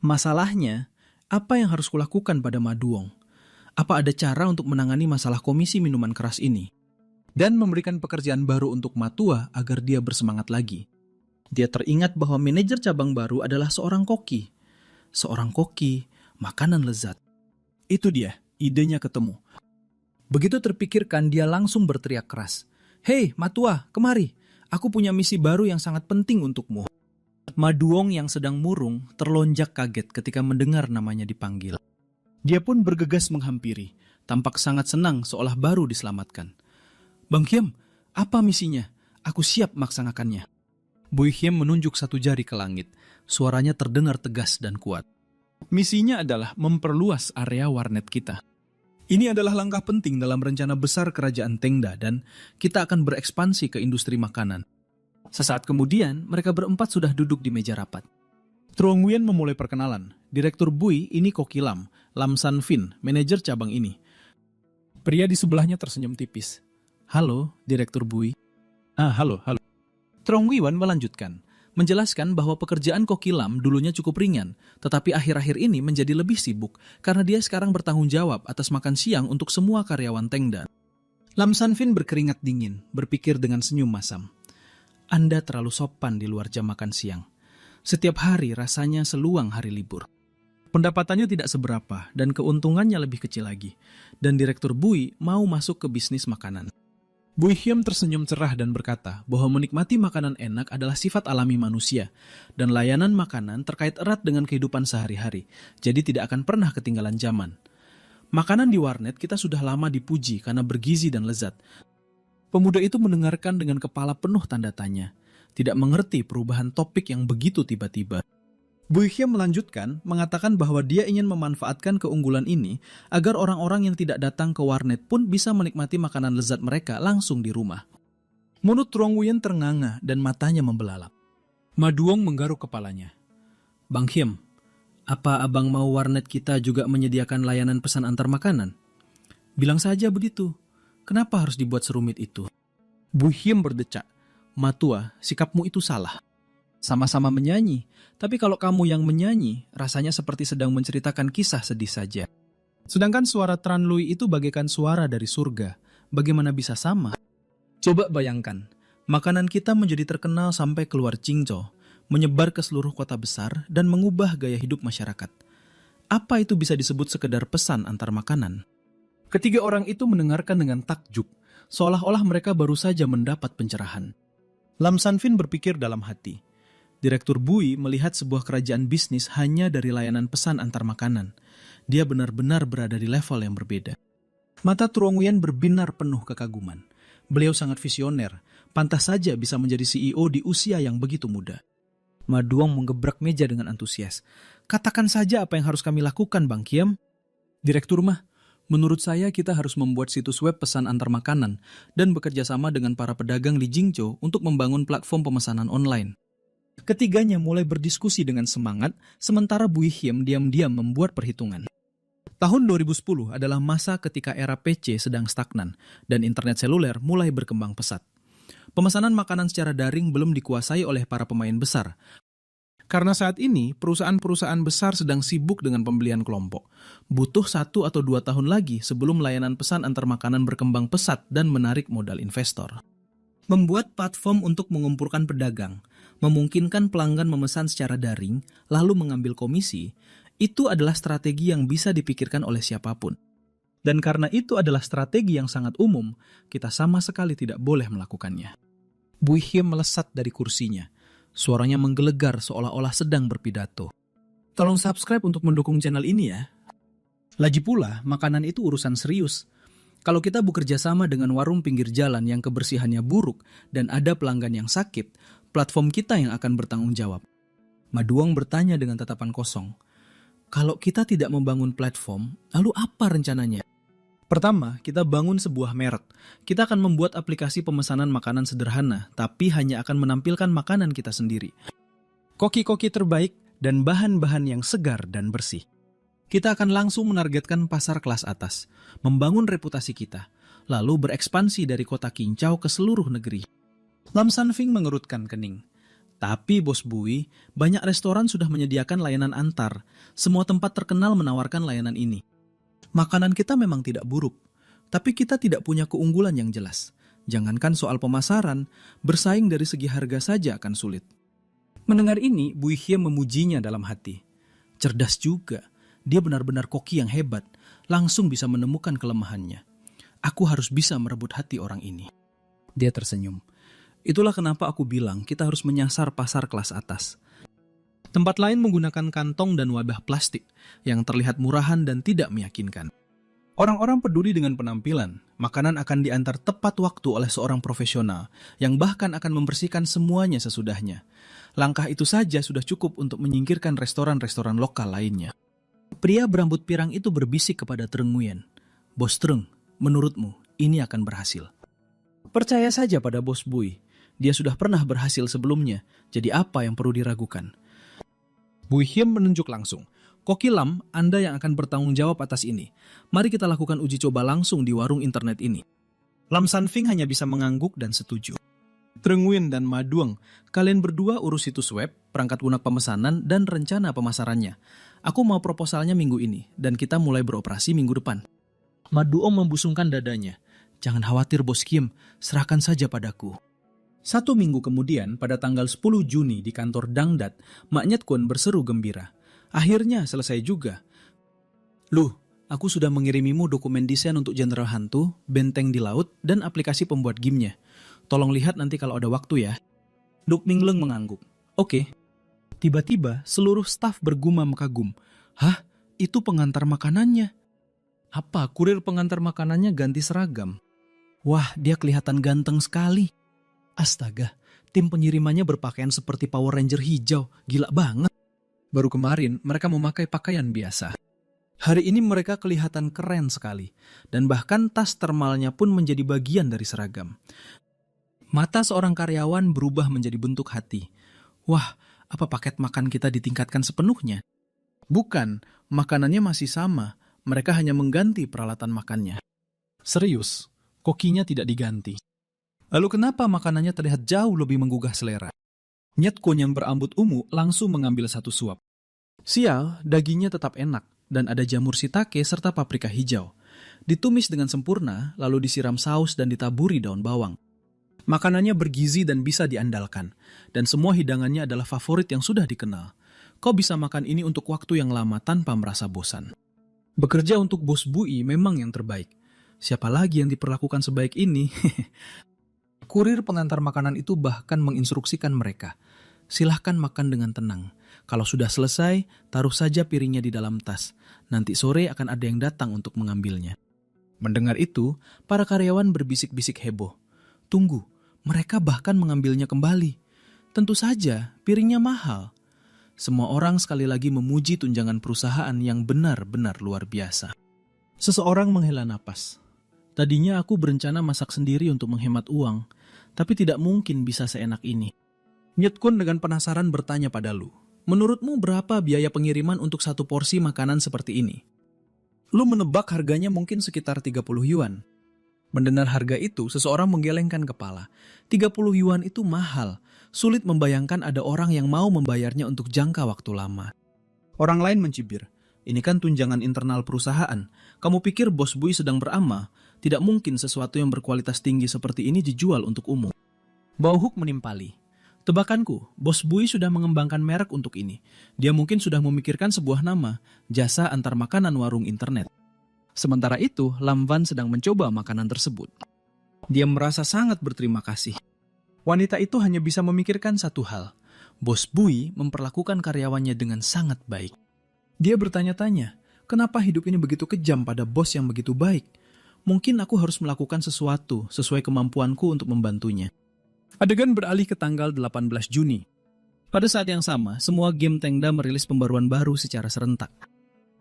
Masalahnya, apa yang harus kulakukan pada Ma Duong? Apa ada cara untuk menangani masalah komisi minuman keras ini? Dan memberikan pekerjaan baru untuk Matua agar dia bersemangat lagi. Dia teringat bahwa manajer cabang baru adalah seorang koki. Seorang koki, makanan lezat. Itu dia, idenya ketemu. Begitu terpikirkan, dia langsung berteriak keras. Hei, Matua, kemari. Aku punya misi baru yang sangat penting untukmu. Ma Duong yang sedang murung terlonjak kaget ketika mendengar namanya dipanggil. Dia pun bergegas menghampiri, tampak sangat senang seolah baru diselamatkan. Bang Hiem, apa misinya? Aku siap melaksanakannya. Bui Hiem menunjuk satu jari ke langit. Suaranya terdengar tegas dan kuat. Misinya adalah memperluas area warnet kita. Ini adalah langkah penting dalam rencana besar kerajaan Tengda dan kita akan berekspansi ke industri makanan. Sesaat kemudian, mereka berempat sudah duduk di meja rapat. Trong Nguyen memulai perkenalan. Direktur Bui ini Koki Lam San Fin, manajer cabang ini. Pria di sebelahnya tersenyum tipis. Halo, Direktur Bui. Halo. Trong Nguyen melanjutkan, menjelaskan bahwa pekerjaan Koki Lam dulunya cukup ringan, tetapi akhir-akhir ini menjadi lebih sibuk karena dia sekarang bertanggung jawab atas makan siang untuk semua karyawan Tengda. Lam San Fin berkeringat dingin, berpikir dengan senyum masam. Anda terlalu sopan di luar jam makan siang. Setiap hari rasanya seluang hari libur. Pendapatannya tidak seberapa dan keuntungannya lebih kecil lagi. Dan Direktur Bui mau masuk ke bisnis makanan. Buihyem tersenyum cerah dan berkata bahwa menikmati makanan enak adalah sifat alami manusia, dan layanan makanan terkait erat dengan kehidupan sehari-hari, jadi tidak akan pernah ketinggalan zaman. Makanan di warnet kita sudah lama dipuji karena bergizi dan lezat. Pemuda itu mendengarkan dengan kepala penuh tanda tanya, tidak mengerti perubahan topik yang begitu tiba-tiba. Buihyem melanjutkan, mengatakan bahwa dia ingin memanfaatkan keunggulan ini agar orang-orang yang tidak datang ke warnet pun bisa menikmati makanan lezat mereka langsung di rumah. Mulut Truong-Nguyen ternganga dan matanya membelalak. Ma Duong menggaruk kepalanya. Bang Hyem, apa abang mau warnet kita juga menyediakan layanan pesan antar makanan? Bilang saja begitu. Kenapa harus dibuat serumit itu? Buihyem berdecak. Matua, sikapmu itu salah. Sama-sama menyanyi, tapi kalau kamu yang menyanyi, rasanya seperti sedang menceritakan kisah sedih saja. Sedangkan suara Tran Lui itu bagaikan suara dari surga. Bagaimana bisa sama? Coba bayangkan, makanan kita menjadi terkenal sampai keluar Qingzhou, menyebar ke seluruh kota besar dan mengubah gaya hidup masyarakat. Apa itu bisa disebut sekedar pesan antar makanan? Ketiga orang itu mendengarkan dengan takjub, seolah-olah mereka baru saja mendapat pencerahan. Lam Sanfin berpikir dalam hati. Direktur Bui melihat sebuah kerajaan bisnis hanya dari layanan pesan antar makanan. Dia benar-benar berada di level yang berbeda. Mata Truong-Nguyen berbinar penuh kekaguman. Beliau sangat visioner, pantas saja bisa menjadi CEO di usia yang begitu muda. Ma Duong menggebrak meja dengan antusias. Katakan saja apa yang harus kami lakukan, Bang Kiem. Direktur Mah, menurut saya kita harus membuat situs web pesan antar makanan dan bekerja sama dengan para pedagang di Jingzhou untuk membangun platform pemesanan online. Ketiganya mulai berdiskusi dengan semangat, sementara Buihyem diam-diam membuat perhitungan. Tahun 2010 adalah masa ketika era PC sedang stagnan dan internet seluler mulai berkembang pesat. Pemesanan makanan secara daring belum dikuasai oleh para pemain besar. Karena saat ini, perusahaan-perusahaan besar sedang sibuk dengan pembelian kelompok. Butuh 1 atau 2 tahun lagi sebelum layanan pesan antar makanan berkembang pesat dan menarik modal investor. Membuat platform untuk mengumpulkan pedagang, memungkinkan pelanggan memesan secara daring, lalu mengambil komisi, itu adalah strategi yang bisa dipikirkan oleh siapapun. Dan karena itu adalah strategi yang sangat umum, kita sama sekali tidak boleh melakukannya. Buihyem melesat dari kursinya. Suaranya menggelegar seolah-olah sedang berpidato. Tolong subscribe untuk mendukung channel ini ya. Lagi pula, makanan itu urusan serius. Kalau kita bekerja sama dengan warung pinggir jalan yang kebersihannya buruk dan ada pelanggan yang sakit, platform kita yang akan bertanggung jawab. Ma Duong bertanya dengan tatapan kosong. Kalau kita tidak membangun platform, lalu apa rencananya? Pertama, kita bangun sebuah merek. Kita akan membuat aplikasi pemesanan makanan sederhana, tapi hanya akan menampilkan makanan kita sendiri. Koki-koki terbaik dan bahan-bahan yang segar dan bersih. Kita akan langsung menargetkan pasar kelas atas, membangun reputasi kita, lalu berekspansi dari kota Qingzhou ke seluruh negeri. Lam Sanfing mengerutkan kening. Tapi Bos Bui, banyak restoran sudah menyediakan layanan antar. Semua tempat terkenal menawarkan layanan ini. Makanan kita memang tidak buruk, tapi kita tidak punya keunggulan yang jelas. Jangankan soal pemasaran, bersaing dari segi harga saja akan sulit. Mendengar ini, Buihyem memujinya dalam hati. Cerdas juga. Dia benar-benar koki yang hebat, langsung bisa menemukan kelemahannya. Aku harus bisa merebut hati orang ini. Dia tersenyum. Itulah kenapa aku bilang kita harus menyasar pasar kelas atas. Tempat lain menggunakan kantong dan wadah plastik yang terlihat murahan dan tidak meyakinkan. Orang-orang peduli dengan penampilan, makanan akan diantar tepat waktu oleh seorang profesional yang bahkan akan membersihkan semuanya sesudahnya. Langkah itu saja sudah cukup untuk menyingkirkan restoran-restoran lokal lainnya. Pria berambut pirang itu berbisik kepada Truong-Nguyen. Bos Truong, menurutmu ini akan berhasil? Percaya saja pada Bos Bui. Dia sudah pernah berhasil sebelumnya, jadi apa yang perlu diragukan? Buihyem menunjuk langsung. Koki Lam, Anda yang akan bertanggung jawab atas ini. Mari kita lakukan uji coba langsung di warung internet ini. Lam Sanfing hanya bisa mengangguk dan setuju. Truong-Nguyen dan Ma Duong, kalian berdua urus situs web, perangkat lunak pemesanan, dan rencana pemasarannya. Aku mau proposalnya minggu ini, dan kita mulai beroperasi minggu depan. Ma Duong membusungkan dadanya. Jangan khawatir Bos Kim, serahkan saja padaku. 1 minggu kemudian, pada tanggal 10 Juni di kantor Dangdat, Mak Nyet Kun berseru gembira. Akhirnya selesai juga. Loh, Aku sudah mengirimimu dokumen desain untuk Jenderal Hantu, benteng di laut, dan aplikasi pembuat gamenya. Tolong lihat nanti kalau ada waktu ya. Duk Mingleng mengangguk. Oke. Tiba-tiba seluruh staf bergumam kagum. Hah? Itu pengantar makanannya. Apa? Kurir pengantar makanannya ganti seragam? Wah, dia kelihatan ganteng sekali. Astaga, tim pengirimannya berpakaian seperti Power Ranger hijau. Gila banget. Baru kemarin mereka memakai pakaian biasa. Hari ini mereka kelihatan keren sekali, dan bahkan tas termalnya pun menjadi bagian dari seragam. Mata seorang karyawan berubah menjadi bentuk hati. Wah, apa paket makan kita ditingkatkan sepenuhnya? Bukan, makanannya masih sama, mereka hanya mengganti peralatan makannya. Serius, kokinya tidak diganti. Lalu kenapa makanannya terlihat jauh lebih menggugah selera? Nyetkun yang berambut ungu langsung mengambil satu suap. Sial, dagingnya tetap enak. Dan ada jamur shiitake serta paprika hijau. Ditumis dengan sempurna, lalu disiram saus dan ditaburi daun bawang. Makanannya bergizi dan bisa diandalkan, dan semua hidangannya adalah favorit yang sudah dikenal. Kau bisa makan ini untuk waktu yang lama tanpa merasa bosan. Bekerja untuk bos Bui memang yang terbaik. Siapa lagi yang diperlakukan sebaik ini? Kurir pengantar makanan itu bahkan menginstruksikan mereka. Silahkan makan dengan tenang. Kalau sudah selesai, taruh saja piringnya di dalam tas. Nanti sore akan ada yang datang untuk mengambilnya. Mendengar itu, para karyawan berbisik-bisik heboh. Tunggu, mereka bahkan mengambilnya kembali. Tentu saja, piringnya mahal. Semua orang sekali lagi memuji tunjangan perusahaan yang benar-benar luar biasa. Seseorang menghela napas. Tadinya aku berencana masak sendiri untuk menghemat uang, tapi tidak mungkin bisa seenak ini. Nyetkun dengan penasaran bertanya pada Lu. Menurutmu berapa biaya pengiriman untuk satu porsi makanan seperti ini? Lu menebak harganya mungkin sekitar 30 yuan. Mendengar harga itu, seseorang menggelengkan kepala. 30 yuan itu mahal. Sulit membayangkan ada orang yang mau membayarnya untuk jangka waktu lama. Orang lain mencibir. Ini kan tunjangan internal perusahaan. Kamu pikir bos Bui sedang beramal? Tidak mungkin sesuatu yang berkualitas tinggi seperti ini dijual untuk umum. Bauhuk menimpali. Tebakanku, bos Bui sudah mengembangkan merek untuk ini. Dia mungkin sudah memikirkan sebuah nama, jasa antar makanan warung internet. Sementara itu, Lam Van sedang mencoba makanan tersebut. Dia merasa sangat berterima kasih. Wanita itu hanya bisa memikirkan satu hal. Bos Bui memperlakukan karyawannya dengan sangat baik. Dia bertanya-tanya, kenapa hidup ini begitu kejam pada bos yang begitu baik? Mungkin aku harus melakukan sesuatu sesuai kemampuanku untuk membantunya. Adegan beralih ke tanggal 18 Juni. Pada saat yang sama, semua game Tengda merilis pembaruan baru secara serentak.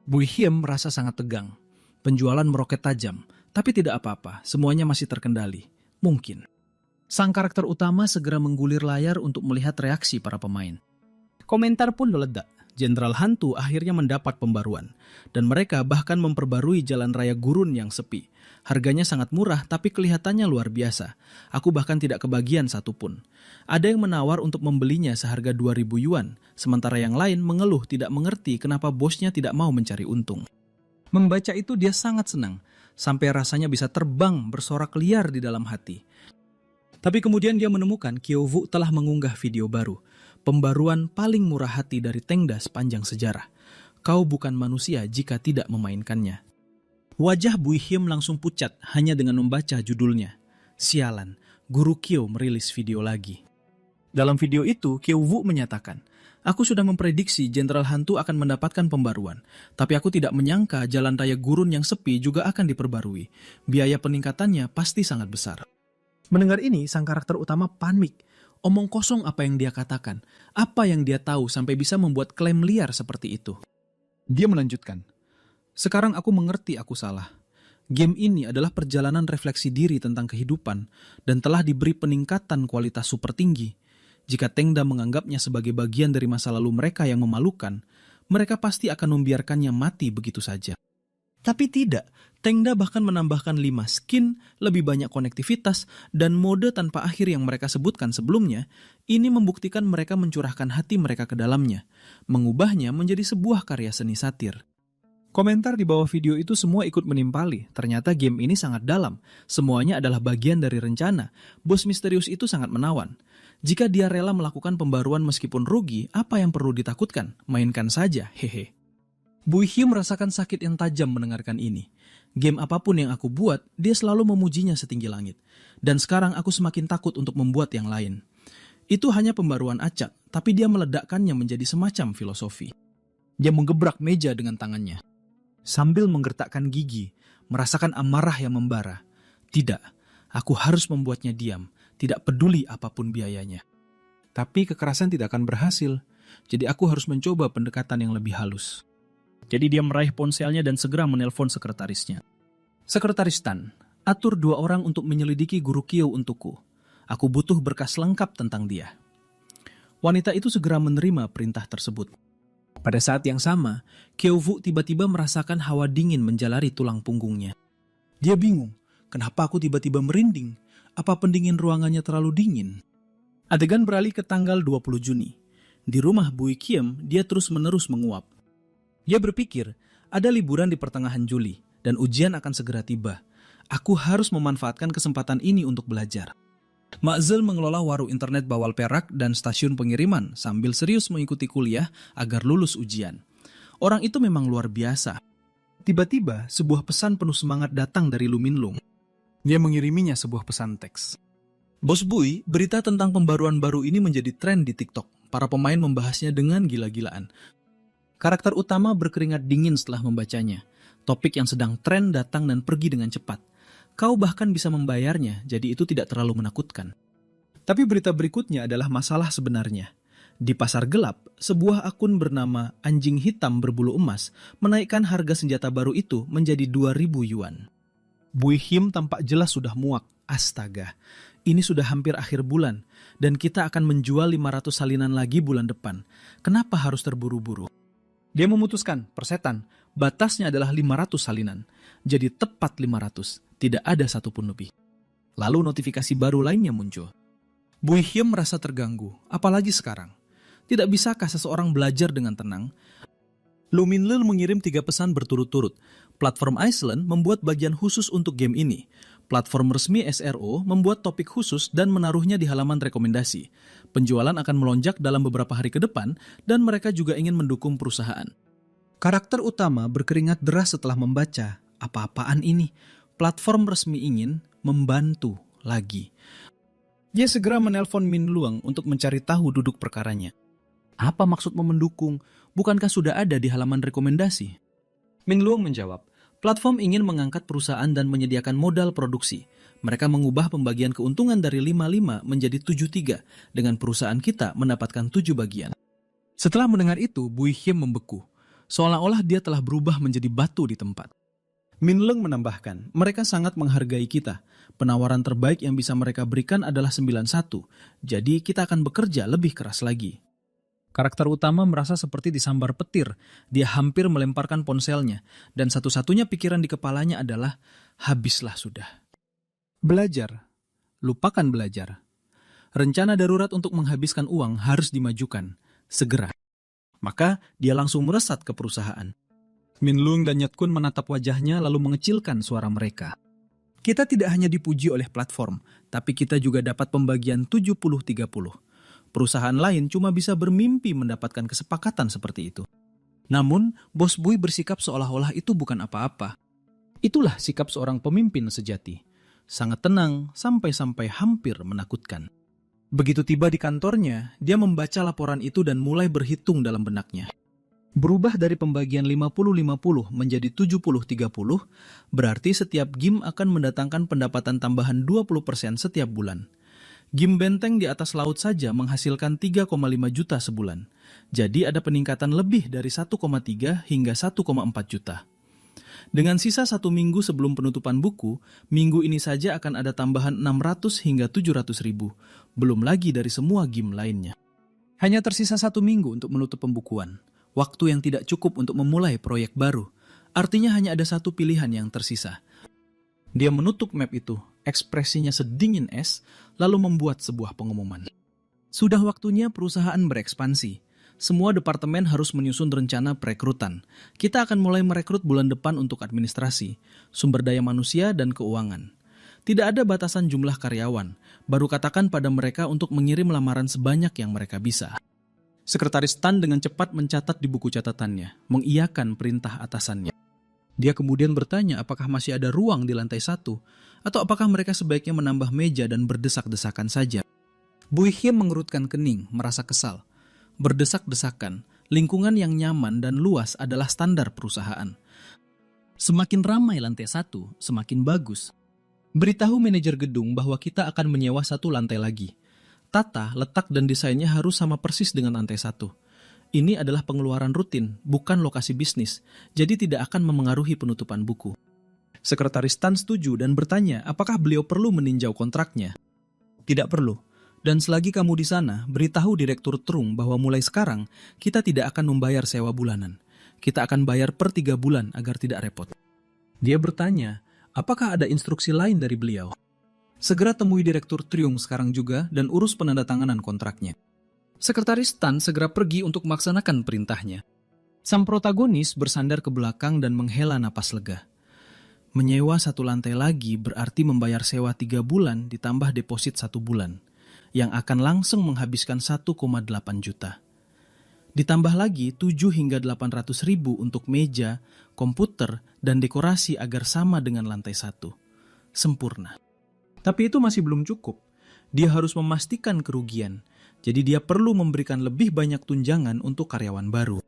Bui Hiem merasa sangat tegang. Penjualan meroket tajam, tapi tidak apa-apa, semuanya masih terkendali. Mungkin. Sang karakter utama segera menggulir layar untuk melihat reaksi para pemain. Komentar pun meledak. Jenderal Hantu akhirnya mendapat pembaruan. Dan mereka bahkan memperbarui jalan raya gurun yang sepi. Harganya sangat murah tapi kelihatannya luar biasa. Aku bahkan tidak kebagian satupun. Ada yang menawar untuk membelinya seharga 2.000 yuan, sementara yang lain mengeluh tidak mengerti kenapa bosnya tidak mau mencari untung. Membaca itu dia sangat senang, sampai rasanya bisa terbang bersorak liar di dalam hati. Tapi kemudian dia menemukan Kyovu telah mengunggah video baru. Pembaruan paling murah hati dari Tengda sepanjang sejarah. Kau bukan manusia jika tidak memainkannya. Wajah Bui Hiem langsung pucat hanya dengan membaca judulnya. Sialan, Guru Kyo merilis video lagi. Dalam video itu, Kyovu menyatakan, aku sudah memprediksi Jenderal Hantu akan mendapatkan pembaruan, tapi aku tidak menyangka jalan raya gurun yang sepi juga akan diperbarui. Biaya peningkatannya pasti sangat besar. Mendengar ini, sang karakter utama panik. Omong kosong apa yang dia katakan. Apa yang dia tahu sampai bisa membuat klaim liar seperti itu. Dia melanjutkan. Sekarang aku mengerti aku salah. Game ini adalah perjalanan refleksi diri tentang kehidupan dan telah diberi peningkatan kualitas super tinggi. Jika Tengda menganggapnya sebagai bagian dari masa lalu mereka yang memalukan, mereka pasti akan membiarkannya mati begitu saja. Tapi tidak, Tengda bahkan menambahkan 5 skin, lebih banyak konektivitas, dan mode tanpa akhir yang mereka sebutkan sebelumnya. Ini membuktikan mereka mencurahkan hati mereka ke dalamnya, mengubahnya menjadi sebuah karya seni satir. Komentar di bawah video itu semua ikut menimpali. Ternyata game ini sangat dalam. Semuanya adalah bagian dari rencana. Bos misterius itu sangat menawan. Jika dia rela melakukan pembaruan meskipun rugi, apa yang perlu ditakutkan? Mainkan saja, hehe. Bu Hye merasakan sakit yang tajam mendengarkan ini. Game apapun yang aku buat, dia selalu memujinya setinggi langit. Dan sekarang aku semakin takut untuk membuat yang lain. Itu hanya pembaruan acak, tapi dia meledakkannya menjadi semacam filosofi. Dia menggebrak meja dengan tangannya. Sambil menggertakkan gigi, merasakan amarah yang membara. Tidak, aku harus membuatnya diam, tidak peduli apapun biayanya. Tapi kekerasan tidak akan berhasil, jadi aku harus mencoba pendekatan yang lebih halus. Jadi dia meraih ponselnya dan segera menelpon sekretarisnya. Sekretaris Tan, atur 2 orang untuk menyelidiki guru Kyo untukku. Aku butuh berkas lengkap tentang dia. Wanita itu segera menerima perintah tersebut. Pada saat yang sama, Kyo-fu tiba-tiba merasakan hawa dingin menjalari tulang punggungnya. Dia bingung, kenapa aku tiba-tiba merinding? Apa pendingin ruangannya terlalu dingin? Adegan beralih ke tanggal 20 Juni. Di rumah Bui Kiem, dia terus-menerus menguap. Dia berpikir, ada liburan di pertengahan Juli, dan ujian akan segera tiba. Aku harus memanfaatkan kesempatan ini untuk belajar. Makzel mengelola warung internet bawal perak dan stasiun pengiriman sambil serius mengikuti kuliah agar lulus ujian. Orang itu memang luar biasa. Tiba-tiba, sebuah pesan penuh semangat datang dari Lu Minlung. Dia mengiriminya sebuah pesan teks. Bos Bui, berita tentang pembaruan baru ini menjadi tren di TikTok. Para pemain membahasnya dengan gila-gilaan. Karakter utama berkeringat dingin setelah membacanya. Topik yang sedang tren datang dan pergi dengan cepat. Kau bahkan bisa membayarnya, jadi itu tidak terlalu menakutkan. Tapi berita berikutnya adalah masalah sebenarnya. Di pasar gelap, sebuah akun bernama Anjing Hitam Berbulu Emas menaikkan harga senjata baru itu menjadi 2.000 yuan. Bui Him tampak jelas sudah muak. Astaga, ini sudah hampir akhir bulan, dan kita akan menjual 500 salinan lagi bulan depan. Kenapa harus terburu-buru? Dia memutuskan, persetan, batasnya adalah 500 salinan. Jadi tepat 500, tidak ada satupun lebih. Lalu notifikasi baru lainnya muncul. Bui Hiem merasa terganggu, apalagi sekarang. Tidak bisakah seseorang belajar dengan tenang? Lu Minlil mengirim 3 pesan berturut-turut. Platform Iceland membuat bagian khusus untuk game ini. Platform resmi SRO membuat topik khusus dan menaruhnya di halaman rekomendasi. Penjualan akan melonjak dalam beberapa hari ke depan dan mereka juga ingin mendukung perusahaan. Karakter utama berkeringat deras setelah membaca. Apa-apaan ini? Platform resmi ingin membantu lagi. Dia segera menelpon Min Luang untuk mencari tahu duduk perkaranya. Apa maksud mendukung? Bukankah sudah ada di halaman rekomendasi? Min Luang menjawab, platform ingin mengangkat perusahaan dan menyediakan modal produksi. Mereka mengubah pembagian keuntungan dari 5-5 menjadi 7-3, dengan perusahaan kita mendapatkan 7 bagian. Setelah mendengar itu, Bui Hiem membeku. Seolah-olah dia telah berubah menjadi batu di tempat. Min Leng menambahkan, mereka sangat menghargai kita. Penawaran terbaik yang bisa mereka berikan adalah 91, jadi kita akan bekerja lebih keras lagi. Karakter utama merasa seperti disambar petir. Dia hampir melemparkan ponselnya, dan satu-satunya pikiran di kepalanya adalah, habislah sudah. Belajar. Lupakan belajar. Rencana darurat untuk menghabiskan uang harus dimajukan, segera. Maka dia langsung meresat ke perusahaan. Min Lung dan Nyat Kun menatap wajahnya lalu mengecilkan suara mereka. Kita tidak hanya dipuji oleh platform, tapi kita juga dapat pembagian 70-30. Perusahaan lain cuma bisa bermimpi mendapatkan kesepakatan seperti itu. Namun, Bos Bui bersikap seolah-olah itu bukan apa-apa. Itulah sikap seorang pemimpin sejati. Sangat tenang sampai-sampai hampir menakutkan. Begitu tiba di kantornya, dia membaca laporan itu dan mulai berhitung dalam benaknya. Berubah dari pembagian 50-50 menjadi 70-30, berarti setiap game akan mendatangkan pendapatan tambahan 20% setiap bulan. Game benteng di atas laut saja menghasilkan 3,5 juta sebulan. Jadi ada peningkatan lebih dari 1,3 hingga 1,4 juta. Dengan sisa 1 minggu sebelum penutupan buku, minggu ini saja akan ada tambahan 600 hingga 700 ribu. Belum lagi dari semua game lainnya. Hanya tersisa 1 minggu untuk menutup pembukuan. Waktu yang tidak cukup untuk memulai proyek baru. Artinya hanya ada satu pilihan yang tersisa. Dia menutup map itu, ekspresinya sedingin es, lalu membuat sebuah pengumuman. Sudah waktunya perusahaan berekspansi. Semua departemen harus menyusun rencana perekrutan. Kita akan mulai merekrut bulan depan untuk administrasi, sumber daya manusia, dan keuangan. Tidak ada batasan jumlah karyawan, baru katakan pada mereka untuk mengirim lamaran sebanyak yang mereka bisa. Sekretaris Tan dengan cepat mencatat di buku catatannya, mengiyakan perintah atasannya. Dia kemudian bertanya apakah masih ada ruang di lantai 1, atau apakah mereka sebaiknya menambah meja dan berdesak-desakan saja. Buihyim mengerutkan kening, merasa kesal. Berdesak-desakan, lingkungan yang nyaman dan luas adalah standar perusahaan. Semakin ramai lantai 1, semakin bagus. Beritahu manajer gedung bahwa kita akan menyewa 1 lantai lagi. Tata, letak, dan desainnya harus sama persis dengan lantai 1. Ini adalah pengeluaran rutin, bukan lokasi bisnis, jadi tidak akan memengaruhi penutupan buku. Sekretaris Tan setuju dan bertanya apakah beliau perlu meninjau kontraknya. Tidak perlu. Dan selagi kamu di sana, beritahu Direktur Trung bahwa mulai sekarang kita tidak akan membayar sewa bulanan. Kita akan bayar per 3 bulan agar tidak repot. Dia bertanya, apakah ada instruksi lain dari beliau? Segera temui Direktur Trung sekarang juga dan urus penandatanganan kontraknya. Sekretaris Tan segera pergi untuk melaksanakan perintahnya. Sang protagonis bersandar ke belakang dan menghela napas lega. Menyewa 1 lantai lagi berarti membayar sewa 3 bulan ditambah deposit 1 bulan, yang akan langsung menghabiskan 1,8 juta. Ditambah lagi 7 hingga 800 ribu untuk meja, komputer, dan dekorasi agar sama dengan lantai 1. Sempurna. Tapi itu masih belum cukup. Dia harus memastikan kerugian. Jadi dia perlu memberikan lebih banyak tunjangan untuk karyawan baru.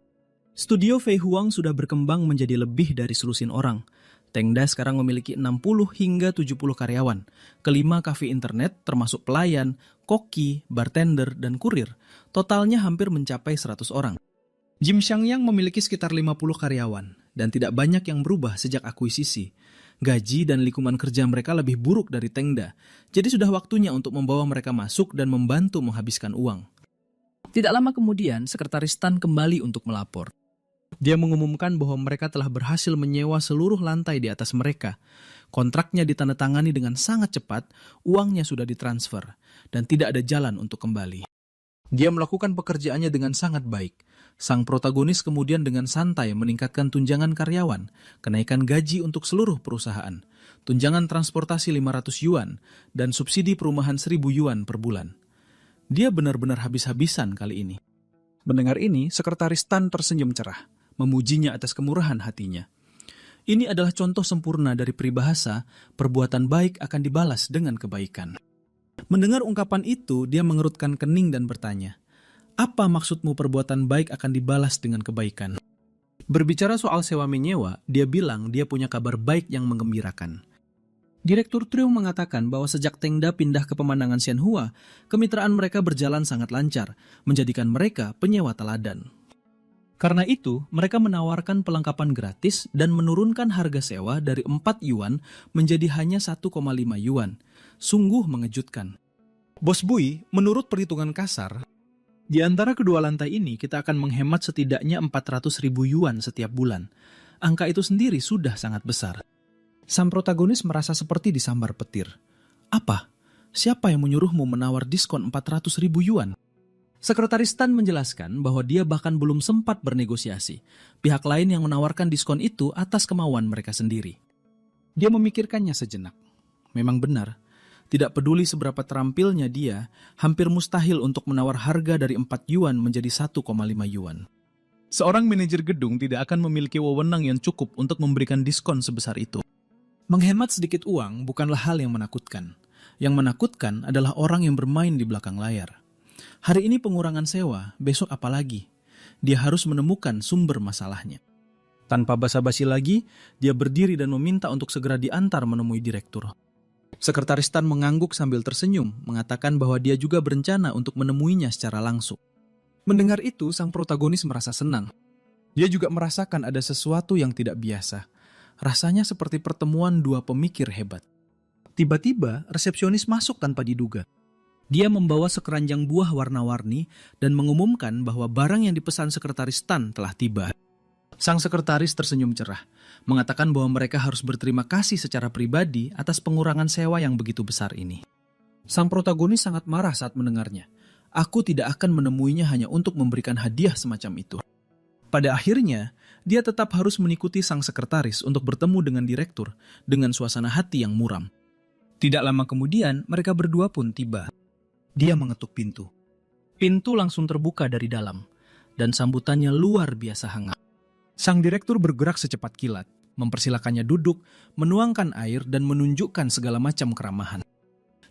Studio Fei Huang sudah berkembang menjadi lebih dari selusin orang. Tengda sekarang memiliki 60 hingga 70 karyawan. Kelima kafe internet termasuk pelayan, koki, bartender, dan kurir. Totalnya hampir mencapai 100 orang. Jim Xiangyang memiliki sekitar 50 karyawan. Dan tidak banyak yang berubah sejak akuisisi. Gaji dan lingkungan kerja mereka lebih buruk dari Tengda, jadi sudah waktunya untuk membawa mereka masuk dan membantu menghabiskan uang. Tidak lama kemudian, Sekretaris Tan kembali untuk melapor. Dia mengumumkan bahwa mereka telah berhasil menyewa seluruh lantai di atas mereka. Kontraknya ditandatangani dengan sangat cepat, uangnya sudah ditransfer, dan tidak ada jalan untuk kembali. Dia melakukan pekerjaannya dengan sangat baik. Sang protagonis kemudian dengan santai meningkatkan tunjangan karyawan, kenaikan gaji untuk seluruh perusahaan, tunjangan transportasi 500 yuan, dan subsidi perumahan 1000 yuan per bulan. Dia benar-benar habis-habisan kali ini. Mendengar ini, Sekretaris Tan tersenyum cerah, memujinya atas kemurahan hatinya. Ini adalah contoh sempurna dari peribahasa, perbuatan baik akan dibalas dengan kebaikan. Mendengar ungkapan itu, dia mengerutkan kening dan bertanya, apa maksudmu perbuatan baik akan dibalas dengan kebaikan? Berbicara soal sewa menyewa, dia bilang dia punya kabar baik yang menggembirakan. Direktur Trung mengatakan bahwa sejak Tengda pindah ke pemandangan Shenhua, kemitraan mereka berjalan sangat lancar, menjadikan mereka penyewa teladan. Karena itu, mereka menawarkan pelengkapan gratis dan menurunkan harga sewa dari 4 yuan menjadi hanya 1,5 yuan. Sungguh mengejutkan. Bos Bui, menurut perhitungan kasar, di antara kedua lantai ini kita akan menghemat setidaknya 400.000 yuan setiap bulan. Angka itu sendiri sudah sangat besar. Sang protagonis merasa seperti disambar petir. Apa? Siapa yang menyuruhmu menawar diskon 400.000 yuan? Sekretaris Tan menjelaskan bahwa dia bahkan belum sempat bernegosiasi. Pihak lain yang menawarkan diskon itu atas kemauan mereka sendiri. Dia memikirkannya sejenak. Memang benar. Tidak peduli seberapa terampilnya dia, hampir mustahil untuk menawar harga dari 4 yuan menjadi 1,5 yuan. Seorang manajer gedung tidak akan memiliki wewenang yang cukup untuk memberikan diskon sebesar itu. Menghemat sedikit uang bukanlah hal yang menakutkan. Yang menakutkan adalah orang yang bermain di belakang layar. Hari ini pengurangan sewa, besok apalagi? Dia harus menemukan sumber masalahnya. Tanpa basa-basi lagi, dia berdiri dan meminta untuk segera diantar menemui direktur. Sekretaris Tan mengangguk sambil tersenyum, mengatakan bahwa dia juga berencana untuk menemuinya secara langsung. Mendengar itu, sang protagonis merasa senang. Dia juga merasakan ada sesuatu yang tidak biasa. Rasanya seperti pertemuan dua pemikir hebat. Tiba-tiba, resepsionis masuk tanpa diduga. Dia membawa sekeranjang buah warna-warni dan mengumumkan bahwa barang yang dipesan Sekretaris Tan telah tiba. Sang sekretaris tersenyum cerah, mengatakan bahwa mereka harus berterima kasih secara pribadi atas pengurangan sewa yang begitu besar ini. Sang protagonis sangat marah saat mendengarnya. Aku tidak akan menemuinya hanya untuk memberikan hadiah semacam itu. Pada akhirnya, dia tetap harus mengikuti sang sekretaris untuk bertemu dengan direktur dengan suasana hati yang muram. Tidak lama kemudian, mereka berdua pun tiba. Dia mengetuk pintu. Pintu langsung terbuka dari dalam. dan sambutannya luar biasa hangat. Sang direktur bergerak secepat kilat, mempersilakannya duduk, menuangkan air, dan menunjukkan segala macam keramahan.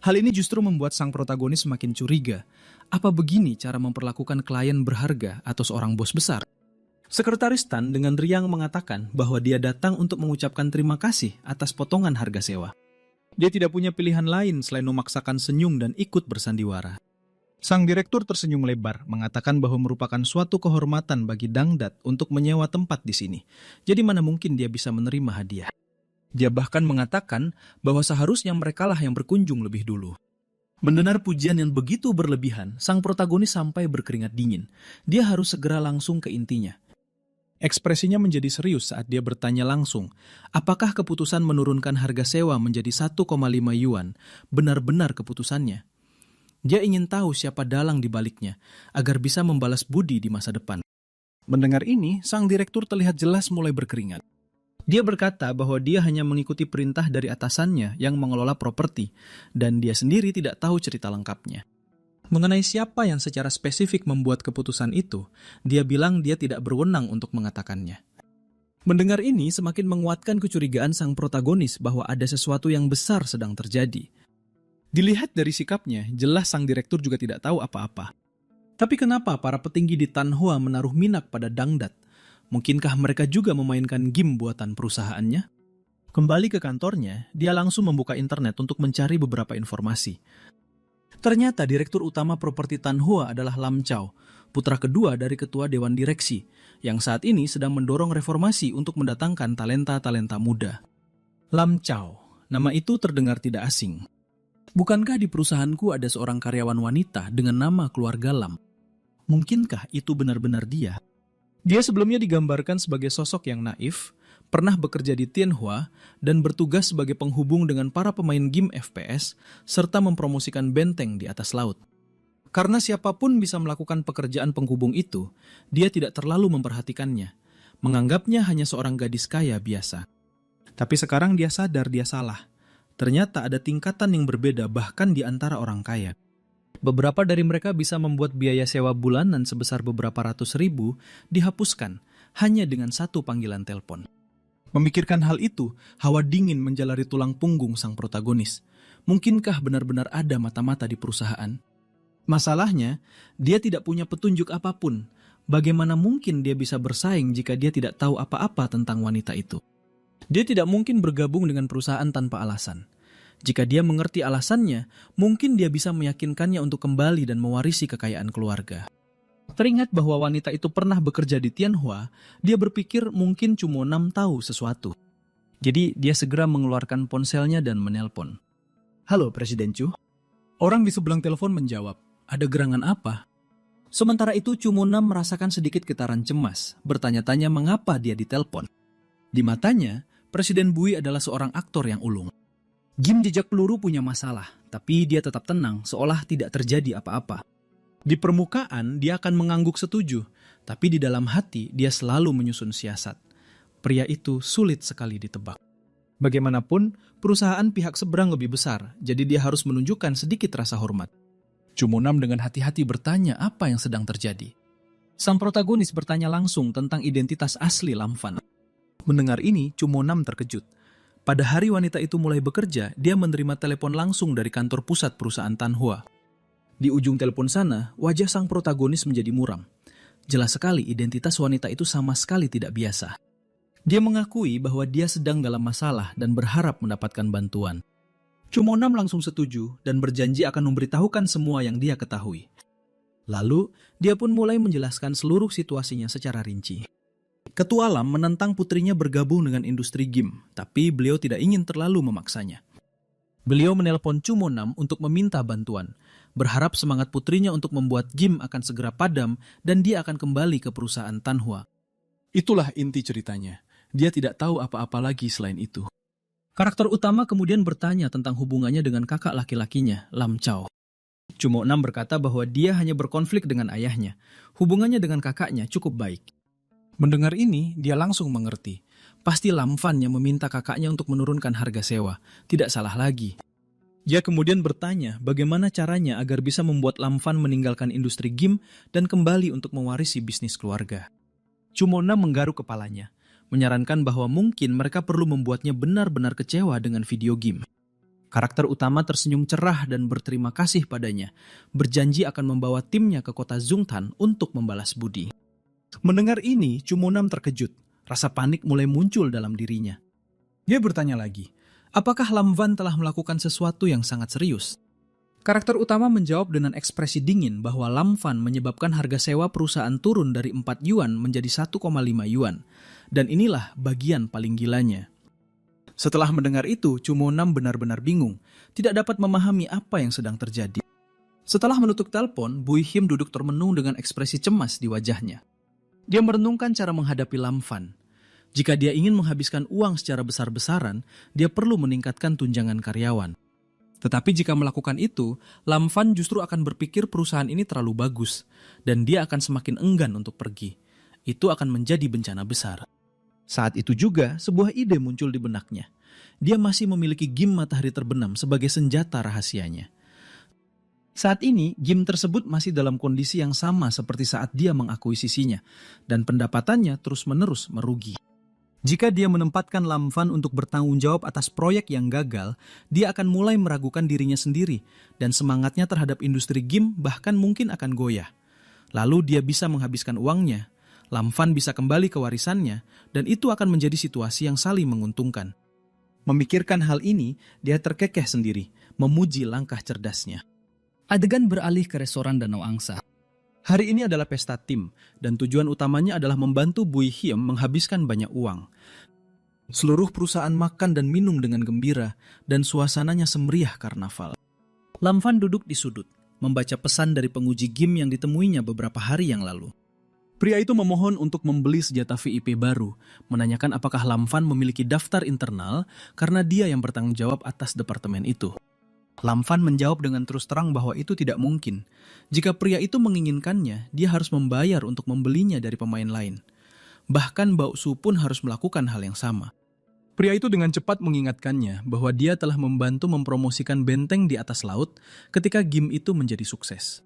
Hal ini justru membuat sang protagonis semakin curiga. Apa begini cara memperlakukan klien berharga atau seorang bos besar? Sekretaris Tan dengan riang mengatakan bahwa dia datang untuk mengucapkan terima kasih atas potongan harga sewa. Dia tidak punya pilihan lain selain memaksakan senyum dan ikut bersandiwara. Sang direktur tersenyum lebar, mengatakan bahwa merupakan suatu kehormatan bagi Dangdat untuk menyewa tempat di sini. Jadi mana mungkin dia bisa menerima hadiah. Dia bahkan mengatakan bahwa seharusnya merekalah yang berkunjung lebih dulu. Mendengar pujian yang begitu berlebihan, sang protagonis sampai berkeringat dingin. Dia harus segera langsung ke intinya. Ekspresinya menjadi serius saat dia bertanya langsung, apakah keputusan menurunkan harga sewa menjadi 1,5 yuan benar-benar keputusannya? Dia ingin tahu siapa dalang di baliknya, agar bisa membalas budi di masa depan. Mendengar ini, sang direktur terlihat jelas mulai berkeringat. Dia berkata bahwa dia hanya mengikuti perintah dari atasannya yang mengelola properti, dan dia sendiri tidak tahu cerita lengkapnya. Mengenai siapa yang secara spesifik membuat keputusan itu, dia bilang dia tidak berwenang untuk mengatakannya. Mendengar ini semakin menguatkan kecurigaan sang protagonis bahwa ada sesuatu yang besar sedang terjadi. Dilihat dari sikapnya, jelas sang direktur juga tidak tahu apa-apa. Tapi kenapa para petinggi di Manhwa menaruh minat pada Dangdat? Mungkinkah mereka juga memainkan game buatan perusahaannya? Kembali ke kantornya, dia langsung membuka internet untuk mencari beberapa informasi. Ternyata direktur utama properti Manhwa adalah Lam Chow, putra kedua dari ketua dewan direksi, yang saat ini sedang mendorong reformasi untuk mendatangkan talenta-talenta muda. Lam Chow, nama itu terdengar tidak asing. Bukankah di perusahaanku ada seorang karyawan wanita dengan nama keluarga Lam? Mungkinkah itu benar-benar dia? Dia sebelumnya digambarkan sebagai sosok yang naif, pernah bekerja di Tianhua, dan bertugas sebagai penghubung dengan para pemain game FPS, serta mempromosikan benteng di atas laut. Karena siapapun bisa melakukan pekerjaan penghubung itu, dia tidak terlalu memperhatikannya, menganggapnya hanya seorang gadis kaya biasa. Tapi sekarang dia sadar dia salah. Ternyata ada tingkatan yang berbeda bahkan di antara orang kaya. Beberapa dari mereka bisa membuat biaya sewa bulanan sebesar beberapa ratus ribu dihapuskan hanya dengan satu panggilan telepon. Memikirkan hal itu, hawa dingin menjalari tulang punggung sang protagonis. Mungkinkah benar-benar ada mata-mata di perusahaan? Masalahnya, dia tidak punya petunjuk apapun. Bagaimana mungkin dia bisa bersaing jika dia tidak tahu apa-apa tentang wanita itu? Dia tidak mungkin bergabung dengan perusahaan tanpa alasan. Jika dia mengerti alasannya, mungkin dia bisa meyakinkannya untuk kembali dan mewarisi kekayaan keluarga. Teringat bahwa wanita itu pernah bekerja di Tianhua, dia berpikir mungkin Cumo Nam tahu sesuatu. Jadi dia segera mengeluarkan ponselnya dan menelpon. Halo Presiden Chu. Orang di sebelah telepon menjawab, ada gerangan apa? Sementara itu Cumo Nam merasakan sedikit getaran cemas, bertanya-tanya mengapa dia ditelepon. Di matanya, Presiden Bui adalah seorang aktor yang ulung. Game jejak peluru punya masalah, tapi dia tetap tenang seolah tidak terjadi apa-apa. Di permukaan dia akan mengangguk setuju, tapi di dalam hati dia selalu menyusun siasat. Pria itu sulit sekali ditebak. Bagaimanapun, perusahaan pihak seberang lebih besar, jadi dia harus menunjukkan sedikit rasa hormat. Cumo Nam dengan hati-hati bertanya apa yang sedang terjadi. Sang protagonis bertanya langsung tentang identitas asli Lam Fan. Mendengar ini, Cumo Nam terkejut. Pada hari wanita itu mulai bekerja, dia menerima telepon langsung dari kantor pusat perusahaan Manhwa. Di ujung telepon sana, wajah sang protagonis menjadi muram. Jelas sekali identitas wanita itu sama sekali tidak biasa. Dia mengakui bahwa dia sedang dalam masalah dan berharap mendapatkan bantuan. Cumo Nam langsung setuju dan berjanji akan memberitahukan semua yang dia ketahui. Lalu, dia pun mulai menjelaskan seluruh situasinya secara rinci. Ketua Lam menentang putrinya bergabung dengan industri game, tapi beliau tidak ingin terlalu memaksanya. Beliau menelpon Cumo Nam untuk meminta bantuan, berharap semangat putrinya untuk membuat game akan segera padam dan dia akan kembali ke perusahaan Manhwa. Itulah inti ceritanya. Dia tidak tahu apa-apa lagi selain itu. Karakter utama kemudian bertanya tentang hubungannya dengan kakak laki-lakinya, Lam Chow. Cumo Nam berkata bahwa dia hanya berkonflik dengan ayahnya. Hubungannya dengan kakaknya cukup baik. Mendengar ini, dia langsung mengerti. Pasti Lam Fan yang meminta kakaknya untuk menurunkan harga sewa. Tidak salah lagi. Dia kemudian bertanya bagaimana caranya agar bisa membuat Lam Fan meninggalkan industri game dan kembali untuk mewarisi bisnis keluarga. Chumona menggaruk kepalanya, menyarankan bahwa mungkin mereka perlu membuatnya benar-benar kecewa dengan video game. Karakter utama tersenyum cerah dan berterima kasih padanya, berjanji akan membawa timnya ke kota Zungtan untuk membalas budi. Mendengar ini, Chumonam terkejut. Rasa panik mulai muncul dalam dirinya. Dia bertanya lagi, apakah Lam Fan telah melakukan sesuatu yang sangat serius? Karakter utama menjawab dengan ekspresi dingin bahwa Lam Fan menyebabkan harga sewa perusahaan turun dari 4 yuan menjadi 1,5 yuan. Dan inilah bagian paling gilanya. Setelah mendengar itu, Chumonam benar-benar bingung, tidak dapat memahami apa yang sedang terjadi. Setelah menutup telepon, Bui Him duduk termenung dengan ekspresi cemas di wajahnya. Dia merenungkan cara menghadapi Lam Fan. Jika dia ingin menghabiskan uang secara besar-besaran, dia perlu meningkatkan tunjangan karyawan. Tetapi jika melakukan itu, Lam Fan justru akan berpikir perusahaan ini terlalu bagus, dan dia akan semakin enggan untuk pergi. Itu akan menjadi bencana besar. Saat itu juga, sebuah ide muncul di benaknya. Dia masih memiliki game matahari terbenam sebagai senjata rahasianya. Saat ini, game tersebut masih dalam kondisi yang sama seperti saat dia mengakuisisinya, dan pendapatannya terus-menerus merugi. Jika dia menempatkan Lam Fan untuk bertanggung jawab atas proyek yang gagal, dia akan mulai meragukan dirinya sendiri, dan semangatnya terhadap industri game bahkan mungkin akan goyah. Lalu dia bisa menghabiskan uangnya, Lam Fan bisa kembali ke warisannya, dan itu akan menjadi situasi yang saling menguntungkan. Memikirkan hal ini, dia terkekeh sendiri, memuji langkah cerdasnya. Adegan beralih ke restoran Danau Angsa. Hari ini adalah pesta tim, dan tujuan utamanya adalah membantu Bui Hiem menghabiskan banyak uang. Seluruh perusahaan makan dan minum dengan gembira, dan suasananya semeriah karnaval. Lam Fan duduk di sudut, membaca pesan dari penguji game yang ditemuinya beberapa hari yang lalu. Pria itu memohon untuk membeli senjata VIP baru, menanyakan apakah Lam Fan memiliki daftar internal karena dia yang bertanggung jawab atas departemen itu. Lam Fan menjawab dengan terus terang bahwa itu tidak mungkin. Jika pria itu menginginkannya, dia harus membayar untuk membelinya dari pemain lain. Bahkan Bao Su pun harus melakukan hal yang sama. Pria itu dengan cepat mengingatkannya bahwa dia telah membantu mempromosikan benteng di atas laut ketika game itu menjadi sukses.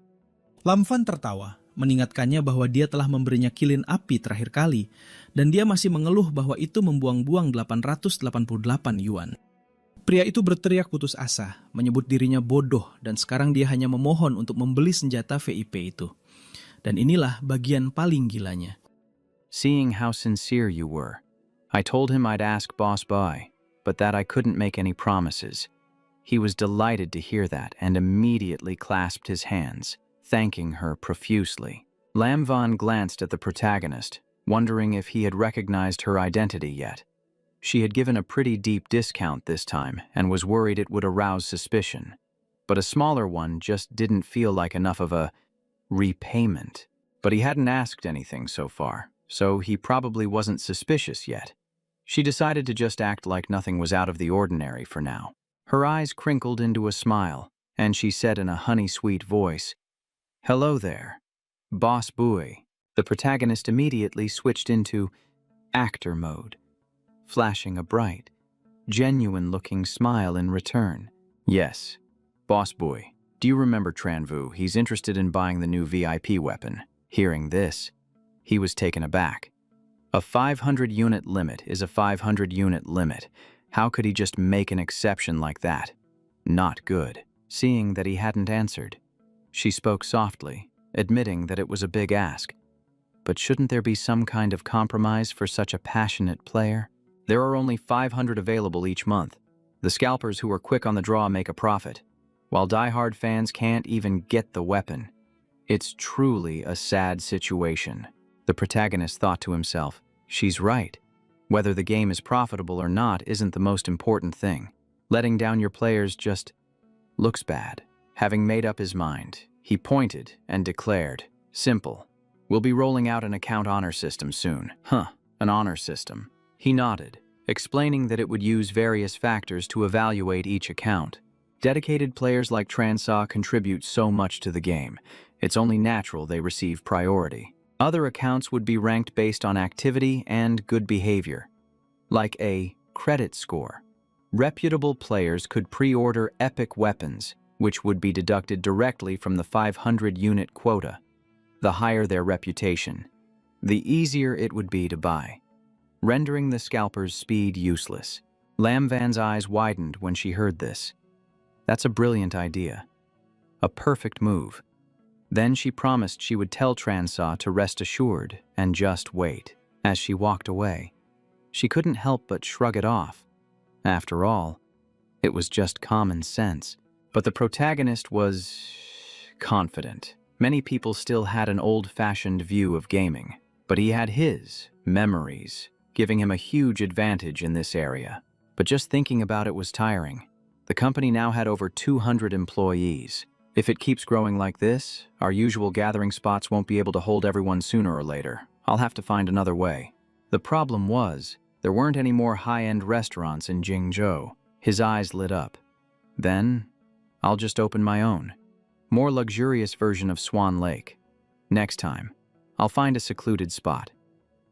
Lam Fan tertawa, mengingatkannya bahwa dia telah memberinya kilin api terakhir kali, dan dia masih mengeluh bahwa itu membuang-buang 888 yuan. Pria itu berteriak putus asa, menyebut dirinya bodoh, dan sekarang dia hanya memohon untuk membeli senjata VIP itu. Dan inilah bagian paling gilanya. Seeing how sincere you were, I told him I'd ask Boss Bai, but that I couldn't make any promises. He was delighted to hear that and immediately clasped his hands, thanking her profusely. Lam Van glanced at the protagonist, wondering if he had recognized her identity yet. She had given a pretty deep discount this time and was worried it would arouse suspicion. But a smaller one just didn't feel like enough of a repayment. But he hadn't asked anything so far, so he probably wasn't suspicious yet. She decided to just act like nothing was out of the ordinary for now. Her eyes crinkled into a smile, and she said in a honey-sweet voice, "Hello there, Boss Bui." The protagonist immediately switched into actor mode, flashing a bright, genuine-looking smile in return. "Yes, Boss Bui. Do you remember Tranvu? He's interested in buying the new VIP weapon." Hearing this, he was taken aback. A 500-unit limit is a 500-unit limit. How could he just make an exception like that? Not good. Seeing that he hadn't answered, she spoke softly, admitting that it was a big ask. But shouldn't there be some kind of compromise for such a passionate player? There are only 500 available each month. The scalpers who are quick on the draw make a profit, while die-hard fans can't even get the weapon. It's truly a sad situation. The protagonist thought to himself, she's right. Whether the game is profitable or not isn't the most important thing. Letting down your players just looks bad. Having made up his mind, he pointed and declared, "Simple. We'll be rolling out an account honor system soon." Huh, an honor system. He nodded, explaining that it would use various factors to evaluate each account. Dedicated players like Transaw contribute so much to the game. It's only natural they receive priority. Other accounts would be ranked based on activity and good behavior, like a credit score. Reputable players could pre-order epic weapons, which would be deducted directly from the 500-unit quota. The higher their reputation, the easier it would be to buy, rendering the scalper's speed useless. Lam Van's eyes widened when she heard this. That's a brilliant idea. A perfect move. Then she promised she would tell Transaw to rest assured and just wait. As she walked away, she couldn't help but shrug it off. After all, it was just common sense. But the protagonist was confident. Many people still had an old-fashioned view of gaming, but he had his memories, giving him a huge advantage in this area. But just thinking about it was tiring. The company now had over 200 employees. If it keeps growing like this, our usual gathering spots won't be able to hold everyone sooner or later. I'll have to find another way. The problem was, there weren't any more high-end restaurants in Jingzhou. His eyes lit up. Then, I'll just open my own. More luxurious version of Swan Lake. Next time, I'll find a secluded spot,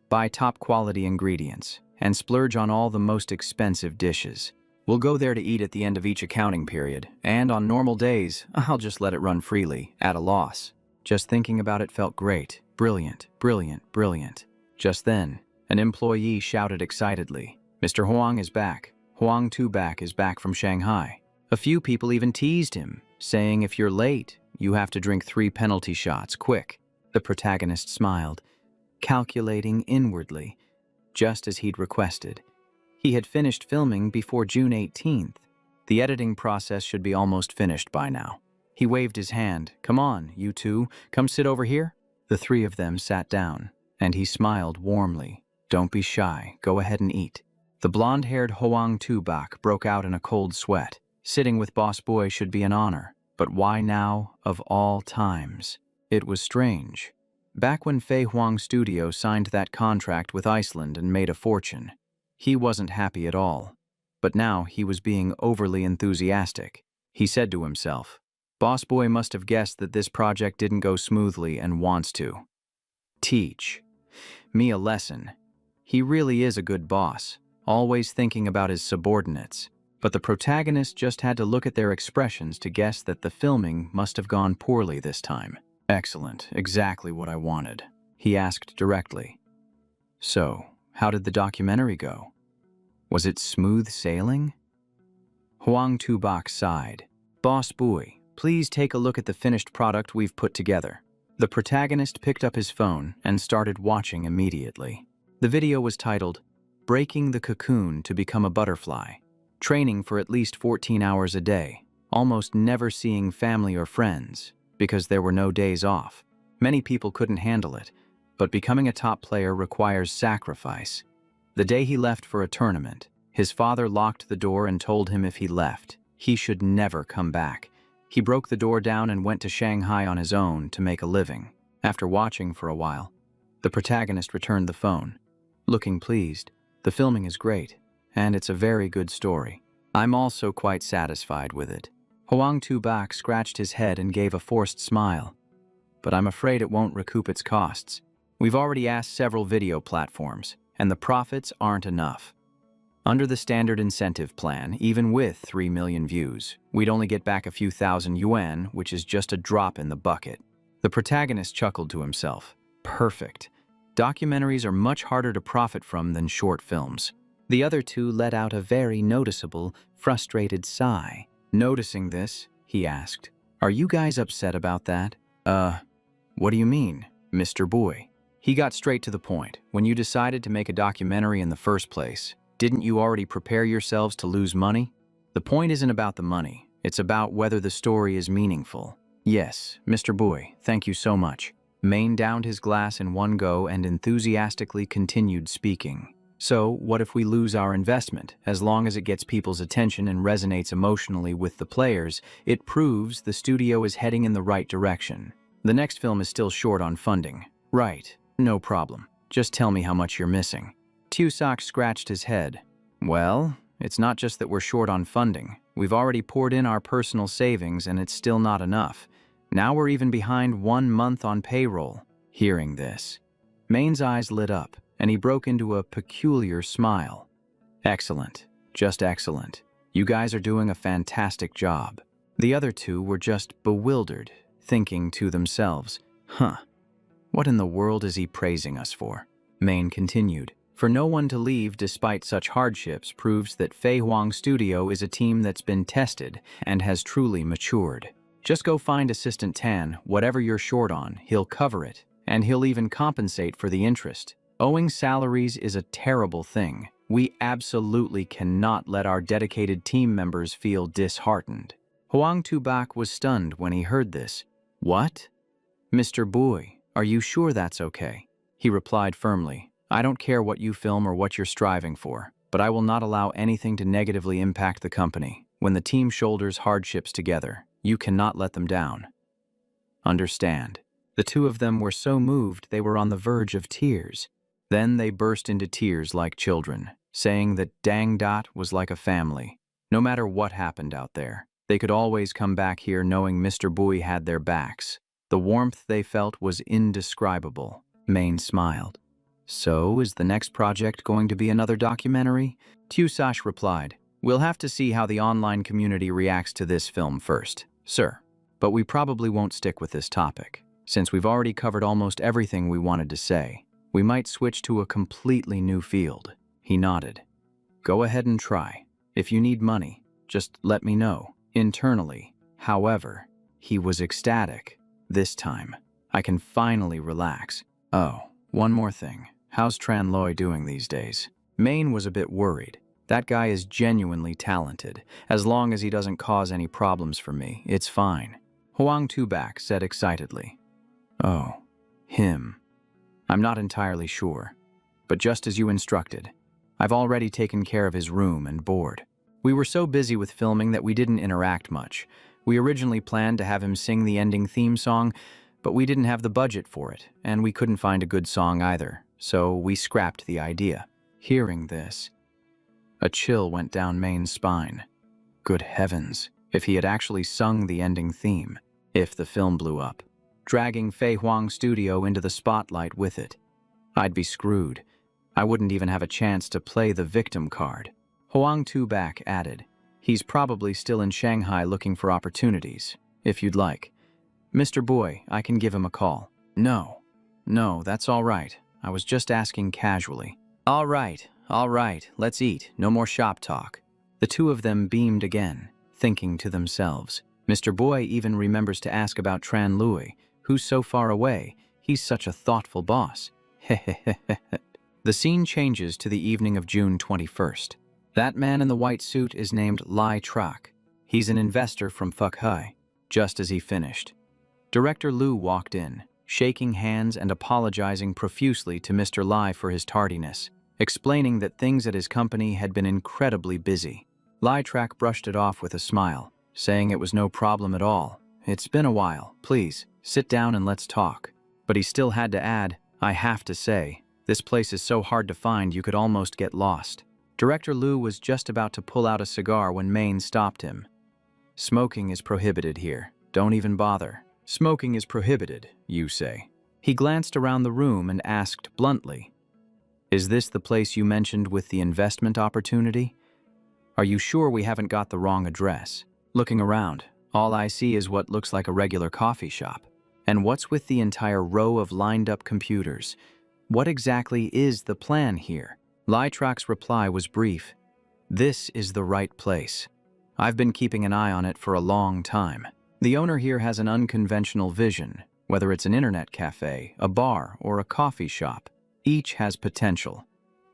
buy top-quality ingredients, and splurge on all the most expensive dishes. We'll go there to eat at the end of each accounting period, and on normal days, I'll just let it run freely, at a loss. Just thinking about it felt great. Brilliant, brilliant, brilliant. Just then, an employee shouted excitedly, "Mr. Huang is back. Huang Tubak is back from Shanghai." A few people even teased him, saying if you're late, you have to drink 3 penalty shots, quick. The protagonist smiled, calculating inwardly, just as he'd requested. He had finished filming before June 18th. The editing process should be almost finished by now. He waved his hand. "Come on, you two, come sit over here." The 3 of them sat down, and he smiled warmly. "Don't be shy, go ahead and eat." The blonde-haired Hoang Tubak broke out in a cold sweat. Sitting with Boss Boy should be an honor, but why now, of all times? It was strange. Back when Fei Huang Studio signed that contract with Iceland and made a fortune, he wasn't happy at all. But now he was being overly enthusiastic. He said to himself, Boss Boy must have guessed that this project didn't go smoothly and wants to teach me a lesson. He really is a good boss, always thinking about his subordinates. But the protagonist just had to look at their expressions to guess that the filming must have gone poorly this time. "Excellent, exactly what I wanted," he asked directly. "So, how did the documentary go? Was it smooth sailing?" Huang Tubak sighed. "Boss Boy, please take a look at the finished product we've put together." The protagonist picked up his phone and started watching immediately. The video was titled, "Breaking the Cocoon to Become a Butterfly." Training for at least 14 hours a day, almost never seeing family or friends, because there were no days off. Many people couldn't handle it, but becoming a top player requires sacrifice. The day he left for a tournament, his father locked the door and told him if he left, he should never come back. He broke the door down and went to Shanghai on his own to make a living. After watching for a while, the protagonist returned the phone, looking pleased. "The filming is great, and it's a very good story. I'm also quite satisfied with it." Hoang Tubak scratched his head and gave a forced smile. "But I'm afraid it won't recoup its costs. We've already asked several video platforms, and the profits aren't enough. Under the standard incentive plan, even with 3 million views, we'd only get back a few thousand yuan, which is just a drop in the bucket." The protagonist chuckled to himself. Perfect. Documentaries are much harder to profit from than short films. The other 2 let out a very noticeable, frustrated sigh. Noticing this, he asked, "Are you guys upset about that?" What do you mean, Mr. Boy?" He got straight to the point. "When you decided to make a documentary in the first place, didn't you already prepare yourselves to lose money? The point isn't about the money. It's about whether the story is meaningful." "Yes, Mr. Boy, thank you so much." Maine downed his glass in one go and enthusiastically continued speaking. "So, what if we lose our investment? As long as it gets people's attention and resonates emotionally with the players, it proves the studio is heading in the right direction. The next film is still short on funding." "Right, no problem. Just tell me how much you're missing." Tusak scratched his head. "Well, it's not just that we're short on funding. We've already poured in our personal savings and it's still not enough. Now we're even behind 1 month on payroll." Hearing this, Maine's eyes lit up, and he broke into a peculiar smile. "Excellent, just excellent. You guys are doing a fantastic job." The other two were just bewildered, thinking to themselves, what in the world is he praising us for? Main continued, "For no one to leave despite such hardships proves that Fei Huang Studio is a team that's been tested and has truly matured. Just go find Assistant Tan, whatever you're short on, he'll cover it, and he'll even compensate for the interest. Owing salaries is a terrible thing. We absolutely cannot let our dedicated team members feel disheartened." Huang Tubak was stunned when he heard this. "What? Mr. Bui, are you sure that's okay?" He replied firmly, "I don't care what you film or what you're striving for, but I will not allow anything to negatively impact the company. When the team shoulders hardships together, you cannot let them down. Understand?" The two of them were so moved they were on the verge of tears. Then they burst into tears like children, saying that Dang Dot was like a family. No matter what happened out there, they could always come back here knowing Mr. Bui had their backs. The warmth they felt was indescribable. Main smiled. "So, is the next project going to be another documentary?" Tusash replied, "We'll have to see how the online community reacts to this film first, sir. But we probably won't stick with this topic. Since we've already covered almost everything we wanted to say, we might switch to a completely new field." He nodded. "Go ahead and try. If you need money, just let me know." Internally, however, he was ecstatic. This time, I can finally relax. "Oh, one more thing. How's Tran Loi doing these days?" Main was a bit worried. That guy is genuinely talented. As long as he doesn't cause any problems for me, it's fine. Huang Tubak said excitedly. "Oh, him. I'm not entirely sure. But just as you instructed, I've already taken care of his room and board. We were so busy with filming that we didn't interact much. We originally planned to have him sing the ending theme song, but we didn't have the budget for it, and we couldn't find a good song either, so we scrapped the idea." Hearing this, a chill went down Main's spine. Good heavens, if he had actually sung the ending theme, if the film blew up, dragging Fei Huang Studio into the spotlight with it, I'd be screwed. I wouldn't even have a chance to play the victim card. Huang Tubak added, "He's probably still in Shanghai looking for opportunities, if you'd like. Mr. Boy, I can give him a call." No, that's all right. I was just asking casually." All right, let's eat. No more shop talk." The two of them beamed again, thinking to themselves, Mr. Boy even remembers to ask about Tran Lui, who's so far away. He's such a thoughtful boss. The scene changes to the evening of June 21st. That man in the white suit is named Lai Trak. He's an investor from Fukhai. Just as he finished, Director Liu walked in, shaking hands and apologizing profusely to Mr. Lai for his tardiness, explaining that things at his company had been incredibly busy. Lai Trak brushed it off with a smile, saying it was no problem at all. "It's been a while. Please, sit down and let's talk." But he still had to add, "I have to say, this place is so hard to find you could almost get lost." Director Liu was just about to pull out a cigar when Main stopped him. "Smoking is prohibited here. Don't even bother." "Smoking is prohibited, you say?" He glanced around the room and asked bluntly, "Is this the place you mentioned with the investment opportunity? Are you sure we haven't got the wrong address?" Looking around, all I see is what looks like a regular coffee shop. And what's with the entire row of lined-up computers? What exactly is the plan here? Lai Trak's reply was brief. "This is the right place. I've been keeping an eye on it for a long time. The owner here has an unconventional vision, whether it's an internet cafe, a bar, or a coffee shop. Each has potential.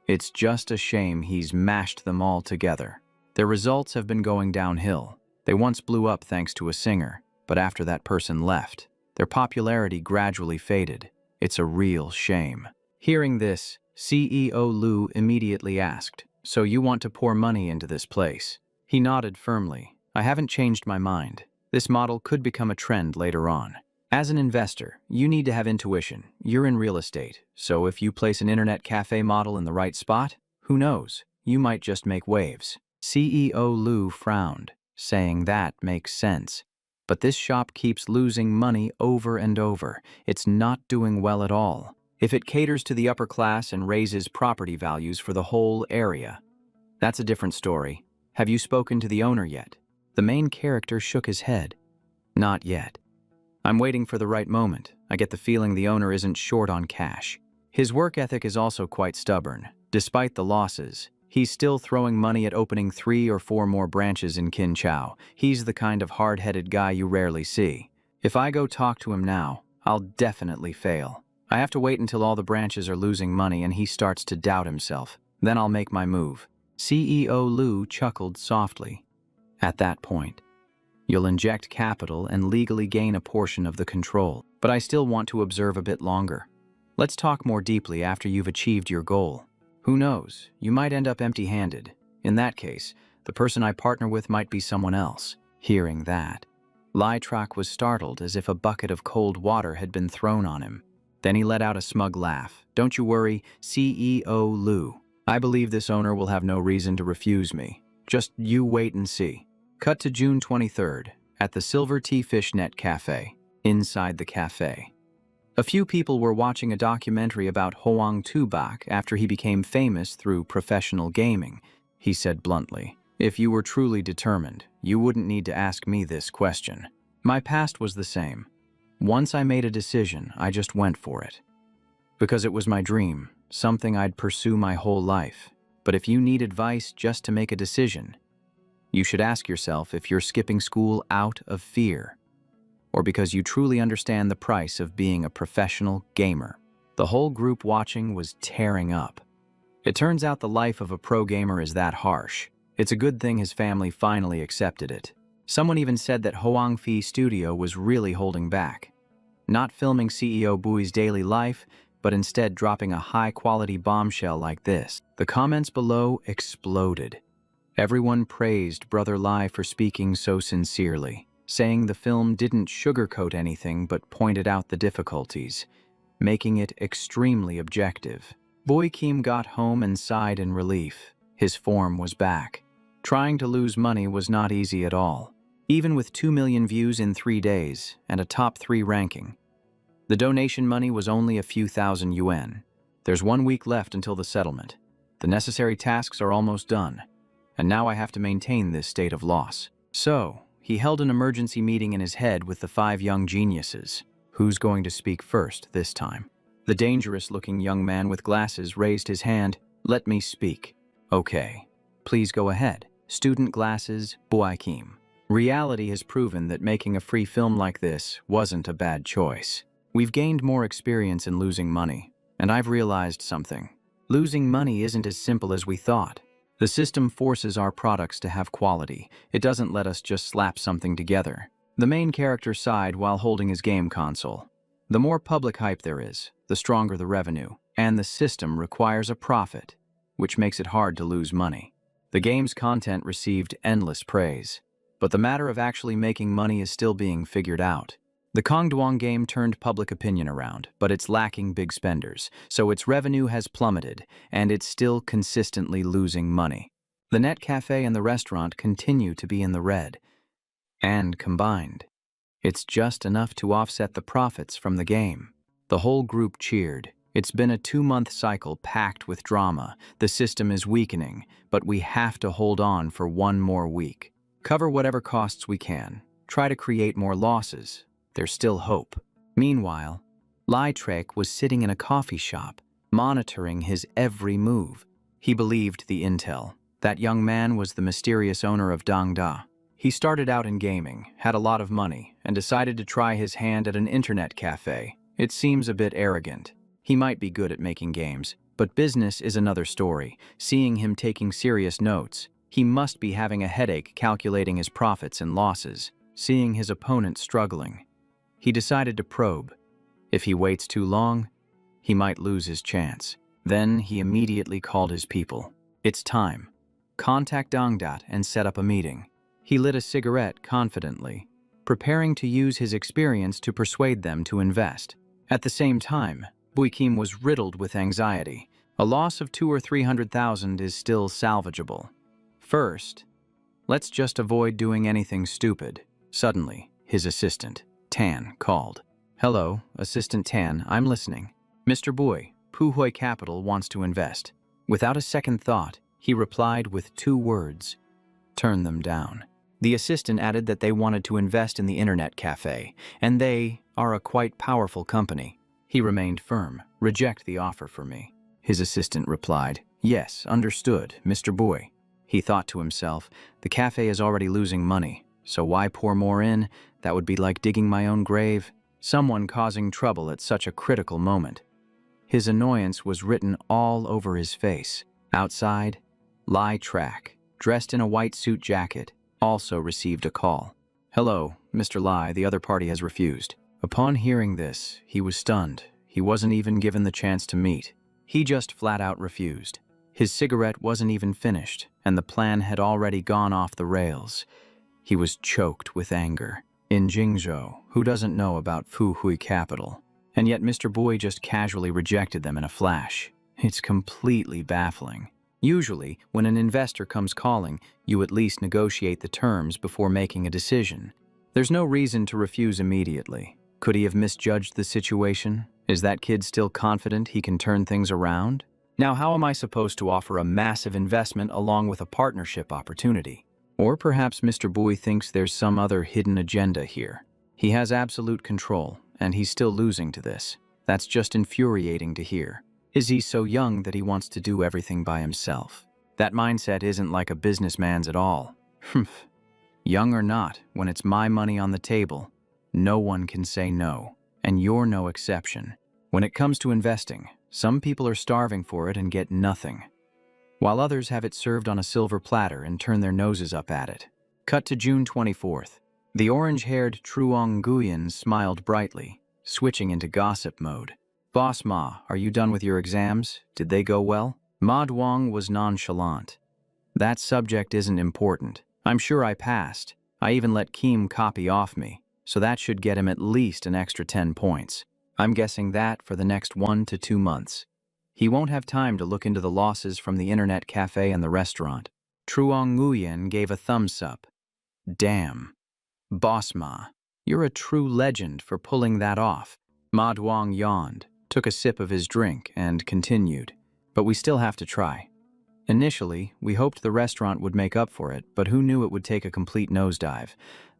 It's just a shame he's mashed them all together. Their results have been going downhill. They once blew up thanks to a singer, but after that person left, their popularity gradually faded. It's a real shame." Hearing this, CEO Liu immediately asked, "So you want to pour money into this place?" He nodded firmly. "I haven't changed my mind. This model could become a trend later on. As an investor, you need to have intuition. You're in real estate, so if you place an internet cafe model in the right spot, who knows, you might just make waves." CEO Liu frowned, saying that makes sense. But this shop keeps losing money over and over. It's not doing well at all. If it caters to the upper class and raises property values for the whole area, that's a different story. Have you spoken to the owner yet? The main character shook his head. Not yet. I'm waiting for the right moment. I get the feeling the owner isn't short on cash. His work ethic is also quite stubborn. Despite the losses, he's still throwing money at opening 3 or 4 more branches in Kinchao. He's the kind of hard-headed guy you rarely see. If I go talk to him now, I'll definitely fail. I have to wait until all the branches are losing money and he starts to doubt himself. Then I'll make my move. CEO Lu chuckled softly. At that point, you'll inject capital and legally gain a portion of the control. But I still want to observe a bit longer. Let's talk more deeply after you've achieved your goal. Who knows, you might end up empty-handed. In that case, the person I partner with might be someone else. Hearing that, Lai Trak was startled as if a bucket of cold water had been thrown on him. Then he let out a smug laugh. Don't you worry, CEO Lu. I believe this owner will have no reason to refuse me. Just you wait and see. Cut to June 23rd, at the Silver Tea Fish Net Cafe. Inside the cafe, a few people were watching a documentary about Hoang Tubak after he became famous through professional gaming. He said bluntly, "If you were truly determined, you wouldn't need to ask me this question. My past was the same. Once I made a decision, I just went for it. Because it was my dream, something I'd pursue my whole life. But if you need advice just to make a decision, you should ask yourself if you're skipping school out of fear, or because you truly understand the price of being a professional gamer." The whole group watching was tearing up. It turns out the life of a pro gamer is that harsh. It's a good thing his family finally accepted it. Someone even said that Hoang Phi Studio was really holding back, not filming CEO Bui's daily life, but instead dropping a high-quality bombshell like this. The comments below exploded. Everyone praised Brother Lai for speaking so sincerely, saying the film didn't sugarcoat anything but pointed out the difficulties, making it extremely objective. Bui Kim got home and sighed in relief. His form was back. Trying to lose money was not easy at all, even with 2 million views in 3 days and a top 3 ranking. The donation money was only a few thousand yuan. There's 1 week left until the settlement. The necessary tasks are almost done, and now I have to maintain this state of loss. So, he held an emergency meeting in his head with the 5 young geniuses. Who's going to speak first this time? The dangerous-looking young man with glasses raised his hand. Let me speak. Okay, please go ahead. Student glasses, Bui Kim. Reality has proven that making a free film like this wasn't a bad choice. We've gained more experience in losing money, and I've realized something. Losing money isn't as simple as we thought. The system forces our products to have quality. It doesn't let us just slap something together. The main character sighed while holding his game console. The more public hype there is, the stronger the revenue, and the system requires a profit, which makes it hard to lose money. The game's content received endless praise, but the matter of actually making money is still being figured out. The Kongduang game turned public opinion around, but it's lacking big spenders, so its revenue has plummeted, and it's still consistently losing money. The net cafe and the restaurant continue to be in the red, and combined, it's just enough to offset the profits from the game. The whole group cheered. It's been a 2-month cycle packed with drama. The system is weakening, but we have to hold on for 1 more week. Cover whatever costs we can. Try to create more losses. There's still hope. Meanwhile, Lai Trak was sitting in a coffee shop, monitoring his every move. He believed the intel. That young man was the mysterious owner of Dangda. He started out in gaming, had a lot of money, and decided to try his hand at an internet cafe. It seems a bit arrogant. He might be good at making games, but business is another story. Seeing him taking serious notes, he must be having a headache calculating his profits and losses. Seeing his opponent struggling, he decided to probe. If he waits too long, he might lose his chance. Then he immediately called his people. It's time. Contact Dangdat and set up a meeting. He lit a cigarette confidently, preparing to use his experience to persuade them to invest. At the same time, Bui Kim was riddled with anxiety. A loss of 200,000 or 300,000 is still salvageable. First, let's just avoid doing anything stupid. Suddenly, his assistant, Tan, called. Hello, Assistant Tan, I'm listening. Mr. Bui, Puhui Capital wants to invest. Without a second thought, he replied with 2 words. turn them down. The assistant added that they wanted to invest in the internet cafe, and they are a quite powerful company. He remained firm. Reject the offer for me. His assistant replied, yes, understood, Mr. Boy. He thought to himself, the cafe is already losing money, so why pour more in? That would be like digging my own grave. Someone causing trouble at such a critical moment. His annoyance was written all over his face. Outside, Lai Track, dressed in a white suit jacket, also received a call. Hello, Mr. Lai, the other party has refused. Upon hearing this, he was stunned. He wasn't even given the chance to meet. He just flat out refused. His cigarette wasn't even finished, and the plan had already gone off the rails. He was choked with anger. In Jingzhou, who doesn't know about Fuhui capital? And yet Mr. Boy just casually rejected them in a flash. It's completely baffling. Usually, when an investor comes calling, you at least negotiate the terms before making a decision. There's no reason to refuse immediately. Could he have misjudged the situation? Is that kid still confident he can turn things around? Now, how am I supposed to offer a massive investment along with a partnership opportunity? Or perhaps Mr. Boy thinks there's some other hidden agenda here. He has absolute control, and he's still losing to this. That's just infuriating to hear. Is he so young that he wants to do everything by himself? That mindset isn't like a businessman's at all. Humph. Young or not, when it's my money on the table, no one can say no, and you're no exception. When it comes to investing, some people are starving for it and get nothing, while others have it served on a silver platter and turn their noses up at it. Cut to June 24th. The orange-haired Truong Nguyen smiled brightly, switching into gossip mode. Boss Ma, are you done with your exams? Did they go well? Ma Duong was nonchalant. That subject isn't important. I'm sure I passed. I even let Kim copy off me, so that should get him at least an extra 10 points. I'm guessing that for the next 1 to 2 months. He won't have time to look into the losses from the internet cafe and the restaurant. Truong Nguyen gave a thumbs up. Damn. Boss Ma, you're a true legend for pulling that off. Ma Duong yawned, took a sip of his drink, and continued. But we still have to try. Initially, we hoped the restaurant would make up for it, but who knew it would take a complete nosedive?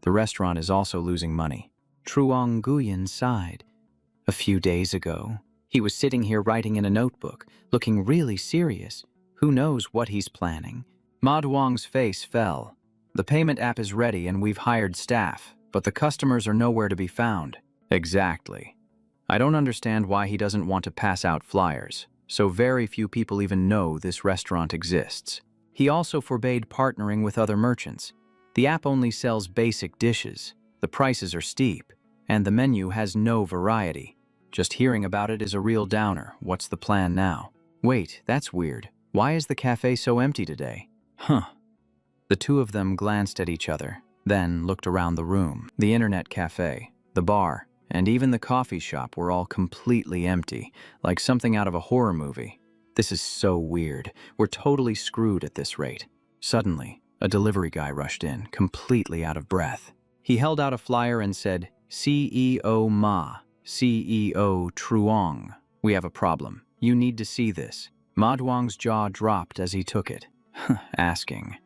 The restaurant is also losing money. Truong Nguyen sighed. A few days ago, he was sitting here writing in a notebook, looking really serious. Who knows what he's planning? Ma Duong's face fell. The payment app is ready and we've hired staff, but the customers are nowhere to be found. Exactly. I don't understand why he doesn't want to pass out flyers, so very few people even know this restaurant exists. He also forbade partnering with other merchants. The app only sells basic dishes, the prices are steep, and the menu has no variety. Just hearing about it is a real downer. What's the plan now? Wait, that's weird. Why is the cafe so empty today? Huh. The two of them glanced at each other, then looked around the room. The internet cafe, the bar, and even the coffee shop were all completely empty, like something out of a horror movie. This is so weird. We're totally screwed at this rate. Suddenly, a delivery guy rushed in, completely out of breath. He held out a flyer and said, CEO Ma, CEO Truong. We have a problem. You need to see this. Ma Duong's jaw dropped as he took it, asking,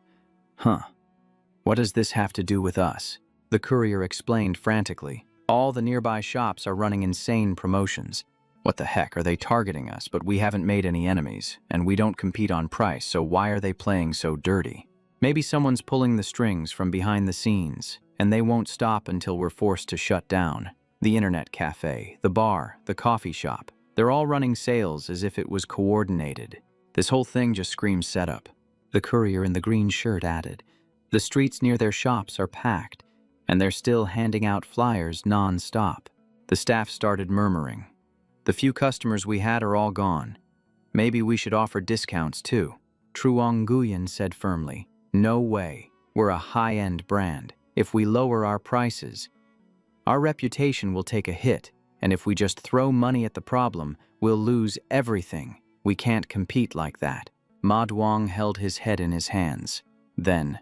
what does this have to do with us? The courier explained frantically. All the nearby shops are running insane promotions. What the heck, are they targeting us? But we haven't made any enemies, and we don't compete on price, so why are they playing so dirty? Maybe someone's pulling the strings from behind the scenes, and they won't stop until we're forced to shut down. The internet cafe, the bar, the coffee shop, they're all running sales as if it was coordinated. This whole thing just screams setup. The courier in the green shirt added. The streets near their shops are packed, and they're still handing out flyers non-stop. The staff started murmuring. The few customers we had are all gone. Maybe we should offer discounts too. Truong Nguyen said firmly. No way. We're a high-end brand. If we lower our prices, our reputation will take a hit, and if we just throw money at the problem, we'll lose everything. We can't compete like that. Ma Duong held his head in his hands. Then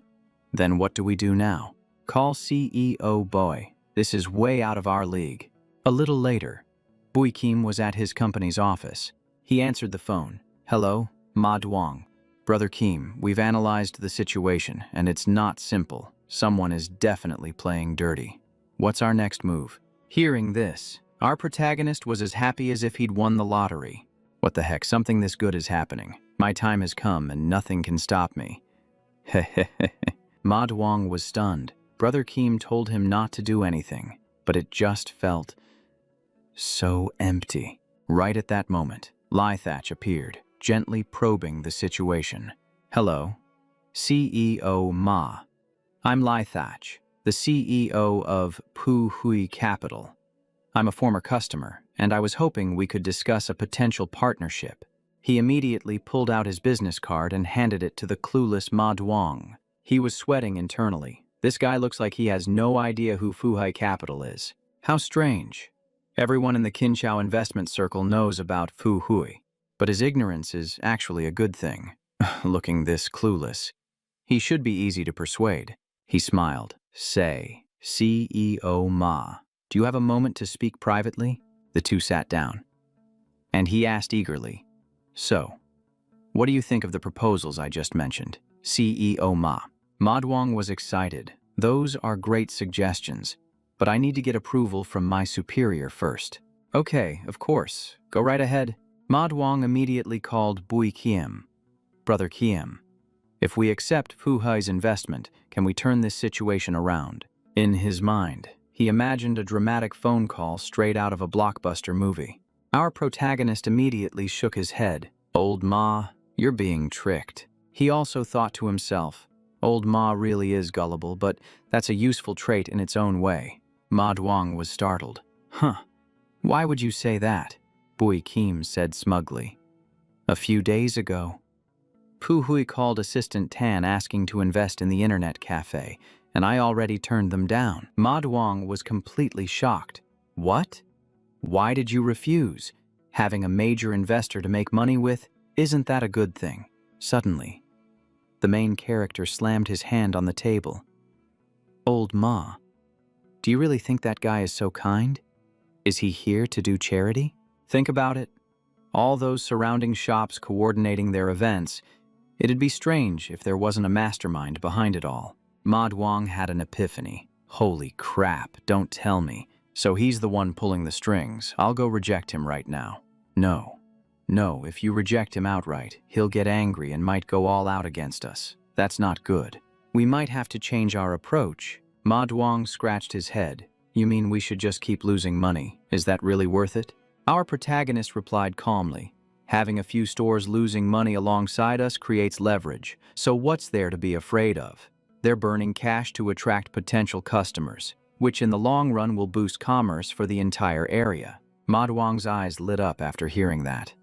what do we do now? Call CEO Boy. This is way out of our league. A little later, Bui Kim was at his company's office. He answered the phone. Hello, Ma Duong. Brother Keem, we've analyzed the situation, and it's not simple. Someone is definitely playing dirty. What's our next move? Hearing this, our protagonist was as happy as if he'd won the lottery. What the heck, something this good is happening. My time has come and nothing can stop me. Hehehe. Ma Duong was stunned. Brother Keem told him not to do anything, but it just felt so empty. Right at that moment, Lai Thatch appeared, gently probing the situation. Hello, CEO Ma. I'm Lai Thatch, the CEO of Pu Hui Capital. I'm a former customer, and I was hoping we could discuss a potential partnership. He immediately pulled out his business card and handed it to the clueless Ma Duong. He was sweating internally. This guy looks like he has no idea who Fu Hui Capital is. How strange. Everyone in the Kinchao investment circle knows about Fu Hui, but his ignorance is actually a good thing. Looking this clueless, he should be easy to persuade. He smiled. Say, CEO Ma, do you have a moment to speak privately? The two sat down. And he asked eagerly, so, what do you think of the proposals I just mentioned? CEO Ma. Ma Duong was excited. Those are great suggestions, but I need to get approval from my superior first. Okay, of course. Go right ahead. Ma Duong immediately called Bui Kiem. Brother Kiem, if we accept Fu Hui's investment, can we turn this situation around? In his mind, he imagined a dramatic phone call straight out of a blockbuster movie. Our protagonist immediately shook his head. Old Ma, you're being tricked. He also thought to himself, Old Ma really is gullible, but that's a useful trait in its own way. Ma Duong was startled. Huh, why would you say that? Bui Kiem said smugly. A few days ago, Pu Hui called Assistant Tan asking to invest in the internet cafe, and I already turned them down. Ma Duong was completely shocked. What? Why did you refuse? Having a major investor to make money with, isn't that a good thing? Suddenly, the main character slammed his hand on the table. Old Ma, do you really think that guy is so kind? Is he here to do charity? Think about it. All those surrounding shops coordinating their events, it'd be strange if there wasn't a mastermind behind it all. Ma Duong had an epiphany. Holy crap, don't tell me. So he's the one pulling the strings. I'll go reject him right now. No, if you reject him outright, he'll get angry and might go all out against us. That's not good. We might have to change our approach. Ma Duong scratched his head. You mean we should just keep losing money? Is that really worth it? Our protagonist replied calmly. Having a few stores losing money alongside us creates leverage, so what's there to be afraid of? They're burning cash to attract potential customers, which in the long run will boost commerce for the entire area. Ma Duong's eyes lit up after hearing that.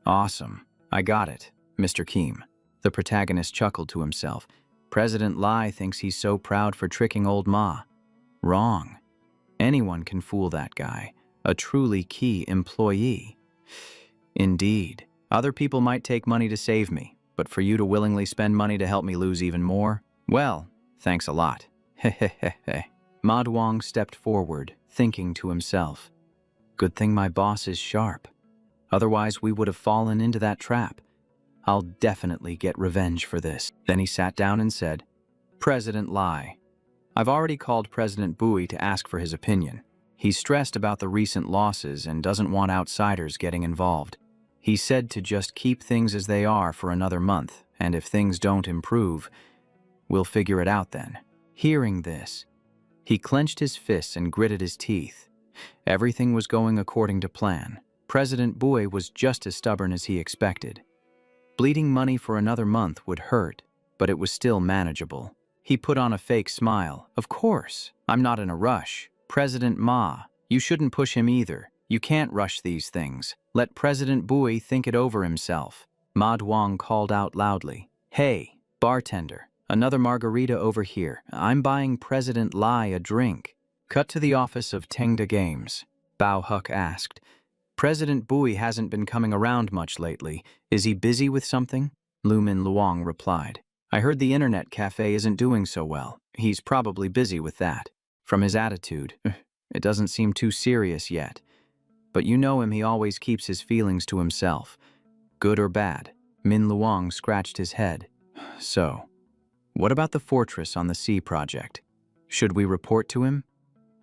Awesome. I got it, Mr. Keem. The protagonist chuckled to himself. President Lai thinks he's so proud for tricking old Ma. Wrong. Anyone can fool that guy. A truly key employee. Indeed. Other people might take money to save me, but for you to willingly spend money to help me lose even more? Well, thanks a lot. Hehehehe. Ma Duong stepped forward, thinking to himself. Good thing my boss is sharp. Otherwise, we would have fallen into that trap. I'll definitely get revenge for this. Then he sat down and said, President Lai, I've already called President Bui to ask for his opinion. He's stressed about the recent losses and doesn't want outsiders getting involved. He said to just keep things as they are for another month, and if things don't improve, we'll figure it out then. Hearing this, he clenched his fists and gritted his teeth. Everything was going according to plan. President Bui was just as stubborn as he expected. Bleeding money for another month would hurt, but it was still manageable. He put on a fake smile. Of course, I'm not in a rush. President Ma, you shouldn't push him either. You can't rush these things. Let President Bui think it over himself. Ma Duong called out loudly. Hey, bartender, another margarita over here. I'm buying President Lai a drink. Cut to the office of Tengda Games. Bao Huck asked. President Bui hasn't been coming around much lately. Is he busy with something? Lu Min Luong replied. I heard the internet cafe isn't doing so well. He's probably busy with that. From his attitude, it doesn't seem too serious yet. But you know him, he always keeps his feelings to himself. Good or bad, Min Luang scratched his head. So, what about the Fortress on the Sea project? Should we report to him?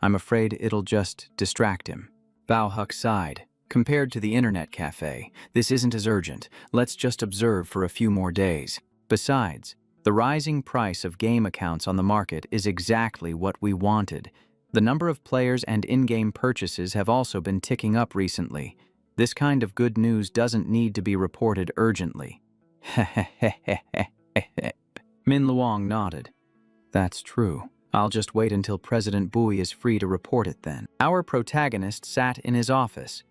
I'm afraid it'll just distract him. Bao Huck sighed. Compared to the internet cafe, this isn't as urgent. Let's just observe for a few more days. Besides, the rising price of game accounts on the market is exactly what we wanted. The number of players and in-game purchases have also been ticking up recently. This kind of good news doesn't need to be reported urgently. Min Luang nodded. That's true. I'll just wait until President Bui is free to report it then. Our protagonist sat in his office,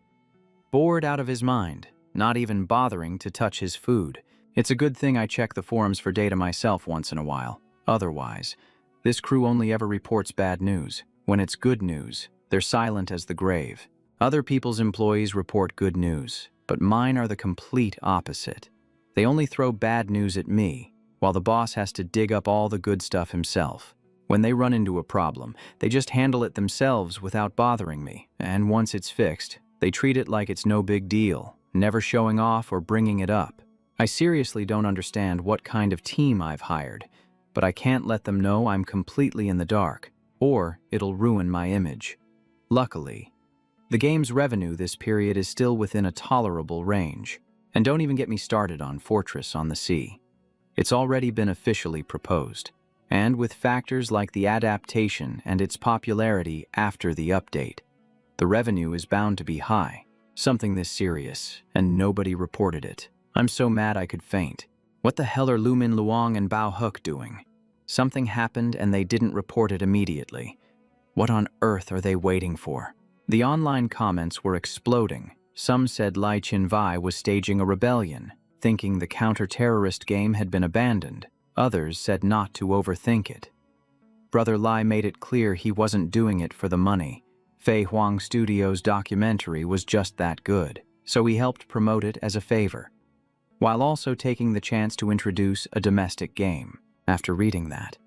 bored out of his mind, not even bothering to touch his food. It's a good thing I check the forums for data myself once in a while. Otherwise, this crew only ever reports bad news. When it's good news, they're silent as the grave. Other people's employees report good news, but mine are the complete opposite. They only throw bad news at me, while the boss has to dig up all the good stuff himself. When they run into a problem, they just handle it themselves without bothering me, and once it's fixed, they treat it like it's no big deal, never showing off or bringing it up. I seriously don't understand what kind of team I've hired, but I can't let them know I'm completely in the dark, or it'll ruin my image. Luckily, the game's revenue this period is still within a tolerable range, and don't even get me started on Fortress on the Sea. It's already been officially proposed, and with factors like the adaptation and its popularity after the update, the revenue is bound to be high. Something this serious, and nobody reported it. I'm so mad I could faint. What the hell are Min Luang and Bao Huck doing? Something happened and they didn't report it immediately. What on earth are they waiting for? The online comments were exploding. Some said Lai Chinvai was staging a rebellion, thinking the counter-terrorist game had been abandoned. Others said not to overthink it. Brother Lai made it clear he wasn't doing it for the money. Fei Huang Studios' documentary was just that good, so he helped promote it as a favor, while also taking the chance to introduce a domestic game. After reading that,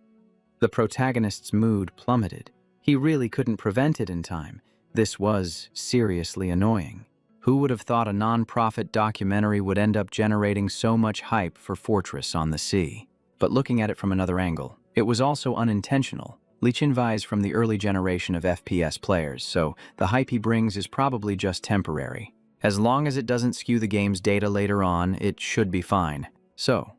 the protagonist's mood plummeted. He really couldn't prevent it in time. This was seriously annoying. Who would have thought a non-profit documentary would end up generating so much hype for Fortress on the Sea? But looking at it from another angle, it was also unintentional. Li Chinvai is from the early generation of FPS players, so the hype he brings is probably just temporary. As long as it doesn't skew the game's data later on, it should be fine. So,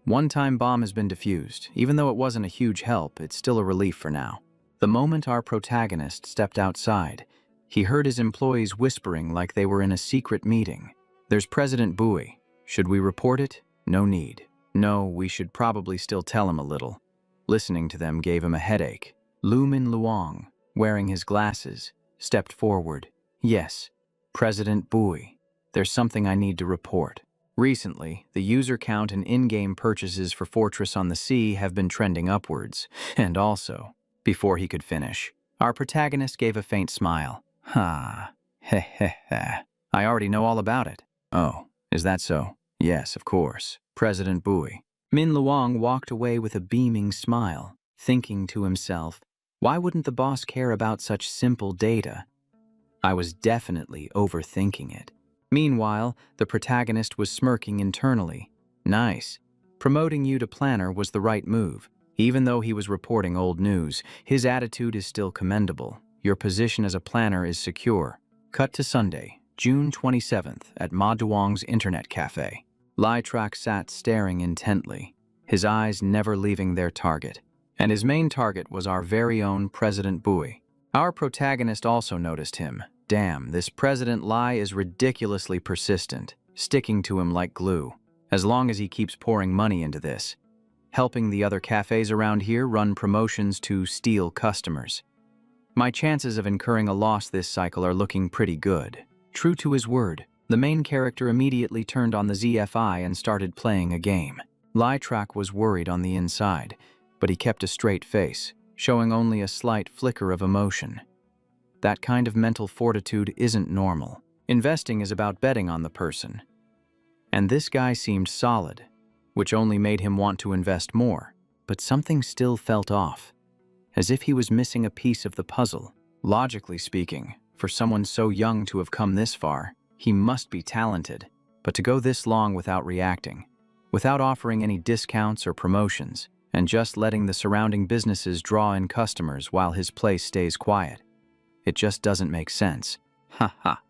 one-time bomb has been defused. Even though it wasn't a huge help, it's still a relief for now. The moment our protagonist stepped outside, he heard his employees whispering like they were in a secret meeting. There's President Bui. Should we report it? No need. No, we should probably still tell him a little. Listening to them gave him a headache. Min Luang, wearing his glasses, stepped forward. Yes, President Bui. There's something I need to report. Recently, the user count and in-game purchases for Fortress on the Sea have been trending upwards. And also, before he could finish, our protagonist gave a faint smile. Ha, I already know all about it. Oh, is that so? Yes, of course. President Bui. Min Luang walked away with a beaming smile, thinking to himself, why wouldn't the boss care about such simple data? I was definitely overthinking it. Meanwhile, the protagonist was smirking internally. Nice. Promoting you to planner was the right move. Even though he was reporting old news, his attitude is still commendable. Your position as a planner is secure. Cut to Sunday, June 27th at Ma Duong's internet cafe. Lai Trak sat staring intently, his eyes never leaving their target. And his main target was our very own President Bui. Our protagonist also noticed him. Damn, this President Lai is ridiculously persistent, sticking to him like glue. As long as he keeps pouring money into this, helping the other cafes around here run promotions to steal customers. My chances of incurring a loss this cycle are looking pretty good. True to his word, the main character immediately turned on the ZFI and started playing a game. Lai Trak was worried on the inside, but he kept a straight face, showing only a slight flicker of emotion. That kind of mental fortitude isn't normal. Investing is about betting on the person. And this guy seemed solid, which only made him want to invest more, but something still felt off, as if he was missing a piece of the puzzle. Logically speaking, for someone so young to have come this far, he must be talented, but to go this long without reacting, without offering any discounts or promotions, and just letting the surrounding businesses draw in customers while his place stays quiet. It just doesn't make sense. Ha ha.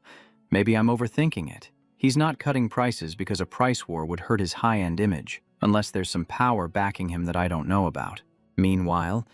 Maybe I'm overthinking it. He's not cutting prices because a price war would hurt his high-end image, unless there's some power backing him that I don't know about. Meanwhile,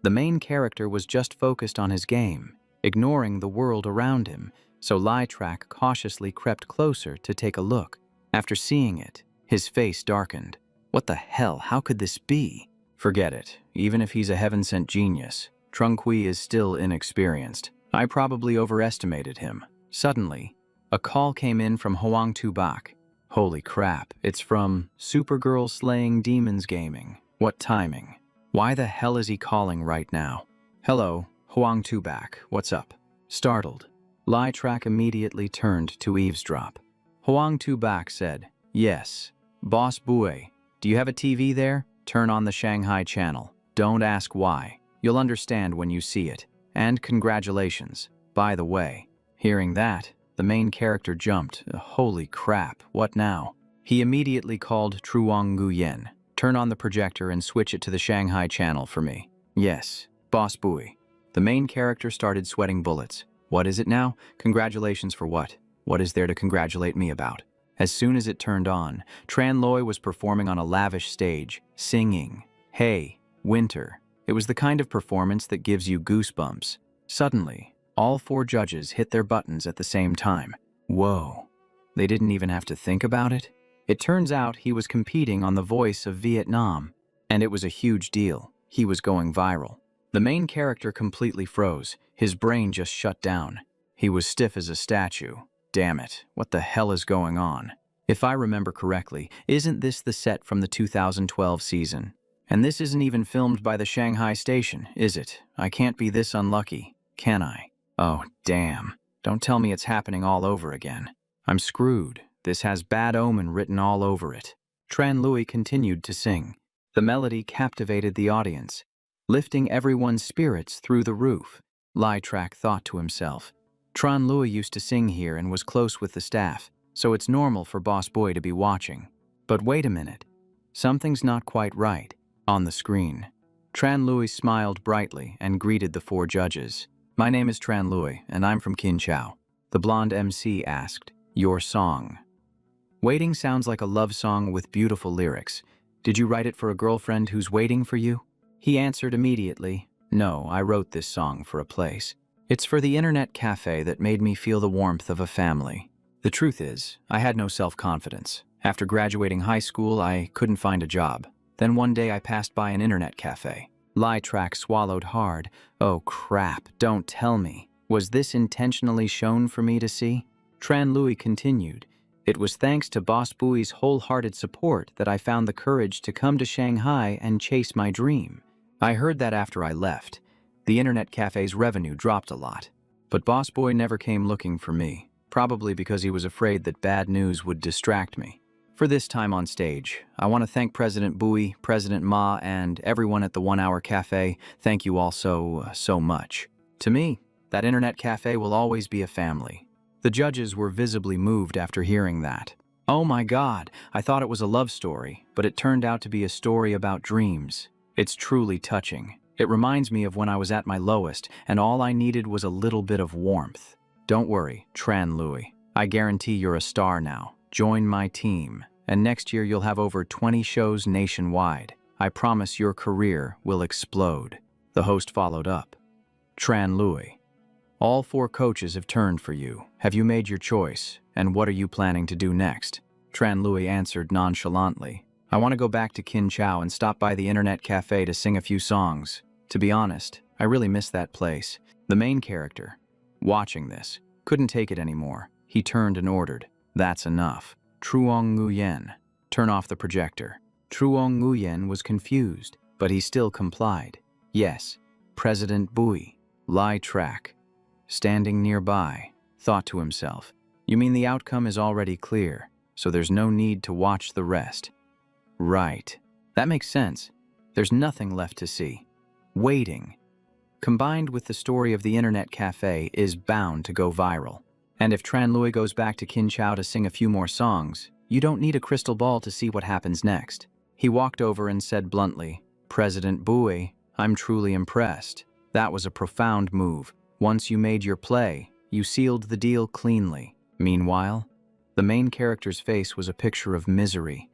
the main character was just focused on his game, ignoring the world around him, so Lytrack cautiously crept closer to take a look. After seeing it, his face darkened. What the hell? How could this be? Forget it. Even if he's a heaven-sent genius, Trungqui is still inexperienced. I probably overestimated him. Suddenly, a call came in from Hoang Tu Bak. Holy crap, it's from Supergirl Slaying Demons Gaming. What timing? Why the hell is he calling right now? Hello, Hoang Tu Bak, what's up? Startled, Lytrack immediately turned to eavesdrop. Hoang Tu Bak said, yes. Boss Bui, do you have a TV there? Turn on the Shanghai channel. Don't ask why. You'll understand when you see it. And congratulations. By the way. Hearing that, the main character jumped. Holy crap, what now? He immediately called Truong Nguyen. Turn on the projector and switch it to the Shanghai channel for me. Yes, Boss Bui. The main character started sweating bullets. What is it now? Congratulations for what? What is there to congratulate me about? As soon as it turned on, Tran Loi was performing on a lavish stage, singing, "Hey, Winter." It was the kind of performance that gives you goosebumps. Suddenly, all 4 judges hit their buttons at the same time. Whoa. They didn't even have to think about it? It turns out he was competing on The Voice of Vietnam, and it was a huge deal. He was going viral. The main character completely froze. His brain just shut down. He was stiff as a statue. Damn it, what the hell is going on? If I remember correctly, isn't this the set from the 2012 season? And this isn't even filmed by the Shanghai station, is it? I can't be this unlucky, can I? Oh, damn. Don't tell me it's happening all over again. I'm screwed. This has bad omen written all over it. Tran Lui continued to sing. The melody captivated the audience, lifting everyone's spirits through the roof. Lytrack thought to himself, Tran Lui used to sing here and was close with the staff, so it's normal for Boss Boy to be watching. But wait a minute. Something's not quite right. On the screen, Tran Lui smiled brightly and greeted the 4 judges. My name is Tran Lui, and I'm from Kin Chau. The blonde MC asked, your song. Waiting sounds like a love song with beautiful lyrics. Did you write it for a girlfriend who's waiting for you? He answered immediately, no, I wrote this song for a place. It's for the internet cafe that made me feel the warmth of a family. The truth is, I had no self-confidence. After graduating high school, I couldn't find a job. Then one day I passed by an internet cafe. Lytrack swallowed hard. Oh crap, don't tell me. Was this intentionally shown for me to see? Tran Lui continued. It was thanks to Boss Bui's wholehearted support that I found the courage to come to Shanghai and chase my dream. I heard that after I left. The internet cafe's revenue dropped a lot. But Boss Boy never came looking for me, probably because he was afraid that bad news would distract me. For this time on stage, I want to thank President Bui, President Ma, and everyone at the 1 Hour Cafe. Thank you all so much. To me, that internet cafe will always be a family. The judges were visibly moved after hearing that. Oh my God, I thought it was a love story, but it turned out to be a story about dreams. It's truly touching. It reminds me of when I was at my lowest, and all I needed was a little bit of warmth. Don't worry, Tran Lui. I guarantee you're a star now. Join my team, and next year you'll have over 20 shows nationwide. I promise your career will explode. The host followed up. Tran Lui. All 4 coaches have turned for you. Have you made your choice? And what are you planning to do next? Tran Lui answered nonchalantly. I want to go back to Kin Chau and stop by the internet cafe to sing a few songs. To be honest, I really miss that place. The main character, watching this, couldn't take it anymore. He turned and ordered. That's enough. Truong Nguyen, turn off the projector. Truong Nguyen was confused, but he still complied. Yes, President Bui, Lytrack, standing nearby, thought to himself, you mean the outcome is already clear, so there's no need to watch the rest. Right. That makes sense. There's nothing left to see. Waiting, combined with the story of the internet cafe, is bound to go viral. And if Tran Lui goes back to Kin Chau to sing a few more songs, You don't need a crystal ball to see what happens next. He walked over and said bluntly, President Bui, I'm truly impressed. That was a profound move. Once you made your play, you sealed the deal cleanly. Meanwhile, the main character's face was a picture of misery.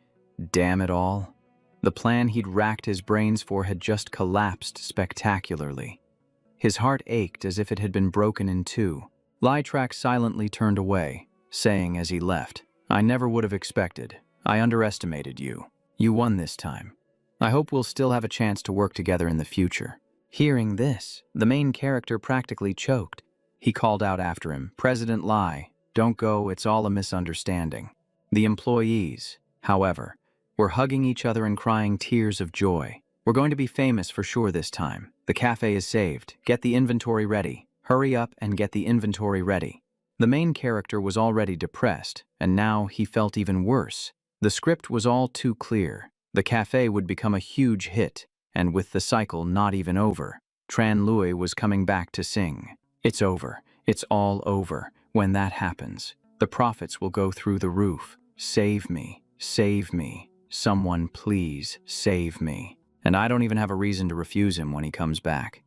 Damn it all. The plan he'd racked his brains for had just collapsed spectacularly. His heart ached as if it had been broken in two. Lytrack silently turned away, saying as he left, I never would have expected. I underestimated you. You won this time. I hope we'll still have a chance to work together in the future. Hearing this, the main character practically choked. He called out after him, President Lai, don't go, it's all a misunderstanding. The employees, however, were hugging each other and crying tears of joy. We're going to be famous for sure this time. The cafe is saved. Get the inventory ready. Hurry up and get the inventory ready. The main character was already depressed, and now he felt even worse. The script was all too clear. The cafe would become a huge hit, and with the cycle not even over, Tran Lui was coming back to sing. It's over. It's all over. When that happens, the profits will go through the roof. Save me. Save me. Someone please save me. And I don't even have a reason to refuse him when he comes back.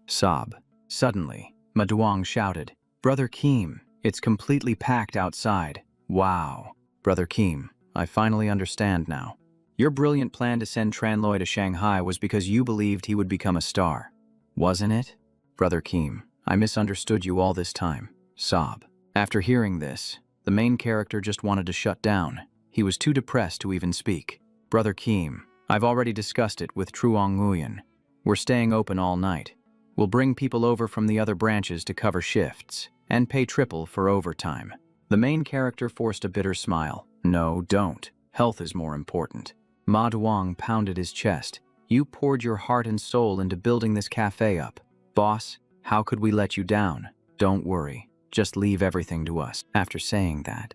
Sob. Suddenly, Maduong shouted, Brother Keem, it's completely packed outside. Wow. Brother Keem, I finally understand now. Your brilliant plan to send Tran Lui to Shanghai was because you believed he would become a star. Wasn't it? Brother Keem, I misunderstood you all this time. Sob. After hearing this, the main character just wanted to shut down. He was too depressed to even speak. Brother Keem, I've already discussed it with Truong Nguyen. We're staying open all night. We'll bring people over from the other branches to cover shifts, and pay triple for overtime. The main character forced a bitter smile. No, don't. Health is more important. Ma Duong pounded his chest. You poured your heart and soul into building this cafe up. Boss, how could we let you down? Don't worry. Just leave everything to us. After saying that,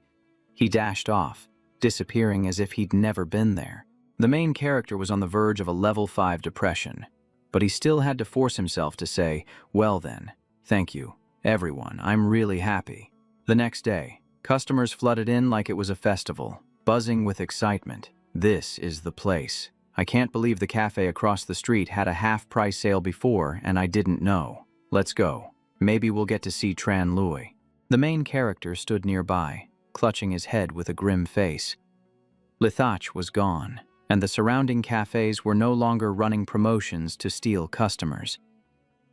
he dashed off, disappearing as if he'd never been there. The main character was on the verge of a level 5 depression, but he still had to force himself to say, well then, thank you, everyone, I'm really happy. The next day, customers flooded in like it was a festival, buzzing with excitement. This is the place. I can't believe the cafe across the street had a half-price sale before and I didn't know. Let's go. Maybe we'll get to see Tran Lui. The main character stood nearby, clutching his head with a grim face. Lithach was gone, and the surrounding cafes were no longer running promotions to steal customers.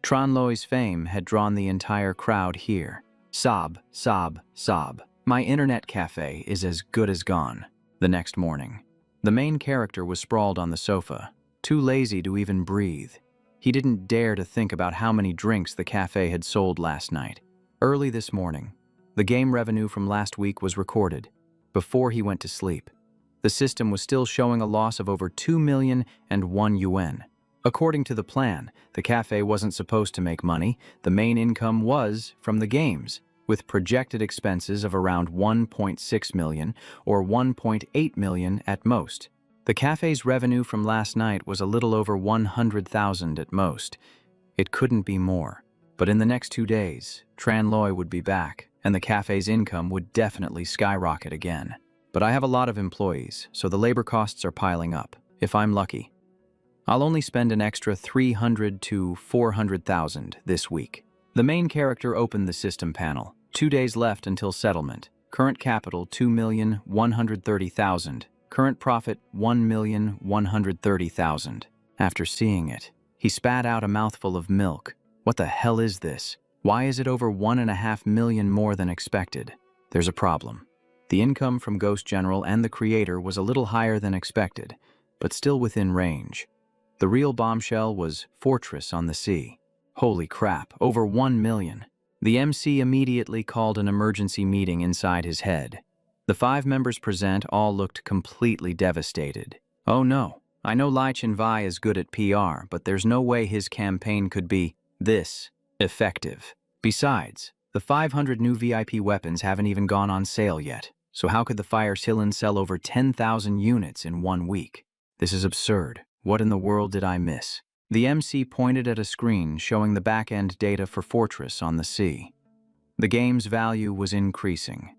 Tran Lui's fame had drawn the entire crowd here. Sob, sob, sob. My internet cafe is as good as gone. The next morning, the main character was sprawled on the sofa, too lazy to even breathe. He didn't dare to think about how many drinks the cafe had sold last night. Early this morning, the game revenue from last week was recorded, before he went to sleep. The system was still showing a loss of over 2,000,001 yuan. According to the plan, the cafe wasn't supposed to make money. The main income was from the games, with projected expenses of around 1.6 million or 1.8 million at most. The cafe's revenue from last night was a little over 100,000 at most. It couldn't be more. But in the next 2 days, Tran Lui would be back, and the cafe's income would definitely skyrocket again. But I have a lot of employees, so the labor costs are piling up. If I'm lucky, I'll only spend an extra 300 to 400,000 this week. The main character opened the system panel. 2 days left until settlement. Current capital 2,130,000. Current profit 1,130,000. After seeing it, he spat out a mouthful of milk. What the hell is this? Why is it over 1.5 million more than expected? There's a problem. The income from Ghost General and the creator was a little higher than expected, but still within range. The real bombshell was Fortress on the Sea. Holy crap, over 1 million. The MC immediately called an emergency meeting inside his head. The 5 members present all looked completely devastated. Oh no, I know Lai Chenvai is good at PR, but there's no way his campaign could be this effective. Besides, the 500 new VIP weapons haven't even gone on sale yet, so how could the Fire Silin sell over 10,000 units in 1 week? This is absurd. What in the world did I miss? The MC pointed at a screen showing the back-end data for Fortress on the Sea. The game's value was increasing.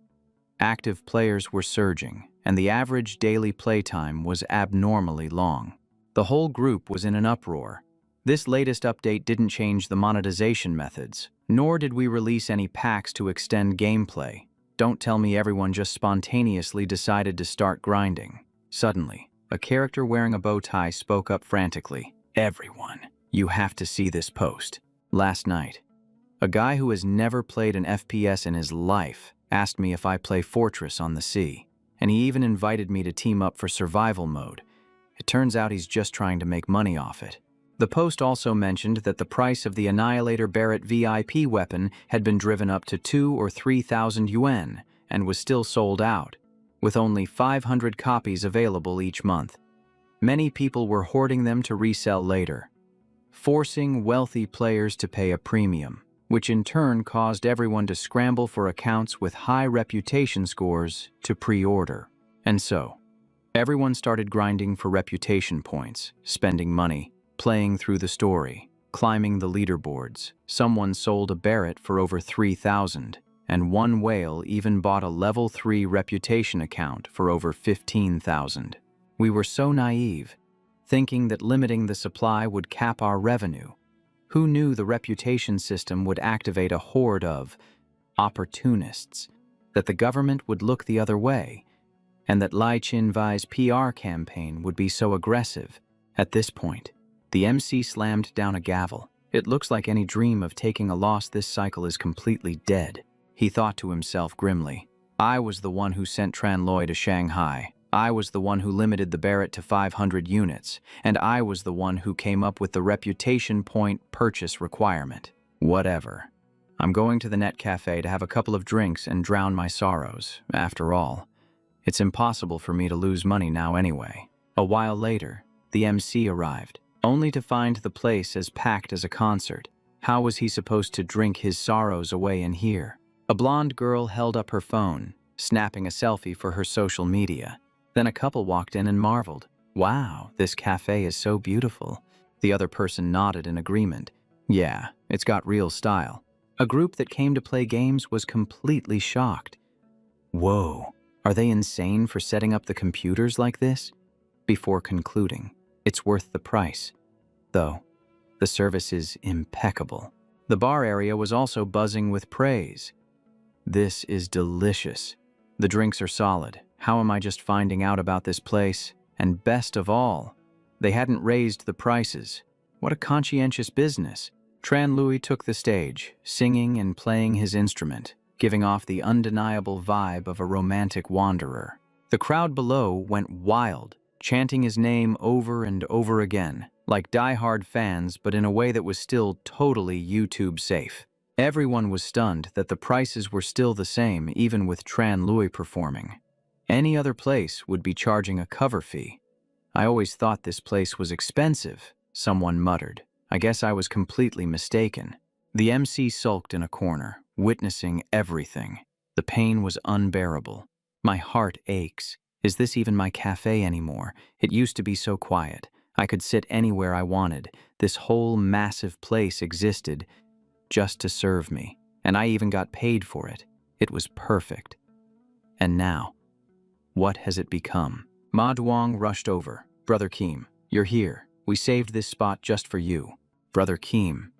Active players were surging, and the average daily playtime was abnormally long. The whole group was in an uproar. This latest update didn't change the monetization methods, nor did we release any packs to extend gameplay. Don't tell me everyone just spontaneously decided to start grinding. Suddenly, a character wearing a bow tie spoke up frantically. Everyone, you have to see this post. Last night, a guy who has never played an FPS in his life asked me if I play Fortress on the Sea, and he even invited me to team up for survival mode. It turns out he's just trying to make money off it. The post also mentioned that the price of the Annihilator Barrett VIP weapon had been driven up to 2,000 or 3,000 yuan and was still sold out, with only 500 copies available each month. Many people were hoarding them to resell later, forcing wealthy players to pay a premium, which in turn caused everyone to scramble for accounts with high reputation scores to pre-order. And so, everyone started grinding for reputation points, spending money, playing through the story, climbing the leaderboards. Someone sold a Barrett for over 3,000, and one whale even bought a level 3 reputation account for over 15,000. We were so naive, thinking that limiting the supply would cap our revenue. Who knew the reputation system would activate a horde of opportunists, that the government would look the other way, and that Lai Chin-Vai's PR campaign would be so aggressive. At this point, the MC slammed down a gavel. It looks like any dream of taking a loss this cycle is completely dead. He thought to himself grimly. I was the one who sent Tran Loi to Shanghai. I was the one who limited the Barrett to 500 units, and I was the one who came up with the reputation point purchase requirement. Whatever. I'm going to the net cafe to have a couple of drinks and drown my sorrows. After all, it's impossible for me to lose money now anyway. A while later, the MC arrived, only to find the place as packed as a concert. How was he supposed to drink his sorrows away in here? A blonde girl held up her phone, snapping a selfie for her social media. Then a couple walked in and marveled. Wow, this cafe is so beautiful. The other person nodded in agreement. Yeah, it's got real style. A group that came to play games was completely shocked. Whoa, are they insane for setting up the computers like this? Before concluding, it's worth the price. Though, the service is impeccable. The bar area was also buzzing with praise. This is delicious. The drinks are solid. How am I just finding out about this place? And best of all, they hadn't raised the prices. What a conscientious business. Tran Lui took the stage, singing and playing his instrument, giving off the undeniable vibe of a romantic wanderer. The crowd below went wild, chanting his name over and over again, like die-hard fans, but in a way that was still totally YouTube safe. Everyone was stunned that the prices were still the same even with Tran Lui performing. Any other place would be charging a cover fee. I always thought this place was expensive, someone muttered. I guess I was completely mistaken. The MC sulked in a corner, witnessing everything. The pain was unbearable. My heart aches. Is this even my cafe anymore? It used to be so quiet. I could sit anywhere I wanted. This whole massive place existed just to serve me, and I even got paid for it. It was perfect. And now, what has it become? Ma Duong rushed over. Brother Keem, you're here. We saved this spot just for you. Brother Keem,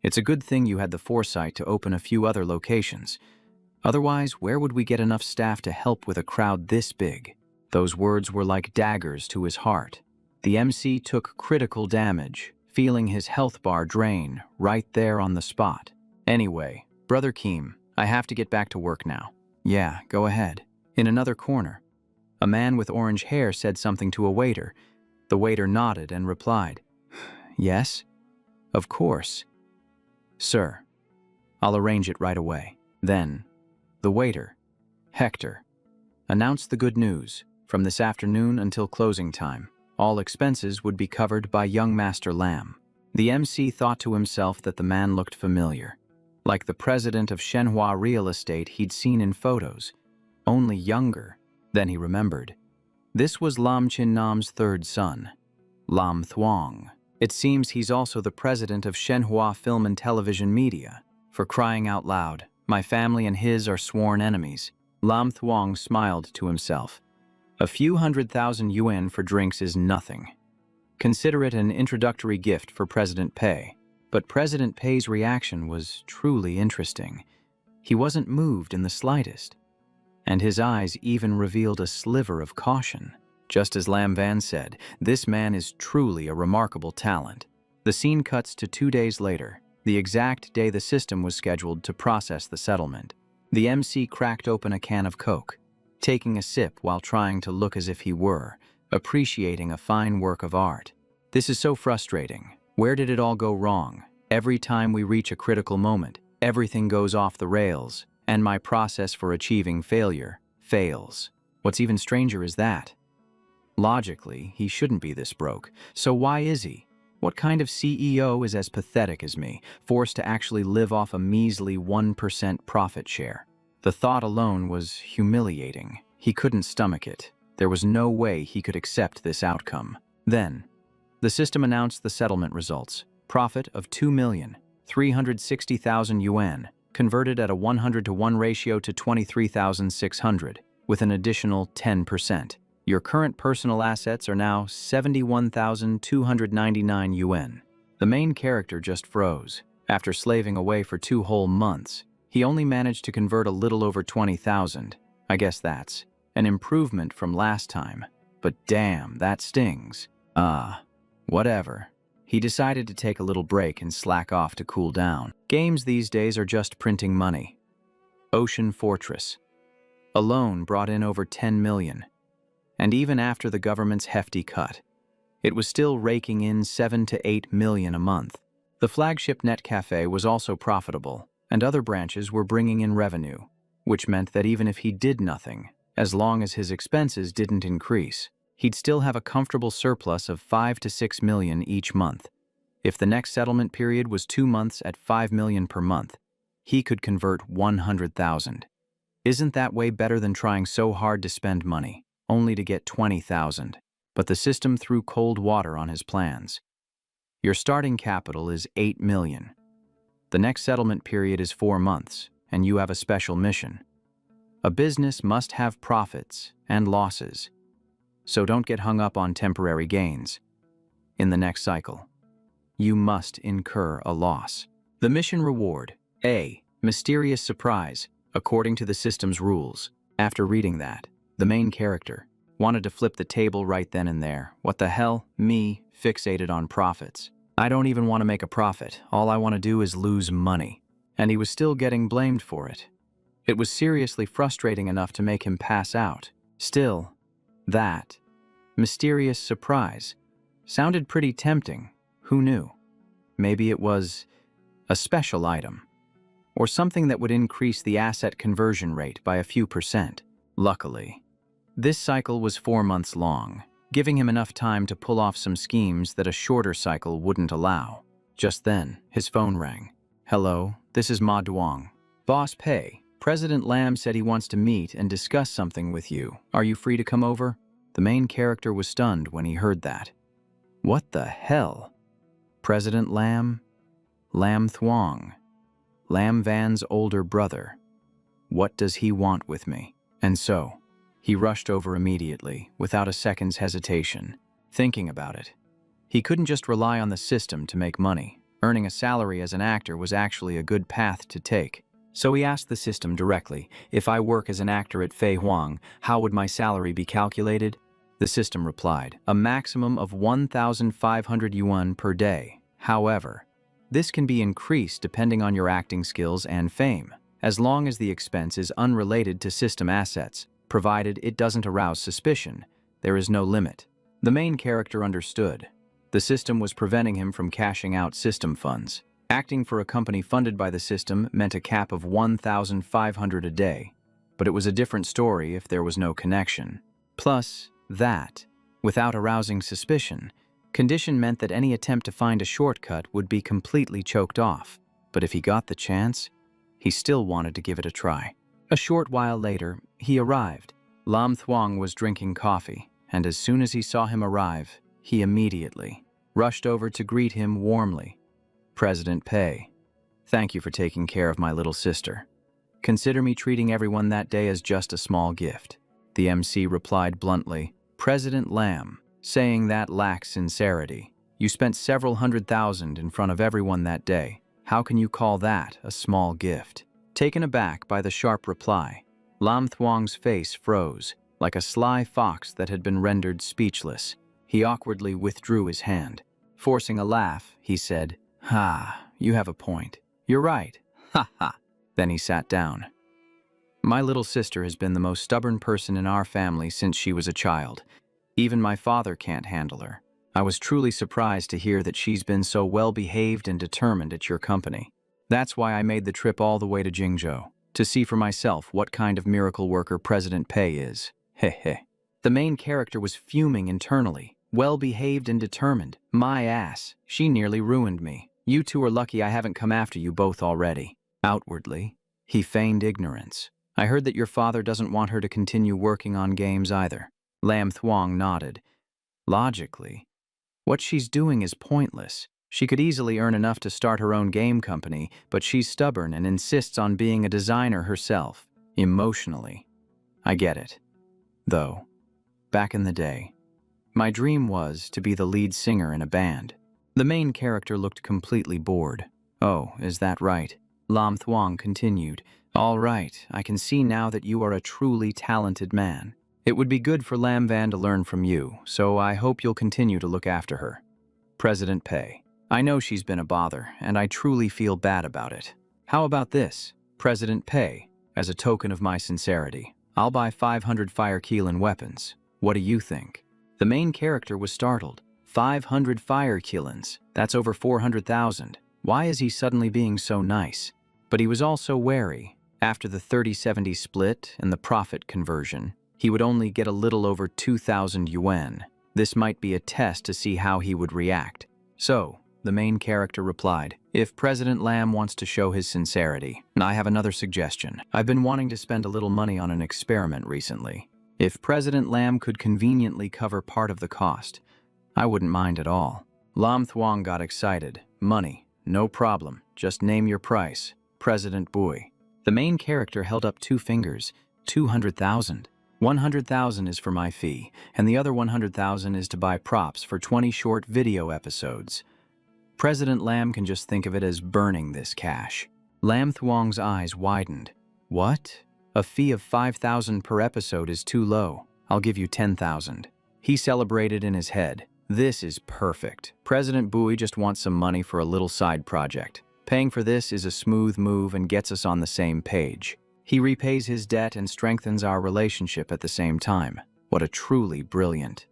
it's a good thing you had the foresight to open a few other locations. Otherwise, where would we get enough staff to help with a crowd this big? Those words were like daggers to his heart. The MC took critical damage, feeling his health bar drain right there on the spot. Anyway, Brother Keem, I have to get back to work now. Yeah, go ahead. In another corner, a man with orange hair said something to a waiter. The waiter nodded and replied, Yes? Of course. Sir, I'll arrange it right away. Then, the waiter, Hector, announced the good news. From this afternoon until closing time, all expenses would be covered by young Master Lam. The MC thought to himself that the man looked familiar, like the president of Shenhua Real Estate he'd seen in photos, only younger. Then he remembered. This was Lam Chin Nam's third son, Lam Thuong. It seems he's also the president of Shenhua Film and Television Media. For crying out loud, my family and his are sworn enemies. Lam Thuong smiled to himself. A few 100,000 yuan for drinks is nothing. Consider it an introductory gift for President Pei. But President Pei's reaction was truly interesting. He wasn't moved in the slightest, and his eyes even revealed a sliver of caution. Just as Lam Van said, this man is truly a remarkable talent. The scene cuts to 2 days later, the exact day the system was scheduled to process the settlement. The MC cracked open a can of Coke, taking a sip while trying to look as if he were appreciating a fine work of art. This is so frustrating. Where did it all go wrong? Every time we reach a critical moment, everything goes off the rails, and my process for achieving failure fails. What's even stranger is that, logically, he shouldn't be this broke. So why is he? What kind of CEO is as pathetic as me, forced to actually live off a measly 1% profit share? The thought alone was humiliating. He couldn't stomach it. There was no way he could accept this outcome. Then, the system announced the settlement results. Profit of 2,360,000 yuan, converted at a 100-to-1 ratio to 23,600, with an additional 10%. Your current personal assets are now 71,299 yuan. The main character just froze. After slaving away for 2 whole months, he only managed to convert a little over 20,000. I guess that's an improvement from last time. But damn, that stings. Whatever. He decided to take a little break and slack off to cool down. Games these days are just printing money. Ocean Fortress alone brought in over 10 million. And even after the government's hefty cut, it was still raking in 7 to 8 million a month. The flagship net cafe was also profitable, and other branches were bringing in revenue, which meant that even if he did nothing, as long as his expenses didn't increase, he'd still have a comfortable surplus of 5 to 6 million each month. If the next settlement period was 2 months at 5 million per month, he could convert 100,000. Isn't that way better than trying so hard to spend money, only to get 20,000? But the system threw cold water on his plans. Your starting capital is 8 million. The next settlement period is 4 months, and you have a special mission. A business must have profits and losses, so don't get hung up on temporary gains. In the next cycle, you must incur a loss. The mission reward: A. Mysterious surprise, according to the system's rules. After reading that, the main character wanted to flip the table right then and there. What the hell? Me, fixated on profits. I don't even want to make a profit. All I want to do is lose money. And he was still getting blamed for it. It was seriously frustrating enough to make him pass out. Still, that mysterious surprise sounded pretty tempting. Who knew? Maybe it was a special item, or something that would increase the asset conversion rate by a few percent. Luckily, this cycle was 4 months long, giving him enough time to pull off some schemes that a shorter cycle wouldn't allow. Just then, his phone rang. Hello, this is Ma Duong. Boss Pei, President Lam said he wants to meet and discuss something with you. Are you free to come over? The main character was stunned when he heard that. What the hell? President Lam? Lam Thuong. Lam Van's older brother. What does he want with me? And so, he rushed over immediately, without a second's hesitation, thinking about it. He couldn't just rely on the system to make money. Earning a salary as an actor was actually a good path to take. So he asked the system directly, if I work as an actor at Fei Huang, how would my salary be calculated? The system replied, a maximum of 1,500 yuan per day. However, this can be increased depending on your acting skills and fame, as long as the expense is unrelated to system assets, provided it doesn't arouse suspicion. There is no limit. The main character understood. The system was preventing him from cashing out system funds. Acting for a company funded by the system meant a cap of 1,500 a day, but it was a different story if there was no connection. Plus, that, without arousing suspicion, condition meant that any attempt to find a shortcut would be completely choked off. But if he got the chance, he still wanted to give it a try. A short while later, he arrived. Lam Thuong was drinking coffee, and as soon as he saw him arrive, he immediately rushed over to greet him warmly. President Pei, thank you for taking care of my little sister. Consider me treating everyone that day as just a small gift. The MC replied bluntly, President Lam, saying that lacks sincerity. You spent several $100,000 in front of everyone that day. How can you call that a small gift? Taken aback by the sharp reply, Lam Thuong's face froze, like a sly fox that had been rendered speechless. He awkwardly withdrew his hand. Forcing a laugh, he said, "Ha, you have a point. You're right. Ha ha." Then he sat down. My little sister has been the most stubborn person in our family since she was a child. Even my father can't handle her. I was truly surprised to hear that she's been so well-behaved and determined at your company. That's why I made the trip all the way to Jingzhou, to see for myself what kind of miracle worker President Pei is. Heh. The main character was fuming internally. Well-behaved and determined. My ass. She nearly ruined me. You two are lucky I haven't come after you both already. Outwardly, he feigned ignorance. I heard that your father doesn't want her to continue working on games either. Lam Thuong nodded. Logically, what she's doing is pointless. She could easily earn enough to start her own game company, but she's stubborn and insists on being a designer herself. Emotionally. I get it. Though, back in the day, my dream was to be the lead singer in a band. The main character looked completely bored. Oh, is that right? Lam Thuong continued. All right, I can see now that you are a truly talented man. It would be good for Lam Van to learn from you, so I hope you'll continue to look after her. President Pei. I know she's been a bother, and I truly feel bad about it. How about this? President Pei, as a token of my sincerity, I'll buy 500 fire Keelan weapons. What do you think? The main character was startled. 500 fire Keelans. That's over 400,000. Why is he suddenly being so nice? But he was also wary. After the 30-70 split and the profit conversion, he would only get a little over 2,000 yuan. This might be a test to see how he would react. So, the main character replied, if President Lam wants to show his sincerity, I have another suggestion. I've been wanting to spend a little money on an experiment recently. If President Lam could conveniently cover part of the cost, I wouldn't mind at all. Lam Thuong got excited. Money, no problem. Just name your price. President Bui. The main character held up 2 fingers. 200,000. 100,000 is for my fee, and the other 100,000 is to buy props for 20 short video episodes. President Lam can just think of it as burning this cash. Lam Thuong's eyes widened. What? A fee of 5,000 per episode is too low. I'll give you 10,000. He celebrated in his head. This is perfect. President Bui just wants some money for a little side project. Paying for this is a smooth move and gets us on the same page. He repays his debt and strengthens our relationship at the same time. What a truly brilliant,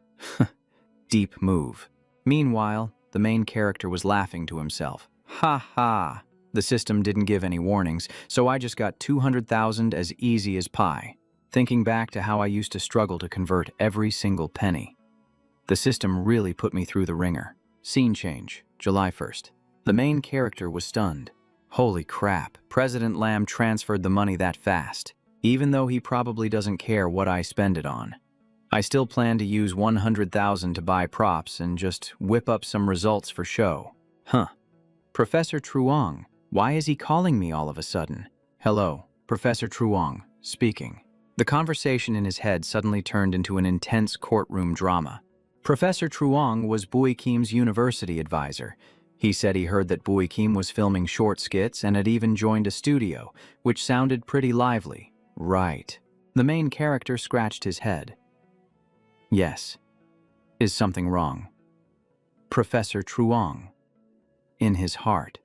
deep move. Meanwhile, the main character was laughing to himself. Ha ha! The system didn't give any warnings, so I just got 200,000 as easy as pie. Thinking back to how I used to struggle to convert every single penny. The system really put me through the ringer. Scene change, July 1st. The main character was stunned. Holy crap, President Lam transferred the money that fast, even though he probably doesn't care what I spend it on. I still plan to use 100,000 to buy props and just whip up some results for show. Professor Truong, why is he calling me all of a sudden? Hello, Professor Truong, speaking. The conversation in his head suddenly turned into an intense courtroom drama. Professor Truong was Bui Kim's university advisor. He said he heard that Bui Kim was filming short skits and had even joined a studio, which sounded pretty lively. Right. The main character scratched his head. Yes. Is something wrong? Professor Truong. In his heart.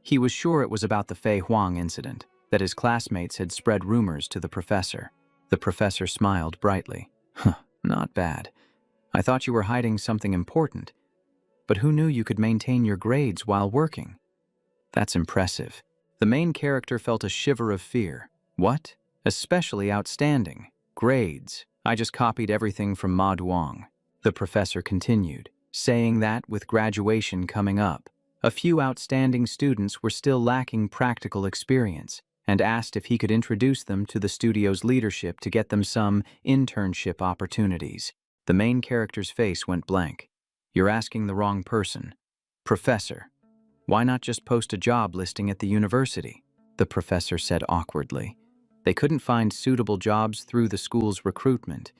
He was sure it was about the Fei Huang incident, that his classmates had spread rumors to the professor. The professor smiled brightly. Not bad. I thought you were hiding something important. But who knew you could maintain your grades while working? That's impressive. The main character felt a shiver of fear. What? Especially outstanding. Grades. I just copied everything from Ma Duong. The professor continued, saying that with graduation coming up, a few outstanding students were still lacking practical experience and asked if he could introduce them to the studio's leadership to get them some internship opportunities. The main character's face went blank. You're asking the wrong person. Professor, why not just post a job listing at the university? the professor said awkwardly. They couldn't find suitable jobs through the school's recruitment,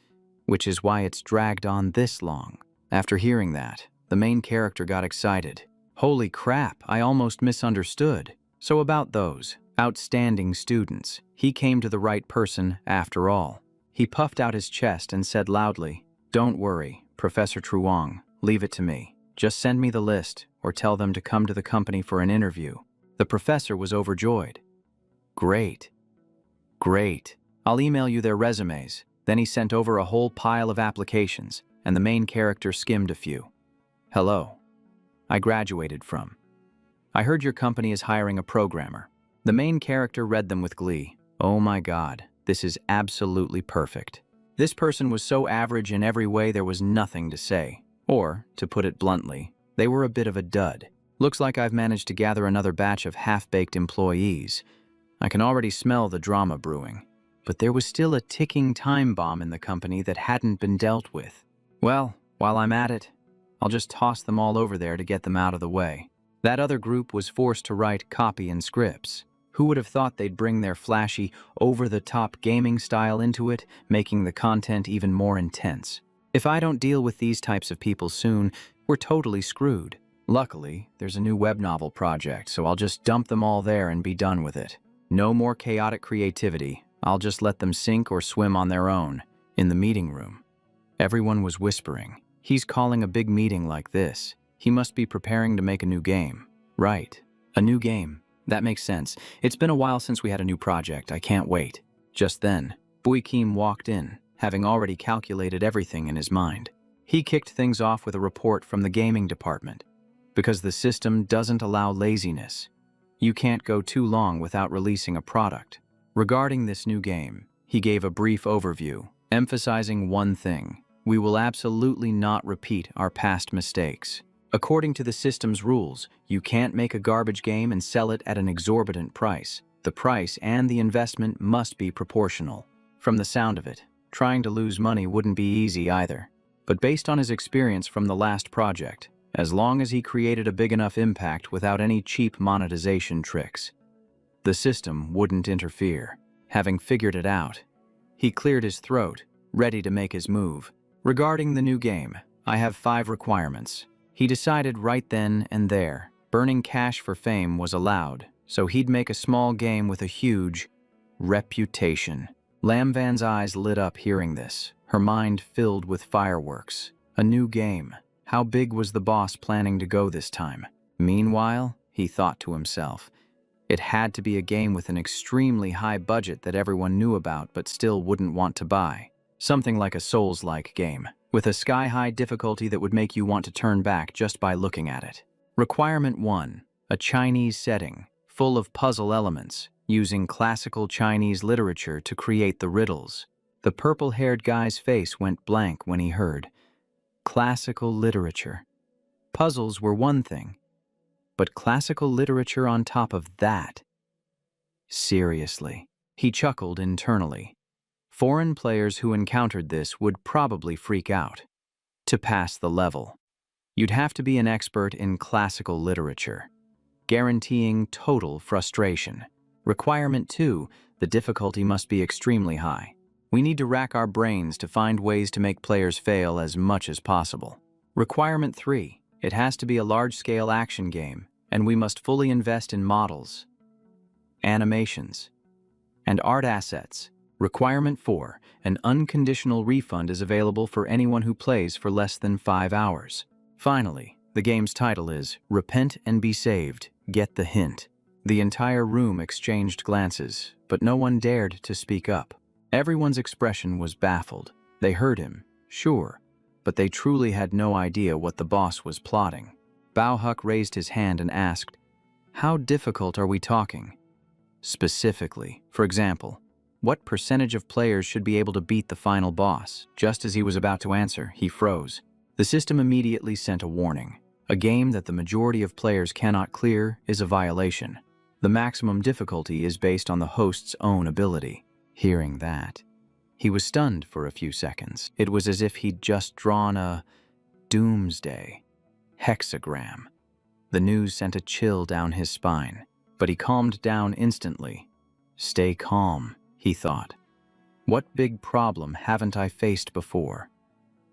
which is why it's dragged on this long. After hearing that, the main character got excited. Holy crap, I almost misunderstood. So about those outstanding students, he came to the right person after all. He puffed out his chest and said loudly, "Don't worry, Professor Truong, leave it to me. Just send me the list or tell them to come to the company for an interview." The professor was overjoyed. Great. I'll email you their resumes." Then he sent over a whole pile of applications, and the main character skimmed a few. "Hello. I graduated from. I heard your company is hiring a programmer." The main character read them with glee. "Oh my God, this is absolutely perfect." This person was so average in every way there was nothing to say. Or, to put it bluntly, they were a bit of a dud. Looks like I've managed to gather another batch of half-baked employees. I can already smell the drama brewing. But there was still a ticking time bomb in the company that hadn't been dealt with. Well, while I'm at it, I'll just toss them all over there to get them out of the way. That other group was forced to write copy and scripts. Who would have thought they'd bring their flashy, over-the-top gaming style into it, making the content even more intense? If I don't deal with these types of people soon, we're totally screwed. Luckily, there's a new web novel project, so I'll just dump them all there and be done with it. No more chaotic creativity. I'll just let them sink or swim on their own. In the meeting room, everyone was whispering. He's calling a big meeting like this. He must be preparing to make a new game. Right. A new game. That makes sense. It's been a while since we had a new project. I can't wait. Just then, Bui Kim walked in, having already calculated everything in his mind. He kicked things off with a report from the gaming department. Because the system doesn't allow laziness. You can't go too long without releasing a product. Regarding this new game, he gave a brief overview, emphasizing one thing. We will absolutely not repeat our past mistakes. According to the system's rules, you can't make a garbage game and sell it at an exorbitant price. The price and the investment must be proportional. From the sound of it, trying to lose money wouldn't be easy either. But based on his experience from the last project, as long as he created a big enough impact without any cheap monetization tricks, the system wouldn't interfere. Having figured it out, he cleared his throat, ready to make his move. Regarding the new game, I have 5 requirements. He decided right then and there. Burning cash for fame was allowed, so he'd make a small game with a huge reputation. Lam Van's eyes lit up hearing this, her mind filled with fireworks. A new game. How big was the boss planning to go this time? Meanwhile, he thought to himself, it had to be a game with an extremely high budget that everyone knew about but still wouldn't want to buy. Something like a Souls-like game, with a sky-high difficulty that would make you want to turn back just by looking at it. Requirement 1. A Chinese setting, full of puzzle elements, using classical Chinese literature to create the riddles. The purple-haired guy's face went blank when he heard classical literature. Puzzles were one thing, but classical literature on top of that? Seriously. He chuckled internally. Foreign players who encountered this would probably freak out. To pass the level, you'd have to be an expert in classical literature, guaranteeing total frustration. Requirement 2, the difficulty must be extremely high. We need to rack our brains to find ways to make players fail as much as possible. Requirement 3, it has to be a large-scale action game, and we must fully invest in models, animations, and art assets. Requirement 4, an unconditional refund is available for anyone who plays for less than 5 hours. Finally, the game's title is Repent and Be Saved. Get the hint. The entire room exchanged glances, but no one dared to speak up. Everyone's expression was baffled. They heard him, sure, but they truly had no idea what the boss was plotting. Bao Huck raised his hand and asked, "How difficult are we talking? Specifically, for example, what percentage of players should be able to beat the final boss?" Just as he was about to answer, he froze. The system immediately sent a warning. A game that the majority of players cannot clear is a violation. The maximum difficulty is based on the host's own ability. Hearing that, he was stunned for a few seconds. It was as if he'd just drawn a doomsday hexagram. The news sent a chill down his spine. but he calmed down instantly. Stay calm, he thought. What big problem haven't I faced before?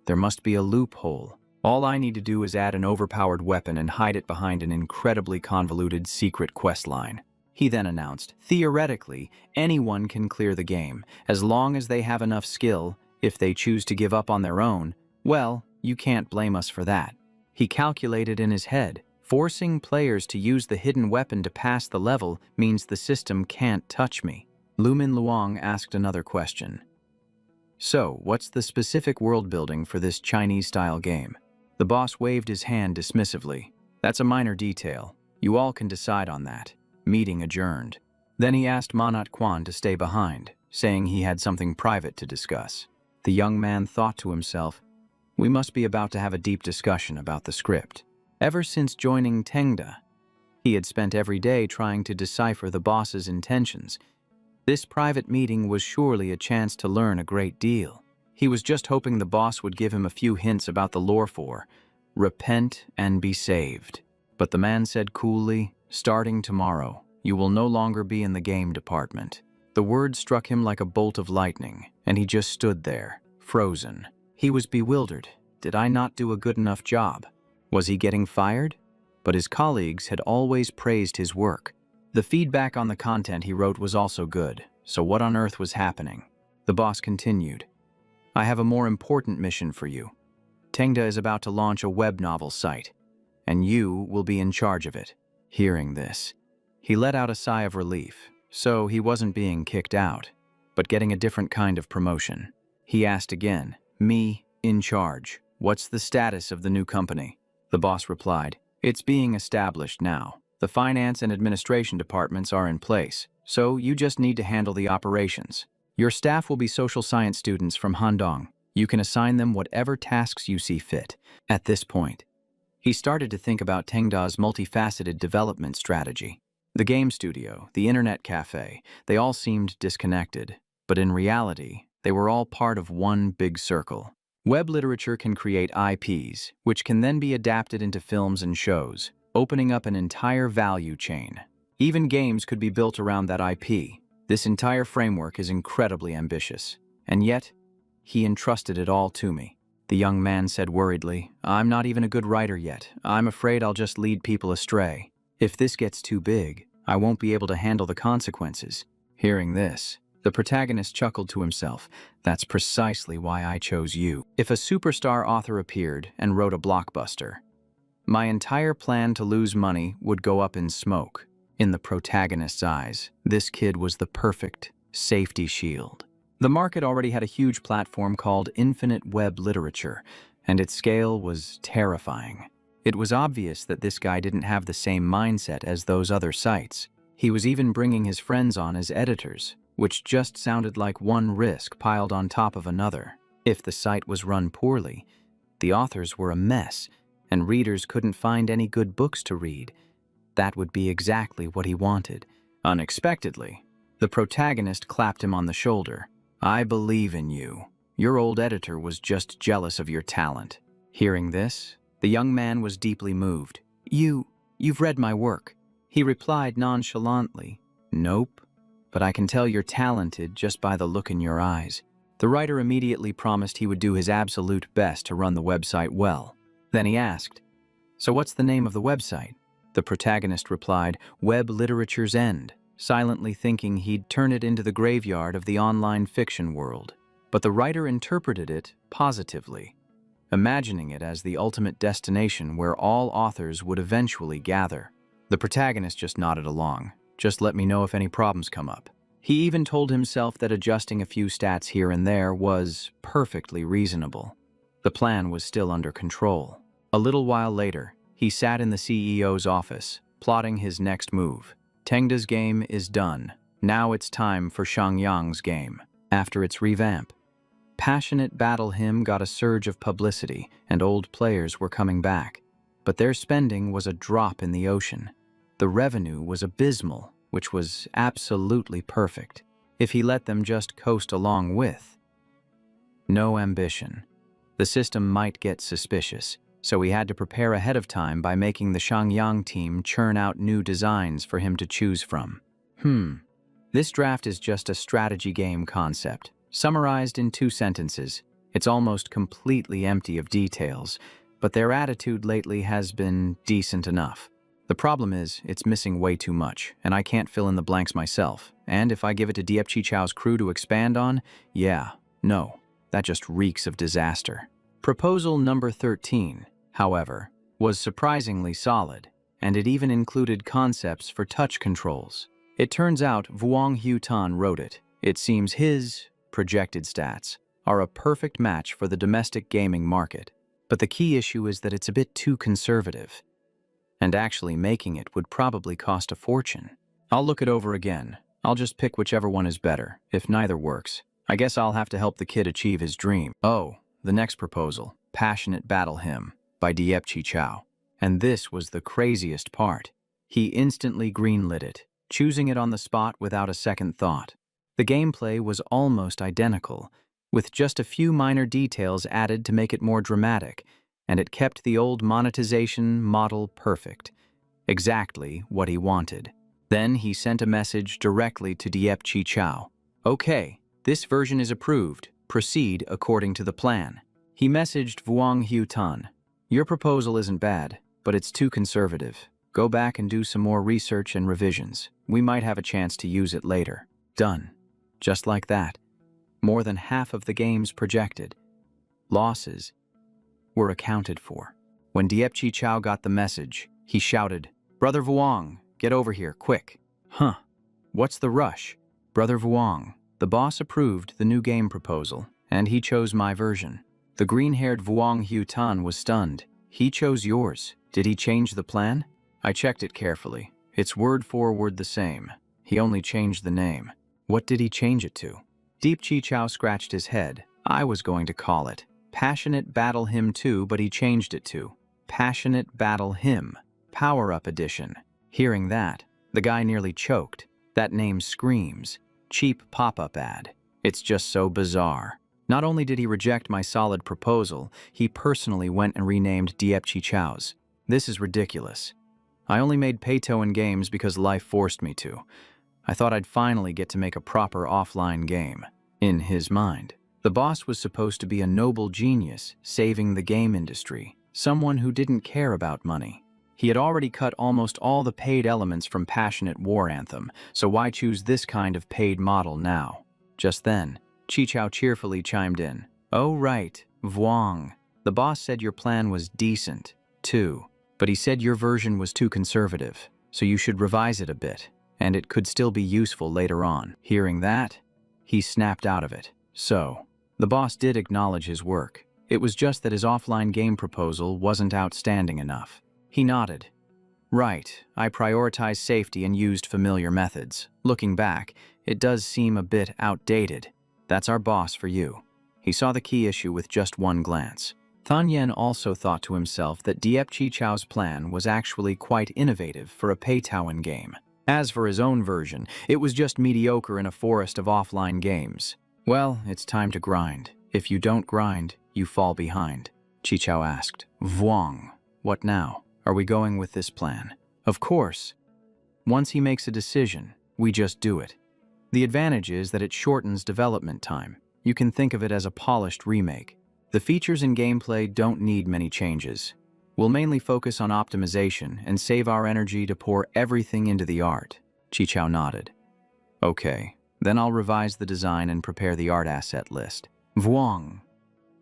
There must be a loophole. All I need to do is add an overpowered weapon and hide it behind an incredibly convoluted secret quest line. He then announced, theoretically, anyone can clear the game, as long as they have enough skill. If they choose to give up on their own, well, you can't blame us for that. He calculated in his head, forcing players to use the hidden weapon to pass the level means the system can't touch me. Lumin Luong asked another question. So, what's the specific world building for this Chinese-style game? The boss waved his hand dismissively. That's a minor detail. You all can decide on that. Meeting adjourned. Then he asked Manat Quan to stay behind, saying he had something private to discuss. The young man thought to himself, we must be about to have a deep discussion about the script. Ever since joining Tengda, he had spent every day trying to decipher the boss's intentions. This private meeting was surely a chance to learn a great deal. He was just hoping the boss would give him a few hints about the lore for repent and be saved. But the man said coolly, starting tomorrow, you will no longer be in the game department. The word struck him like a bolt of lightning, and he just stood there, frozen. He was bewildered. Did I not do a good enough job? Was he getting fired? But his colleagues had always praised his work. The feedback on the content he wrote was also good, so what on earth was happening? The boss continued. I have a more important mission for you. Tengda is about to launch a web novel site, and you will be in charge of it. Hearing this, he let out a sigh of relief, so he wasn't being kicked out, but getting a different kind of promotion. He asked again, me, in charge, what's the status of the new company? The boss replied, it's being established now. The finance and administration departments are in place, so you just need to handle the operations. Your staff will be social science students from Handong. You can assign them whatever tasks you see fit. At this point, he started to think about Tengda's multifaceted development strategy. The game studio, the internet cafe, they all seemed disconnected, but in reality, they were all part of one big circle. Web literature can create IPs, which can then be adapted into films and shows, opening up an entire value chain. Even games could be built around that IP. This entire framework is incredibly ambitious, and yet, he entrusted it all to me. The young man said worriedly, I'm not even a good writer yet. I'm afraid I'll just lead people astray. If this gets too big, I won't be able to handle the consequences. Hearing this, the protagonist chuckled to himself. That's precisely why I chose you. If a superstar author appeared and wrote a blockbuster, my entire plan to lose money would go up in smoke. In the protagonist's eyes, this kid was the perfect safety shield. The market already had a huge platform called Infinite Web Literature, and its scale was terrifying. It was obvious that this guy didn't have the same mindset as those other sites. He was even bringing his friends on as editors, which just sounded like one risk piled on top of another. If the site was run poorly, the authors were a mess, and readers couldn't find any good books to read. That would be exactly what he wanted. Unexpectedly, the protagonist clapped him on the shoulder. I believe in you. Your old editor was just jealous of your talent. Hearing this, the young man was deeply moved. You've read my work. He replied nonchalantly, Nope, but I can tell you're talented just by the look in your eyes. The writer immediately promised he would do his absolute best to run the website well. Then he asked, So what's the name of the website? The protagonist replied, Web Literature's End, silently thinking he'd turn it into the graveyard of the online fiction world. But the writer interpreted it positively, imagining it as the ultimate destination where all authors would eventually gather. The protagonist just nodded along. Just let me know if any problems come up. He even told himself that adjusting a few stats here and there was perfectly reasonable. The plan was still under control. A little while later, he sat in the CEO's office, plotting his next move. Tengda's game is done. Now it's time for Shangyang's game. After its revamp, Passionate Battle Hymn got a surge of publicity, and old players were coming back. But their spending was a drop in the ocean. The revenue was abysmal, which was absolutely perfect. If he let them just coast along with no ambition, the system might get suspicious. so he had to prepare ahead of time by making the Shangyang team churn out new designs for him to choose from. This draft is just a strategy game concept. Summarized in 2 sentences, it's almost completely empty of details, but their attitude lately has been decent enough. The problem is, it's missing way too much, and I can't fill in the blanks myself. And if I give it to Diep Chi Chow's crew to expand on, no, that just reeks of disaster. Proposal number 13, however, was surprisingly solid, and it even included concepts for touch controls. It turns out Vuong Hu Tan wrote it. It seems his projected stats are a perfect match for the domestic gaming market. But the key issue is that it's a bit too conservative, and actually making it would probably cost a fortune. I'll look it over again. I'll just pick whichever one is better. If neither works, I guess I'll have to help the kid achieve his dream. Oh, the next proposal, Passionate Battle Hymn by Diep Chi Chow. And this was the craziest part. He instantly greenlit it, choosing it on the spot without a second thought. The gameplay was almost identical, with just a few minor details added to make it more dramatic, and it kept the old monetization model perfect. Exactly what he wanted. Then he sent a message directly to Diep Chi Chow. Okay, this version is approved. Proceed according to the plan. He messaged Vuong Hu Tan. Your proposal isn't bad, but it's too conservative. Go back and do some more research and revisions. We might have a chance to use it later. Done. Just like that. More than half of the game's projected losses were accounted for. When Diep Chi Chow got the message, he shouted, "Brother Vuong, get over here, quick." What's the rush? Brother Vuong. The boss approved the new game proposal, and he chose my version. The green-haired Vuong Hu Tan was stunned. He chose yours. Did he change the plan? I checked it carefully. It's word for word the same. He only changed the name. What did he change it to? Diep Chi Chow scratched his head. I was going to call it Passionate Battle Hymn 2, but he changed it to Passionate Battle Hymn, Power-Up Edition. Hearing that, the guy nearly choked. That name screams cheap pop-up ad. It's just so bizarre. Not only did he reject my solid proposal, he personally went and renamed Diep Chi Chow's. This is ridiculous. I only made pay-to-win games because life forced me to. I thought I'd finally get to make a proper offline game. In his mind, the boss was supposed to be a noble genius saving the game industry, someone who didn't care about money. He had already cut almost all the paid elements from Passionate War Anthem, so why choose this kind of paid model now? Just then, Chi Chow cheerfully chimed in. Oh right, Vuong. The boss said your plan was decent, too, but he said your version was too conservative, so you should revise it a bit, and it could still be useful later on. Hearing that, he snapped out of it. So, the boss did acknowledge his work. It was just that his offline game proposal wasn't outstanding enough. He nodded. Right, I prioritized safety and used familiar methods. Looking back, it does seem a bit outdated. That's our boss for you. He saw the key issue with just one glance. Tan Yen also thought to himself that Diep Chi Chow's plan was actually quite innovative for a pay-to-win game. As for his own version, it was just mediocre in a forest of offline games. Well, it's time to grind. If you don't grind, you fall behind. Chi Chow asked. Vuong, what now? Are we going with this plan? Of course. Once he makes a decision, we just do it. The advantage is that it shortens development time. You can think of it as a polished remake. The features and gameplay don't need many changes. We'll mainly focus on optimization and save our energy to pour everything into the art. Chi Chow nodded. Okay, then I'll revise the design and prepare the art asset list. Vuong,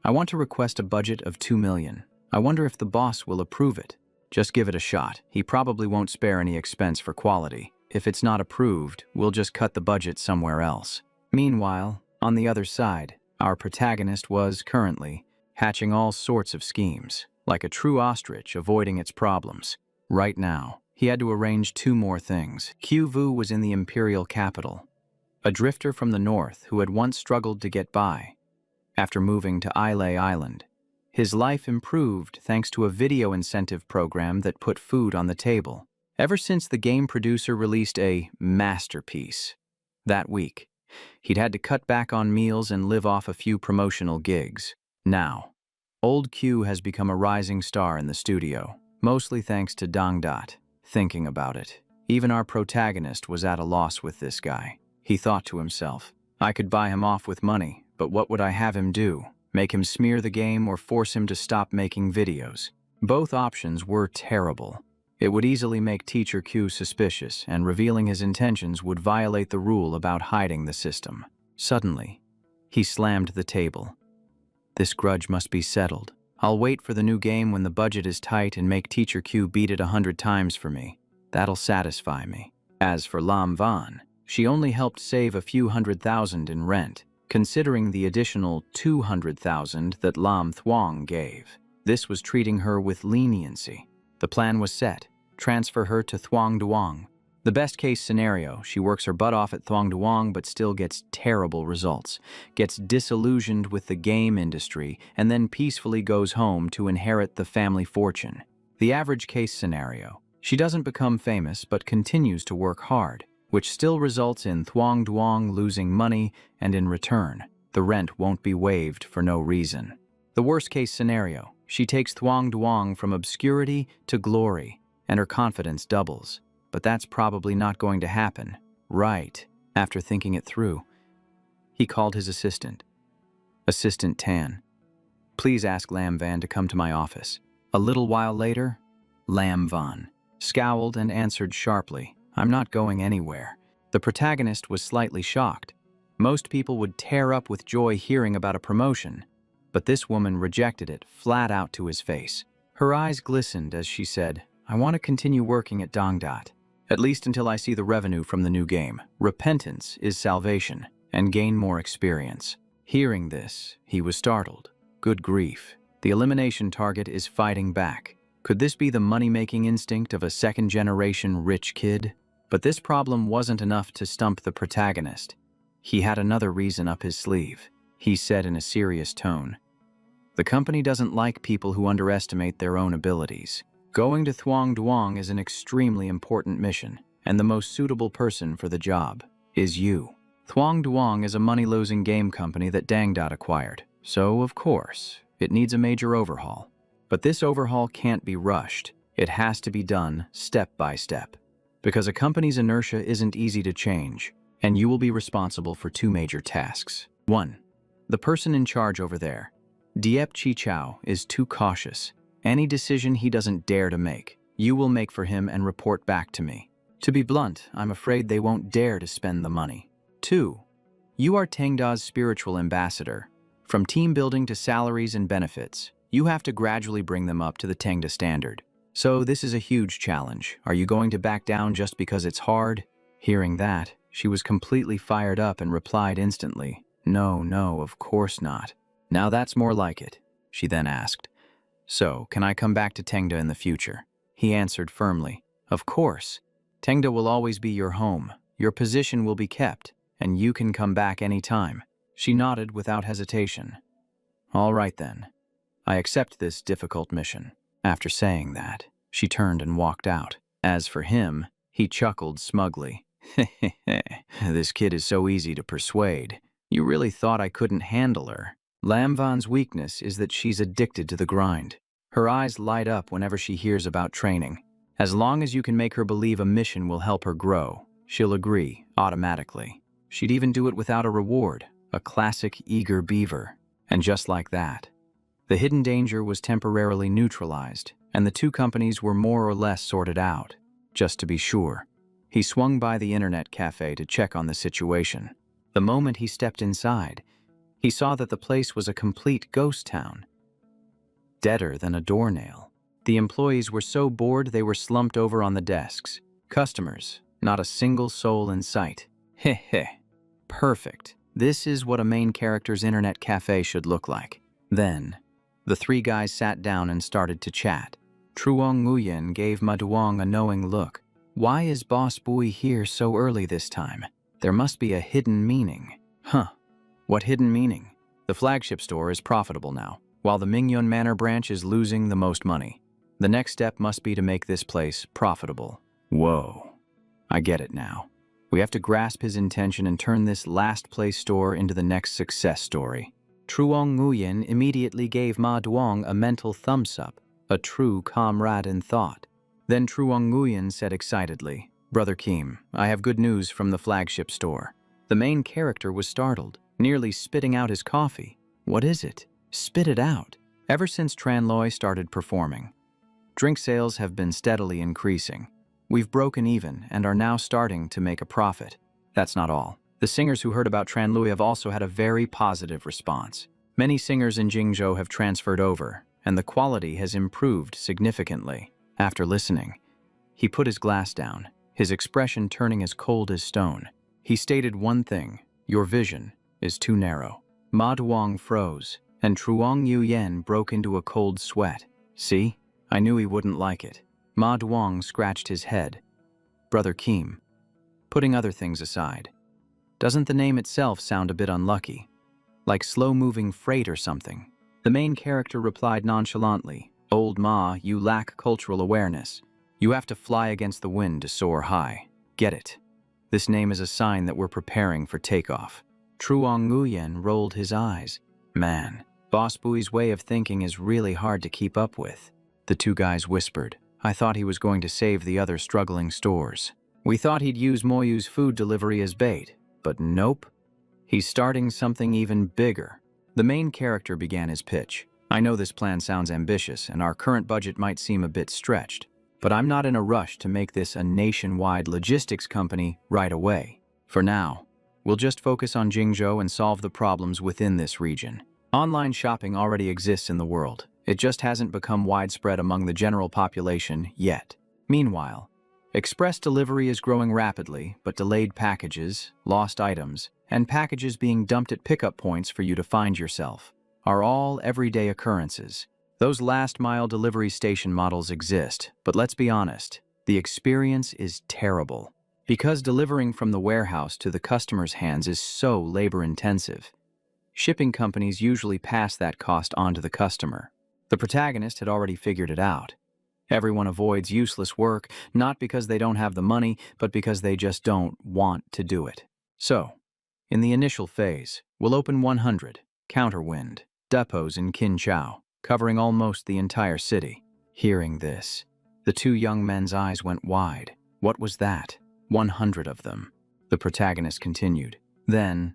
I want to request a budget of 2 million. I wonder if the boss will approve it. Just give it a shot. He probably won't spare any expense for quality. If it's not approved, we'll just cut the budget somewhere else. Meanwhile, on the other side, our protagonist was, currently, hatching all sorts of schemes, like a true ostrich avoiding its problems. Right now, he had to arrange 2 more things. Q Vu was in the imperial capital, a drifter from the north who had once struggled to get by. After moving to Islay Island, his life improved thanks to a video incentive program that put food on the table. Ever since the game producer released a masterpiece that week, he'd had to cut back on meals and live off a few promotional gigs. Now, Old Q has become a rising star in the studio, mostly thanks to Dangdot. Thinking about it, even our protagonist was at a loss with this guy. He thought to himself, I could buy him off with money, but what would I have him do? Make him smear the game or force him to stop making videos? Both options were terrible. It would easily make Teacher Q suspicious, and revealing his intentions would violate the rule about hiding the system. Suddenly, he slammed the table. This grudge must be settled. I'll wait for the new game when the budget is tight and make Teacher Q beat it 100 times for me. That'll satisfy me. As for Lam Van, she only helped save a few $100,000 in rent, considering the additional $200,000 that Lam Thuong gave. This was treating her with leniency. The plan was set. Transfer her to Thuong Duong. The best case scenario, she works her butt off at Thuong Duong but still gets terrible results, gets disillusioned with the game industry, and then peacefully goes home to inherit the family fortune. The average case scenario, she doesn't become famous but continues to work hard, which still results in Thuong Duong losing money, and in return, the rent won't be waived for no reason. The worst case scenario, she takes Thuong Duong from obscurity to glory, and her confidence doubles. But that's probably not going to happen. Right. After thinking it through, he called his assistant. Assistant Tan, please ask Lam Van to come to my office. A little while later, Lam Van scowled and answered sharply, I'm not going anywhere. The protagonist was slightly shocked. Most people would tear up with joy hearing about a promotion, but this woman rejected it flat out to his face. Her eyes glistened as she said, I want to continue working at Dangdot. At least until I see the revenue from the new game. Repentance is salvation, and gain more experience. Hearing this, he was startled. Good grief. The elimination target is fighting back. Could this be the money-making instinct of a second-generation rich kid? But this problem wasn't enough to stump the protagonist. He had another reason up his sleeve. He said in a serious tone, the company doesn't like people who underestimate their own abilities. Going to Thuong Duong is an extremely important mission, and the most suitable person for the job is you. Thuong Duong is a money-losing game company that Dangdot acquired, so, of course, it needs a major overhaul. But this overhaul can't be rushed. It has to be done step by step. Because a company's inertia isn't easy to change, and you will be responsible for two major tasks. 1. The person in charge over there, Diep Chi Chow, is too cautious. Any decision he doesn't dare to make, you will make for him and report back to me. To be blunt, I'm afraid they won't dare to spend the money. 2. You are Tengda's spiritual ambassador. From team building to salaries and benefits, you have to gradually bring them up to the Tengda standard. So this is a huge challenge. Are you going to back down just because it's hard? Hearing that, she was completely fired up and replied instantly, No, of course not. Now that's more like it, she then asked. So, can I come back to Tengda in the future? He answered firmly, Of course. Tengda will always be your home. Your position will be kept, and you can come back any time. She nodded without hesitation. All right then. I accept this difficult mission. After saying that, she turned and walked out. As for him, he chuckled smugly. This kid is so easy to persuade. You really thought I couldn't handle her. Lam Van's weakness is that she's addicted to the grind. Her eyes light up whenever she hears about training. As long as you can make her believe a mission will help her grow, she'll agree automatically. She'd even do it without a reward, a classic eager beaver. And just like that, the hidden danger was temporarily neutralized, and the two companies were more or less sorted out. Just to be sure, he swung by the internet cafe to check on the situation. The moment he stepped inside, he saw that the place was a complete ghost town. Deader than a doornail. The employees were so bored they were slumped over on the desks. Customers, not a single soul in sight. Heh. Perfect. This is what a main character's internet cafe should look like. Then, the three guys sat down and started to chat. Truong Nguyen gave Ma Duong a knowing look. Why is Boss Bui here so early this time? There must be a hidden meaning. Huh. What hidden meaning? The flagship store is profitable now, while the Mingyun Manor branch is losing the most money. The next step must be to make this place profitable. Whoa. I get it now. We have to grasp his intention and turn this last place store into the next success story. Truong Nguyen immediately gave Ma Duong a mental thumbs-up, a true comrade in thought. Then Truong Nguyen said excitedly, "Brother Kim, I have good news from the flagship store." The main character was startled, nearly spitting out his coffee. "What is it? Spit it out." Ever since Tran Loi started performing, drink sales have been steadily increasing. We've broken even and are now starting to make a profit. That's not all. The singers who heard about Tran Loi have also had a very positive response. Many singers in Jingzhou have transferred over, and the quality has improved significantly. After listening, he put his glass down, his expression turning as cold as stone. He stated one thing: "Your vision is too narrow." Ma Duong froze, and Truong Nguyen broke into a cold sweat. "See? I knew he wouldn't like it." Ma Duong scratched his head. "Brother Kim, putting other things aside, doesn't the name itself sound a bit unlucky? Like slow-moving freight or something?" The main character replied nonchalantly, "Old Ma, you lack cultural awareness. You have to fly against the wind to soar high. Get it? This name is a sign that we're preparing for takeoff." Truong Nguyen rolled his eyes. "Man, Boss Bui's way of thinking is really hard to keep up with." The two guys whispered. "I thought he was going to save the other struggling stores. We thought he'd use Moyu's food delivery as bait, but nope. He's starting something even bigger." The main character began his pitch. "I know this plan sounds ambitious, and our current budget might seem a bit stretched, but I'm not in a rush to make this a nationwide logistics company right away. For now, we'll just focus on Jingzhou and solve the problems within this region. Online shopping already exists in the world. It just hasn't become widespread among the general population yet. Meanwhile, express delivery is growing rapidly, but delayed packages, lost items, and packages being dumped at pickup points for you to find yourself are all everyday occurrences. Those last-mile delivery station models exist, but let's be honest, the experience is terrible. Because delivering from the warehouse to the customer's hands is so labor-intensive, shipping companies usually pass that cost on to the customer. The protagonist had already figured it out. Everyone avoids useless work, not because they don't have the money, but because they just don't want to do it. So, in the initial phase, we'll open 100 counterwind depots in Kinchao, covering almost the entire city. Hearing this, the two young men's eyes went wide. What was that? 100 of them. The protagonist continued. Then,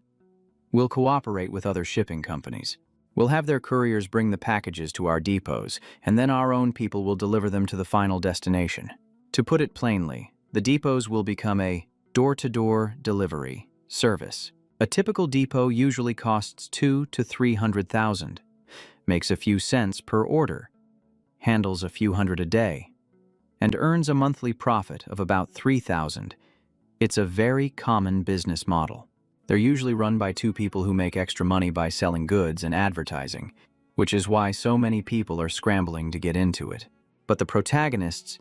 we'll cooperate with other shipping companies. We'll have their couriers bring the packages to our depots, and then our own people will deliver them to the final destination. To put it plainly, the depots will become a door-to-door delivery service. A typical depot usually costs 200,000 to 300,000, makes a few cents per order, handles a few hundred a day, and earns a monthly profit of about 3,000. It's a very common business model. They're usually run by two people who make extra money by selling goods and advertising, which is why so many people are scrambling to get into it. But the protagonist's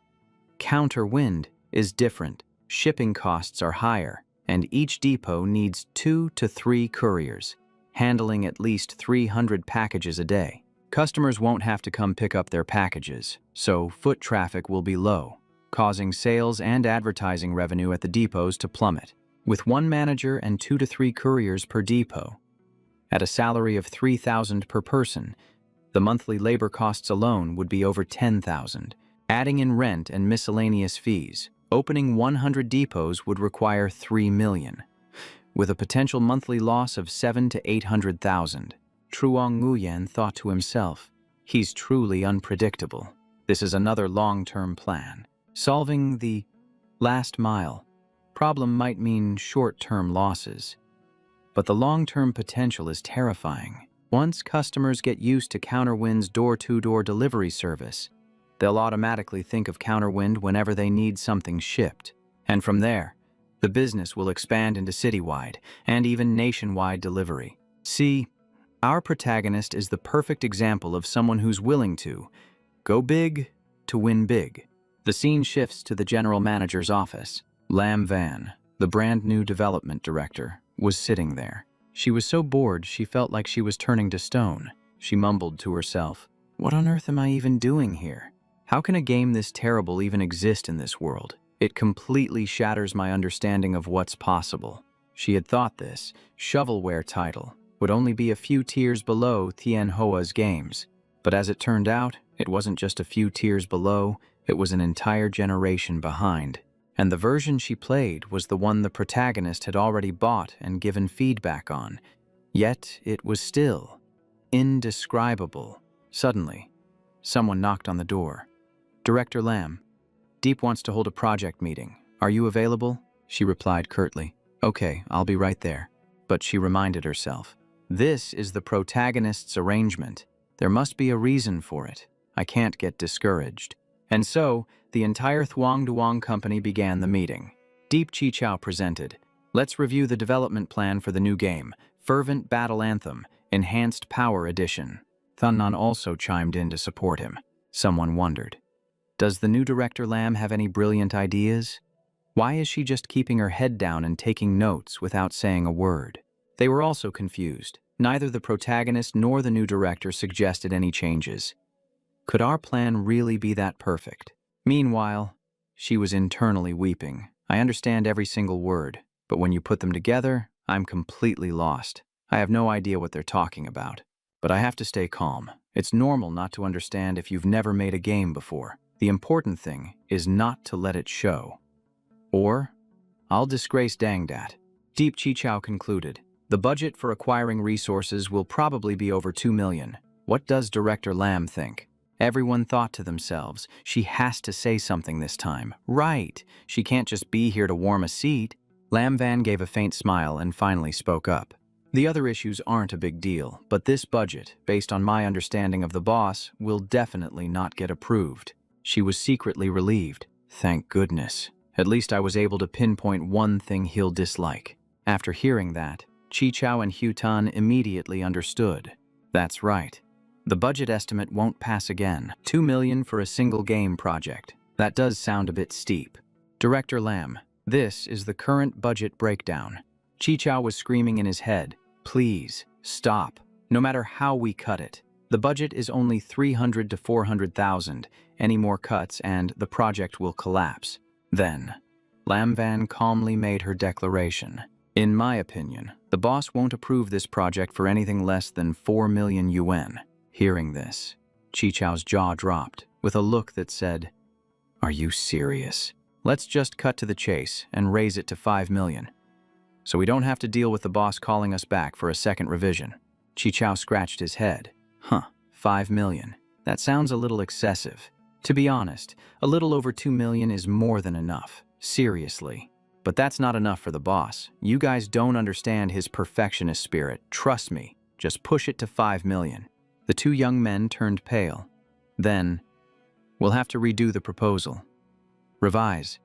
counterwind is different. Shipping costs are higher, and each depot needs 2 to 3 couriers, handling at least 300 packages a day. Customers won't have to come pick up their packages, so foot traffic will be low, causing sales and advertising revenue at the depots to plummet. With one manager and 2 to 3 couriers per depot, at a salary of 3,000 per person, the monthly labor costs alone would be over 10,000. Adding in rent and miscellaneous fees, opening 100 depots would require 3 million, with a potential monthly loss of 700,000 to 800,000. Truong Nguyen thought to himself, "He's truly unpredictable. This is another long-term plan. Solving the last mile problem might mean short-term losses, but the long-term potential is terrifying. Once customers get used to Counterwind's door-to-door delivery service, they'll automatically think of Counterwind whenever they need something shipped. And from there, the business will expand into citywide and even nationwide delivery. See, our protagonist is the perfect example of someone who's willing to go big to win big." The scene shifts to the general manager's office. Lam Van, the brand new development director, was sitting there. She was so bored she felt like she was turning to stone. She mumbled to herself, "What on earth am I even doing here? How can a game this terrible even exist in this world? It completely shatters my understanding of what's possible." She had thought this shovelware title would only be a few tiers below Tianhua's games. But as it turned out, it wasn't just a few tiers below, it was an entire generation behind. And the version she played was the one the protagonist had already bought and given feedback on. Yet it was still indescribable. Suddenly, someone knocked on the door. "Director Lam, Deep wants to hold a project meeting. Are you available?" She replied curtly. "Okay, I'll be right there." But she reminded herself, "This is the protagonist's arrangement. There must be a reason for it. I can't get discouraged." And so, the entire Thuong company began the meeting. Deep Chichao presented. "Let's review the development plan for the new game, Fervent Battle Anthem, Enhanced Power Edition." Thunnan also chimed in to support him. Someone wondered, does the new Director Lam have any brilliant ideas? Why is she just keeping her head down and taking notes without saying a word? They were also confused. Neither the protagonist nor the new director suggested any changes. Could our plan really be that perfect? Meanwhile, she was internally weeping. I understand every single word, but when you put them together, I'm completely lost. I have no idea what they're talking about. But I have to stay calm. It's normal not to understand if you've never made a game before. The important thing is not to let it show. Or, I'll disgrace Dangdat. Deep Chichao concluded. The budget for acquiring resources will probably be over 2 million. What does Director Lam think? Everyone thought to themselves, she has to say something this time. Right, she can't just be here to warm a seat. Lam Van gave a faint smile and finally spoke up. The other issues aren't a big deal, but this budget, based on my understanding of the boss, will definitely not get approved. She was secretly relieved. Thank goodness. At least I was able to pinpoint one thing he'll dislike. After hearing that, Chichao and Hutan immediately understood. That's right. The budget estimate won't pass again. 2 million for a single game project. That does sound a bit steep. Director Lam, this is the current budget breakdown. Chichao was screaming in his head. Please, stop. No matter how we cut it. The budget is only 300 to 400,000. Any more cuts and the project will collapse. Then, Lam Van calmly made her declaration. In my opinion, the boss won't approve this project for anything less than 4 million yuan. Hearing this, Chichao's jaw dropped, with a look that said, "Are you serious? Let's just cut to the chase and raise it to 5 million. So we don't have to deal with the boss calling us back for a second revision." Chichao scratched his head. 5 million. That sounds a little excessive. To be honest, a little over 2 million is more than enough. Seriously. But that's not enough for the boss. You guys don't understand his perfectionist spirit. Trust me. Just push it to 5 million. The two young men turned pale. Then, we'll have to redo the proposal. Revise.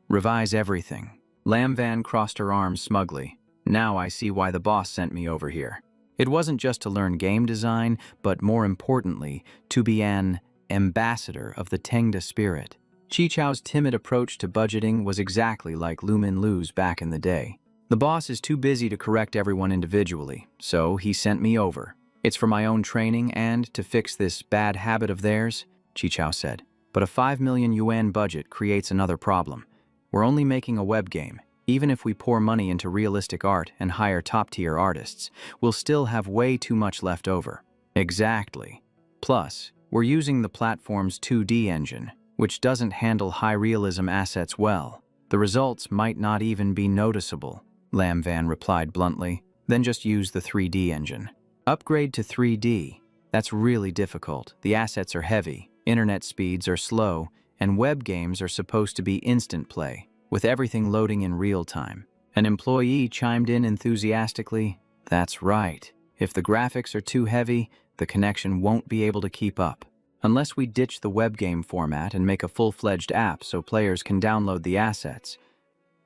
Revise everything. Lam Van crossed her arms smugly. Now I see why the boss sent me over here. It wasn't just to learn game design, but more importantly, to be an ambassador of the Tengda spirit. Chichao's timid approach to budgeting was exactly like Lumin Lu's back in the day. The boss is too busy to correct everyone individually, so he sent me over. It's for my own training and to fix this bad habit of theirs, Chichao said. But a 5 million yuan budget creates another problem. We're only making a web game. Even if we pour money into realistic art and hire top-tier artists, we'll still have way too much left over. Exactly. Plus, we're using the platform's 2D engine, which doesn't handle high-realism assets well. The results might not even be noticeable, Lam Van replied bluntly. Then just use the 3D engine. Upgrade to 3D. That's really difficult. The assets are heavy, internet speeds are slow, and web games are supposed to be instant play, with everything loading in real time. An employee chimed in enthusiastically. That's right. If the graphics are too heavy, the connection won't be able to keep up. Unless we ditch the web game format and make a full-fledged app so players can download the assets.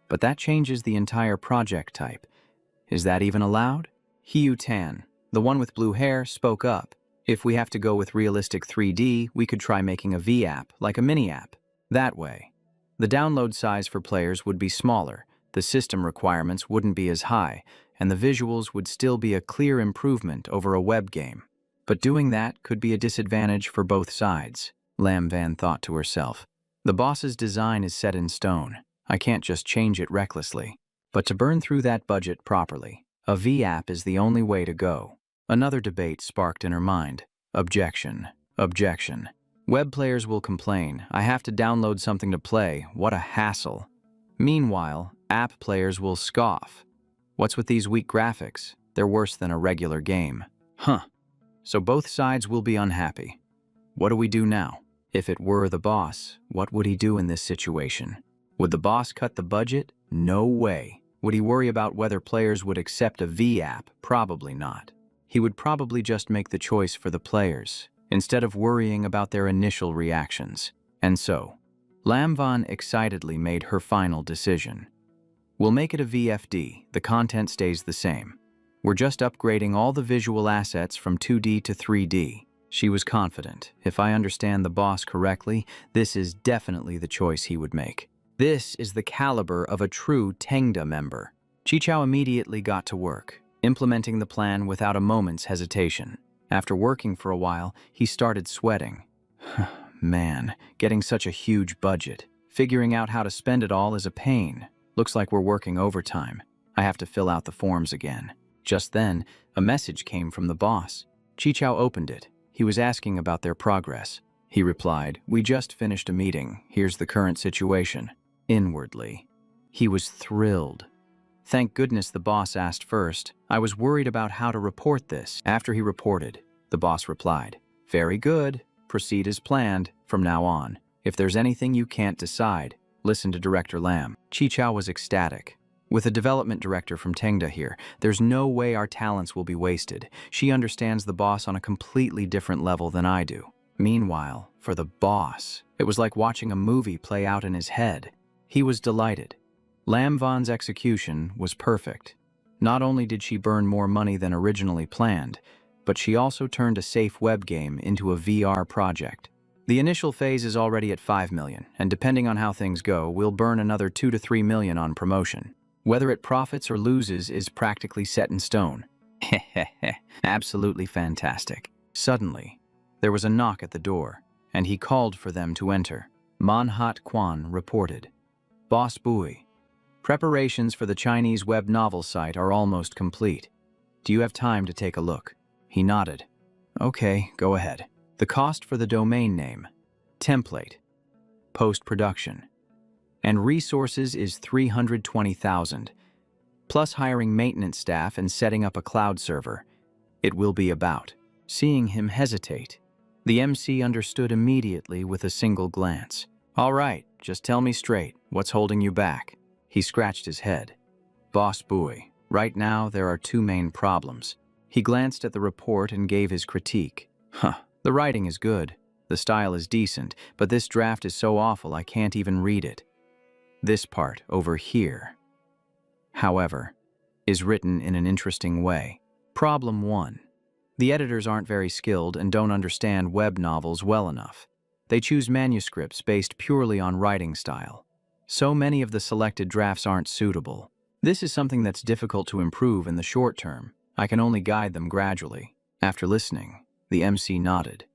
But that changes the entire project type. Is that even allowed? Hiu Tan, the one with blue hair, spoke up. If we have to go with realistic 3D, we could try making a V-app, like a mini-app. That way, the download size for players would be smaller, the system requirements wouldn't be as high, and the visuals would still be a clear improvement over a web game. But doing that could be a disadvantage for both sides, Lam Van thought to herself. The boss's design is set in stone. I can't just change it recklessly. But to burn through that budget properly, A V-app is the only way to go. Another debate sparked in her mind. Objection. Objection. Web players will complain, I have to download something to play, what a hassle. Meanwhile, app players will scoff. What's with these weak graphics? They're worse than a regular game. Huh. So both sides will be unhappy. What do we do now? If it were the boss, what would he do in this situation? Would the boss cut the budget? No way. Would he worry about whether players would accept a V-app? Probably not. He would probably just make the choice for the players, instead of worrying about their initial reactions. And so, Lamvon excitedly made her final decision. We'll make it a VFD, the content stays the same. We're just upgrading all the visual assets from 2D to 3D. She was confident. If I understand the boss correctly, this is definitely the choice he would make. This is the caliber of a true Tengda member. Chichao immediately got to work, implementing the plan without a moment's hesitation. After working for a while, he started sweating. Man, getting such a huge budget. Figuring out how to spend it all is a pain. Looks like we're working overtime. I have to fill out the forms again. Just then, a message came from the boss. Chichao opened it. He was asking about their progress. He replied, "We just finished a meeting. Here's the current situation." Inwardly, he was thrilled. Thank goodness the boss asked first. I was worried about how to report this. After he reported, the boss replied, "Very good. Proceed as planned from now on. If there's anything you can't decide, listen to Director Lam." Chichao was ecstatic. With a development director from Tengda here, there's no way our talents will be wasted. She understands the boss on a completely different level than I do. Meanwhile, for the boss, it was like watching a movie play out in his head. He was delighted. Lamvon's execution was perfect. Not only did she burn more money than originally planned, but she also turned a safe web game into a VR project. The initial phase is already at 5 million, and depending on how things go, we'll burn another 2 to 3 million on promotion. Whether it profits or loses is practically set in stone. Hehehe, absolutely fantastic. Suddenly, there was a knock at the door, and he called for them to enter. ManhwaCapped reported. Boss Bui, preparations for the Chinese web novel site are almost complete. Do you have time to take a look? He nodded. Okay, go ahead. The cost for the domain name, template, post-production, and resources is 320,000, plus hiring maintenance staff and setting up a cloud server. It will be about. Seeing him hesitate, the MC understood immediately with a single glance. All right, just tell me straight, what's holding you back? He scratched his head. Boss Bui, right now there are 2 main problems. He glanced at the report and gave his critique. The writing is good, the style is decent, but this draft is so awful I can't even read it. This part over here, however, is written in an interesting way. Problem 1. The editors aren't very skilled and don't understand web novels well enough. They choose manuscripts based purely on writing style. So many of the selected drafts aren't suitable. This is something that's difficult to improve in the short term. I can only guide them gradually. After listening, the MC nodded.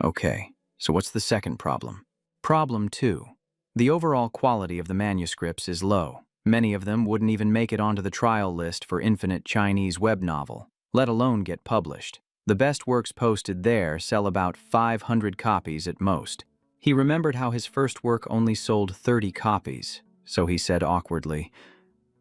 Okay, so what's the second problem? Problem 2. The overall quality of the manuscripts is low. Many of them wouldn't even make it onto the trial list for Infinite Chinese Web Novel, let alone get published. The best works posted there sell about 500 copies at most. He remembered how his first work only sold 30 copies, so he said awkwardly,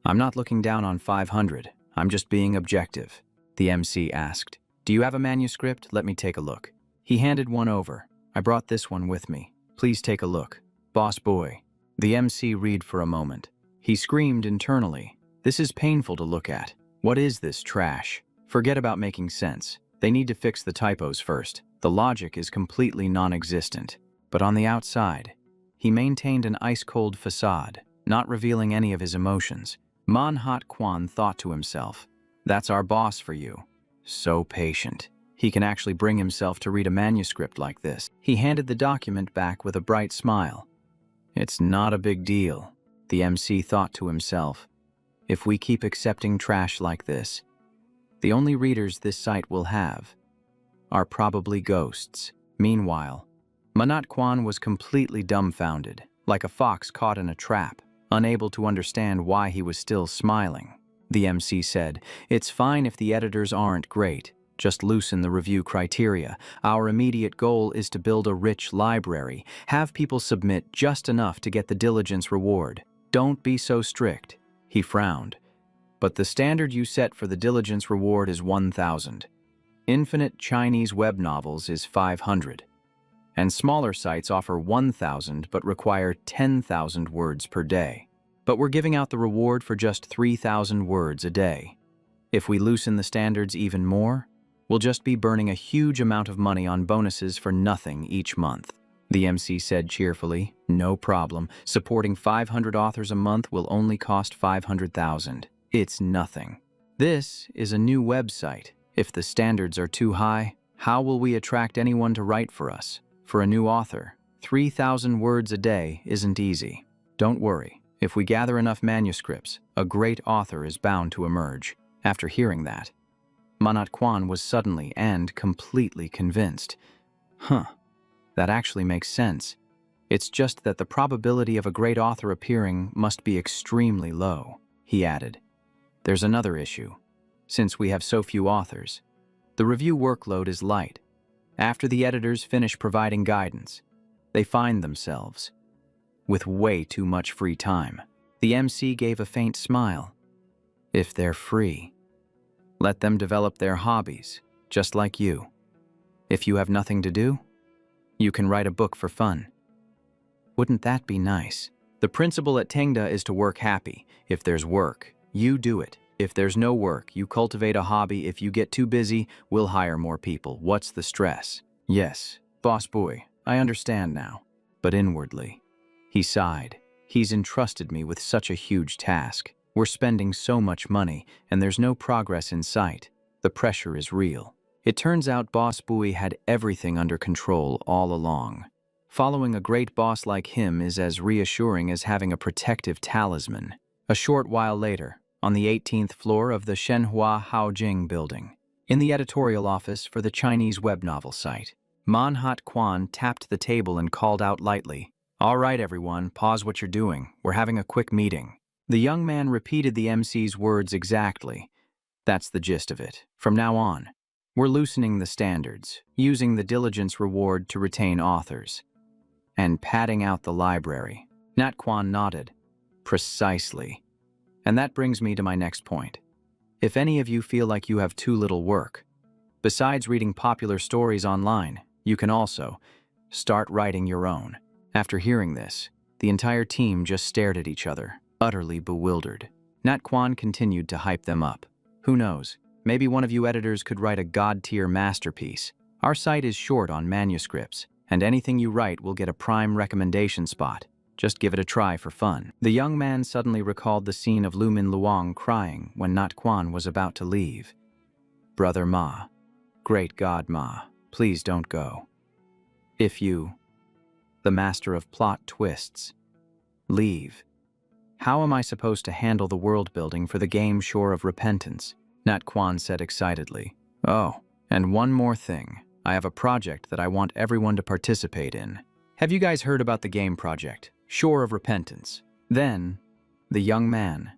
"I'm not looking down on 500, I'm just being objective." The MC asked, "Do you have a manuscript? Let me take a look." He handed one over. "I brought this one with me. Please take a look." Boss Boy. The MC read for a moment. He screamed internally, "This is painful to look at. What is this trash? Forget about making sense. They need to fix the typos first. The logic is completely non-existent." But on the outside, he maintained an ice-cold facade, not revealing any of his emotions. ManhwaCapped thought to himself, "That's our boss for you. So patient. He can actually bring himself to read a manuscript like this." He handed the document back with a bright smile. "It's not a big deal," the MC thought to himself. "If we keep accepting trash like this, the only readers this site will have are probably ghosts." Meanwhile, ManhwaCapped was completely dumbfounded, like a fox caught in a trap, unable to understand why he was still smiling. the MC said. It's fine if the editors aren't great. Just loosen the review criteria. Our immediate goal is to build a rich library. Have people submit just enough to get the diligence reward. Don't be so strict. He frowned. But the standard you set for the diligence reward is 1,000. Infinite Chinese web novels is 500. And smaller sites offer 1,000 but require 10,000 words per day. But we're giving out the reward for just 3,000 words a day. If we loosen the standards even more, we'll just be burning a huge amount of money on bonuses for nothing each month. The MC said cheerfully, no problem. Supporting 500 authors a month will only cost 500,000. It's nothing. This is a new website. If the standards are too high, how will we attract anyone to write for us? For a new author, 3,000 words a day isn't easy. Don't worry. If we gather enough manuscripts, a great author is bound to emerge. After hearing that, Manhwa was suddenly and completely convinced. That actually makes sense. It's just that the probability of a great author appearing must be extremely low, he added. There's another issue. Since we have so few authors, the review workload is light. After the editors finish providing guidance, they find themselves with way too much free time. The MC gave a faint smile. If they're free, let them develop their hobbies, just like you. If you have nothing to do, you can write a book for fun. Wouldn't that be nice? The principle at Tengda is to work happy. If there's work, you do it. If there's no work, you cultivate a hobby. If you get too busy, we'll hire more people. What's the stress? Yes, boss boy, I understand now. But inwardly, he sighed. He's entrusted me with such a huge task. We're spending so much money, and there's no progress in sight. The pressure is real. It turns out Boss Bui had everything under control all along. Following a great boss like him is as reassuring as having a protective talisman. A short while later, on the 18th floor of the Shenhua Haojing building, in the editorial office for the Chinese web novel site, Manhwa tapped the table and called out lightly, "All right, everyone, pause what you're doing. We're having a quick meeting." The young man repeated the MC's words exactly. That's the gist of it. From now on, we're loosening the standards, using the diligence reward to retain authors, and padding out the library. Nat Quan nodded. Precisely. And that brings me to my next point. If any of you feel like you have too little work, besides reading popular stories online, you can also start writing your own. After hearing this, the entire team just stared at each other, utterly bewildered. Nat Quan continued to hype them up. Who knows, maybe one of you editors could write a god-tier masterpiece. Our site is short on manuscripts, and anything you write will get a prime recommendation spot. Just give it a try for fun. The young man suddenly recalled the scene of Lu Min Luang crying when Nat Quan was about to leave. Brother Ma, great God Ma, please don't go. If you, the master of plot twists, leave, how am I supposed to handle the world building for the game Shore of Repentance? Nat Quan said excitedly. Oh, and one more thing. I have a project that I want everyone to participate in. Have you guys heard about the game project, Shore of Repentance? Then, the young man,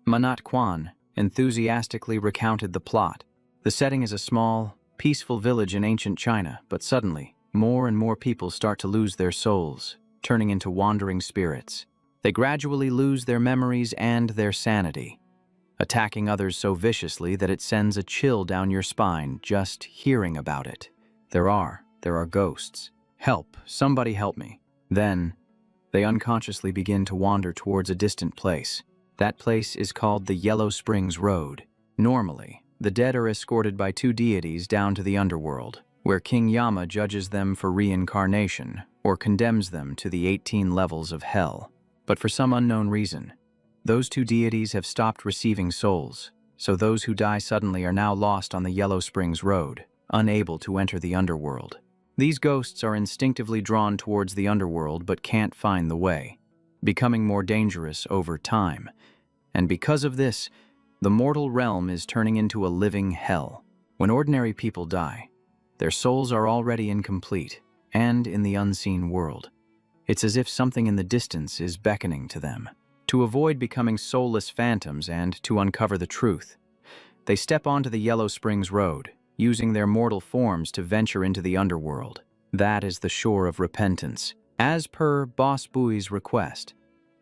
Manat Quan, enthusiastically recounted the plot. The setting is a small, peaceful village in ancient China, but suddenly, more and more people start to lose their souls, turning into wandering spirits. They gradually lose their memories and their sanity, attacking others so viciously that it sends a chill down your spine just hearing about it. There are ghosts. Help, somebody help me. Then, they unconsciously begin to wander towards a distant place. That place is called the Yellow Springs Road. Normally, the dead are escorted by two deities down to the underworld, where King Yama judges them for reincarnation or condemns them to the 18 levels of hell. But for some unknown reason, those two deities have stopped receiving souls, so those who die suddenly are now lost on the Yellow Springs Road, unable to enter the underworld. These ghosts are instinctively drawn towards the underworld but can't find the way, becoming more dangerous over time. And because of this, the mortal realm is turning into a living hell. When ordinary people die, their souls are already incomplete and in the unseen world. It's as if something in the distance is beckoning to them, to avoid becoming soulless phantoms and to uncover the truth. They step onto the Yellow Springs Road, using their mortal forms to venture into the underworld. That is the shore of repentance, as per Boss Bui's request.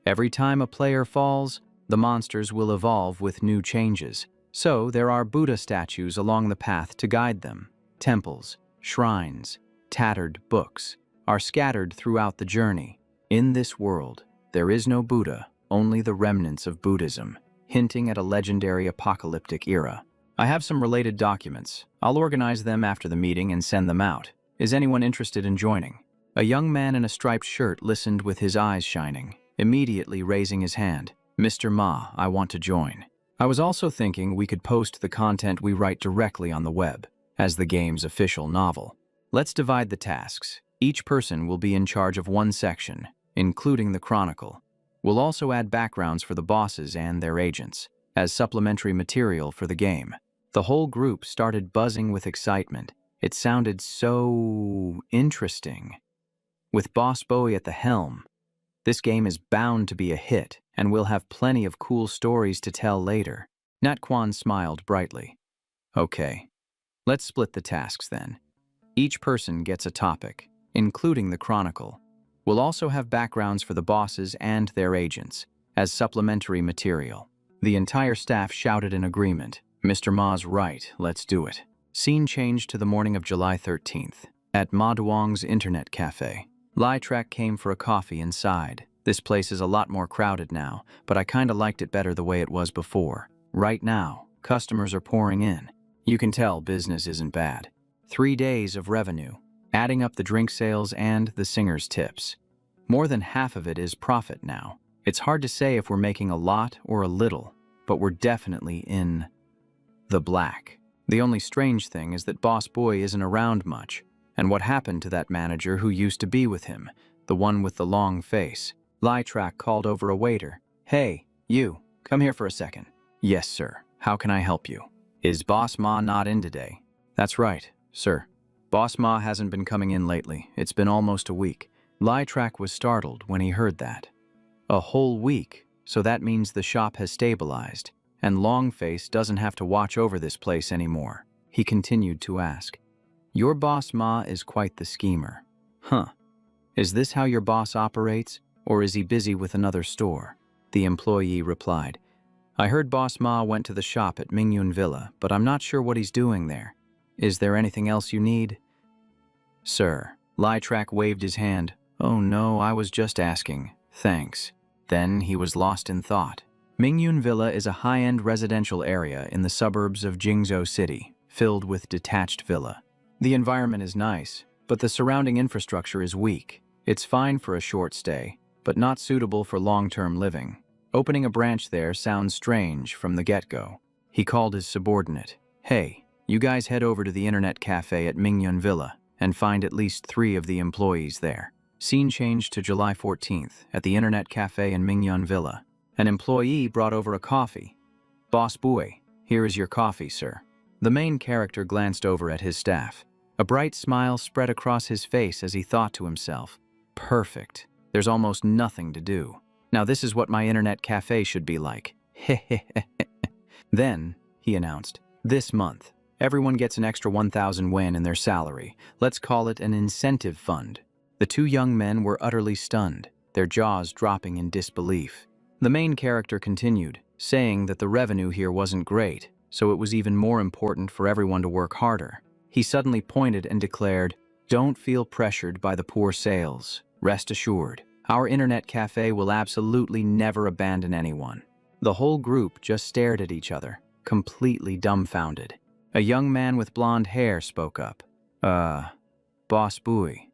Every time a player falls, the monsters will evolve with new changes. So there are Buddha statues along the path to guide them. Temples, shrines, tattered books are scattered throughout the journey. In this world, there is no Buddha, only the remnants of Buddhism, hinting at a legendary apocalyptic era. I have some related documents. I'll organize them after the meeting and send them out. Is anyone interested in joining? A young man in a striped shirt listened with his eyes shining, immediately raising his hand. Mr. Ma, I want to join. I was also thinking we could post the content we write directly on the web, as the game's official novel. Let's divide the tasks. Each person will be in charge of one section, including the chronicle. We'll also add backgrounds for the bosses and their agents, as supplementary material for the game. The whole group started buzzing with excitement. It sounded so interesting. With Boss Bui at the helm, this game is bound to be a hit, and we'll have plenty of cool stories to tell later. Nat Quan smiled brightly. Okay, let's split the tasks then. Each person gets a topic, including the chronicle. We'll also have backgrounds for the bosses and their agents, as supplementary material. The entire staff shouted in agreement. Mr. Ma's right, let's do it. Scene changed to the morning of July 13th, at Ma Duong's internet cafe. Lai Trak came for a coffee inside. This place is a lot more crowded now, but I kinda liked it better the way it was before. Right now, customers are pouring in. You can tell business isn't bad. 3 days of revenue, adding up the drink sales and the singers' tips. More than half of it is profit now. It's hard to say if we're making a lot or a little, but we're definitely in the black. The only strange thing is that Boss Bui isn't around much. And what happened to that manager who used to be with him, the one with the long face? Lai Trak called over a waiter. Hey, you, come here for a second. Yes, sir. How can I help you? Is Boss Ma not in today? That's right, sir. Boss Ma hasn't been coming in lately. It's been almost a week. Lai Trak was startled when he heard that. A whole week, so that means the shop has stabilized, and Longface doesn't have to watch over this place anymore. He continued to ask. Your boss Ma is quite the schemer. Huh. Is this how your boss operates, or is he busy with another store? The employee replied. I heard Boss Ma went to the shop at Mingyun Villa, but I'm not sure what he's doing there. Is there anything else you need? Sir. Lai Trak waved his hand. Oh no, I was just asking. Thanks. Then he was lost in thought. Mingyun Villa is a high-end residential area in the suburbs of Jingzhou City, filled with detached villa. The environment is nice, but the surrounding infrastructure is weak. It's fine for a short stay, but not suitable for long-term living. Opening a branch there sounds strange from the get-go. He called his subordinate. Hey, you guys head over to the internet cafe at Mingyun Villa and find at least 3 of the employees there. Scene changed to July 14th at the internet cafe in Mingyun Villa. An employee brought over a coffee. Boss Bui, here is your coffee, sir. The main character glanced over at his staff. A bright smile spread across his face as he thought to himself, perfect. There's almost nothing to do. Now this is what my internet cafe should be like. Then, he announced, this month, everyone gets an extra 1,000 yen in their salary. Let's call it an incentive fund. The 2 young men were utterly stunned, their jaws dropping in disbelief. The main character continued, saying that the revenue here wasn't great, so it was even more important for everyone to work harder. He suddenly pointed and declared, don't feel pressured by the poor sales. Rest assured, our internet cafe will absolutely never abandon anyone. The whole group just stared at each other, completely dumbfounded. A young man with blonde hair spoke up. Boss Bui,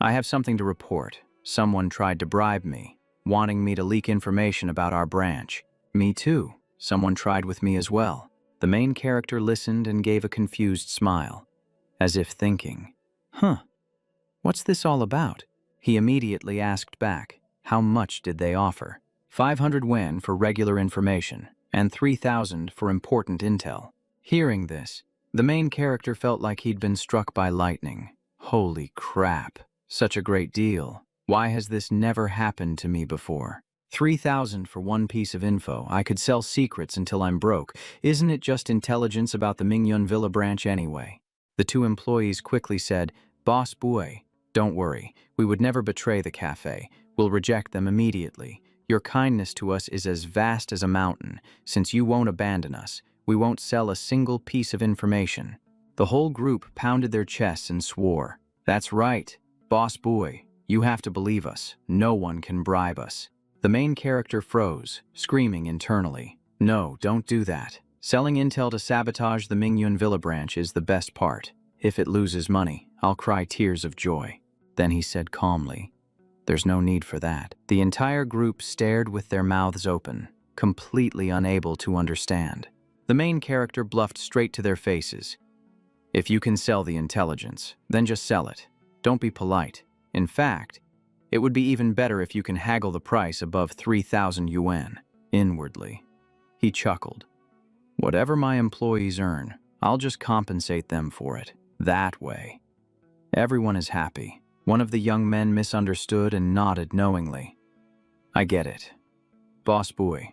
I have something to report. Someone tried to bribe me, wanting me to leak information about our branch. Me too. Someone tried with me as well. The main character listened and gave a confused smile, as if thinking, what's this all about? He immediately asked back, how much did they offer? 500 yen for regular information, and 3,000 for important intel. Hearing this, the main character felt like he'd been struck by lightning. Holy crap, such a great deal. Why has this never happened to me before? 3,000 for one piece of info. I could sell secrets until I'm broke. Isn't it just intelligence about the Mingyun Villa branch anyway? The two employees quickly said, Boss Boy, don't worry. We would never betray the cafe. We'll reject them immediately. Your kindness to us is as vast as a mountain. Since you won't abandon us, we won't sell a single piece of information. The whole group pounded their chests and swore. That's right, Boss Boy. You have to believe us. No one can bribe us. The main character froze, screaming internally. No, don't do that. Selling intel to sabotage the Mingyun Villa branch is the best part. If it loses money, I'll cry tears of joy. Then he said calmly, There's no need for that. The entire group stared with their mouths open, completely unable to understand. The main character bluffed straight to their faces. If you can sell the intelligence, then just sell it. Don't be polite. In fact, it would be even better if you can haggle the price above 3,000 yuan. Inwardly, he chuckled. Whatever my employees earn, I'll just compensate them for it. That way. Everyone is happy. One of the young men misunderstood and nodded knowingly. I get it. Boss Boy,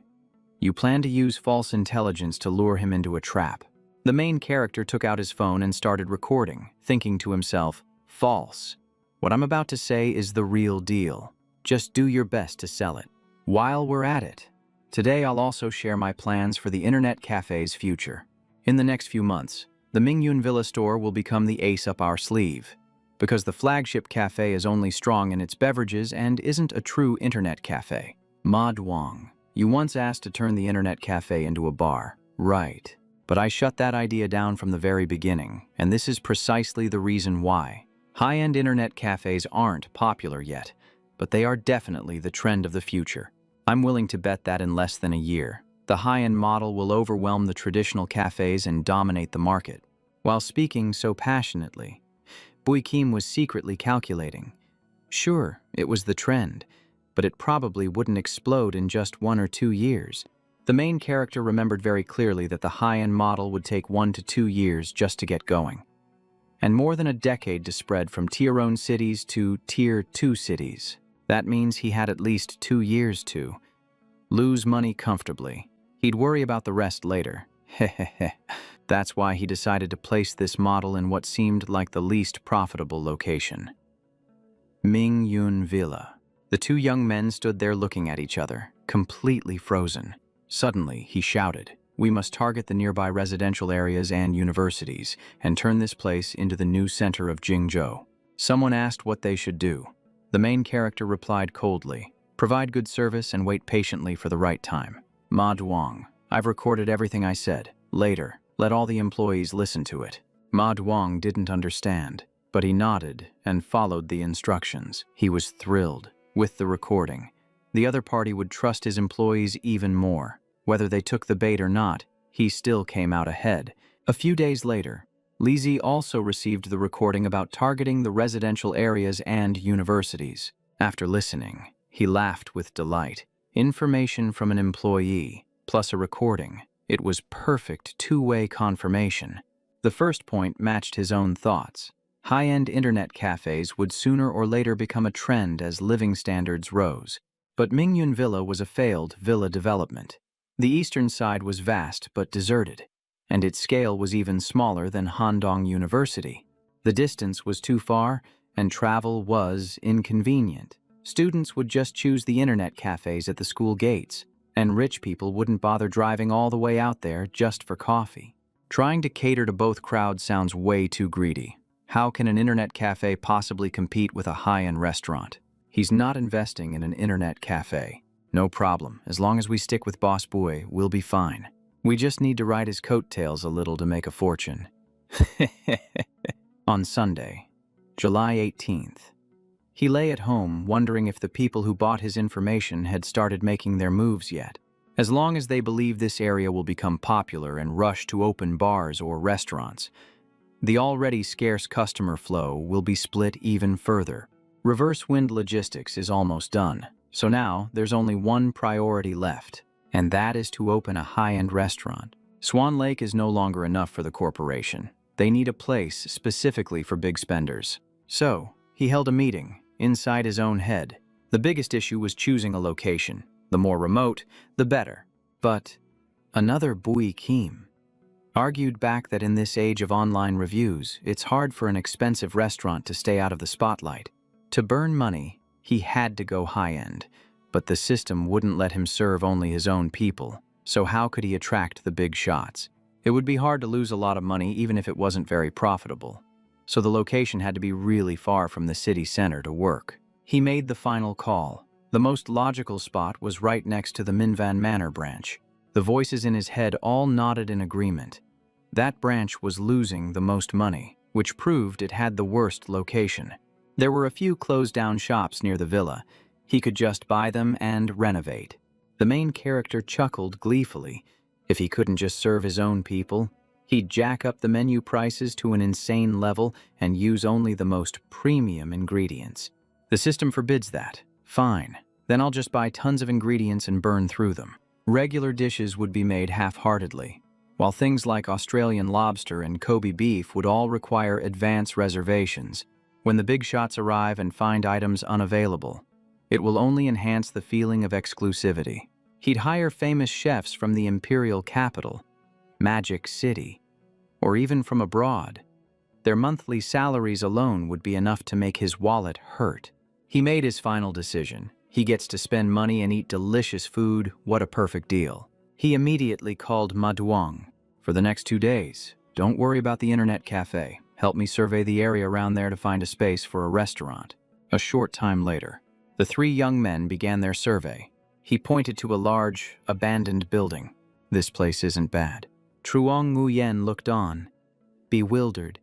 you plan to use false intelligence to lure him into a trap. The main character took out his phone and started recording, thinking to himself, false. What I'm about to say is the real deal. Just do your best to sell it. While we're at it, today I'll also share my plans for the internet cafe's future. In the next few months, the Mingyun Villa store will become the ace up our sleeve. Because the flagship cafe is only strong in its beverages and isn't a true internet cafe. Ma Duang, you once asked to turn the internet cafe into a bar. Right. But I shut that idea down from the very beginning, and this is precisely the reason why. High-end internet cafes aren't popular yet, but they are definitely the trend of the future. I'm willing to bet that in less than a year, the high-end model will overwhelm the traditional cafes and dominate the market. While speaking so passionately, Bui Kim was secretly calculating. Sure, it was the trend, but it probably wouldn't explode in just 1 or 2 years. The main character remembered very clearly that the high-end model would take 1 to 2 years just to get going, and more than a decade to spread from Tier 1 cities to Tier 2 cities. That means he had at least 2 years to lose money comfortably. He'd worry about the rest later. Hehehe. That's why he decided to place this model in what seemed like the least profitable location. Mingyun Villa. The two young men stood there looking at each other, completely frozen. Suddenly, he shouted, We must target the nearby residential areas and universities and turn this place into the new center of Jingzhou. Someone asked what they should do. The main character replied coldly, Provide good service and wait patiently for the right time. Ma Duang, I've recorded everything I said. Later, let all the employees listen to it. Ma Duang didn't understand, but he nodded and followed the instructions. He was thrilled with the recording. The other party would trust his employees even more. Whether they took the bait or not, he still came out ahead. A few days later, Lizzie also received the recording about targeting the residential areas and universities. After listening, he laughed with delight. Information from an employee, plus a recording. It was perfect two-way confirmation. The first point matched his own thoughts. High-end internet cafes would sooner or later become a trend as living standards rose. But Mingyun Villa was a failed villa development. The eastern side was vast but deserted, and its scale was even smaller than Handong University. The distance was too far, and travel was inconvenient. Students would just choose the internet cafes at the school gates, and rich people wouldn't bother driving all the way out there just for coffee. Trying to cater to both crowds sounds way too greedy. How can an internet cafe possibly compete with a high-end restaurant? He's not investing in an internet cafe. No problem. As long as we stick with Boss Boy, we'll be fine. We just need to ride his coattails a little to make a fortune. On Sunday, July 18th, he lay at home wondering if the people who bought his information had started making their moves yet. As long as they believe this area will become popular and rush to open bars or restaurants, the already scarce customer flow will be split even further. Reverse wind logistics is almost done. So now, there's only one priority left, and that is to open a high-end restaurant. Swan Lake is no longer enough for the corporation. They need a place specifically for big spenders. So, he held a meeting inside his own head. The biggest issue was choosing a location. The more remote, the better. But another Bui Kim argued back that in this age of online reviews, it's hard for an expensive restaurant to stay out of the spotlight. To burn money, he had to go high-end, but the system wouldn't let him serve only his own people, so how could he attract the big shots? It would be hard to lose a lot of money even if it wasn't very profitable. So the location had to be really far from the city center to work. He made the final call. The most logical spot was right next to the Minvan Manor branch. The voices in his head all nodded in agreement. That branch was losing the most money, which proved it had the worst location. There were a few closed-down shops near the villa. He could just buy them and renovate. The main character chuckled gleefully. If he couldn't just serve his own people, he'd jack up the menu prices to an insane level and use only the most premium ingredients. The system forbids that. Fine. Then I'll just buy tons of ingredients and burn through them. Regular dishes would be made half-heartedly, while things like Australian lobster and Kobe beef would all require advance reservations. When the big shots arrive and find items unavailable, it will only enhance the feeling of exclusivity. He'd hire famous chefs from the imperial capital, Magic City, or even from abroad. Their monthly salaries alone would be enough to make his wallet hurt. He made his final decision. He gets to spend money and eat delicious food. What a perfect deal. He immediately called Ma Duong. For the next 2 days, don't worry about the internet cafe. Help me survey the area around there to find a space for a restaurant. A short time later, the 3 young men began their survey. He pointed to a large, abandoned building. This place isn't bad. Truong Nguyen looked on, bewildered.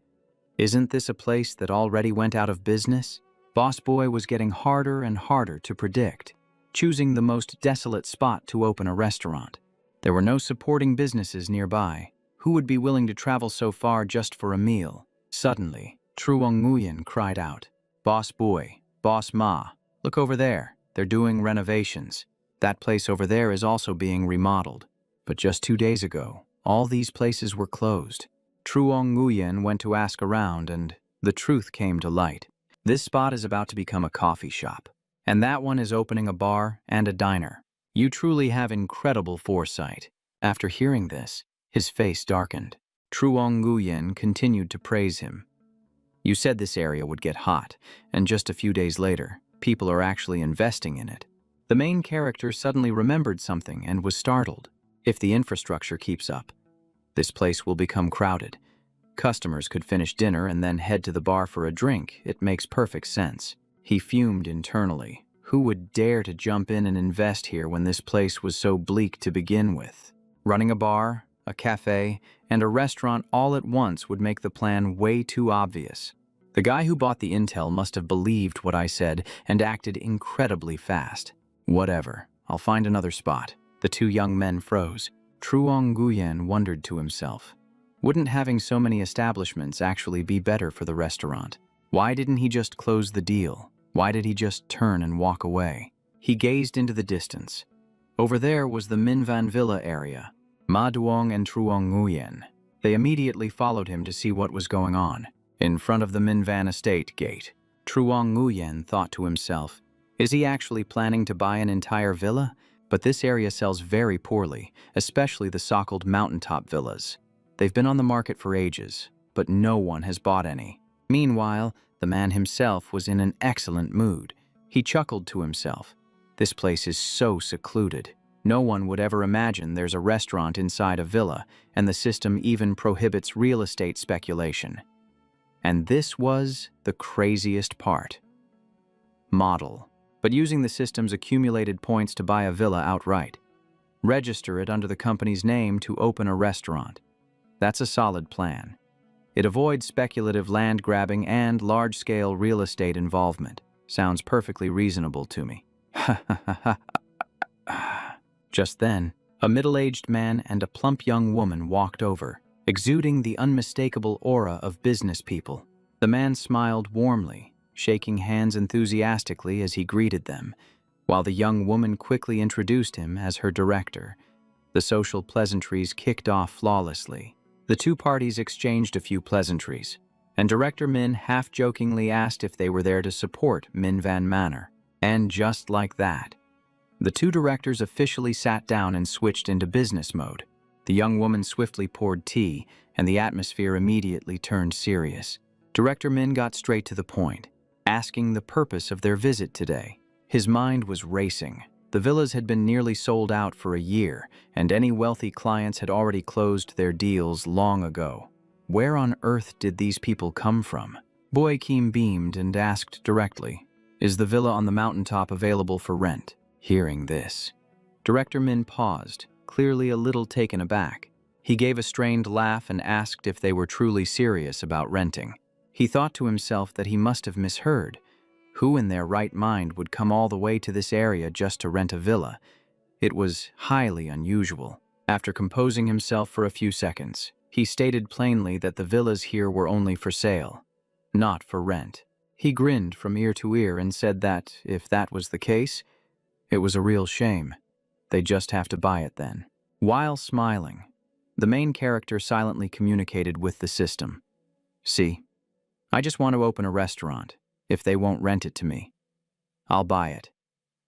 Isn't this a place that already went out of business? Boss Boy was getting harder and harder to predict, choosing the most desolate spot to open a restaurant. There were no supporting businesses nearby. Who would be willing to travel so far just for a meal? Suddenly, Truong Nguyen cried out, "Boss Boy, Boss Ma, look over there. They're doing renovations. That place over there is also being remodeled. But just 2 days ago, all these places were closed." Truong Nguyen went to ask around, and the truth came to light. This spot is about to become a coffee shop, and that one is opening a bar and a diner. You truly have incredible foresight. After hearing this, his face darkened. Truong Nguyen continued to praise him. You said this area would get hot, and just a few days later, people are actually investing in it. The main character suddenly remembered something and was startled. If the infrastructure keeps up, this place will become crowded. Customers could finish dinner and then head to the bar for a drink. It makes perfect sense. He fumed internally. Who would dare to jump in and invest here when this place was so bleak to begin with? Running a bar, a cafe, and a restaurant all at once would make the plan way too obvious. The guy who bought the intel must have believed what I said and acted incredibly fast. Whatever, I'll find another spot. The 2 young men froze. Truong Nguyen wondered to himself, wouldn't having so many establishments actually be better for the restaurant? Why didn't he just close the deal? Why did he just turn and walk away? He gazed into the distance. Over there was the Minvan Villa area. Ma Duong and Truong Nguyen. They immediately followed him to see what was going on. In front of the Minvan estate gate, Truong Nguyen thought to himself, is he actually planning to buy an entire villa? But this area sells very poorly, especially the so-called mountaintop villas. They've been on the market for ages, but no one has bought any. Meanwhile, the man himself was in an excellent mood. He chuckled to himself. This place is so secluded. No one would ever imagine there's a restaurant inside a villa, and the system even prohibits real estate speculation. And this was the craziest part. Model, but using the system's accumulated points to buy a villa outright. Register it under the company's name to open a restaurant. That's a solid plan. It avoids speculative land grabbing and large-scale real estate involvement. Sounds perfectly reasonable to me. Just then, a middle-aged man and a plump young woman walked over, exuding the unmistakable aura of business people. The man smiled warmly, shaking hands enthusiastically as he greeted them, while the young woman quickly introduced him as her director. The social pleasantries kicked off flawlessly. The 2 parties exchanged a few pleasantries, and Director Min half-jokingly asked if they were there to support Minvan Manor. And just like that, The two directors officially sat down and switched into business mode. The young woman swiftly poured tea, and the atmosphere immediately turned serious. Director Min got straight to the point, asking the purpose of their visit today. His mind was racing. The villas had been nearly sold out for a year, and any wealthy clients had already closed their deals long ago. Where on earth did these people come from? Boy Kim beamed and asked directly, "Is the villa on the mountaintop available for rent?" Hearing this, Director Min paused, clearly a little taken aback. He gave a strained laugh and asked if they were truly serious about renting. He thought to himself that he must have misheard. Who in their right mind would come all the way to this area just to rent a villa? It was highly unusual. After composing himself for a few seconds, he stated plainly that the villas here were only for sale, not for rent. He grinned from ear to ear and said that, if that was the case, it was a real shame. They'd just have to buy it then. While smiling, the main character silently communicated with the system. "See, I just want to open a restaurant. If they won't rent it to me, I'll buy it.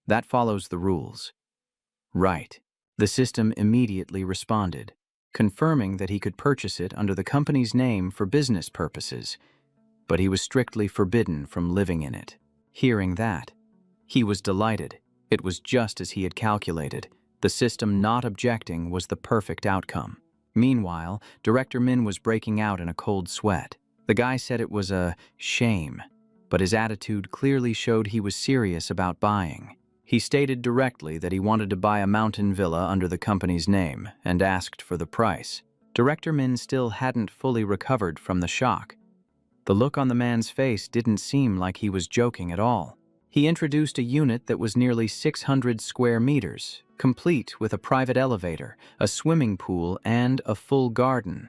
That follows the rules." "Right." The system immediately responded, confirming that he could purchase it under the company's name for business purposes, but he was strictly forbidden from living in it. Hearing that, he was delighted. It was just as he had calculated. The system not objecting was the perfect outcome. Meanwhile, Director Min was breaking out in a cold sweat. The guy said it was a shame, but his attitude clearly showed he was serious about buying. He stated directly that he wanted to buy a mountain villa under the company's name and asked for the price. Director Min still hadn't fully recovered from the shock. The look on the man's face didn't seem like he was joking at all. He introduced a unit that was nearly 600 square meters, complete with a private elevator, a swimming pool, and a full garden,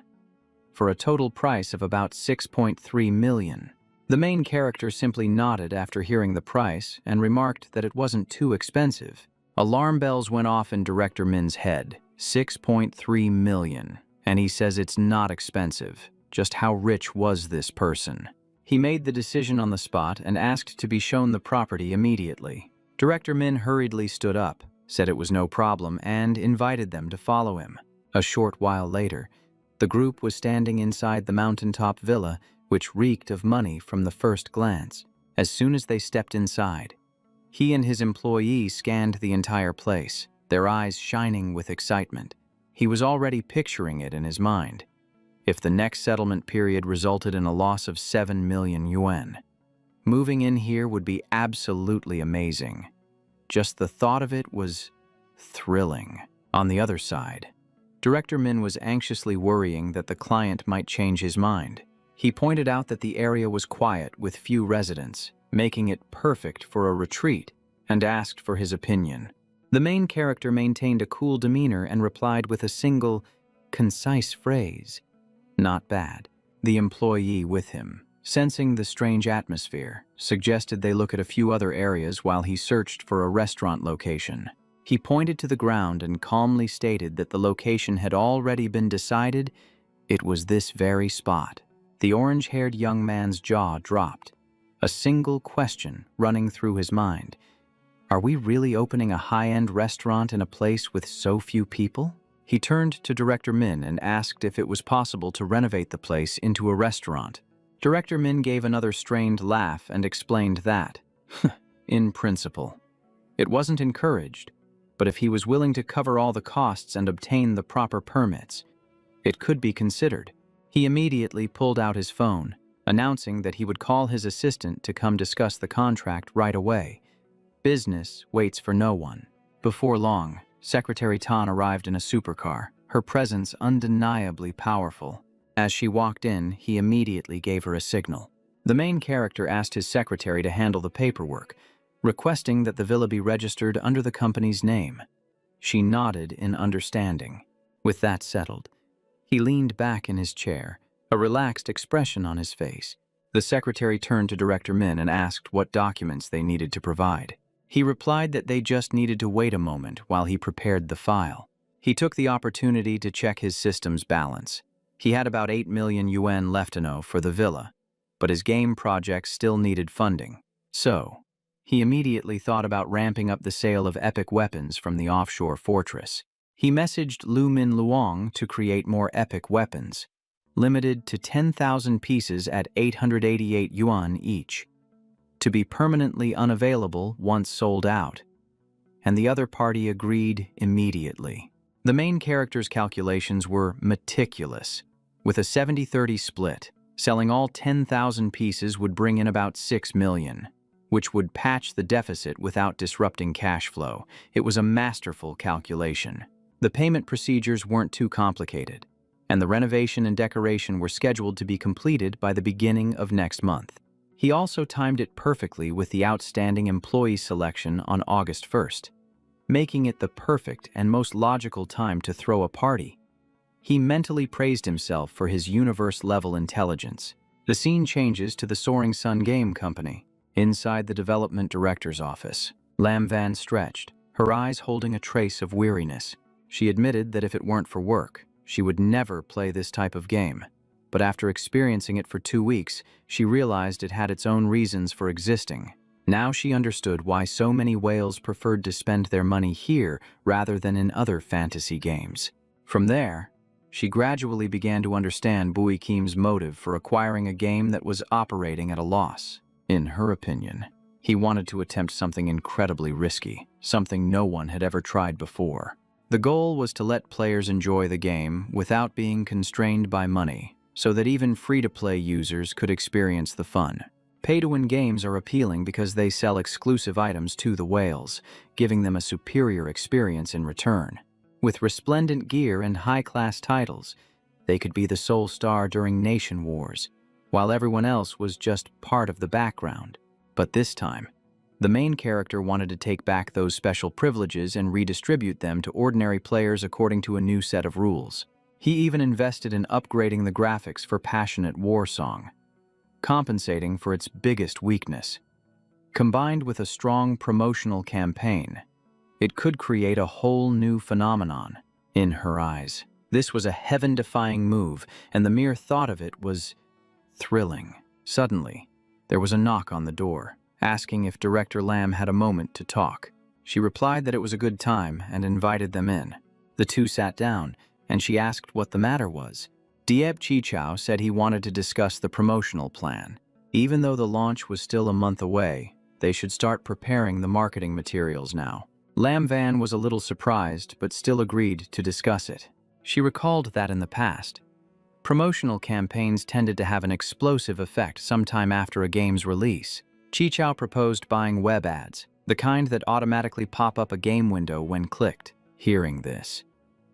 for a total price of about 6.3 million. The main character simply nodded after hearing the price and remarked that it wasn't too expensive. Alarm bells went off in Director Min's head. 6.3 million. And he says it's not expensive. Just how rich was this person? He made the decision on the spot and asked to be shown the property immediately. Director Min hurriedly stood up, said it was no problem, and invited them to follow him. A short while later, the group was standing inside the mountaintop villa, which reeked of money from the first glance. As soon as they stepped inside, he and his employee scanned the entire place, their eyes shining with excitement. He was already picturing it in his mind. If the next settlement period resulted in a loss of 7 million yuan, moving in here would be absolutely amazing. Just the thought of it was thrilling. On the other side, Director Min was anxiously worrying that the client might change his mind. He pointed out that the area was quiet with few residents, making it perfect for a retreat, and asked for his opinion. The main character maintained a cool demeanor and replied with a single, concise phrase, "Not bad." The employee with him, sensing the strange atmosphere, suggested they look at a few other areas while he searched for a restaurant location. He pointed to the ground and calmly stated that the location had already been decided. It was this very spot. The orange-haired young man's jaw dropped, a single question running through his mind. Are we really opening a high-end restaurant in a place with so few people? He turned to Director Min and asked if it was possible to renovate the place into a restaurant. Director Min gave another strained laugh and explained that, in principle, it wasn't encouraged, but if he was willing to cover all the costs and obtain the proper permits, it could be considered. He immediately pulled out his phone, announcing that he would call his assistant to come discuss the contract right away. Business waits for no one. Before long, Secretary Tan arrived in a supercar, her presence undeniably powerful. As she walked in, he immediately gave her a signal. The main character asked his secretary to handle the paperwork, requesting that the villa be registered under the company's name. She nodded in understanding. With that settled, he leaned back in his chair, a relaxed expression on his face. The secretary turned to Director Min and asked what documents they needed to provide. He replied that they just needed to wait a moment while he prepared the file. He took the opportunity to check his system's balance. He had about 8 million yuan left for the villa, but his game project still needed funding. So, He immediately thought about ramping up the sale of epic weapons from the offshore fortress. He messaged Lu Min Luong to create more epic weapons, limited to 10,000 pieces at 888 yuan each, to be permanently unavailable once sold out. And the other party agreed immediately. The main character's calculations were meticulous. With a 70-30 split, selling all 10,000 pieces would bring in about 6 million, which would patch the deficit without disrupting cash flow. It was a masterful calculation. The payment procedures weren't too complicated, and the renovation and decoration were scheduled to be completed by the beginning of next month. He also timed it perfectly with the outstanding employee selection on August 1st, making it the perfect and most logical time to throw a party. He mentally praised himself for his universe-level intelligence. The scene changes to the Soaring Sun Game Company, inside the development director's office. Lam Van stretched, her eyes holding a trace of weariness. She admitted that if it weren't for work, she would never play this type of game. But after experiencing it for 2 weeks, she realized it had its own reasons for existing. Now she understood why so many whales preferred to spend their money here rather than in other fantasy games. From there, she gradually began to understand Bui Kim's motive for acquiring a game that was operating at a loss. In her opinion, he wanted to attempt something incredibly risky, something no one had ever tried before. The goal was to let players enjoy the game without being constrained by money, so that even free-to-play users could experience the fun. Pay-to-win games are appealing because they sell exclusive items to the whales, giving them a superior experience in return. With resplendent gear and high-class titles, they could be the sole star during nation wars, while everyone else was just part of the background. But this time, the main character wanted to take back those special privileges and redistribute them to ordinary players according to a new set of rules. He even invested in upgrading the graphics for Passionate War Song, compensating for its biggest weakness. Combined with a strong promotional campaign, it could create a whole new phenomenon. In her eyes, this was a heaven-defying move, and the mere thought of it was thrilling. Suddenly, there was a knock on the door, asking if Director Lam had a moment to talk. She replied that it was a good time and invited them in. The two sat down, and she asked what the matter was. Dieb Chichao said he wanted to discuss the promotional plan. Even though the launch was still a month away, they should start preparing the marketing materials now. Lam Van was a little surprised, but still agreed to discuss it. She recalled that in the past, promotional campaigns tended to have an explosive effect sometime after a game's release. Chichao proposed buying web ads, the kind that automatically pop up a game window when clicked. Hearing this,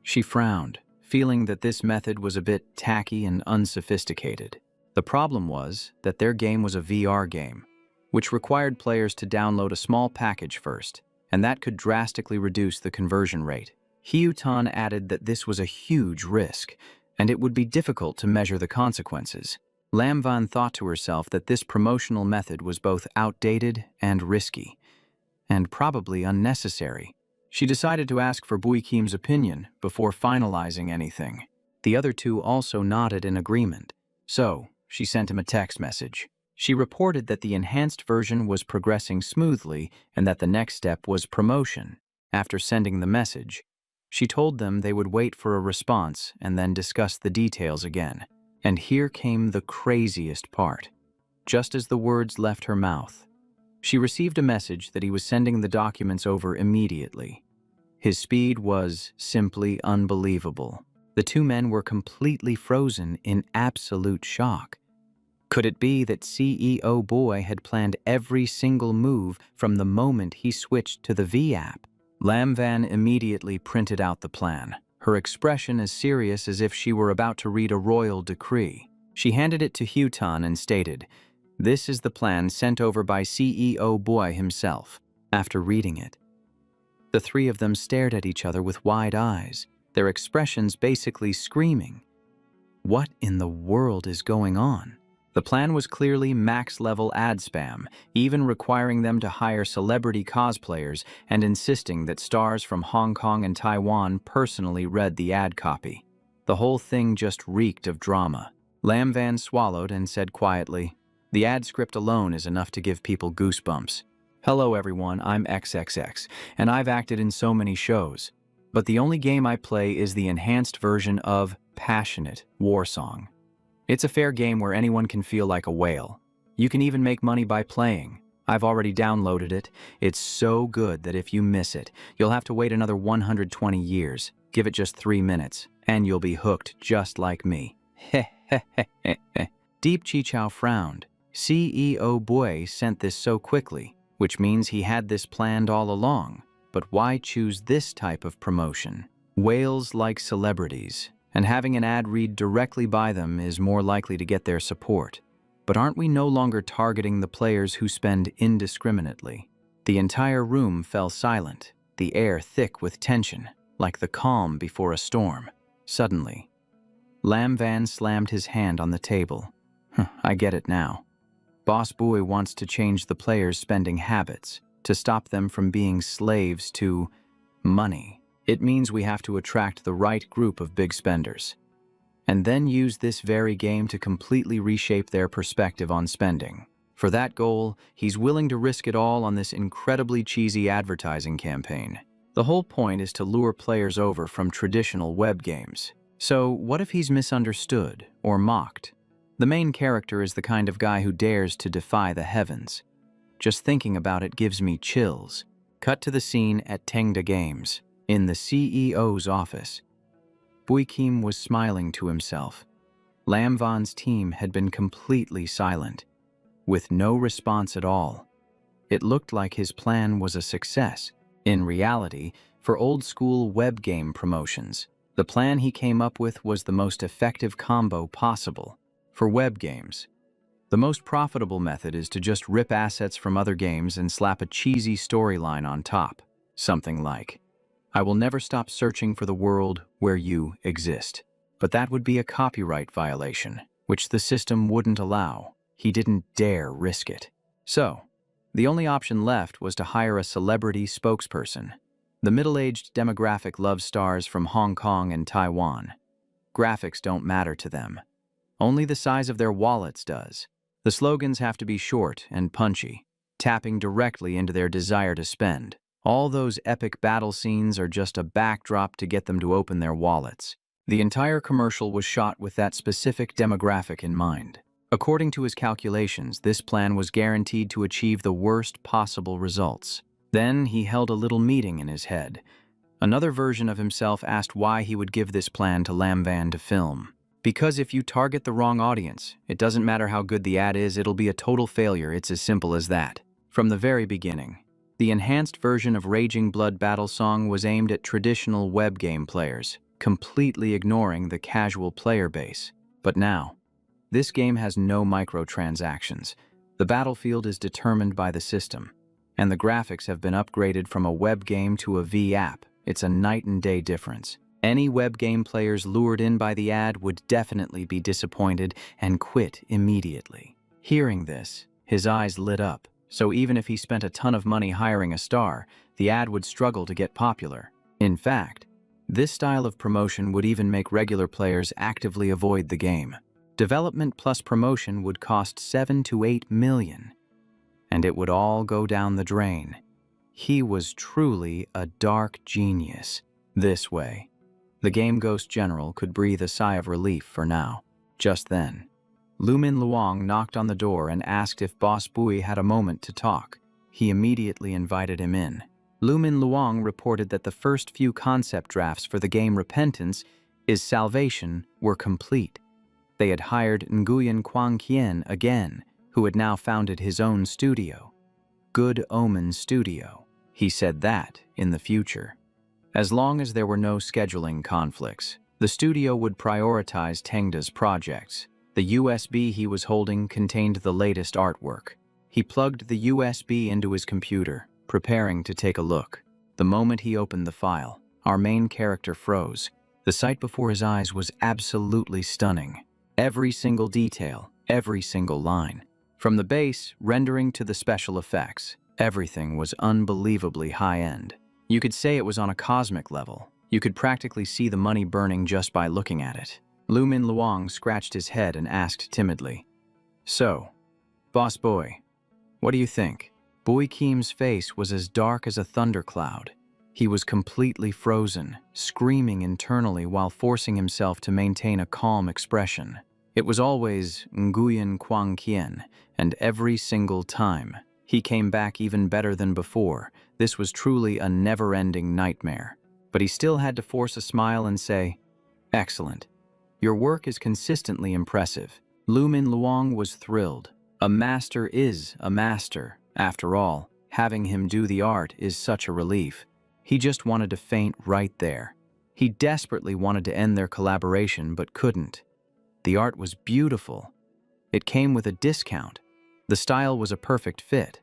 she frowned, feeling that this method was a bit tacky and unsophisticated. The problem was that their game was a VR game, which required players to download a small package first, and that could drastically reduce the conversion rate. Hiu Tan added that this was a huge risk, and it would be difficult to measure the consequences. Lam Van thought to herself that this promotional method was both outdated and risky, and probably unnecessary. She decided to ask for Bui Kim's opinion before finalizing anything. The other two also nodded in agreement, so she sent him a text message. She reported that the enhanced version was progressing smoothly and that the next step was promotion. After sending the message, she told them they would wait for a response and then discuss the details again. And here came the craziest part. Just as the words left her mouth, she received a message that he was sending the documents over immediately. His speed was simply unbelievable. The two men were completely frozen in absolute shock. Could it be that CEO Boy had planned every single move from the moment he switched to the V app? Lam Van immediately printed out the plan, her expression as serious as if she were about to read a royal decree. She handed it to Hiu Tan and stated, "This is the plan sent over by CEO Boy himself." After reading it, the three of them stared at each other with wide eyes, their expressions basically screaming, "What in the world is going on?" The plan was clearly max-level ad spam, even requiring them to hire celebrity cosplayers and insisting that stars from Hong Kong and Taiwan personally read the ad copy. The whole thing just reeked of drama. Lam Van swallowed and said quietly, "The ad script alone is enough to give people goosebumps." Hello everyone, I'm XXX, and I've acted in so many shows. But the only game I play is the enhanced version of Passionate War Song. It's a fair game where anyone can feel like a whale. You can even make money by playing. I've already downloaded it. It's so good that if you miss it, you'll have to wait another 120 years. Give it just 3 minutes, and you'll be hooked just like me. Deep Chichao frowned. CEO Boy sent this so quickly, which means he had this planned all along. But why choose this type of promotion? Whales like celebrities, and having an ad read directly by them is more likely to get their support. But aren't we no longer targeting the players who spend indiscriminately? The entire room fell silent, the air thick with tension, like the calm before a storm. Suddenly, Lam Van slammed his hand on the table. I get it now. Boss Boy wants to change the players' spending habits, to stop them from being slaves to money. It means we have to attract the right group of big spenders, and then use this very game to completely reshape their perspective on spending. For that goal, he's willing to risk it all on this incredibly cheesy advertising campaign. The whole point is to lure players over from traditional web games. So what if he's misunderstood or mocked? The main character is the kind of guy who dares to defy the heavens. Just thinking about it gives me chills. Cut to the scene at Tengda Games, in the CEO's office. Bui Kim was smiling to himself. Lam Van's team had been completely silent, with no response at all. It looked like his plan was a success. In reality, for old-school web game promotions, the plan he came up with was the most effective combo possible. For web games, the most profitable method is to just rip assets from other games and slap a cheesy storyline on top. Something like, I will never stop searching for the world where you exist. But that would be a copyright violation, which the system wouldn't allow. He didn't dare risk it. So, the only option left was to hire a celebrity spokesperson. The middle-aged demographic loves stars from Hong Kong and Taiwan. Graphics don't matter to them. Only the size of their wallets does. The slogans have to be short and punchy, tapping directly into their desire to spend. All those epic battle scenes are just a backdrop to get them to open their wallets. The entire commercial was shot with that specific demographic in mind. According to his calculations, this plan was guaranteed to achieve the worst possible results. Then he held a little meeting in his head. Another version of himself asked why he would give this plan to Lam Van to film. Because if you target the wrong audience, it doesn't matter how good the ad is, it'll be a total failure. It's as simple as that. From the very beginning, the enhanced version of Raging Blood Battle Song was aimed at traditional web game players, completely ignoring the casual player base. But now, this game has no microtransactions. The battlefield is determined by the system, and the graphics have been upgraded from a web game to a V app. It's a night and day difference. Any web game players lured in by the ad would definitely be disappointed and quit immediately. Hearing this, his eyes lit up, so even if he spent a ton of money hiring a star, the ad would struggle to get popular. In fact, this style of promotion would even make regular players actively avoid the game. Development plus promotion would cost 7 to 8 million, and it would all go down the drain. He was truly a dark genius. This way, the Game Ghost General could breathe a sigh of relief for now. Just then, Lumin Luong knocked on the door and asked if Boss Bui had a moment to talk. He immediately invited him in. Lumin Luong reported that the first few concept drafts for the game Repentance is Salvation were complete. They had hired Nguyen Quang Kien again, who had now founded his own studio. Good Omen Studio. He said that in the future. As long as there were no scheduling conflicts, the studio would prioritize Tengda's projects. The USB he was holding contained the latest artwork. He plugged the USB into his computer, preparing to take a look. The moment he opened the file, our main character froze. The sight before his eyes was absolutely stunning. Every single detail, every single line. From the base rendering to the special effects, everything was unbelievably high-end. You could say it was on a cosmic level. You could practically see the money burning just by looking at it. Lumin Luong scratched his head and asked timidly, So, Boss Boy, what do you think? Boy Keem's face was as dark as a thundercloud. He was completely frozen, screaming internally while forcing himself to maintain a calm expression. It was always Nguyen Quang Kien, and every single time, he came back even better than before. This was truly a never-ending nightmare. But he still had to force a smile and say, "Excellent. Your work is consistently impressive." Lu Min Luong was thrilled. A master is a master. After all, having him do the art is such a relief. He just wanted to faint right there. He desperately wanted to end their collaboration but couldn't. The art was beautiful. It came with a discount. The style was a perfect fit.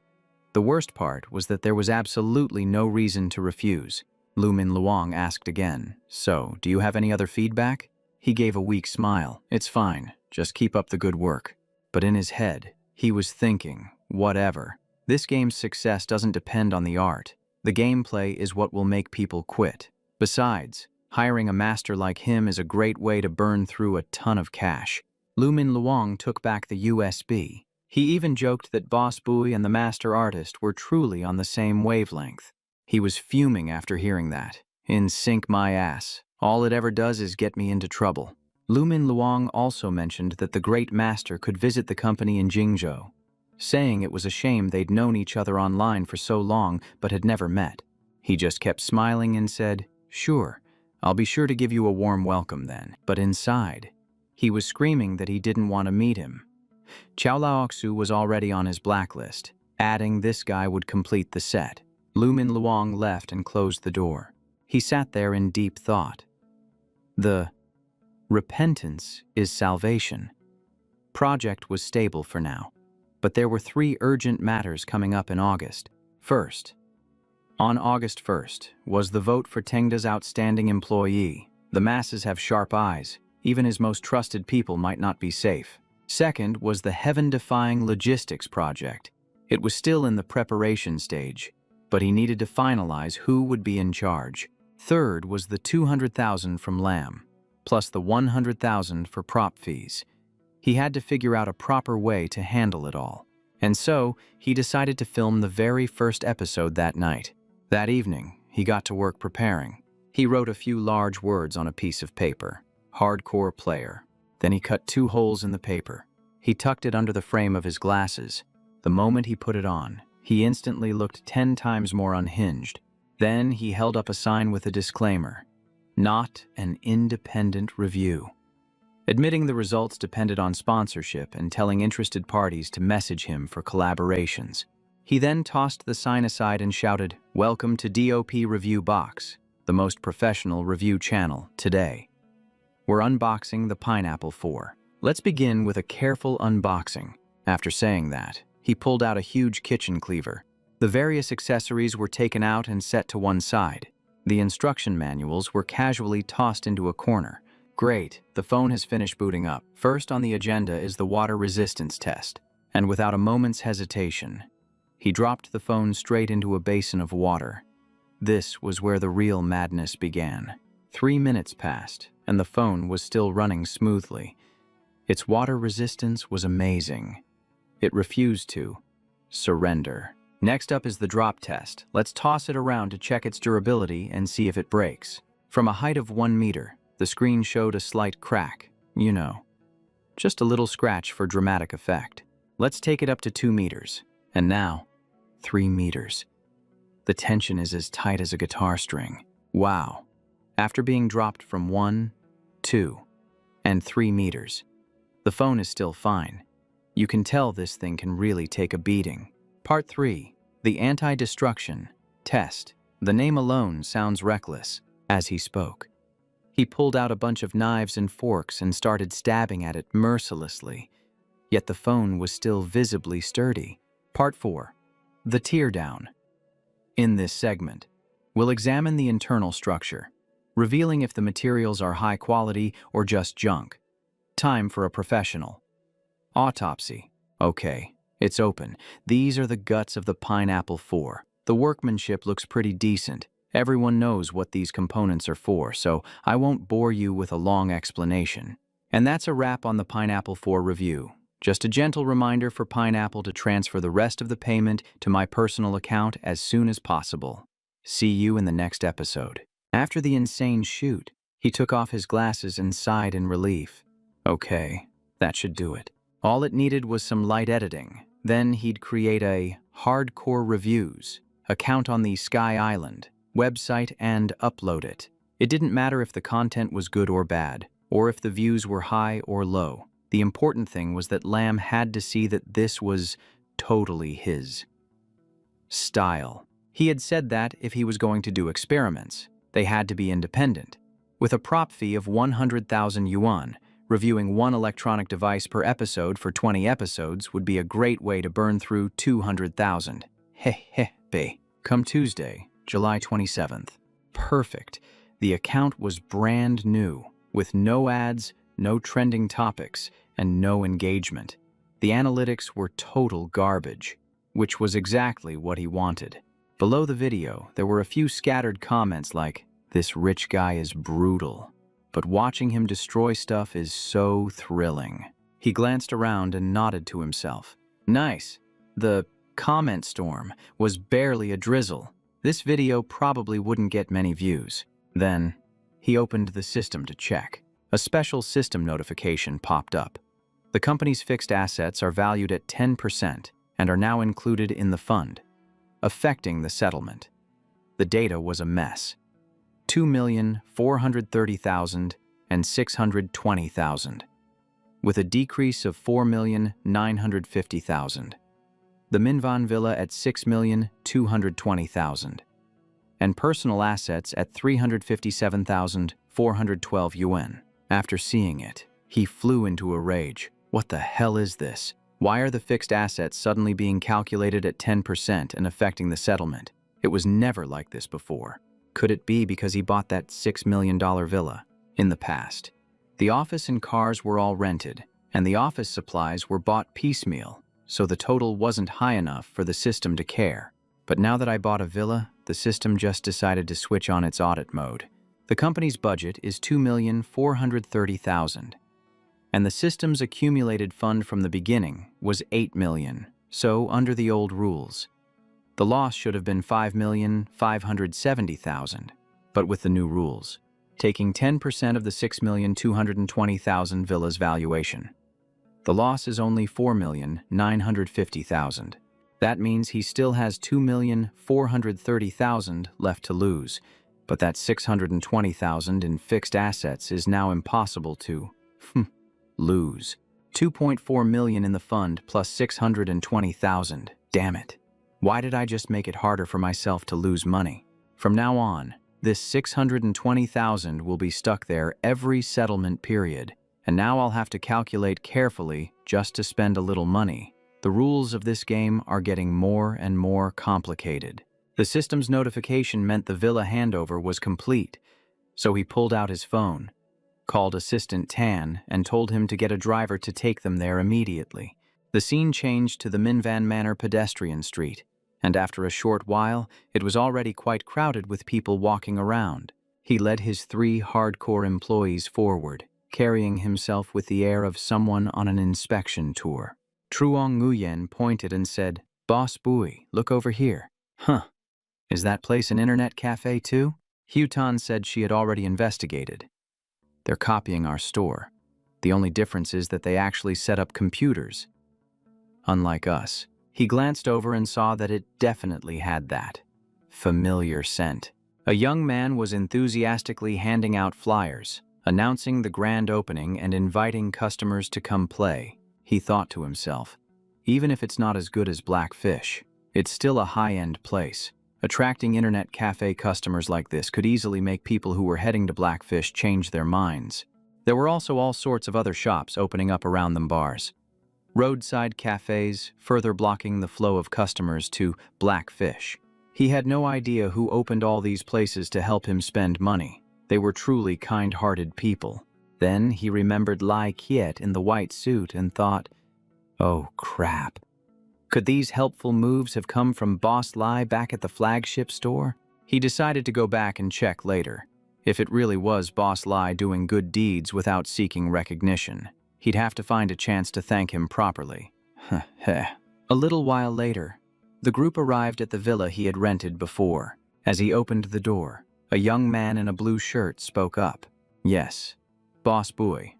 The worst part was that there was absolutely no reason to refuse. Lu Min Luong asked again, "So, do you have any other feedback?" He gave a weak smile. "It's fine. Just keep up the good work." But in his head, he was thinking, whatever. This game's success doesn't depend on the art. The gameplay is what will make people quit. Besides, hiring a master like him is a great way to burn through a ton of cash. Lu Min Luong took back the USB. He even joked that Boss Bui and the master artist were truly on the same wavelength. He was fuming after hearing that. In sync my ass. All it ever does is get me into trouble. Lu Min Luong also mentioned that the great master could visit the company in Jingzhou, saying it was a shame they'd known each other online for so long but had never met. He just kept smiling and said, "Sure, I'll be sure to give you a warm welcome then." But inside, he was screaming that he didn't want to meet him. Chow Laoxu was already on his blacklist, adding this guy would complete the set. Lu Min Luong left and closed the door. He sat there in deep thought. The repentance is salvation. Project was stable for now, but there were 3 urgent matters coming up in August. First, on August 1st, was the vote for Tengda's outstanding employee. The masses have sharp eyes. Even his most trusted people might not be safe. Second was the heaven-defying logistics project. It was still in the preparation stage, but he needed to finalize who would be in charge. Third was the 200,000 from Lamb, plus the 100,000 for prop fees. He had to figure out a proper way to handle it all. And so, he decided to film the very first episode that night. That evening, he got to work preparing. He wrote a few large words on a piece of paper. Hardcore player. Then he cut 2 holes in the paper. He tucked it under the frame of his glasses. The moment he put it on, he instantly looked 10 times more unhinged. Then he held up a sign with a disclaimer. Not an independent review. Admitting the results depended on sponsorship and telling interested parties to message him for collaborations. He then tossed the sign aside and shouted, "Welcome to DOP Review Box, the most professional review channel today. We're unboxing the Pineapple 4. Let's begin with a careful unboxing." After saying that, he pulled out a huge kitchen cleaver. The various accessories were taken out and set to one side. The instruction manuals were casually tossed into a corner. Great, the phone has finished booting up. First on the agenda is the water resistance test, and without a moment's hesitation, he dropped the phone straight into a basin of water. This was where the real madness began. 3 minutes passed, and the phone was still running smoothly. Its water resistance was amazing. It refused to surrender. Next up is the drop test. Let's toss it around to check its durability and see if it breaks. From a height of 1 meter, the screen showed a slight crack. You know, just a little scratch for dramatic effect. Let's take it up to 2 meters. And now, 3 meters. The tension is as tight as a guitar string. Wow. After being dropped from 1, 2, and 3 meters, the phone is still fine. You can tell this thing can really take a beating. Part 3. The Anti-Destruction Test. The name alone sounds reckless. As he spoke, he pulled out a bunch of knives and forks and started stabbing at it mercilessly. Yet the phone was still visibly sturdy. Part 4. The Teardown. In this segment, we'll examine the internal structure, revealing if the materials are high quality or just junk. Time for a professional autopsy. Okay, it's open. These are the guts of the Pineapple 4. The workmanship looks pretty decent. Everyone knows what these components are for, so I won't bore you with a long explanation. And that's a wrap on the Pineapple 4 review. Just a gentle reminder for Pineapple to transfer the rest of the payment to my personal account as soon as possible. See you in the next episode. After the insane shoot, he took off his glasses and sighed in relief. Okay, that should do it. All it needed was some light editing. Then he'd create a hardcore reviews account on the Sky Island website and upload it. It didn't matter if the content was good or bad, or if the views were high or low. The important thing was that Lamb had to see that this was totally his style. He had said that if he was going to do experiments, they had to be independent. With a prop fee of 100,000 yuan, reviewing one electronic device per episode for 20 episodes would be a great way to burn through 200,000. Heh. Come Tuesday, July 27th. Perfect. The account was brand new, with no ads, no trending topics, and no engagement. The analytics were total garbage, which was exactly what he wanted. Below the video, there were a few scattered comments like, "This rich guy is brutal, but watching him destroy stuff is so thrilling." He glanced around and nodded to himself. Nice. The comment storm was barely a drizzle. This video probably wouldn't get many views. Then, he opened the system to check. A special system notification popped up. The company's fixed assets are valued at 10% and are now included in the fund, affecting the settlement. The data was a mess. 2,430,000 and 620,000, with a decrease of 4,950,000. The Minvan Villa at 6,220,000, and personal assets at 357,412 yuan. After seeing it, he flew into a rage. What the hell is this? Why are the fixed assets suddenly being calculated at 10% and affecting the settlement? It was never like this before. Could it be because he bought that $6 million villa? In the past, the office and cars were all rented, and the office supplies were bought piecemeal, so the total wasn't high enough for the system to care. But now that I bought a villa, the system just decided to switch on its audit mode. The company's budget is 2,430,000, and the system's accumulated fund from the beginning was 8 million, so under the old rules, the loss should have been 5,570,000, but with the new rules, taking 10% of the 6,220,000 villa's valuation, the loss is only 4,950,000. That means he still has 2,430,000 left to lose, but that 620,000 in fixed assets is now impossible to lose. 2.4 million in the fund plus 620,000. Damn it. Why did I just make it harder for myself to lose money? From now on, this 620,000 will be stuck there every settlement period, and now I'll have to calculate carefully just to spend a little money. The rules of this game are getting more and more complicated. The system's notification meant the villa handover was complete, so he pulled out his phone, called Assistant Tan, and told him to get a driver to take them there immediately. The scene changed to the Minvan Manor pedestrian street, and after a short while, it was already quite crowded with people walking around. He led his 3 hardcore employees forward, carrying himself with the air of someone on an inspection tour. Truong Nguyen pointed and said, "Boss Bui, look over here." "Huh. Is that place an internet cafe too?" Hutan said she had already investigated. "They're copying our store. The only difference is that they actually set up computers. Unlike us." He glanced over and saw that it definitely had that familiar scent. A young man was enthusiastically handing out flyers, announcing the grand opening and inviting customers to come play. He thought to himself, even if it's not as good as Blackfish, it's still a high-end place. Attracting internet cafe customers like this could easily make people who were heading to Blackfish change their minds. There were also all sorts of other shops opening up around them, bars, roadside cafes, further blocking the flow of customers to Blackfish. He had no idea who opened all these places to help him spend money. They were truly kind-hearted people. Then he remembered Lai Kiet in the white suit and thought, oh crap. Could these helpful moves have come from Boss Lai back at the flagship store? He decided to go back and check later, if it really was Boss Lai doing good deeds without seeking recognition. He'd have to find a chance to thank him properly. A little while later, the group arrived at the villa he had rented before. As he opened the door, a young man in a blue shirt spoke up. "Yes, Boss Boy,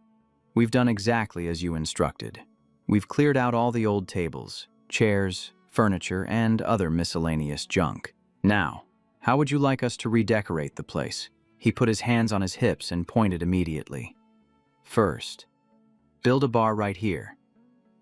we've done exactly as you instructed. We've cleared out all the old tables, chairs, furniture, and other miscellaneous junk. Now, how would you like us to redecorate the place?" He put his hands on his hips and pointed immediately. "First, build a bar right here.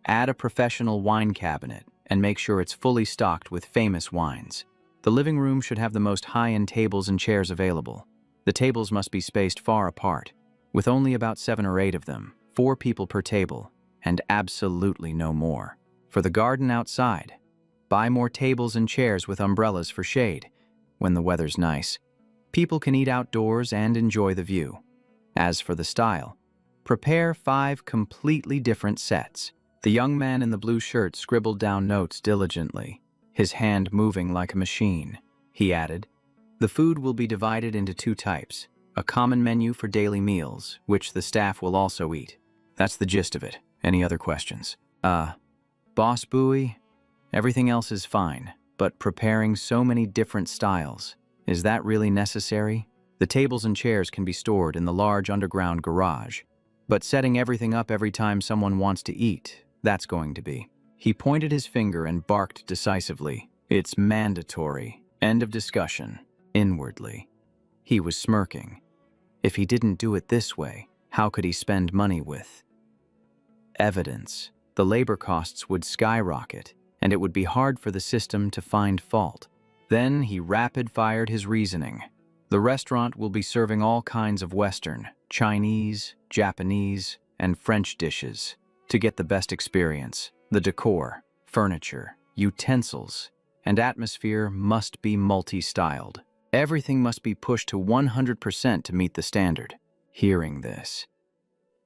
Add a professional wine cabinet and make sure it's fully stocked with famous wines. The living room should have the most high-end tables and chairs available. The tables must be spaced far apart, with only about 7 or 8 of them, 4 people per table, and absolutely no more. For the garden outside, buy more tables and chairs with umbrellas for shade. When the weather's nice, people can eat outdoors and enjoy the view. As for the style, prepare 5 completely different sets." The young man in the blue shirt scribbled down notes diligently, his hand moving like a machine. He added, "The food will be divided into 2 types, a common menu for daily meals, which the staff will also eat. That's the gist of it. Any other questions?" Boss Bowie, everything else is fine, but preparing so many different styles, is that really necessary? The tables and chairs can be stored in the large underground garage, but setting everything up every time someone wants to eat, that's going to be. He pointed his finger and barked decisively. "It's mandatory. End of discussion." Inwardly, he was smirking. If he didn't do it this way, how could he spend money with evidence? The labor costs would skyrocket, and it would be hard for the system to find fault. Then he rapid-fired his reasoning. "The restaurant will be serving all kinds of Western, Chinese, Japanese, and French dishes. To get the best experience, the decor, furniture, utensils, and atmosphere must be multi-styled. Everything must be pushed to 100% to meet the standard." Hearing this,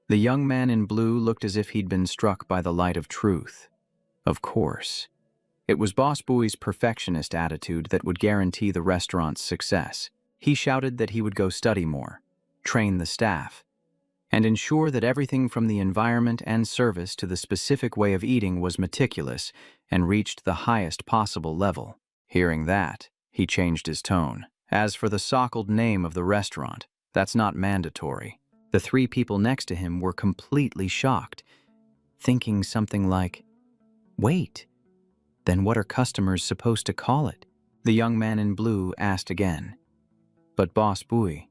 the young man in blue looked as if he'd been struck by the light of truth. Of course, it was Boss Bowie's perfectionist attitude that would guarantee the restaurant's success. He shouted that he would go study more, train the staff, and ensure that everything from the environment and service to the specific way of eating was meticulous and reached the highest possible level. Hearing that, he changed his tone. "As for the so-called name of the restaurant, that's not mandatory." The 3 people next to him were completely shocked, thinking something like, "Wait, then what are customers supposed to call it?" The young man in blue asked again, "But Boss Bowie,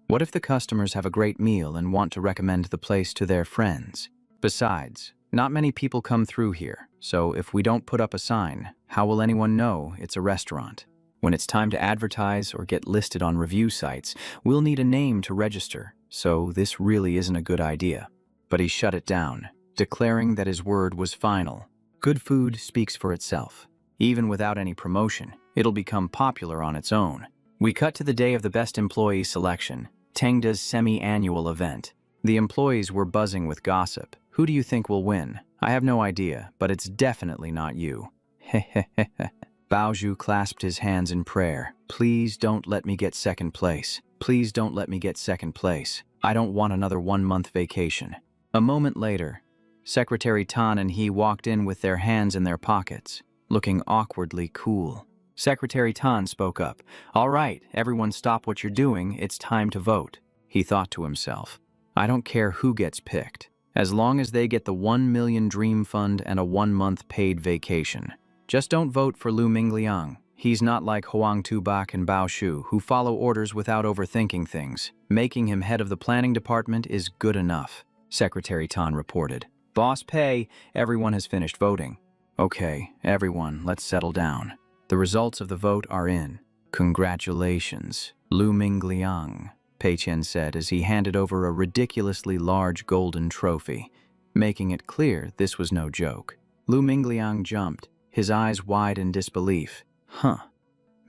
what if the customers have a great meal and want to recommend the place to their friends? Besides, not many people come through here, so if we don't put up a sign, how will anyone know it's a restaurant? When it's time to advertise or get listed on review sites, we'll need a name to register, so this really isn't a good idea." But he shut it down, declaring that his word was final. Good food speaks for itself. Even without any promotion, it'll become popular on its own. We cut to the day of the best employee selection, Tengda's semi-annual event. The employees were buzzing with gossip. "Who do you think will win?" "I have no idea, but it's definitely not you." Hehehehe. Baoju clasped his hands in prayer. "Please don't let me get second place. Please don't let me get second place. I don't want another 1-month vacation." A moment later, Secretary Tan and he walked in with their hands in their pockets, looking awkwardly cool. Secretary Tan spoke up. "All right, everyone stop what you're doing, it's time to vote." He thought to himself, "I don't care who gets picked, as long as they get the 1 million dream fund and a 1-month paid vacation. Just don't vote for Lu Mingliang. He's not like Huang Tubak and Bao Shu, who follow orders without overthinking things. Making him head of the planning department is good enough," Secretary Tan reported. "Boss Pei, everyone has finished voting." "Okay, everyone, let's settle down. The results of the vote are in. Congratulations, Lu Mingliang," Pei Qian said as he handed over a ridiculously large golden trophy, making it clear this was no joke. Lu Mingliang jumped, his eyes wide in disbelief. "Huh,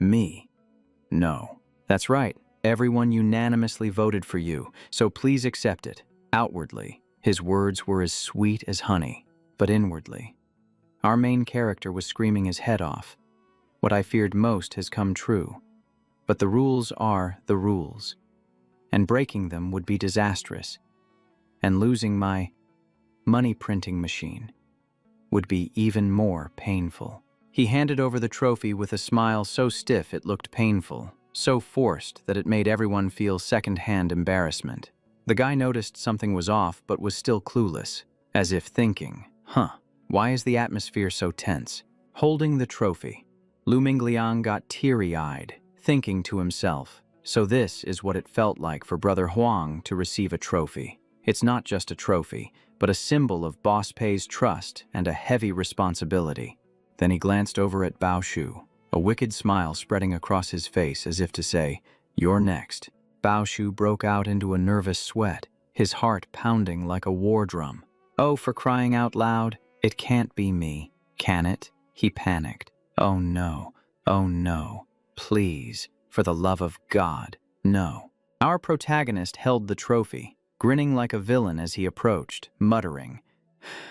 me? No. That's right, everyone unanimously voted for you, so please accept it." Outwardly, his words were as sweet as honey, but inwardly, our main character was screaming his head off. What I feared most has come true, but the rules are the rules, and breaking them would be disastrous, and losing my money printing machine, would be even more painful. He handed over the trophy with a smile so stiff it looked painful, so forced that it made everyone feel second-hand embarrassment. The guy noticed something was off but was still clueless, as if thinking, why is the atmosphere so tense? Holding the trophy, Lu Mingliang got teary-eyed, thinking to himself, so this is what it felt like for Brother Huang to receive a trophy. It's not just a trophy, but a symbol of Boss Pei's trust and a heavy responsibility. Then he glanced over at Bao Shu, a wicked smile spreading across his face as if to say, "You're next." Bao Shu broke out into a nervous sweat, his heart pounding like a war drum. "Oh, for crying out loud, it can't be me, can it?" He panicked. "Oh no, please, for the love of God, no." Our protagonist held the trophy, grinning like a villain as he approached, muttering,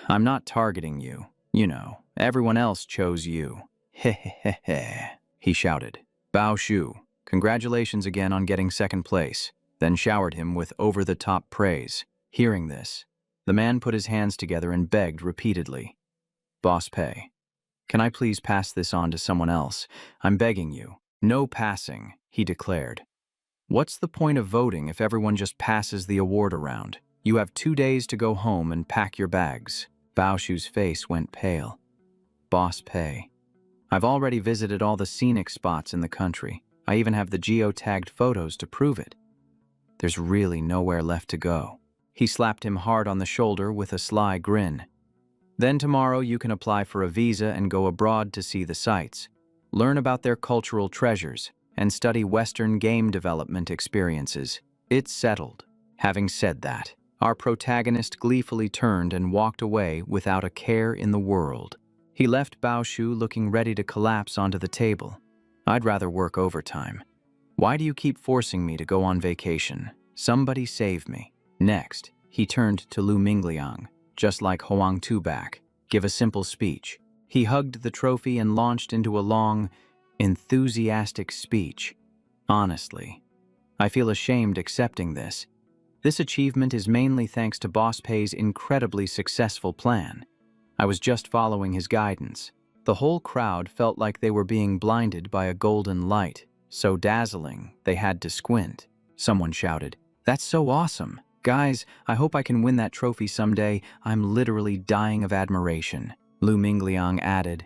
"I'm not targeting you. You know, everyone else chose you." "Heh," he shouted. Bao Shu, congratulations again on getting second place, then showered him with over-the-top praise. Hearing this, the man put his hands together and begged repeatedly, "Boss Pei, can I please pass this on to someone else? I'm begging you." "No passing," he declared. "What's the point of voting if everyone just passes the award around? You have 2 days to go home and pack your bags." Bao Shu's face went pale. "Boss Pei, I've already visited all the scenic spots in the country. I even have the geotagged photos to prove it. There's really nowhere left to go." He slapped him hard on the shoulder with a sly grin. "Then tomorrow you can apply for a visa and go abroad to see the sights, learn about their cultural treasures, and study Western game development experiences. It's settled." Having said that, our protagonist gleefully turned and walked away without a care in the world. He left Bao Shu looking ready to collapse onto the table. "I'd rather work overtime. Why do you keep forcing me to go on vacation? Somebody save me." Next, he turned to Lu Mingliang, just like Huang Tubac, give a simple speech. He hugged the trophy and launched into a long, enthusiastic speech. "Honestly, I feel ashamed accepting this. This achievement is mainly thanks to Boss Pei's incredibly successful plan. I was just following his guidance." The whole crowd felt like they were being blinded by a golden light, so dazzling they had to squint. Someone shouted, "That's so awesome! Guys, I hope I can win that trophy someday. I'm literally dying of admiration." Lu Mingliang added,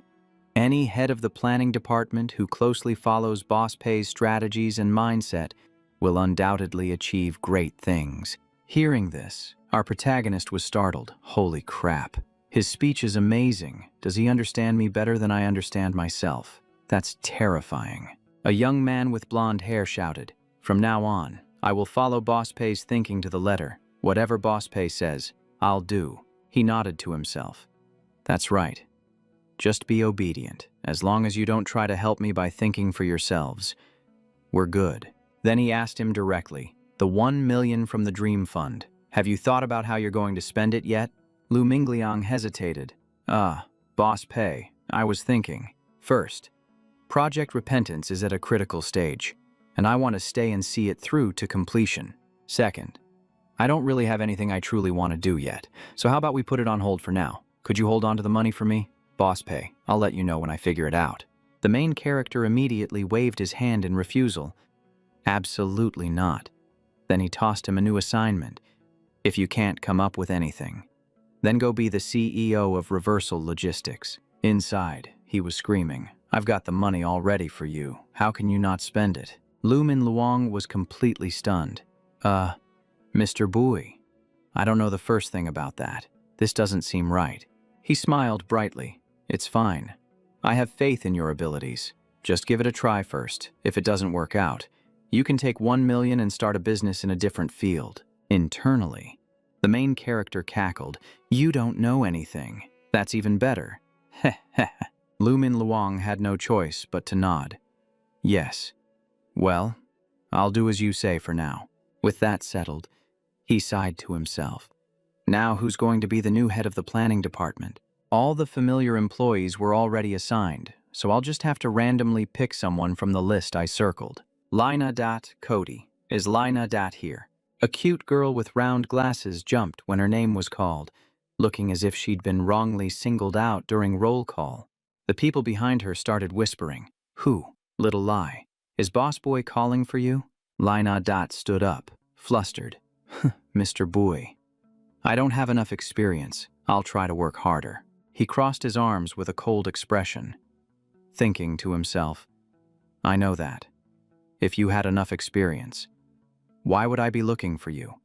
"Any head of the planning department who closely follows Boss Pei's strategies and mindset will undoubtedly achieve great things." Hearing this, our protagonist was startled. Holy crap. His speech is amazing. Does he understand me better than I understand myself? That's terrifying. A young man with blonde hair shouted, "From now on, I will follow Boss Pei's thinking to the letter. Whatever Boss Pei says, I'll do." He nodded to himself. "That's right. Just be obedient. As long as you don't try to help me by thinking for yourselves, we're good." Then he asked him directly, "The 1 million from the Dream Fund. Have you thought about how you're going to spend it yet?" Lu Mingliang hesitated. Boss Pei, I was thinking. First, Project Repentance is at a critical stage, and I want to stay and see it through to completion. Second, I don't really have anything I truly want to do yet, so how about we put it on hold for now? Could you hold on to the money for me? Boss Pei, I'll let you know when I figure it out." The main character immediately waved his hand in refusal. "Absolutely not." Then he tossed him a new assignment. "If you can't come up with anything, then go be the CEO of Reversal Logistics." Inside, he was screaming, "I've got the money all ready for you. How can you not spend it?" Lu Minluang was completely stunned. Mr. Bui, I don't know the first thing about that. This doesn't seem right." He smiled brightly. "It's fine. I have faith in your abilities. Just give it a try first. If it doesn't work out, you can take 1 million and start a business in a different field." Internally, the main character cackled, "You don't know anything. That's even better." Heh heh. Lu Minluang had no choice but to nod. "Yes. Well, I'll do as you say for now." With that settled, he sighed to himself. Now who's going to be the new head of the planning department? All the familiar employees were already assigned, so I'll just have to randomly pick someone from the list I circled. Lina Dat Cody. Is Lina Dat here? A cute girl with round glasses jumped when her name was called. looking as if she'd been wrongly singled out during roll call. The people behind her started whispering. Who? Little lie. Is Boss Boy calling for you? Lina Dot stood up, flustered. Mr. Boy. I don't have enough experience. I'll try to work harder. He crossed his arms with a cold expression, thinking to himself, I know that. If you had enough experience, why would I be looking for you?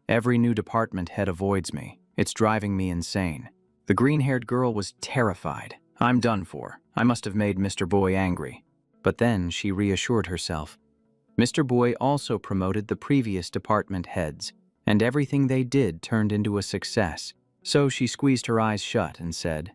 Every new department head avoids me. It's driving me insane. The green-haired girl was terrified. I'm done for. I must have made Mr. Boy angry. But then she reassured herself. Mr. Boy also promoted the previous department heads, and everything they did turned into a success. So she squeezed her eyes shut and said,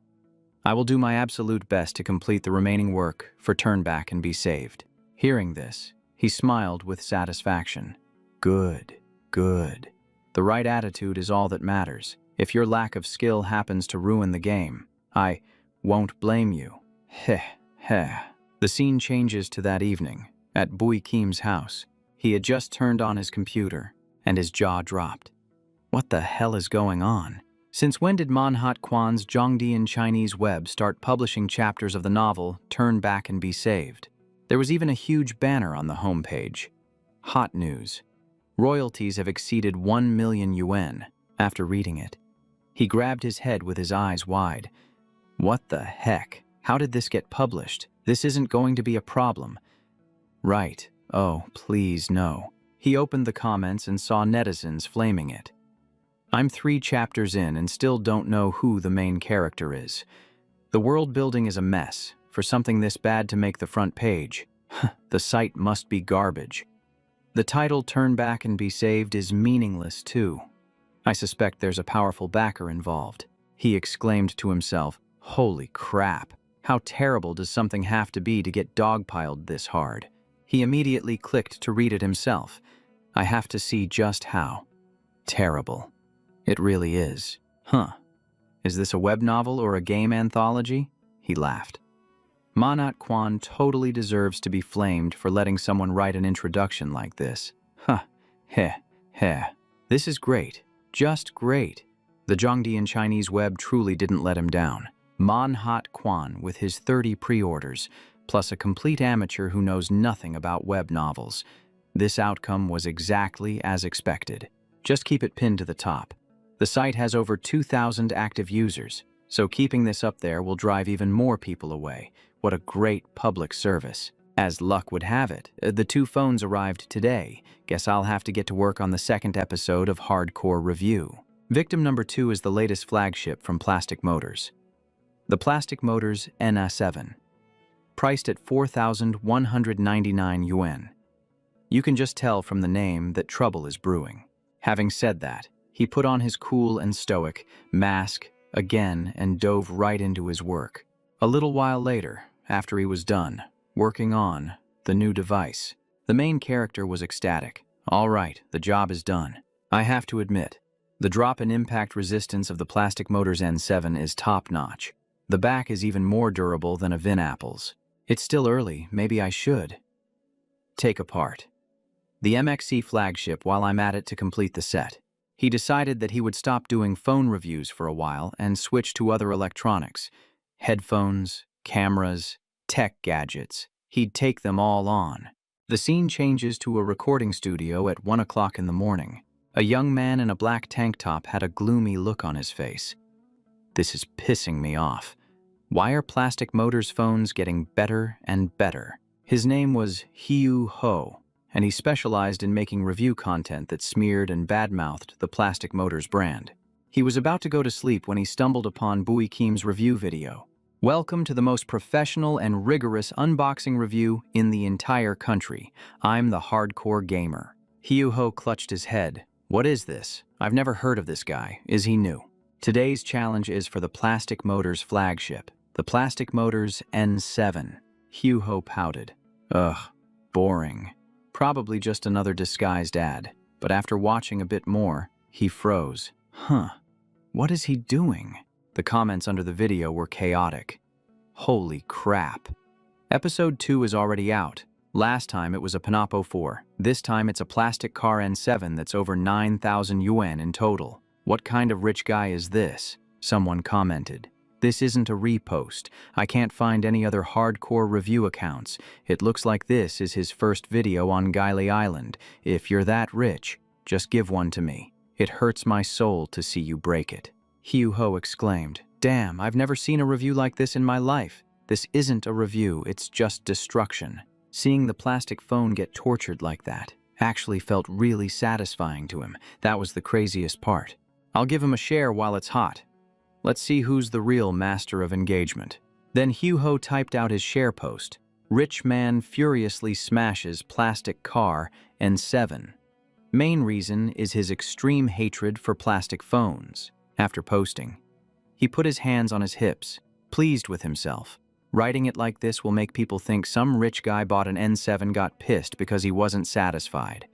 I will do my absolute best to complete the remaining work for Turnback and be saved. Hearing this, he smiled with satisfaction. Good, good. The right attitude is all that matters. If your lack of skill happens to ruin the game, I won't blame you. Heh, heh. The scene changes to that evening, at Bui Kim's house. He had just turned on his computer, and his jaw dropped. What the hell is going on? Since when did ManhwaCapped's Zhongdian Chinese web start publishing chapters of the novel Turn Back and Be Saved? There was even a huge banner on the homepage. Hot news. Royalties have exceeded 1 million yuan. After reading it, he grabbed his head with his eyes wide. What the heck? How did this get published? This isn't going to be a problem. Right. Oh, please no. He opened the comments and saw netizens flaming it. I'm 3 chapters in and still don't know who the main character is. The world building is a mess. For something this bad to make the front page, the site must be garbage. The title Turn Back and Be Saved is meaningless too. I suspect there's a powerful backer involved. He exclaimed to himself, holy crap, how terrible does something have to be to get dogpiled this hard? He immediately clicked to read it himself. I have to see just how terrible it really is. Is this a web novel or a game anthology? He laughed. ManhwaCapped totally deserves to be flamed for letting someone write an introduction like this. Heh. This is great. Just great. The Zhongdian Chinese web truly didn't let him down. ManhwaCapped with his 30 pre-orders, plus a complete amateur who knows nothing about web novels. This outcome was exactly as expected. Just keep it pinned to the top. The site has over 2,000 active users, so keeping this up there will drive even more people away. What a great public service. As luck would have it, the 2 phones arrived today. Guess I'll have to get to work on the 2nd episode of Hardcore Review. Victim number 2 is the latest flagship from Plastic Motors. The Plastic Motors NA7. Priced at 4,199 yuan. You can just tell from the name that trouble is brewing. Having said that, he put on his cool and stoic mask again and dove right into his work. A little while later, after he was done working on the new device, the main character was ecstatic. All right, the job is done. I have to admit, the drop in impact resistance of the Plastic Motors N7 is top-notch. The back is even more durable than a Vin Apple's. It's still early, maybe I should take apart the MXC flagship while I'm at it to complete the set. He decided that he would stop doing phone reviews for a while and switch to other electronics. Headphones, cameras, tech gadgets. He'd take them all on. The scene changes to a recording studio at 1 o'clock in the morning. A young man in a black tank top had a gloomy look on his face. This is pissing me off. Why are Plastic Motors phones getting better and better? His name was Hiu Ho, and he specialized in making review content that smeared and badmouthed the Plastic Motors brand. He was about to go to sleep when he stumbled upon Bui Kim's review video. Welcome to the most professional and rigorous unboxing review in the entire country. I'm the hardcore gamer. Hiu Ho clutched his head. What is this? I've never heard of this guy. Is he new? Today's challenge is for the Plastic Motors flagship, the Plastic Motors N7. Hiu Ho pouted. Ugh, boring. Probably just another disguised ad. But after watching a bit more, he froze. What is he doing? The comments under the video were chaotic. Holy crap. Episode 2 is already out. Last time it was a Panapo 4. This time it's a plastic car N7 that's over 9,000 yuan in total. "What kind of rich guy is this?" someone commented. "This isn't a repost. I can't find any other hardcore review accounts. It looks like this is his first video on Giley Island. If you're that rich, just give one to me. It hurts my soul to see you break it." Hyuho exclaimed, "Damn, I've never seen a review like this in my life. This isn't a review, it's just destruction." Seeing the plastic phone get tortured like that actually felt really satisfying to him. That was the craziest part. "I'll give him a share while it's hot. Let's see who's the real master of engagement." Then Hyuho typed out his share post. "Rich man furiously smashes plastic car N7. Main reason is his extreme hatred for plastic phones." After posting, he put his hands on his hips, pleased with himself. Writing it like this will make people think some rich guy bought an N7, got pissed because he wasn't satisfied,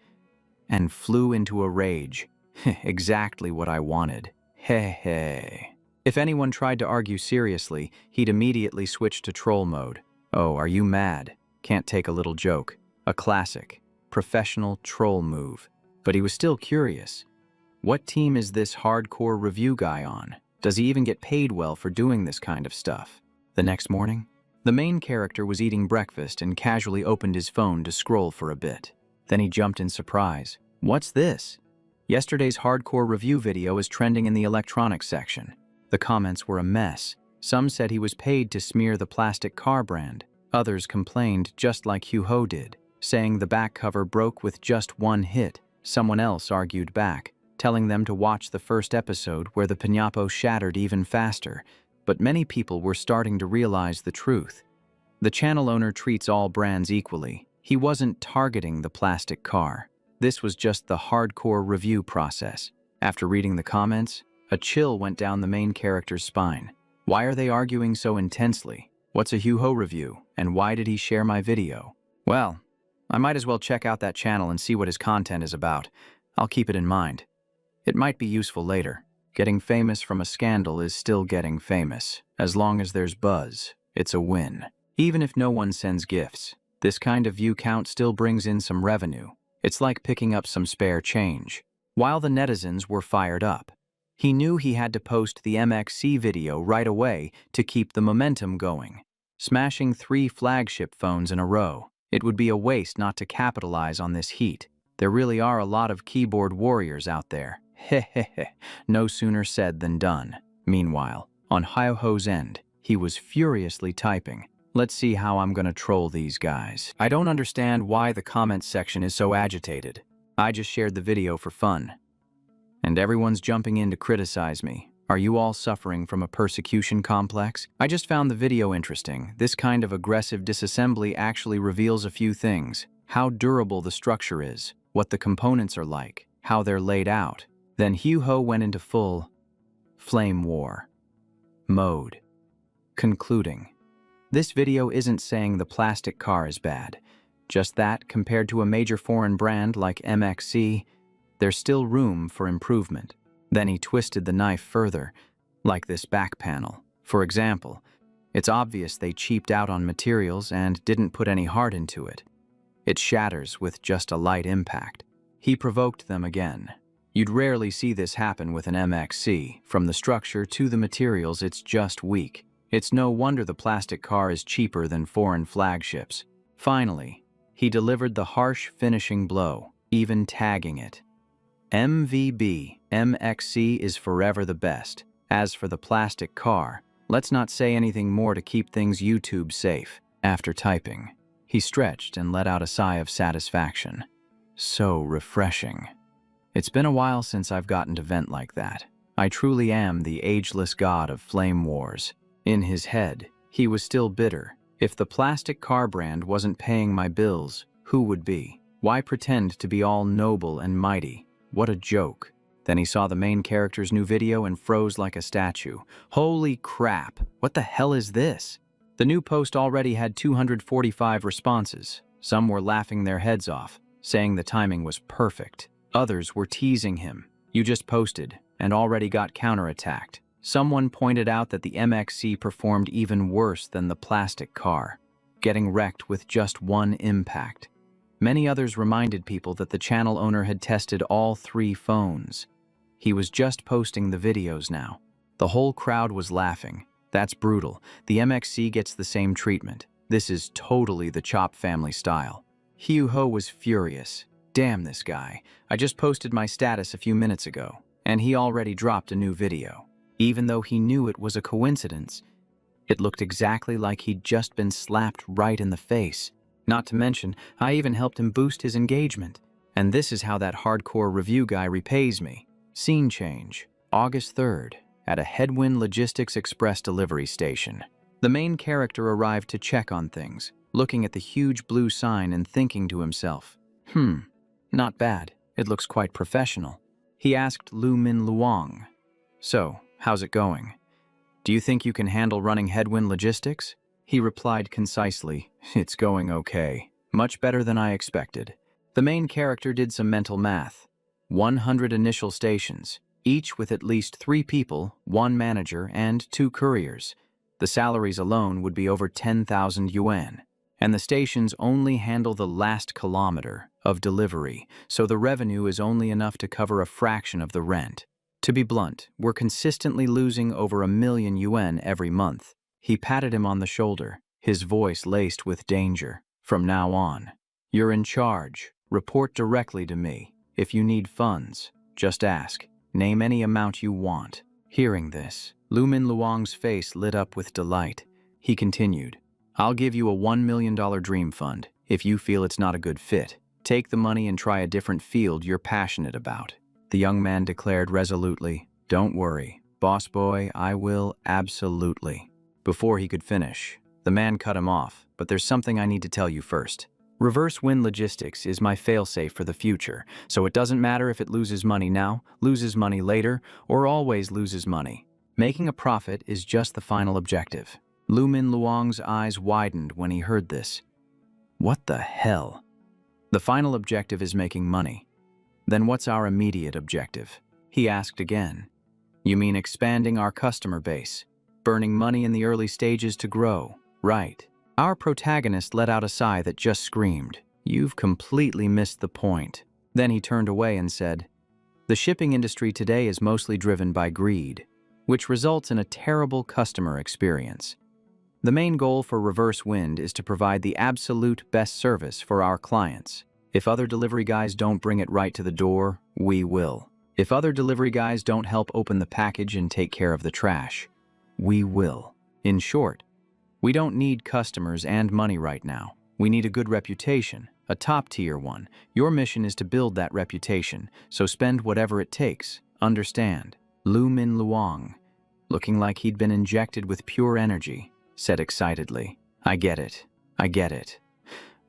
and flew into a rage. Exactly what I wanted. Hey. If anyone tried to argue seriously, he'd immediately switch to troll mode. "Oh, are you mad? Can't take a little joke." A classic, professional troll move. But he was still curious. What team is this hardcore review guy on? Does he even get paid well for doing this kind of stuff? The next morning, the main character was eating breakfast and casually opened his phone to scroll for a bit. Then he jumped in surprise. "What's this?" Yesterday's hardcore review video is trending in the electronics section. The comments were a mess. Some said he was paid to smear the plastic car brand. Others complained just like Hyuho did, saying the back cover broke with just one hit. Someone else argued back, telling them to watch the first episode where the piñapo shattered even faster. But many people were starting to realize the truth. The channel owner treats all brands equally. He wasn't targeting the plastic car. This was just the hardcore review process. After reading the comments, a chill went down the main character's spine. Why are they arguing so intensely? What's a Hyuho review, and why did he share my video? Well, I might as well check out that channel and see what his content is about. I'll keep it in mind. It might be useful later. Getting famous from a scandal is still getting famous. As long as there's buzz, it's a win. Even if no one sends gifts, this kind of view count still brings in some revenue. It's like picking up some spare change. While the netizens were fired up, he knew he had to post the MXC video right away to keep the momentum going. Smashing 3 flagship phones in a row. It would be a waste not to capitalize on this heat. There really are a lot of keyboard warriors out there. Hehehe, no sooner said than done. Meanwhile, on Hyuho's end, he was furiously typing. "Let's see how I'm gonna troll these guys. I don't understand why the comments section is so agitated. I just shared the video for fun. And everyone's jumping in to criticize me. Are you all suffering from a persecution complex? I just found the video interesting. This kind of aggressive disassembly actually reveals a few things. How durable the structure is, what the components are like, how they're laid out." Then Hyuho went into full flame war mode, concluding, "This video isn't saying the plastic car is bad, just that compared to a major foreign brand like MXC, there's still room for improvement." Then he twisted the knife further, like this back panel. For example, it's obvious they cheaped out on materials and didn't put any heart into it. It shatters with just a light impact. He provoked them again. You'd rarely see this happen with an MXC. From the structure to the materials, it's just weak. It's no wonder the plastic car is cheaper than foreign flagships. Finally, he delivered the harsh finishing blow, even tagging it. "MVB, MXC is forever the best. As for the plastic car, let's not say anything more to keep things YouTube safe." After typing, he stretched and let out a sigh of satisfaction. So refreshing. It's been a while since I've gotten to vent like that. I truly am the ageless god of flame wars. In his head, he was still bitter. If the plastic car brand wasn't paying my bills, who would be? Why pretend to be all noble and mighty? What a joke. Then he saw the main character's new video and froze like a statue. Holy crap, what the hell is this? The new post already had 245 responses. Some were laughing their heads off, saying the timing was perfect. Others were teasing him. "You just posted and already got counterattacked." Someone pointed out that the MXC performed even worse than the plastic car, getting wrecked with just one impact. Many others reminded people that the channel owner had tested all 3 phones. He was just posting the videos now. The whole crowd was laughing. That's brutal. The MXC gets the same treatment. This is totally the Chop family style. Hyuho was furious. Damn this guy. I just posted my status a few minutes ago, and he already dropped a new video. Even though he knew it was a coincidence, it looked exactly like he'd just been slapped right in the face. Not to mention, I even helped him boost his engagement. And this is how that hardcore review guy repays me. Scene change, August 3rd, at a Headwind Logistics Express delivery station. The main character arrived to check on things, looking at the huge blue sign and thinking to himself, not bad. It looks quite professional. He asked Lu Min Luong, "So, how's it going? Do you think you can handle running Headwind Logistics?" He replied concisely, "It's going okay. Much better than I expected." The main character did some mental math. 100 initial stations, each with at least 3 people, 1 manager, and 2 couriers. The salaries alone would be over 10,000 yuan. And the stations only handle the last kilometer of delivery, so the revenue is only enough to cover a fraction of the rent. To be blunt, we're consistently losing over 1 million yuan every month. He patted him on the shoulder, his voice laced with danger. "From now on, you're in charge. Report directly to me. If you need funds, just ask. Name any amount you want." Hearing this, Lu Min Luong's face lit up with delight. He continued, "I'll give you a $1 million dream fund if you feel it's not a good fit. Take the money and try a different field you're passionate about." The young man declared resolutely, "Don't worry, boss boy, I will absolutely." Before he could finish, the man cut him off, "But there's something I need to tell you first. Reverse Wind Logistics is my failsafe for the future, so it doesn't matter if it loses money now, loses money later, or always loses money. Making a profit is just the final objective." Lu Min Luong's eyes widened when he heard this. What the hell? The final objective is making money. Then what's our immediate objective? He asked again. You mean expanding our customer base, burning money in the early stages to grow, right? Our protagonist let out a sigh that just screamed, "You've completely missed the point." Then he turned away and said, "The shipping industry today is mostly driven by greed, which results in a terrible customer experience. The main goal for Reverse Wind is to provide the absolute best service for our clients. If other delivery guys don't bring it right to the door, we will. If other delivery guys don't help open the package and take care of the trash, we will. In short, we don't need customers and money right now. We need a good reputation, a top-tier one. Your mission is to build that reputation, so spend whatever it takes. Understand?" Lu Min Luong, looking like he'd been injected with pure energy, said excitedly, I get it.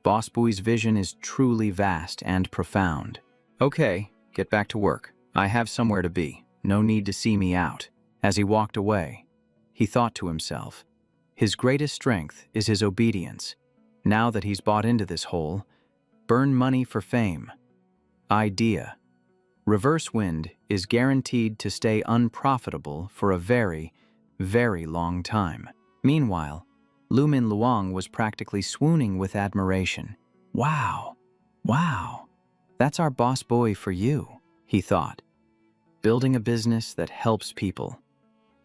Boss Boy's vision is truly vast and profound. Okay, get back to work. I have somewhere to be. No need to see me out." As he walked away, he thought to himself, his greatest strength is his obedience. Now that he's bought into this hole, burn money for fame. Idea. Reverse Wind is guaranteed to stay unprofitable for a very, very long time. Meanwhile, Lu Min Luong was practically swooning with admiration. Wow, that's our boss boy for you, he thought. Building a business that helps people,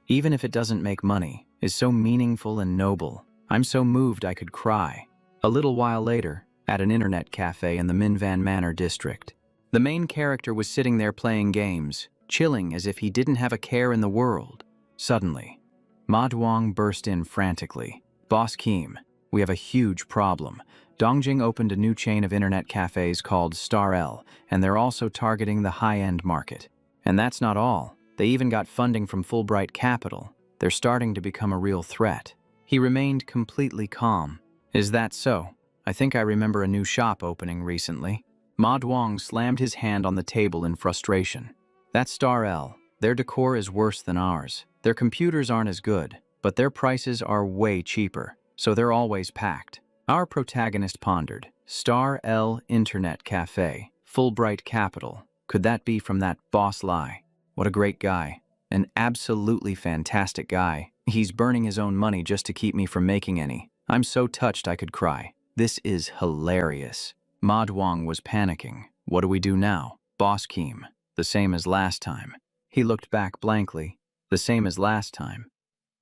even if it doesn't make money, is so meaningful and noble. I'm so moved I could cry. A little while later, at an internet cafe in the Minvan Manor district, the main character was sitting there playing games, chilling as if he didn't have a care in the world. Suddenly, Ma Duong burst in frantically. "Boss Kim, we have a huge problem. Dongjing opened a new chain of internet cafes called Star L, and they're also targeting the high-end market. And that's not all. They even got funding from Fulbright Capital. They're starting to become a real threat." He remained completely calm. "Is that so? I think I remember a new shop opening recently." Ma Duong slammed his hand on the table in frustration. "That's Star L. Their decor is worse than ours. Their computers aren't as good, but their prices are way cheaper, so they're always packed." Our protagonist pondered. Star L Internet Cafe, Fulbright Capital. Could that be from that boss Lai? What a great guy. An absolutely fantastic guy. He's burning his own money just to keep me from making any. I'm so touched I could cry. This is hilarious. Ma Duong was panicking. What do we do now? Boss Kim. The same as last time. He looked back blankly, the same as last time.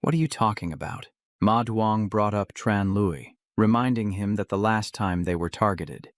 What are you talking about? Ma Duong brought up Tran Lui, reminding him that the last time they were targeted.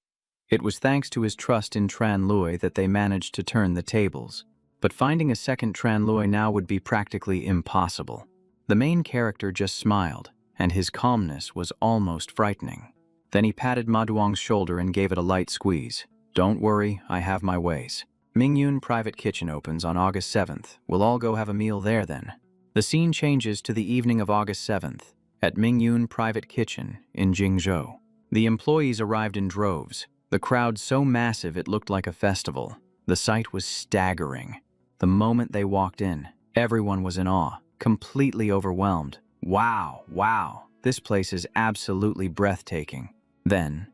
It was thanks to his trust in Tran Lui that they managed to turn the tables. But finding a second Tran Lui now would be practically impossible. The main character just smiled, and his calmness was almost frightening. Then he patted Ma Duong's shoulder and gave it a light squeeze. Don't worry, I have my ways. Mingyun Private Kitchen opens on August 7th. We'll all go have a meal there then. The scene changes to the evening of August 7th at Mingyun Private Kitchen in Jingzhou. The employees arrived in droves, the crowd so massive it looked like a festival. The sight was staggering. The moment they walked in, everyone was in awe, completely overwhelmed. Wow, this place is absolutely breathtaking. Then,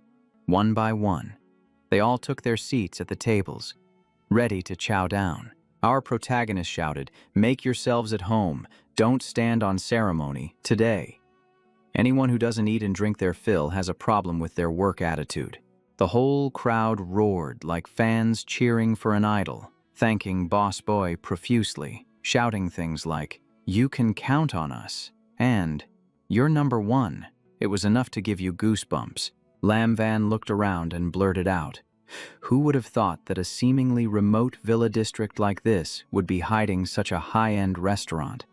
one by one, they all took their seats at the tables, ready to chow down. Our protagonist shouted, "Make yourselves at home. Don't stand on ceremony today." Anyone who doesn't eat and drink their fill has a problem with their work attitude. The whole crowd roared like fans cheering for an idol, thanking Boss Boy profusely, shouting things like, "You can count on us," and "You're number one." It was enough to give you goosebumps. Lam Van looked around and blurted out, "Who would have thought that a seemingly remote villa district like this would be hiding such a high-end restaurant?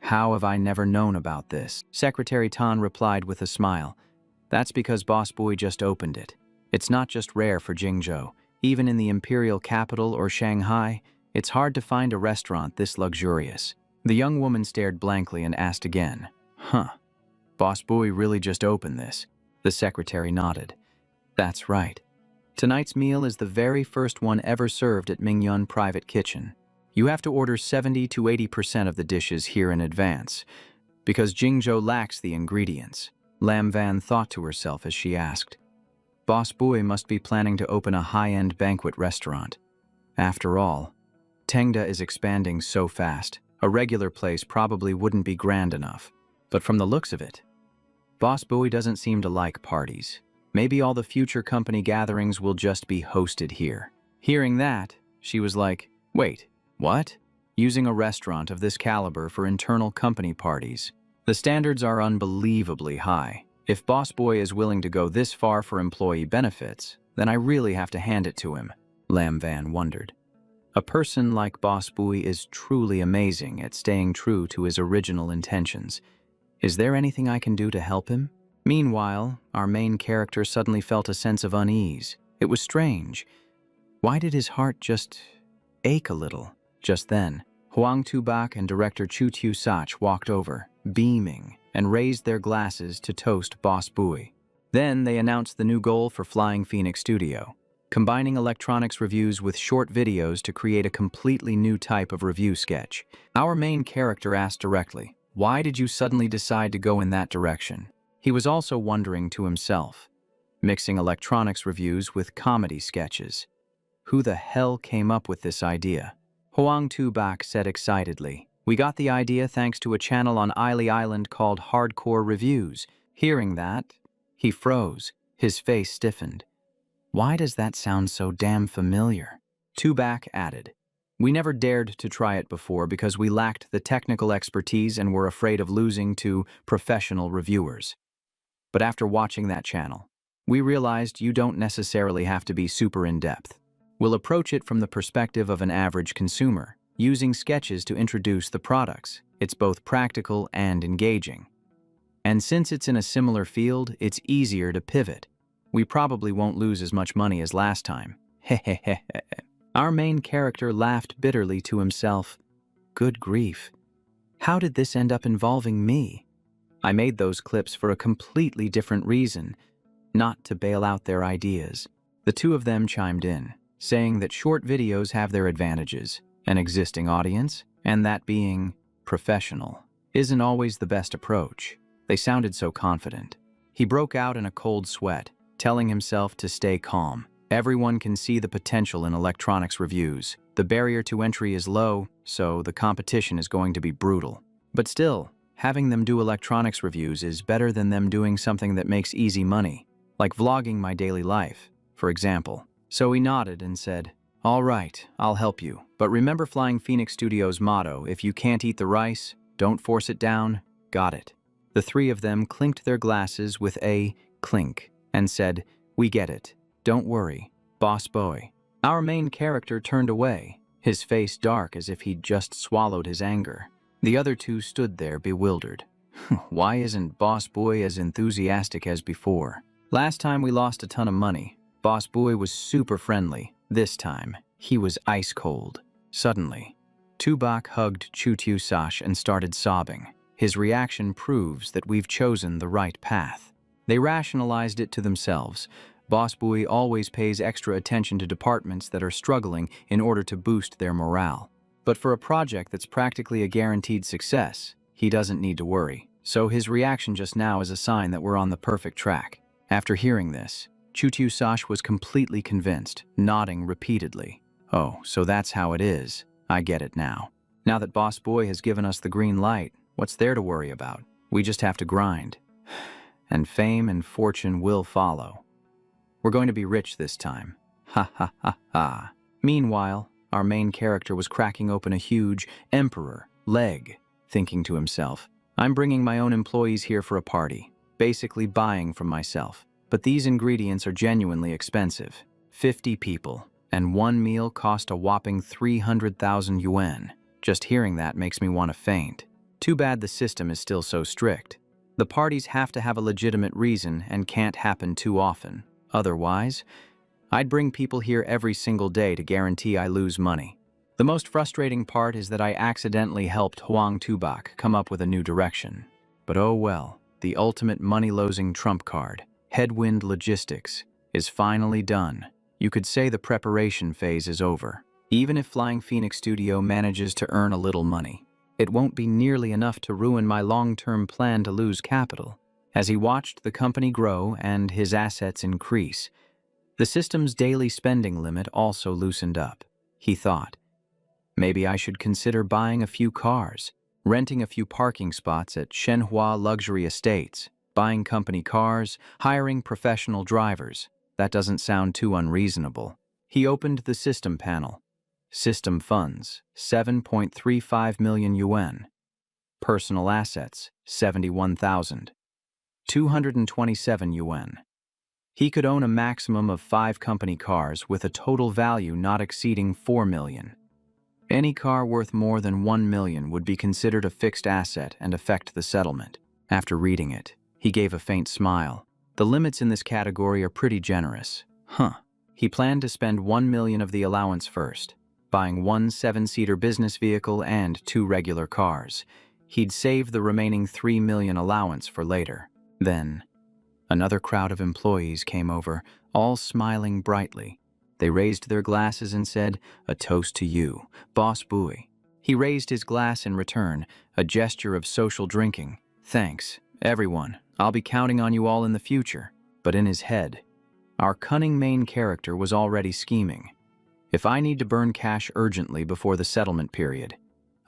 How have I never known about this?" Secretary Tan replied with a smile. "That's because Boss Boy just opened it. It's not just rare for Jingzhou. Even in the imperial capital or Shanghai, it's hard to find a restaurant this luxurious." The young woman stared blankly and asked again, Boss Boy really just opened this?" The secretary nodded. "That's right. Tonight's meal is the very first one ever served at Mingyun Private Kitchen. You have to order 70 to 80% of the dishes here in advance, because Jingzhou lacks the ingredients." Lam Van thought to herself as she asked, "Boss Boy must be planning to open a high-end banquet restaurant. After all, Tengda is expanding so fast, a regular place probably wouldn't be grand enough. But from the looks of it, Boss Boy doesn't seem to like parties. Maybe all the future company gatherings will just be hosted here." Hearing that, she was like, "Wait, what? Using a restaurant of this caliber for internal company parties? The standards are unbelievably high. If Boss Boy is willing to go this far for employee benefits, then I really have to hand it to him," Lam Van wondered. A person like Boss Boy is truly amazing at staying true to his original intentions. Is there anything I can do to help him? Meanwhile, our main character suddenly felt a sense of unease. It was strange. Why did his heart just ache a little? Just then, Huang Tubak and director Chu Tu Sach walked over, beaming, and raised their glasses to toast Boss Boy. Then they announced the new goal for Flying Phoenix Studio, combining electronics reviews with short videos to create a completely new type of review sketch. Our main character asked directly, "Why did you suddenly decide to go in that direction?" He was also wondering to himself, mixing electronics reviews with comedy sketches. Who the hell came up with this idea? Huang Tubak said excitedly, "We got the idea thanks to a channel on Eily Island called Hardcore Reviews." Hearing that, he froze, his face stiffened. Why does that sound so damn familiar? Tubak added, "We never dared to try it before because we lacked the technical expertise and were afraid of losing to professional reviewers. But after watching that channel, we realized you don't necessarily have to be super in-depth. We'll approach it from the perspective of an average consumer, using sketches to introduce the products. It's both practical and engaging. And since it's in a similar field, it's easier to pivot. We probably won't lose as much money as last time." Hehehe. Our main character laughed bitterly to himself. Good grief. How did this end up involving me? I made those clips for a completely different reason, not to bail out their ideas. The two of them chimed in, saying that short videos have their advantages, an existing audience, and that being professional isn't always the best approach. They sounded so confident. He broke out in a cold sweat, telling himself to stay calm. Everyone can see the potential in electronics reviews. The barrier to entry is low, so the competition is going to be brutal. But still, having them do electronics reviews is better than them doing something that makes easy money, like vlogging my daily life, for example. So he nodded and said, All right, I'll help you. But remember Flying Phoenix Studios' motto, if you can't eat the rice, don't force it down. Got it. The three of them clinked their glasses with a clink and said, we get it. Don't worry, boss boy. Our main character turned away, his face dark as if he'd just swallowed his anger. The other two stood there bewildered. Why isn't Boss Boy as enthusiastic as before? Last time we lost a ton of money. Boss Boy was super friendly. This time, he was ice cold. Suddenly, Tubak hugged Chutyu Sash and started sobbing. His reaction proves that we've chosen the right path. They rationalized it to themselves. Boss Boy always pays extra attention to departments that are struggling in order to boost their morale. But for a project that's practically a guaranteed success, he doesn't need to worry. So his reaction just now is a sign that we're on the perfect track. After hearing this, Chutyu Sash was completely convinced, nodding repeatedly. Oh, so that's how it is. I get it now. Now that Boss Boy has given us the green light, what's there to worry about? We just have to grind. And fame and fortune will follow. We're going to be rich this time. Ha ha ha ha. Meanwhile, our main character was cracking open a huge emperor leg, thinking to himself, I'm bringing my own employees here for a party, basically buying from myself. But these ingredients are genuinely expensive. 50 people, and one meal cost a whopping 300,000 yuan. Just hearing that makes me want to faint. Too bad the system is still so strict. The parties have to have a legitimate reason and can't happen too often. Otherwise, I'd bring people here every single day to guarantee I lose money. The most frustrating part is that I accidentally helped Huang Tubak come up with a new direction. But oh well, the ultimate money-losing trump card, Headwind Logistics, is finally done. You could say the preparation phase is over. Even if Flying Phoenix Studio manages to earn a little money, it won't be nearly enough to ruin my long-term plan to lose capital. As he watched the company grow and his assets increase, the system's daily spending limit also loosened up. He thought, maybe I should consider buying a few cars, renting a few parking spots at Shenhua luxury estates, buying company cars, hiring professional drivers. That doesn't sound too unreasonable. He opened the system panel. System funds, 7.35 million yuan. Personal assets, 71,000. 227 yuan. He could own a maximum of 5 company cars with a total value not exceeding 4 million. Any car worth more than 1 million would be considered a fixed asset and affect the settlement. After reading it, he gave a faint smile. The limits in this category are pretty generous. He planned to spend 1 million of the allowance first, buying 1 7-seater business vehicle and 2 regular cars. He'd save the remaining 3 million allowance for later. Then, another crowd of employees came over, all smiling brightly. They raised their glasses and said, a toast to you, Boss Boy. He raised his glass in return, a gesture of social drinking. Thanks, everyone. I'll be counting on you all in the future. But in his head, our cunning main character was already scheming. If I need to burn cash urgently before the settlement period,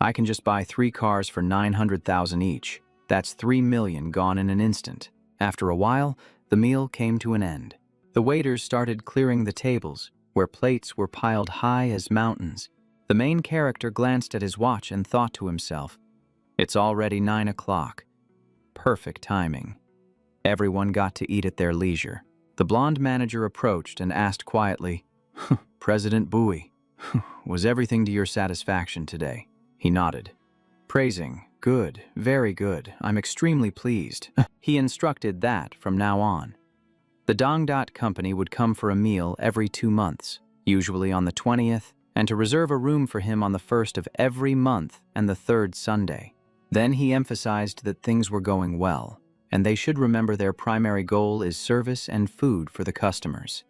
I can just buy 3 cars for 900,000 each. That's 3 million gone in an instant. After a while, the meal came to an end. The waiters started clearing the tables, where plates were piled high as mountains. The main character glanced at his watch and thought to himself, it's already 9 o'clock. Perfect timing. Everyone got to eat at their leisure. The blonde manager approached and asked quietly, President Bowie, was everything to your satisfaction today? He nodded. Praising, good, very good, I'm extremely pleased. He instructed that from now on. The Dongdot company would come for a meal every 2 months, usually on the 20th, and to reserve a room for him on the 1st of every month and the 3rd Sunday. Then he emphasized that things were going well, and they should remember their primary goal is service and food for the customers,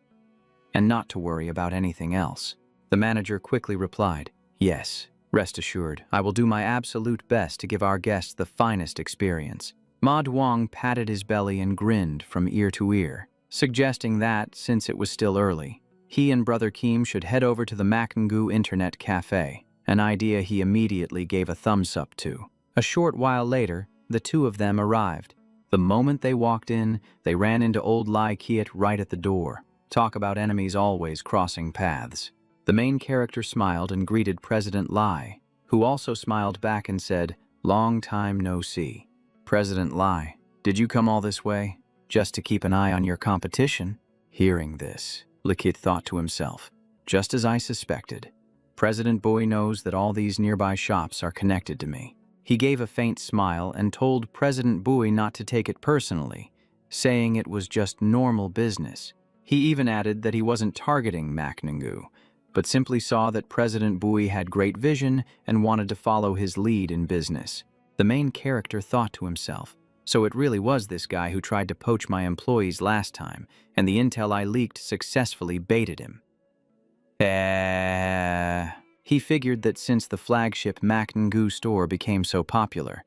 and not to worry about anything else. The manager quickly replied, yes, rest assured, I will do my absolute best to give our guests the finest experience. Ma Duong patted his belly and grinned from ear to ear, suggesting that, since it was still early, he and Brother Keem should head over to the Makngu Internet Cafe, an idea he immediately gave a thumbs up to. A short while later, the two of them arrived. The moment they walked in, they ran into old Lai Kiet right at the door. Talk about enemies always crossing paths. The main character smiled and greeted President Lai, who also smiled back and said, "Long time no see." "President Lai, did you come all this way just to keep an eye on your competition?" Hearing this, Likit thought to himself, "Just as I suspected. President Bui knows that all these nearby shops are connected to me." He gave a faint smile and told President Bui not to take it personally, saying it was just normal business. He even added that he wasn't targeting Maknangu, but simply saw that President Bui had great vision and wanted to follow his lead in business. The main character thought to himself, "So it really was this guy who tried to poach my employees last time, and the intel I leaked successfully baited him." He figured that since the flagship Maknangu store became so popular,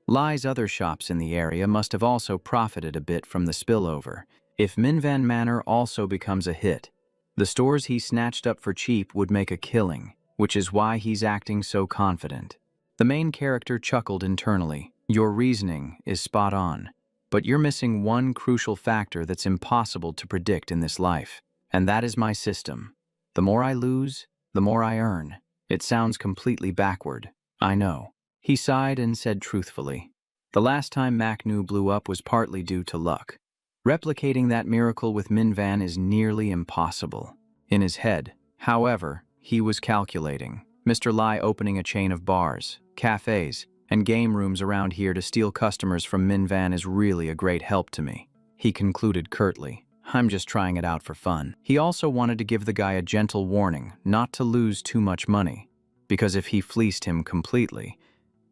Lai's other shops in the area must have also profited a bit from the spillover. If Minvan Manor also becomes a hit, the stores he snatched up for cheap would make a killing, which is why he's acting so confident. The main character chuckled internally. "Your reasoning is spot on, but you're missing one crucial factor that's impossible to predict in this life, and that is my system. The more I lose, the more I earn." It sounds completely backward, I know. He sighed and said truthfully, "The last time Maknu blew up was partly due to luck. Replicating that miracle with Minvan is nearly impossible." In his head, however, he was calculating. Mr. Lai opening a chain of bars, cafes, and game rooms around here to steal customers from Minvan is really a great help to me. He concluded curtly, "I'm just trying it out for fun." He also wanted to give the guy a gentle warning not to lose too much money, because if he fleeced him completely,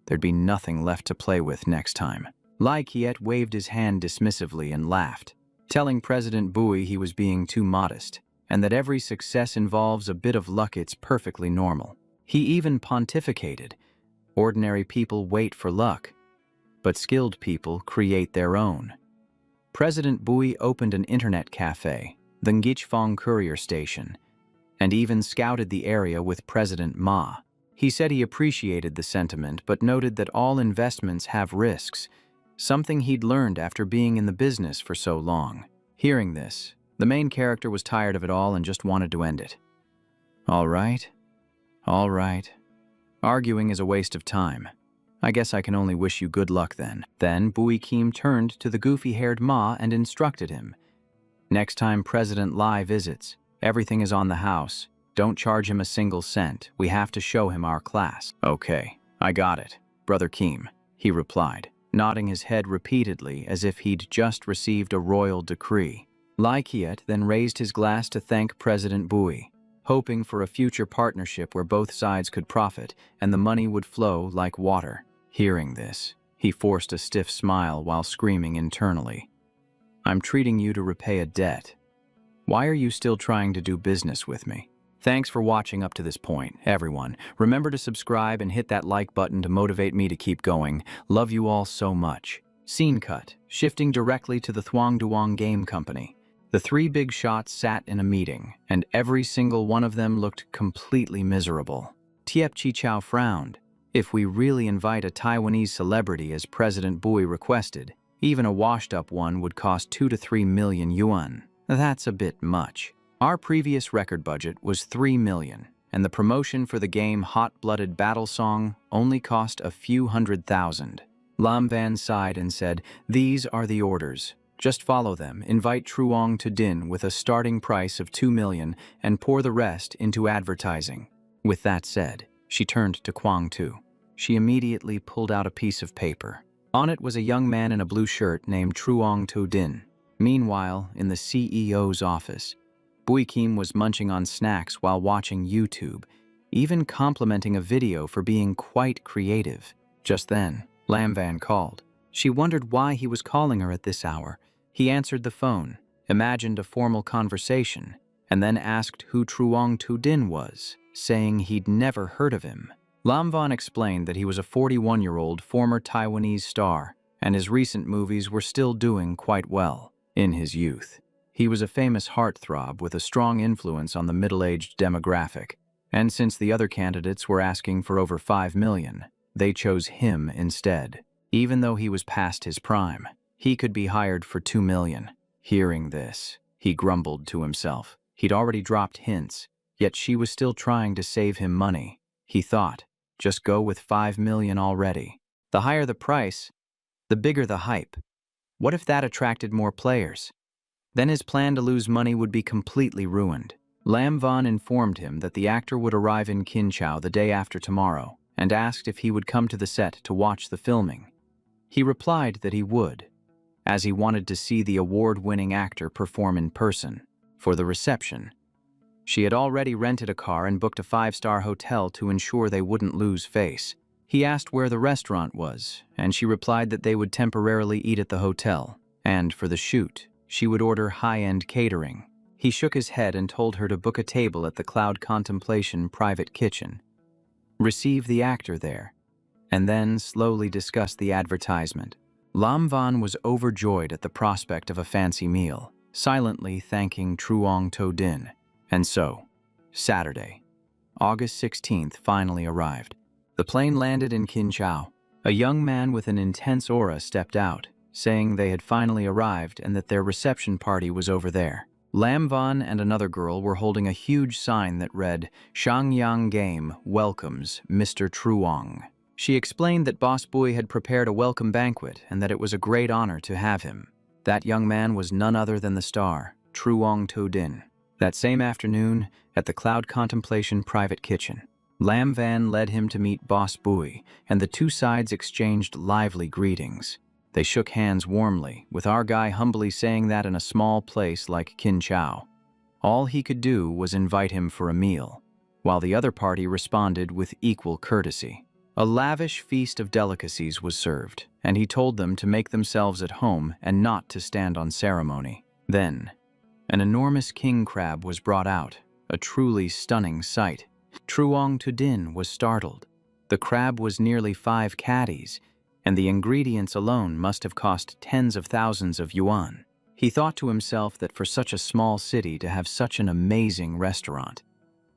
there'd be nothing left to play with next time. Lai Kiet waved his hand dismissively and laughed, telling President Bui he was being too modest, and that every success involves a bit of luck. It's perfectly normal. He even pontificated, "Ordinary people wait for luck, but skilled people create their own." President Bui opened an internet cafe, the Ngichfong courier station, and even scouted the area with President Ma. He said he appreciated the sentiment, but noted that all investments have risks, something he'd learned after being in the business for so long. Hearing this, the main character was tired of it all and just wanted to end it. All right. Arguing is a waste of time. I guess I can only wish you good luck then." Then Bui Kim turned to the goofy-haired Ma and instructed him, "Next time President Lai visits, everything is on the house. Don't charge him a single cent. We have to show him our class." "Okay, I got it, Brother Kim," he replied, nodding his head repeatedly as if he'd just received a royal decree. Lai Kiet then raised his glass to thank President Bui, hoping for a future partnership where both sides could profit and the money would flow like water. Hearing this, he forced a stiff smile while screaming internally, "I'm treating you to repay a debt. Why are you still trying to do business with me?" Thanks for watching up to this point, everyone. Remember to subscribe and hit that like button to motivate me to keep going. Love you all so much. Scene cut, shifting directly to the Thuongduong Game Company. The three big shots sat in a meeting, and every single one of them looked completely miserable. Tiep Chi Chow frowned. If we really invite a Taiwanese celebrity as President Bui requested, even a washed-up one would cost 2 to 3 million yuan. That's a bit much. Our previous record budget was 3 million, and the promotion for the game Hot-Blooded Battle Song only cost a few $100,000. Lam Van sighed and said, "These are the orders. Just follow them. Invite Truong to Din with a starting price of 2 million and pour the rest into advertising." With that said, she turned to Kwang Tu. She immediately pulled out a piece of paper. On it was a young man in a blue shirt named Truong To Din. Meanwhile, in the CEO's office, Bui Kim was munching on snacks while watching YouTube, even complimenting a video for being quite creative. Just then, Lam Van called. She wondered why he was calling her at this hour. He answered the phone, imagined a formal conversation, and then asked who Truong To Din was, saying he'd never heard of him. Lam Van explained that he was a 41-year-old former Taiwanese star, and his recent movies were still doing quite well. In his youth, he was a famous heartthrob with a strong influence on the middle-aged demographic, and since the other candidates were asking for over 5 million, they chose him instead. Even though he was past his prime, he could be hired for 2 million. Hearing this, he grumbled to himself. He'd already dropped hints, Yet she was still trying to save him money. He thought, just go with 5 million already. The higher the price, the bigger the hype. What if that attracted more players? Then his plan to lose money would be completely ruined. Lam Van informed him that the actor would arrive in Kinchao the day after tomorrow and asked if he would come to the set to watch the filming. He replied that he would, as he wanted to see the award-winning actor perform in person. For the reception, she had already rented a car and booked a 5-star hotel to ensure they wouldn't lose face. He asked where the restaurant was, and she replied that they would temporarily eat at the hotel, and for the shoot, she would order high-end catering. He shook his head and told her to book a table at the Cloud Contemplation private kitchen, receive the actor there, and then slowly discuss the advertisement. Lam Van was overjoyed at the prospect of a fancy meal, silently thanking Truong To Din. And so, Saturday, August 16th finally arrived. The plane landed in Kinchao. A young man with an intense aura stepped out, saying they had finally arrived and that their reception party was over there. Lam Van and another girl were holding a huge sign that read, "Shangyang Game welcomes Mr. Truong." She explained that Boss Bui had prepared a welcome banquet and that it was a great honor to have him. That young man was none other than the star, Truong To Din. That same afternoon, at the Cloud Contemplation private kitchen, Lam Van led him to meet Boss Bui, and the two sides exchanged lively greetings. They shook hands warmly, with our guy humbly saying that in a small place like Kinchao, all he could do was invite him for a meal, while the other party responded with equal courtesy. A lavish feast of delicacies was served, and he told them to make themselves at home and not to stand on ceremony. Then, an enormous king crab was brought out, a truly stunning sight. Truong To Din was startled. The crab was nearly 5 caddies, and the ingredients alone must have cost tens of thousands of yuan. He thought to himself that for such a small city to have such an amazing restaurant.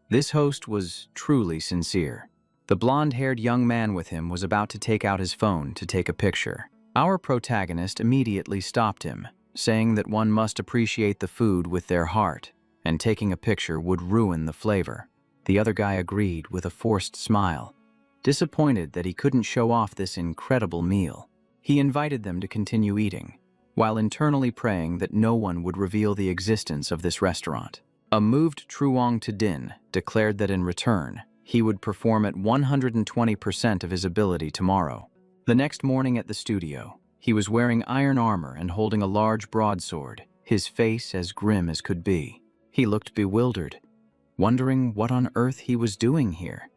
This host was truly sincere. The blonde-haired young man with him was about to take out his phone to take a picture. Our protagonist immediately stopped him, saying that one must appreciate the food with their heart, and taking a picture would ruin the flavor. The other guy agreed with a forced smile, disappointed that he couldn't show off this incredible meal. He invited them to continue eating, while internally praying that no one would reveal the existence of this restaurant. A moved Truong To Din declared that in return, he would perform at 120% of his ability tomorrow. The next morning at the studio, he was wearing iron armor and holding a large broadsword, his face as grim as could be. He looked bewildered, wondering what on earth he was doing here.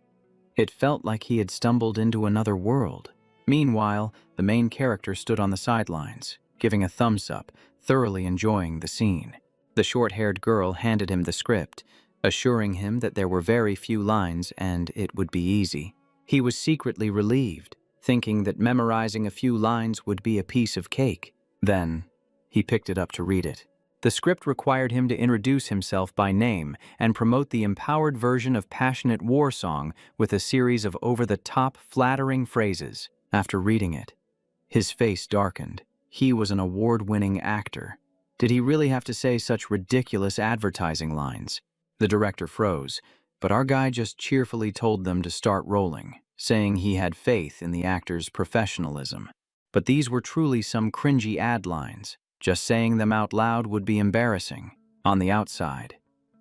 It felt like he had stumbled into another world. Meanwhile, the main character stood on the sidelines, giving a thumbs up, thoroughly enjoying the scene. The short-haired girl handed him the script, assuring him that there were very few lines and it would be easy. He was secretly relieved, thinking that memorizing a few lines would be a piece of cake. Then, he picked it up to read it. The script required him to introduce himself by name and promote the empowered version of Passionate War Song with a series of over-the-top flattering phrases. After reading it, his face darkened. He was an award-winning actor. Did he really have to say such ridiculous advertising lines? The director froze, but our guy just cheerfully told them to start rolling, saying he had faith in the actor's professionalism. But these were truly some cringy ad lines. Just saying them out loud would be embarrassing. On the outside,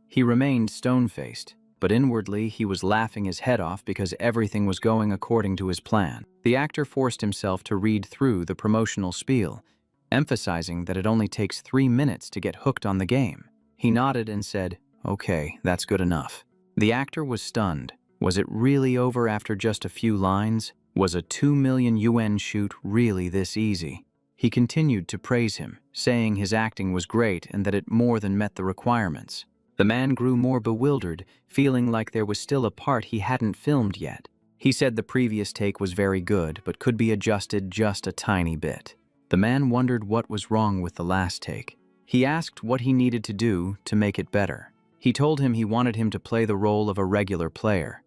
he remained stone-faced, but inwardly he was laughing his head off because everything was going according to his plan. The actor forced himself to read through the promotional spiel, emphasizing that it only takes 3 minutes to get hooked on the game. He nodded and said, "Okay, that's good enough." The actor was stunned. Was it really over after just a few lines? Was a 2 million yuan shoot really this easy? He continued to praise him, saying his acting was great and that it more than met the requirements. The man grew more bewildered, feeling like there was still a part he hadn't filmed yet. He said the previous take was very good, but could be adjusted just a tiny bit. The man wondered what was wrong with the last take. He asked what he needed to do to make it better. He told him he wanted him to play the role of a regular player,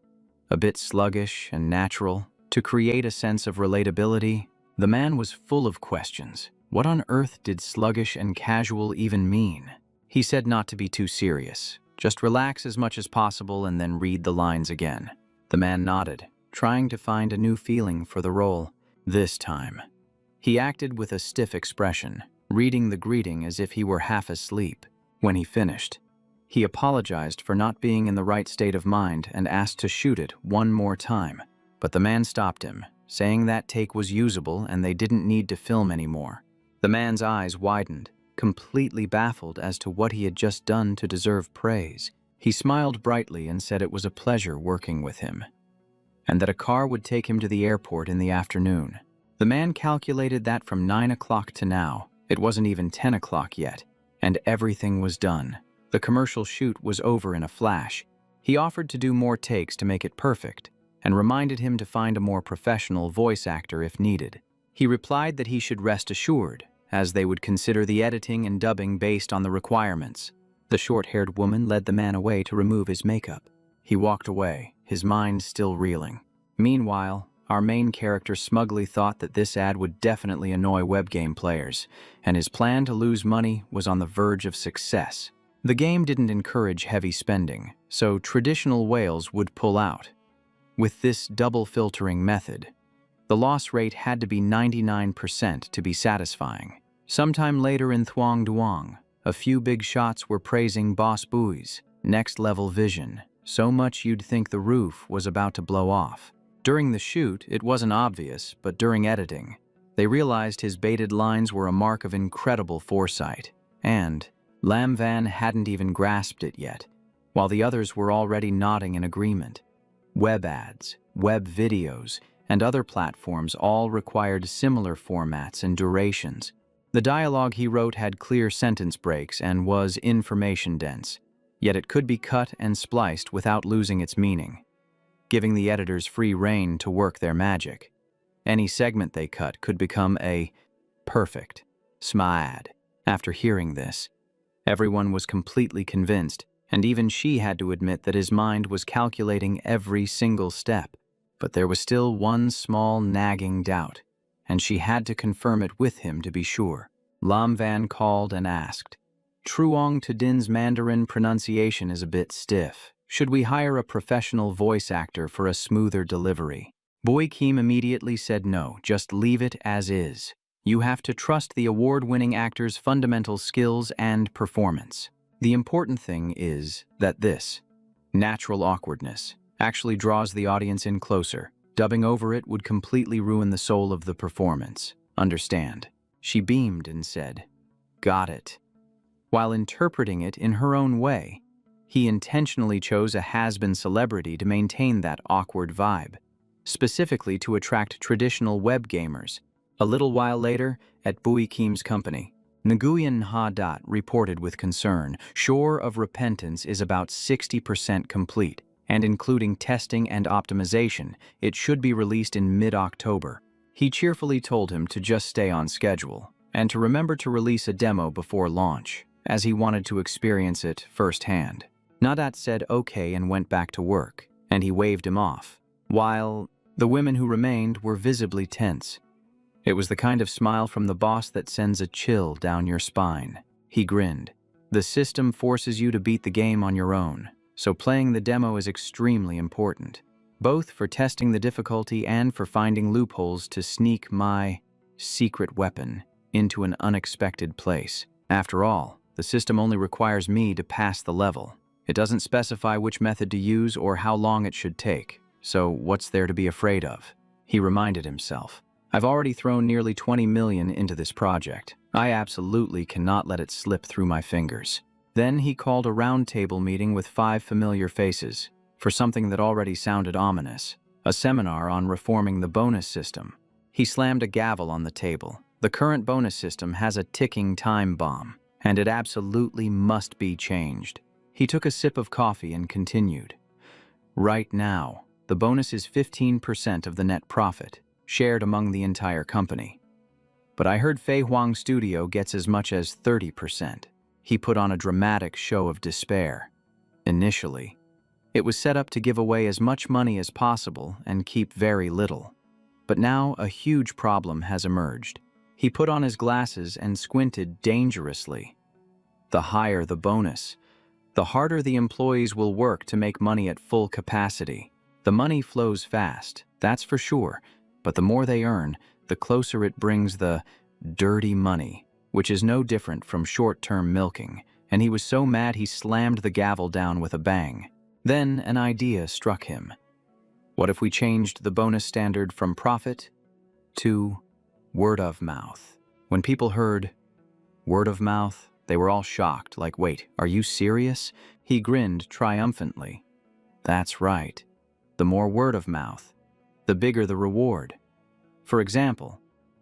a bit sluggish and natural, to create a sense of relatability. The man was full of questions. What on earth did sluggish and casual even mean? He said not to be too serious, Just relax as much as possible and then read the lines again." The man nodded, trying to find a new feeling for the role. This time, he acted with a stiff expression, reading the greeting as if he were half asleep. When he finished, he apologized for not being in the right state of mind and asked to shoot it one more time. But the man stopped him, saying that take was usable and they didn't need to film anymore. The man's eyes widened, completely baffled as to what he had just done to deserve praise. He smiled brightly and said it was a pleasure working with him, and that a car would take him to the airport in the afternoon. The man calculated that from 9 o'clock to now, it wasn't even 10 o'clock yet, and everything was done. The commercial shoot was over in a flash. He offered to do more takes to make it perfect, and reminded him to find a more professional voice actor if needed. He replied that he should rest assured, as they would consider the editing and dubbing based on the requirements. The short-haired woman led the man away to remove his makeup. He walked away, his mind still reeling. Meanwhile, our main character smugly thought that this ad would definitely annoy web game players, and his plan to lose money was on the verge of success. The game didn't encourage heavy spending, so traditional whales would pull out. With this double filtering method, the loss rate had to be 99% to be satisfying. Sometime later in Thuong Duong, a few big shots were praising Boss Bui's next-level vision, so much you'd think the roof was about to blow off. During the shoot, it wasn't obvious, but during editing, they realized his baited lines were a mark of incredible foresight, and Lam Van hadn't even grasped it yet, while the others were already nodding in agreement. Web ads, web videos, and other platforms all required similar formats and durations. The dialogue he wrote had clear sentence breaks and was information-dense, yet it could be cut and spliced without losing its meaning, giving the editors free rein to work their magic. Any segment they cut could become a perfect SMAD. After hearing this, everyone was completely convinced, and even she had to admit that his mind was calculating every single step. But there was still one small nagging doubt, and she had to confirm it with him to be sure. Lam Van called and asked, "Truong to Din's Mandarin pronunciation is a bit stiff. Should we hire a professional voice actor for a smoother delivery?" Boy Kim immediately said no, just leave it as is. You have to trust the award-winning actor's fundamental skills and performance. The important thing is that this natural awkwardness actually draws the audience in closer. Dubbing over it would completely ruin the soul of the performance. Understand? She beamed and said, "Got it." While interpreting it in her own way, he intentionally chose a has-been celebrity to maintain that awkward vibe, specifically to attract traditional web gamers. A little while later, at Bui Kim's company, Nguyen Ha Dat reported with concern, Shore of Repentance is about 60% complete, and including testing and optimization, it should be released in mid-October. He cheerfully told him to just stay on schedule, and to remember to release a demo before launch, as he wanted to experience it firsthand. Nadat said okay and went back to work, and he waved him off, while the women who remained were visibly tense. It was the kind of smile from the boss that sends a chill down your spine. He grinned. The system forces you to beat the game on your own, so playing the demo is extremely important, both for testing the difficulty and for finding loopholes to sneak my secret weapon into an unexpected place. After all, the system only requires me to pass the level. It doesn't specify which method to use or how long it should take, so what's there to be afraid of? He reminded himself. I've already thrown nearly 20 million into this project. I absolutely cannot let it slip through my fingers. Then he called a roundtable meeting with 5 familiar faces for something that already sounded ominous, a seminar on reforming the bonus system. He slammed a gavel on the table. The current bonus system has a ticking time bomb, and it absolutely must be changed. He took a sip of coffee and continued. Right now, the bonus is 15% of the net profit, shared among the entire company. But I heard Fei Huang Studio gets as much as 30%. He put on a dramatic show of despair. Initially, it was set up to give away as much money as possible and keep very little. But now a huge problem has emerged. He put on his glasses and squinted dangerously. The higher the bonus, The harder the employees will work to make money at full capacity. The money flows fast, that's for sure, but the more they earn, the closer it brings the dirty money, which is no different from short-term milking, and he was so mad he slammed the gavel down with a bang. Then an idea struck him. What if we changed the bonus standard from profit to word of mouth? When people heard word of mouth, they were all shocked, like, wait, are you serious? He grinned triumphantly. That's right. The more word of mouth, the bigger the reward. For example,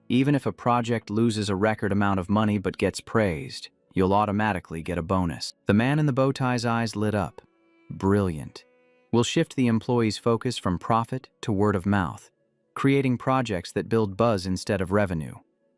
even if a project loses a record amount of money but gets praised, you'll automatically get a bonus. The man in the bow tie's eyes lit up. Brilliant. We'll shift the employee's focus from profit to word of mouth, creating projects that build buzz instead of revenue.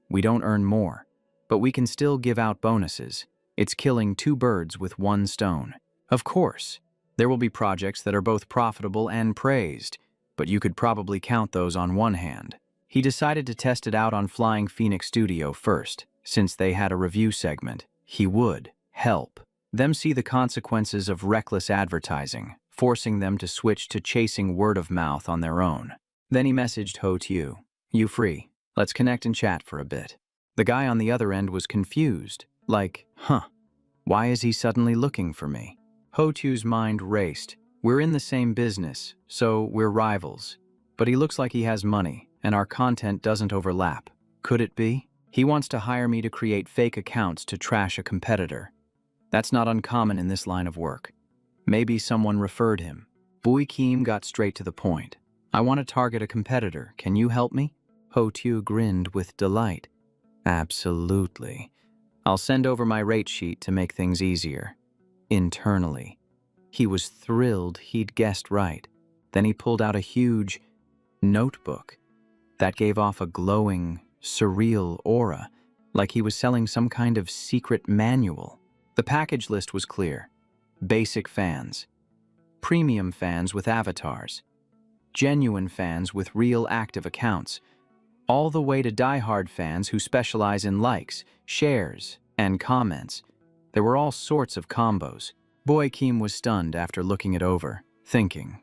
We don't earn more, but we can still give out bonuses. It's killing two birds with one stone. Of course, there will be projects that are both profitable and praised, but you could probably count those on one hand. He decided to test it out on Flying Phoenix Studio first, since they had a review segment. He would help them see the consequences of reckless advertising, forcing them to switch to chasing word of mouth on their own. Then he messaged Ho Tu. You free? Let's connect and chat for a bit. The guy on the other end was confused, like, why is he suddenly looking for me? Ho Tu's mind raced. We're in the same business, so we're rivals. But he looks like he has money, and our content doesn't overlap. Could it be? He wants to hire me to create fake accounts to trash a competitor. That's not uncommon in this line of work. Maybe someone referred him. Bui Kim got straight to the point. I want to target a competitor. Can you help me? Ho Tu grinned with delight. Absolutely. I'll send over my rate sheet to make things easier. Internally, he was thrilled he'd guessed right. Then he pulled out a huge notebook that gave off a glowing, surreal aura, like he was selling some kind of secret manual. The package list was clear. Basic fans, premium fans with avatars, genuine fans with real active accounts, all the way to die-hard fans who specialize in likes, shares, and comments. There were all sorts of combos. Boy Kim was stunned after looking it over, thinking,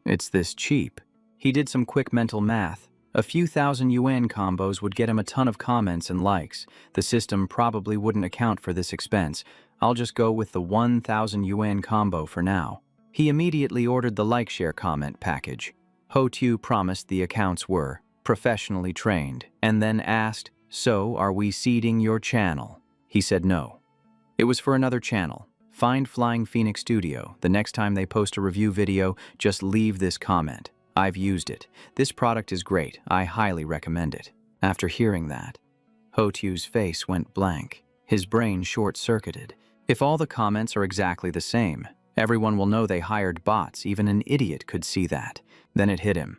it's this cheap. He did some quick mental math. A few thousand yuan combos would get him a ton of comments and likes. The system probably wouldn't account for this expense. I'll just go with the 1,000 yuan combo for now. He immediately ordered the like-share comment package. Ho Tu promised the accounts were professionally trained, and then asked, so are we seeding your channel? He said no. It was for another channel. Find Flying Phoenix Studio. The next time they post a review video, just leave this comment. I've used it. This product is great. I highly recommend it. After hearing that, Ho Tu's face went blank. His brain short-circuited. If all the comments are exactly the same, everyone will know they hired bots. Even an idiot could see that. Then it hit him.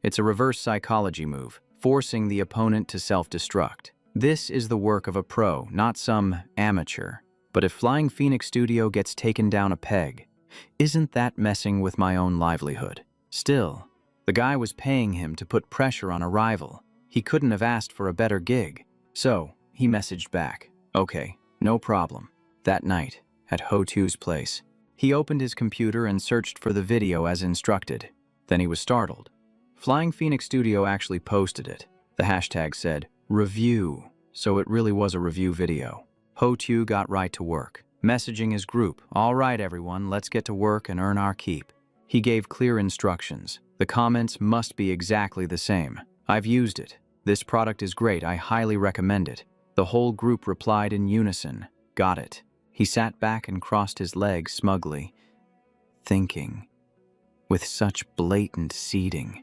It's a reverse psychology move, forcing the opponent to self-destruct. This is the work of a pro, not some amateur. But if Flying Phoenix Studio gets taken down a peg, isn't that messing with my own livelihood? Still, the guy was paying him to put pressure on a rival. He couldn't have asked for a better gig. So, he messaged back, okay, no problem. That night, at Ho Tu's place, he opened his computer and searched for the video as instructed. Then he was startled. Flying Phoenix Studio actually posted it. The hashtag said, review, so it really was a review video. Ho Tu got right to work, messaging his group, all right everyone, let's get to work and earn our keep. He gave clear instructions. The comments must be exactly the same. I've used it. This product is great, I highly recommend it. The whole group replied in unison, got it. He sat back and crossed his legs smugly, thinking, with such blatant seeding.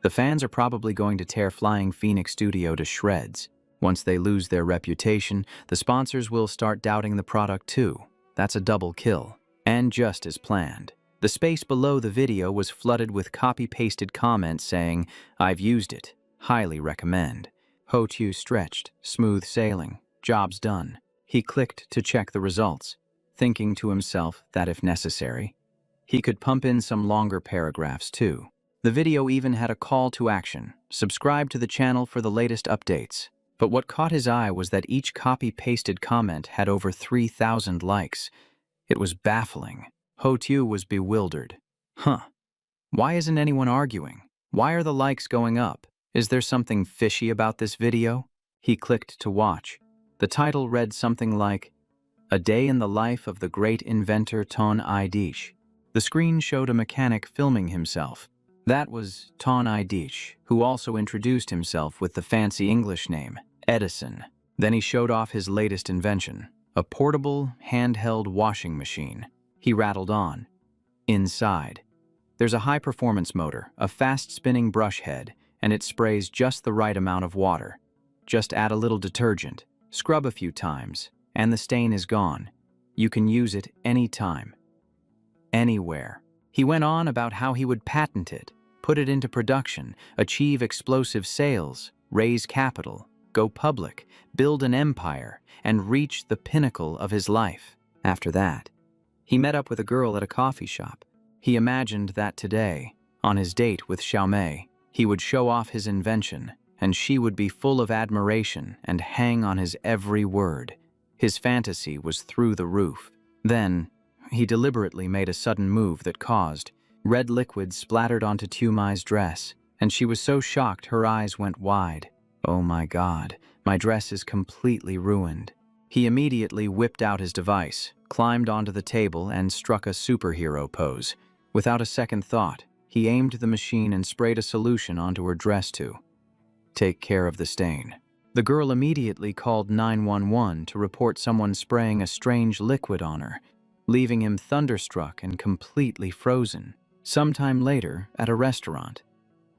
The fans are probably going to tear Flying Phoenix Studio to shreds. Once they lose their reputation, the sponsors will start doubting the product too. That's a double kill. And just as planned. The space below the video was flooded with copy-pasted comments saying, I've used it. Highly recommend. Ho Tu stretched, smooth sailing. Job's done. He clicked to check the results, thinking to himself that if necessary, he could pump in some longer paragraphs too. The video even had a call to action. Subscribe to the channel for the latest updates. But what caught his eye was that each copy-pasted comment had over 3,000 likes. It was baffling. Ho Tu was bewildered. Huh. Why isn't anyone arguing? Why are the likes going up? Is there something fishy about this video? He clicked to watch. The title read something like, A Day in the Life of the Great Inventor Ton Idish. The screen showed a mechanic filming himself. That was Ton Idish, who also introduced himself with the fancy English name, Edison. Then he showed off his latest invention, a portable, handheld washing machine. He rattled on. Inside, there's a high-performance motor, a fast-spinning brush head, and it sprays just the right amount of water. Just add a little detergent, scrub a few times, and the stain is gone. You can use it anytime, anywhere. He went on about how he would patent it, put it into production, achieve explosive sales, raise capital, go public, build an empire, and reach the pinnacle of his life. After that, he met up with a girl at a coffee shop. He imagined that today, on his date with Xiaomei, he would show off his invention, and she would be full of admiration and hang on his every word. His fantasy was through the roof. Then, he deliberately made a sudden move that caused red liquid splattered onto Tumai's dress, and she was so shocked her eyes went wide. Oh my God, my dress is completely ruined. He immediately whipped out his device, climbed onto the table, and struck a superhero pose. Without a second thought, he aimed the machine and sprayed a solution onto her dress to take care of the stain. The girl immediately called 911 to report someone spraying a strange liquid on her, leaving him thunderstruck and completely frozen. Sometime later, at a restaurant,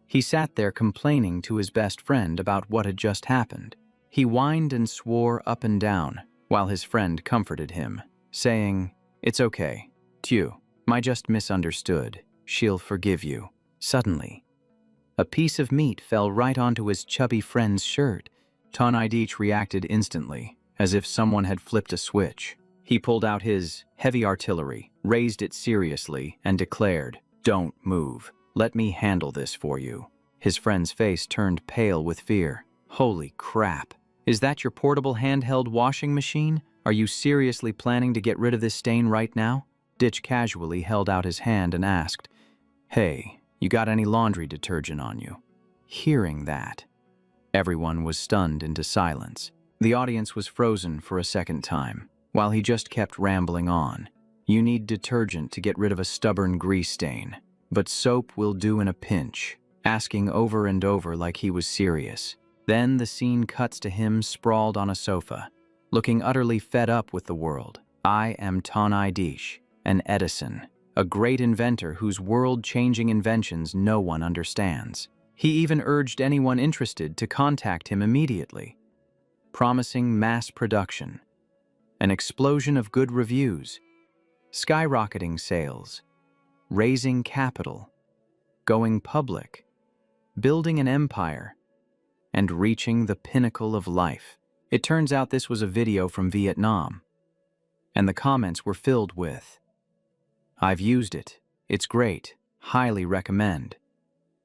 he sat there complaining to his best friend about what had just happened. He whined and swore up and down, while his friend comforted him, saying, "It's okay, Tu, I just misunderstood. She'll forgive you." Suddenly, a piece of meat fell right onto his chubby friend's shirt. Ton Idich reacted instantly, as if someone had flipped a switch. He pulled out his heavy artillery, raised it seriously, and declared, "Don't move. Let me handle this for you." His friend's face turned pale with fear. Holy crap. Is that your portable handheld washing machine? Are you seriously planning to get rid of this stain right now? Ditch casually held out his hand and asked, "Hey, you got any laundry detergent on you?" Hearing that, everyone was stunned into silence. The audience was frozen for a second time, while he just kept rambling on. You need detergent to get rid of a stubborn grease stain, but soap will do in a pinch, asking over and over like he was serious. Then the scene cuts to him sprawled on a sofa, looking utterly fed up with the world. I am Ton Idish, an Edison, a great inventor whose world-changing inventions no one understands. He even urged anyone interested to contact him immediately, promising mass production, an explosion of good reviews, skyrocketing sales, raising capital, going public, building an empire, and reaching the pinnacle of life. It turns out this was a video from Vietnam, and the comments were filled with, "I've used it. It's great. Highly recommend."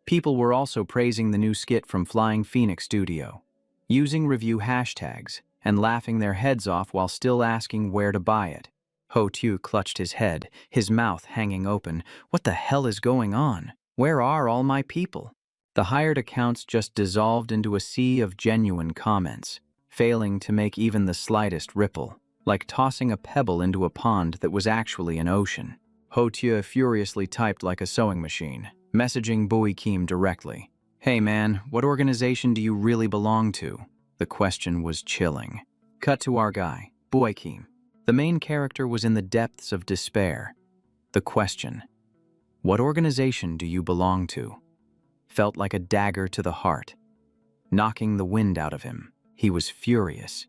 People were also praising the new skit from Flying Phoenix Studio, using review hashtags, and laughing their heads off while still asking where to buy it. Ho Tu clutched his head, his mouth hanging open. What the hell is going on? Where are all my people? The hired accounts just dissolved into a sea of genuine comments, failing to make even the slightest ripple, like tossing a pebble into a pond that was actually an ocean. Ho Tu furiously typed like a sewing machine, messaging Bui Kim directly. "Hey man, what organization do you really belong to?" The question was chilling. Cut to our guy, Bui Kim. The main character was in the depths of despair. The question, "What organization do you belong to?" felt like a dagger to the heart, knocking the wind out of him. He was furious.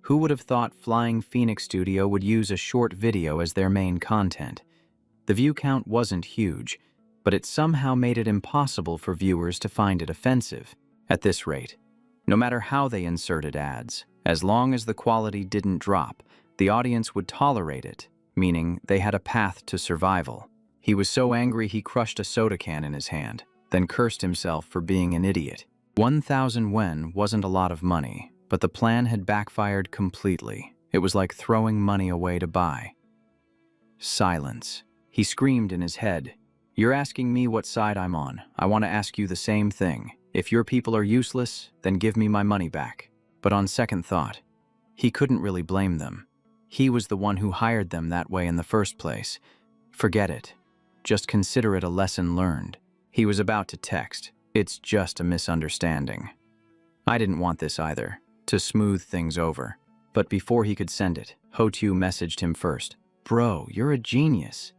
Who would have thought Flying Phoenix Studio would use a short video as their main content? The view count wasn't huge, but it somehow made it impossible for viewers to find it offensive. At this rate, no matter how they inserted ads, as long as the quality didn't drop, the audience would tolerate it, meaning they had a path to survival. He was so angry he crushed a soda can in his hand, then cursed himself for being an idiot. 1,000 yen wasn't a lot of money, but the plan had backfired completely. It was like throwing money away to buy Silence. He screamed in his head. You're asking me what side I'm on. I want to ask you the same thing. If your people are useless, then give me my money back. But on second thought, he couldn't really blame them. He was the one who hired them that way in the first place. Forget it. Just consider it a lesson learned. He was about to text. It's just a misunderstanding. I didn't want this either, to smooth things over. But before he could send it, Ho-Tu messaged him first. Bro, you're a genius.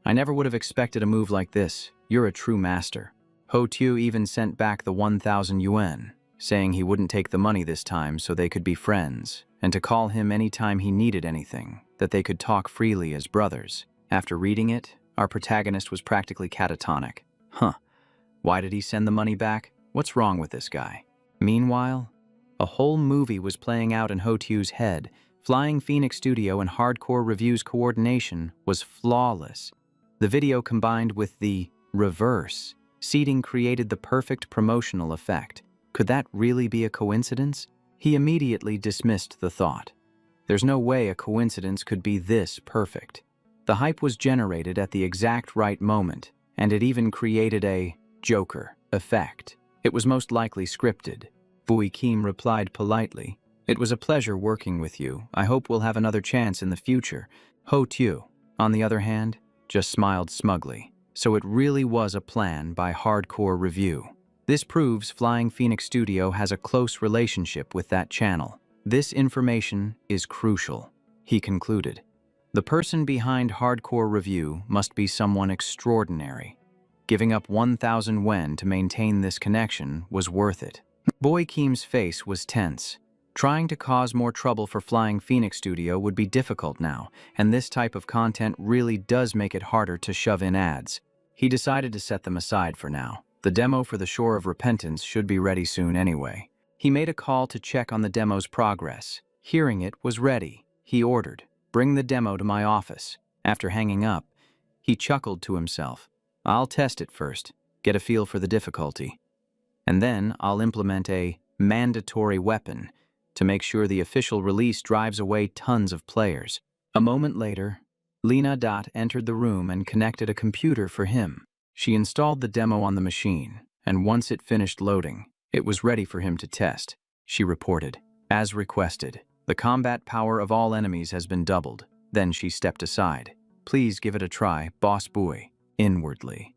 I never would have expected a move like this. You're a true master. Ho-Tu even sent back the 1,000 yuan, saying he wouldn't take the money this time so they could be friends, and to call him anytime he needed anything, that they could talk freely as brothers. After reading it, our protagonist was practically catatonic. Why did he send the money back? What's wrong with this guy? Meanwhile, a whole movie was playing out in Ho-Tu's head. Flying Phoenix Studio and Hardcore Review's coordination was flawless. The video combined with the reverse seating created the perfect promotional effect. Could that really be a coincidence? He immediately dismissed the thought. There's no way a coincidence could be this perfect. The hype was generated at the exact right moment, and it even created a Joker effect. It was most likely scripted. Bui Kim replied politely. It was a pleasure working with you. I hope we'll have another chance in the future. Ho-Tu, on the other hand, just smiled smugly. So it really was a plan by Hardcore Review. This proves Flying Phoenix Studio has a close relationship with that channel. This information is crucial, he concluded. The person behind Hardcore Review must be someone extraordinary. Giving up 1,000 yen to maintain this connection was worth it. Bui Kim's face was tense. Trying to cause more trouble for Flying Phoenix Studio would be difficult now, and this type of content really does make it harder to shove in ads. He decided to set them aside for now. The demo for the Shore of Repentance should be ready soon anyway. He made a call to check on the demo's progress. Hearing it was ready, he ordered, "Bring the demo to my office." After hanging up, he chuckled to himself. I'll test it first, get a feel for the difficulty. And then I'll implement a mandatory weapon to make sure the official release drives away tons of players. A moment later, Lena Dot entered the room and connected a computer for him. She installed the demo on the machine, and once it finished loading, it was ready for him to test. She reported, as requested, the combat power of all enemies has been doubled. Then she stepped aside. Please give it a try, Boss Bui. Inwardly,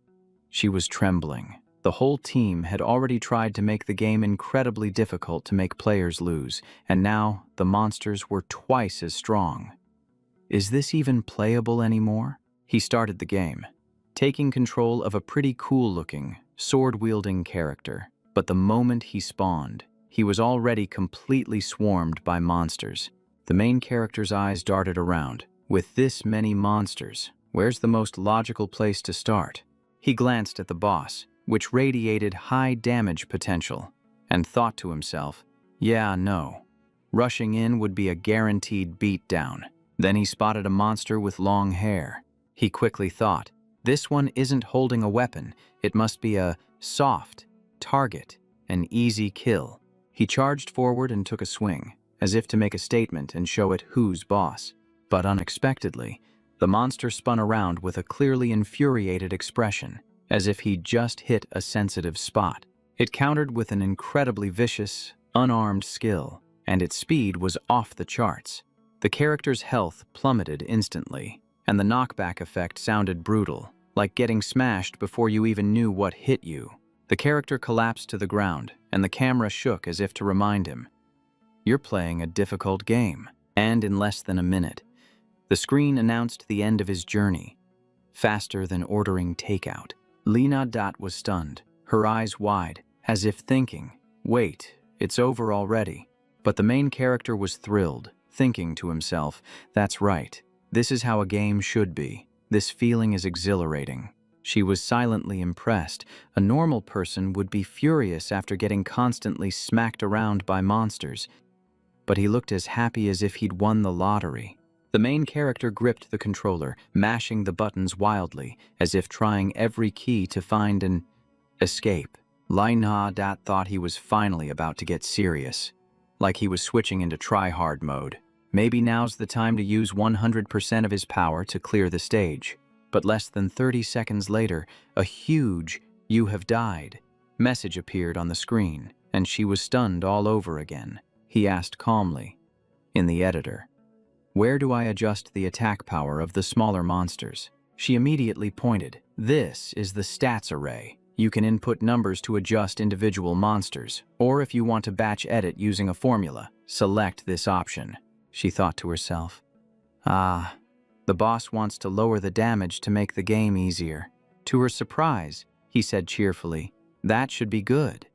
she was trembling. The whole team had already tried to make the game incredibly difficult to make players lose, and now the monsters were twice as strong. Is this even playable anymore? He started the game, taking control of a pretty cool-looking, sword-wielding character. But the moment he spawned, he was already completely swarmed by monsters. The main character's eyes darted around. With this many monsters, where's the most logical place to start? He glanced at the boss, which radiated high damage potential, and thought to himself, yeah, no. Rushing in would be a guaranteed beatdown. Then he spotted a monster with long hair. He quickly thought, this one isn't holding a weapon. It must be a soft target, an easy kill. He charged forward and took a swing, as if to make a statement and show it who's boss. But unexpectedly, the monster spun around with a clearly infuriated expression, as if he'd just hit a sensitive spot. It countered with an incredibly vicious, unarmed skill, and its speed was off the charts. The character's health plummeted instantly, and the knockback effect sounded brutal, like getting smashed before you even knew what hit you. The character collapsed to the ground, and the camera shook as if to remind him, you're playing a difficult game. And in less than a minute, the screen announced the end of his journey, faster than ordering takeout. Lena Dot was stunned, her eyes wide, as if thinking, wait, it's over already. But the main character was thrilled, thinking to himself, that's right, this is how a game should be. This feeling is exhilarating. She was silently impressed. A normal person would be furious after getting constantly smacked around by monsters, but he looked as happy as if he'd won the lottery. The main character gripped the controller, mashing the buttons wildly, as if trying every key to find an escape. Lena Dot thought he was finally about to get serious, like he was switching into try-hard mode. Maybe now's the time to use 100% of his power to clear the stage. But less than 30 seconds later, a huge "You have died" message appeared on the screen, and she was stunned all over again. He asked calmly, in the editor, "Where do I adjust the attack power of the smaller monsters?" She immediately pointed. "This is the stats array. You can input numbers to adjust individual monsters, or if you want to batch edit using a formula, select this option." She thought to herself, "Ah, the boss wants to lower the damage to make the game easier." To her surprise, he said cheerfully, "That should be good.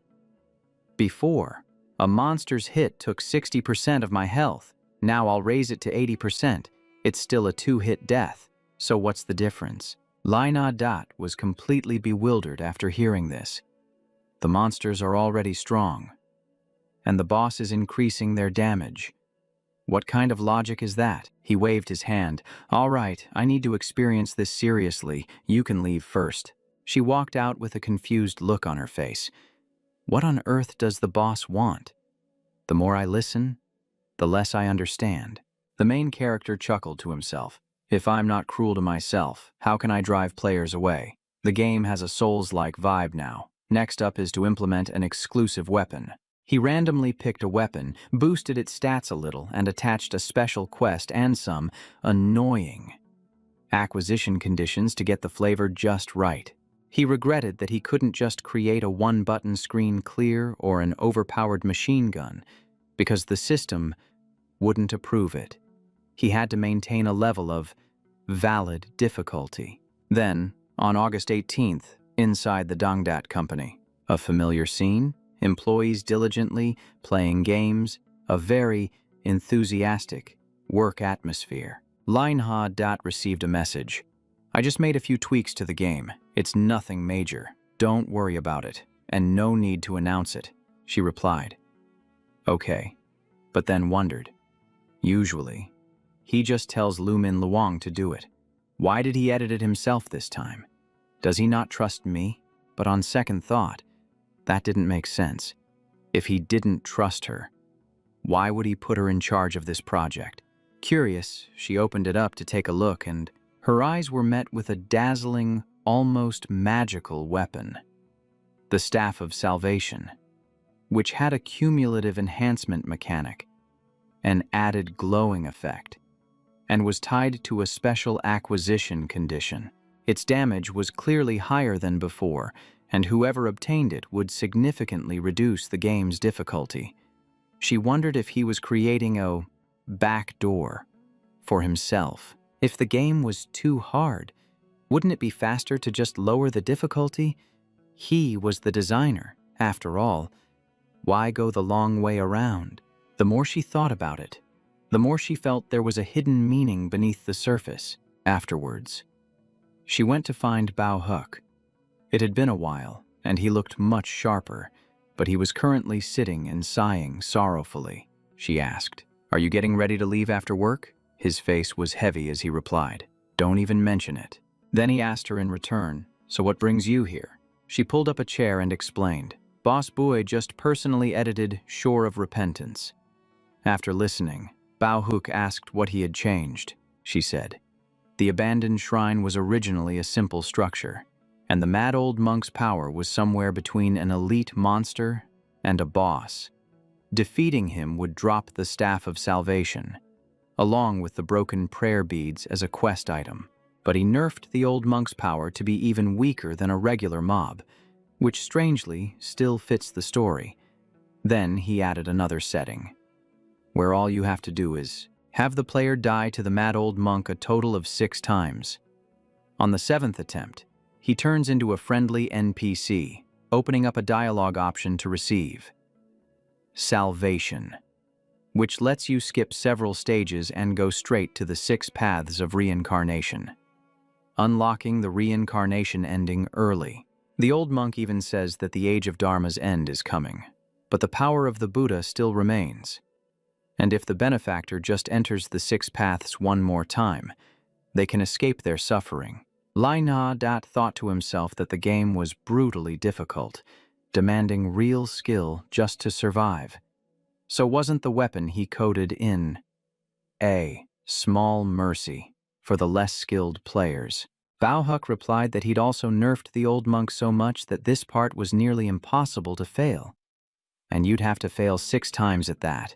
Before, a monster's hit took 60% of my health. Now I'll raise it to 80%. It's still a 2-hit death. So what's the difference?" Lina Dot was completely bewildered after hearing this. The monsters are already strong, and the boss is increasing their damage. What kind of logic is that? He waved his hand. "All right, I need to experience this seriously. You can leave first." She walked out with a confused look on her face. What on earth does the boss want? The more I listen, the less I understand. The main character chuckled to himself. If I'm not cruel to myself, how can I drive players away? The game has a Souls-like vibe now. Next up is to implement an exclusive weapon. He randomly picked a weapon, boosted its stats a little, and attached a special quest and some annoying acquisition conditions to get the flavor just right. He regretted that he couldn't just create a one-button screen clear or an overpowered machine gun, because the system wouldn't approve it. He had to maintain a level of valid difficulty. Then, on August 18th, inside the Dongdat company, a familiar scene, employees diligently playing games, a very enthusiastic work atmosphere. Lina Dot received a message. "I just made a few tweaks to the game. It's nothing major. Don't worry about it, and no need to announce it," she replied. Okay, but then wondered. Usually, he just tells Lumin Luang to do it. Why did he edit it himself this time? Does he not trust me? But on second thought, that didn't make sense. If he didn't trust her, why would he put her in charge of this project? Curious, she opened it up to take a look, and her eyes were met with a dazzling, almost magical weapon. The Staff of Salvation, which had a cumulative enhancement mechanic, an added glowing effect, and was tied to a special acquisition condition. Its damage was clearly higher than before, and whoever obtained it would significantly reduce the game's difficulty. She wondered if he was creating a back door for himself. If the game was too hard, wouldn't it be faster to just lower the difficulty? He was the designer. After all, why go the long way around? The more she thought about it, the more she felt there was a hidden meaning beneath the surface. Afterwards, she went to find Bao Huk. It had been a while, and he looked much sharper, but he was currently sitting and sighing sorrowfully. She asked, "Are you getting ready to leave after work?" His face was heavy as he replied, "Don't even mention it." Then he asked her in return, "So what brings you here?" She pulled up a chair and explained, "Boss Bui just personally edited Shore of Repentance." After listening, Bao Huk asked what he had changed. She said, "The abandoned shrine was originally a simple structure, and the mad old monk's power was somewhere between an elite monster and a boss. Defeating him would drop the Staff of Salvation, along with the broken prayer beads as a quest item. But he nerfed the old monk's power to be even weaker than a regular mob, which strangely still fits the story. Then he added another setting, where all you have to do is have the player die to the mad old monk a total of 6 times. On the 7th attempt, he turns into a friendly NPC, opening up a dialogue option to receive Salvation, which lets you skip several stages and go straight to the 6 paths of reincarnation, unlocking the reincarnation ending early. The old monk even says that the age of Dharma's end is coming, but the power of the Buddha still remains. And if the benefactor just enters the 6 paths one more time, they can escape their suffering. Lina Dat thought to himself that the game was brutally difficult, demanding real skill just to survive. So wasn't the weapon he coded in a small mercy for the less skilled players. Bauhuck replied that he'd also nerfed the old monk so much that this part was nearly impossible to fail. And you'd have to fail 6 times at that.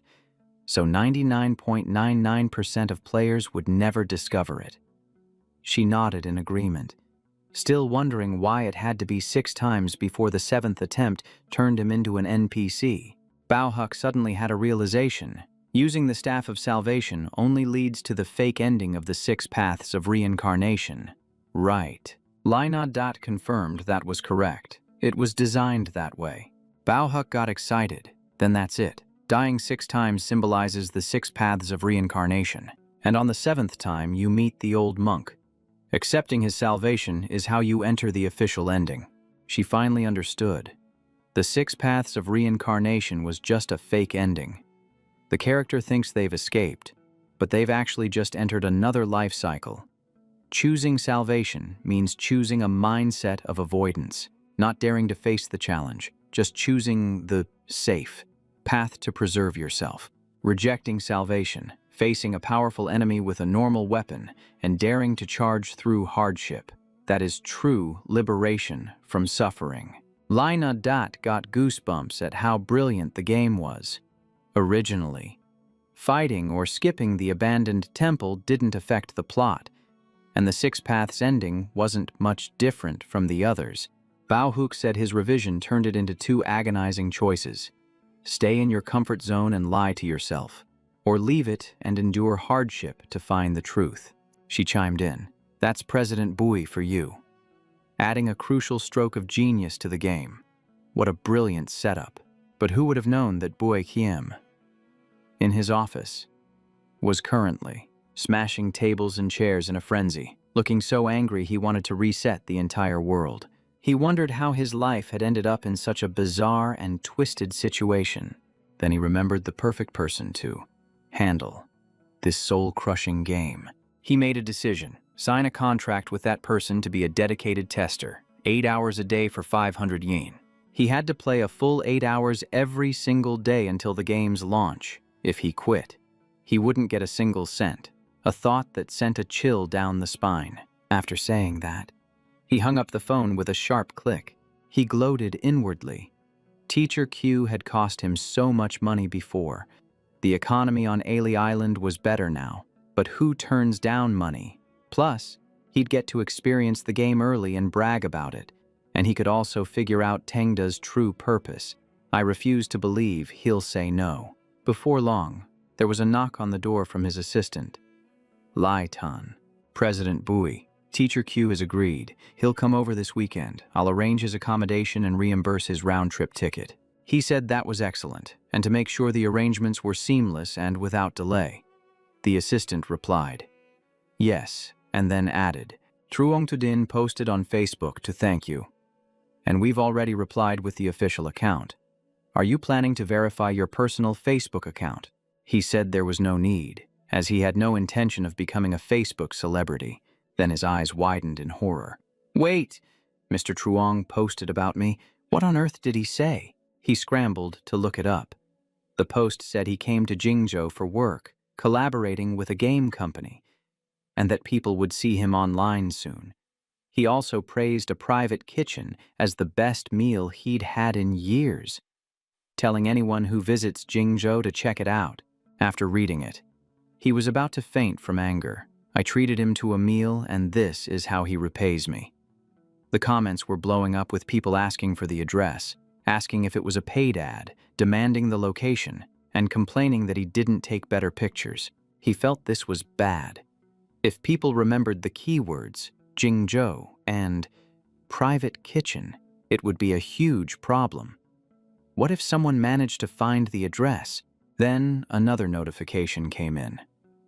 So 99.99% of players would never discover it. She nodded in agreement, still wondering why it had to be 6 times before the 7th attempt turned him into an NPC. Bauhuck suddenly had a realization. Using the Staff of Salvation only leads to the fake ending of the 6 paths of reincarnation. Right. Lina confirmed that was correct. It was designed that way. Bauhuck got excited. Then that's it. Dying 6 times symbolizes the 6 paths of reincarnation. And on the 7th time, you meet the old monk. Accepting his salvation is how you enter the official ending. She finally understood. The 6 paths of reincarnation was just a fake ending. The character thinks they've escaped, but they've actually just entered another life cycle. Choosing salvation means choosing a mindset of avoidance, not daring to face the challenge, just choosing the safe path to preserve yourself. Rejecting salvation, facing a powerful enemy with a normal weapon, and daring to charge through hardship. That is true liberation from suffering. Lina got goosebumps at how brilliant the game was. Originally, fighting or skipping the abandoned temple didn't affect the plot, and the 6 paths ending wasn't much different from the others. Bauhuck said his revision turned it into 2 agonizing choices. Stay in your comfort zone and lie to yourself, or leave it and endure hardship to find the truth. She chimed in. That's President Bui for you. Adding a crucial stroke of genius to the game. What a brilliant setup. But who would have known that Bui Kiem, in his office, was currently smashing tables and chairs in a frenzy, looking so angry he wanted to reset the entire world. He wondered how his life had ended up in such a bizarre and twisted situation. Then he remembered the perfect person to handle this soul-crushing game. He made a decision. Sign a contract with that person to be a dedicated tester, 8 hours a day for 500 yen. He had to play a full 8 hours every single day until the game's launch. If he quit, he wouldn't get a single cent, a thought that sent a chill down the spine. After saying that, he hung up the phone with a sharp click. He gloated inwardly. Teacher Q had cost him so much money before. The economy on Ailey Island was better now, but who turns down money? Plus, he'd get to experience the game early and brag about it, and he could also figure out Tengda's true purpose. I refuse to believe he'll say no. Before long, there was a knock on the door from his assistant. Lai-tan. President Bui. Teacher Q has agreed. He'll come over this weekend. I'll arrange his accommodation and reimburse his round-trip ticket. He said that was excellent, and to make sure the arrangements were seamless and without delay. The assistant replied, yes, and then added, Truong Tudin posted on Facebook to thank you. And we've already replied with the official account. Are you planning to verify your personal Facebook account? He said there was no need, as he had no intention of becoming a Facebook celebrity. Then his eyes widened in horror. Wait! Mr. Truong posted about me. What on earth did he say? He scrambled to look it up. The post said he came to Jingzhou for work, collaborating with a game company, and that people would see him online soon. He also praised a private kitchen as the best meal he'd had in years, telling anyone who visits Jingzhou to check it out. After reading it, he was about to faint from anger. I treated him to a meal, and this is how he repays me. The comments were blowing up with people asking for the address, asking if it was a paid ad, demanding the location, and complaining that he didn't take better pictures. He felt this was bad. If people remembered the keywords, Jingzhou and private kitchen, it would be a huge problem. What if someone managed to find the address? Then another notification came in.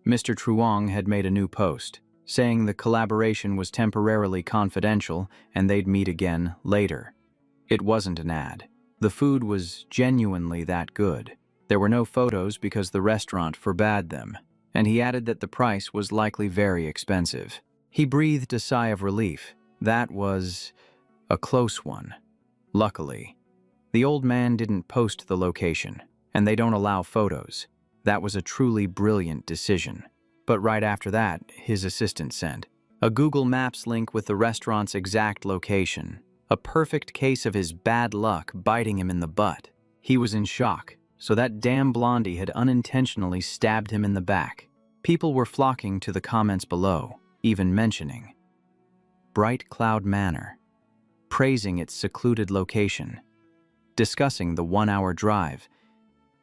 Mr. Truong had made a new post, saying the collaboration was temporarily confidential and they'd meet again later. It wasn't an ad. The food was genuinely that good. There were no photos because the restaurant forbade them, and he added that the price was likely very expensive. He breathed a sigh of relief. That was a close one. Luckily, the old man didn't post the location, and they don't allow photos. That was a truly brilliant decision. But right after that, his assistant sent a Google Maps link with the restaurant's exact location. A perfect case of his bad luck biting him in the butt. He was in shock, so that damn blondie had unintentionally stabbed him in the back. People were flocking to the comments below, even mentioning Bright Cloud Manor, praising its secluded location, discussing the 1-hour drive,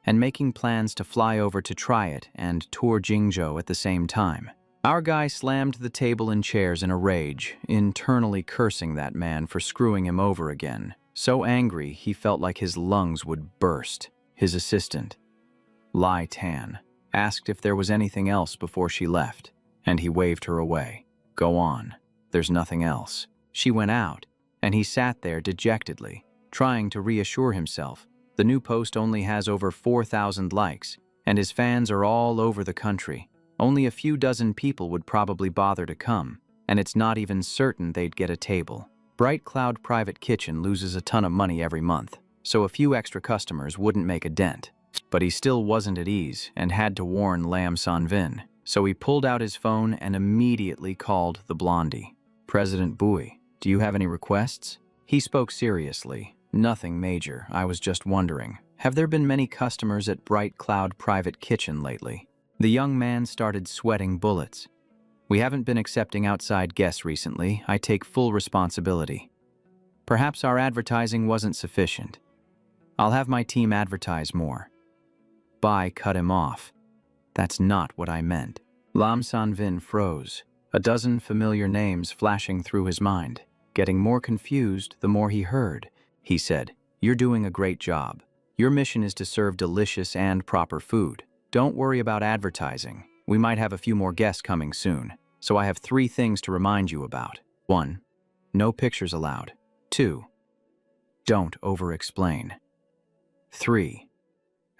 and making plans to fly over to try it and tour Jingzhou at the same time. Our guy slammed the table and chairs in a rage, internally cursing that man for screwing him over again. So angry, he felt like his lungs would burst. His assistant, Lai Tan, asked if there was anything else before she left, and he waved her away. Go on, there's nothing else. She went out, and he sat there dejectedly, trying to reassure himself. The new post only has over 4,000 likes, and his fans are all over the country. Only a few dozen people would probably bother to come, and it's not even certain they'd get a table. Bright Cloud Private Kitchen loses a ton of money every month, so a few extra customers wouldn't make a dent. But he still wasn't at ease and had to warn Lam Sanvin, so he pulled out his phone and immediately called the blondie. President Bui, do you have any requests? He spoke seriously. Nothing major, I was just wondering. Have there been many customers at Bright Cloud Private Kitchen lately? The young man started sweating bullets. We haven't been accepting outside guests recently. I take full responsibility. Perhaps our advertising wasn't sufficient. I'll have my team advertise more. Bai cut him off. That's not what I meant. Lam Sanvin froze, a dozen familiar names flashing through his mind. Getting more confused the more he heard. He said, "You're doing a great job. Your mission is to serve delicious and proper food. Don't worry about advertising. We might have a few more guests coming soon, so I have 3 things to remind you about. 1. No pictures allowed. 2. Don't over-explain. 3.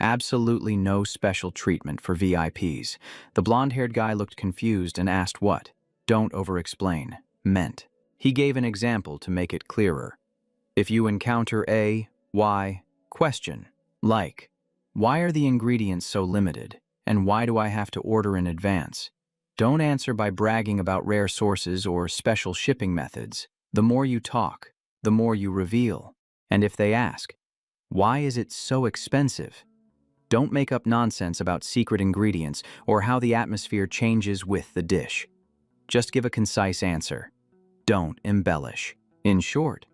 Absolutely no special treatment for VIPs. The blonde-haired guy looked confused and asked what "don't over-explain" meant. He gave an example to make it clearer. If you encounter a, why, question, like, why are the ingredients so limited, and why do I have to order in advance? Don't answer by bragging about rare sources or special shipping methods. The more you talk, the more you reveal. And if they ask, why is it so expensive? Don't make up nonsense about secret ingredients or how the atmosphere changes with the dish. Just give a concise answer. Don't embellish. In short,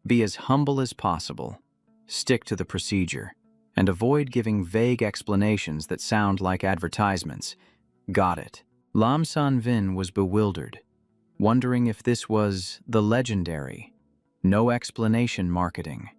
be as humble as possible. Stick to the procedure, and avoid giving vague explanations that sound like advertisements. Got it. Lam Sanvin was bewildered, wondering if this was the legendary, no explanation marketing.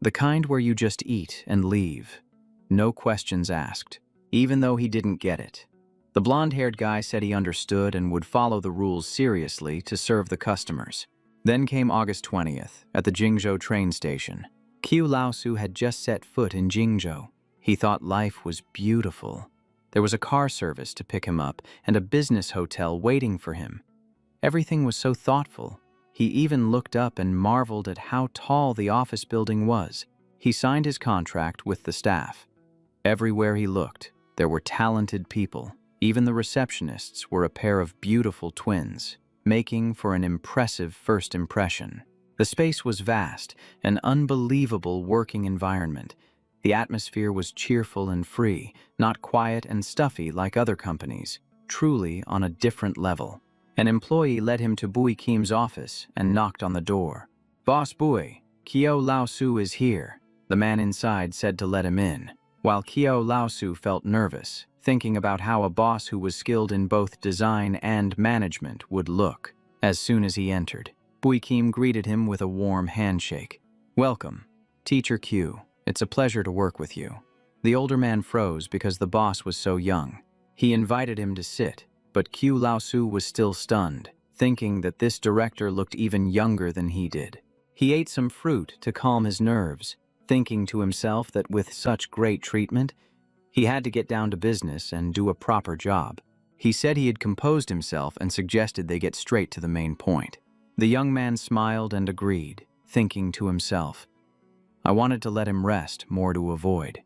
The kind where you just eat and leave. No questions asked, even though he didn't get it. The blonde-haired guy said he understood and would follow the rules seriously to serve the customers. Then came August 20th, at the Jingzhou train station. Qiu Laosu had just set foot in Jingzhou. He thought life was beautiful. There was a car service to pick him up and a business hotel waiting for him. Everything was so thoughtful. He even looked up and marveled at how tall the office building was. He signed his contract with the staff. Everywhere he looked, there were talented people. Even the receptionists were a pair of beautiful twins, making for an impressive first impression. The space was vast, an unbelievable working environment. The atmosphere was cheerful and free, not quiet and stuffy like other companies, truly on a different level. An employee led him to Bui Kim's office and knocked on the door. "Boss Bui, Qiu Laosu is here," the man inside said to let him in, while Qiu Laosu felt nervous, thinking about how a boss who was skilled in both design and management would look. As soon as he entered, Bui Kim greeted him with a warm handshake. "Welcome, Teacher Q. It's a pleasure to work with you." The older man froze because the boss was so young. He invited him to sit, but Qiu Laosu was still stunned, thinking that this director looked even younger than he did. He ate some fruit to calm his nerves, thinking to himself that with such great treatment, he had to get down to business and do a proper job. He said he had composed himself and suggested they get straight to the main point. The young man smiled and agreed, thinking to himself, I wanted to let him rest, more to avoid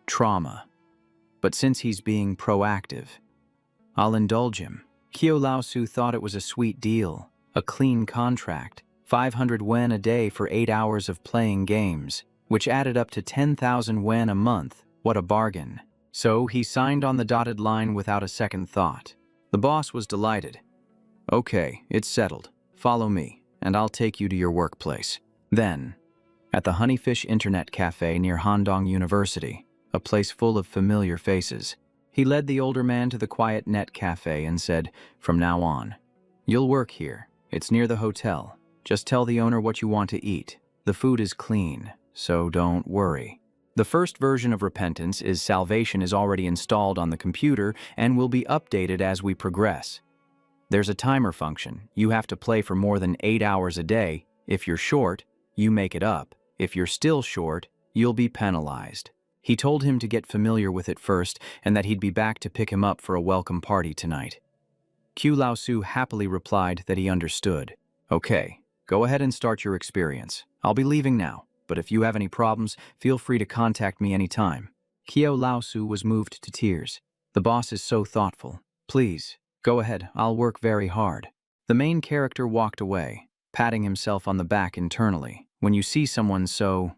trauma. but since he's being proactive, I'll indulge him. Kyo Lao-su thought it was a sweet deal, a clean contract, 500 wen a day for 8 hours of playing games, which added up to 10,000 wen a month. What a bargain. So he signed on the dotted line without a second thought. The boss was delighted. Okay, it's settled. Follow me, and I'll take you to your workplace. Then, at the Honeyfish Internet Cafe near Handong University, a place full of familiar faces, he led the older man to the quiet net cafe and said, "From now on, you'll work here. It's near the hotel. Just tell the owner what you want to eat. The food is clean, so don't worry." The first version of Repentance is Salvation is already installed on the computer and will be updated as we progress. There's a timer function. You have to play for more than 8 hours a day. If you're short, you make it up. If you're still short, you'll be penalized. He told him to get familiar with it first and that he'd be back to pick him up for a welcome party tonight. Kyu Lao-su happily replied that he understood. Okay, go ahead and start your experience. I'll be leaving now, but if you have any problems, feel free to contact me anytime. Kyo Lao-su was moved to tears. The boss is so thoughtful. Please, go ahead, I'll work very hard. The main character walked away, patting himself on the back internally. When you see someone so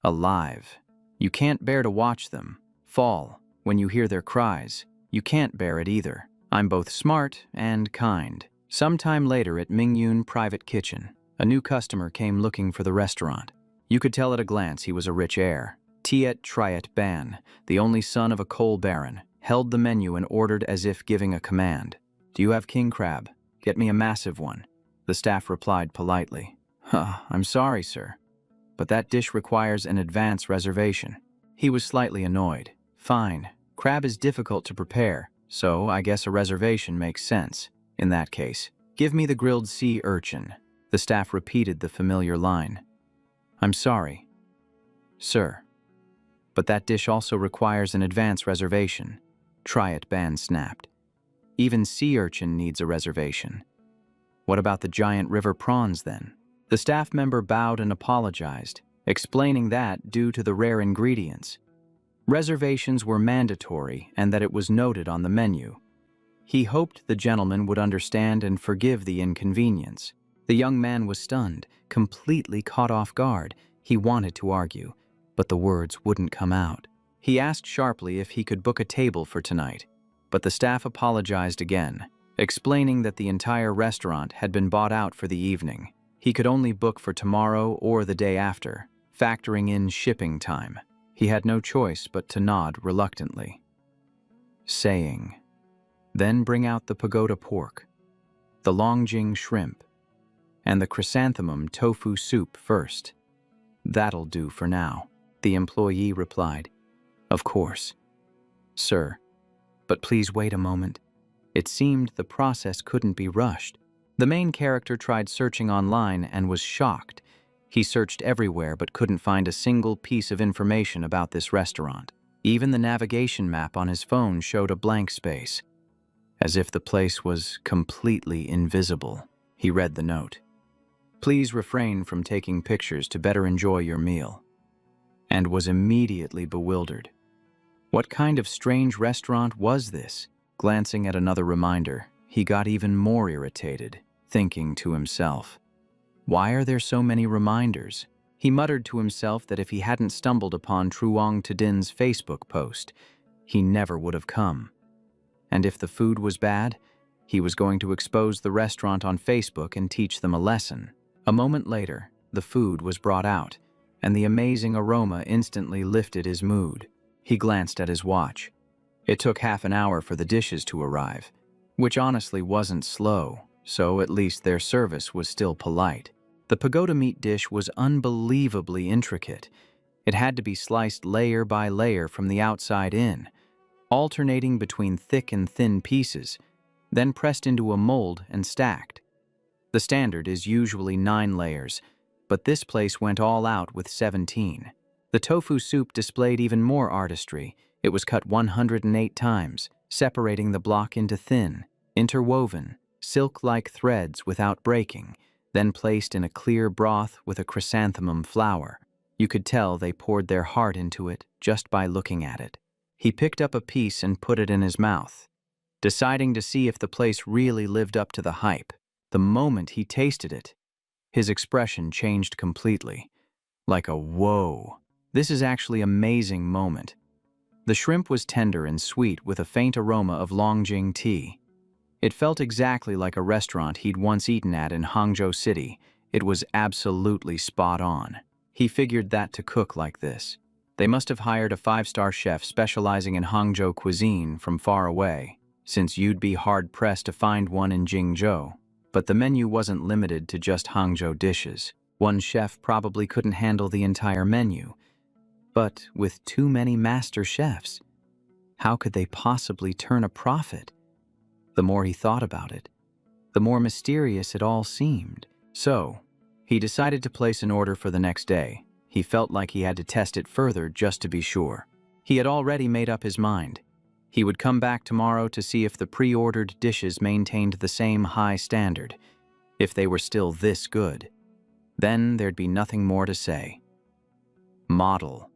alive, you can't bear to watch them fall. When you hear their cries, you can't bear it either. I'm both smart and kind. Sometime later at Mingyun Private Kitchen, a new customer came looking for the restaurant. You could tell at a glance he was a rich heir. Tiet Triet Ban, the only son of a coal baron, held the menu and ordered as if giving a command. "Do you have king crab? Get me a massive one." The staff replied politely. "I'm sorry, sir, but that dish requires an advance reservation." He was slightly annoyed. "Fine, crab is difficult to prepare, so I guess a reservation makes sense. In that case, give me the grilled sea urchin." The staff repeated the familiar line. "I'm sorry, sir, but that dish also requires an advance reservation." Triet Ban snapped. "Even sea urchin needs a reservation. What about the giant river prawns then?" The staff member bowed and apologized, explaining that, due to the rare ingredients, reservations were mandatory and that it was noted on the menu. He hoped the gentleman would understand and forgive the inconvenience. The young man was stunned, completely caught off guard. He wanted to argue, but the words wouldn't come out. He asked sharply if he could book a table for tonight, but the staff apologized again, explaining that the entire restaurant had been bought out for the evening. He could only book for tomorrow or the day after, factoring in shipping time. He had no choice but to nod reluctantly, saying, "Then bring out the pagoda pork, the longjing shrimp, and the chrysanthemum tofu soup first." "That'll do for now," the employee replied. "Of course, sir, but please wait a moment." It seemed the process couldn't be rushed. The main character tried searching online and was shocked. He searched everywhere but couldn't find a single piece of information about this restaurant. Even the navigation map on his phone showed a blank space, as if the place was completely invisible. He read the note. "Please refrain from taking pictures to better enjoy your meal," and was immediately bewildered. What kind of strange restaurant was this? Glancing at another reminder, he got even more irritated, thinking to himself, "Why are there so many reminders?" He muttered to himself that if he hadn't stumbled upon Truong Tadin's Facebook post, he never would have come. And if the food was bad, he was going to expose the restaurant on Facebook and teach them a lesson. A moment later, the food was brought out, and the amazing aroma instantly lifted his mood. He glanced at his watch. It took half an hour for the dishes to arrive, which honestly wasn't slow, so at least their service was still polite. The pagoda meat dish was unbelievably intricate. It had to be sliced layer by layer from the outside in, alternating between thick and thin pieces, then pressed into a mold and stacked. The standard is usually 9 layers, but this place went all out with 17. The tofu soup displayed even more artistry. It was cut 108 times, separating the block into thin, interwoven, silk-like threads without breaking, then placed in a clear broth with a chrysanthemum flour. You could tell they poured their heart into it just by looking at it. He picked up a piece and put it in his mouth, deciding to see if the place really lived up to the hype. The moment he tasted it, his expression changed completely, like a whoa, this is actually amazing moment. The shrimp was tender and sweet with a faint aroma of Longjing tea. It felt exactly like a restaurant he'd once eaten at in Hangzhou City. It was absolutely spot on. He figured that to cook like this, they must have hired a 5-star chef specializing in Hangzhou cuisine from far away, since you'd be hard-pressed to find one in Jingzhou. But the menu wasn't limited to just Hangzhou dishes. One chef probably couldn't handle the entire menu. But with too many master chefs, how could they possibly turn a profit? The more he thought about it, the more mysterious it all seemed. So, he decided to place an order for the next day. He felt like he had to test it further just to be sure. He had already made up his mind. He would come back tomorrow to see if the pre-ordered dishes maintained the same high standard, if they were still this good. Then there'd be nothing more to say. Model.